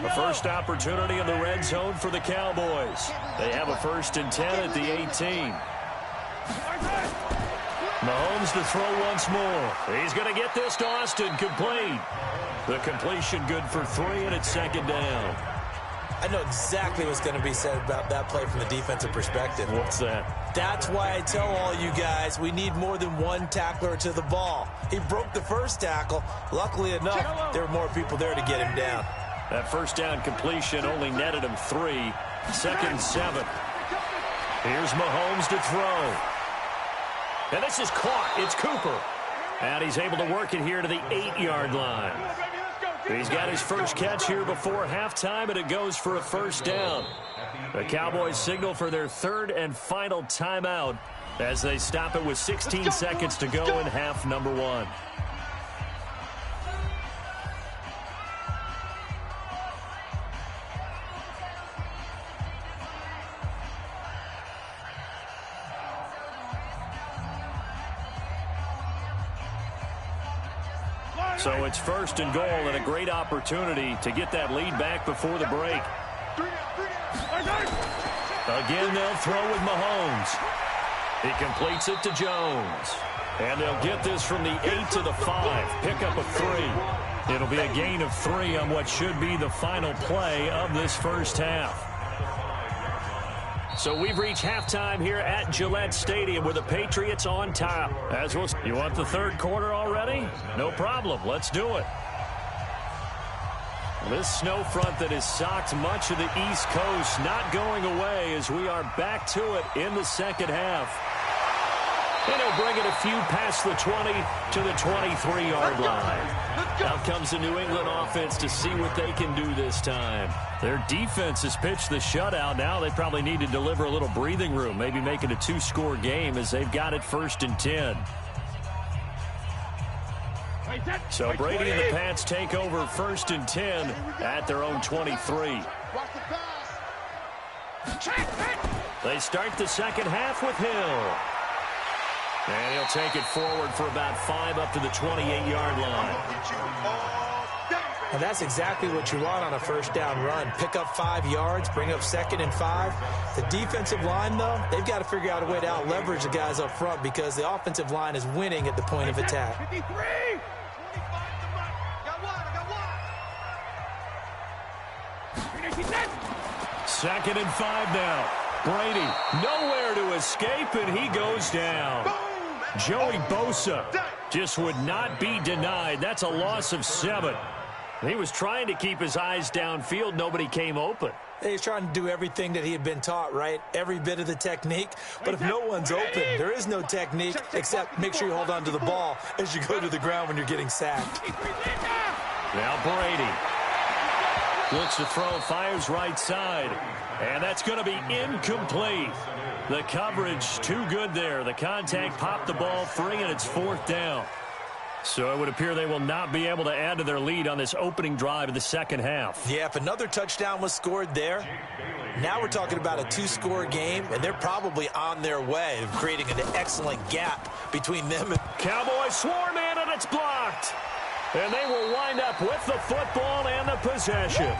The first opportunity in the red zone for the Cowboys. They have a 1st and 10 at the 18. Mahomes to throw once more. He's going to get this to Austin, complete. The completion good for 3, and it's 2nd down. I know exactly what's going to be said about that play from the defensive perspective. What's that? That's why I tell all you guys we need more than one tackler to the ball. He broke the first tackle. Luckily enough, there were more people there to get him down. That first down completion only netted him 3. 2nd and 7. Here's Mahomes to throw. And this is caught. It's Cooper. And he's able to work it here to the 8-yard line. He's got his first catch here before halftime, and it goes for a first down. The Cowboys signal for their 3rd and final timeout as they stop it with 16 seconds to go in half number 1. So it's 1st and goal, and a great opportunity to get that lead back before the break. Again, they'll throw with Mahomes. He completes it to Jones. And they'll get this from the 8 to the 5. Pick up a 3. It'll be a gain of 3 on what should be the final play of this first half. So we've reached halftime here at Gillette Stadium with the Patriots on top. You want the third quarter already? No problem. Let's do it. This snow front that has socked much of the East Coast not going away as we are back to it in the second half. And he'll bring it a few past the 20 to the 23-yard line. Out comes the New England offense to see what they can do this time. Their defense has pitched the shutout. Now they probably need to deliver a little breathing room, maybe make it a two-score game as they've got it 1st and 10. So Brady and the Pats take over 1st and 10 at their own 23. They start the second half with Hill. And he'll take it forward for about 5 up to the 28-yard line. Now that's exactly what you want on a first down run. Pick up 5 yards, bring up 2nd and 5. The defensive line, though, they've got to figure out a way to out-leverage the guys up front because the offensive line is winning at the point of attack. 53! 2nd and 5 now. Brady nowhere to escape, and he goes down. Joey Bosa just would not be denied. That's a loss of 7. He was trying to keep his eyes downfield. Nobody came open. He's trying to do everything that he had been taught, right? Every bit of the technique. But if no one's open, there is no technique except make sure you hold on to the ball as you go to the ground when you're getting sacked. Now Brady looks to throw, fires right side. And that's going to be incomplete. The coverage too good there. The contact popped the ball free, and it's 4th down. So it would appear they will not be able to add to their lead on this opening drive of the second half. Yeah, if another touchdown was scored there, now we're talking about a 2-score game, and they're probably on their way of creating an excellent gap between them. Cowboys swarm in, and it's blocked. And they will wind up with the football and the possession.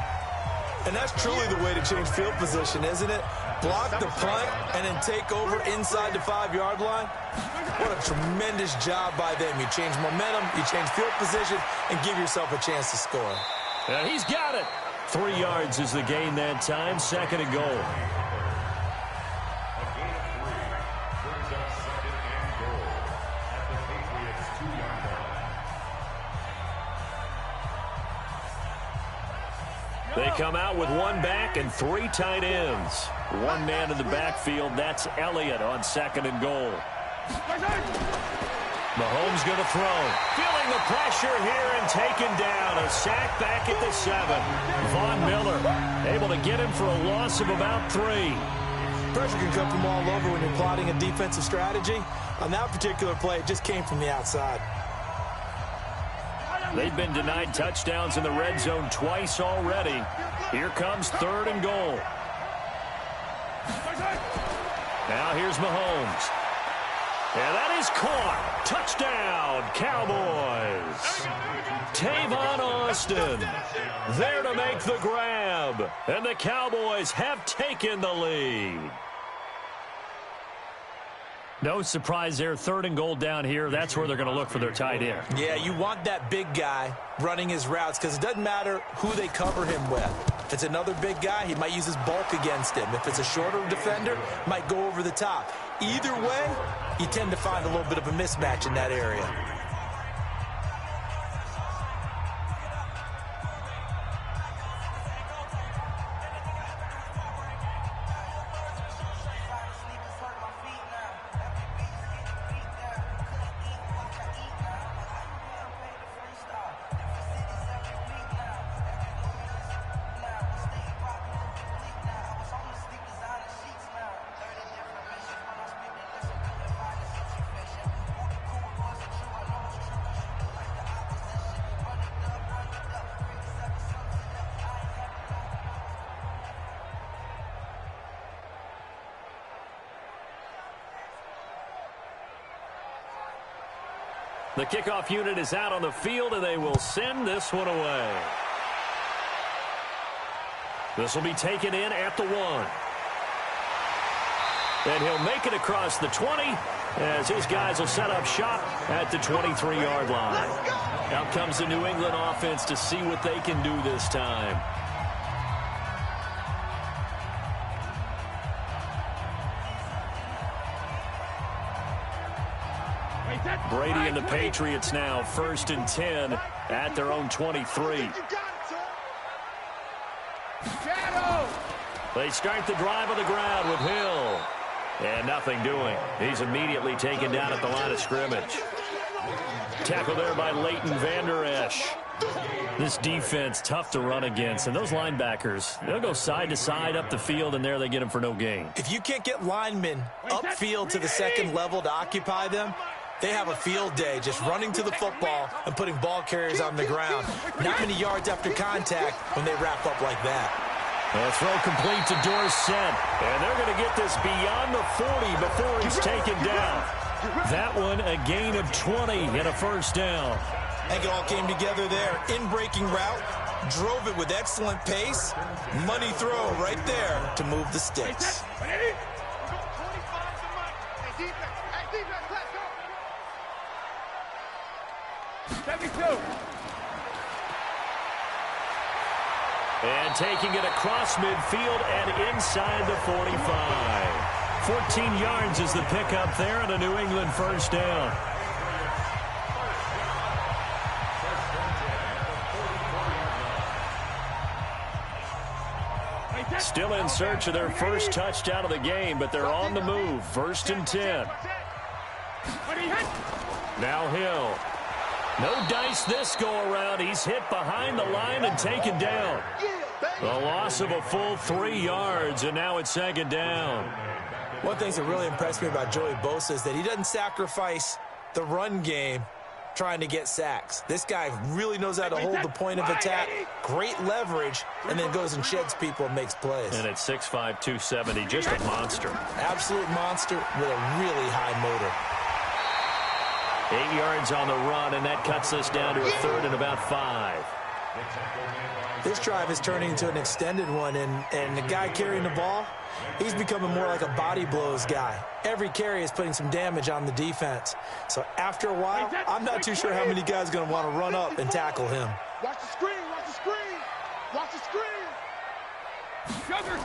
And that's truly the way to change field position, isn't it? Block the punt and then take over inside the 5-yard line. What a tremendous job by them. You change momentum, you change field position, and give yourself a chance to score. And he's got it. 3 yards is the gain that time. 2nd and goal. They come out with 1 back and 3 tight ends. 1 man in the backfield. That's Elliott on 2nd and goal. Mahomes going to throw. Feeling the pressure here and taken down. A sack back at the 7. Von Miller able to get him for a loss of about 3. Pressure can come from all over when you're plotting a defensive strategy. On that particular play, it just came from the outside. They've been denied touchdowns in the red zone twice already. Here comes 3rd and goal. Now here's Mahomes. And that is caught. Touchdown, Cowboys. Tavon Austin there to make the grab. And the Cowboys have taken the lead. No surprise there. 3rd and goal down here. That's where they're going to look for their tight end. Yeah, you want that big guy running his routes because it doesn't matter who they cover him with. If it's another big guy, he might use his bulk against him. If it's a shorter defender, might go over the top. Either way, you tend to find a little bit of a mismatch in that area. The kickoff unit is out on the field, and they will send this one away. This will be taken in at the 1. And he'll make it across the 20 as his guys will set up shop at the 23-yard line. Out comes the New England offense to see what they can do this time. and the Patriots now 1st and 10 at their own 23. They start the drive on the ground with Hill. And nothing doing. He's immediately taken down at the line of scrimmage. Tackle there by Leighton Vander Esch. This defense, tough to run against. And those linebackers, they'll go side to side up the field, and there they get them for no gain. If you can't get linemen upfield to the second level to occupy them, they have a field day just running to the football and putting ball carriers on the ground. Not many yards after contact when they wrap up like that. A throw complete to Dorsett. And they're going to get this beyond the 40 before he's taken down. That one a gain of 20 and a first down. I think it all came together there. In-breaking route, drove it with excellent pace. Money throw right there to move the sticks. And taking it across midfield and inside the 45. 14 yards is the pickup there and a New England first down. Still in search of their first touchdown of the game, but they're on the move. 1st and 10. Now Hill. No dice this go-around. He's hit behind the line and taken down. The loss of a full 3 yards, and now it's 2nd down. One thing that really impressed me about Joey Bosa is that he doesn't sacrifice the run game trying to get sacks. This guy really knows how to hold the point of attack, great leverage, and then goes and sheds people and makes plays. And at 6'5", 270, just a monster. Absolute monster with a really high motor. 8 yards on the run, and that cuts us down to a 3rd and about 5. This drive is turning into an extended one, and the guy carrying the ball, he's becoming more like a body blows guy. Every carry is putting some damage on the defense. So after a while, I'm not too sure how many guys are going to want to run up and tackle him. Watch the screen, watch the screen, watch the screen.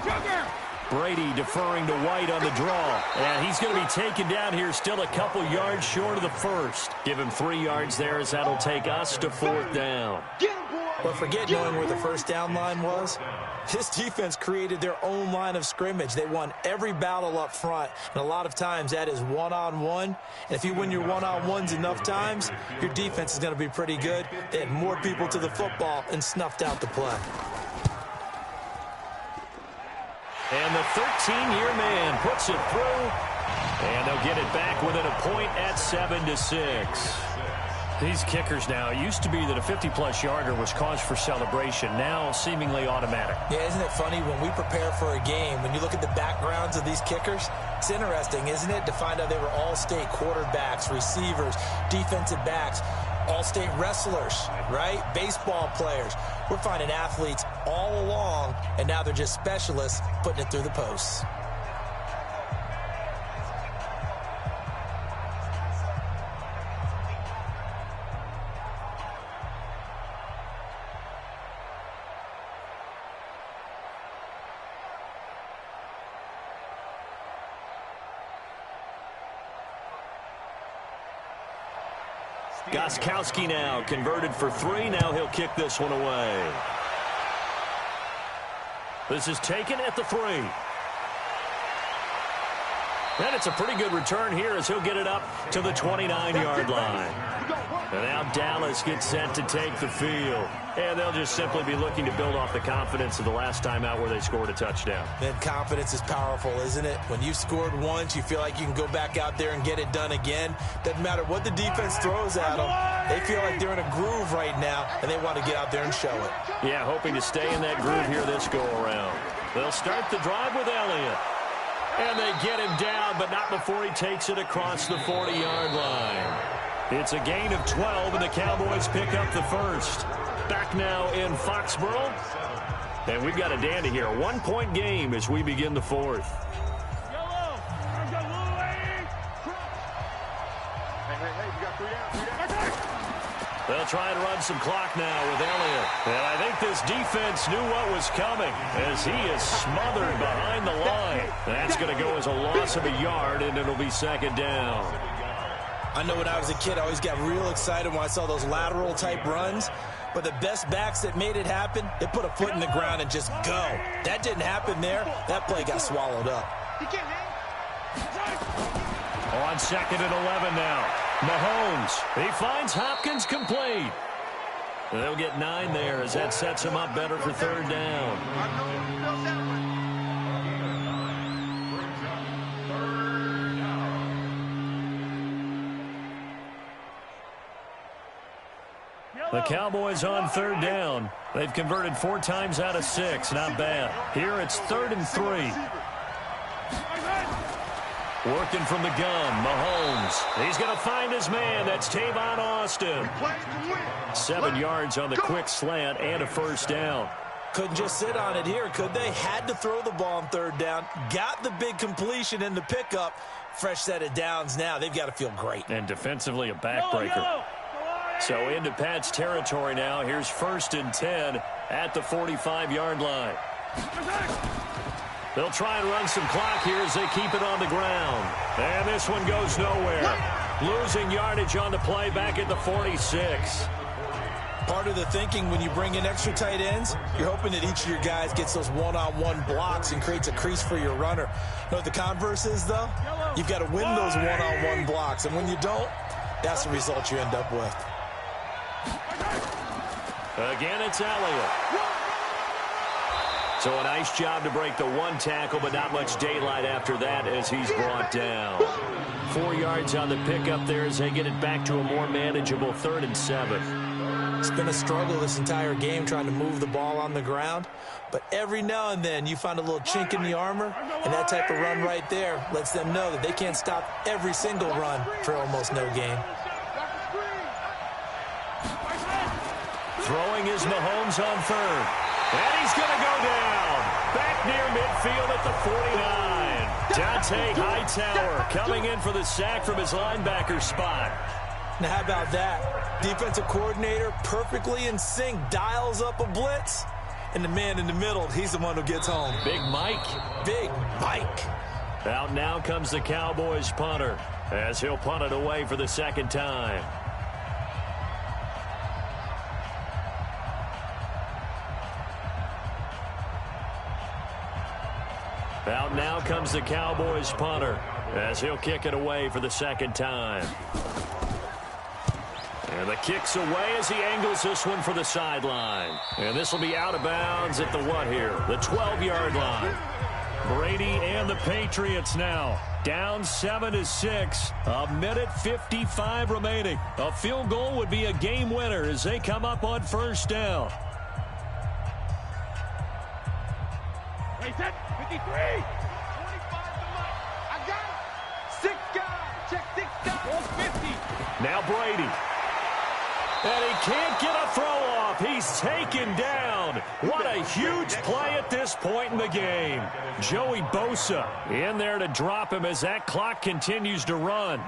Sugar. Brady deferring to White on the draw. And he's going to be taken down here, still a couple yards short of the first. Give him 3 yards there, as that'll take us to 4th down. But forget knowing where the first down line was. This defense created their own line of scrimmage. They won every battle up front, and a lot of times that is one-on-one. And if you win your one-on-ones enough times, your defense is going to be pretty good. They had more people to the football and snuffed out the play. And the 13-year man puts it through, and they'll get it back within a point at 7-6. These kickers now, it used to be that a 50-plus yarder was cause for celebration, now seemingly automatic. Yeah, isn't it funny when we prepare for a game, when you look at the backgrounds of these kickers, it's interesting, isn't it, to find out they were all-state quarterbacks, receivers, defensive backs, all-state wrestlers, right? Baseball players. We're finding athletes all along, and now they're just specialists putting it through the posts. Gostkowski now converted for 3. Now he'll kick this one away. This is taken at the 3. And it's a pretty good return here as he'll get it up to the 29-yard line. And now Dallas gets set to take the field. And they'll just simply be looking to build off the confidence of the last time out where they scored a touchdown. Man, confidence is powerful, isn't it? When you've scored once, you feel like you can go back out there and get it done again. Doesn't matter what the defense throws at them. They feel like they're in a groove right now, and they want to get out there and show it. Yeah, hoping to stay in that groove here this go-around. They'll start the drive with Elliott. And they get him down, but not before he takes it across the 40-yard line. It's a gain of 12, and the Cowboys pick up the first. Back now in Foxborough. And we've got a dandy here. A 1-point game as we begin the 4th. They'll try and run some clock now with Elliott. And I think this defense knew what was coming as he is smothered behind the line. That's going to go as a loss of a yard, and it'll be 2nd down. I know when I was a kid, I always got real excited when I saw those lateral type runs. But the best backs that made it happen, they put a foot in the ground and just go. That didn't happen there. That play got swallowed up. On 2nd and 11 now. Mahomes, he finds Hopkins complete. They'll get 9 there as that sets him up better for 3rd down. The Cowboys on 3rd down. They've converted 4 times out of 6. Not bad. Here it's 3rd and 3. Working from the gun, Mahomes. He's going to find his man. That's Tavon Austin. 7 yards on the quick slant and a 1st down. Couldn't just sit on it here, could they? Had to throw the ball on 3rd down. Got the big completion in the pickup. Fresh set of downs now. They've got to feel great. And defensively a backbreaker. So into Pat's territory now. Here's 1st and 10 at the 45-yard line. They'll try and run some clock here as they keep it on the ground. And this one goes nowhere. Losing yardage on the play back at the 46. Part of the thinking when you bring in extra tight ends, you're hoping that each of your guys gets those one-on-one blocks and creates a crease for your runner. You know what the converse is, though? You've got to win those one-on-one blocks. And when you don't, that's the result you end up with. Again, it's Elliott. So a nice job to break the 1 tackle, but not much daylight after that as he's brought down. 4 yards on the pickup there as they get it back to a more manageable 3rd and 7. It's been a struggle this entire game trying to move the ball on the ground. But every now and then you find a little chink in the armor, and that type of run right there lets them know that they can't stop every single run for almost no gain. Throwing is Mahomes on 3rd. And he's going to go down. Back near midfield at the 49. Dante Hightower coming in for the sack from his linebacker spot. Now, how about that? Defensive coordinator perfectly in sync, dials up a blitz. And the man in the middle, he's the one who gets home. Big Mike. Big Mike. Out now comes the Cowboys punter as he'll punt it away for the 2nd time. Out now comes the Cowboys punter as he'll kick it away for the 2nd time. And the kick's away as he angles this one for the sideline. And this will be out of bounds at the what here? The 12-yard line. Brady and the Patriots now down 7-6. 1:55 remaining. A field goal would be a game winner as they come up on 1st down. Right set, 53. 25 to Mike. I got it. 6 guys. Check 6 guys. 50. Now Brady. And he can't get a throw off. He's taken down. What a huge play at this point in the game. Joey Bosa in there to drop him as that clock continues to run.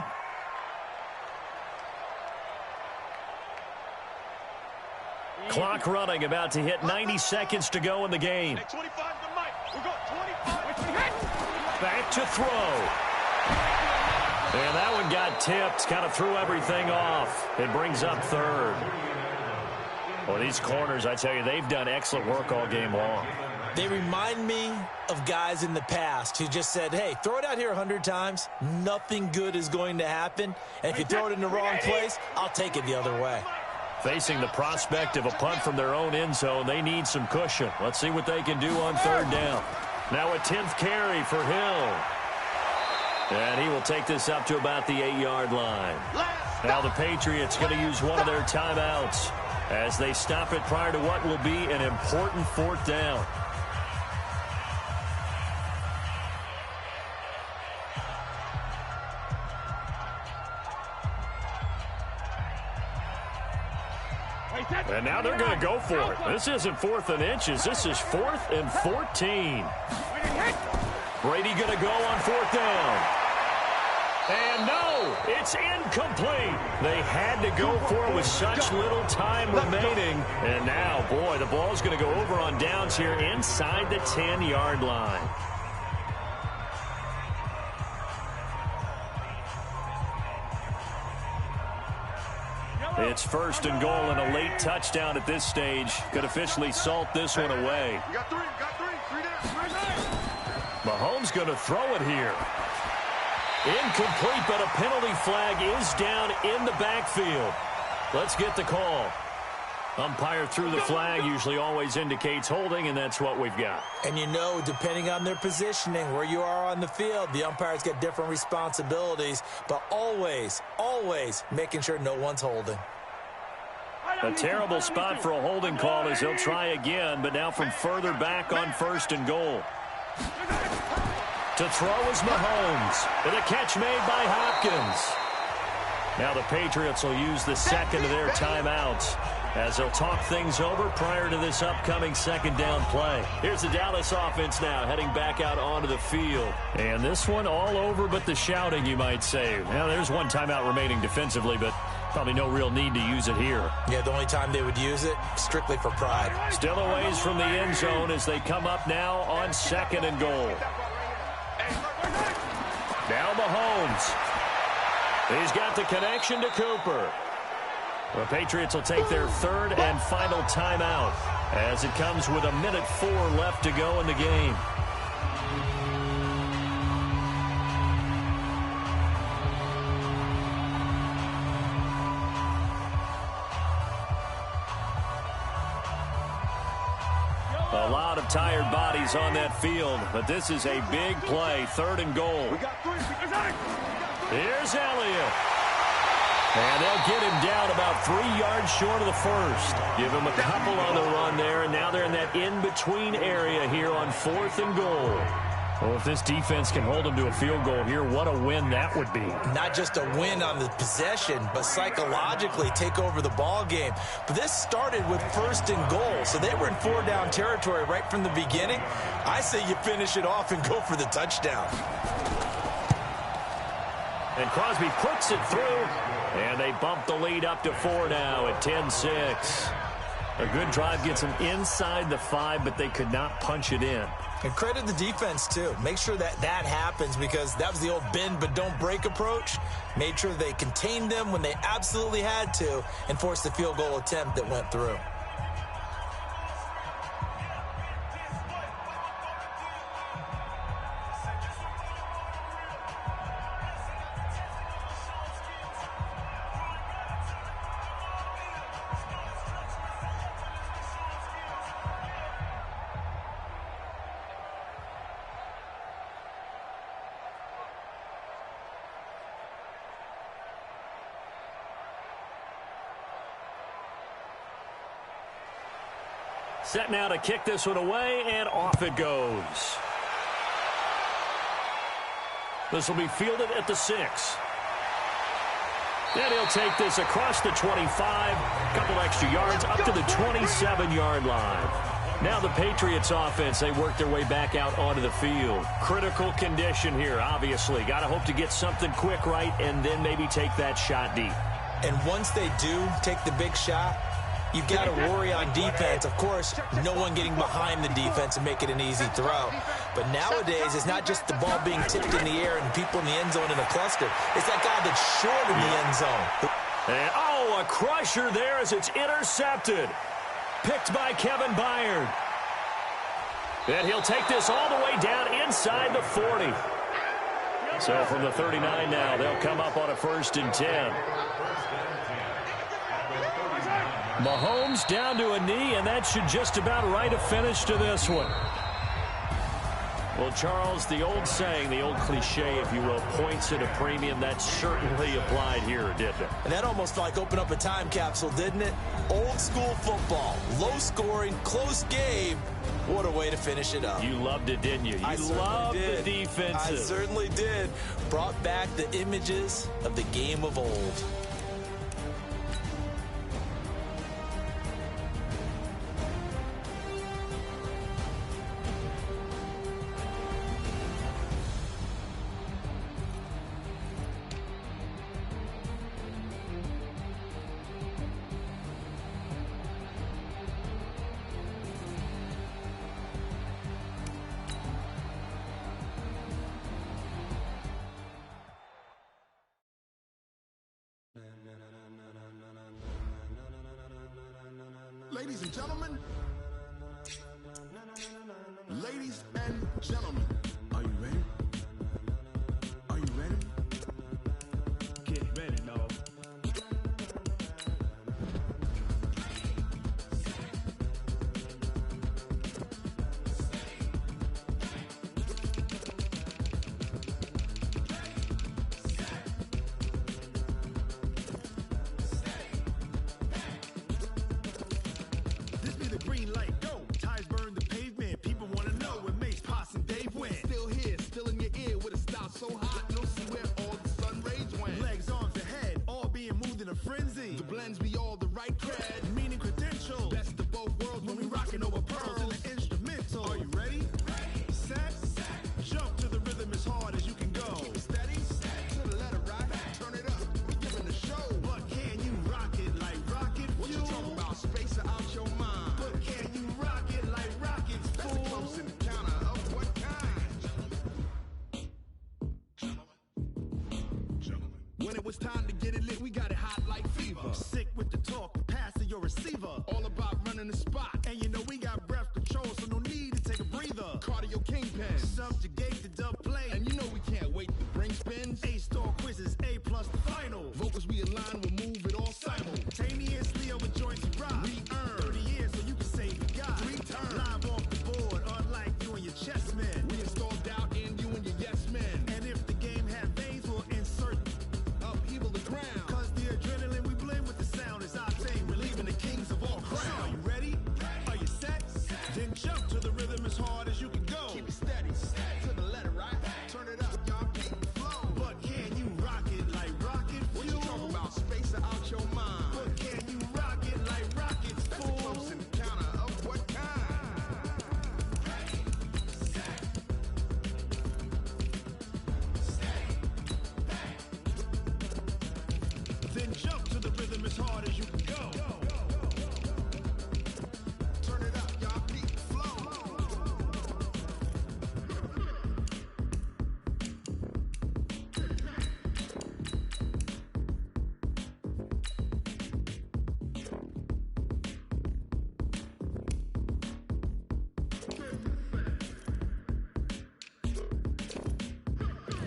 Clock running, about to hit 90 seconds to go in the game. 25 to Mike. We got 25. Back to throw. And that one got tipped, kind of threw everything off. It brings up 3rd. Well, these corners, I tell you, they've done excellent work all game long. They remind me of guys in the past who just said, hey, throw it out here 100 times. Nothing good is going to happen. And if you throw it in the wrong place, I'll take it the other way. Facing the prospect of a punt from their own end zone, they need some cushion. Let's see what they can do on 3rd down. Now a 10th carry for Hill. And he will take this up to about the 8-yard line. Now the Patriots going to use one of their timeouts as they stop it prior to what will be an important 4th down. And now they're going to go for it. This isn't 4th and inches. This is 4th and 14. Brady going to go on 4th down. And no, it's incomplete. They had to go for it with such little time remaining. And now, boy, the ball's going to go over on downs here inside the 10-yard line. It's first and goal, and a late touchdown at this stage could officially salt this one away. You got three down. Mahomes going to throw it here. Incomplete, but a penalty flag is down in the backfield. Let's get the call. Umpire threw the flag, usually always indicates holding, and that's what we've got. And you know, depending on their positioning, where you are on the field, the umpires get different responsibilities, but always, always making sure no one's holding. A terrible spot for a holding call as he'll try again, but now from further back on first and goal. To throw is Mahomes, and a catch made by Hopkins. Now the Patriots will use the second of their timeouts as they'll talk things over prior to this upcoming second down play. Here's the Dallas offense now heading back out onto the field. And this one all over but the shouting, you might say. Now there's one timeout remaining defensively, but probably no real need to use it here. Yeah, the only time they would use it, strictly for pride. Still a ways from the end zone as they come up now on second and goal. Now Mahomes. He's got the connection to Cooper. The Patriots will take their third and final timeout as it comes with 1:04 left to go in the game. A lot of tired bodies on that field, but this is a big play, third and goal. Here's Elliott. And they'll get him down about 3 yards short of the first. Give him a couple on the run there, and now they're in that in-between area here on fourth and goal. Well, if this defense can hold them to a field goal here, what a win that would be. Not just a win on the possession, but psychologically take over the ball game. But this started with first and goal, so they were in four-down territory right from the beginning. I say you finish it off and go for the touchdown. And Crosby puts it through, and they bump the lead up to 4 now at 10-6. A good drive gets them inside the 5, but they could not punch it in. And credit the defense, too. Make sure that happens because that was the old bend but don't break approach. Made sure they contained them when they absolutely had to and forced the field goal attempt that went through. Set now to kick this one away, and off it goes. This will be fielded at the 6. And he'll take this across the 25, couple extra yards, up to the 27-yard line. Now the Patriots offense, they work their way back out onto the field. Critical condition here, obviously. Got to hope to get something quick right and then maybe take that shot deep. And once they do take the big shot, you've got to worry on defense. Of course, no one getting behind the defense and make it an easy throw. But nowadays, it's not just the ball being tipped in the air and people in the end zone in a cluster. It's that guy that's short in the end zone. And, a crusher there as it's intercepted. Picked by Kevin Byard. And he'll take this all the way down inside the 40. So from the 39 now, they'll come up on a 1st and 10. Mahomes down to a knee, and that should just about write a finish to this one. Well, Charles, the old saying, the old cliche, if you will, points at a premium, that certainly applied here, didn't it? And that almost like opened up a time capsule, didn't it? Old school football, low scoring, close game. What a way to finish it up. You loved it, didn't you? You loved the defenses. I certainly did. Brought back the images of the game of old. Ladies and gentlemen. Ladies and gentlemen. Are you ready? Are you ready? Get ready, dog. This be the green light, go. Ties burn the pavement. People wanna know when Mace, Pops, and Dave went. Still here, still in your ear with a style so hot, you'll see where all the sun rays went. Legs, arms, ahead, all being moved in a frenzy. The blends be all the right cred, meaning credentials. Best of both worlds when we rockin' over pearls in the instrumental. Are you ready? Set, jump to the rhythm as hard as you can go. Steady, to the letter right, turn it up, we giving the show. But can you rock it like rocket fuel? What you talking about, space out your mind? But can you rock it like rockets, fool? That's a close encounter of what kind? When it was time to get it lit, we got it hot like fever. Sick with the talk, pass to your receiver. All about running the spot, and you know we got breath control, so no need to take a breather. Cardio kingpin, subjugate the dub play, and you know we can't wait to bring spins. A-star quizzes, A+ the final. Vocals we align, we'll move it all simultaneously over joints we rock. We earn 30 years so you can say you got 3 turns. Live off the board, unlike you and your chess men. We install doubt in you and your yes men. And if the game had veins, we'll insert upheaval the crown. Cause the adrenaline we blend with the sound is our thing. We're leaving the kings of all crowns. So are you ready? Are you set? Then jump to the rhythm as hard as you can go. Keep it steady, to the letter right. Turn it up, y'all keep the flow. But can you rock it like rocket fuel? What you talking about, space out your mind? But can you rock it like rockets, fool? That's a close encounter of what kind? Then jump to the rhythm as hard as you can go. Turn it up, y'all keep the flow.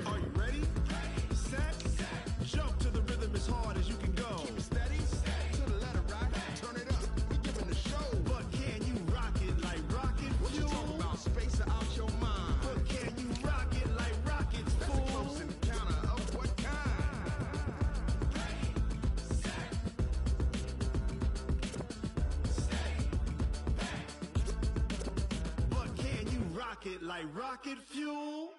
Are you ready? Set, jump to the rhythm as hard as you can go. Keep it steady, to the letter right. Turn it up, we giving the show. But can you rock it like rocket fuel? What you talking about, space out your mind? But can you rock it like rockets, fool? That's a close encounter of what kind? But can you rock it like rocket fuel?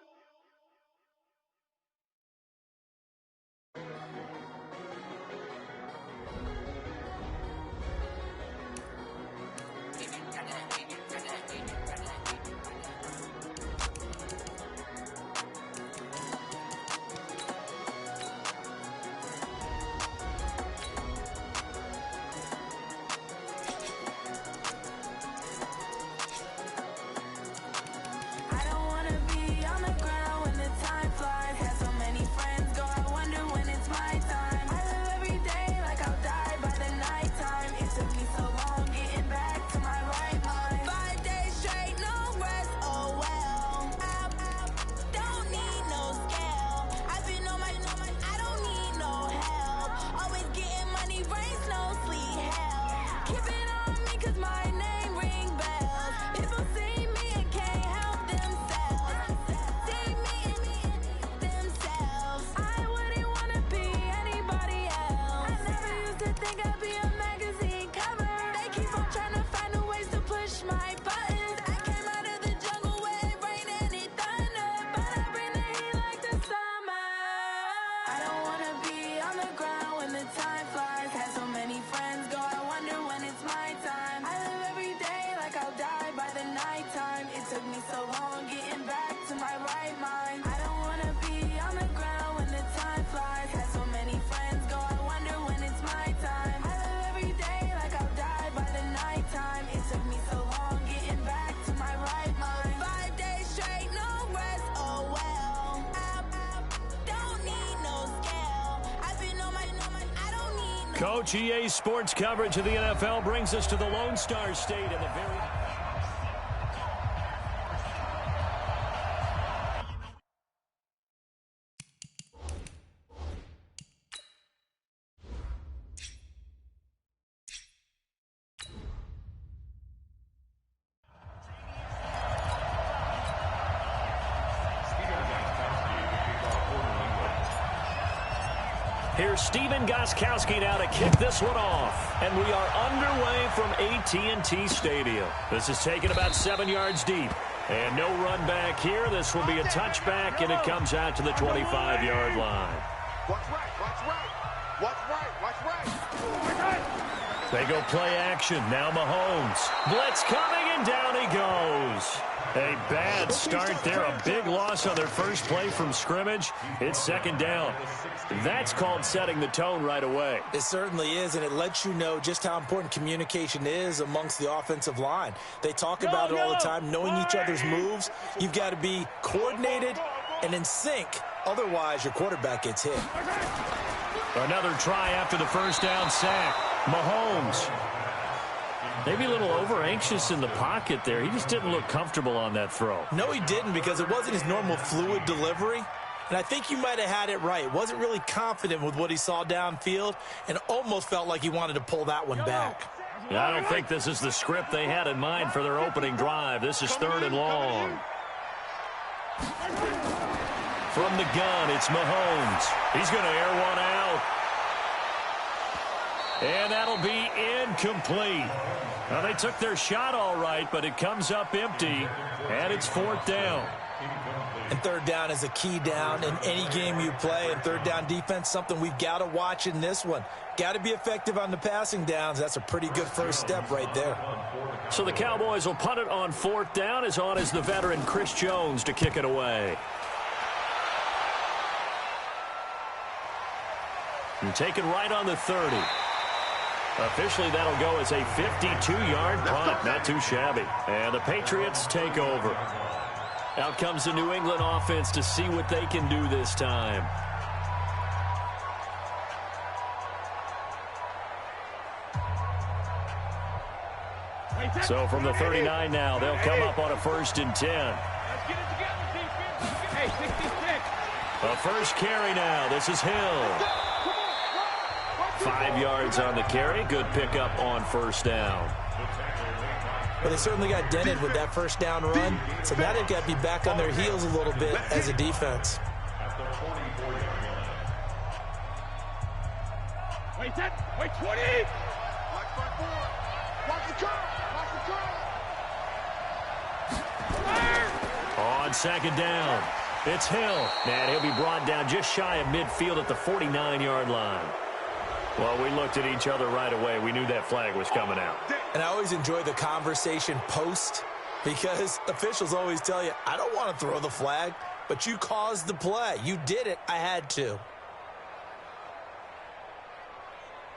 I don't wanna be Coach, EA Sports coverage of the NFL brings us to the Lone Star State in the very... Here's Steven Gostkowski now to kick this one off. And we are underway from AT&T Stadium. This is taken about 7 yards deep. And no run back here. This will be a touchback, and it comes out to the 25-yard line. Watch right, watch right. Watch right, watch right. They go play action. Now Mahomes. Blitz coming, and down he goes. A bad start there. A big loss on their first play from scrimmage. It's second down. That's called setting the tone right away. It certainly is, and it lets you know just how important communication is amongst the offensive line. They talk about it all the time, knowing each other's moves. You've got to be coordinated and in sync. Otherwise, your quarterback gets hit. Another try after the first down sack. Mahomes. Maybe a little over-anxious in the pocket there. He just didn't look comfortable on that throw. No, he didn't, because it wasn't his normal fluid delivery. And I think you might have had it right. Wasn't really confident with what he saw downfield and almost felt like he wanted to pull that one back. I don't think this is the script they had in mind for their opening drive. This is third and long. From the gun, it's Mahomes. He's going to air one out. And that'll be incomplete. Now, they took their shot all right, but it comes up empty, and it's fourth down. And third down is a key down in any game you play. And third down defense, something we've got to watch in this one. Got to be effective on the passing downs. That's a pretty good first step right there. So the Cowboys will punt it on fourth down. As on is the veteran Chris Jones to kick it away. And taken right on the 30. Officially, that'll go as a 52-yard punt. Not too shabby. And the Patriots take over. Out comes the New England offense to see what they can do this time. So from the 39 now, they'll come up on a 1st and 10. Hey, 66. A first carry now. This is Hill. 5 yards on the carry. Good pickup on first down. But they certainly got dented with that first down run. So now they've got to be back on their heels a little bit as a defense. Wait, set. Wait, 20. Watch the curve. On second down, it's Hill. And he'll be brought down just shy of midfield at the 49-yard line. Well, we looked at each other right away. We knew that flag was coming out. And I always enjoy the conversation post, because officials always tell you, I don't want to throw the flag, but you caused the play. You did it. I had to.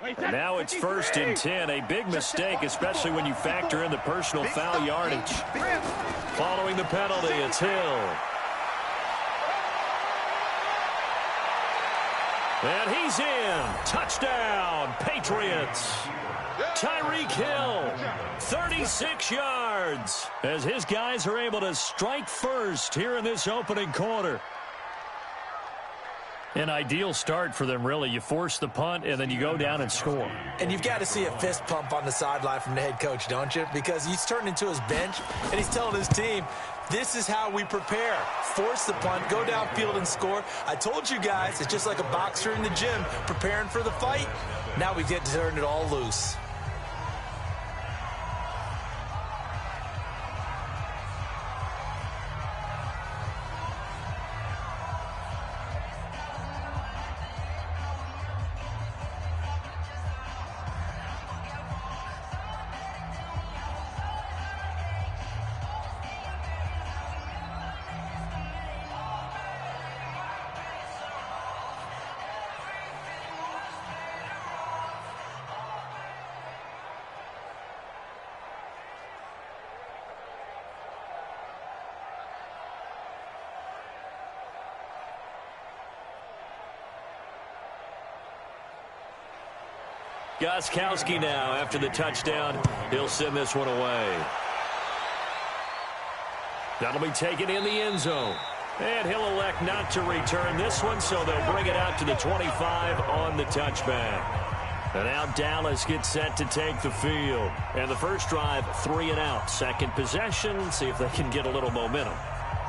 And now it's 1st and 10. A big mistake, especially when you factor in the personal foul yardage. Following the penalty, it's Hill. And he's in. Touchdown, Patriots. Tyreek Hill, 36 yards, as his guys are able to strike first here in this opening quarter. An ideal start for them, really. You force the punt, and then you go down and score. And you've got to see a fist pump on the sideline from the head coach, don't you? Because he's turned into his bench, and he's telling his team, this is how we prepare. Force the punt, go downfield and score. I told you guys, it's just like a boxer in the gym preparing for the fight. Now we get to turn it all loose. Gostkowski now, after the touchdown, he'll send this one away. That'll be taken in the end zone. And he'll elect not to return this one, so they'll bring it out to the 25 on the touchback. And now Dallas gets set to take the field. And the first drive, 3 and out. Second possession, see if they can get a little momentum.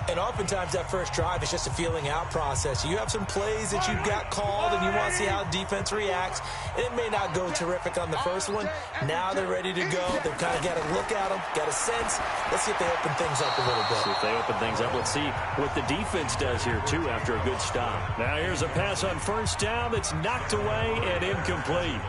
And oftentimes that first drive is just a feeling out process. You have some plays that you've got called and you want to see how defense reacts. It may not go terrific on the first one. Now they're ready to go. They've kind of got to look at them, got a sense. Let's see if they open things up a little bit. See if they open things up. Let's see what the defense does here, too, after a good stop. Now here's a pass on first down that's knocked away and incomplete.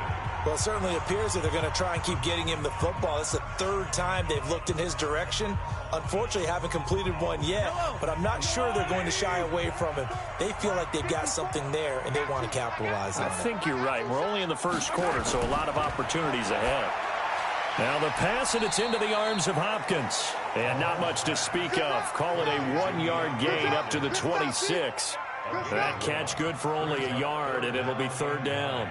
Well, it certainly appears that they're going to try and keep getting him the football. It's the third time they've looked in his direction. Unfortunately, haven't completed one yet, but I'm not sure they're going to shy away from him. They feel like they've got something there, and they want to capitalize on it. I think you're right. We're only in the first quarter, so a lot of opportunities ahead. Now the pass, and it's into the arms of Hopkins. And not much to speak of. Call it a 1-yard gain up to the 26. That catch good for only a yard, and it'll be third down.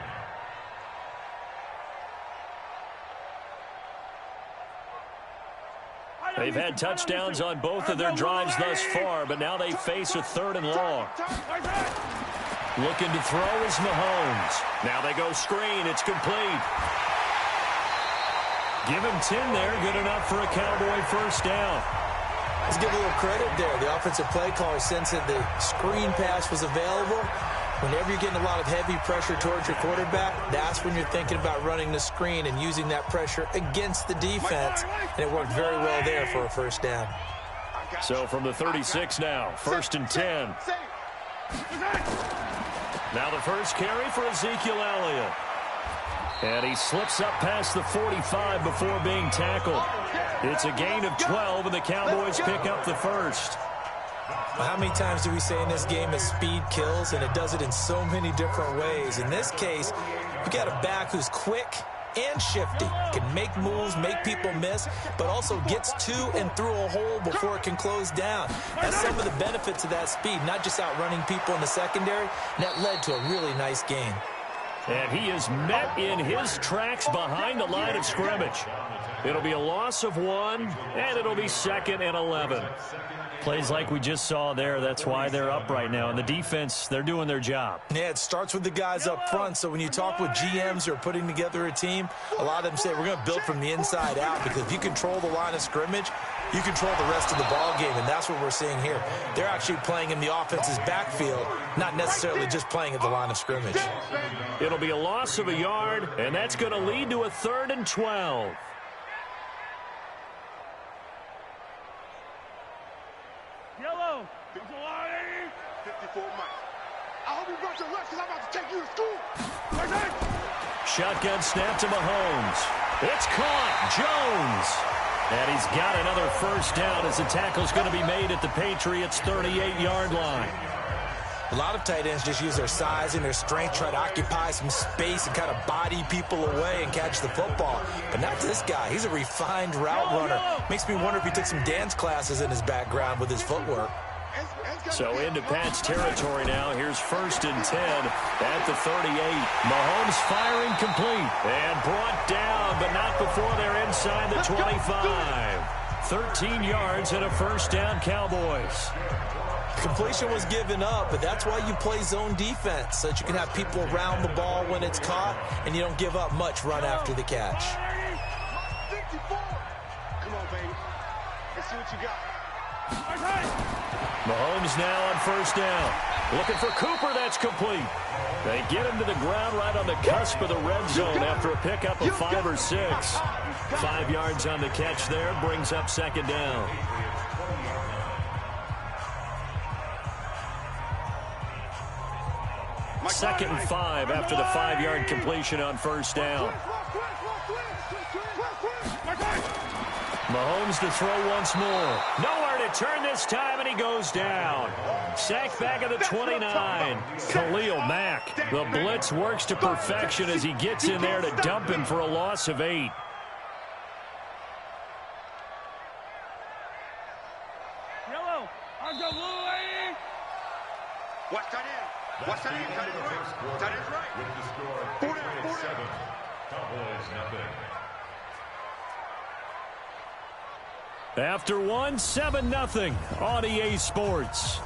They've had touchdowns on both of their drives thus far, but now they face a 3rd and long. Looking to throw is Mahomes. Now they go screen. It's complete. Give him 10 there. Good enough for a Cowboy first down. Let's give a little credit there. The offensive play caller sensed that the screen pass was available. Whenever you're getting a lot of heavy pressure towards your quarterback, that's when you're thinking about running the screen and using that pressure against the defense. And it worked very well there for a first down. So from the 36 now, 1st and 10. Now the first carry for Ezekiel Elliott. And he slips up past the 45 before being tackled. It's a gain of 12, and the Cowboys pick up the first. Well, how many times do we say in this game that speed kills, and it does it in so many different ways? In this case, you got a back who's quick and shifty, can make moves, make people miss, but also gets to and through a hole before it can close down. That's some of the benefits of that speed, not just outrunning people in the secondary, and that led to a really nice gain. And he is met in his tracks behind the line of scrimmage. It'll be a loss of 1, and it'll be 2nd and 11. Plays like we just saw there, that's why they're up right now. And the defense, they're doing their job. Yeah, it starts with the guys up front. So when you talk with GMs who are putting together a team, a lot of them say we're going to build from the inside out, because if you control the line of scrimmage, you control the rest of the ball game, and that's what we're seeing here. They're actually playing in the offense's backfield, not necessarily just playing at the line of scrimmage. It'll be a loss of a yard, and that's going to lead to a 3rd and 12. Yellow. 54 Mike. I hope you brought your lunch, because I'm about to take you to school. Shotgun snap to Mahomes. It's caught. Jones. And he's got another first down as the tackle's going to be made at the Patriots' 38-yard line. A lot of tight ends just use their size and their strength, try to occupy some space and kind of body people away and catch the football. But not this guy. He's a refined route runner. Makes me wonder if he took some dance classes in his background with his footwork. So into Pat's territory now. Here's 1st and 10 at the 38. Mahomes firing complete and brought down, but not before they're inside the 25. 13 yards and a first down, Cowboys. Completion was given up, but that's why you play zone defense, so that you can have people around the ball when it's caught, and you don't give up much run after the catch. 54. Come on, baby. Let's see what you got. Mahomes now on first down. Looking for Cooper, that's complete. They get him to the ground right on the cusp of the red zone after a pickup of 5 or 6. 5 yards on the catch there, brings up 2nd down. Second and 5 after the 5-yard completion on first down. Mahomes to throw once more. Nowhere to turn this time, and he goes down. Sacked back at the 29. Khalil Mack. The blitz works to perfection as he gets in there to dump him for a loss of 8. Yellow. I've got blue lady. Watch that in. Watch that in. That is right. That is right. 47. Cowboys nothing. After one, 7-0 on EA Sports.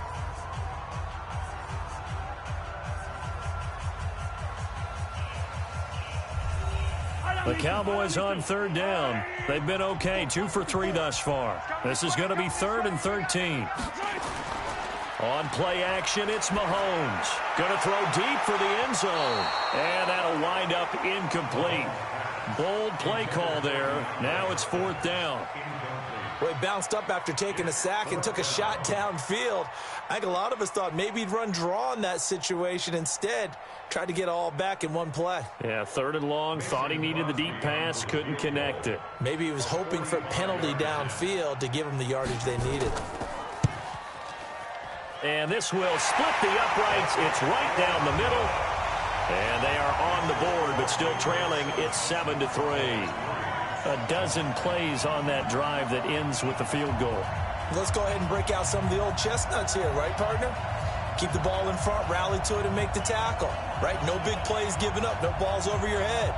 The Cowboys on third down. They've been okay, 2 for 3 thus far. This is going to be 3rd and 13. On play action, it's Mahomes. Going to throw deep for the end zone. And that'll wind up incomplete. Bold play call there. Now it's 4th down. Well, he bounced up after taking a sack and took a shot downfield. I think a lot of us thought maybe he'd run draw in that situation. Instead, tried to get all back in one play. Yeah, 3rd and long. Thought he needed the deep pass. Couldn't connect it. Maybe he was hoping for a penalty downfield to give him the yardage they needed. And this will split the uprights. It's right down the middle. And they are on the board, but still trailing. It's 7-3. A dozen plays on that drive that ends with the field goal. Let's go ahead and break out some of the old chestnuts here, right, partner? Keep the ball in front, rally to it, and make the tackle, right? No big plays given up, no balls over your head.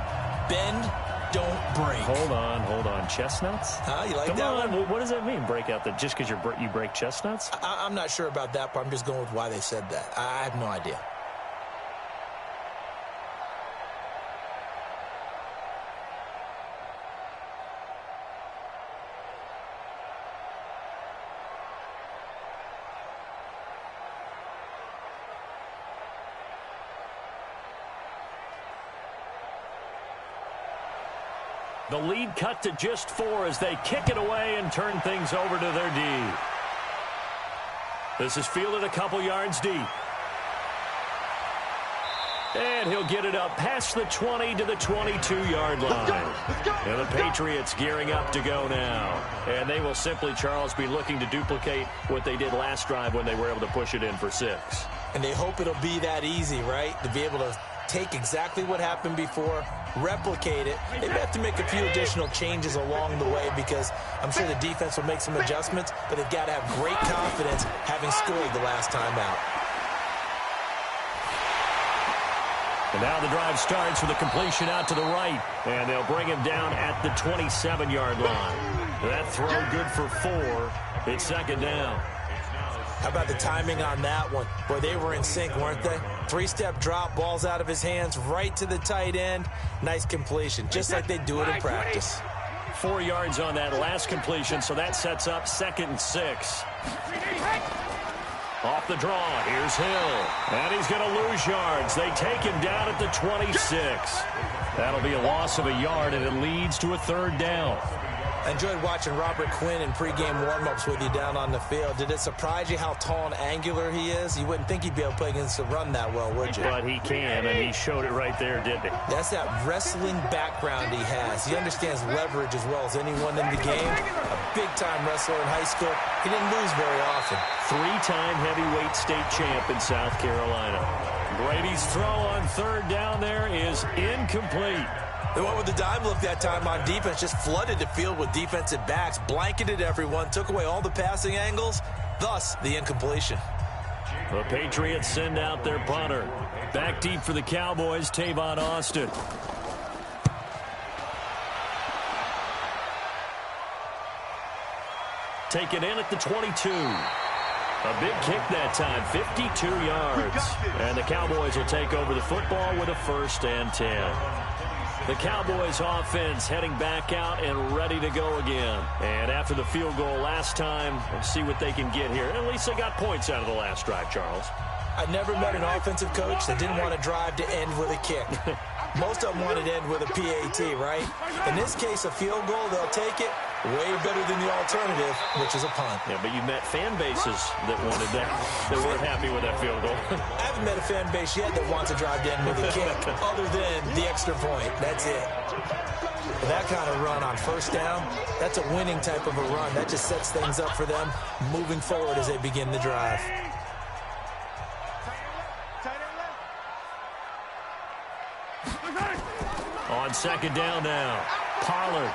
Bend, don't break. Hold on. Chestnuts? You like Come that on. one? What does that mean, break out? Just because you break chestnuts? I'm not sure about that, but I'm just going with why they said that. I have no idea. The lead cut to just 4 as they kick it away and turn things over to their D. This is fielded a couple yards deep. And he'll get it up past the 20 to the 22-yard line. And the Patriots gearing up to go now. And they will simply, Charles, be looking to duplicate what they did last drive when they were able to push it in for 6. And they hope it'll be that easy, right? To be able to take exactly what happened before, replicate it. They may have to make a few additional changes along the way because I'm sure the defense will make some adjustments, but they've got to have great confidence having scored the last time out. And now the drive starts with a completion out to the right, and they'll bring him down at the 27-yard line. That throw good for 4. It's 2nd down. How about the timing on that one? Boy, they were in sync, weren't they? 3-step drop, balls out of his hands, right to the tight end. Nice completion, just like they do it in practice. 4 yards on that last completion, so that sets up 2nd and 6. Off the draw, here's Hill. And he's going to lose yards. They take him down at the 26. That'll be a loss of a yard, and it leads to a 3rd down. I enjoyed watching Robert Quinn in pregame warm-ups with you down on the field. Did it surprise you how tall and angular he is? You wouldn't think he'd be able to play against the run that well, would you? But he can, and he showed it right there, didn't he? That's that wrestling background he has. He understands leverage as well as anyone in the game. A big-time wrestler in high school. He didn't lose very often. 3-time heavyweight state champ in South Carolina. Brady's throw on 3rd down there is incomplete. They went with the dime look that time on defense, just flooded the field with defensive backs, blanketed everyone, took away all the passing angles, thus the incompletion. The Patriots send out their punter. Back deep for the Cowboys, Tavon Austin. Taken in at the 22. A big kick that time, 52 yards. And the Cowboys will take over the football with a 1st and 10. The Cowboys offense heading back out and ready to go again. And after the field goal last time, let's see what they can get here. At least they got points out of the last drive, Charles. I never met an offensive coach that didn't want to drive to end with a kick. Most of them wanted to end with a PAT, right? In this case, a field goal, they'll take it. Way better than the alternative, which is a punt. Yeah, but you met fan bases that wanted that. They weren't happy with that field goal. I haven't met a fan base yet that wants to drive to end with a kick, other than the extra point. That's it. But that kind of run on 1st down, that's a winning type of a run. That just sets things up for them moving forward as they begin the drive. On 2nd down now, Pollard.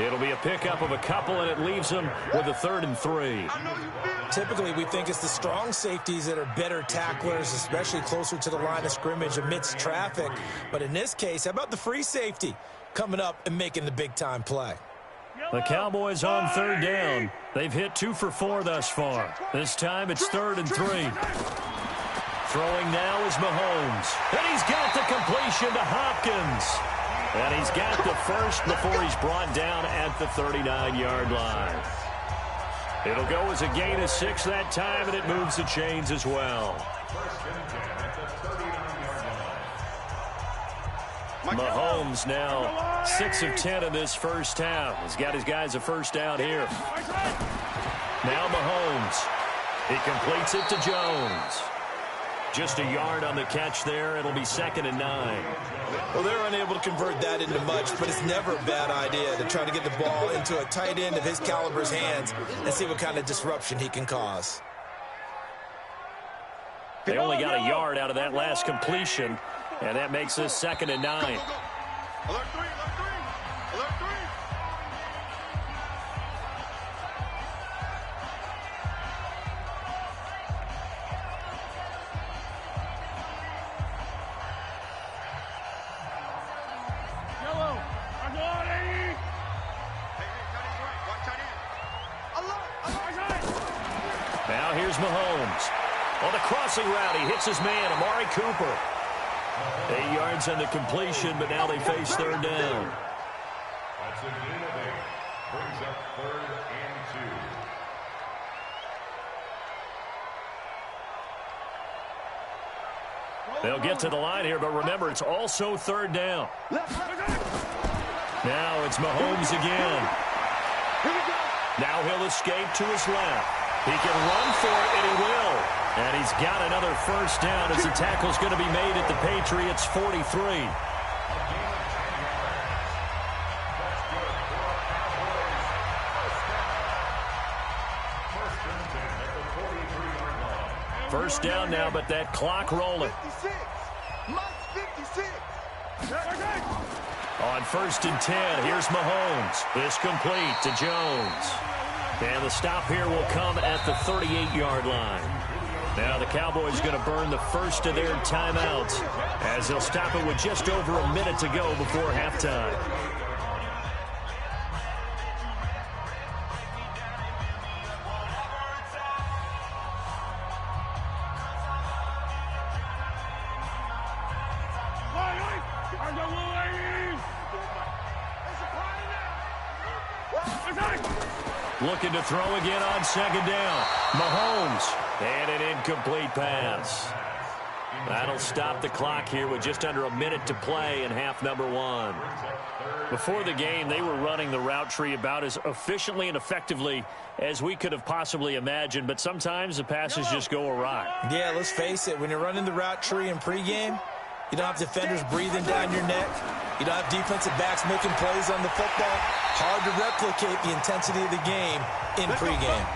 It'll be a pickup of a couple, and it leaves them with a 3rd and 3. Typically, we think it's the strong safeties that are better tacklers, especially closer to the line of scrimmage amidst traffic. But in this case, how about the free safety coming up and making the big-time play? The Cowboys on 3rd down. They've hit 2 for 4 thus far. This time it's 3rd and 3. Throwing now is Mahomes. And he's got the completion to Hopkins. And he's got the first before he's brought down at the 39-yard line. It'll go as a gain of 6 that time, and it moves the chains as well. Mahomes now 6 of 10 in this first half. He's got his guys a first down here. Now Mahomes. He completes it to Jones. Just a yard on the catch there. It'll be 2nd and 9. Well, they're unable to convert that into much, but it's never a bad idea to try to get the ball into a tight end of his caliber's hands and see what kind of disruption he can cause. They only got a yard out of that last completion, and that makes this 2nd and 9. Alert 3, alert 3, alert 3. Now here's Mahomes. On the crossing route, he hits his man, Amari Cooper. 8 yards on the completion, but now they face 3rd down. That's a gain of 8. Brings up 3rd and 2. They'll get to the line here, but remember, it's also 3rd down. Now it's Mahomes again. Now he'll escape to his left. He can run for it, and he will. And he's got another first down as the tackle's going to be made at the Patriots' 43. First down now, but that clock rolling. 56. On 1st and 10, here's Mahomes. This complete to Jones. And the stop here will come at the 38-yard line. Now the Cowboys going to burn the first of their timeouts as they'll stop it with just over a minute to go before halftime. Looking to throw again on 2nd down. Mahomes. And an incomplete pass. That'll stop the clock here with just under a minute to play in half number 1. Before the game, they were running the route tree about as efficiently and effectively as we could have possibly imagined, but sometimes the passes just go awry. Yeah, let's face it. When you're running the route tree in pregame, you don't have defenders breathing down your neck. You don't have defensive backs making plays on the football. Hard to replicate the intensity of the game in pregame.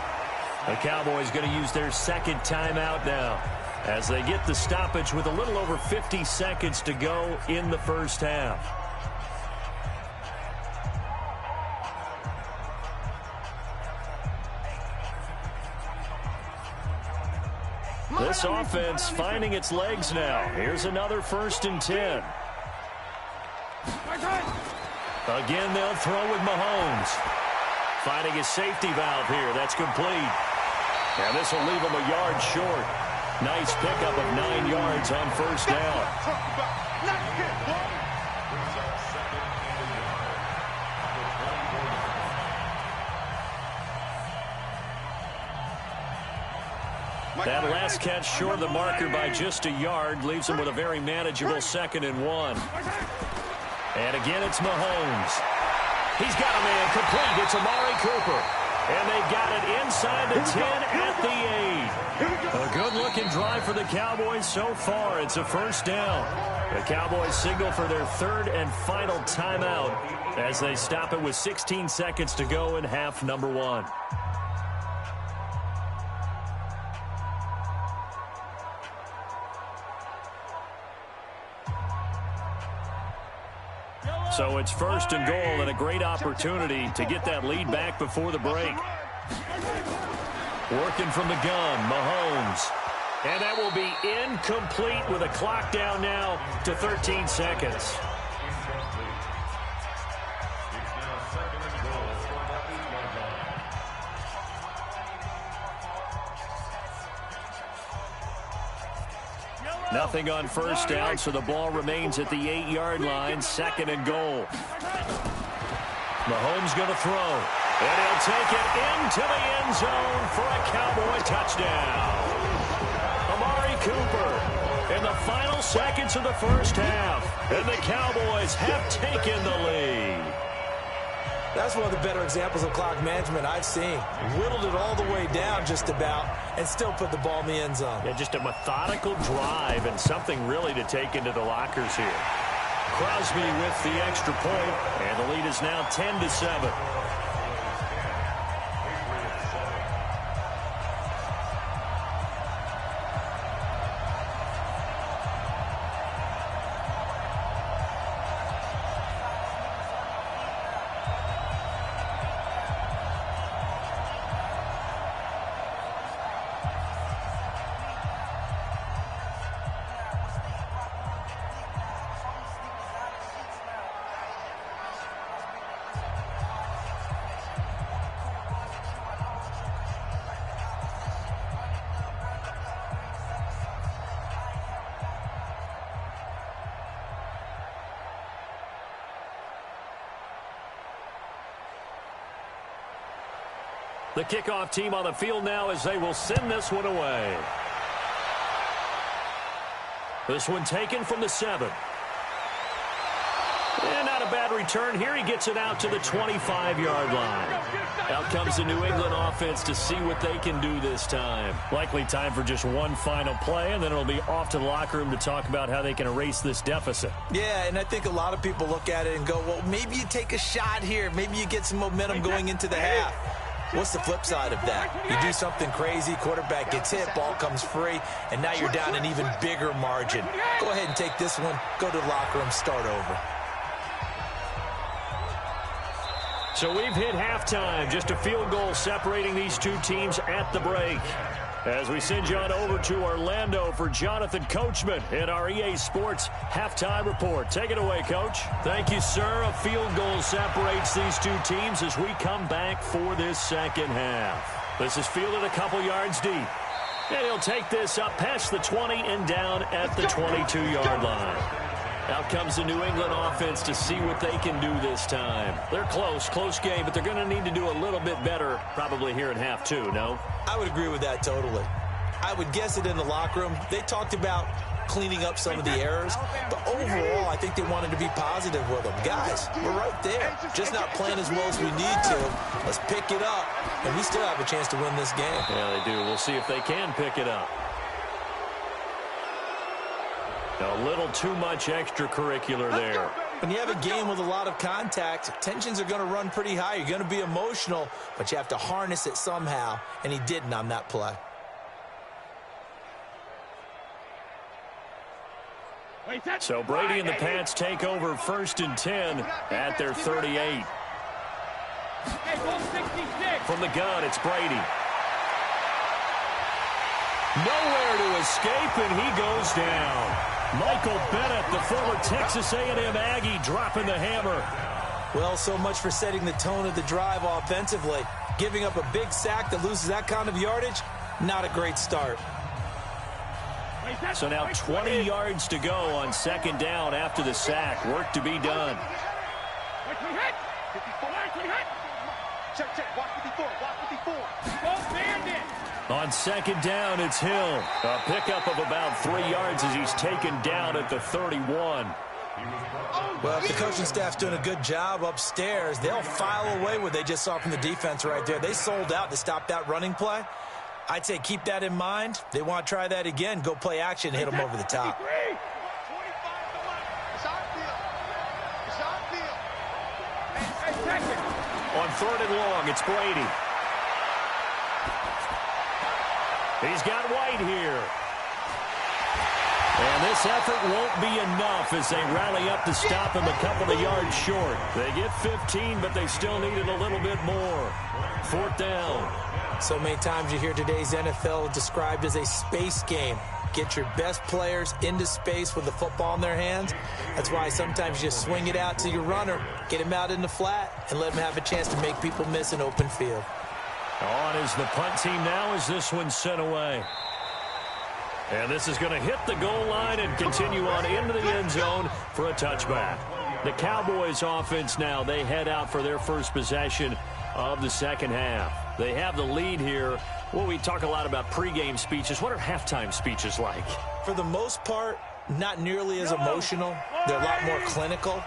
The Cowboys going to use their 2nd timeout now as they get the stoppage with a little over 50 seconds to go in the first half. This offense finding its legs now. Here's another 1st and 10. Again, they'll throw with Mahomes. Finding his safety valve here. That's complete. And this will leave him a yard short. Nice pickup of 9 yards on 1st down. That last catch short of the marker by just a yard leaves him with a very manageable 2nd and 1. And again, it's Mahomes. He's got a man complete. It's Amari Cooper. And they've got it inside the 10 at the 8. A good-looking drive for the Cowboys so far. It's a 1st down. The Cowboys signal for their 3rd and final timeout as they stop it with 16 seconds to go in half number 1. So it's first and goal and a great opportunity to get that lead back before the break. Working from the gun, Mahomes. And that will be incomplete with a clock down now to 13 seconds. Nothing on first down, so the ball remains at the 8-yard line, second and goal. Mahomes going to throw, and he'll take it into the end zone for a Cowboy touchdown. Amari Cooper in the final seconds of the first half, and the Cowboys have taken the lead. That's one of the better examples of clock management I've seen. Whittled it all the way down just about and still put the ball in the end zone. Yeah, just a methodical drive and something really to take into the lockers here. Crosby with the extra point, and the lead is now 10-7. The kickoff team on the field now as they will send this one away. This one taken from the 7. And not a bad return here. He gets it out to the 25-yard line. Out comes the New England offense to see what they can do this time. Likely time for just one final play, and then it'll be off to the locker room to talk about how they can erase this deficit. Yeah, and I think a lot of people look at it and go, well, maybe you take a shot here. Maybe you get some momentum going into the half. What's the flip side of that? You do something crazy, quarterback gets hit, ball comes free, and now you're down an even bigger margin. Go ahead and take this one, go to the locker room, start over. So we've hit halftime, just a field goal separating these two teams at the break. As we send you on over to Orlando for Jonathan Coachman in our EA Sports halftime report. Take it away, Coach. Thank you, sir. A field goal separates these two teams as we come back for this second half. This is fielded a couple yards deep. And he'll take this up past the 20 and down at the 22-yard line. Out comes the New England offense to see what they can do this time. They're close game, but they're going to need to do a little bit better probably here in half two, no? I would agree with that totally. I would guess it in the locker room. They talked about cleaning up some of the errors, but overall, I think they wanted to be positive with them. Guys, we're right there. Just not playing as well as we need to. Let's pick it up, and we still have a chance to win this game. Yeah, they do. We'll see if they can pick it up. A little too much extracurricular there. When you have a game with a lot of contact, tensions are going to run pretty high. You're going to be emotional, but you have to harness it somehow, and he didn't on that play. So Brady and the Pats take over 1st and 10 at their 38. From the gun, it's Brady. Nowhere to escape, and he goes down. Michael Bennett, the former Texas A&M Aggie, dropping the hammer. Well, so much for setting the tone of the drive offensively. Giving up a big sack that loses that kind of yardage, not a great start. So now 20 yards to go on 2nd down after the sack. Work to be done. Check. Watch 54. On 2nd down, it's Hill. A pickup of about 3 yards as he's taken down at the 31. Well, if the coaching staff's doing a good job upstairs, they'll file away what they just saw from the defense right there. They sold out to stop that running play. I'd say keep that in mind. They want to try that again. Go play action, hit them over the top. On 3rd and long, it's Brady. He's got White here. And this effort won't be enough as they rally up to stop him a couple of yards short. They get 15, but they still needed a little bit more. 4th down. So many times you hear today's NFL described as a space game. Get your best players into space with the football in their hands. That's why sometimes you just swing it out to your runner, get him out in the flat, and let him have a chance to make people miss an open field. On is the punt team now as this one's sent away. And this is going to hit the goal line and continue on into the end zone for a touchback. The Cowboys offense now, they head out for their first possession of the second half. They have the lead here. Well, we talk a lot about pregame speeches. What are halftime speeches like? For the most part, not nearly as emotional. They're a lot more clinical.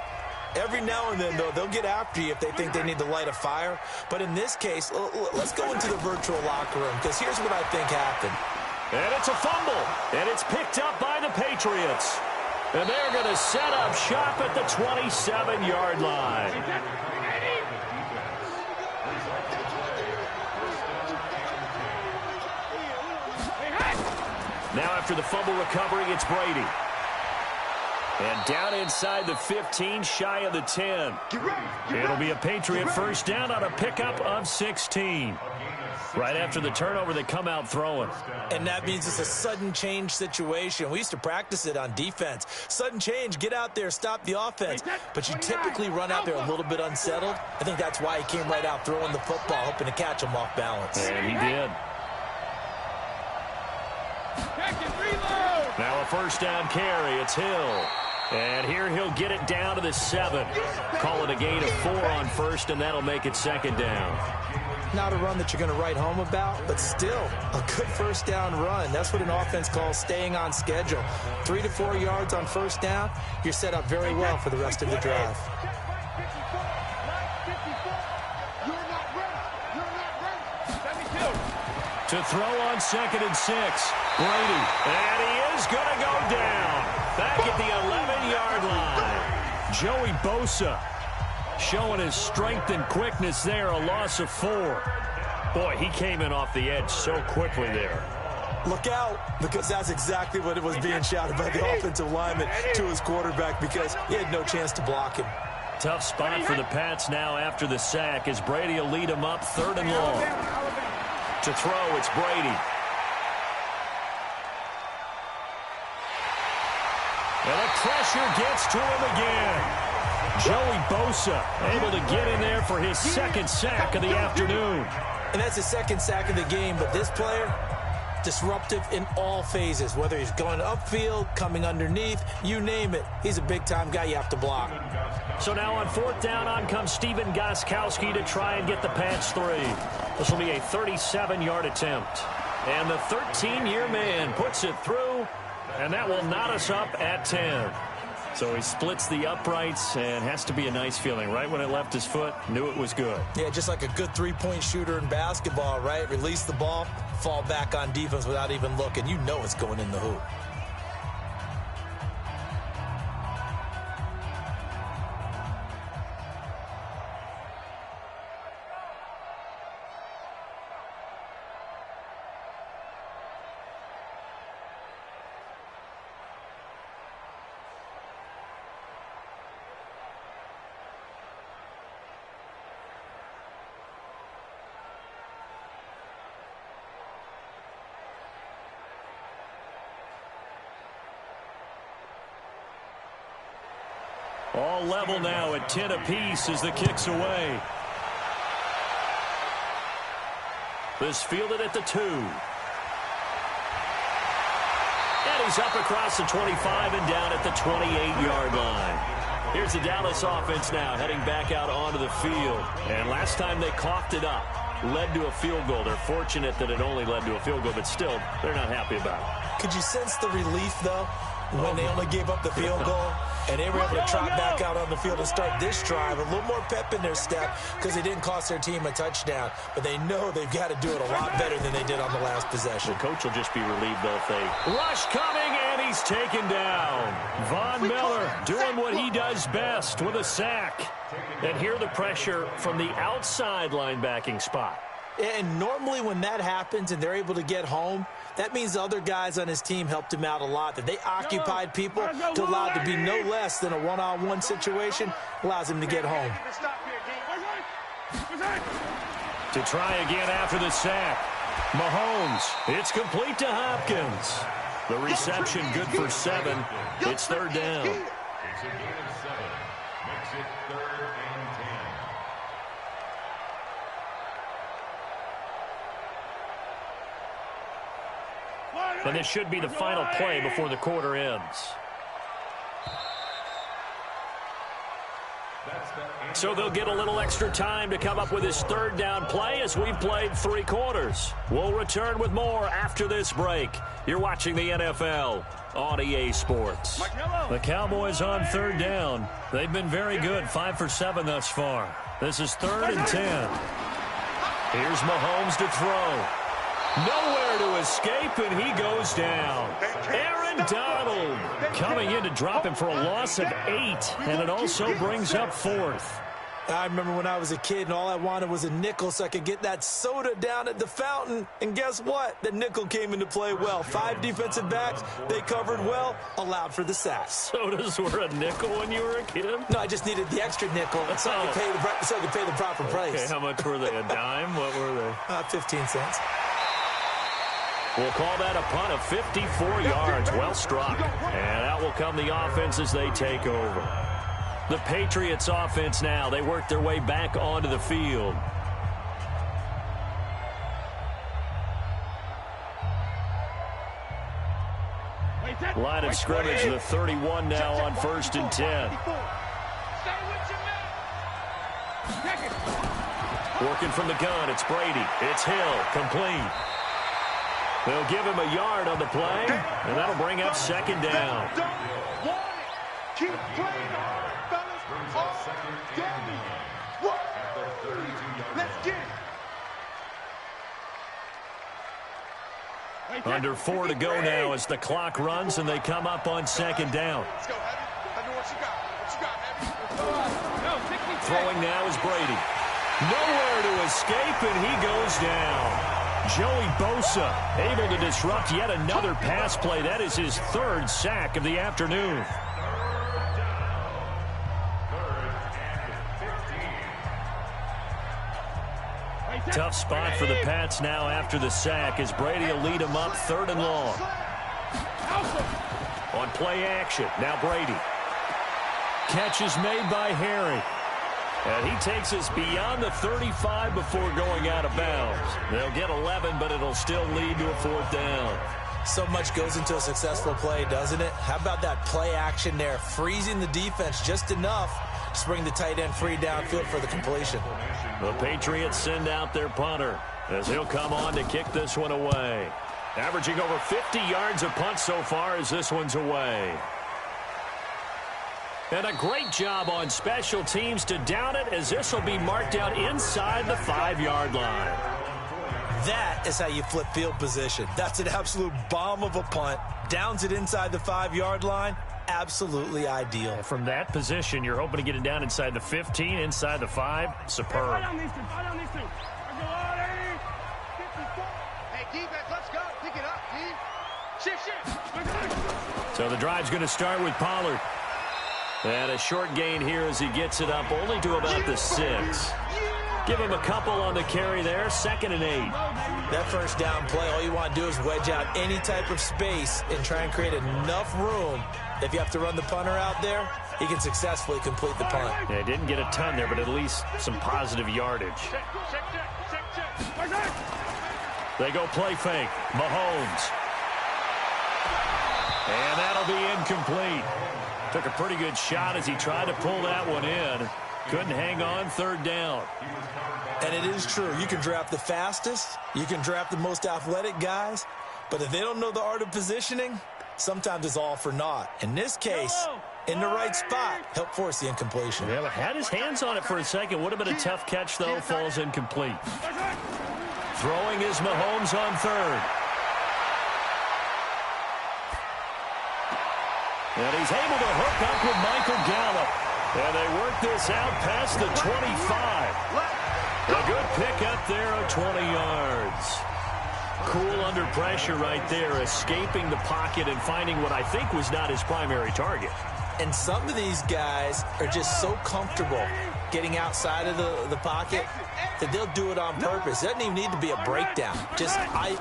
Every now and then, though, they'll get after you if they think they need to light a fire. But in this case, let's go into the virtual locker room, because here's what I think happened. And it's a fumble, and it's picked up by the Patriots. And they're going to set up shop at the 27-yard line. Now after the fumble recovery, it's Brady. And down inside the 15, shy of the 10. It'll be a Patriot first down on a pickup of 16. Right after the turnover, they come out throwing. And that means it's a sudden change situation. We used to practice it on defense. Sudden change, get out there, stop the offense. But you typically run out there a little bit unsettled. I think that's why he came right out throwing the football, hoping to catch him off balance. And he did. Now a first down carry. It's Hill. And here he'll get it down to the 7. Call it a gain of 4 on first, and that'll make it second down. Not a run that you're going to write home about, but still a good first down run. That's what an offense calls staying on schedule. 3 to 4 yards on first down, you're set up very well for the rest of the drive. To throw on 2nd and 6. Brady. And he is going to go down. Back at the 11-yard line. Joey Bosa showing his strength and quickness there. A loss of 4. Boy, he came in off the edge so quickly there. Look out, because that's exactly what it was being shouted by the offensive lineman to his quarterback, because he had no chance to block him. Tough spot for the Pats now after the sack as Brady will lead him up 3rd and long. To throw, it's Brady. And the pressure gets to him again. Joey Bosa able to get in there for his 2nd sack of the afternoon. And that's his 2nd sack of the game, but this player, disruptive in all phases, whether he's going upfield, coming underneath, you name it. He's a big-time guy you have to block. So now on 4th down, on comes Steven Gostkowski to try and get the Pats 3. This will be a 37-yard attempt. And the 13-year man puts it through, and that will knot us up at 10. So he splits the uprights, and has to be a nice feeling. Right when it left his foot, knew it was good. Yeah, just like a good three-point shooter in basketball, right? Release the ball, fall back on defense without even looking. You know it's going in the hoop. All level now at 10 apiece as the kick's away. This fielded at the 2. And he's up across the 25 and down at the 28-yard line. Here's the Dallas offense now heading back out onto the field. And last time they coughed it up, led to a field goal. They're fortunate that it only led to a field goal, but still, they're not happy about it. Could you sense the relief, though, when they only gave up the field goal? And they were able to trot back out on the field and start this drive. A little more pep in their step because they didn't cost their team a touchdown. But they know they've got to do it a lot better than they did on the last possession. The coach will just be relieved, though, if they rush coming, and he's taken down. Von Miller doing what he does best with a sack. And here the pressure from the outside linebacking spot. And normally when that happens and they're able to get home, that means the other guys on his team helped him out a lot, that they occupied people to allow it to be no less than a one-on-one situation, allows him to get home. To try again after the sack. Mahomes, it's complete to Hopkins. The reception good for 7. It's third down. It's a gain of 7. Makes it 3rd and 10. And this should be the final play before the quarter ends. So they'll get a little extra time to come up with his third down play as we've played 3 quarters. We'll return with more after this break. You're watching the NFL on EA Sports. The Cowboys on third down. They've been very good, 5 for 7 thus far. This is 3rd and 10. Here's Mahomes to throw. Nowhere to escape, and he goes down. Aaron Donald coming in to drop him for a loss of 8, and it also brings up 4th. I remember when I was a kid and all I wanted was a nickel so I could get that soda down at the fountain. And guess what? The nickel came into play well. 5 defensive backs, they covered well, allowed for the sack. Sodas were a nickel when you were a kid? No, I just needed the extra nickel so I could pay the proper price. Okay, how much were they? A dime? What were they? 15 cents. We'll call that a punt of 54 yards. Well struck. And out will come the offense as they take over. The Patriots offense now. They work their way back onto the field. Line of scrimmage, the 31 now on 1st and 10. Working from the gun, it's Brady. It's Hill, complete. They'll give him a yard on the play, and that'll bring up 2nd down. Keep playing hard, fellas. All day. What? Let's get it. Under 4 to go now as the clock runs, and they come up on 2nd down. Let's go, Heavy. I know what you got. What you got, Heavy? Throwing now is Brady. Nowhere to escape, and he goes down. Joey Bosa able to disrupt yet another pass play. That is his 3rd sack of the afternoon. Tough spot for the Pats now after the sack as Brady will lead them up 3rd and long. On play action, now Brady. Catch is made by Harry. And he takes us beyond the 35 before going out of bounds. They'll get 11, but it'll still lead to a 4th down. So much goes into a successful play, doesn't it? How about that play action there? Freezing the defense just enough to bring the tight end free downfield for the completion. The Patriots send out their punter as he'll come on to kick this one away. Averaging over 50 yards a punt so far as this one's away. And a great job on special teams to down it as this will be marked out inside the 5-yard line. That is how you flip field position. That's an absolute bomb of a punt. Downs it inside the 5-yard line. Absolutely ideal. And from that position, you're hoping to get it down inside the 15, inside the 5. Superb. Hey, defense, let's go. Pick it up, D. Shift. So the drive's going to start with Pollard. And a short gain here as he gets it up only to about the 6. Give him a couple on the carry there. 2nd and 8. That 1st down play, all you want to do is wedge out any type of space and try and create enough room. If you have to run the punter out there, he can successfully complete the punt. Yeah, didn't get a ton there, but at least some positive yardage. They go play fake. Mahomes. And that'll be incomplete. Took a pretty good shot as he tried to pull that one in. Couldn't hang on. 3rd down. And it is true. You can draft the fastest. You can draft the most athletic guys. But if they don't know the art of positioning, sometimes it's all for naught. In this case, in the right spot, helped force the incompletion. Yeah, had his hands on it for a second. Would have been a tough catch, though. Falls incomplete. Throwing is Mahomes on 3rd. And he's able to hook up with Michael Gallup. And they work this out past the 25. A good pick up there of 20 yards. Cool under pressure right there, escaping the pocket and finding what I think was not his primary target. And some of these guys are just so comfortable getting outside of the pocket that they'll do it on purpose. It doesn't even need to be a breakdown.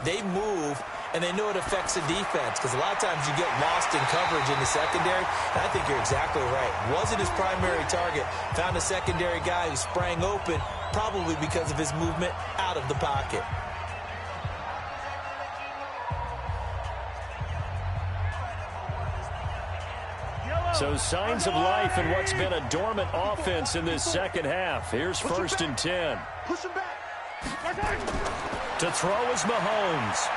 They move, and they know it affects the defense, because a lot of times you get lost in coverage in the secondary, and I think you're exactly right. Wasn't his primary target. Found a secondary guy who sprang open, probably because of his movement out of the pocket. So signs of life in what's been a dormant offense in this second half. Here's 1st and 10. Push him back. To throw is Mahomes.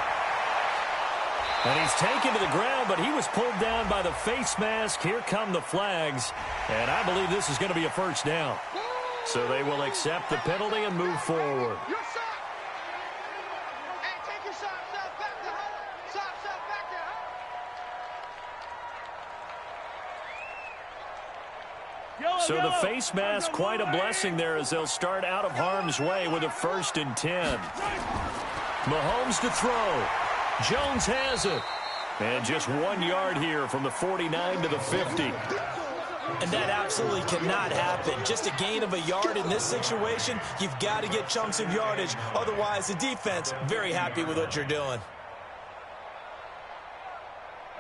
And he's taken to the ground, but he was pulled down by the face mask. Here come the flags. And I believe this is going to be a first down. So they will accept the penalty and move forward. So the face mask, quite a blessing there, as they'll start out of harm's way with a 1st and 10. Mahomes to throw. Jones has it. And just 1 yard here from the 49 to the 50. And that absolutely cannot happen. Just a gain of a yard in this situation, you've got to get chunks of yardage. Otherwise, the defense, very happy with what you're doing.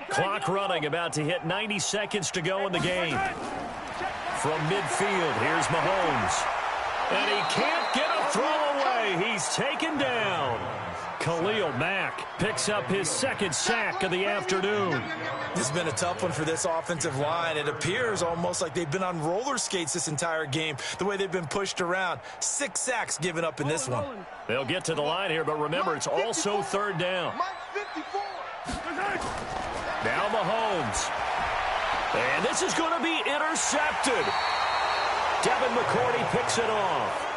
Clock running, about to hit 90 seconds to go in the game. From midfield, here's Mahomes. And he can't get a throw away. He's taken down. Khalil Mack picks up his 2nd sack of the afternoon. This has been a tough one for this offensive line. It appears almost like they've been on roller skates this entire game, the way they've been pushed around. 6 sacks given up in this one. They'll get to the line here, but remember, it's also 3rd down. Now Mahomes. And this is going to be intercepted. Devin McCourty picks it off.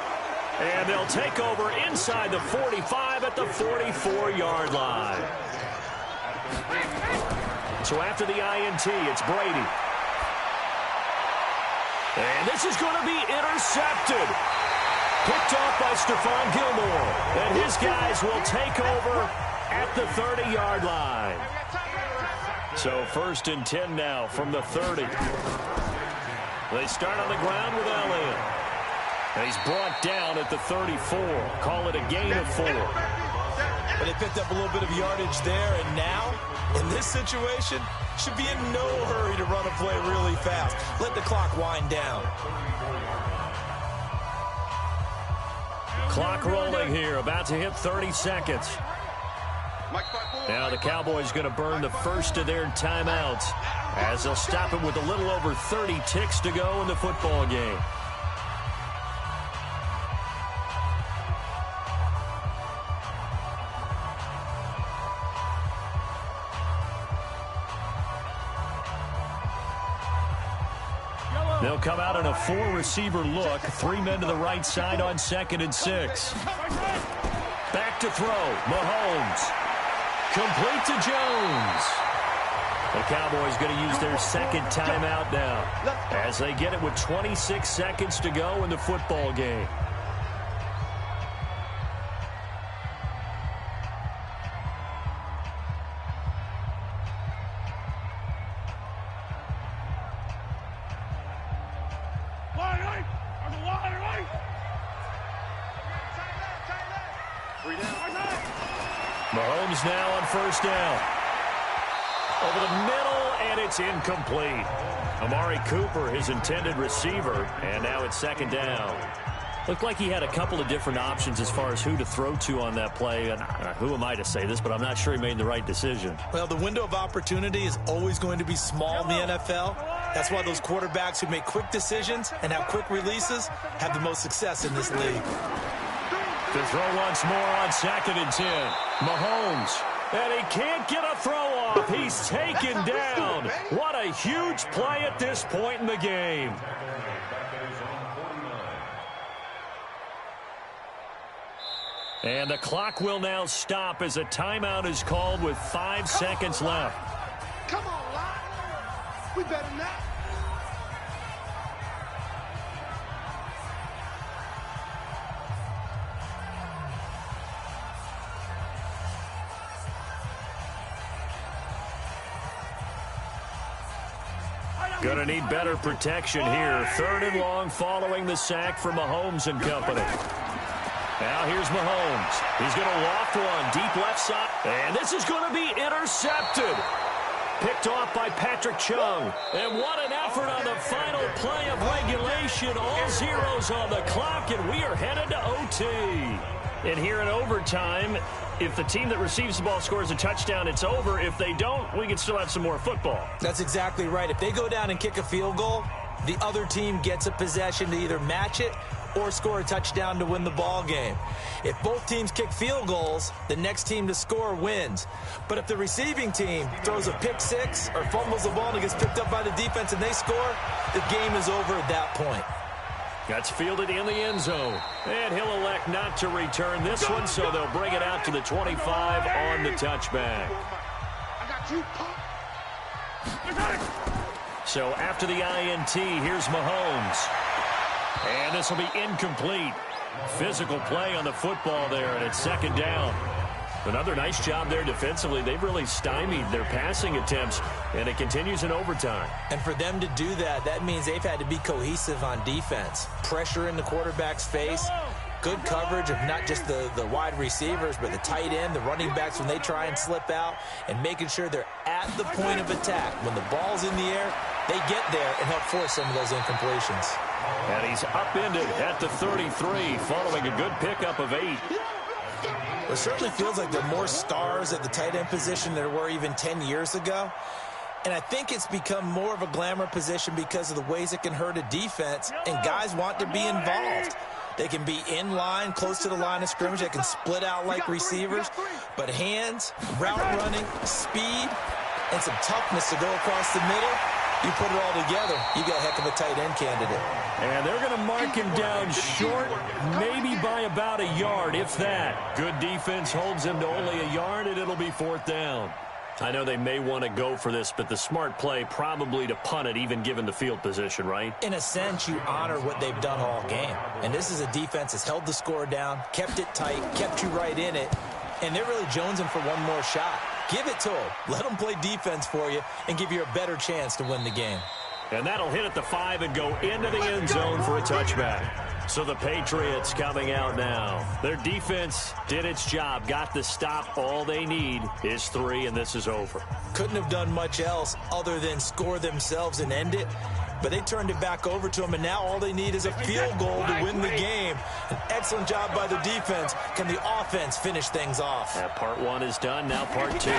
And they'll take over inside the 45 at the 44-yard line. So after the INT, it's Brady. And this is going to be intercepted. Picked off by Stephon Gilmore. And his guys will take over at the 30-yard line. So 1st and 10 now from the 30. They start on the ground with Elliott. And he's brought down at the 34. Call it a gain of 4. But they picked up a little bit of yardage there, and now, in this situation, should be in no hurry to run a play really fast. Let the clock wind down. Clock rolling here, about to hit 30 seconds. Now the Cowboys going to burn the first of their timeouts as they'll stop it with a little over 30 ticks to go in the football game. They'll come out in a 4-receiver look. 3 men to the right side on 2nd and 6. Back to throw. Mahomes. Complete to Jones. The Cowboys going to use their 2nd timeout now as they get it with 26 seconds to go in the football game. Mahomes now on 1st down. Over the middle, and it's incomplete. Amari Cooper, his intended receiver, and now it's 2nd down. Looked like he had a couple of different options as far as who to throw to on that play. And who am I to say this, but I'm not sure he made the right decision. Well, the window of opportunity is always going to be small in the NFL. That's why those quarterbacks who make quick decisions and have quick releases have the most success in this league. To throw once more on 2nd and 10. Mahomes. And he can't get a throw off. He's taken down. What a huge play at this point in the game. And the clock will now stop as a timeout is called with 5 seconds left. Come on, Lyle. We better not. Gonna need better protection here. 3rd and long following the sack from Mahomes and company. Now here's Mahomes. He's going to loft one deep left side. And this is going to be intercepted. Picked off by Patrick Chung. And what an effort on the final play of regulation. All zeros on the clock, and we are headed to OT. And here in overtime, if the team that receives the ball scores a touchdown, it's over. If they don't, we can still have some more football. That's exactly right. If they go down and kick a field goal, the other team gets a possession to either match it or score a touchdown to win the ball game. If both teams kick field goals, the next team to score wins. But if the receiving team throws a pick six or fumbles the ball and it gets picked up by the defense and they score, the game is over at that point. That's fielded in the end zone. And he'll elect not to return this one, so they'll bring it out to the 25 on the touchback. So after the INT, here's Mahomes. And this will be incomplete. Physical play on the football there, and it's 2nd down. Another nice job there defensively. They've really stymied their passing attempts, and it continues in overtime. And for them to do that, that means they've had to be cohesive on defense. Pressure in the quarterback's face. Good coverage of not just the wide receivers, but the tight end, the running backs when they try and slip out, and making sure they're at the point of attack. When the ball's in the air, they get there and help force some of those incompletions. And he's upended at the 33 following a good pickup of 8. It certainly feels like there are more stars at the tight end position than there were even 10 years ago. And I think it's become more of a glamour position because of the ways it can hurt a defense, and guys want to be involved. They can be in line, close to the line of scrimmage. They can split out like receivers. But hands, route running, speed, and some toughness to go across the middle, you put it all together, you got a heck of a tight end candidate. And they're going to mark him down short, maybe by about a yard, if that. Good defense holds him to only a yard, and it'll be 4th down. I know they may want to go for this, but the smart play probably to punt it, even given the field position, right? In a sense, you honor what they've done all game. And this is a defense that's held the score down, kept it tight, kept you right in it, and they're really jonesing for one more shot. Give it to them. Let them play defense for you and give you a better chance to win the game. And that'll hit at the 5 and go into the end zone for a touchback. So the Patriots coming out now. Their defense did its job, got the stop. All they need is 3, and this is over. Couldn't have done much else other than score themselves and end it. But they turned it back over to them, and now all they need is a field goal to win the game. An excellent job by the defense. Can the offense finish things off? That part 1 is done, now part 2.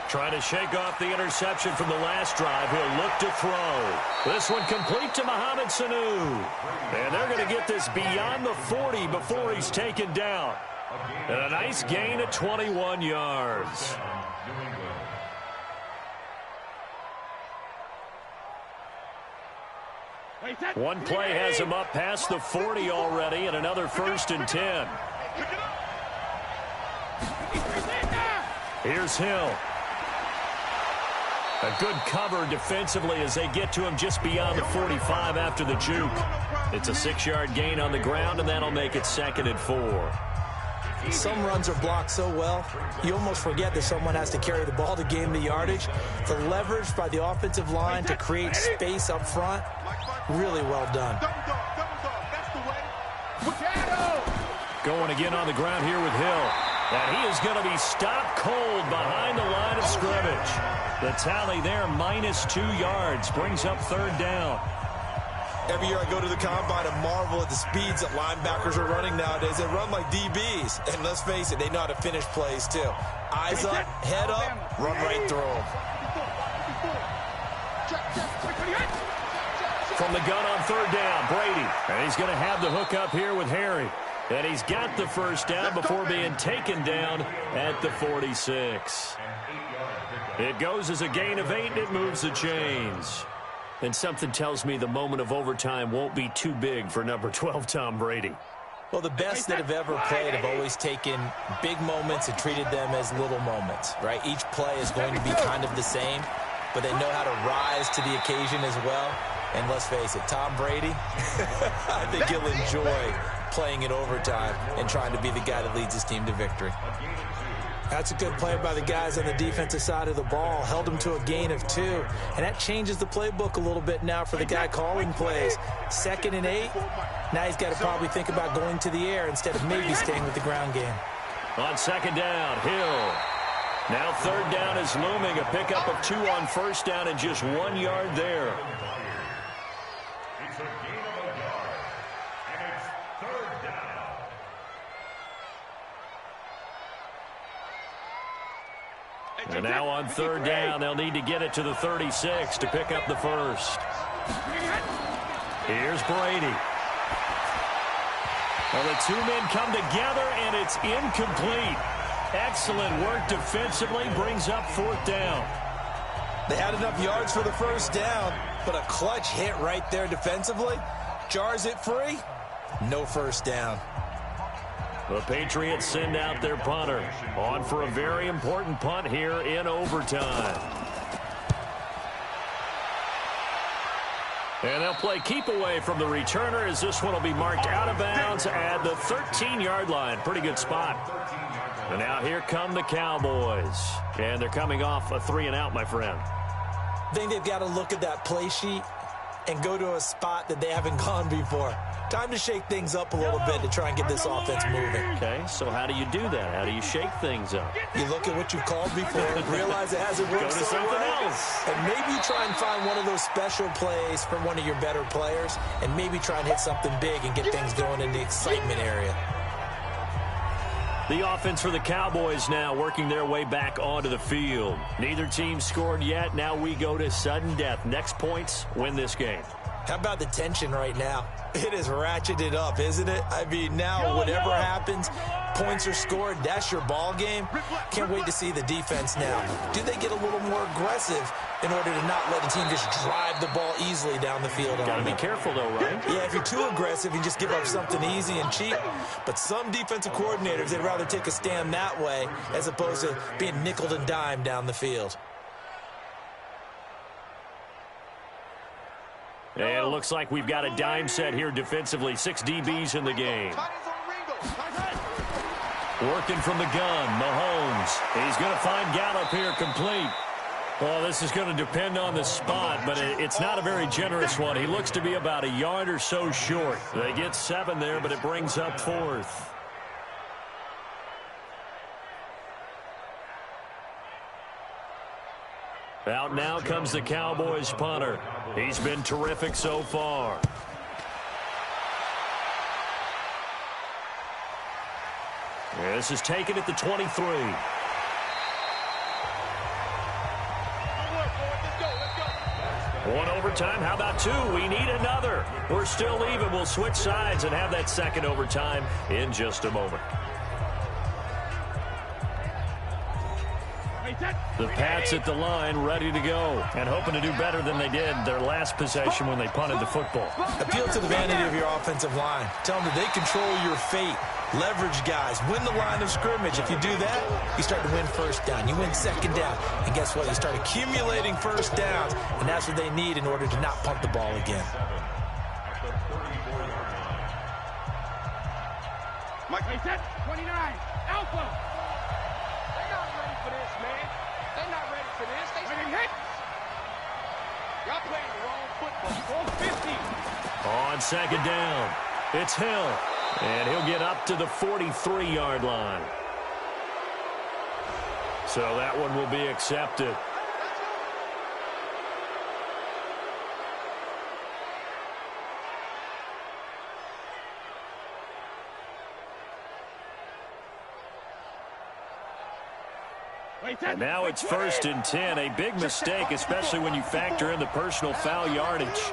Trying to shake off the interception from the last drive. He'll look to throw. This one complete to Mohamed Sanu. And they're going to get this beyond the 40 before he's taken down. And a nice gain of 21 yards. One play has him up past the 40 already, and another 1st and 10. Here's Hill. A good cover defensively as they get to him just beyond the 45 after the juke. It's a 6-yard gain on the ground, and that'll make it 2nd and 4. Some runs are blocked so well, you almost forget that someone has to carry the ball to gain the yardage. The leverage by the offensive line to create space up front, really well done. Going again on the ground here with Hill. And he is going to be stopped cold behind the line of scrimmage. The tally there, -2 yards, brings up 3rd down. Every year I go to the combine and marvel at the speeds that linebackers are running nowadays. They run like DBs. And let's face it, they know how to finish plays too. Eyes up, head up, run right through them. From the gun on 3rd down, Brady. And he's going to have the hook up here with Harry. And he's got the 1st down before being taken down at the 46. It goes as a gain of 8, and it moves the chains. And something tells me the moment of overtime won't be too big for number 12, Tom Brady. Well, the best that have ever played have always taken big moments and treated them as little moments, right? Each play is going to be kind of the same, but they know how to rise to the occasion as well. And let's face it, Tom Brady, I think he'll enjoy playing in overtime and trying to be the guy that leads his team to victory. That's a good play by the guys on the defensive side of the ball. Held them to a gain of 2. And that changes the playbook a little bit now for the guy calling plays. 2nd and 8. Now he's got to probably think about going to the air instead of maybe staying with the ground game. On 2nd down, Hill. Now 3rd down is looming. A pickup of 2 on 1st down and just 1 yard there. It's a gain of a yard. And it's 3rd down. And now on 3rd down, they'll need to get it to the 36 to pick up the first. Here's Brady. Well, the 2 men come together, and it's incomplete. Excellent work defensively, brings up 4th down. They had enough yards for the first down, but a clutch hit right there defensively. Jars it free. No first down. The Patriots send out their punter. On for a very important punt here in overtime. And they'll play keep away from the returner as this one will be marked out of bounds at the 13-yard line. Pretty good spot. And now here come the Cowboys. And they're coming off a 3-and-out, my friend. I think they've got to look at that play sheet and go to a spot that they haven't gone before. Time to shake things up a little bit to try and get this offense moving. Okay, so how do you do that? How do you shake things up? You look at what you've called before, realize it hasn't worked so something else. And maybe you try and find one of those special plays from one of your better players, and maybe try and hit something big and get things going in the excitement area. The offense for the Cowboys now working their way back onto the field. Neither team scored yet. Now we go to sudden death. Next points win this game. How about the tension right now? It is ratcheted up, isn't it? I mean, now whatever happens, points are scored. That's your ball game. Can't wait to see the defense now. Do they get a little more aggressive in order to not let a team just drive the ball easily down the field? Got to be careful, though, right? Yeah, if you're too aggressive, you just give up something easy and cheap. But some defensive coordinators, they'd rather take a stand that way as opposed to being nickeled and dimed down the field. And it looks like we've got a dime set here defensively. 6 DBs in the game. Working from the gun, Mahomes. He's going to find Gallup here complete. Well, this is going to depend on the spot, but it's not a very generous one. He looks to be about a yard or so short. They get 7 there, but it brings up 4th. Out now comes the Cowboys punter. He's been terrific so far. This is taken at the 23. One overtime. How about 2? We need another. We're still even. We'll switch sides and have that second overtime in just a moment. The Pats at the line, ready to go, and hoping to do better than they did their last possession when they punted the football. Appeal to the vanity of your offensive line. Tell them that they control your fate. Leverage guys. Win the line of scrimmage. If you do that, you start to win first down. You win second down. And guess what? You start accumulating first downs, and that's what they need in order to not punt the ball again. Mike, 29, Alpha. They're not ready for this, man. They're not ready for this. They hit. Y'all playing the wrong football. 450. On second down, it's Hill. And he'll get up to the 43-yard line. So that one will be accepted. And now it's 1st and 10. A big mistake, especially when you factor in the personal foul yardage.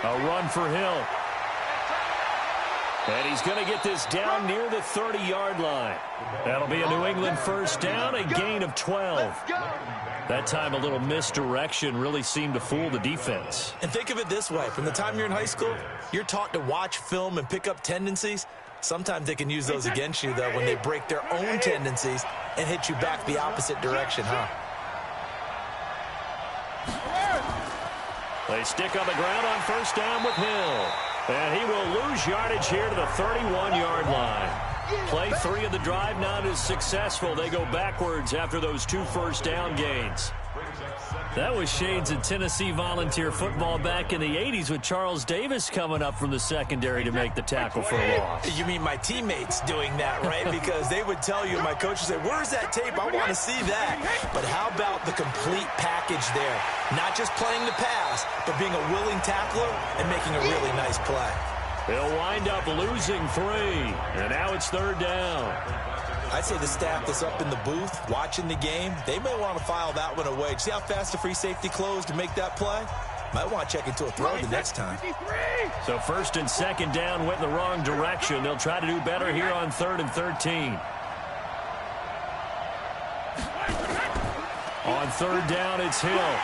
A run for Hill. And he's going to get this down near the 30-yard line. That'll be a New England first down, a gain of 12. That time a little misdirection really seemed to fool the defense. And think of it this way. From the time you're in high school, you're taught to watch film and pick up tendencies. Sometimes they can use those against you, though, when they break their own tendencies and hit you back the opposite direction, huh? They stick on the ground on first down with Hill. And he will lose yardage here to the 31-yard line. Play 3 of the drive not as successful. They go backwards after those 2 first-down gains. That was shades of Tennessee Volunteer football back in the 80s with Charles Davis coming up from the secondary to make the tackle for a loss. You mean my teammates doing that, right? Because they would tell you, my coach would say, where's that tape? I want to see that. But how about the complete package there? Not just playing the pass, but being a willing tackler and making a really nice play. They'll wind up losing 3, and now it's 3rd down. I'd say the staff that's up in the booth watching the game, they may want to file that one away. See how fast the free safety closed to make that play? Might want to check into a throw the next time. So 1st and 2nd down went in the wrong direction. They'll try to do better here on 3rd and 13. On 3rd down, it's Hill.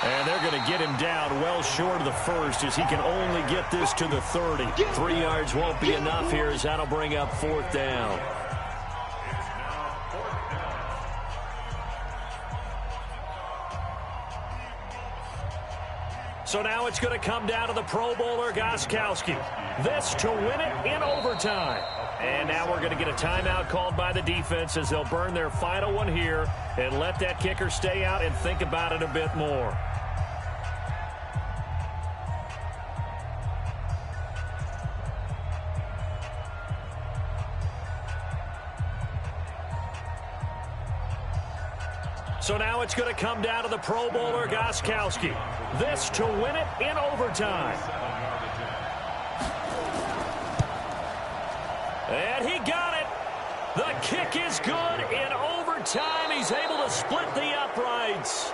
And they're going to get him down well short of the 1st as he can only get this to the 30. 3 yards won't be enough here as that'll bring up 4th down. So now it's going to come down to the Pro Bowler, Gostkowski. This to win it in overtime. And now we're going to get a timeout called by the defense as they'll burn their final one here and let that kicker stay out and think about it a bit more. So now it's going to come down to the Pro Bowler, Gostkowski. This to win it in overtime. And he got it. The kick is good in overtime. He's able to split the uprights.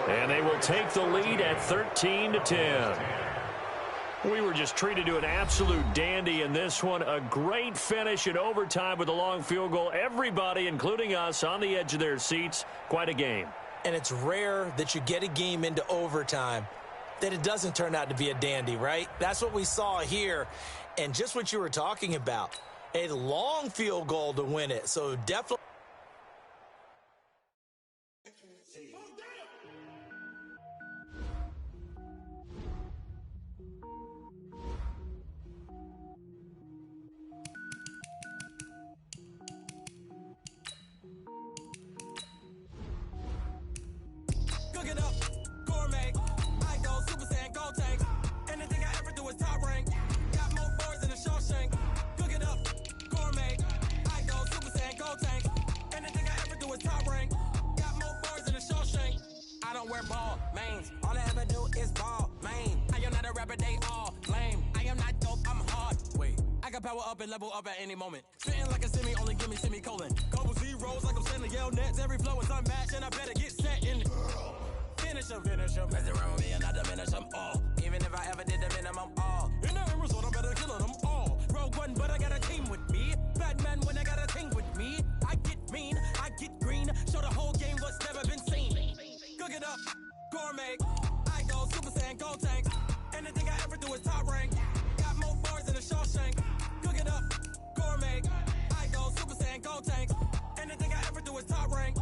And they will take the lead at 13-10. We were just treated to an absolute dandy in this one. A great finish in overtime with a long field goal. Everybody, including us, on the edge of their seats. Quite a game. And it's rare that you get a game into overtime that it doesn't turn out to be a dandy, right? That's what we saw here. And just what you were talking about, a long field goal to win it. So definitely. Cook it up, gourmet. I go Super Saiyan, go tank. Anything I ever do is top rank. Got more bars than a Shawshank. Cook it up, gourmet. I go Super Saiyan, go tank. Anything I ever do is top rank. Got more bars than a Shawshank. I don't wear ball mains. All I ever do is ball main. I am not a rapper, they all lame. I am not dope, I'm hard. Wait, I got power up and level up at any moment. Spitting like a semi, only give me semicolon. Couple zeros like I'm sending yell nets. Every flow is unmatched and I better get set in. Finish them. Mess around with me and I diminish them all. Even if I ever did the minimum all. In the result, I'm better killing them all. Rogue One, but I got a team with me. Batman when I got a thing with me. I get mean, I get green. Show the whole game what's never been seen. Cook it up, gourmet. I go Super Saiyan, go tank. Anything I ever do is top rank. Got more bars than a Shawshank. Cook it up, gourmet. I go Super Saiyan, go tank. Anything I ever do is top rank.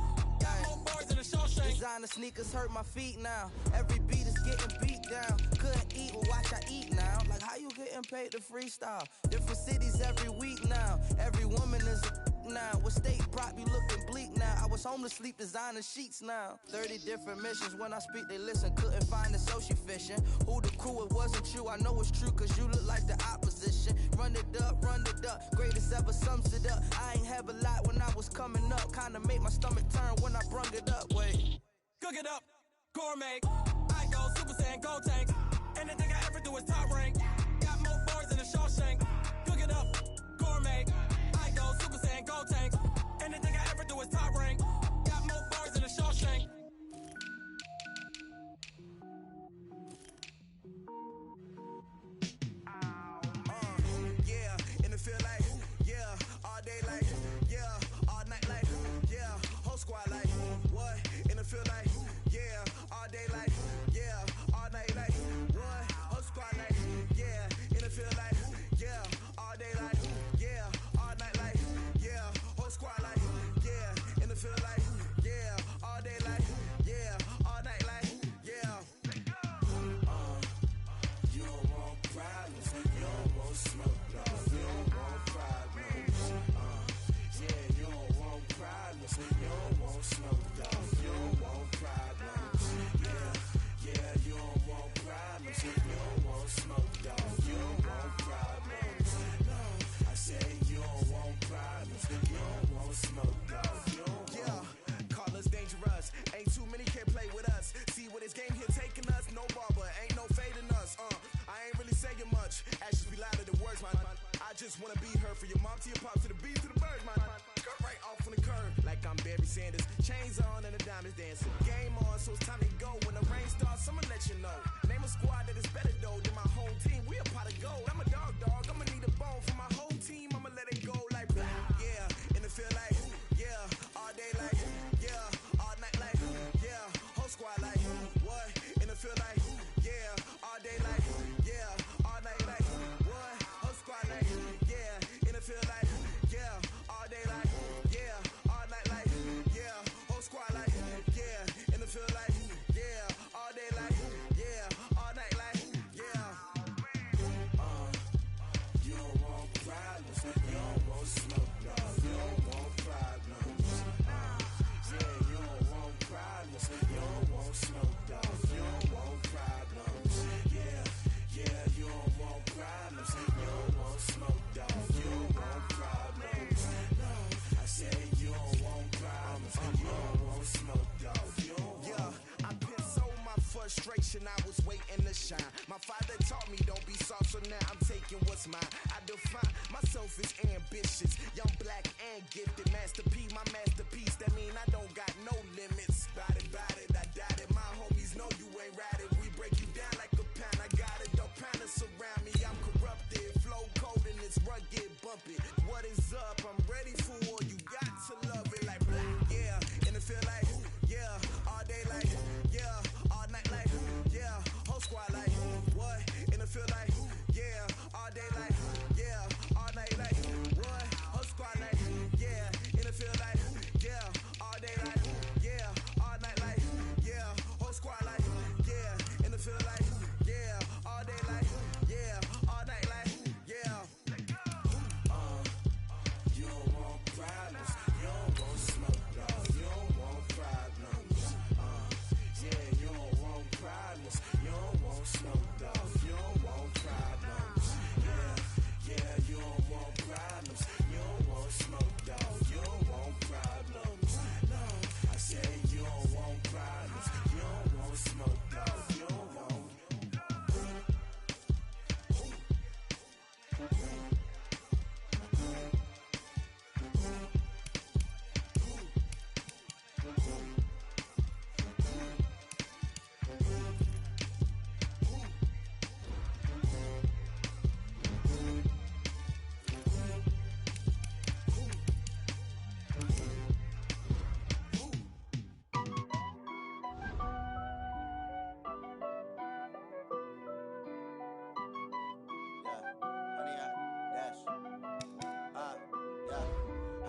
Designer sneakers hurt my feet now. Every beat is getting beat down. Couldn't eat, well watch I eat now. Like how you getting paid to freestyle? Different cities every week now. Every woman is a now. What state prop you looking bleak now? I was home to sleep designer sheets now. 30 different missions. When I speak they listen. Couldn't find it so she fishing. Who the crew, it wasn't you. I know it's true cause you look like the opposition. Run it up. Greatest ever sums it up. I ain't have a lot when I was coming up. Kinda made my stomach turn when I brung it up. Wait. Cook it up, gourmet. I go Super Saiyan, go tank. Anything I ever do is top rank. Got more bars than a Shawshank. Cook it up, gourmet. I go Super Saiyan, go tank. Anything I ever do is top rank. Got more bars than a Shawshank. Yeah, and it feel like, yeah, all day like, yeah, all night like, yeah, whole squad like, what? And it feel like, yeah, all day like, yeah, all night like, what? Whole squad like, yeah.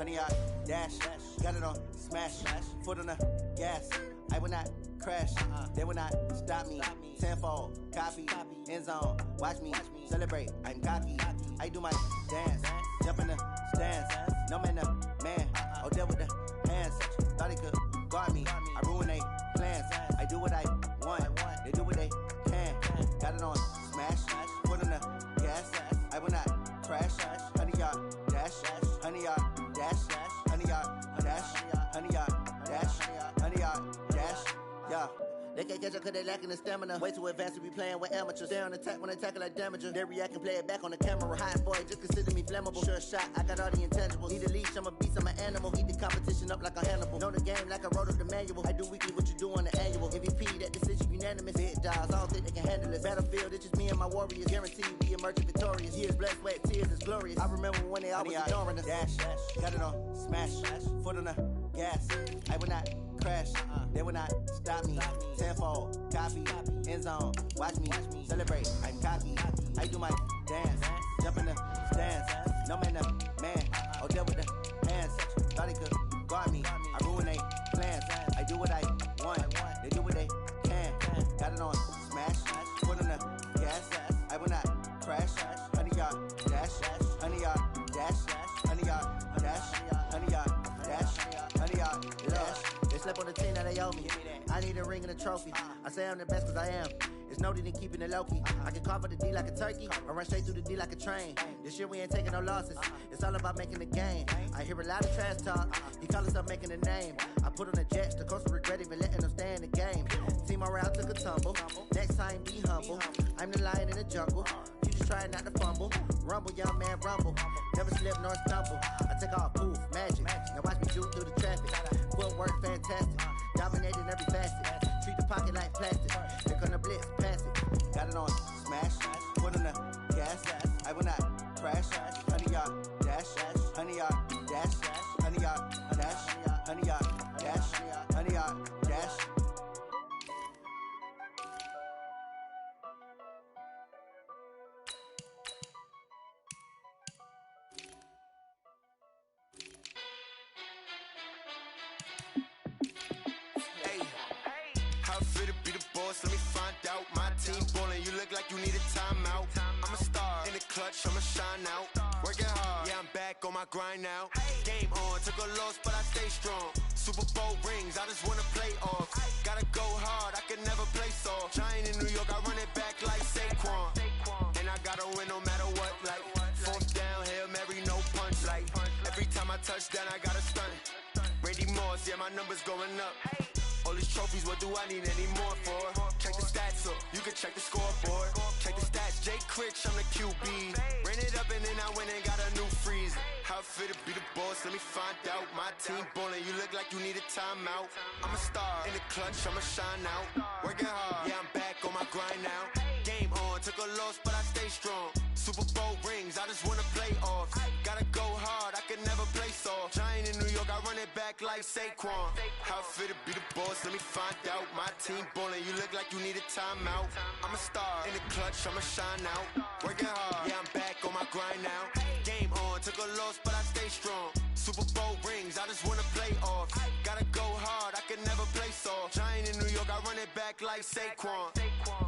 100 yard dash. Got it on smash. Foot on the gas. I will not crash. They will not stop me. Tenfold, copy, end zone. Watch me celebrate. I'm cocky. I do my dance. Jump in the stands. No man, the man. Oh, deal with the hands. Thought he could guard me. I ruin they plans. I do what I want. They do what they can. Got it on smash. Foot on the gas. I will not crash. 100 yard dash. 100 yard dash. 100 yard dash. 100 yard dash. 100 yard dash. Yeah. They can't catch up cause they lacking the stamina. Way too advanced to be playing with amateurs. Stay on attack when they tackle like damager. They react and play it back on the camera. Hot boy, just consider me flammable. Sure shot, I got all the intangibles. Need a leash, I'm a beast, I'm an animal. Eat the competition up like a Hannibal. Know the game like I wrote up the manual. I do weekly what you do on the annual. MVP, that decision unanimous. Big dogs, I don't think they can handle this. Battlefield, it's just me and my warriors. Guaranteed we emerge victorious. Years, blood, sweat, tears, it's glorious. I remember when they always ignoring us. Dash, got it on smash. Foot on the gas. I will not crash. They will not stop me. Tenfold, copy, end zone. Watch me celebrate. I'm cocky. I do my dance. Jump in the stands. No man, the man. Oh, deal with the hands. Thought he could guard me. I ruin they plans. I do what I want. They do what they can. Got it on smash. Foot on the gas. I will not crash. 100 yard dash. 100 yard dash. 100 yard dash. 100 yard dash. 100 yard dash. They slept on the team that they owe me. I need a ring and a trophy. I say I'm the best cause I am. It's no need in keeping it low-key. I can carve up the D like a turkey or run straight through the D like a train. This year we ain't taking no losses. It's all about making the game. I hear a lot of trash talk. He call himself making a name. I put on the Jets. The coach will regret even letting them stay in the game. Team morale took a tumble. Next time be humble. I'm the lion in the jungle. You just try not to fumble. Rumble, young man, rumble. Never slip nor stumble. I take off, poof, magic. Now watch me shoot through the traffic. Footwork fantastic. Dominating every facet. Treat the pocket like plastic. They're gonna blitz, pass it. Got it on smash. Foot on the gas. I will not crash. 100 yard dash. 100 yard dash. 100 yard dash. 100 yard dash. 100 yard dash. Let me find out. My team ballin', you look like you need a timeout. I'm a star in the clutch, I'ma shine out. Working hard, yeah, I'm back on my grind now. Game on, took a loss, but I stay strong. Super Bowl rings, I just wanna play off. Gotta go hard, I can never play soft. Giant in New York, I run it back like Saquon. And I gotta win no matter what, like fourth down, Hail Mary, no punch. Like every time I touch down, I gotta stun. Randy Moss, yeah, my numbers going up. All these trophies, what do I need any more for? Check the stats up, you can check the scoreboard. Check the stats, Jay Critch, I'm the QB. Ran it up and then I went and got a new freeze. How it fit to be the boss, let me find out. My team ballin', you look like you need a timeout. I'm a star in the clutch, I'ma shine out. Working hard, yeah, I'm back on my grind now. Game on, took a loss, but I stay strong. Super Bowl rings, I just wanna play off. Gotta go hard, I can never play soft. Giant in New York, I run it back like Saquon. How it fit to be the boss, let me find out. My team ballin', you look like you need a timeout. I'm a star in the clutch, I'ma shine out. Working hard, yeah, I'm back on my grind now. Game on, took a loss, but I stay strong. Super Bowl rings, I just wanna play off. Gotta go hard, I can never play soft. Giant in New York, I run it back like Saquon.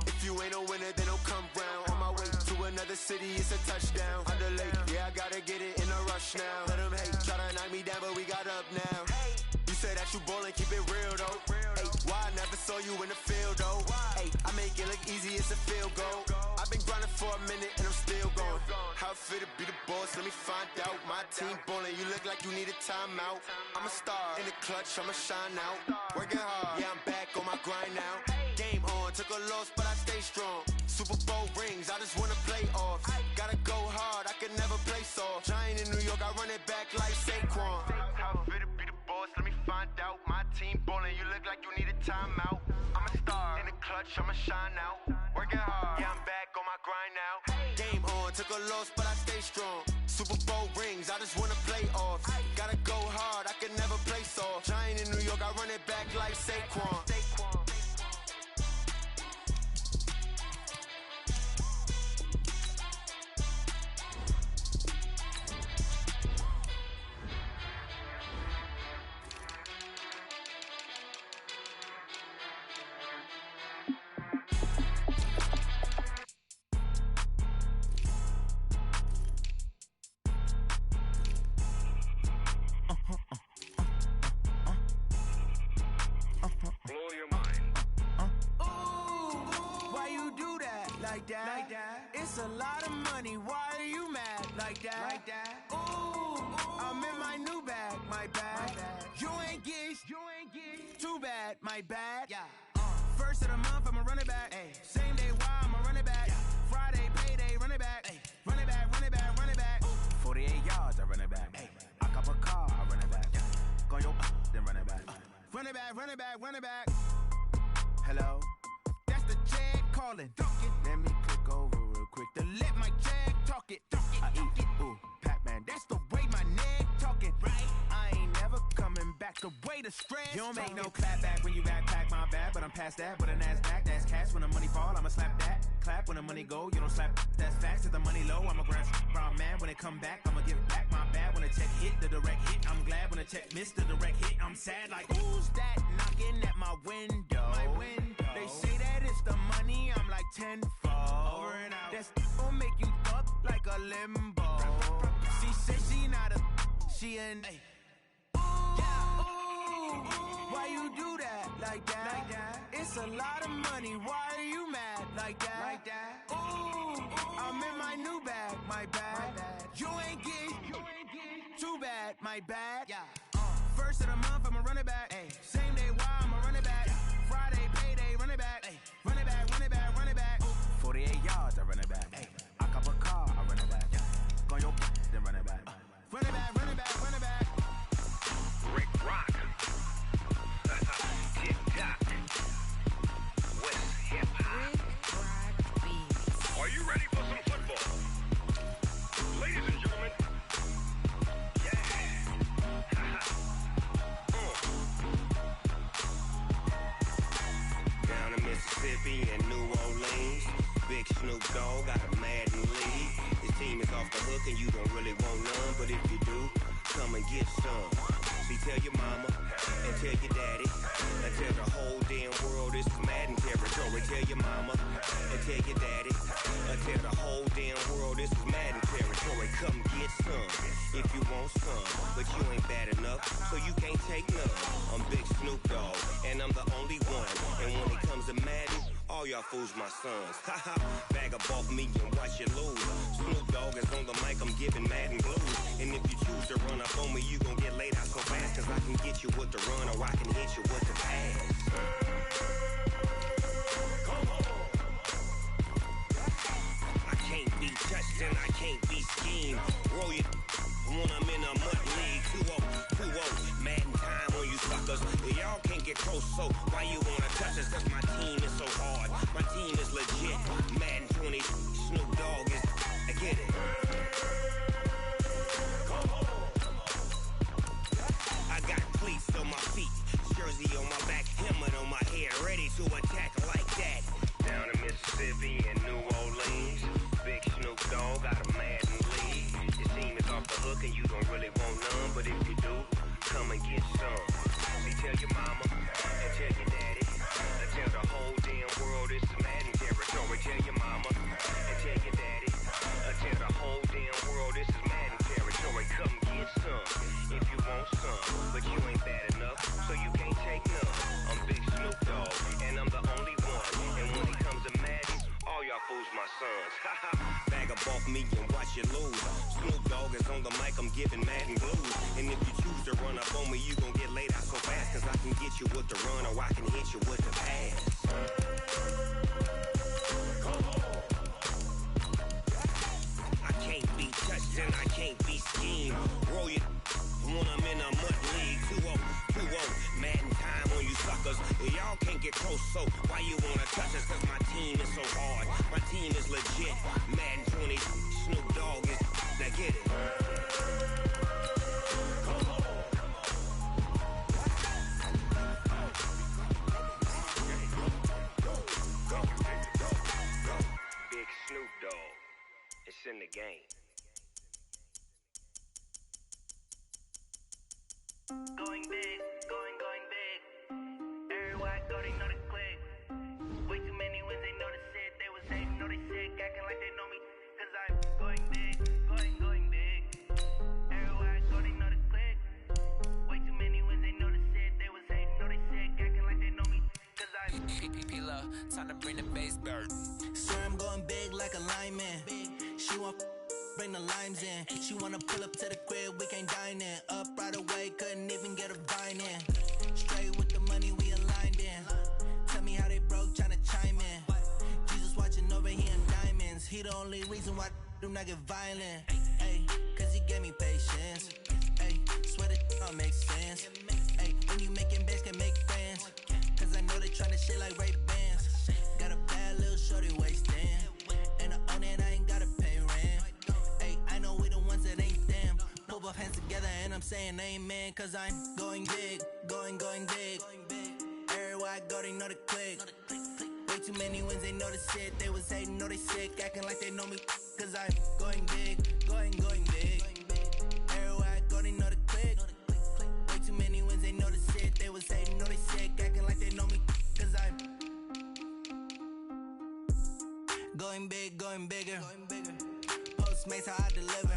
If you ain't a winner, then don't come round. On my way to another city, it's a touchdown. Under lake, yeah, I gotta get it in a rush now. Let them hate, try to knock me down, but we got up now. You say that you ballin', keep it real though. Hey, why I never saw you in the field though? Hey, I make it look easy, it's a field goal. I've been grinding for a minute and I'm still going. How it fit to be the boss, let me find out. My team ballin', you look like you need a timeout. I'm a star in the clutch, I'ma shine out. Working hard, yeah, I'm back on my grind now. Game on, took a loss, but I stay strong. Super Bowl rings, I just wanna play off. Gotta go hard, I can never play soft. Giant in New York, I run it back like Saquon. How it fit to be the boss, let me find out. My team ballin', you look like you need a timeout. I'm a star in the clutch, I'ma shine out. Working hard, yeah, I'm back on my grind now. Game on, took a loss, but I stay strong. Super Bowl rings, I just wanna play off. Gotta go hard, I can never play soft. Giant in New York, I run it back like Saquon. like that? It's a lot of money, why are you mad like that? Ooh, I'm in my new bag, my bad. You ain't get, too bad, my bad. First of the month, I'ma run it back. Same day, why I'ma run it back. Friday, payday, run it back. Run it back, run it back, run it back. 48 yards, I run it back. I cop a car, I run it back. Go your then run it back. Run it back, run it back, run it back. Hello, that's the Jag calling. Let me click over real quick to let my Jag talk it. I eat it, ooh, Pac-Man. That's the way my neck talking. Right, I ain't never coming back. The way the stress. You don't make no clap back when you backpack my bad, but I'm past that. With a NASDAQ, that's cash. When the money fall, I'ma slap that. Clap when the money go, you don't slap. That's facts. If the money low, I'ma grab brown man. When it come back, I'ma give back my bad. When the check hit, the direct hit. I'm glad when the check missed the direct hit. I'm sad like who's that knocking at my window? They say that it's the money. I'm like tenfold. Over and out. That's gon' make you up like a limbo. She said she not a. She an. Why you do that like that? It's a lot of money. Why are you mad like that? Ooh, I'm in my new bag, my bad. You ain't get too bad, my bad. First of the month, I'ma run it back. Same day, why I'ma run it back. Friday, payday, run it back. Run it back, run it back, run it back. 48 yards, I run it back. I cop a car, I run it back. Go your then run it back. Run it back, run it back, run it back. Rick Rock. Tip Top. West Hip Hop. Are you ready for some football? Ladies and gentlemen. Down in Mississippi and New Orleans, Big Snoop Dogg got a Madden league. His team is off the hook and you don't really want none, but if you do, come and get some. See, tell your mama and tell your daddy and tell the whole damn world this is Madden territory. Tell your mama and tell your daddy and tell the whole damn world this is Madden territory. Come get some if you want some, but you ain't bad enough, so you can't take none. I'm Big Snoop Dogg and I'm the only one. And when it comes to Madden, all y'all fools my sons. Haha, bag up off me and watch you lose. Snoop Dogg is on the mic, I'm giving Madden blues. And if you choose to run up on me, you gon' get laid out so fast. Cause I can get you with the run or I can hit you with the pass. Come on. I can't be touched and I can't be schemed. Roll you when I'm in a mud league. 2-0, Madden time on you suckers. Y'all can't get close, so why you wanna touch us? Cause my team is so hard. My team is legit. Madden 20, Snoop Dogg is. I get it. I got cleats on my feet, jersey on my back, helmet on my head, ready to attack like that. Down in Mississippi and New Orleans, Big Snoop Dogg got a Madden league. Your team is off the hook and you don't really want none, but if you do, come and get some. See, tell your mama and tell your daddy and tell the whole damn world this is Madden territory. Tell your mama and tell your daddy and tell the whole damn world this is Madden territory. Come get some if you want some, but you ain't bad enough, so you can't take none. I'm Big Snoop Dogg and I'm the only one. And when it comes to Madden, all y'all fools my sons. Bag up off me and watch you lose. Snoop Dogg is on the mic, I'm giving Madden blues. And if you choose to run up on me, you gon' get laid out so fast. Cause I can get you with the run or I can hit you with the pass. I can't be touched and I can't be schemed. Roll you when I'm in a mud league. 2-0, Madden time on you suckers. Y'all can't get close, so why you wanna touch us? Cause my team is so hard. My team is legit. Madden 20, Snoop Dogg is. Now get it. Big Snoop Dogg. It's in the game. Going big, going big. Everybody go, they know the click. Way too many wins, they know the shit. They was hating, know they sick, acting like they know me. Cause I'm going big, going big. Everybody go, they know the click. Way too many wins, they know the shit. They was hating, know they sick, acting like they know me. Cause I'm Pillar, time to bring the bass bird. Swear I'm going big like a lineman. She want bring the limes in. She wanna pull up to the crib, we can't dine in. Up right away, couldn't even get a vine in. Straight with the money, we aligned in. Tell me how they broke, tryna chime in. Jesus watching over here in diamonds. He the only reason why do not get violent. Ay, cause he gave me patience. Ay, swear that don't make sense. Ay, when you making bets, can make friends. Cause I know they tryna shit like Ray-Bans. Got a bad little shorty wasting. And I own it, I ain't gotta pay rent. Ay, I know we the ones that ain't them. Put both hands together and I'm saying amen. Cause I'm going big, going big. Everywhere I go, they know the click. Way too many wins, they know the shit. They was hating, know they sick, acting like they know me. Cause I'm going big, going big. Everywhere I go, they know the click. Way too many wins, they know the shit. They was hating, know they sick, acting like they know me. Cause I'm going big, going bigger. Postmates how I deliver.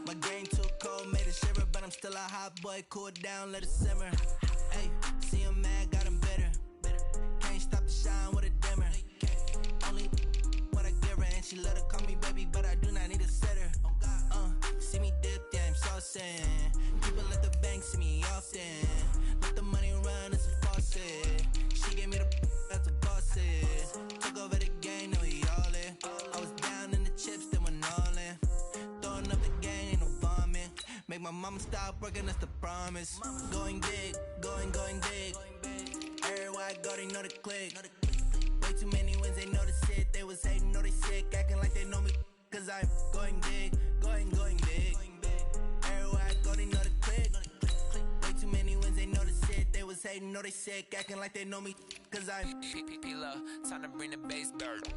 My game too cold, made it shiver, but I'm still a hot boy. Cool it down, let it simmer. Hey, see him mad, got him bitter. Can't stop the shine with a dimmer. Only what I give her, and she let her call me baby, but I do not need a sitter. See me dip, yeah, I'm saucing. People at the bank see me often. Let the money run, it's a faucet. She gave me the that's a faucet. Took over the game, now we all in. I was down in the chips, then went all in. Throwing up the gang, ain't no vomit. Make my mama stop working, that's the promise. Going big, going big. Everywhere I go, they know the click. Way too many wins, they know the shit. They was hating, know they sick, acting like they know me. Cause I'm going big, going big. Everywhere I go, they know the click. Way too many wins, they know the shit. They was hating, know they sick, acting like they know me. Cause I'm Pillar, time to bring the bass bird.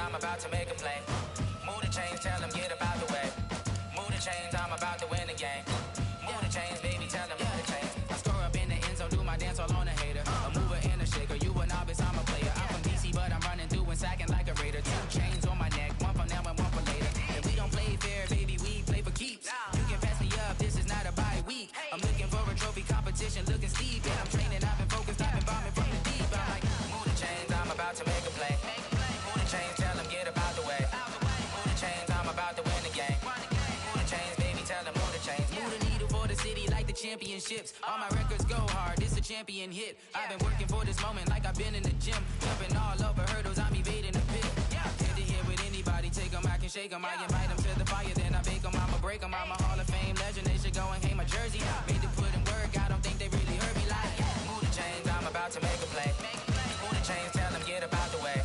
I'm about to make a play. Move the chains, tell them get about the way. Move the chains, I'm about to win the game. Move the chains, baby, tell them move the chains. I score up in the end zone, do my dance all on a hater. A mover and a shaker, you a novice, I'm a player. I'm from DC, but I'm running through and sacking like a raider. 2 chains on my neck, one for now and one for later. And we don't play fair, baby, we play for keeps. You can pass me up, this is not a bye week. I'm looking for a trophy competition, looking steep. And I'm training, I've been focused, I've been bombing from the deep. I'm like, move the chains, I'm about to make a play. Move the chains, tell them get about the way. Move the chains, I'm about to win the game. Move the chains, baby, tell them move the chains. Move the needle for the city like the championships. All my records go hard, this a champion hit. I've been working for this moment like I've been in the gym. Jumping all over hurdles, I'm evading the pit. Head to head with anybody, take them, I can shake them. I invite them to the fire, then I bake them, I'ma break them. I'm a Hall of Fame legend, they should go and hang my jersey. Made to put in work, I don't think they really heard me like. Move the chains, I'm about to make a play. Move the chains, tell them get about the way.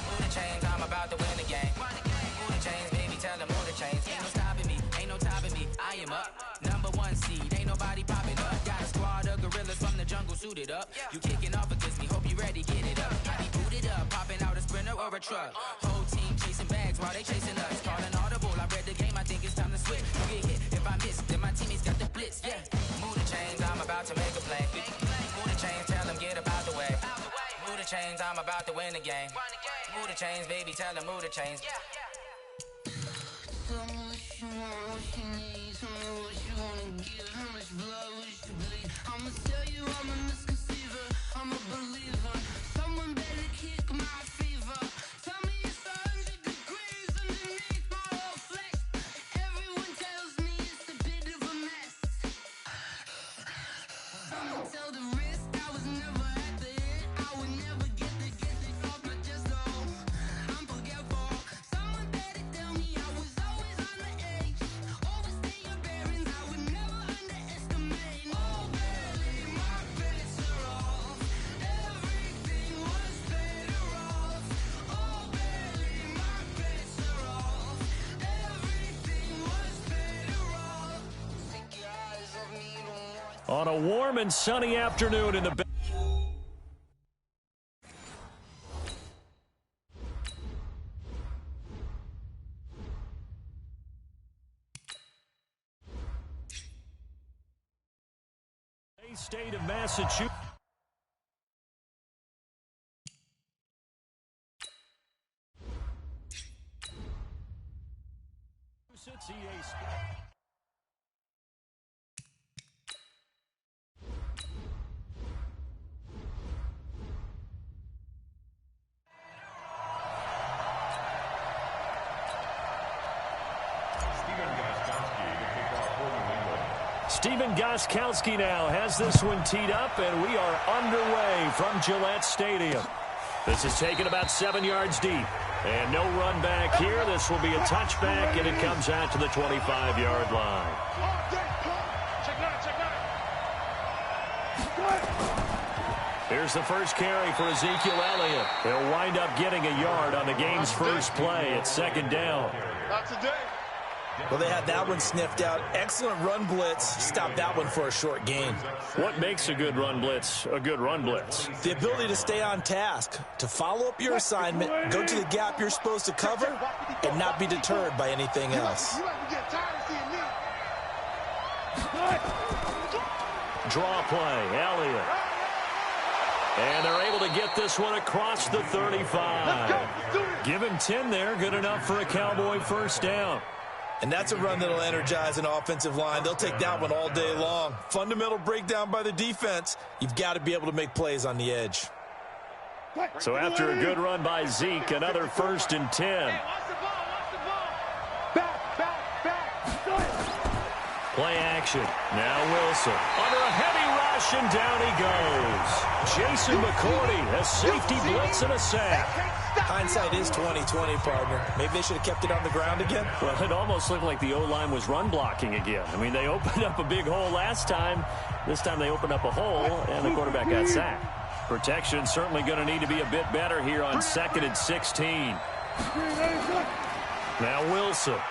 Move the chains, I'm about to win the game. Move the chains, baby, tell them move the chains. Ain't no stopping me, ain't no topping me. I am up, #1 seed, ain't nobody popping up. Got a squad of gorillas from the jungle suited up. You kicking off against me, hope you ready, get it up. I be booted up, popping out a sprinter or a truck. Whole team chasing bags while they chasing us. Calling audible, I read the game, I think it's time to switch. You get hit, if I miss, then my teammates got the blitz, yeah. Move the chains, I'm about to make a play. Move the chains, tell them get about the way. Move the chains, I'm about to win the game. Move the chains, baby, tell them move the chains. Tell me what you want, what you need. Tell me what you wanna give. How much blood would you bleed? I'ma tell you I'm a misconceiver. I'm a believer. Someone better kick my fever. Tell me it's 100 degrees underneath my whole flesh. Everyone tells me it's a bit of a mess. Someone tell the risk I was never at the end. I would never get the off my chest though. I'm forgetful. Someone On a warm and sunny afternoon in the state of Massachusetts. Stephen Gostkowski now has this one teed up, and we are underway from Gillette Stadium. This is taken about 7 yards deep, and no run back here. This will be a touchback, and it comes out to the 25-yard line. Here's the first carry for Ezekiel Elliott. He'll wind up getting a yard on the game's first play at second down. Not today. Well, they had that one sniffed out. Excellent run blitz. Stop that one for a short gain. What makes a good run blitz a good run blitz? The ability to stay on task, to follow up your assignment, go to the gap you're supposed to cover, and not be deterred by anything else. Draw play, Elliott. And they're able to get this one across the 35. Give him 10 there, good enough for a Cowboy first down. And that's a run that'll energize an offensive line. They'll take that one all day long. Fundamental breakdown by the defense. You've got to be able to make plays on the edge. So after a good run by Zeke, another 1st and 10. Play action. Now Wilson. Under a heavy rush, and down he goes. Jason McCourty, a safety blitz and a sack. Hindsight is 20/20, partner. Maybe they should have kept it on the ground again. Well, it almost looked like the O-line was run blocking again. I mean, they opened up a big hole last time. This time they opened up a hole, and the quarterback got sacked. Protection certainly going to need to be a bit better here on 2nd and 16. Now Wilson.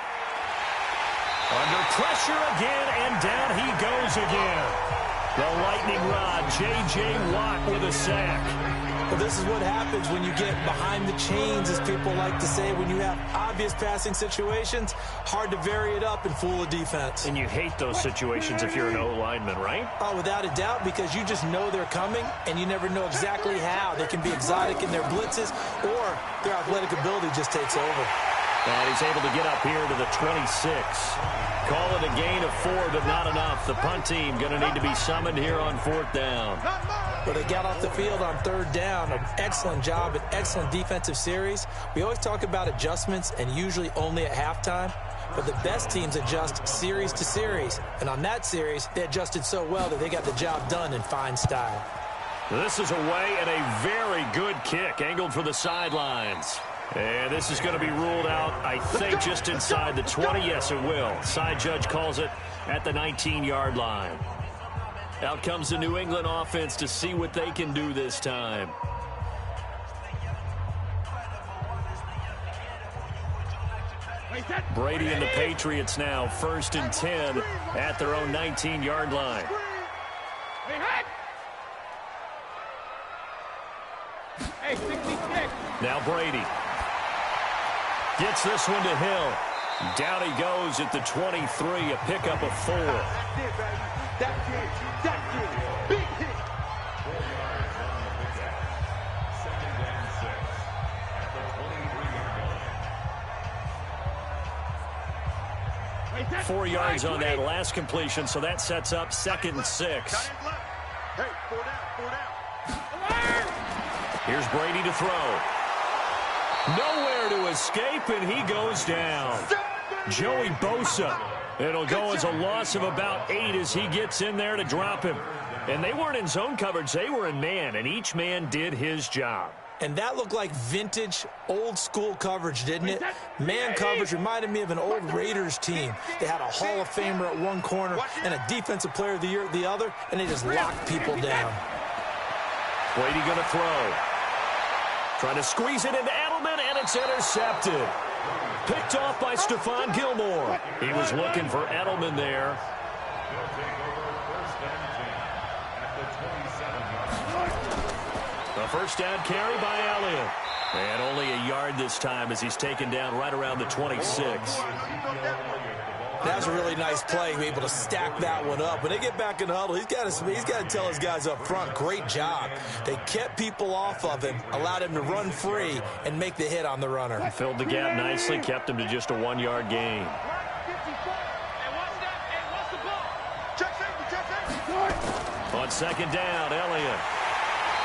Under pressure again, and down he goes again. The lightning rod, J.J. Watt with a sack. Well, this is what happens when you get behind the chains, as people like to say. When you have obvious passing situations, hard to vary it up and fool a defense. And you hate those situations if you're an O-lineman, right? Oh, without a doubt, because you just know they're coming, and you never know exactly how. They can be exotic in their blitzes, or their athletic ability just takes over. And he's able to get up here to the 26. Call it a gain of 4, but not enough. The punt team going to need to be summoned here on 4th down. Well, they got off the field on 3rd down. An excellent job, an excellent defensive series. We always talk about adjustments, and usually only at halftime. But the best teams adjust series to series. And on that series, they adjusted so well that they got the job done in fine style. This is away, and a very good kick, angled for the sidelines. And this is going to be ruled out, I think, just inside the 20. Yes, it will. Side judge calls it at the 19-yard line. Out comes the New England offense to see what they can do this time. Brady and the Patriots now 1st and 10 at their own 19-yard line. Now Brady gets this one to Hill. Down he goes at the 23, a pickup of 4. That's it. Big hit. 4 yards on that last completion, so that sets up 2nd and 6. Hey, 4 down. Here's Brady to throw. Nowhere to escape, and he goes down. Joey Bosa. It'll go as a loss of about 8 as he gets in there to drop him. And they weren't in zone coverage. They were in man, and each man did his job. And that looked like vintage, old-school coverage, didn't it? Man coverage reminded me of an old Raiders team. They had a Hall of Famer at one corner and a Defensive Player of the Year at the other, and they just locked people down. Brady going to throw. Trying to squeeze it into Edelman, and it's intercepted. Picked off by Stephon Gilmore. He was looking for Edelman there. A first down carry by Elliott. And only a yard this time as he's taken down right around the 26. That was a really nice play, able to stack that one up. When they get back in the huddle, he's got to tell his guys up front, great job. They kept people off of him, allowed him to run free, and make the hit on the runner. He filled the gap nicely, kept him to just a 1-yard gain. On second down, Elliott.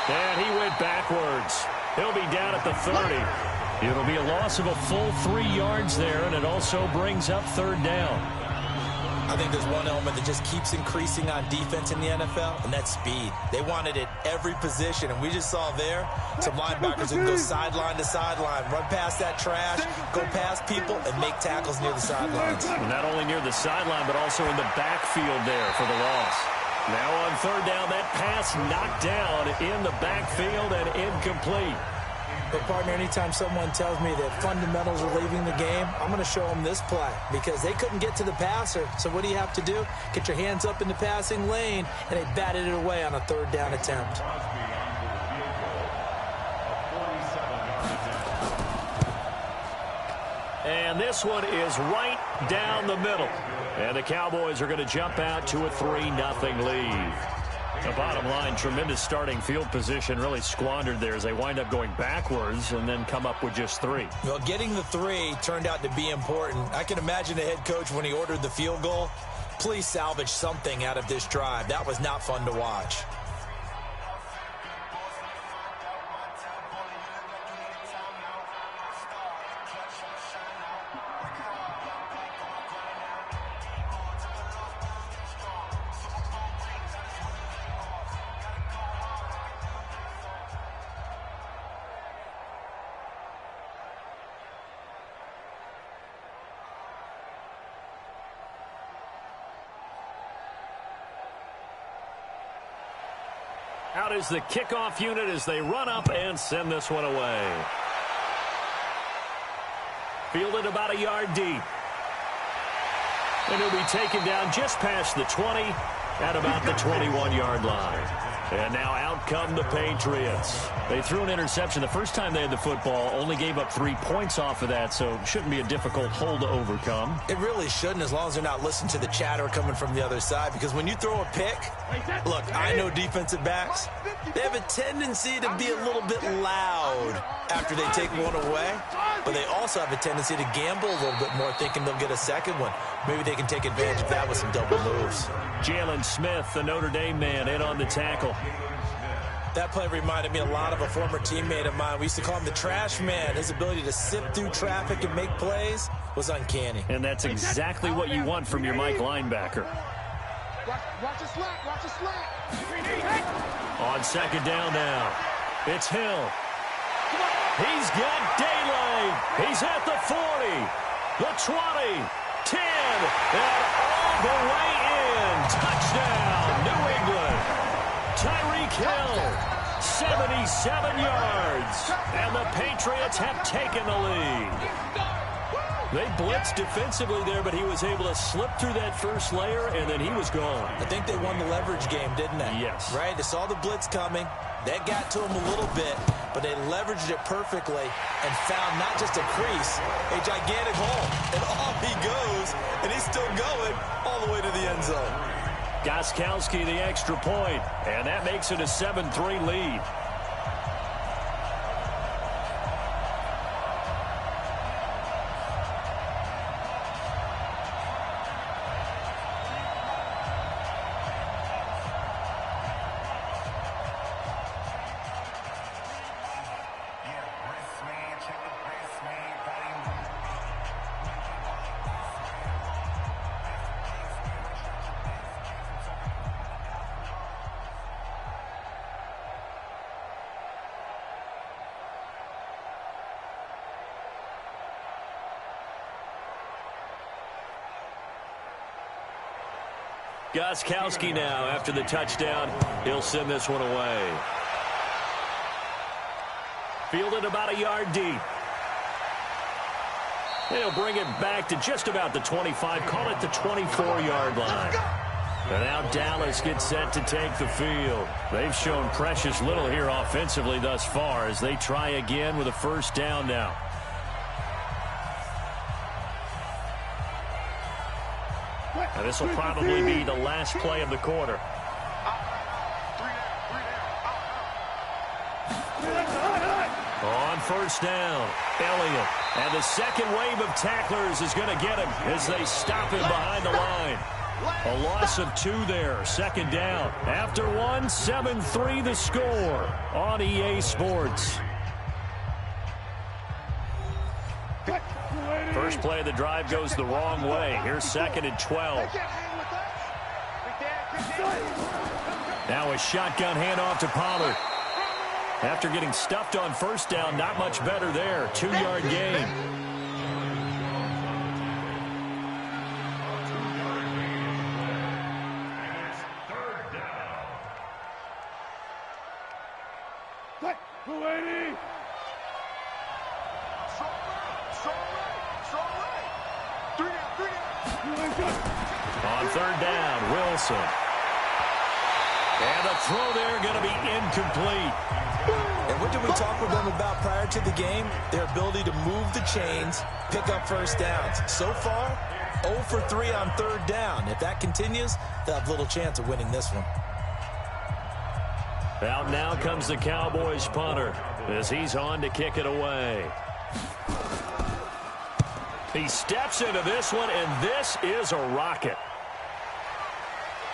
And he went backwards. He'll be down at the 30. It'll be a loss of a full 3 yards there, and it also brings up third down. I think there's one element that just keeps increasing on defense in the NFL, and that's speed. They want it at every position, and we just saw there some linebackers who can go sideline to sideline, run past that trash, go past people, and make tackles near the sidelines. Not only near the sideline, but also in the backfield there for the loss. Now on third down, that pass knocked down in the backfield and incomplete. But, partner, anytime someone tells me that fundamentals are leaving the game, I'm going to show them this play because they couldn't get to the passer. So what do you have to do? Get your hands up in the passing lane, and they batted it away on a third down attempt. And this one is right down the middle. And the Cowboys are going to jump out to a 3-0 lead. The bottom line, tremendous starting field position, really squandered there as they wind up going backwards and then come up with just 3. Well, getting the 3 turned out to be important. I can imagine the head coach when he ordered the field goal. Please salvage something out of this drive. That was not fun to watch. Out is the kickoff unit as they run up and send this one away. Fielded about a yard deep. And he'll be taken down just past the 20 at about the 21-yard line. And now out come the Patriots. They threw an interception the first time they had the football, only gave up 3 points off of that, so it shouldn't be a difficult hole to overcome. It really shouldn't, as long as they're not listening to the chatter coming from the other side, because when you throw a pick, look, I know defensive backs, they have a tendency to be a little bit loud after they take one away, but they also have a tendency to gamble a little bit more, thinking they'll get a second one. Maybe they can take advantage of that with some double moves. Jalen Smith, the Notre Dame man, in on the tackle. That play reminded me a lot of a former teammate of mine. We used to call him the trash man. His ability to sift through traffic and make plays was uncanny. And that's exactly what you want from your Mike linebacker. Watch the slant, watch the slant. On second down now, it's Hill. He's got daylight. He's at the 40, the 20, 10, and all the way in. Touchdown, New England. Tyreek Hill, 77 yards, and the Patriots have taken the lead. They blitzed defensively there, but he was able to slip through that first layer, and then he was gone. I think they won the leverage game, didn't they? Yes. Right? They saw the blitz coming. That got to him a little bit, but they leveraged it perfectly and found not just a crease, a gigantic hole. And off he goes, and he's still going all the way to the end zone. Gostkowski the extra point, and that makes it a 7-3 lead. Gostkowski now, after the touchdown, he'll send this one away. Fielded about a yard deep. He'll bring it back to just about the 25, call it the 24-yard line. And now Dallas gets set to take the field. They've shown precious little here offensively thus far as they try again with a first down now. And this will probably be the last play of the quarter. On first down, Elliott. And the second wave of tacklers is going to get him as they stop him behind the line. A loss of 2 there, second down. After one, 7-3 the score on EA Sports. First play of the drive goes the wrong way. Here's 2nd and 12. Now a shotgun handoff to Pollard. After getting stuffed on first down, not much better there. 2-yard gain. On third down, Wilson. And the throw there going to be incomplete. And what did we talk with them about prior to the game? Their ability to move the chains, pick up first downs. So far, 0 for 3 on third down. If that continues, they'll have little chance of winning this one. Out now comes the Cowboys punter as he's on to kick it away. He steps into this one, and this is a rocket.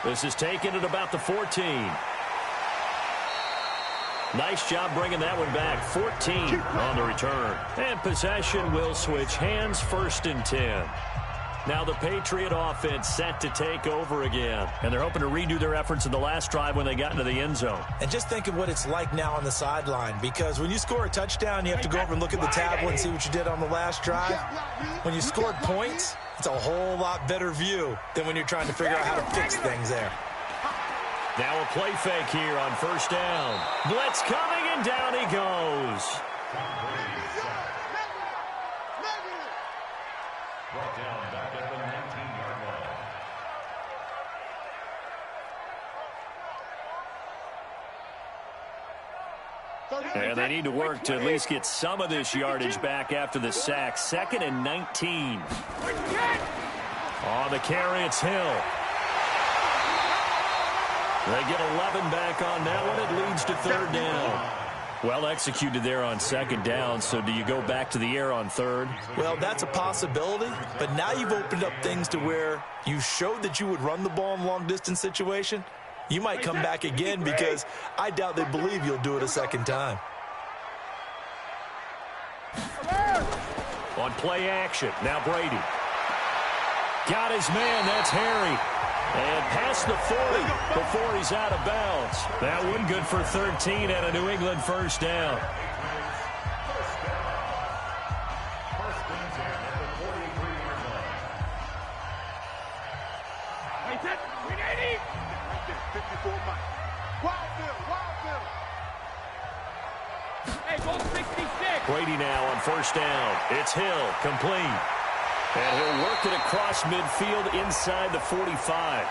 This is taken at about the 14. Nice job bringing that one back. 14 on the return. And possession will switch hands, 1st and 10. Now the Patriot offense set to take over again. And they're hoping to redo their efforts in the last drive when they got into the end zone. And just think of what it's like now on the sideline, because when you score a touchdown, you have to go over and look at the tablet and see what you did on the last drive. When you scored points, it's a whole lot better view than when you're trying to figure out how to fix things there. Now a play fake here on first down. Blitz coming, and down he goes. Brought down back at the 19-yard line. And they need to work to at least get some of this yardage back after the sack. 2nd and 19. On the carry, it's Hill. They get 11 back on that one. It leads to third down. Well executed there on second down. So do you go back to the air on third? Well, that's a possibility. But now you've opened up things to where you showed that you would run the ball in a long-distance situation. You might come back again because I doubt they believe you'll do it a second time. On play action, now Brady. Got his man, that's Harry. And past the 40 before he's out of bounds. That one good for 13 and a New England first down. Brady now on first down. It's Hill, complete. And he'll work it across midfield inside the 45.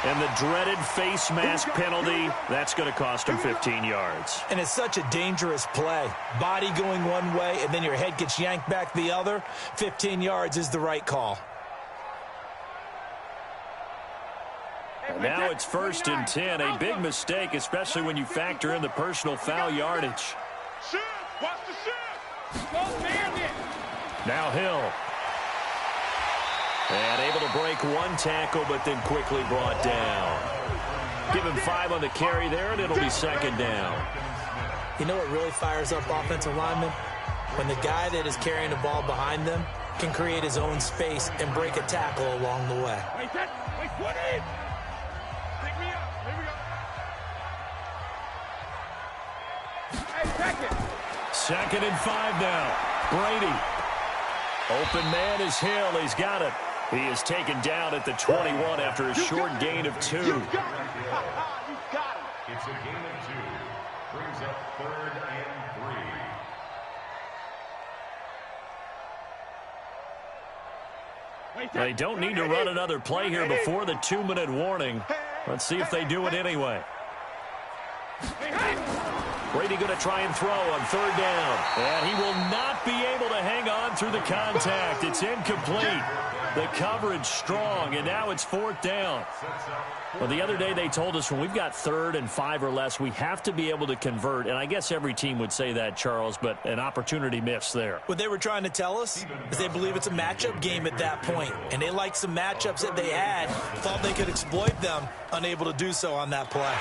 And the dreaded face mask penalty, that's going to cost him 15 yards. And it's such a dangerous play. Body going one way, and then your head gets yanked back the other. 15 yards is the right call. And now it's 1st and 10. A big mistake, especially when you factor in the personal foul yardage. Watch the shift. Go, Bandit. Now Hill. And able to break one tackle, but then quickly brought down. Give him 5 on the carry there, and it'll be second down. You know what really fires up offensive linemen? When the guy that is carrying the ball behind them can create his own space and break a tackle along the way. Wait, what is? Pick me up. Here we go. Hey, second. 2nd and 5 now. Brady. Open man is Hill. He's got it. He is taken down at the 21 after a short gain of 2. It's a gain of 2. Brings up 3rd and 3. They don't need to run another play here before the 2-minute warning. Let's see if they do it anyway. Brady going to try and throw on 3rd down. And he will not be able to hang on through the contact. It's incomplete. The coverage strong, and now it's 4th down. Well, the other day they told us when we've got 3rd and 5 or less, we have to be able to convert. And I guess every team would say that, Charles, but an opportunity missed there. What they were trying to tell us is they believe it's a matchup game at that point. And they liked some matchups that they had, thought they could exploit them, unable to do so on that play.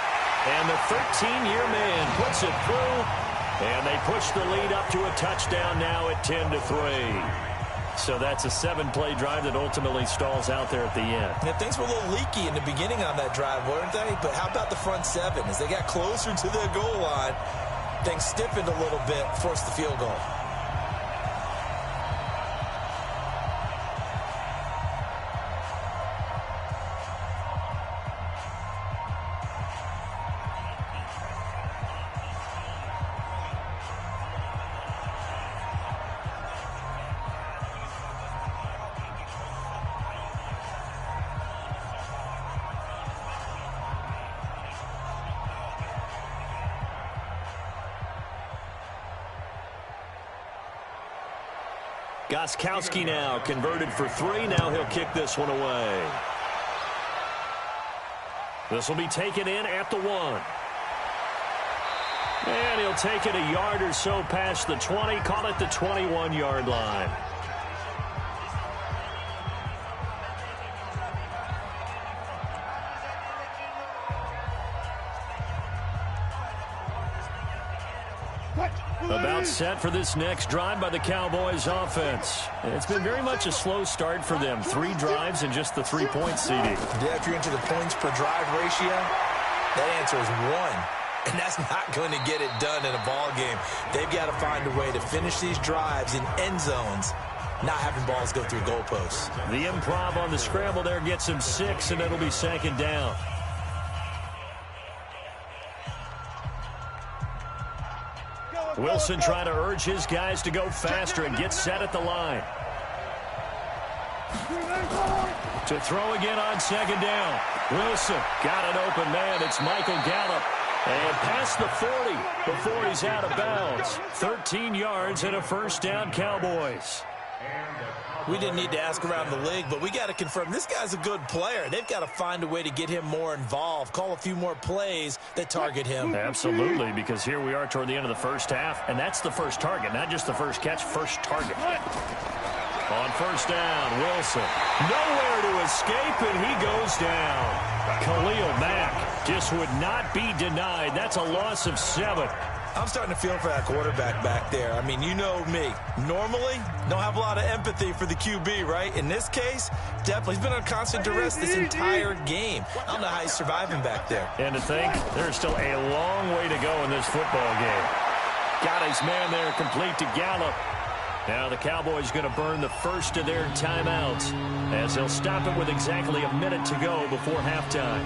And the 13-year man puts it through, and they push the lead up to a touchdown now at 10-3. So that's a 7-play drive that ultimately stalls out there at the end. Yeah, things were a little leaky in the beginning on that drive, weren't they? But how about the front 7? As they got closer to their goal line, things stiffened a little bit, forced the field goal. Gostkowski now converted for 3. Now he'll kick this one away. This will be taken in at the 1. And he'll take it a yard or so past the 20. Call it the 21-yard line. About set for this next drive by the Cowboys offense. It's been very much a slow start for them. 3 drives and just the 3 points, CD. Yeah, if you're into the points per drive ratio, that answer is 1. And that's not going to get it done in a ball game. They've got to find a way to finish these drives in end zones, not having balls go through goalposts. The improv on the scramble there gets him 6, and it'll be 2nd down. Wilson trying to urge his guys to go faster and get set at the line. To throw again on 2nd down. Wilson got an open man. It's Michael Gallup. And past the 40 before he's out of bounds. 13 yards and a 1st down, Cowboys. We didn't need to ask around the league, but we got to confirm this guy's a good player. They've got to find a way to get him more involved, call a few more plays that target him. Absolutely, because here we are toward the end of the first half, and that's the first target, not just the first catch, first target. On 1st down, Wilson. Nowhere to escape, and he goes down. Khalil Mack just would not be denied. That's a loss of 7. I'm starting to feel for that quarterback back there. I mean, you know me. Normally, don't have a lot of empathy for the QB, right? In this case, definitely. He's been on constant duress this entire game. I don't know how he's surviving back there. And to think, there's still a long way to go in this football game. Got his man there complete to Gallup. Now the Cowboys going to burn the first of their timeouts as they'll stop it with exactly a minute to go before halftime.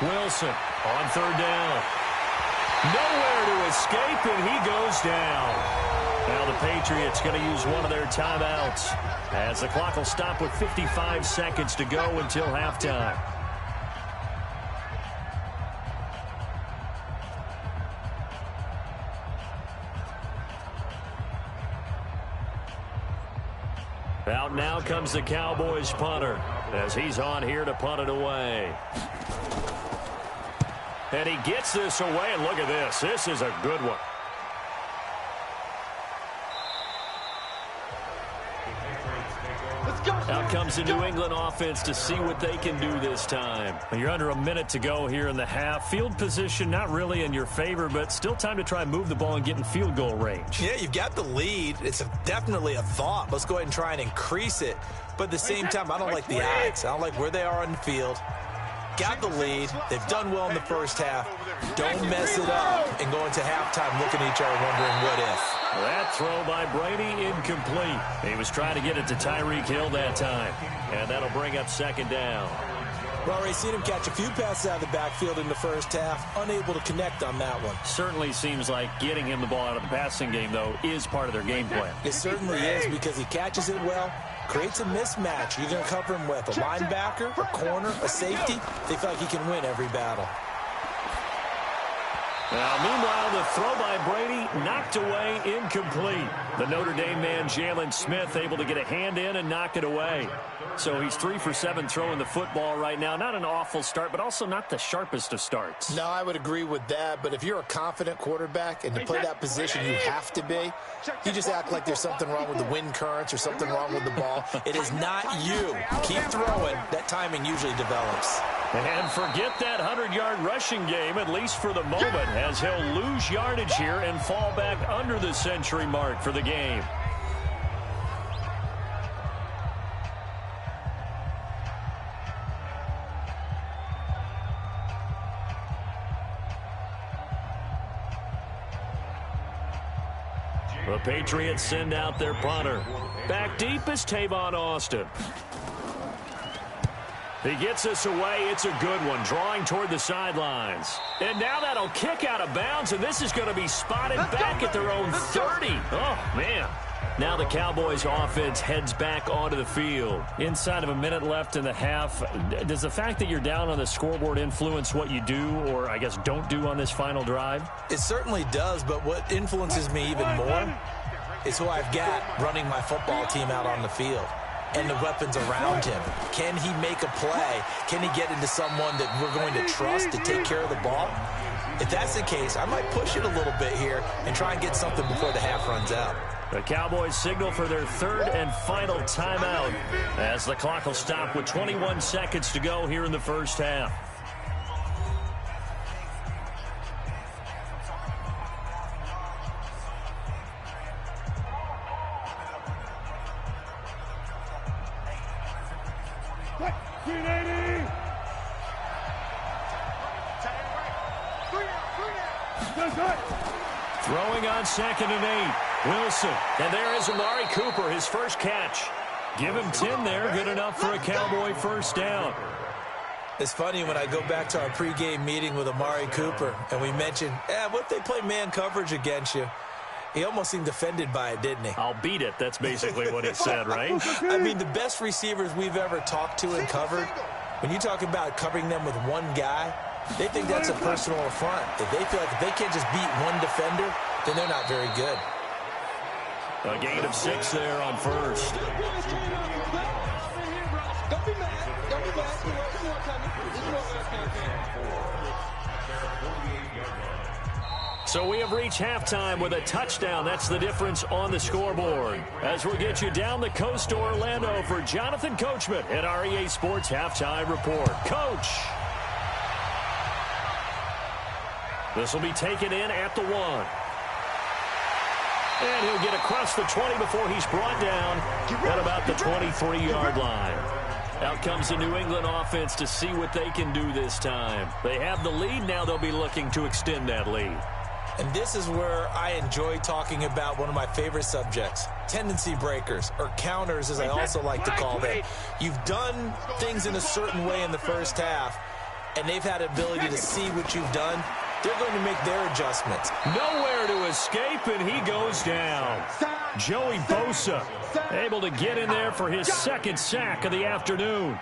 Wilson on 3rd down. Nowhere to escape, and he goes down. Now the Patriots going to use one of their timeouts as the clock will stop with 55 seconds to go until halftime. Out now comes the Cowboys punter as he's on here to punt it away. And he gets this away, and look at this. This is a good one. Out comes the New England offense to see what they can do this time. You're under a minute to go here in the half. Field position not really in your favor, but still time to try and move the ball and get in field goal range. Yeah, you've got the lead. It's definitely a thought. Let's go ahead and try and increase it. But at the same time, I don't like the odds. I don't like where they are on the field. Got the lead. They've done well in the first half. Don't mess it up and go into halftime looking at each other wondering what if. That throw by Brady incomplete. He was trying to get it to Tyreek Hill that time. And that'll bring up second down. Well, already seen him catch a few passes out of the backfield in the first half, unable to connect on that one. Certainly seems like getting him the ball out of the passing game, though, is part of their game plan. It certainly is because he catches it well, creates a mismatch. You're going to cover him with a linebacker, a corner, a safety. They feel like he can win every battle. Now, meanwhile, the throw by Brady knocked away, incomplete. The Notre Dame man, Jalen Smith, able to get a hand in and knock it away. So he's 3 for 7 throwing the football right now. Not an awful start, but also not the sharpest of starts. No, I would agree with that. But if you're a confident quarterback and to play that position, you have to be. You just act like there's something wrong with the wind currents or something wrong with the ball. It is not you. Keep throwing. That timing usually develops. And forget that 100-yard rushing game, at least for the moment, as he'll lose yardage here and fall back under the century mark for the game. The Patriots send out their punter. Back deep is Tavon Austin. He gets us away. It's a good one, drawing toward the sidelines. And now that'll kick out of bounds, and this is going to be spotted back at their own 30. Oh, man. Now the Cowboys offense heads back onto the field. Inside of a minute left in the half, does the fact that you're down on the scoreboard influence what you do or, I guess, don't do on this final drive? It certainly does, but what influences me even more is who I've got running my football team out on the field and the weapons around him. Can he make a play? Can he get into someone that we're going to trust to take care of the ball? If that's the case, I might push it a little bit here and try and get something before the half runs out. The Cowboys signal for their third and final timeout as the clock will stop with 21 seconds to go here in the first half. Throwing on 2nd and 8. Wilson. And there is Amari Cooper, his first catch. Give him 10 there. Good enough for a Cowboy first down. It's funny when I go back to our pregame meeting with Amari Cooper and we mentioned, what if they play man coverage against you? He almost seemed offended by it, didn't he? I'll beat it. That's basically what he said, right? I mean, the best receivers we've ever talked to and covered, when you talk about covering them with one guy, they think that's a personal affront. If they feel like if they can't just beat one defender, then they're not very good. A gain of 6 there on first. Don't be mad. Don't be mad. So we have reached halftime with a touchdown. That's the difference on the scoreboard. As we'll get you down the coast to Orlando for Jonathan Coachman at our EA Sports Halftime Report. Coach. This will be taken in at the 1. And he'll get across the 20 before he's brought down at about the 23-yard line. Out comes the New England offense to see what they can do this time. They have the lead. Now they'll be looking to extend that lead. And this is where I enjoy talking about one of my favorite subjects, tendency breakers, or counters as I also like to call them. You've done things in a certain way in the first half, and they've had the ability to see what you've done. They're going to make their adjustments. Nowhere to escape, and he goes down. Joey Bosa able to get in there for his second sack of the afternoon.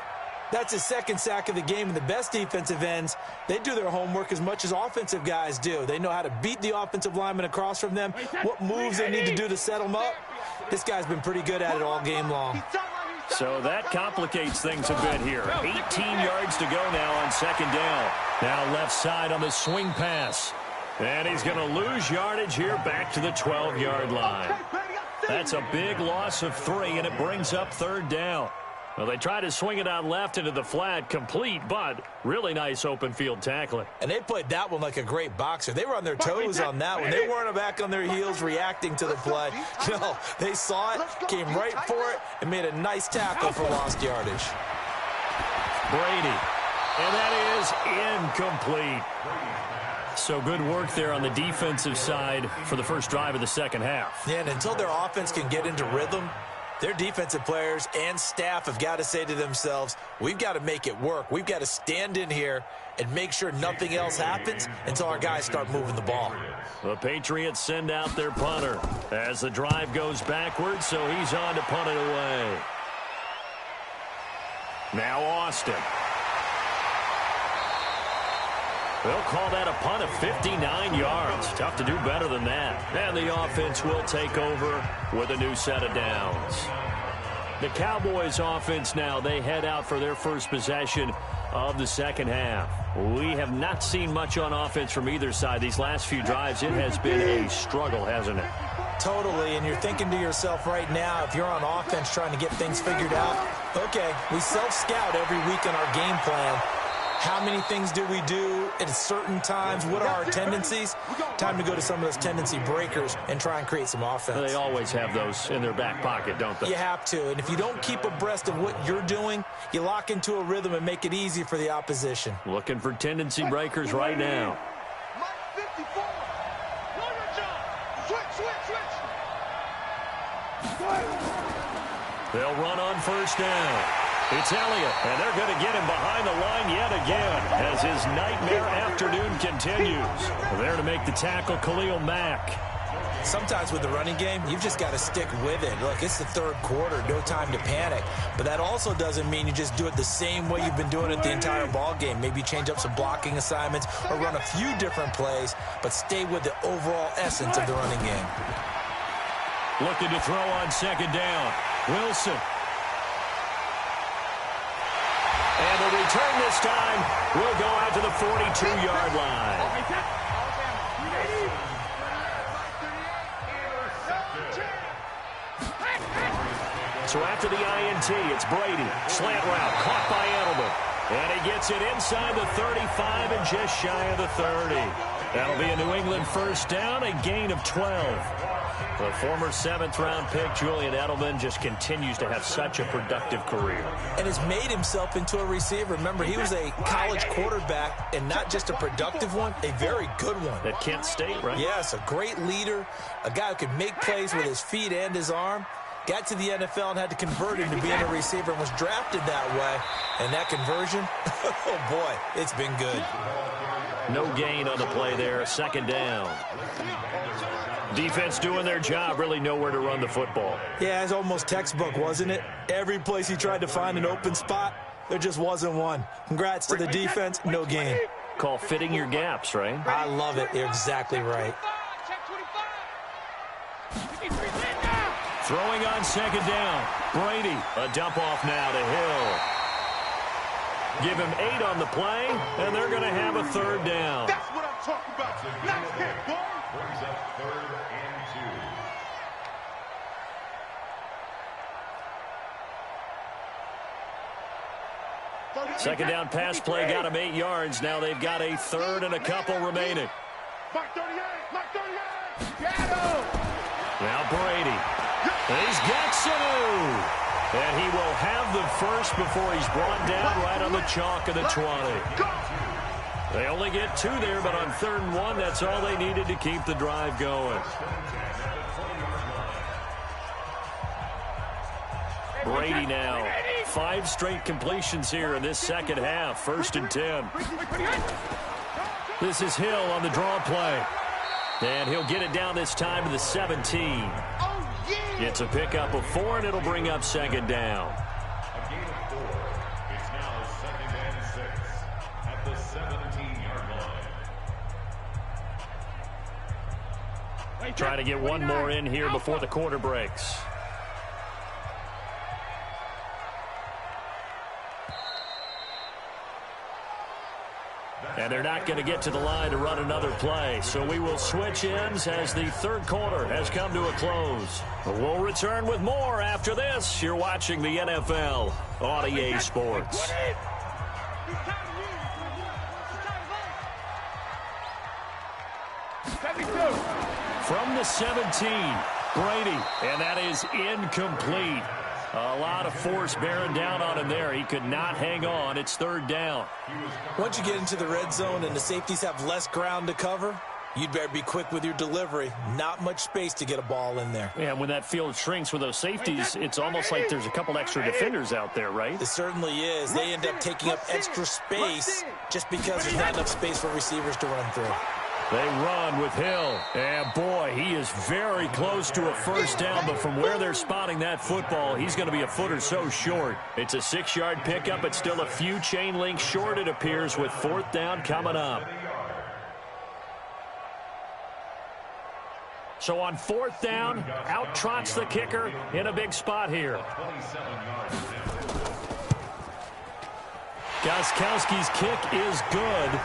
That's his second sack of the game, and the best defensive ends, they do their homework as much as offensive guys do. They know how to beat the offensive lineman across from them, what moves they need to do to set them up. This guy's been pretty good at it all game long. So that complicates things a bit here. 18 yards to go now on second down. Now left side on the swing pass. And he's going to lose yardage here back to the 12-yard line. That's a big loss of 3, and it brings up third down. Well, they tried to swing it out left into the flat, complete, but really nice open field tackling. And they played that one like a great boxer. They were on their toes on that one. They weren't back on their heels reacting to the play. No, they saw it, came right for it, and made a nice tackle for lost yardage. Brady, and that is incomplete. So good work there on the defensive side for the first drive of the second half. Yeah, and until their offense can get into rhythm, their defensive players and staff have got to say to themselves, we've got to make it work. We've got to stand in here and make sure nothing else happens until our guys start moving the ball. The Patriots send out their punter as the drive goes backwards, so he's on to punt it away. Now Austin. They'll call that a punt of 59 yards. Tough to do better than that. And the offense will take over with a new set of downs. The Cowboys offense now, they head out for their first possession of the second half. We have not seen much on offense from either side. These last few drives, it has been a struggle, hasn't it? Totally, and you're thinking to yourself right now, if you're on offense trying to get things figured out, okay, we self-scout every week in our game plan. How many things do we do at certain times? What are our tendencies? Time to go to some of those tendency breakers and try and create some offense. They always have those in their back pocket, don't they? You have to. And if you don't keep abreast of what you're doing, you lock into a rhythm and make it easy for the opposition. Looking for tendency breakers right now. They'll run on first down. It's Elliott, and they're going to get him behind the line yet again as his nightmare afternoon continues. There to make the tackle, Khalil Mack. Sometimes with the running game, you've just got to stick with it. Look, it's the third quarter, no time to panic. But that also doesn't mean you just do it the same way you've been doing it the entire ball game. Maybe change up some blocking assignments or run a few different plays, but stay with the overall essence of the running game. Looking to throw on second down. Wilson. And the return this time will go out to the 42-yard line. So after the INT, it's Brady. Slant route caught by Edelman. And he gets it inside the 35 and just shy of the 30. That'll be a New England first down, a gain of 12. The former 7th-round pick, Julian Edelman, just continues to have such a productive career. And has made himself into a receiver. Remember, he was a college quarterback, and not just a productive one, a very good one. At Kent State, right? Yes, a great leader, a guy who could make plays with his feet and his arm. Got to the NFL and had to convert him to being a receiver and was drafted that way. And that conversion, oh boy, it's been good. No gain on the play there, second down. Defense doing their job, really nowhere to run the football. Yeah, it's almost textbook, wasn't it? Every place he tried to find an open spot, there just wasn't one. Congrats to the defense, no gain. Call fitting your gaps, right? I love it. You're exactly right. Throwing on second down. Brady, a dump off now to Hill. Give him 8 on the play, and they're going to have a third down. That's what I'm talking about. Nice hit, boy. Brings up 3rd and 2. Second down pass play got him 8 yards. Now they've got a third and a couple remaining. Mark 38, Mark 38. Got him. Now Brady. He's got Sanu. And he will have the first before he's brought down right on the chalk of the 20. They only get 2 there, but on 3rd and 1, that's all they needed to keep the drive going. Brady now. 5 straight completions here in this second half. 1st and 10. This is Hill on the draw play. And he'll get it down this time to the 17. It's a pickup of 4, and it'll bring up second down. A gain of 4. It's now 2nd and 6 at the 17-yard line. Try to get one more in here before the quarter breaks. And they're not going to get to the line to run another play. So we will switch ends as the third quarter has come to a close. We'll return with more after this. You're watching the NFL on EA Sports. From the 17, Brady, and that is incomplete. A lot of force bearing down on him there. He could not hang on. It's third down. Once you get into the red zone and the safeties have less ground to cover, you'd better be quick with your delivery. Not much space to get a ball in there. Yeah, when that field shrinks with those safeties, it's almost like there's a couple extra defenders out there, right? It certainly is. They end up taking up extra space just because there's not enough space for receivers to run through. They run with Hill. And, boy, he is very close to a first down, but from where they're spotting that football, he's going to be a foot or so short. It's a 6-yard pickup. It's still a few chain links short, it appears, with fourth down coming up. So on fourth down, out trots the kicker in a big spot here. Gostkowski's kick is good.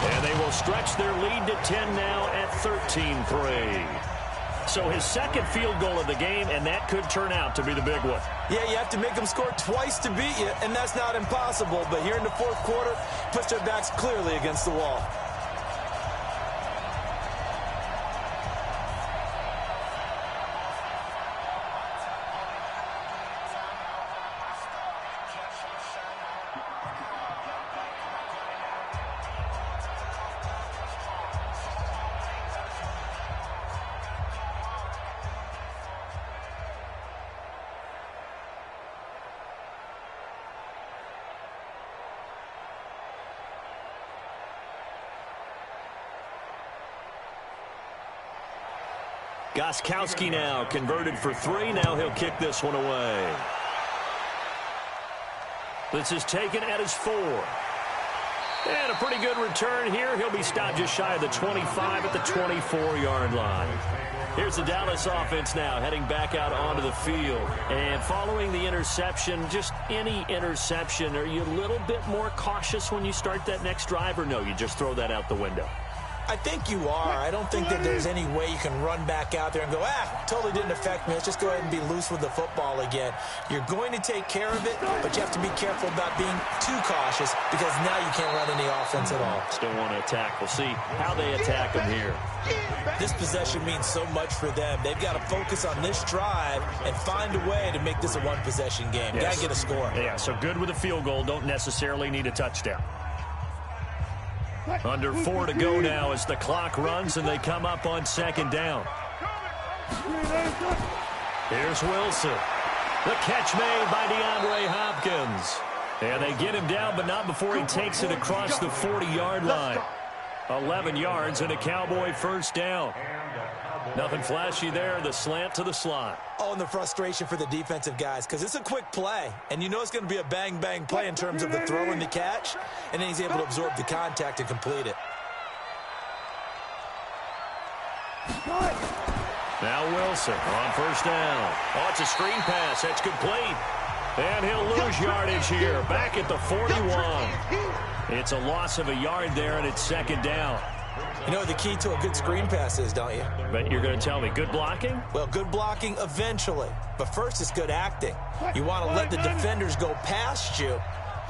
And they will stretch their lead to 10 now at 13-3. So his second field goal of the game, and that could turn out to be the big one. Yeah, you have to make them score twice to beat you, and that's not impossible. But here in the fourth quarter, puts their backs clearly against the wall. Gostkowski now converted for 3. Now he'll kick this one away. This is taken at his 4. And a pretty good return here. He'll be stopped just shy of the 25 at the 24-yard line. Here's the Dallas offense now heading back out onto the field. And following the interception, just any interception, are you a little bit more cautious when you start that next drive, or no, you just throw that out the window? I think you are. I don't think that there's any way you can run back out there and go, totally didn't affect me. Let's just go ahead and be loose with the football again. You're going to take care of it, but you have to be careful about being too cautious because now you can't run any offense at all. Still want to attack. We'll see how they attack them here. This possession means so much for them. They've got to focus on this drive and find a way to make this a one-possession game. Yes. Got to get a score. Yeah, so good with a field goal. Don't necessarily need a touchdown. Under 4 to go now as the clock runs and they come up on second down. Here's Wilson. The catch made by DeAndre Hopkins. And they get him down, but not before he takes it across the 40-yard line. 11 yards and a Cowboy first down. Nothing flashy there, the slant to the slot. Oh, and the frustration for the defensive guys, because it's a quick play, and you know it's going to be a bang-bang play in terms of the throw and the catch, and then he's able to absorb the contact and complete it. Now Wilson on first down. Oh, it's a screen pass. That's complete. And he'll lose yardage here, back at the 41. It's a loss of a yard there, and it's second down. You know what the key to a good screen pass is, don't you? But you're going to tell me, good blocking? Well, good blocking eventually. But first it's good acting. You want to let the defenders go past you,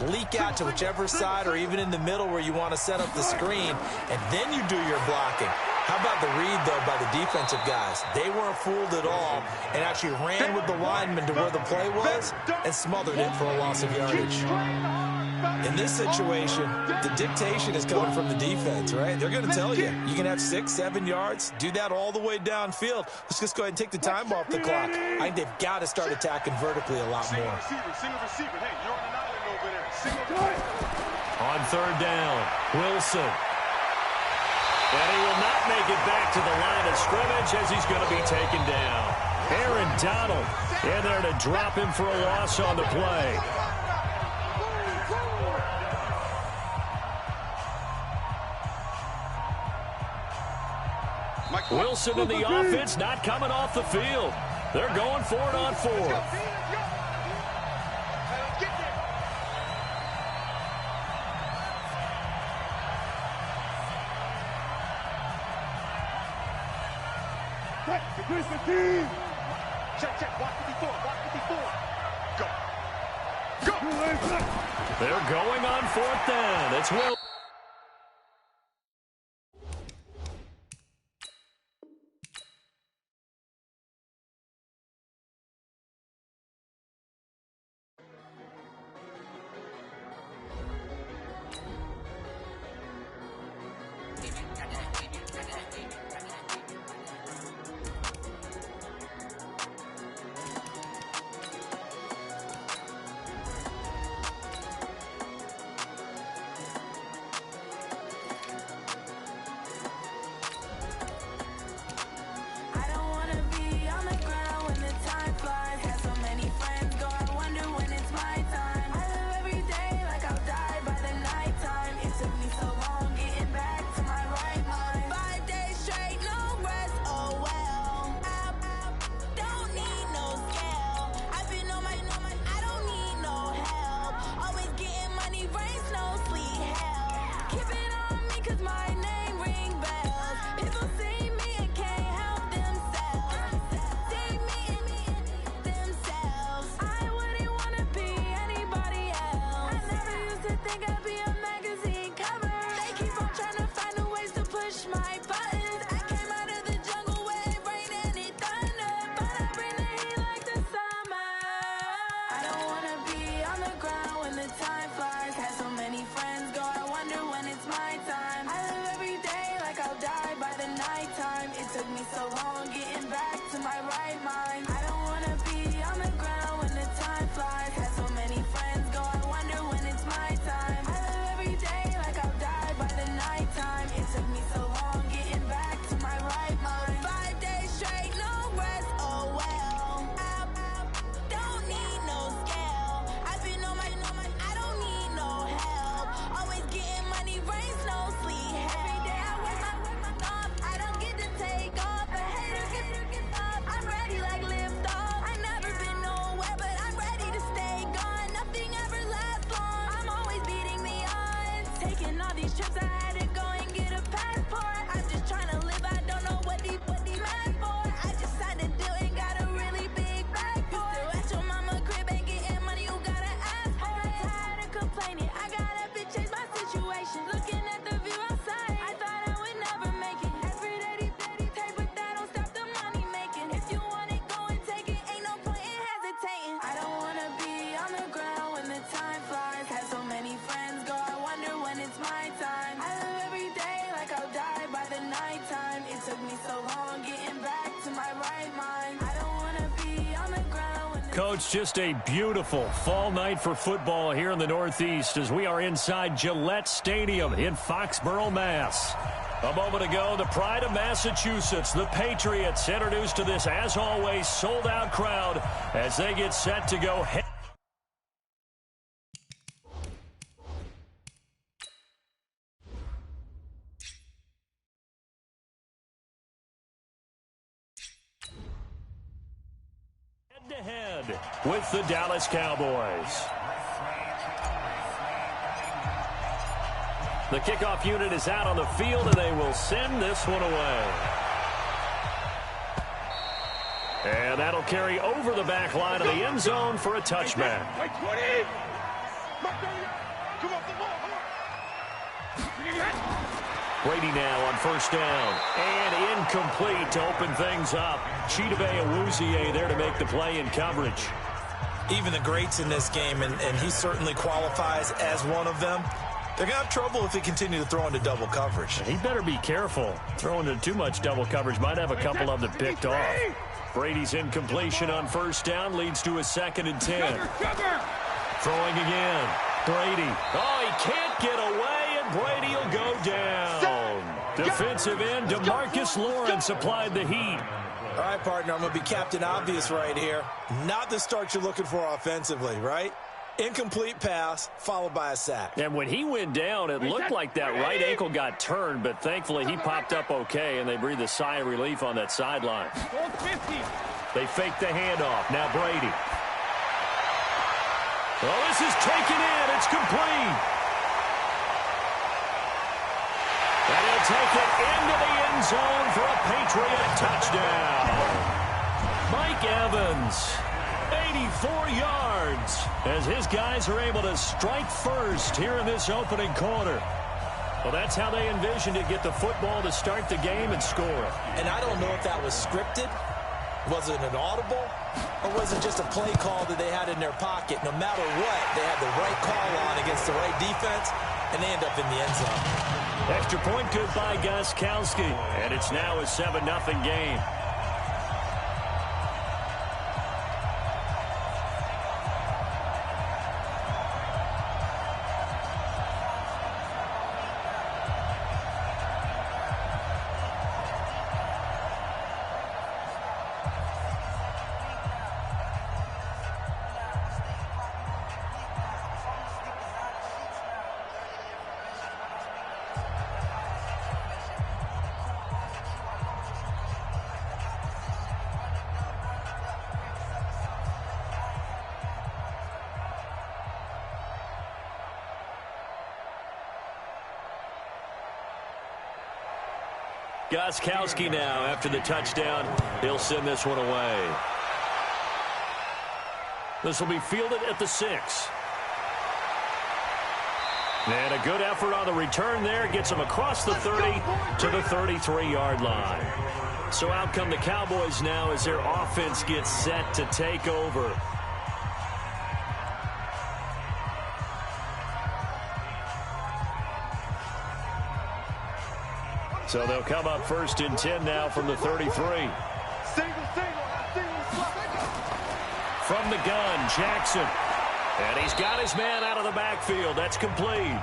leak out to whichever side or even in the middle where you want to set up the screen, and then you do your blocking. How about the read, though, by the defensive guys? They weren't fooled at all and actually ran with the lineman to where the play was and smothered it for a loss of yardage. In this situation, the dictation is coming from the defense, right? They're going to tell you, you can have 6, 7 yards, do that all the way downfield. Let's just go ahead and take the time off the clock. I think they've got to start attacking vertically a lot more. Single receiver. Hey, you're on an island over there. On third down, Wilson. And he will not make it back to the line of scrimmage as he's going to be taken down. Aaron Donald in there to drop him for a loss on the play. Wilson and the offense not coming off the field. They're going for it on 4th. Check, block 54, block 54. Go. They're going on 4th down. It's Wilson. time. It took me so long getting back to my right mind. I don't wanna be on the ground when the time flies. Had so many friends go, I wonder when it's my time. I live every day like I'll die by the nighttime. It took me so long getting back to my right mind. 5 days straight, no rest, oh well. Don't need no scale. I've been on my, I don't need no help. Always getting money, rain, snow, sleet, every day I work my thumb. I don't get to take off, but haters get up. I'm ready like lift off. I never been nowhere, but I'm ready to stay gone. Nothing ever lasts long. I'm always beating the odds. Taking all these trips, I had to go and get a passport. I'm just trying to live, I don't know what these mad for. I just signed a deal and got a really big bag for it. Still at your mama crib, ain't getting money, you gotta ask for it. I'm tired of complaining, I gotta change my situation. Looking at the view outside, I thought I would never make it. Every day these take, but that don't stop the money making. If you want it, go and take it, ain't no point in hesitating. I don't wanna be on the ground when the time flies. Had so many friends go, I wonder when it's my time. I live every day like I'll die by the nighttime. It took me so long getting back to my right mind. I don't wanna be on the ground when Coach, just a beautiful fall night for football here in the Northeast as we are inside Gillette Stadium in Foxborough, Mass. A moment ago, the pride of Massachusetts, the Patriots, introduced to this, as always, sold-out crowd as they get set to go head. Head with the Dallas Cowboys. The kickoff unit is out on the field, and they will send this one away. And that'll carry over the back line of the end zone for a touchback. Brady now on first down. And incomplete to open things up. Chidobe Awuzie there to make the play in coverage. Even the greats in this game, and he certainly qualifies as one of them, they're going to have trouble if they continue to throw into double coverage. He better be careful. Throwing into too much double coverage might have a couple of them picked off. Brady's incompletion on first down leads to a 2nd and 10. Throwing again. Brady. Oh, he can't get away, and Brady will go down. Defensive end DeMarcus Lawrence applied the heat. All right, partner, I'm going to be Captain Obvious right here. Not the start you're looking for offensively, right? Incomplete pass, followed by a sack. And when he went down, it looked like that right ankle got turned, but thankfully he popped up okay, and they breathed a sigh of relief on that sideline. They fake the handoff. Now Brady. Well, this is taken in. It's complete. And he'll take it into the end zone for a Patriot touchdown. Mike Evans, 84 yards, as his guys are able to strike first here in this opening quarter. Well, that's how they envisioned it, get the football to start the game and score. And I don't know if that was scripted. Was it an audible? Or was it just a play call that they had in their pocket? No matter what, they had the right call on against the right defense, and they end up in the end zone. Extra point good by Gostkowski, and it's now a 7-0 game. Gostkowski now after the touchdown. He'll send this one away. This will be fielded at the 6. And a good effort on the return there. Gets him across the 30 to the 33-yard line. So out come the Cowboys now as their offense gets set to take over. So they'll come up 1st and 10 now from the 33. From the gun, Jackson. And he's got his man out of the backfield. That's complete.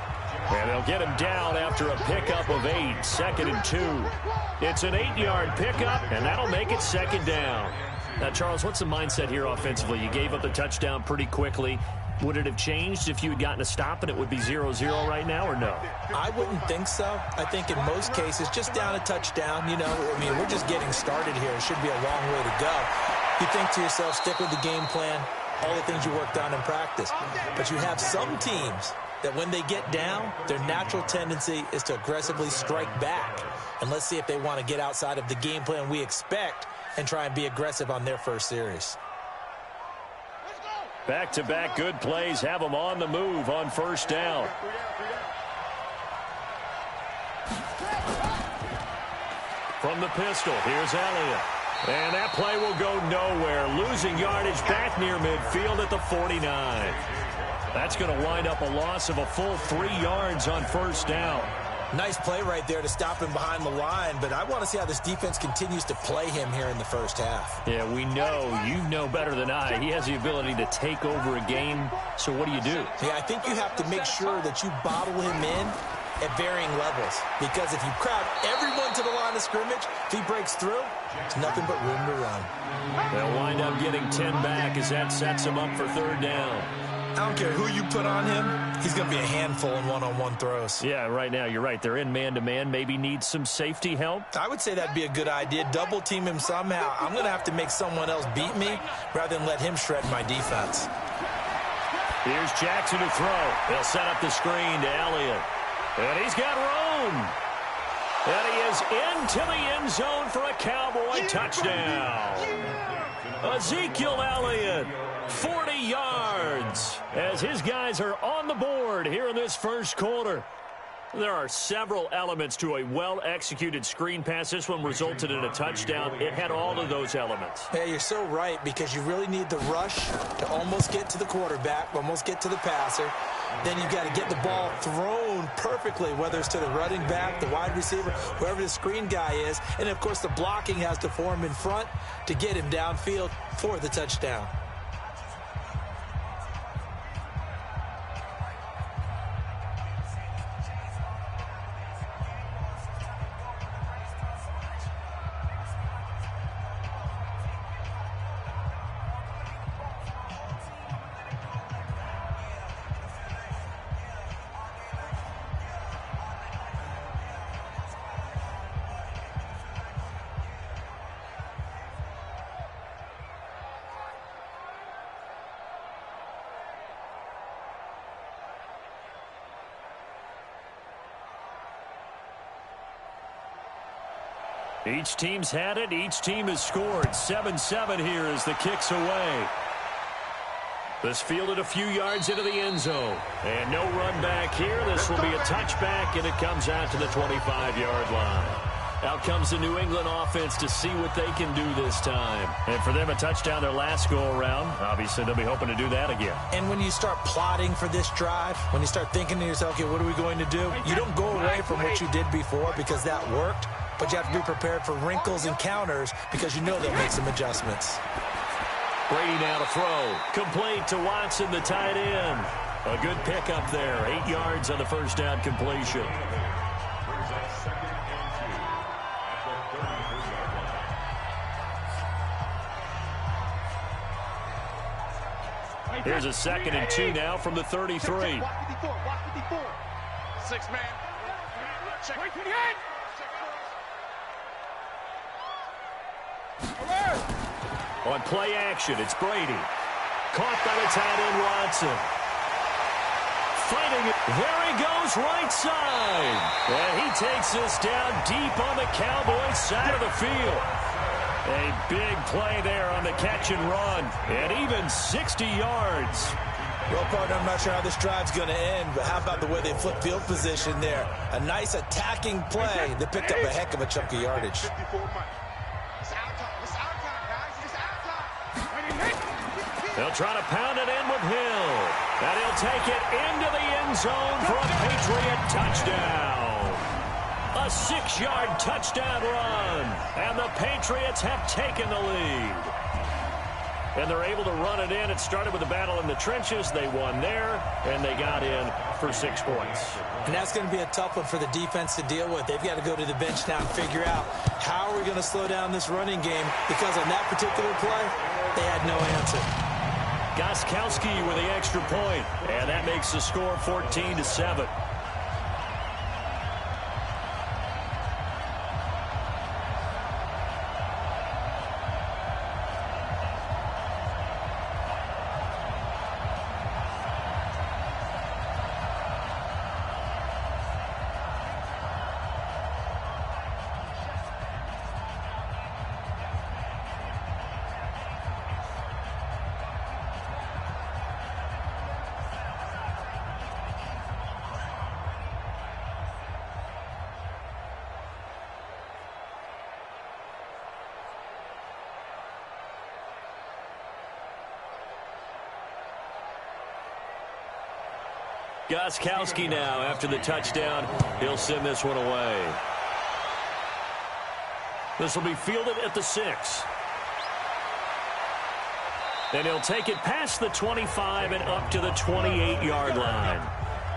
And they'll get him down after a pickup of 8, 2nd and 2. It's an 8-yard pickup, and that'll make it 2nd down. Now, Charles, what's the mindset here offensively? You gave up the touchdown pretty quickly. Would it have changed if you had gotten a stop and it would be 0-0 right now, or no? I wouldn't think so. I think in most cases, just down a touchdown, you know, I mean, we're just getting started here. It should be a long way to go. You think to yourself, stick with the game plan, all the things you worked on in practice. But you have some teams that when they get down, their natural tendency is to aggressively strike back. And let's see if they want to get outside of the game plan we expect and try and be aggressive on their first series. Back-to-back good plays have them on the move on 1st down. From the pistol, here's Elliott. And that play will go nowhere. Losing yardage back near midfield at the 49. That's going to wind up a loss of a full 3 yards on 1st down. Nice play right there to stop him behind the line, but I want to see how this defense continues to play him here in the 1st half. Yeah, we know, you know better than I, he has the ability to take over a game, so what do you do? Yeah, I think you have to make sure that you bottle him in at varying levels, because if you crowd everyone to the line of scrimmage, if he breaks through, it's nothing but room to run. They'll wind up getting 10 back as that sets him up for 3rd down. I don't care who you put on him, he's going to be a handful in one-on-one throws. Yeah, right now, you're right. They're in man-to-man. Maybe need some safety help. I would say that'd be a good idea. Double team him somehow. I'm going to have to make someone else beat me rather than let him shred my defense. Here's Jackson to throw. They'll set up the screen to Elliott. And he's got room. And he is into the end zone for a Cowboy touchdown. Ezekiel Elliott, 40 yards, as his guys are on the board here in this 1st quarter. There are several elements to a well-executed screen pass. This one resulted in a touchdown. It had all of those elements. Yeah, you're so right, because you really need the rush to almost get to the quarterback, almost get to the passer. Then you've got to get the ball thrown perfectly, whether it's to the running back, the wide receiver, whoever the screen guy is. And, of course, the blocking has to form in front to get him downfield for the touchdown. Each team's had it. Each team has scored. 7-7 here as the kick's away. This fielded a few yards into the end zone. And no run back here. This will be a touchback, and it comes out to the 25-yard line. Out comes the New England offense to see what they can do this time. And for them, a touchdown their last go-around. Obviously, they'll be hoping to do that again. And when you start plotting for this drive, when you start thinking to yourself, okay, what are we going to do? You don't go away from what you did before because that worked. But you have to be prepared for wrinkles and counters because you know they'll make some adjustments. Brady now to throw. Complete to Watson, the tight end. A good pickup there. 8 yards on the 1st down completion. Here's a 2nd and 2 now from the 33. 6 man. Check. On play action, it's Brady. Caught by the tight end, Watson. Fighting it. There he goes, right side. And he takes this down deep on the Cowboys' side of the field. A big play there on the catch and run. And even 60 yards. Well, partner, I'm not sure how this drive's going to end, but how about the way they flipped field position there? A nice attacking play that picked up a heck of a chunk of yardage. They'll try to pound it in with Hill. And he'll take it into the end zone for a Patriot touchdown. A A 6-yard touchdown run. And the Patriots have taken the lead. And they're able to run it in. It started with a battle in the trenches. They won there, and they got in for 6 points. And that's going to be a tough one for the defense to deal with. They've got to go to the bench now and figure out how are we going to slow down this running game, because on that particular play, they had no answer. Gostkowski with the extra point, and that makes the score 14-7. Gostkowski now, after the touchdown, he'll send this one away. This will be fielded at the 6. And he'll take it past the 25 and up to the 28-yard line.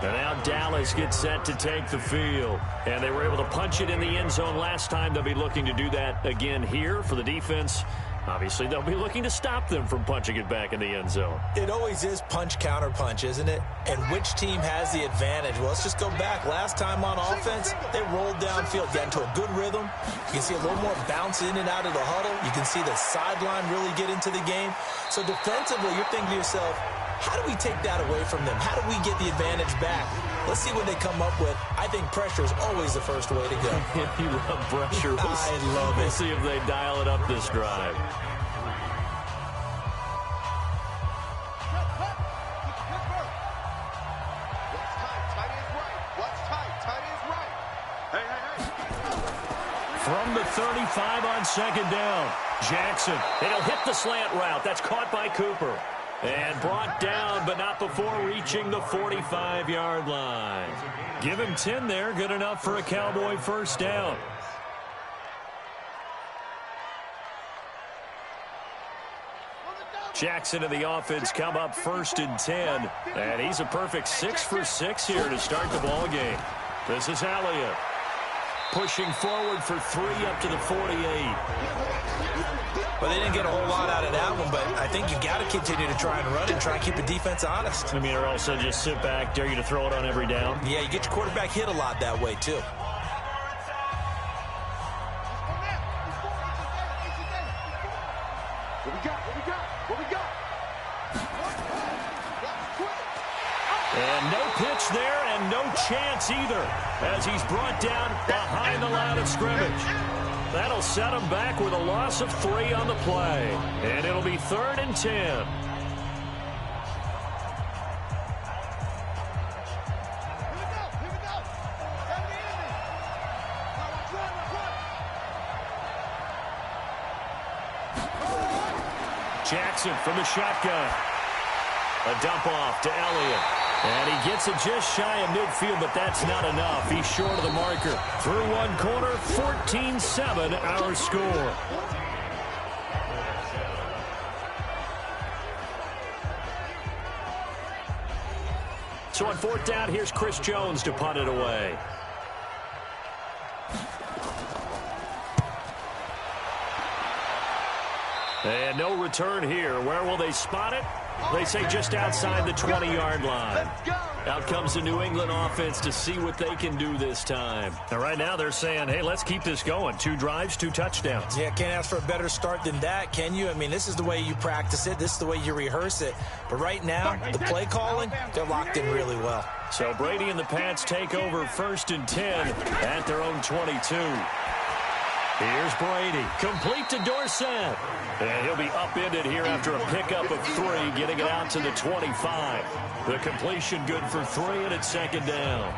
And now Dallas gets set to take the field. And they were able to punch it in the end zone last time. They'll be looking to do that again here for the defense. Obviously, they'll be looking to stop them from punching it back in the end zone. It always is punch-counter-punch, isn't it? And which team has the advantage? Well, let's just go back. Last time on offense, they rolled downfield, got into a good rhythm. You can see a little more bounce in and out of the huddle. You can see the sideline really get into the game. So defensively, you're thinking to yourself, how do we take that away from them? How do we get the advantage back? Let's see what they come up with. I think pressure is always the first way to go. You love pressure. I love it. We'll see if they dial it up this drive. From the 35 on second down, Jackson. It'll hit the slant route. That's caught by Cooper. And brought down, but not before reaching the 45-yard line. Give him 10 there. Good enough for a Cowboy first down. Jackson and the offense come up 1st and 10. And he's a perfect 6 for 6 here to start the ball game. This is Elliott. Pushing forward for 3 up to the 48. Well, they didn't get a whole lot out of that one, but I think you got to continue to try and run and try and keep the defense honest. I mean, or also just sit back, dare you to throw it on every down. Yeah, you get your quarterback hit a lot that way, too. What we got? What we got? What we got? And no pitch there and no chance either as he's brought down behind the line of scrimmage. That'll set him back with a loss of 3 on the play. And it'll be 3rd and 10. Here we go. Jackson from the shotgun. A dump off to Elliott. And he gets it just shy of midfield, but that's not enough. He's short of the marker. Through one corner, 14-7 our score. So on 4th down, here's Chris Jones to punt it away. And no return here. Where will they spot it? They say just outside the 20-yard line. Out comes the New England offense to see what they can do this time. And right now they're saying, hey, let's keep this going. 2 drives, 2 touchdowns. Yeah, can't ask for a better start than that, can you? I mean, this is the way you practice it. This is the way you rehearse it. But right now, the play calling, they're locked in really well. So Brady and the Pats take over 1st and 10 at their own 22. Here's Brady, complete to Dorsett. And he'll be upended here after a pickup of 3, getting it out to the 25. The completion good for 3, and it's 2nd down.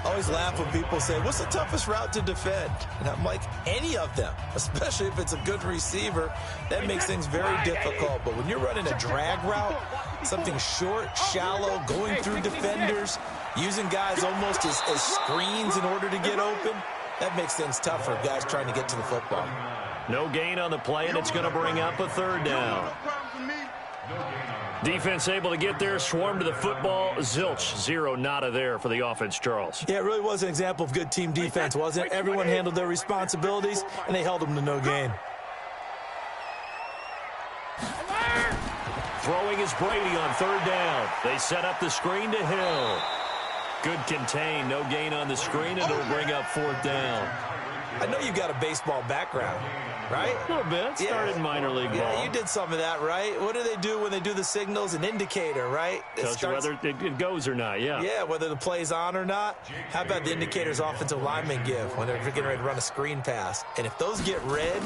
I always laugh when people say, what's the toughest route to defend? And I'm like, any of them, especially if it's a good receiver. That makes things very difficult. But when you're running a drag route, something short, shallow, going through defenders, using guys almost as screens in order to get open, That makes things tough for guys trying to get to the football. No gain on the play, and it's going to bring up a third down. Defense able to get there, swarm to the football. Zilch, 0 nada there for the offense, Charles. Yeah, it really was an example of good team defense, wasn't it? Everyone handled their responsibilities, and they held them to no gain. Throwing is Brady on third down. They set up the screen to Hill. Good contain, no gain on the screen, and it'll bring up fourth down. I know you got a baseball background, right? A little bit. Started in minor league ball. Yeah, you did some of that, right? What do they do when they do the signals? An indicator, right? Tells you whether it goes or not, yeah. Yeah, whether the play's on or not. How about the indicators offensive linemen give when they're getting ready to run a screen pass? And if those get red,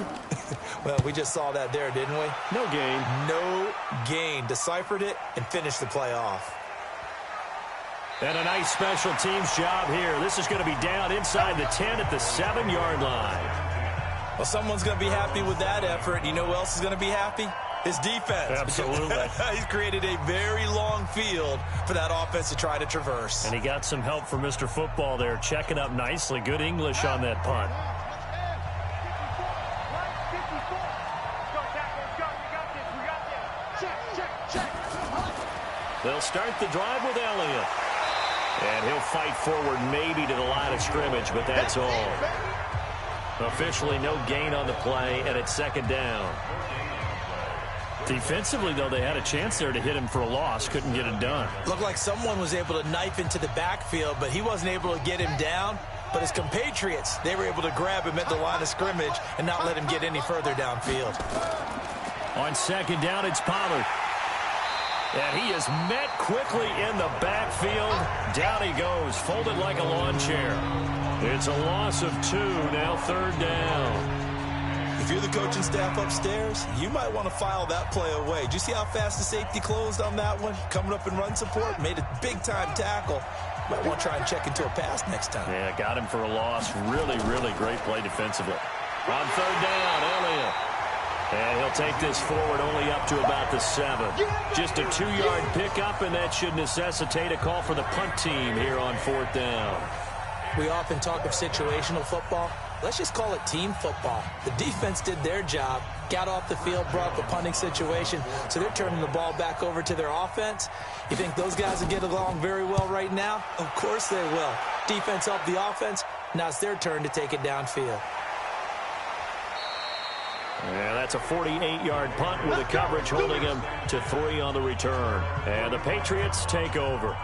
well, we just saw that there, didn't we? No gain. No gain. Deciphered it and finished the play off. And a nice special teams job here. This is going to be down inside the 10 at the 7-yard line. Well, someone's going to be happy with that effort. You know who else is going to be happy? His defense. Absolutely. He's created a very long field for that offense to try to traverse. And he got some help from Mr. Football there, checking up nicely. Good English on that punt. They'll start the drive with Elliott. And he'll fight forward maybe to the line of scrimmage, but that's all. Officially no gain on the play, and it's second down. Defensively, though, they had a chance there to hit him for a loss. Couldn't get it done. Looked like someone was able to knife into the backfield, but he wasn't able to get him down. But his compatriots, they were able to grab him at the line of scrimmage and not let him get any further downfield. On second down, it's Pollard. And he is met quickly in the backfield. Down he goes, folded like a lawn chair. It's a loss of 2, now third down. If you're the coaching staff upstairs, you might want to file that play away. Do you see how fast the safety closed on that one? Coming up in run support, made a big-time tackle. Might want to try and check into a pass next time. Yeah, got him for a loss. Really, really great play defensively. On third down, Elliott. And he'll take this forward only up to about the 7. Just a 2-yard pickup, and that should necessitate a call for the punt team here on fourth down. We often talk of situational football. Let's just call it team football. The defense did their job, got off the field, brought the punting situation, so they're turning the ball back over to their offense. You think those guys will get along very well right now? Of course they will. Defense helped the offense. Now it's their turn to take it downfield. Yeah, that's a 48-yard punt with the coverage holding him to 3 on the return. And the Patriots take over.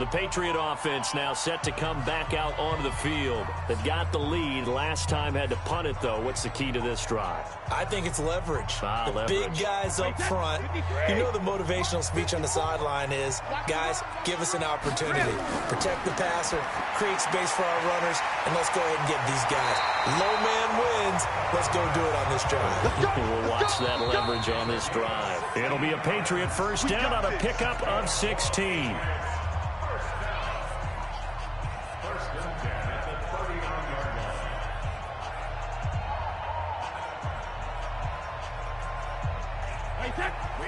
The Patriot offense now set to come back out onto the field. They've got the lead. Last time had to punt it, though. What's the key to this drive? I think it's leverage. The leverage. Big guys up front. You know the motivational speech on the sideline is, guys, give us an opportunity. Protect the passer, create space for our runners, and let's go ahead and get these guys. Low man wins. Let's go do it on this drive. We'll watch that leverage on this drive. It'll be a Patriot first down on a pickup of 16.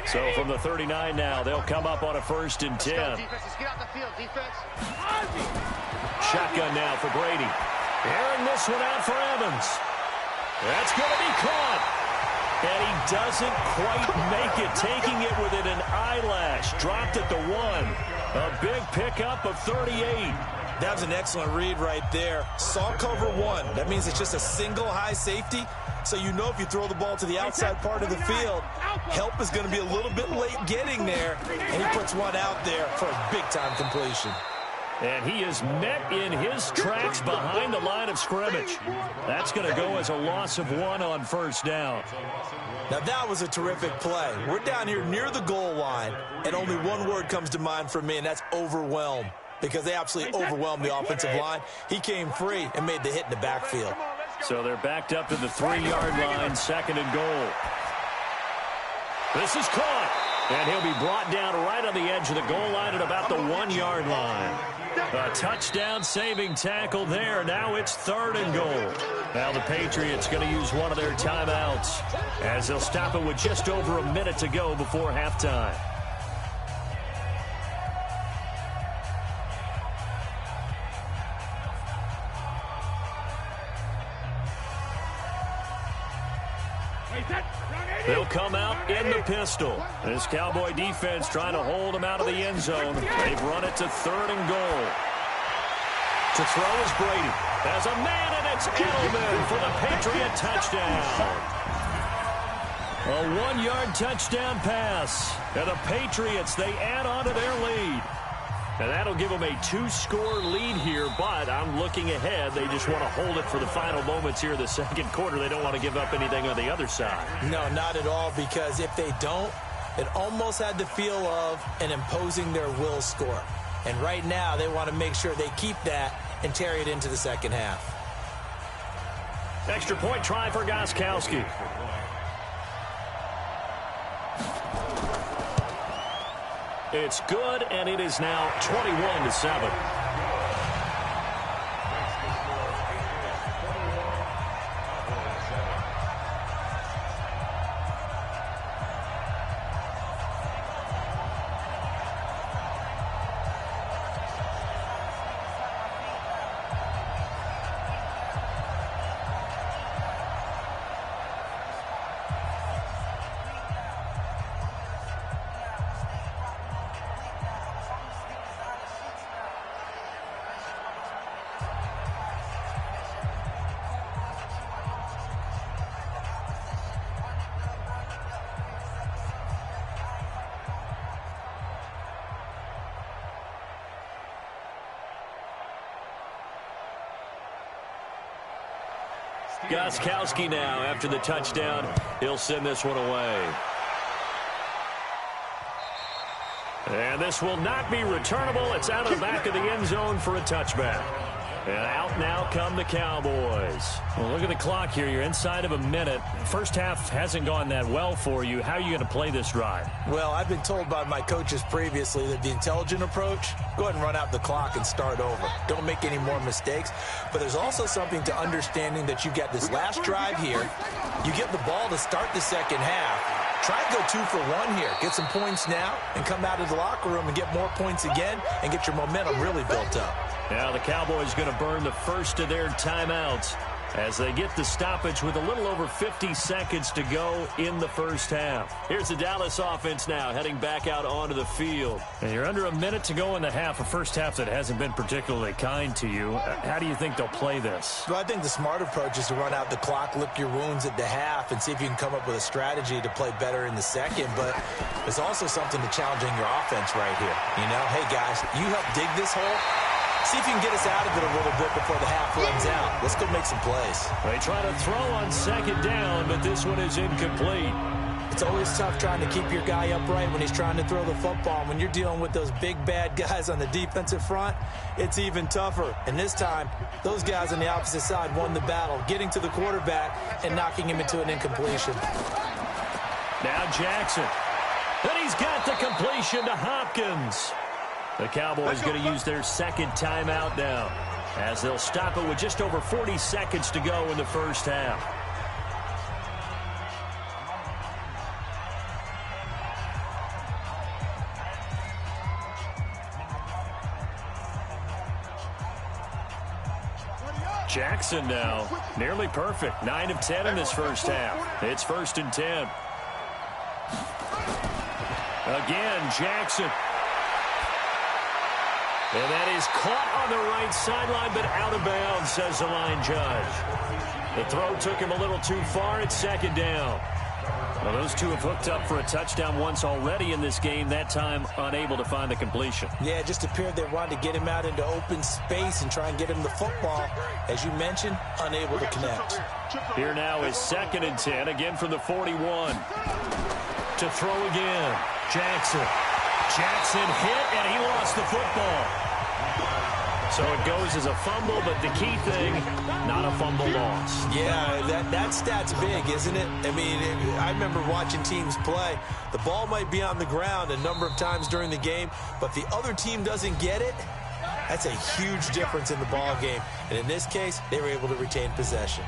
So from the 39 now, they'll come up on a 1st and 10. Let's get out the field, defense. Shotgun now for Brady. Airing this one out for Evans. That's going to be caught. And he doesn't quite make it, taking it within an eyelash. Dropped at the 1. A big pickup of 38. That was an excellent read right there. Saw cover 1. That means it's just a single high safety. So you know if you throw the ball to the outside part of the field, help is going to be a little bit late getting there. And he puts one out there for a big-time completion. And he is met in his tracks behind the line of scrimmage. That's going to go as a loss of 1 on first down. Now that was a terrific play. We're down here near the goal line, and only one word comes to mind for me, and that's overwhelm. Because they absolutely overwhelmed the offensive line. He came free and made the hit in the backfield. So they're backed up to the 3-yard line, 2nd and goal. This is caught, and he'll be brought down right on the edge of the goal line at about the 1-yard line. A touchdown-saving tackle there. Now it's 3rd and goal. Now the Patriots going to use one of their timeouts as they'll stop it with just over a minute to go before halftime. They'll come out in the pistol. This Cowboy defense trying to hold them out of the end zone. They've run it to 3rd and goal. To throw is Brady. Has a man, and it's Edelman for the Patriot touchdown. A 1-yard touchdown pass. And the Patriots, they add on to their lead. And that'll give them a 2-score lead here, but I'm looking ahead. They just want to hold it for the final moments here in the second quarter. They don't want to give up anything on the other side. No, not at all, because if they don't, it almost had the feel of an imposing their will score. And right now, they want to make sure they keep that and carry it into the second half. Extra point try for Gostkowski. It's good, and it is now 21-7. Gostkowski now, after the touchdown, he'll send this one away. And this will not be returnable. It's out of the back of the end zone for a touchback. And out now come the Cowboys. Well, look at the clock here. You're inside of a minute. First half hasn't gone that well for you. How are you going to play this drive? Well, I've been told by my coaches previously that the intelligent approach, go ahead and run out the clock and start over. Don't make any more mistakes. But there's also something to understanding that you got this last drive here. You get the ball to start the second half. Try and go 2 for 1 here. Get some points now and come out of the locker room and get more points again and get your momentum really built up. Now the Cowboys going to burn the first of their timeouts as they get the stoppage with a little over 50 seconds to go in the first half. Here's the Dallas offense now heading back out onto the field. And you're under a minute to go in the half, a first half that hasn't been particularly kind to you. How do you think they'll play this? Well, I think the smart approach is to run out the clock, lick your wounds at the half, and see if you can come up with a strategy to play better in the second. But there's also something to challenging your offense right here. You know, hey, guys, you help dig this hole. See if you can get us out of it a little bit before the half runs out. Let's go make some plays. They try to throw on second down, but this one is incomplete. It's always tough trying to keep your guy upright when he's trying to throw the football. When you're dealing with those big, bad guys on the defensive front, it's even tougher. And this time, those guys on the opposite side won the battle, getting to the quarterback and knocking him into an incompletion. Now Jackson. And he's got the completion to Hopkins. The Cowboys going to use their second timeout now as they'll stop it with just over 40 seconds to go in the first half. Jackson now, nearly perfect. 9 of 10 in this first half. It's 1st and 10. Again, Jackson. And that is caught on the right sideline, but out of bounds, says the line judge. The throw took him a little too far. It's 2nd down. Well, those two have hooked up for a touchdown once already in this game, that time unable to find the completion. Yeah, it just appeared they wanted to get him out into open space and try and get him the football. As you mentioned, unable to connect. Here now is 2nd and 10, again from the 41. To throw again, Jackson. Jackson hit, and he lost the football. So it goes as a fumble, but the key thing, not a fumble loss. Yeah, that stat's big, isn't it? I mean, I remember watching teams play. The ball might be on the ground a number of times during the game, but the other team doesn't get it. That's a huge difference in the ball game. And in this case, they were able to retain possession.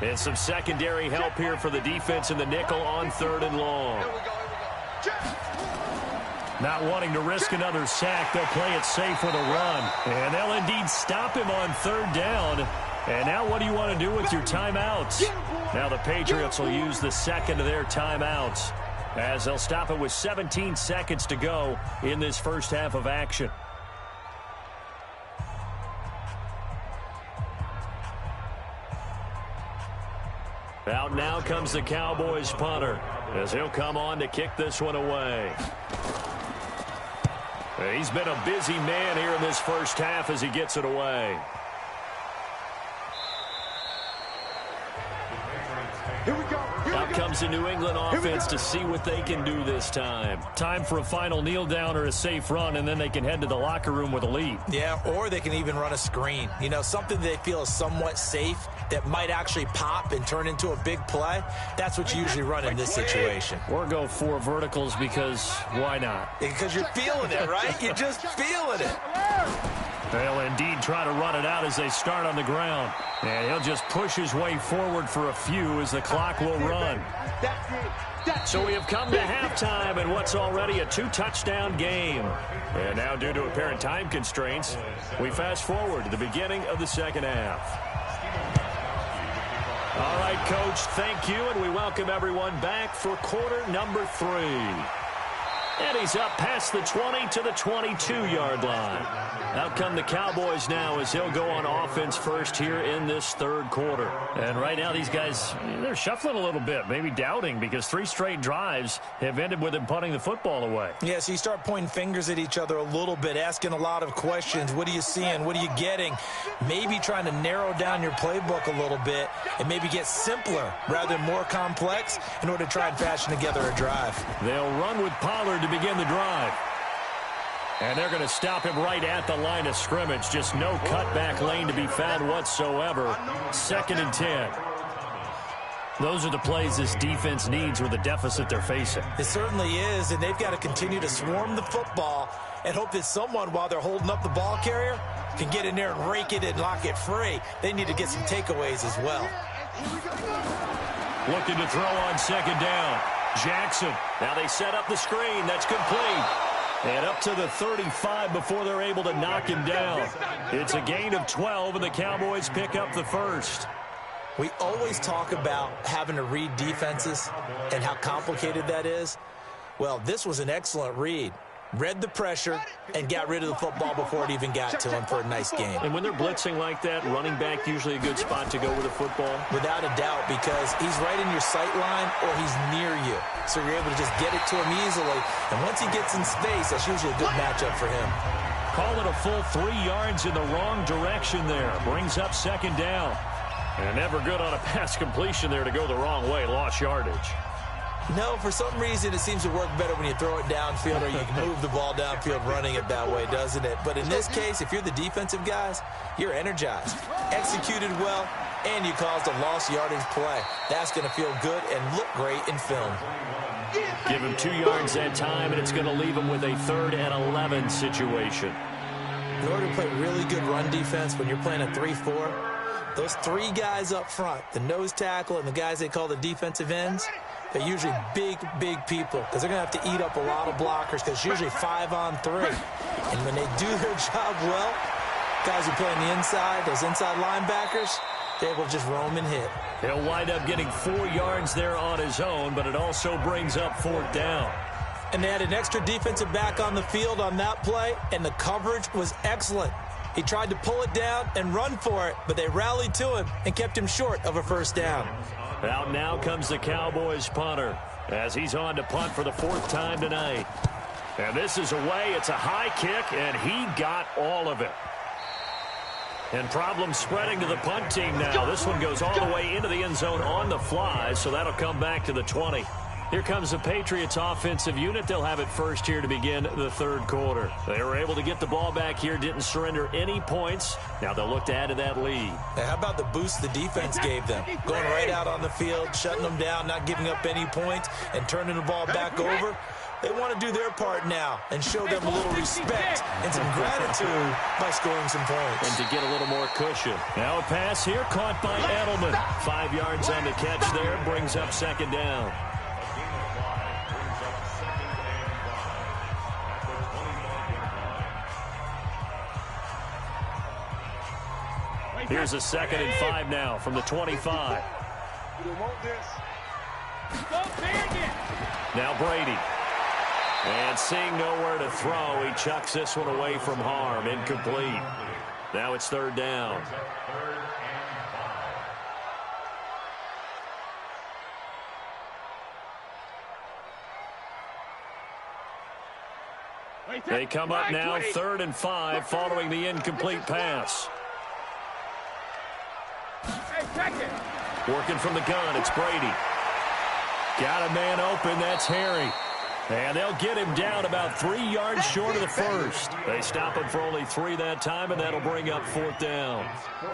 And some secondary help here for the defense in the nickel on 3rd and long. Not wanting to risk another sack, they'll play it safe with a run. And they'll indeed stop him on 3rd down. And now what do you want to do with your timeouts? Now the Patriots will use the second of their timeouts, as they'll stop it with 17 seconds to go in this first half of action. Out now comes the Cowboys punter, as he'll come on to kick this one away. He's been a busy man here in this first half as he gets it away. Out comes the New England offense to see what they can do this time. Time for a final kneel down or a safe run, and then they can head to the locker room with a lead. Yeah, or they can even run a screen. You know, something they feel is somewhat safe that might actually pop and turn into a big play. That's what you usually run in this situation. Or go 4 verticals because why not? Because you're feeling it, right? You're just feeling it. They'll indeed try to run it out as they start on the ground. And he'll just push his way forward for a few as the clock will run. So we have come to halftime in what's already a 2-touchdown game. And now, due to apparent time constraints, we fast forward to the beginning of the second half. All right, Coach, thank you, and we welcome everyone back for quarter number 3. And he's up past the 20 to the 22-yard line. Out come the Cowboys now as they'll go on offense first here in this 3rd quarter. And right now these guys, they're shuffling a little bit, maybe doubting, because 3 straight drives have ended with them punting the football away. Yeah, so you start pointing fingers at each other a little bit, asking a lot of questions. What are you seeing? What are you getting? Maybe trying to narrow down your playbook a little bit and maybe get simpler rather than more complex in order to try and fashion together a drive. They'll run with Pollard to begin the drive. And they're going to stop him right at the line of scrimmage. Just no cutback lane to be found whatsoever. 2nd and 10. Those are the plays this defense needs with the deficit they're facing. It certainly is, and they've got to continue to swarm the football and hope that someone, while they're holding up the ball carrier, can get in there and rake it and lock it free. They need to get some takeaways as well. Looking to throw on 2nd down. Jackson. Now they set up the screen. That's complete. And up to the 35 before they're able to knock him down. It's a gain of 12, and the Cowboys pick up the first. We always talk about having to read defenses and how complicated that is. Well, this was an excellent read. Read the pressure and got rid of the football before it even got to him for a nice game. And when they're blitzing like that, running back usually a good spot to go with the football? Without a doubt, because he's right in your sight line or he's near you. So you're able to just get it to him easily. And once he gets in space, that's usually a good matchup for him. Call it a full 3 yards in the wrong direction there. Brings up 2nd down. And never good on a pass completion there to go the wrong way. Lost yardage. No, for some reason it seems to work better when you throw it downfield or you can move the ball downfield running it that way, doesn't it? But in this case, if you're the defensive guys, you're energized, executed well, and you caused a lost yardage play. That's going to feel good and look great in film. Give him 2 yards that time, and it's going to leave him with a 3rd and 11 situation. In order to play really good run defense when you're playing a 3-4, those 3 guys up front, the nose tackle and the guys they call the defensive ends, they're usually big people because they're going to have to eat up a lot of blockers because it's usually 5-on-3. And when they do their job well, guys who play on the inside, those inside linebackers, they will just roam and hit. He'll wind up getting 4 yards there on his own, but it also brings up 4th down. And they had an extra defensive back on the field on that play, and the coverage was excellent. He tried to pull it down and run for it, but they rallied to him and kept him short of a 1st down. Out now comes the Cowboys punter as he's on to punt for the 4th time tonight. And this is away. It's a high kick, and he got all of it. And problems spreading to the punt team now. This one goes all the way into the end zone on the fly, so that'll come back to the 20. Here comes the Patriots offensive unit. They'll have it first here to begin the 3rd quarter. They were able to get the ball back here, didn't surrender any points. Now they'll look to add to that lead. Now, how about the boost the defense gave them? Going right out on the field, shutting them down, not giving up any points, and turning the ball back over. They want to do their part now and show them a little respect and some gratitude by scoring some points. And to get a little more cushion. Now a pass here caught by Edelman. 5 yards on the catch there, brings up second down. Here's a 2nd and 5 now from the 25. Now Brady. And seeing nowhere to throw, he chucks this one away from harm. Incomplete. Now it's 3rd down. They come up now 3rd and 5 following the incomplete pass. Working from the gun, it's Brady. Got a man open, that's Harry. And they'll get him down about 3 yards short of the first. They stop him for only 3 that time, and that'll bring up 4th down.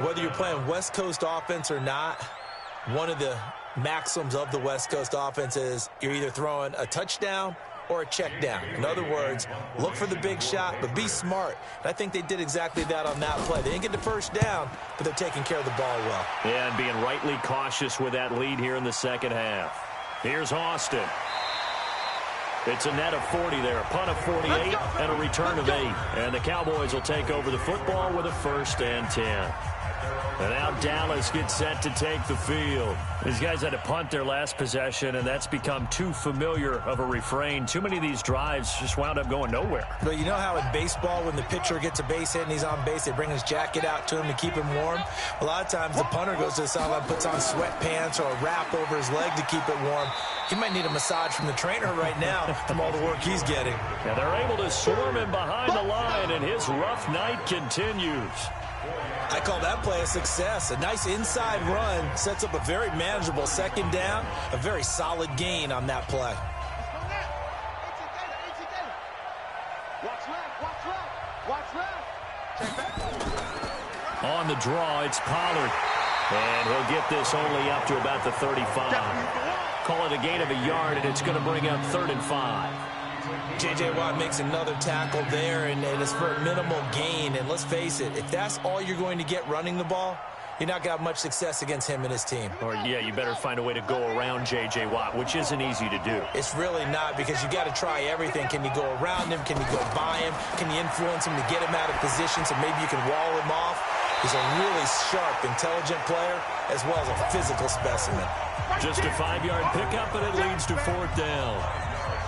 Whether you're playing West Coast offense or not, one of the maxims of the West Coast offense is you're either throwing a touchdown or a check down. In other words, look for the big shot, but be smart. And I think they did exactly that on that play. They didn't get the first down, but they're taking care of the ball well. Yeah, and being rightly cautious with that lead here in the second half. Here's Austin. It's a net of 40 there, a punt of 48, and a return of 8. And the Cowboys will take over the football with a 1st and 10. And now Dallas gets set to take the field. These guys had to punt their last possession, and that's become too familiar of a refrain. Too many of these drives just wound up going nowhere. But you know how in baseball, when the pitcher gets a base hit and he's on base, they bring his jacket out to him to keep him warm? A lot of times the punter goes to the sideline, puts on sweatpants or a wrap over his leg to keep it warm. He might need a massage from the trainer right now from all the work he's getting. Yeah, they're able to swarm him behind the line, and his rough night continues. I call that play a success. A nice inside run sets up a very manageable 2nd down, a very solid gain on that play. On the draw, it's Pollard. And he'll get this only up to about the 35. Call it a gain of a yard, and it's going to bring up 3rd and 5. J.J. Watt makes another tackle there, and it's for a minimal gain. And let's face it, if that's all you're going to get running the ball, you're not going to have much success against him and his team. Or, yeah, you better find a way to go around J.J. Watt, which isn't easy to do. It's really not, because you got to try everything. Can you go around him? Can you go by him? Can you influence him to get him out of position so maybe you can wall him off? He's a really sharp, intelligent player, as well as a physical specimen. Just a 5-yard pickup, and it leads to 4th down.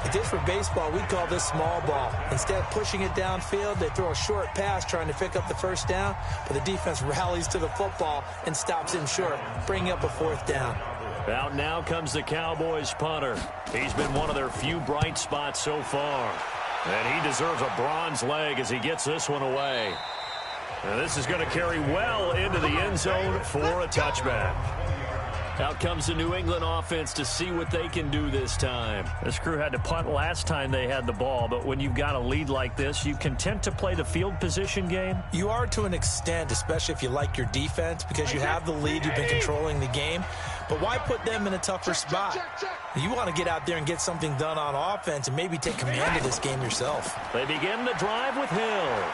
It is for baseball. We call this small ball. Instead of pushing it downfield, they throw a short pass trying to pick up the 1st down, but the defense rallies to the football and stops him short, bringing up a 4th down. Out now comes the Cowboys punter. He's been one of their few bright spots so far. And he deserves a bronze leg as he gets this one away. And this is going to carry well into the end zone for a touchback. Out comes the New England offense to see what they can do this time. This crew had to punt last time they had the ball, but when you've got a lead like this, you content to play the field position game? You are to an extent, especially if you like your defense, because you have the lead, you've been controlling the game. But why put them in a tougher spot? You want to get out there and get something done on offense and maybe take command of this game yourself. They begin the drive with Hill.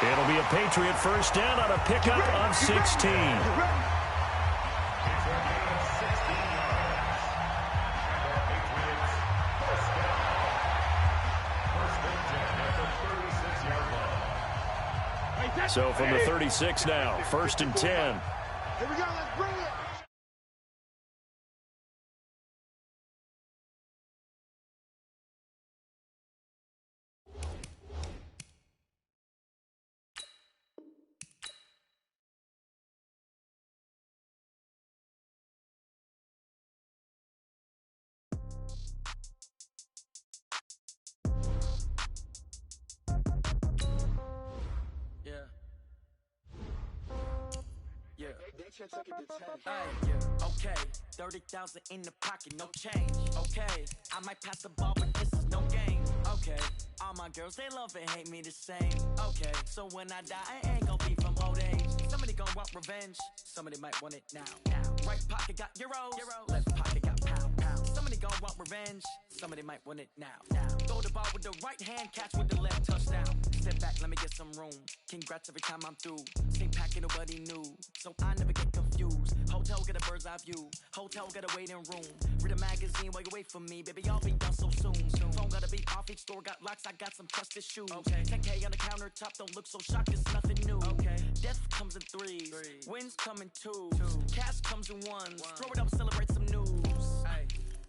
It'll be a Patriot 1st down on a pickup of 16. So from the 36 now, 1st and 10. Here we go, let's bring it. Okay, 30,000 in the pocket, no change. Okay, I might pass the ball, but this is no game. Okay, all my girls, they love and hate me the same. Okay, so when I die, I ain't gonna be from old age. Somebody gonna want revenge, somebody might want it now. Right pocket got euros, left pocket got pound. Somebody gonna want revenge. revenge, somebody might want it now. Throw the ball with the right hand, catch with the left, touchdown. Step back, let me get some room. Congrats every time I'm through. Same pack, ain't nobody new, so I never get confused. Hotel get a bird's eye view. Hotel get a waiting room. Read a magazine while you wait for me, baby. I'll be done so soon. Phone gotta be off, each store got locks. I got some trusted shoes. 10K on the countertop, don't look so shocked. It's nothing new. Death comes in threes. Wins come in twos. Cash comes in ones. Throw it up, celebrate some news.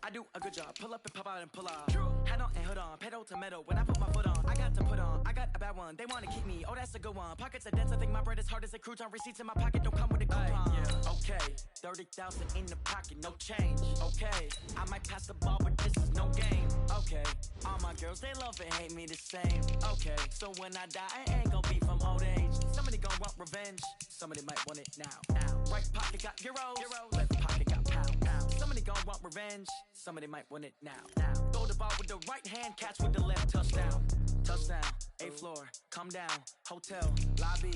I do a good job. Pull up and pop out and pull out. Head on and hood on. Pedal to metal. When I put my foot on, I got to put on. I got a bad one. They want to keep me. Oh, that's a good one. Pockets are dense. I think my bread is hard as a crouton. Receipts in my pocket don't come with a coupon. Okay. 30,000 in the pocket. No change. Okay. I might pass the ball, but this is no game. Okay. All my girls, they love and hate me the same. Okay. So when I die, I ain't gonna be from old age. Somebody gonna want revenge. Somebody might want it now. Right pocket got euros. Left pocket got pound. Somebody gonna want revenge. Somebody might want it now. Throw the ball with the right hand, catch with the left, touchdown. Touchdown, 8th floor, come down, hotel, lobby.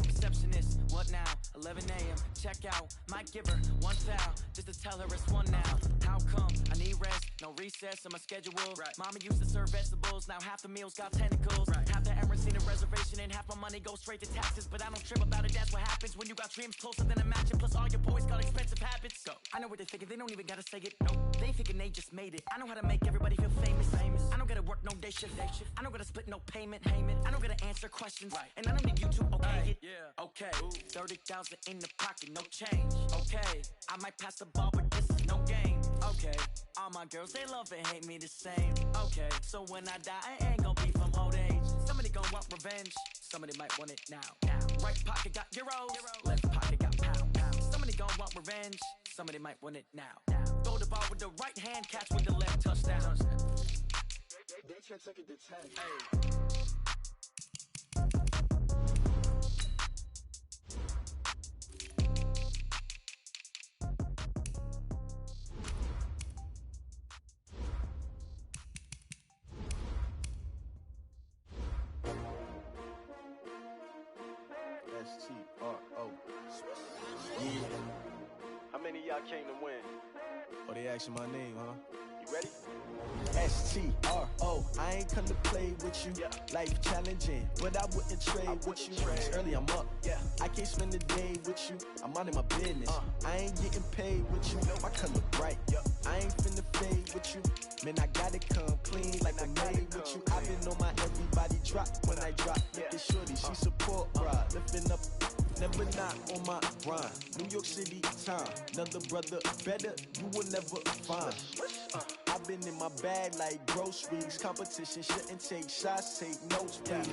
Receptionist, what now? 11 a.m. Check out. Might give her one foul just to tell her it's one now. How come? I need rest, no recess in my schedule. Mama used to serve vegetables, now half the meals got tentacles. Half the Emirates need a reservation and half my money goes straight to taxes. But I don't trip about it, that's what happens when you got dreams closer than a match. And plus all your boys got expensive habits. Go. I know what they're thinking, they don't even gotta say it. Nope. They thinking they just made it. I know how to make everybody feel famous. I don't gotta work no day shift. I don't gotta split no payment. I don't gotta answer questions. And I don't need you to okay it. Okay, 30,000 in the pocket, no change. Okay, I might pass the ball, but this is no game. Okay, all my girls, they love and hate me the same. Okay, so when I die, I ain't gonna be from old age. Somebody gonna want revenge. Somebody might want it now. Right pocket got euros. Left pocket got pound. Somebody gonna want revenge. Somebody might want it now. Throw the ball with the right hand, catch with the left, touchdown. They can't take it to 10. S-T-R-O. Yeah. How many of y'all came to win? Oh, they asking my name, huh? You ready? S-T-R-O. I ain't come to play with you. Life challenging, but I wouldn't trade with you. It's early, I'm up. I can't spend the day with you. I'm minding my business. I ain't getting paid with you. My color bright. I ain't finna fade with you. Man, I gotta come clean like I'm made with you. I've been on my everybody drop when I drop. Look at shorty, she support ride. Lifting up, never not on my grind. New York City time, another brother better, you will never find. I've been in my bag like groceries. Competition shouldn't take shots, take notes, please.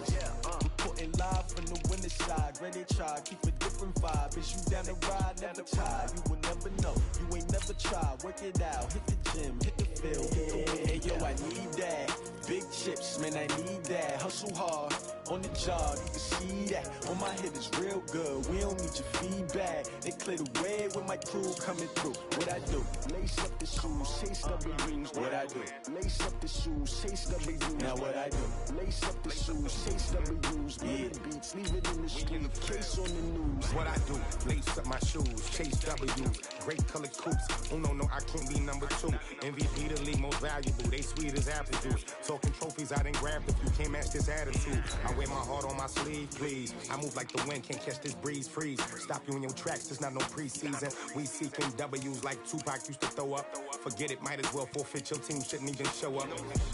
Reporting live from the winner side. Ready to try, keep a different vibe. Is you down the ride, never tired. You will never know, you ain't never tried. Work it out, hit the gym, hit the field, hit the win. Hey yo, I need that. Big chips, man, I need that. Hustle hard, on the job, you can see that. On my head is real good, we don't need your feedback. They clear the way with my crew coming through. What I do? Lace up the shoes, chase W's. What I do? Lace up the shoes, chase W's. Now what I do? Lace up the shoes, chase W's. Yeah, beats, leave it in the street, case on the news. What I do? Lace up my shoes, chase W's. Great colored coupes. Oh no, I can't be number 2. MVP the league most valuable. They sweet as apple juice. Talking trophies, I didn't grab the few. Can't match this attitude. I wear my heart on my sleeve, please. I move like the wind, can't catch this breeze, freeze. Stop you in your tracks, there's not no preseason. We seeking W's like Tupac used to throw up. Forget it, might as well forfeit. Your team shouldn't even show up.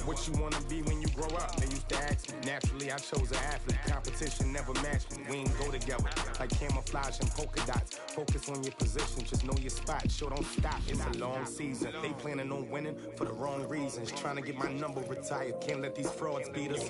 What you wanna be when you grow up? They used to ask me. Naturally, I chose an athlete. Competition never matched me. We ain't go together like camouflage and polka dots. Focus on your position, just know your spot. Show don't stop. It's a long season. They planning on winning for the wrong reasons. Trying to get my number retired. Can't let these frauds beat us.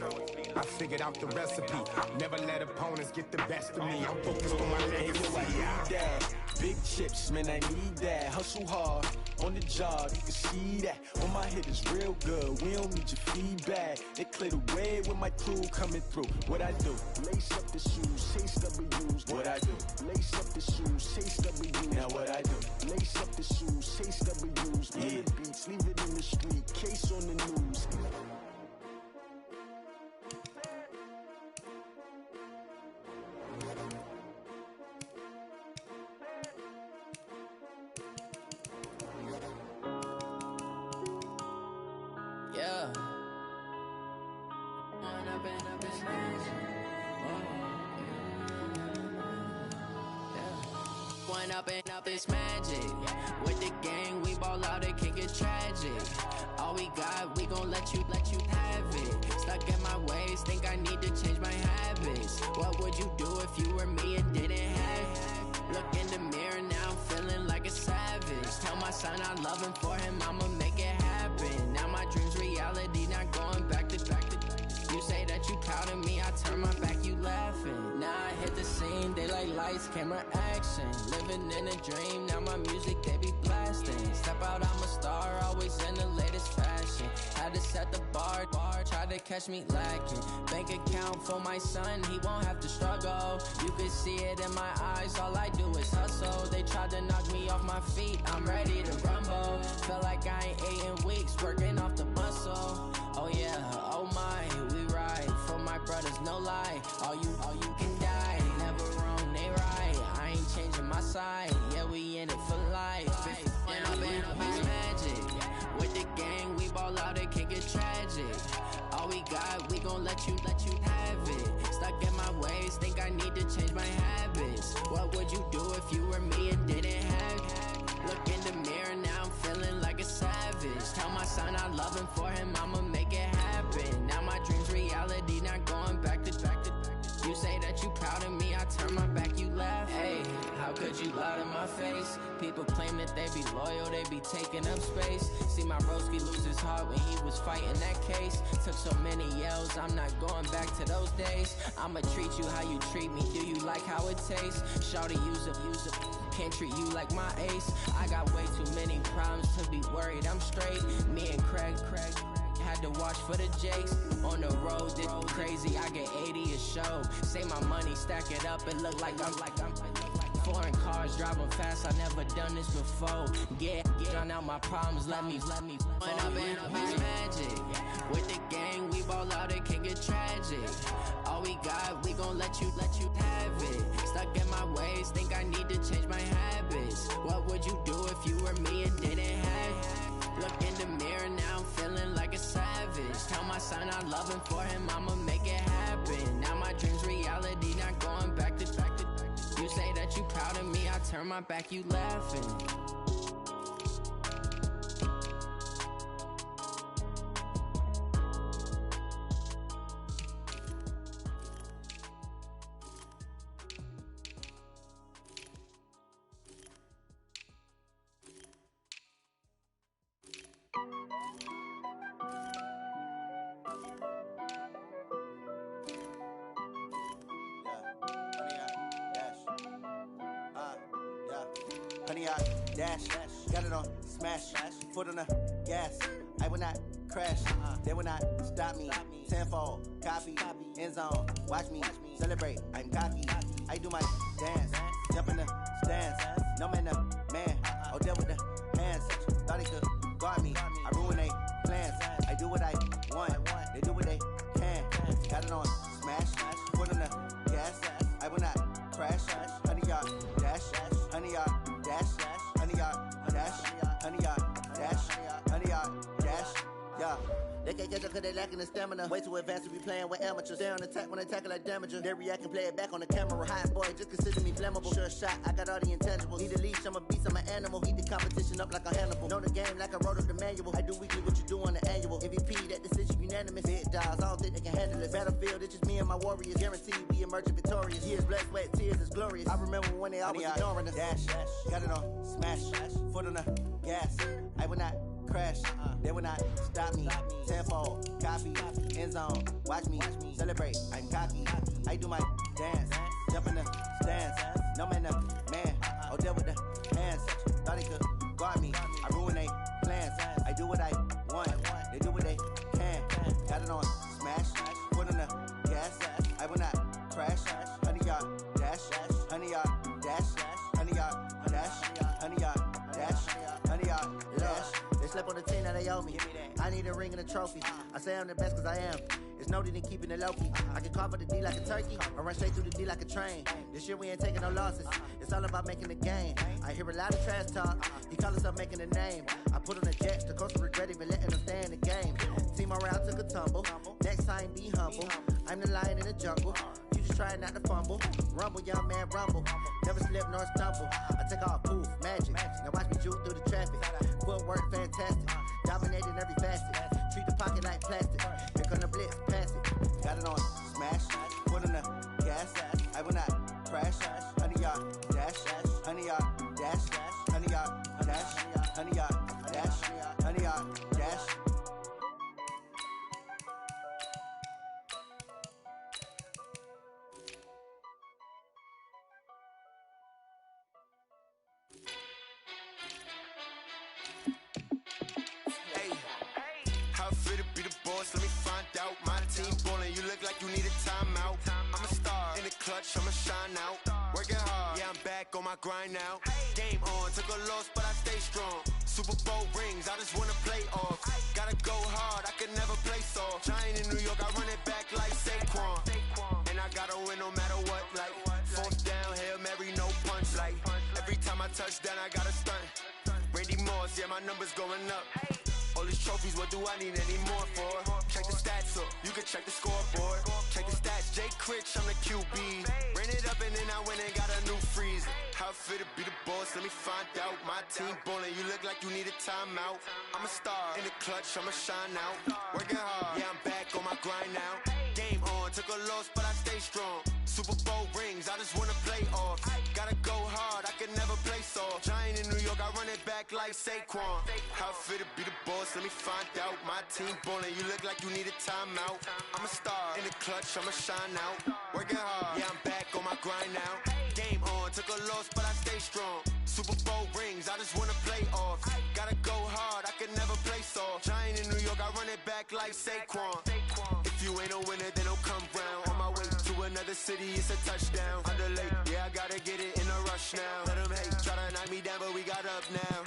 I figured out the recipe. Never let opponents get the best of me. I'm focused on my legacy. I need that. Big chips, man, I need that. Hustle hard, on the job, you can see that. On my head is real good, we don't need your feedback. They clear the way with my crew coming through. What I do? Lace up the shoes, chase W's. What I do? Lace up the shoes, chase W's. Now what I do? Lace up the shoes, chase W's. Yeah, beats, leave it in the street, case on the news. Going up and up, it's magic. With the gang, we ball out, it can get tragic. All we got, we gon' let you have it. Stuck in my ways, think I need to change my habits. What would you do if you were me and didn't have it? Look in the mirror, now I'm feeling like a savage. Tell my son I love him, for him I'ma make it happen. Now my dream's reality, not going back to. You say that you proud of me, I turn my back, you laughing. Now I hit the scene, daylight lights, camera action. Living in a dream, now my music, they be blasting. Step out, I'm a star, always in the latest fashion. Had to set the bar, try to catch me lacking. Bank account for my son, he won't have to struggle. You can see it in my eyes, all I do is hustle. They tried to knock me off my feet, I'm ready to rumble. Feel like I ain't ate in weeks, working off the muscle. Oh yeah, oh my, we ride for my brothers, no lie. All you can die, never wrong, they right. I ain't changing my side, yeah, we in it for life. And up it's magic. With the gang, we ball out, it can get tragic. All we got, we gon' let you have it. Stuck in my ways, think I need to change my habits. What would you do if you were me and didn't have it? Look in the mirror, now I'm feeling like a savage. Tell my son I love him, for him I'ma make it happen. Now my dream's reality, not going back to. You say that you proud of me, I turn my back, you laugh. Hey, how could you lie to my face? People claim that they be loyal, they be taking up space. See my broski lose his heart when he was fighting that case. Took so many yells, I'm not going back to those days. I'ma treat you how you treat me, do you like how it tastes? Shawty, use up, can't treat you like my ace. I got way too many problems to be worried, I'm straight. Me and Craig had to watch for the Jakes. On the road, this crazy, I get 80 a show. Say my money, stack it up, it look like I'm foreign cars, driving fast, I never done this before. Get drown out my problems, let me Going up and up, it's magic. With the gang, we ball out, it can get tragic. All we got, we gon' let you have it. Stuck in my ways, think I need to change my habits. What would you do if you were me and didn't have it? Look in the mirror, now I'm feeling like a savage. Tell my son I love him, for him I'ma make it happen. Now my dream's reality, not going back to. You say that you proud of me, I turn my back, you laughing. Honey, I dash, got it on smash, foot on the gas. I will not crash, they will not stop me. Tenfold, copy, end zone, watch me celebrate. I'm cocky, I do my dance, jump in the stands. No man, the man, oh, deal with the hands. Thought he could guard me, I ruin they plans. I do what I want, they do what they can. Got it on smash, foot on the gas. I will not crash, honey, y'all dash, honey, y'all dash, honey, y'all dash, honey, y'all dash, honey, y'all dash, yeah. They can't catch up cause they lacking the stamina. Way too advanced to be playing with amateurs. Stay on attack when they tackle like damager. They react and play it back on the camera. Hot boy, just consider me flammable. Sure shot, I got all the intangibles. Need a leash, I'm a beast, I'm an animal. Heat the competition up like a Hannibal. Know the game like I wrote up the manual. I do weekly what you do on the annual. MVP, that decision unanimous. Big dogs, I don't think they can handle it. Battlefield, it's just me and my warriors. Guaranteed we emerging victorious. Years, blood, sweat, tears, is glorious. I remember when they always ignoring us. Dash, got it on smash, foot on the gas. I will not crash, they will not stop me. Tenfold, copy, end zone, watch me celebrate. I'm cocky, I do my dance, jump in the stands. No man, the man, oh, deal with the hands. Thought he could guard me, I ruin they plans. I do what I want, they do what they can. Got it on smash, foot on the gas. I will not crash, honey, y'all dash, honey, y'all dash, honey, y'all dash, honey, y'all dash, honey, y'all dash. They slept on the team, now they owe me. I need a ring and a trophy. I say I'm the best cause I am. It's no need in keeping it low-key. I can carve for the D like a turkey, or run straight through the D like a train. This year we ain't taking no losses. It's all about making the game. I hear a lot of trash talk. He call himself making a name. I put on the jets, the coach regret even letting them stay in the game. Team around took a tumble. Next time be humble. I'm the lion in the jungle. You just trying not to fumble. Rumble. humble, young man rumble. Never slip nor stumble. I take off, poof, magic. Now watch me juke through the traffic. Footwork fantastic. Dominating every facet. Treat the pocket like plastic. Here come the blitz, pass it. Got it on smash. Foot in the gas. I will not crash. Honey yard dash. Honey yard dash. Honey yard dash. Honey yard dash. Honey yard dash. How fit to be the boss? Let me find out. My team ballin', you look like you need a timeout. I'm a star in the clutch, I'ma shine out. Working hard, yeah, I'm back on my grind now. Game on, took a loss, but I stay strong. Super Bowl rings, I just wanna play off. Gotta go hard, I can never play soft. Giant in New York, I run it back like Saquon. And I gotta win no matter what, like fourth down, Hail Mary, no punch. Like every time I touch down, I gotta stunt. Randy Moss, yeah, my numbers going up. All these trophies, what do I need any more for? Check the stats up, you can check the scoreboard. Check the stats, Jake Critch, I'm the QB. Ran it up and then I went and got a new freeze. How fit to be the boss, let me find out. My team ballin', you look like you need a timeout. I'm a star in the clutch, I'ma shine out. Working hard, yeah, I'm back on my grind now. Game on, took a loss, but I stay strong. Super Bowl rings, I just wanna play off. Gotta go hard, I can never play soft. Giant in New York, I run it back like Saquon. How fit to be the boss, let me find out. My team ballin', you look like you need a timeout. I'm a star in the clutch, I'ma shine out. Working hard, yeah, I'm back on my grind now. Game on, took a loss, but I stay strong. Super Bowl rings, I just wanna play off. Gotta go hard, I can never play soft. Giant in New York, I run it back like Saquon. If you ain't a winner, then don't come round. On my way to another city, it's a touchdown. Underlay, yeah, I gotta get it in a rush now. Let them hate, try to knock me down, but we got up now.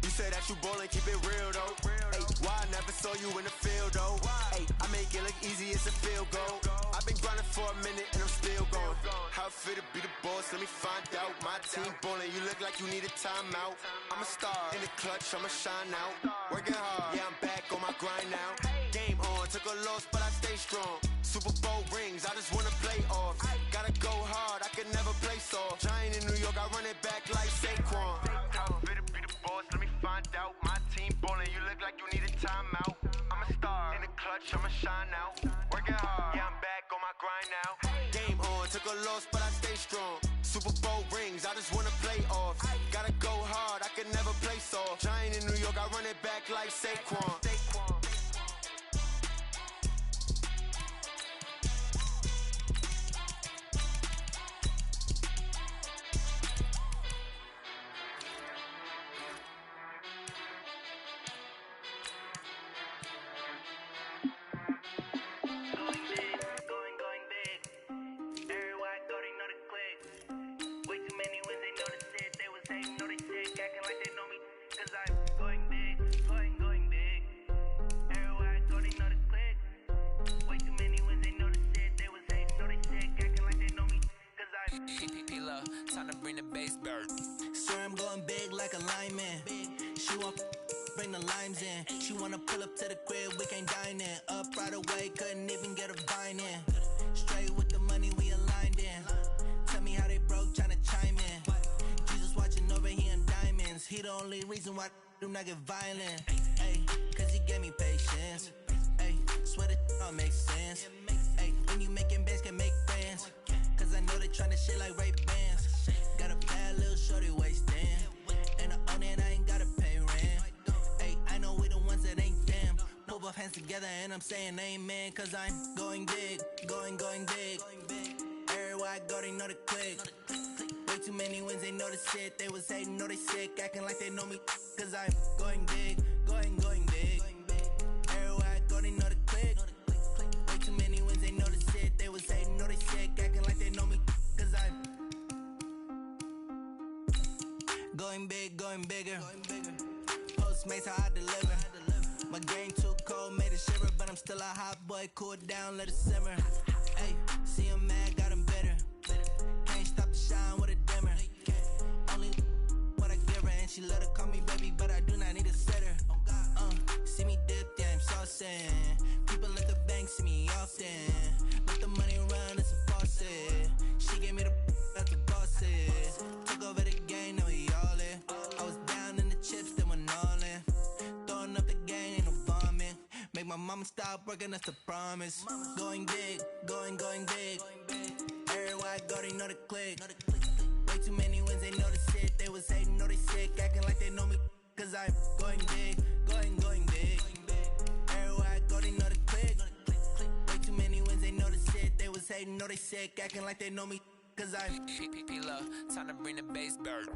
You say that you ballin', keep it real though. Ay, why I never saw you in the field though? Ay, I make it look easy, it's a field goal. I've been grinding for a minute and I'm still going. How fit to be the boss, let me find out. My team ballin', you look like you need a timeout. I'm a star in the clutch, I'ma shine out. Working hard, yeah, I'm back on my grind now. Game on, took a loss, but I stay strong. Super Bowl rings, I just wanna play off. Gotta go hard, I can never play soft. Giant in New York, I run it back like Saquon. How fit to be the boss, let me find out. My team ballin', you look like you need a timeout. I'm a star in the clutch, I'ma shine out. Working hard, yeah, I'm back on my grind now. Game on, took a loss, but I stay strong. Super Bowl rings, I just wanna play off. Gotta go hard, I can never play soft. Giant in New York, I run it back like Saquon. Time to bring the bass bird. Sir, I'm going big like a lineman. She won't bring the limes in. She wanna pull up to the crib, we can't dine in. Up right away, couldn't even get a vine in. Straight with the money, we aligned in. Tell me how they broke, tryna chime in. Jesus watching over, he in diamonds. He the only reason why I do not get violent. Ay, cause he gave me patience. Ay, swear that all makes sense. Ay, when you making bands, can make friends. Cause I know they tryna shit like Ray Bans. Got a bad little shorty wasting. And I own it, I ain't gotta pay rent. Ay, I know we the ones that ain't them. Pull both hands together and I'm saying amen. Cause I'm going big, going big. Everywhere I go, they know the click. Way too many wins, they know the shit. They was hating, know they sick, acting like they know me. Cause I'm going big, going big. Everywhere I go, they know the click. Way too many wins, they know the shit. They was hating, know they sick, acting like they know me. Cause I'm going big, going bigger. Postmates, how I deliver. My game too cold, made it shiver. But I'm still a hot boy, cool down, let it simmer. Ay, see him mad, got him bitter. Can't stop the shine with a dimmer. Only what I give her, and she let her call me baby, but I do not need a sitter. See me dip, yeah, I'm saucing. People at the bank see me often. Let the money run, it's a faucet. She gave me the my mama stop working, that's the promise. Going big, going big. Everywhere I go, they know the click. Way too many wins, they know the shit. They was hating, know they sick, acting like they know me. Cause I'm going big, going big. Everywhere I go, they know the click. Way too many wins, they know the shit. They was hating, know they sick, acting like they know me. Cause I'm P-Love, time to bring the bass bird.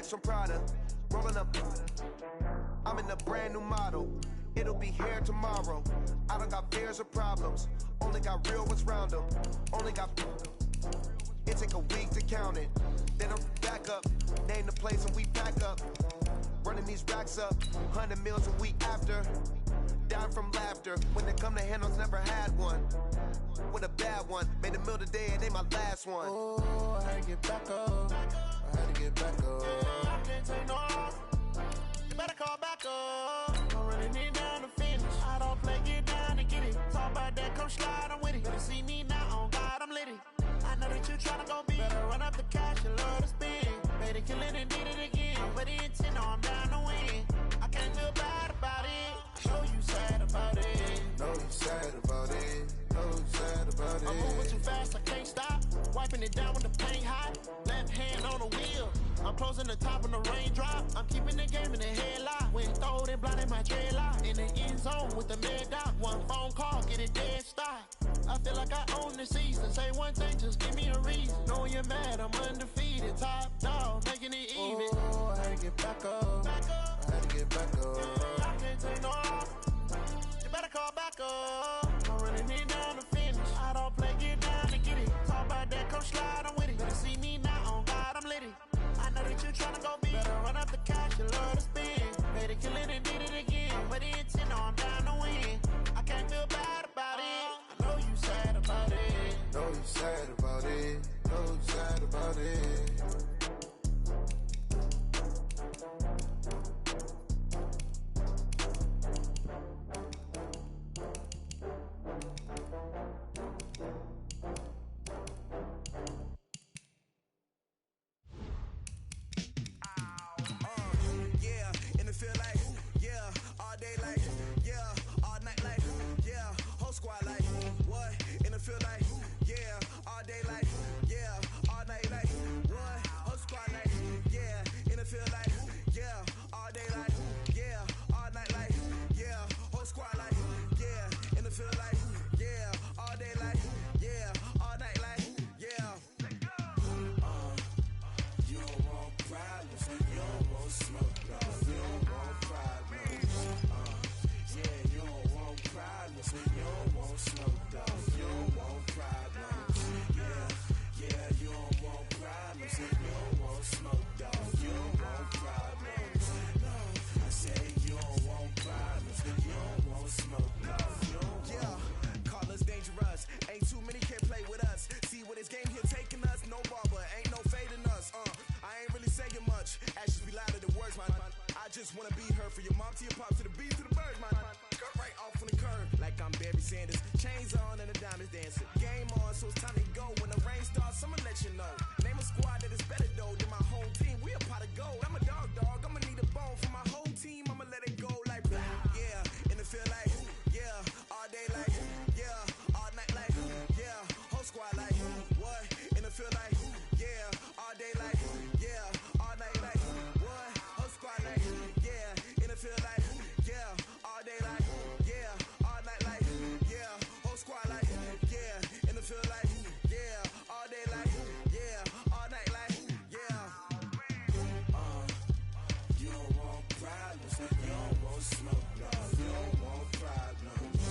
From Prada, rolling up. I'm in a brand new model. It'll be here tomorrow. I don't got fears or problems. Only got real ones round them. Only got. It take a week to count it. Then I'm back up. Name the place and we pack up. Running these racks up. 100 meals a week after. Down from laughter. When they come to handles, never had one. With a bad one. Made a meal today and they my last one. Oh, I had to get back up. I had to get back up. I can't take no loss. You better call back up. I'm running it down to finish. I don't play, get down and get it. Talk about that, come slide, I'm with it. Better see me now, on God, I'm litty. I know that you tryna go big. Better run up the cash, you love to spend. Made it, kill it, and did it again. But the intent, no, I'm down to win. I can't feel bad about it. Know you sad about it. Know you sad about it. Know you sad about it. I'm moving too fast, I can't stop. Wiping it down with the paint hot. Left hand on the wheel. I'm closing the top on the raindrop. I'm keeping the game in the headlock. When throwed and blinded my dreadlock. In the end zone with the mad dot. One phone call, get it dead stop. I feel like I own the season. Say one thing, just give me a reason. Knowing you're mad, I'm undefeated. Top dog, making it even. Oh, I had to get back up. I had to get back up. I can't take no loss. You better call back up. I'm running it down to finish. I don't play, get down and get it. Talk about that, come slide, I'm with it. Better see me now, on God, I'm litty. I know that you tryna go big. Better run up the cash, you love to spend. Made it, kill it, and did it again. But the intent, no, I'm down to win. I can't feel bad about it. I know you sad about it. Know you sad about it. Know you sad about it. just wanna be her for your mom to your pop to the beat to the birds, man. Cut right off on the curve like I'm Barry Sanders. Chains on and the diamonds dancing. Game on, so it's time to go. When the rain starts, I'ma let you know. Name a squad that is better though than my whole team. We a pot of gold. I'm a dog. I'ma need a bone for my whole team. I'ma let it go like yeah. In the field want smoke, dog. You don't want problems.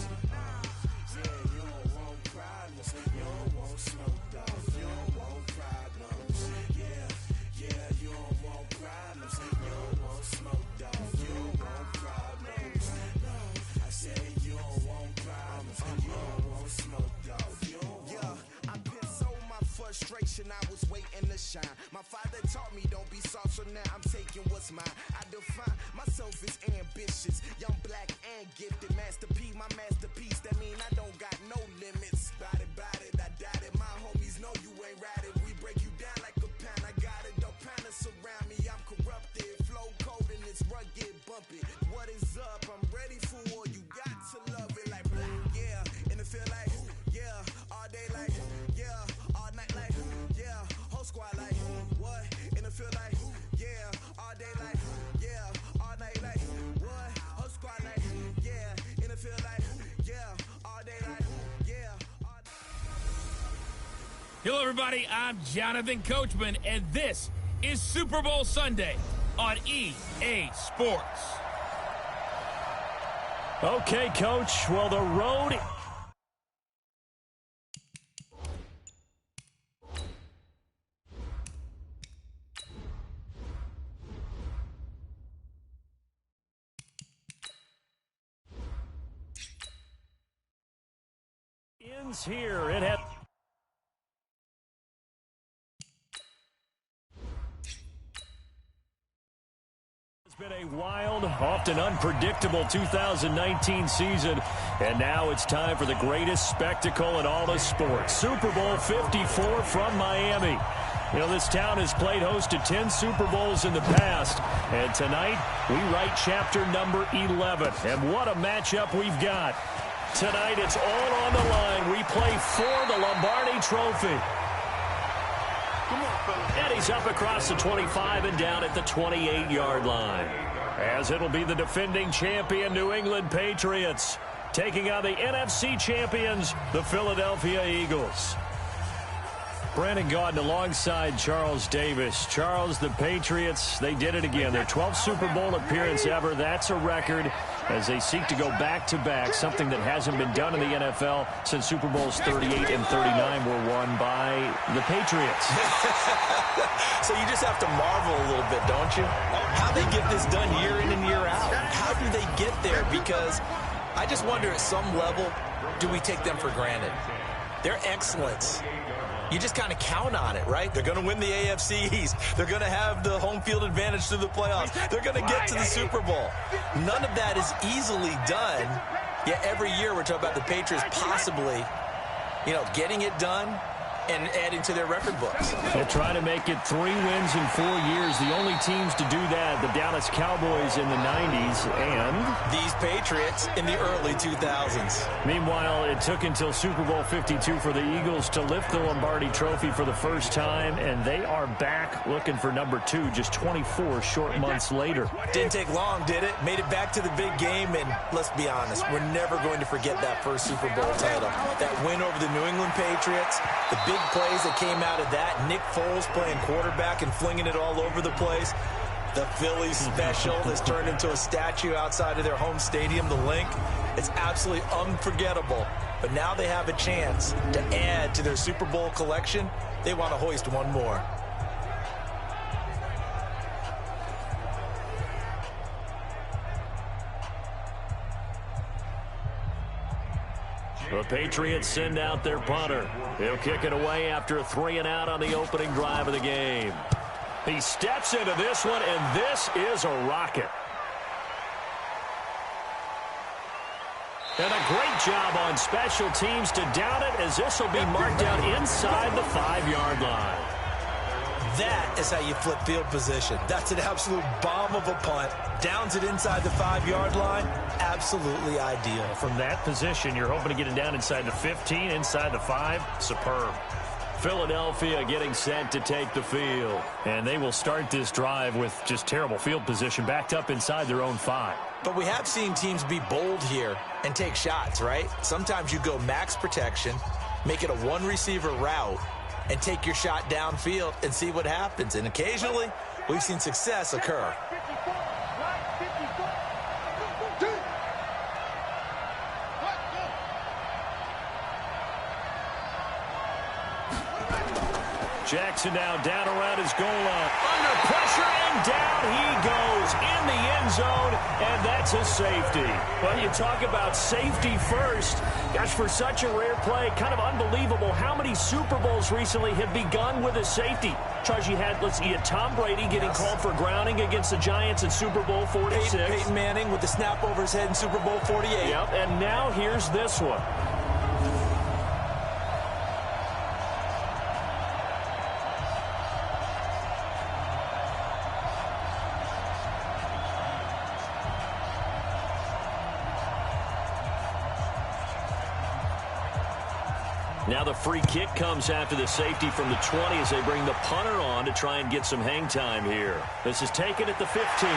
Yeah, you don't want problems. You don't want smoke, dog. You don't want problems. Yeah, you don't want problems. You don't want smoke, dog. You don't want problems. No, I said you don't want problems. You don't want smoke, dog. You don't want. Yeah, I pissed so my frustration, I was waiting to shine. My father taught me don't be soft, so now I'm taking what's mine. I define myself as ambitious, young, black, and gifted. Master P, my masterpiece. That mean I don't got no limits. Bout it, I doubt it. My homies know you ain't ratted. We break you down like a pound. I got it, don't pound us around me. I'm corrupted, flow cold and it's rugged, bumpy. What is up? I'm ready for war. You got to love it like black, yeah. And it feel like, yeah, all day like, yeah, all night like, yeah, whole squad like, what? And it feel like, yeah, all day like, yeah, all night like, what? Whole squad like, yeah, and it feel like, yeah, all day like, yeah. Hello, everybody. I'm Jonathan Coachman, and this is Super Bowl Sunday on EA Sports. Okay, Coach. Well, the road... ends here. It had... It's been a wild, often unpredictable 2019 season, and now it's time for the greatest spectacle in all of sports. Super Bowl 54 from Miami. You know, this town has played host to 10 Super Bowls in the past, and tonight we write chapter number 11. And what a matchup we've got. Tonight it's all on the line. We play for the Lombardi Trophy. And he's up across the 25 and down at the 28-yard line. As it'll be the defending champion New England Patriots taking on the NFC champions, the Philadelphia Eagles. Brandon Gaudin alongside Charles Davis. Charles, the Patriots, they did it again. Their 12th Super Bowl appearance ever. That's a record as they seek to go back-to-back, something that hasn't been done in the NFL since Super Bowls 38 and 39 were won by the Patriots. So you just have to marvel a little bit, don't you? How they get this done year in and year out. How do they get there? Because I just wonder at some level, do we take them for granted? Their excellence, you just kind of count on it, right? They're going to win the AFC East. They're going to have the home field advantage through the playoffs. They're going to get to the Super Bowl. None of that is easily done. Yet every year we're talking about the Patriots possibly, getting it done and adding to their record books. They're trying to make it 3 wins in 4 years. The only teams to do that, the Dallas Cowboys in the 90s and these Patriots in the early 2000s. Meanwhile, it took until Super Bowl 52 for the Eagles to lift the Lombardi Trophy for the first time, and they are back looking for number 2 just 24 short months later. Didn't take long, did it? Made it back to the big game, and let's be honest, we're never going to forget that first Super Bowl title. That win over the New England Patriots, the big plays that came out of that, Nick Foles playing quarterback and flinging it all over the place. The Phillies special has turned into a statue outside of their home stadium, the Link. It's absolutely unforgettable. But now they have a chance to add to their Super Bowl collection. They want to hoist one more. The Patriots send out their punter. He'll kick it away after a 3-and-out on the opening drive of the game. He steps into this one, and this is a rocket. And a great job on special teams to down it, as this will be marked down inside the 5-yard line. That is how you flip field position. That's an absolute bomb of a punt. Downs it inside the 5-yard line. Absolutely ideal. From that position, you're hoping to get it down inside the 15, inside the 5. Superb. Philadelphia getting set to take the field. And they will start this drive with just terrible field position, backed up inside their own 5. But we have seen teams be bold here and take shots, right? Sometimes you go max protection, make it a one-receiver route, and take your shot downfield and see what happens. And occasionally, we've seen success occur. Jackson now down around his goal line. Under pressure, and down he goes in the end zone, and that's a safety. Well, you talk about safety first. Gosh, for such a rare play, kind of unbelievable how many Super Bowls recently have begun with a safety. Charles, you had Tom Brady getting called for grounding against the Giants in Super Bowl 46. Peyton Manning with the snap over his head in Super Bowl 48. Yep, and now here's this one. Now the free kick comes after the safety from the 20 as they bring the punter on to try and get some hang time here. This is taken at the 15.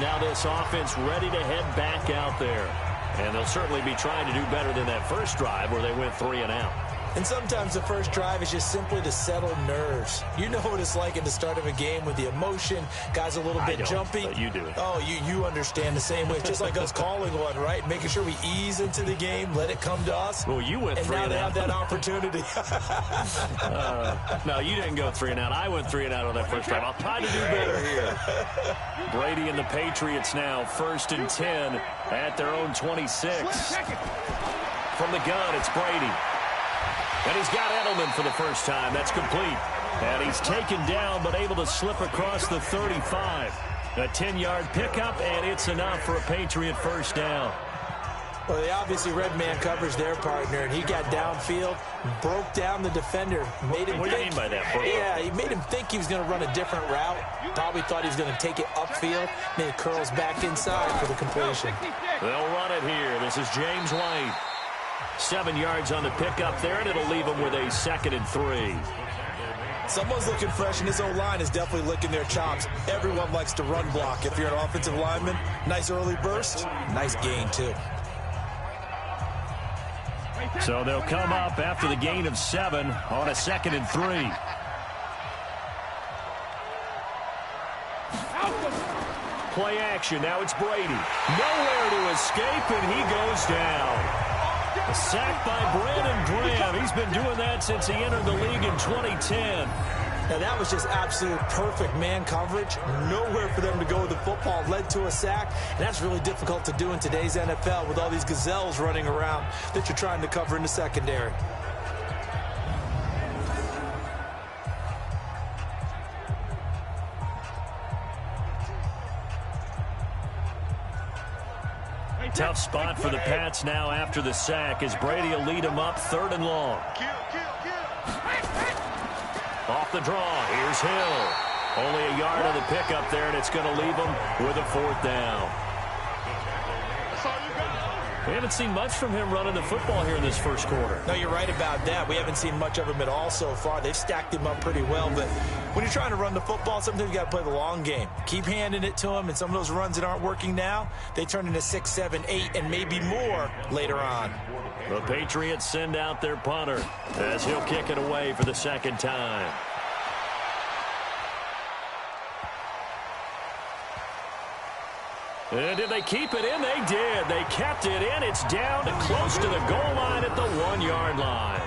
Now this offense ready to head back out there. And they'll certainly be trying to do better than that first drive where they went 3 and out. And sometimes the first drive is just simply to settle nerves. You know what it's like at the start of a game with the emotion. Guys a little bit jumpy. But you do. Oh, you understand the same way. It's just like us calling one, right? Making sure we ease into the game, let it come to us. Well, you went 3 and out. And now they have that opportunity. No, you didn't go 3 and out. I went 3 and out on that first drive. I'll try to do better here. Brady and the Patriots now 1st and 10 at their own 26. From the gun, it's Brady. And he's got Edelman for the first time. That's complete. And he's taken down but able to slip across the 35. A 10-yard pickup, and it's enough for a Patriot first down. Well, they obviously red man coverage their partner, and he got downfield, broke down the defender, made him What do you mean by that? Yeah, he made him think he was going to run a different route. Probably thought he was going to take it upfield. Then he curls back inside for the completion. They'll run it here. This is James White. 7 yards on the pickup there, and it'll leave him with a 2nd and 3. Someone's looking fresh, and his O-line is definitely licking their chops. Everyone likes to run block. If you're an offensive lineman, nice early burst, nice gain, too. So they'll come up after the gain of 7 on a 2nd and 3. Play action. Now it's Brady. Nowhere to escape, and he goes down. A sack by Brandon Graham. He's been doing that since he entered the league in 2010. Now, that was just absolute perfect man coverage. Nowhere for them to go with the football. Led to a sack. And that's really difficult to do in today's NFL with all these gazelles running around that you're trying to cover in the secondary. Tough spot for the Pats now after the sack as Brady will lead them up 3rd and long. Off the draw, here's Hill. Only a yard on the pickup there, and it's going to leave them with a 4th down. We haven't seen much from him running the football here in this first quarter. No, you're right about that. We haven't seen much of him at all so far. They've stacked him up pretty well, but when you're trying to run the football, sometimes you got to play the long game. Keep handing it to him, and some of those runs that aren't working now, they turn into 6, 7, 8, and maybe more later on. The Patriots send out their punter as he'll kick it away for the 2nd time. And did they keep it in? They did. They kept it in. It's down to close to the goal line at the 1-yard line.